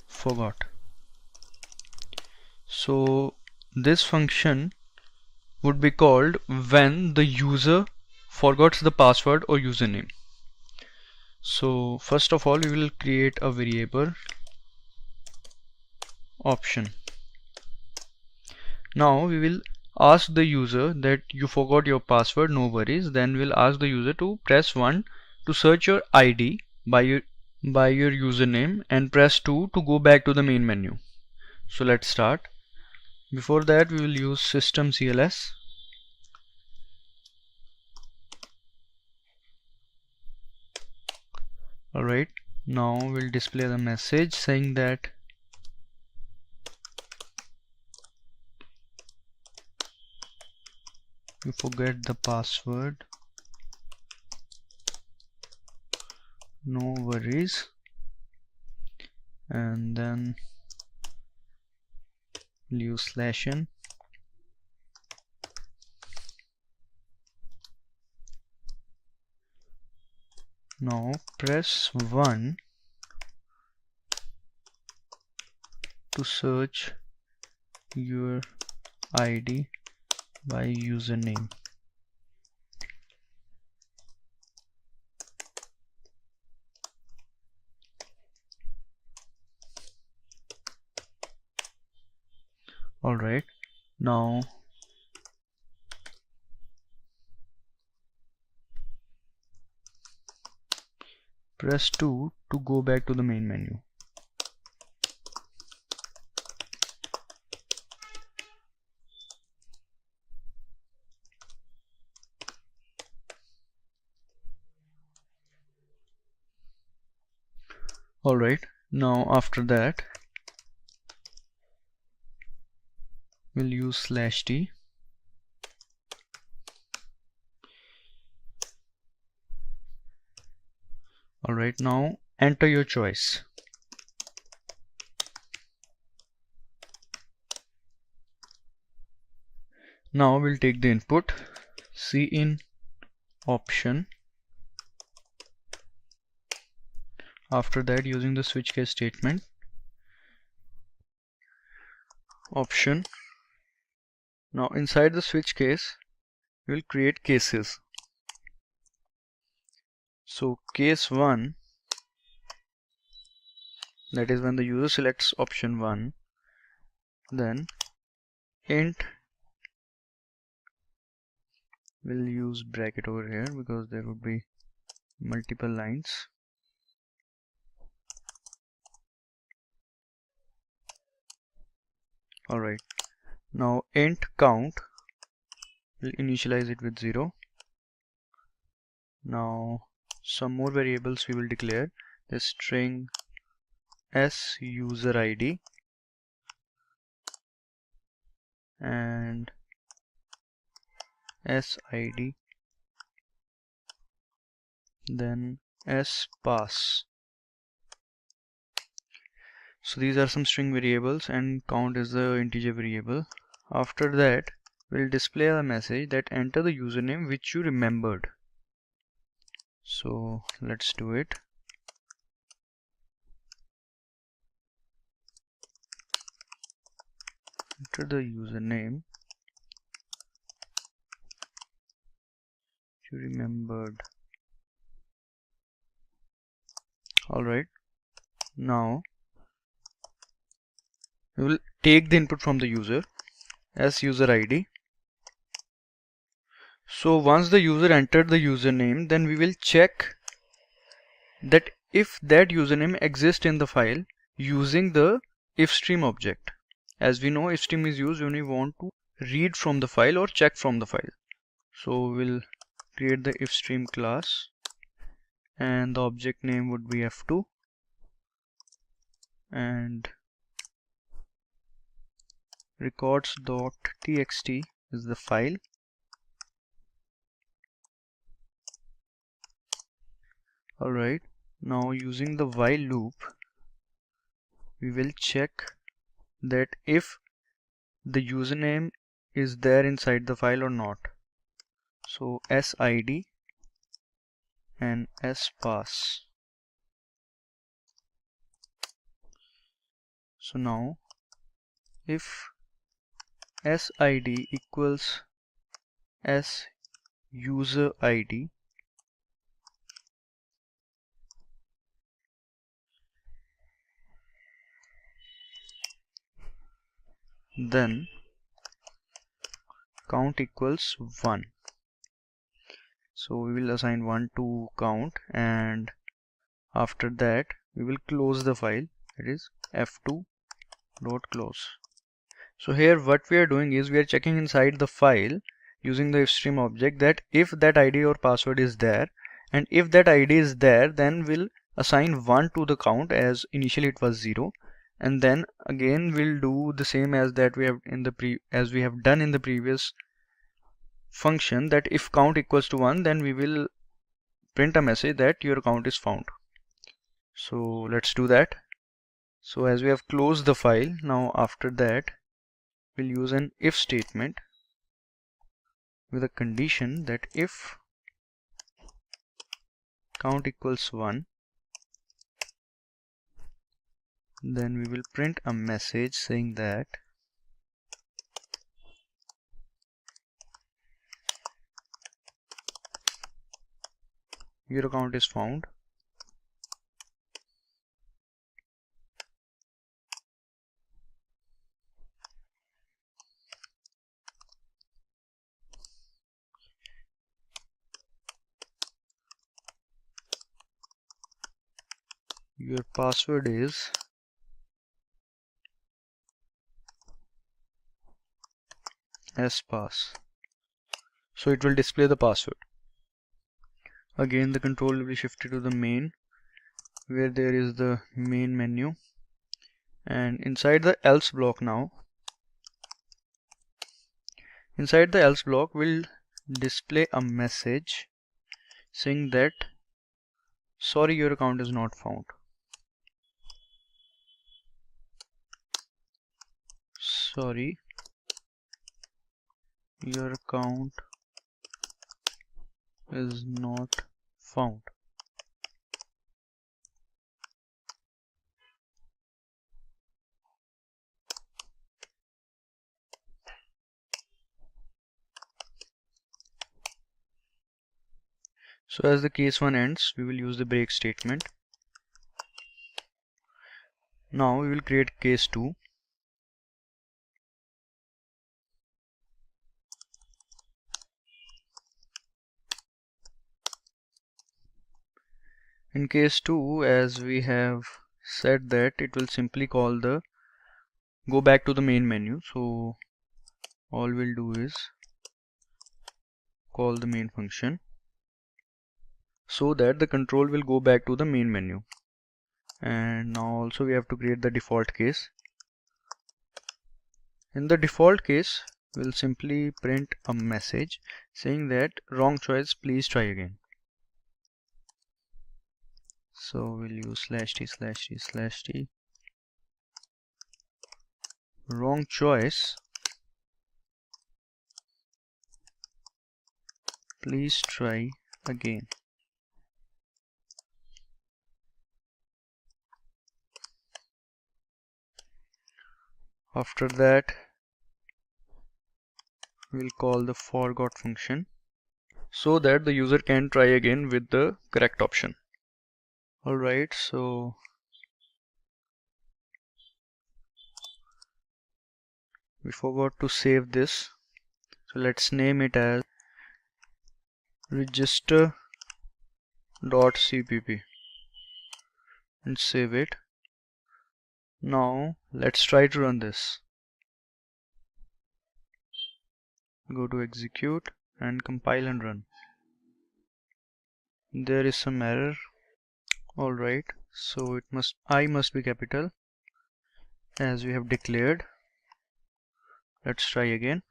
forgot. So this function would be called when the user forgets the password or username. So first of all we will create a variable option. Now we will ask the user that you forgot your password, no worries. Then we'll ask the user to press 1 to search your ID by your username, and press 2 to go back to the main menu. So let's start. Before that we will use system CLS. Alright, now we'll display the message saying that you forget the password, no worries, and then use /n. Now press 1 to search your ID by username. Alright, now Press 2 to go back to the main menu. Alright, now after that we'll use /t. Alright, now enter your choice. Now we'll take the input cin option. After that, using the switch case statement, option. Now inside the switch case, we'll create cases. So case 1, that is when the user selects option 1, then int, we'll use bracket over here because there would be multiple lines. Alright, now int count, we'll initialize it with 0. Now some more variables we will declare. The string suserid and sid, then spass. So these are some string variables and count is the integer variable. After that, we'll display a message that enter the username which you remembered. So let's do it. Enter the username you remembered. Alright, now we will take the input from the user as user ID. So once the user entered the username, then we will check that if that username exists in the file using the ifstream object. As we know, ifstream is used when we want to read from the file or check from the file. So we'll create the ifstream class and the object name would be f2 and records.txt is the file. Alright, now using the while loop, we will check that if the username is there inside the file or not. So sid and spass. So now if sid equals suser id, then count equals 1. So we will assign 1 to count and after that we will close the file, that is f2.close. So here what we are doing is we are checking inside the file using the ifstream object that if that id or password is there, and if that id is there, then we'll assign 1 to the count as initially it was 0, and then again we'll do the same as that we have in the as we have done in the previous function, that if count equals to 1, then we will print a message that your count is found. So let's do that. So as we have closed the file, now after that we'll use an if statement with a condition that if count equals 1, then we will print a message saying that your account is found. your password is spass. So it will display the password. Again, the control will be shifted to the main, where there is the main menu, and inside the else block now, inside the else block will display a message saying that sorry, your account is not found. Sorry, your account is not found. So as the case 1 ends, we will use the break statement. Now we will create case 2. In case 2, as we have said that it will simply call the go back to the main menu. So all we'll do is call the main function so that the control will go back to the main menu. And now also we have to create the default case. In the default case, we'll simply print a message saying that wrong choice, please try again. So we'll use /t/t/t. Wrong choice, please try again. After that, we'll call the forgot function so that the user can try again with the correct option. Alright, so we forgot to save this. So let's name it as register.cpp and save it. Now let's try to run this. Go to execute and compile and run. There is some error. Alright, so I must be capital as we have declared. Let's try again.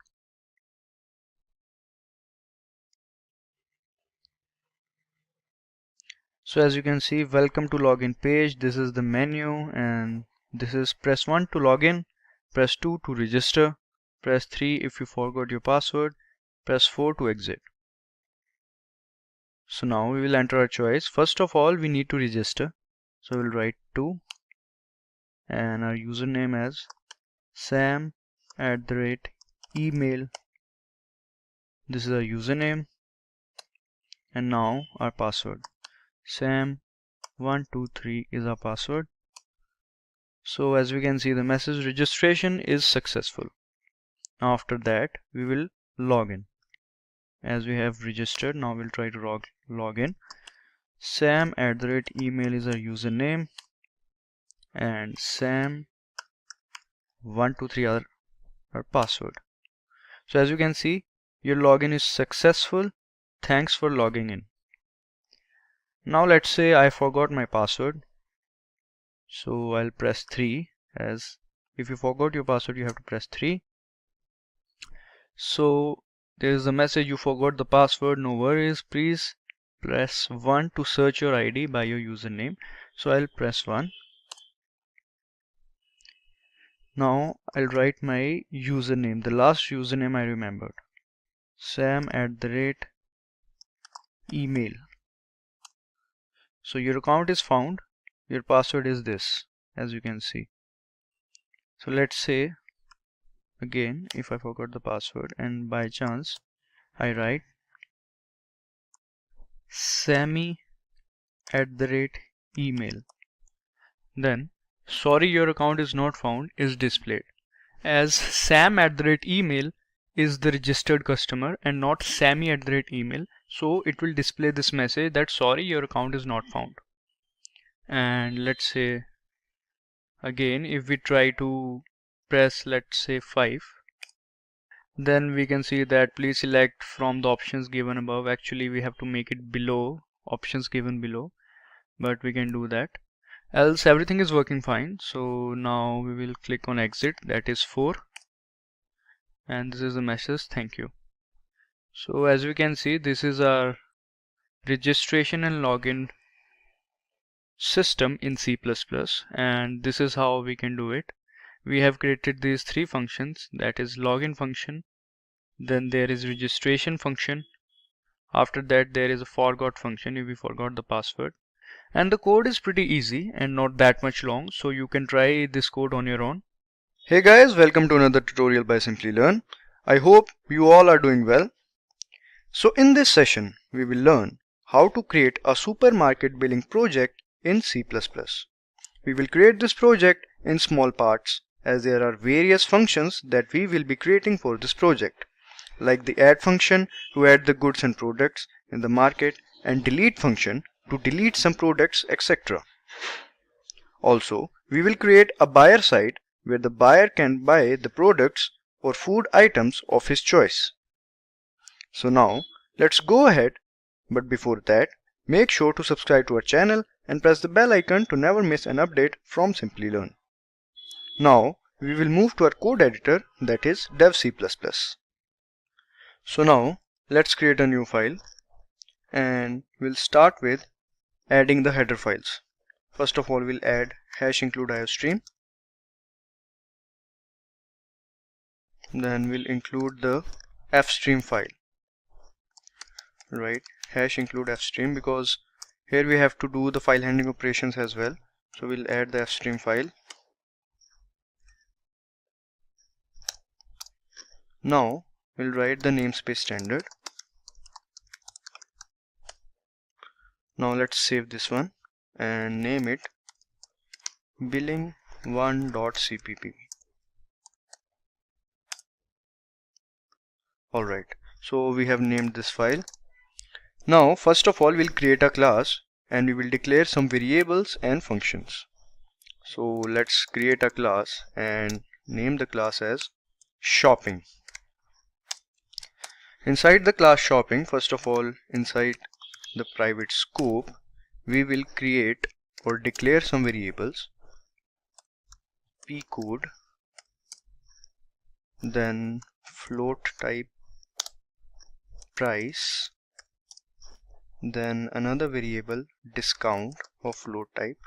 So as you can see, welcome to login page. This is the menu, and this is press 1 to login, press 2 to register, press 3 if you forgot your password, press 4 to exit. So now we will enter our choice. First of all, we need to register. So we'll write 2 and our username as sam@email. This is our username, and now our password. Sam123 is our password. So as we can see, the message registration is successful. Now after that, we will log in. As we have registered, now we'll try to log in. Sam@email is our username, and Sam123 are our password. So as you can see, your login is successful. Thanks for logging in. Now let's say I forgot my password. So I'll press 3, as if you forgot your password, you have to press 3. So there is a message, you forgot the password. No worries, please press 1 to search your ID by your username. So I'll press 1. Now I'll write my username, the last username I remembered, Sam@email. So your account is found. Your password is this, as you can see. So let's say again, if I forgot the password and by chance I write Sammy@email, then sorry, your account is not found is displayed, as Sam@email is the registered customer and not Sammy@email. So it will display this message that sorry, your account is not found. and let's say again if we try to press, let's say 5, then we can see that please select from the options given above. Actually we have to make it below options given below, but we can do that, else everything is working fine. So now we will click on exit, that is 4, and this is the message, thank you. So as we can see, this is our registration and login system in C++, and this is how we can do it. We have created these 3 functions, that is login function, then there is registration function, after that there is a forgot function if we forgot the password, and the code is pretty easy and not that much long, so you can try this code on your own. Hey guys, welcome to another tutorial by Simplilearn. I hope you all are doing well. So in this session, we will learn how to create a supermarket billing project in C++. We will create this project in small parts as there are various functions that we will be creating for this project, like the add function to add the goods and products in the market and delete function to delete some products, etc. Also, we will create a buyer site where the buyer can buy the products or food items of his choice. So now let's go ahead, but before that, make sure to subscribe to our channel and press the bell icon to never miss an update from Simplilearn. Now we will move to our code editor, that is dev C++. So now let's create a new file and we'll start with adding the header files. First of all, we'll add #include iostream. Then we'll include the fstream file. Right, #include fstream, because here we have to do the file handling operations as well. So we'll add the fstream file. Now we'll write the namespace standard. Now let's save this one and name it billing1.cpp. Alright, so we have named this file. Now first of all, we'll create a class and we will declare some variables and functions. So let's create a class and name the class as shopping. Inside the class shopping, first of all, inside the private scope, we will create or declare some variables, pcode, then float type price, then another variable discount of float type,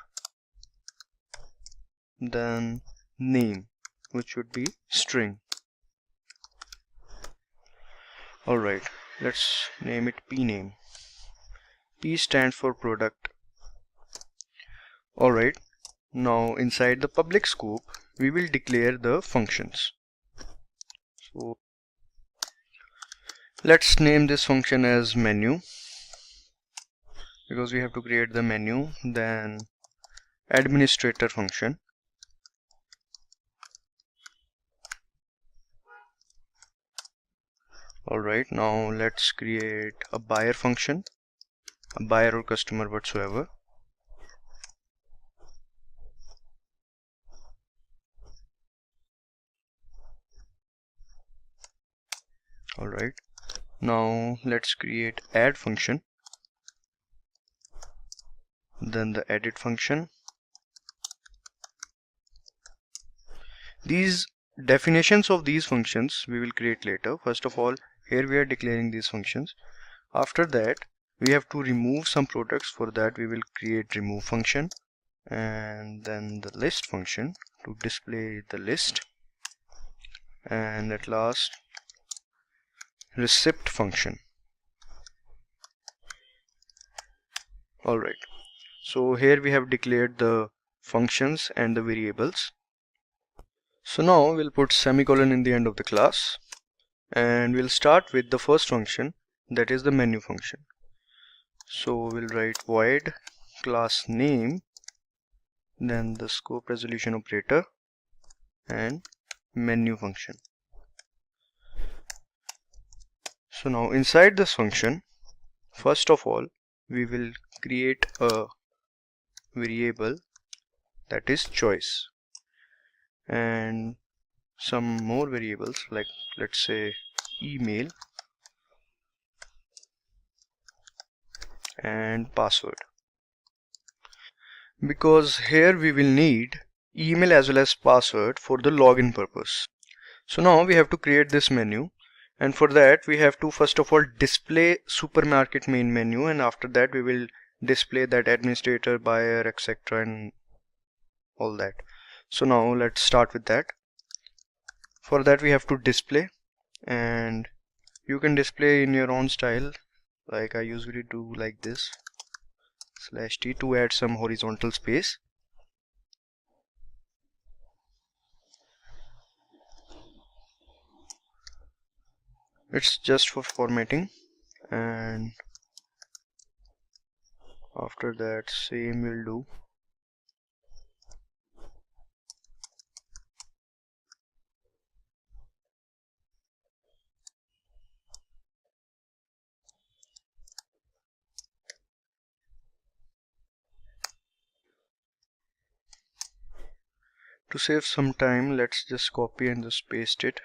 then name, which would be string. Alright, let's name it pname. P stands for product. Alright, now inside the public scope, we will declare the functions. So let's name this function as menu, because we have to create the menu. Then administrator function. Alright, now let's create a buyer function, a buyer or customer whatsoever. Alright, now let's create add function, then the edit function. These definitions of these functions we will create later. First of all, here we are declaring these functions. After that, we have to remove some products. For that, we will create remove function, and then the list function to display the list, and at last receipt function. Alright, so here we have declared the functions and the variables. So now we'll put semicolon in the end of the class and we'll start with the first function, that is the menu function. So we'll write void class name, then the scope resolution operator and menu function. So now inside this function, first of all, we will create a variable that is choice, and some more variables like, let's say, email and password, because here we will need email as well as password for the login purpose. So now we have to create this menu, and for that we have to first of all display supermarket main menu, and after that we will display that administrator, buyer, etc. and all that. So now let's start with that. For that we have to display, and you can display in your own style, like I usually do like this, /t, to add some horizontal space. It's just for formatting, and after that same will do. To save some time, let's just copy and just paste it.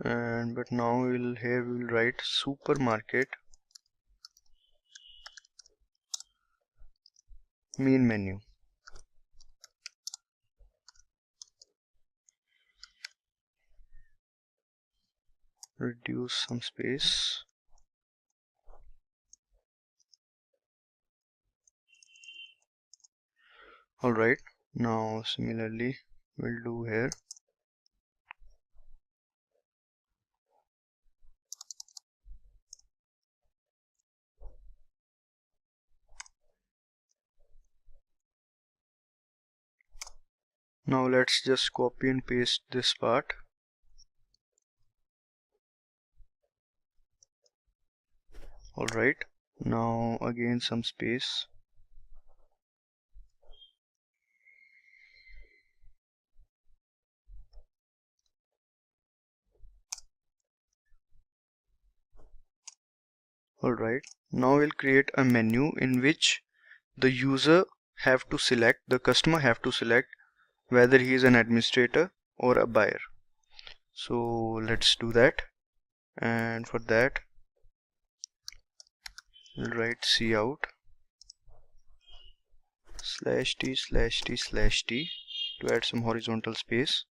But now here we will write supermarket main menu. Reduce some space. Alright, now similarly we'll do here. Now let's just copy and paste this part. Alright, now again some space. Alright, now we'll create a menu in which the user have to select, the customer have to select whether he is an administrator or a buyer. So let's do that, and for that we'll write cout /t/t/t to add some horizontal space.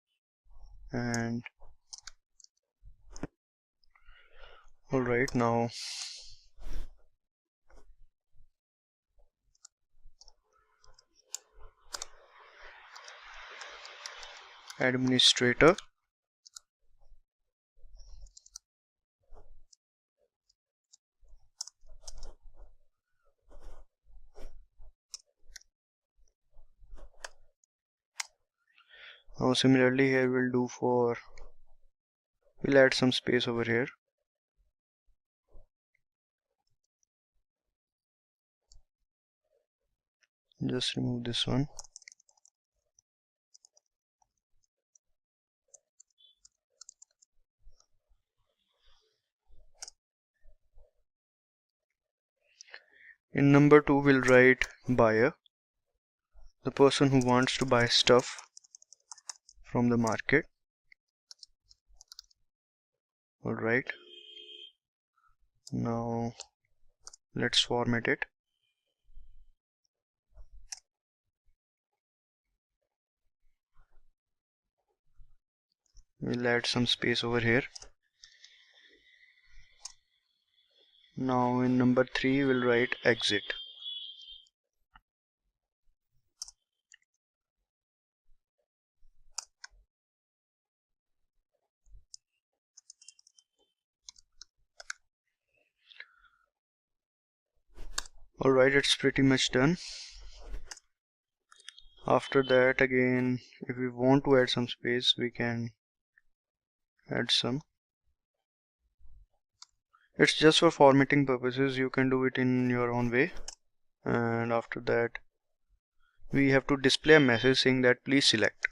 And alright, now administrator, now similarly here we'll add some space over here. Just remove this one. In number 2 we'll write buyer, the person who wants to buy stuff from the market. Alright, now let's format it. We'll add some space over here. Now in number 3 we'll write exit. Alright, it's pretty much done. After that, again, if we want to add some space, we can add some. It's just for formatting purposes, you can do it in your own way. And after that, we have to display a message saying that please select.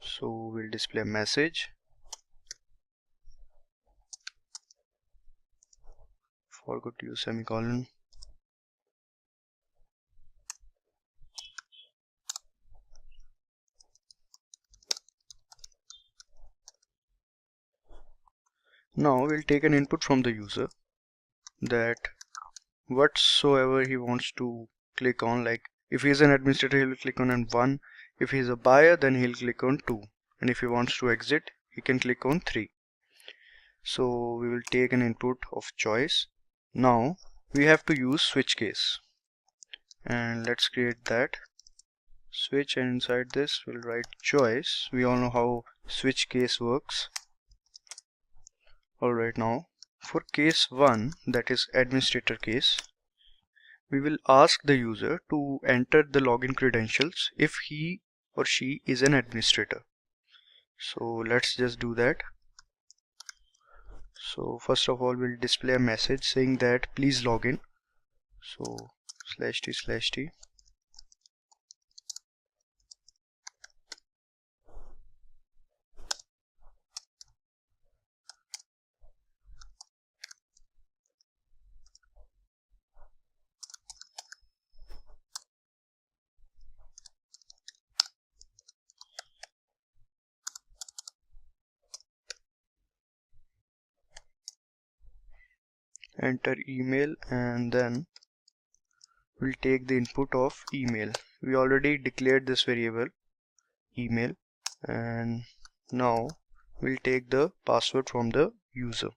So we'll display a message. Forgot to use semicolon. Now we'll take an input from the user that whatsoever he wants to click on, like if he's an administrator he will click on 1, if he's a buyer then he'll click on 2, and if he wants to exit he can click on 3. So we will take an input of choice. Now we have to use switch case, and let's create that switch, and inside this we'll write choice. We all know how switch case works. Alright, now for case 1, that is administrator case, we will ask the user to enter the login credentials if he or she is an administrator. So let's just do that. So first of all we'll display a message saying that please log in. So /t/t. Enter email, and then we'll take the input of email. We already declared this variable email, and now we'll take the password from the user.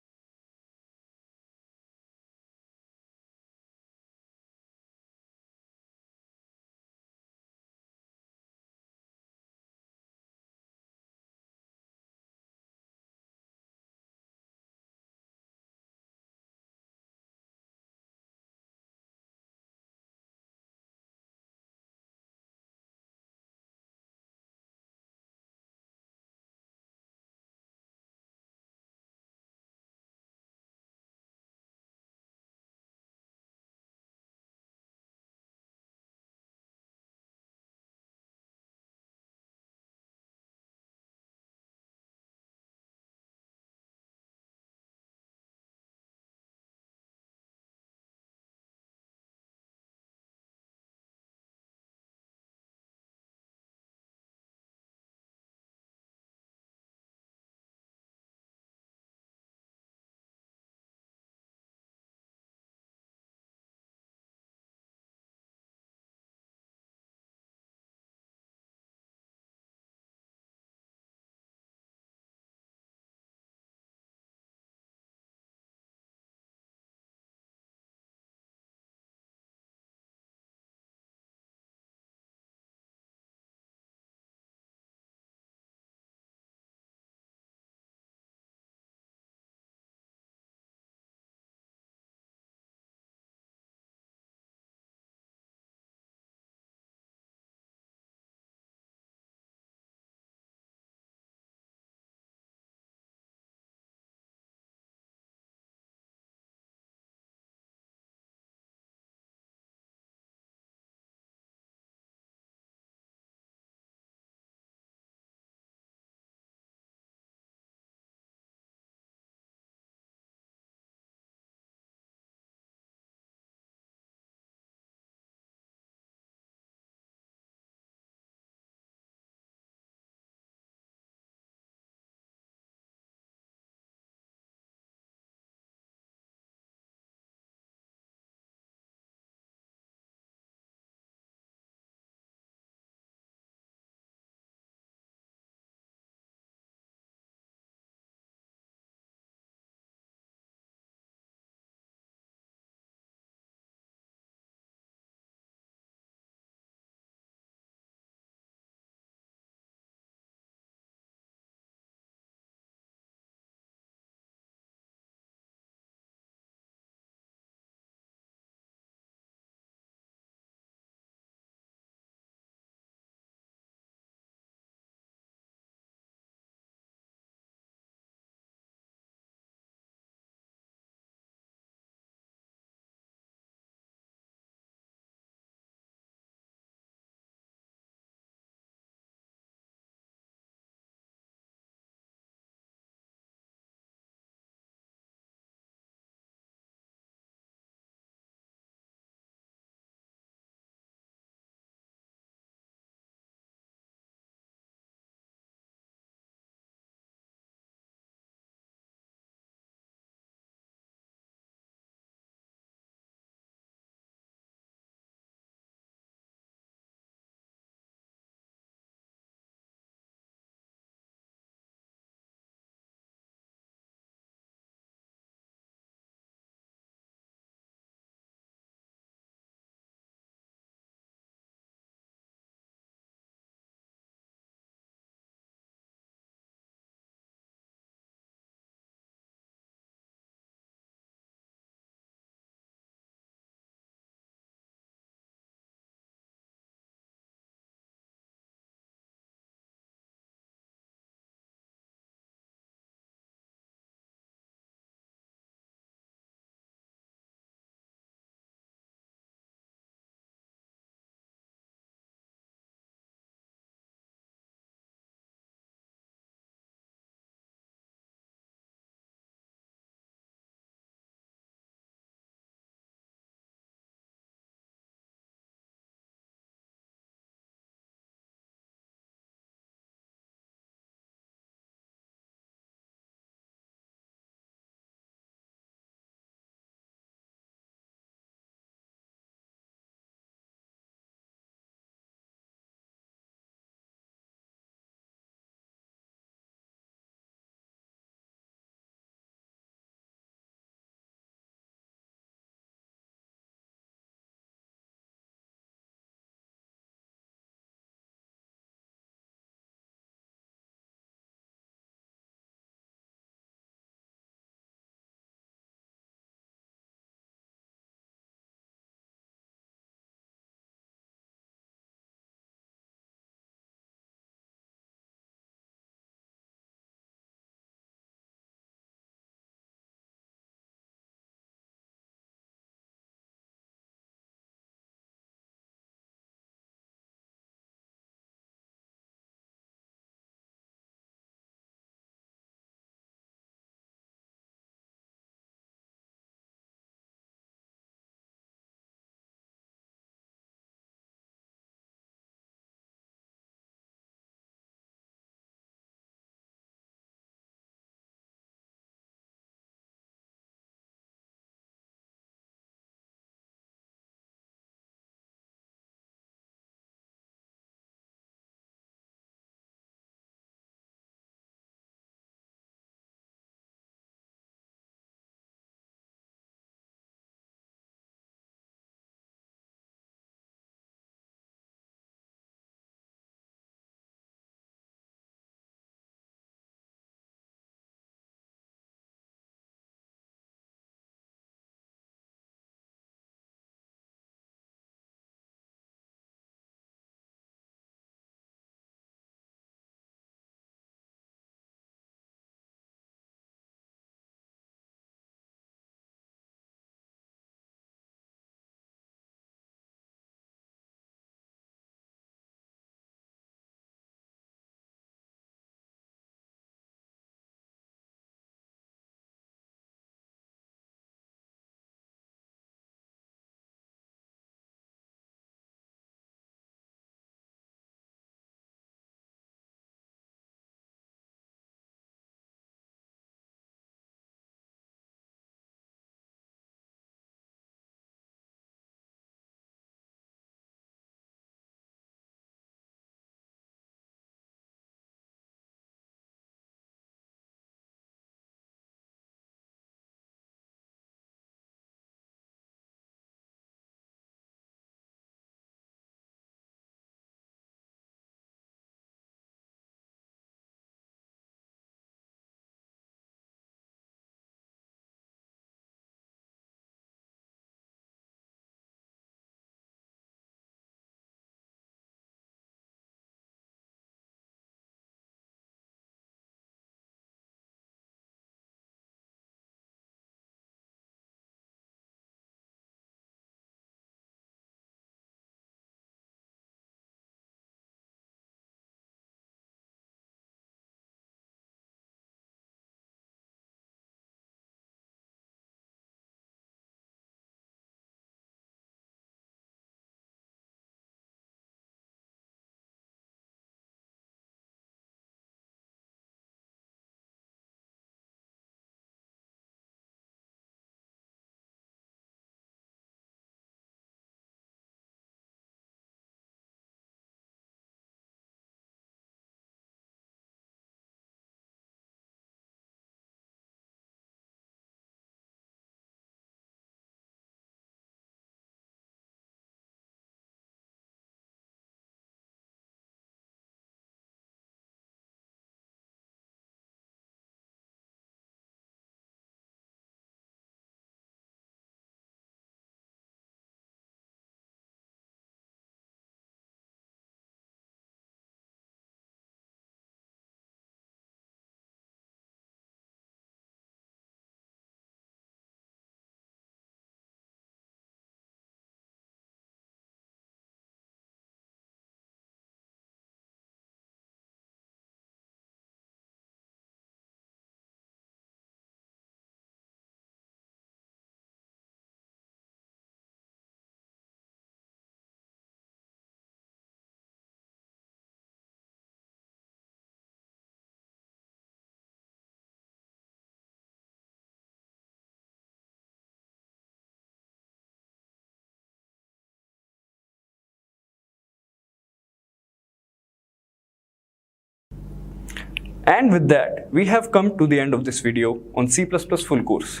And with that, we have come to the end of this video on C++ full course.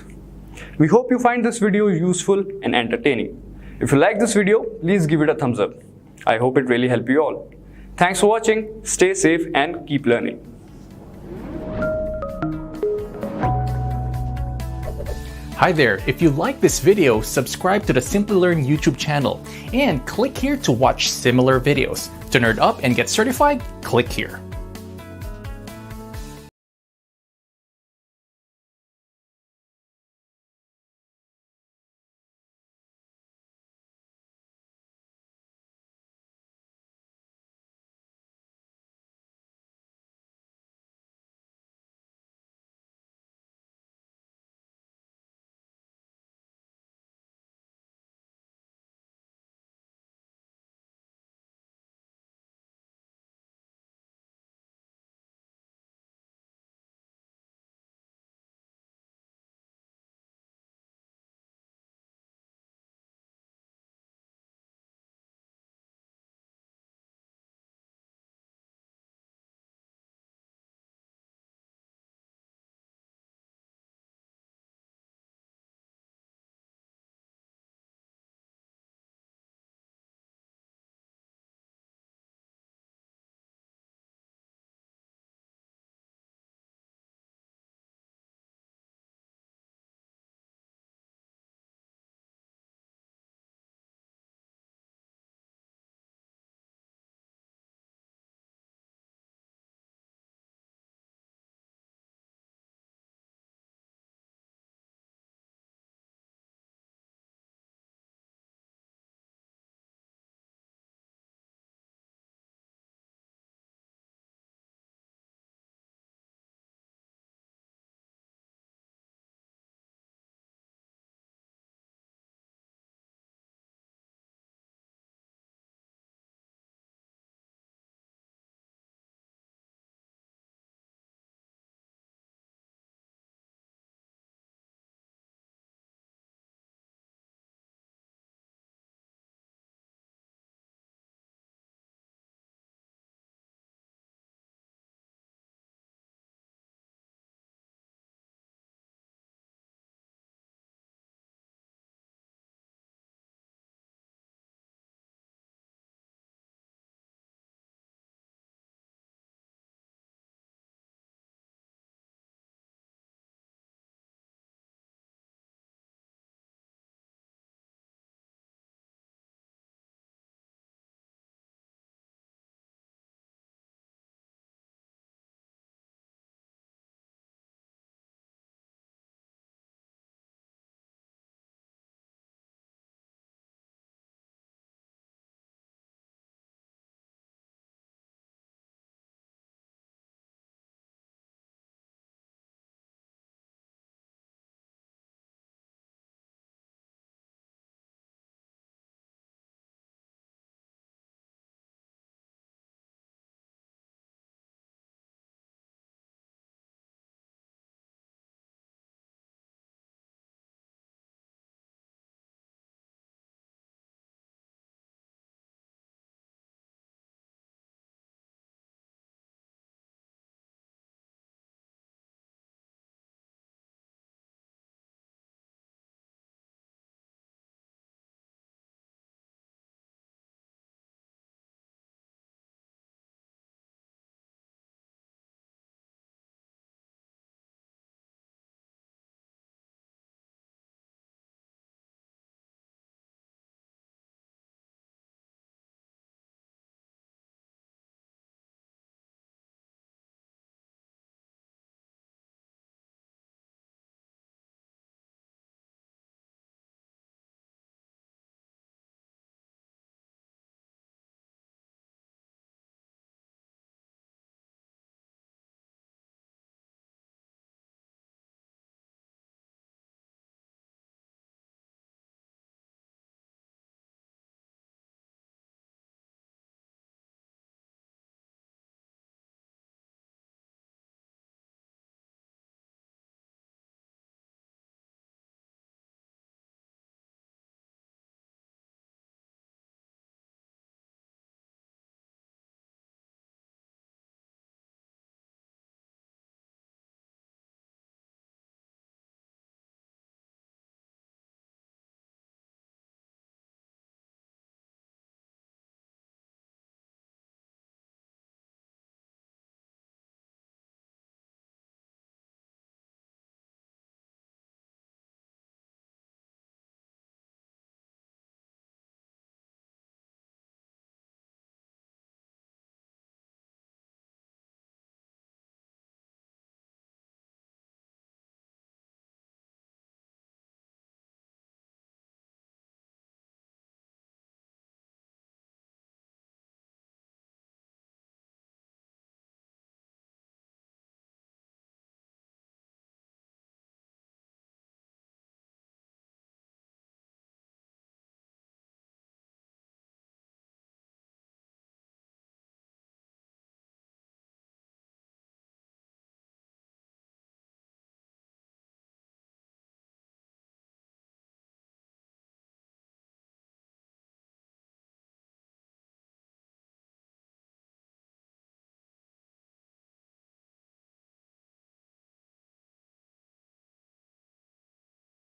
We hope you find this video useful and entertaining. If you like this video, please give it a thumbs up. I hope it really helped you all. Thanks for watching, stay safe and keep learning. Hi there, if you like this video, subscribe to the Simplilearn YouTube channel and click here to watch similar videos. To nerd up and get certified, click here.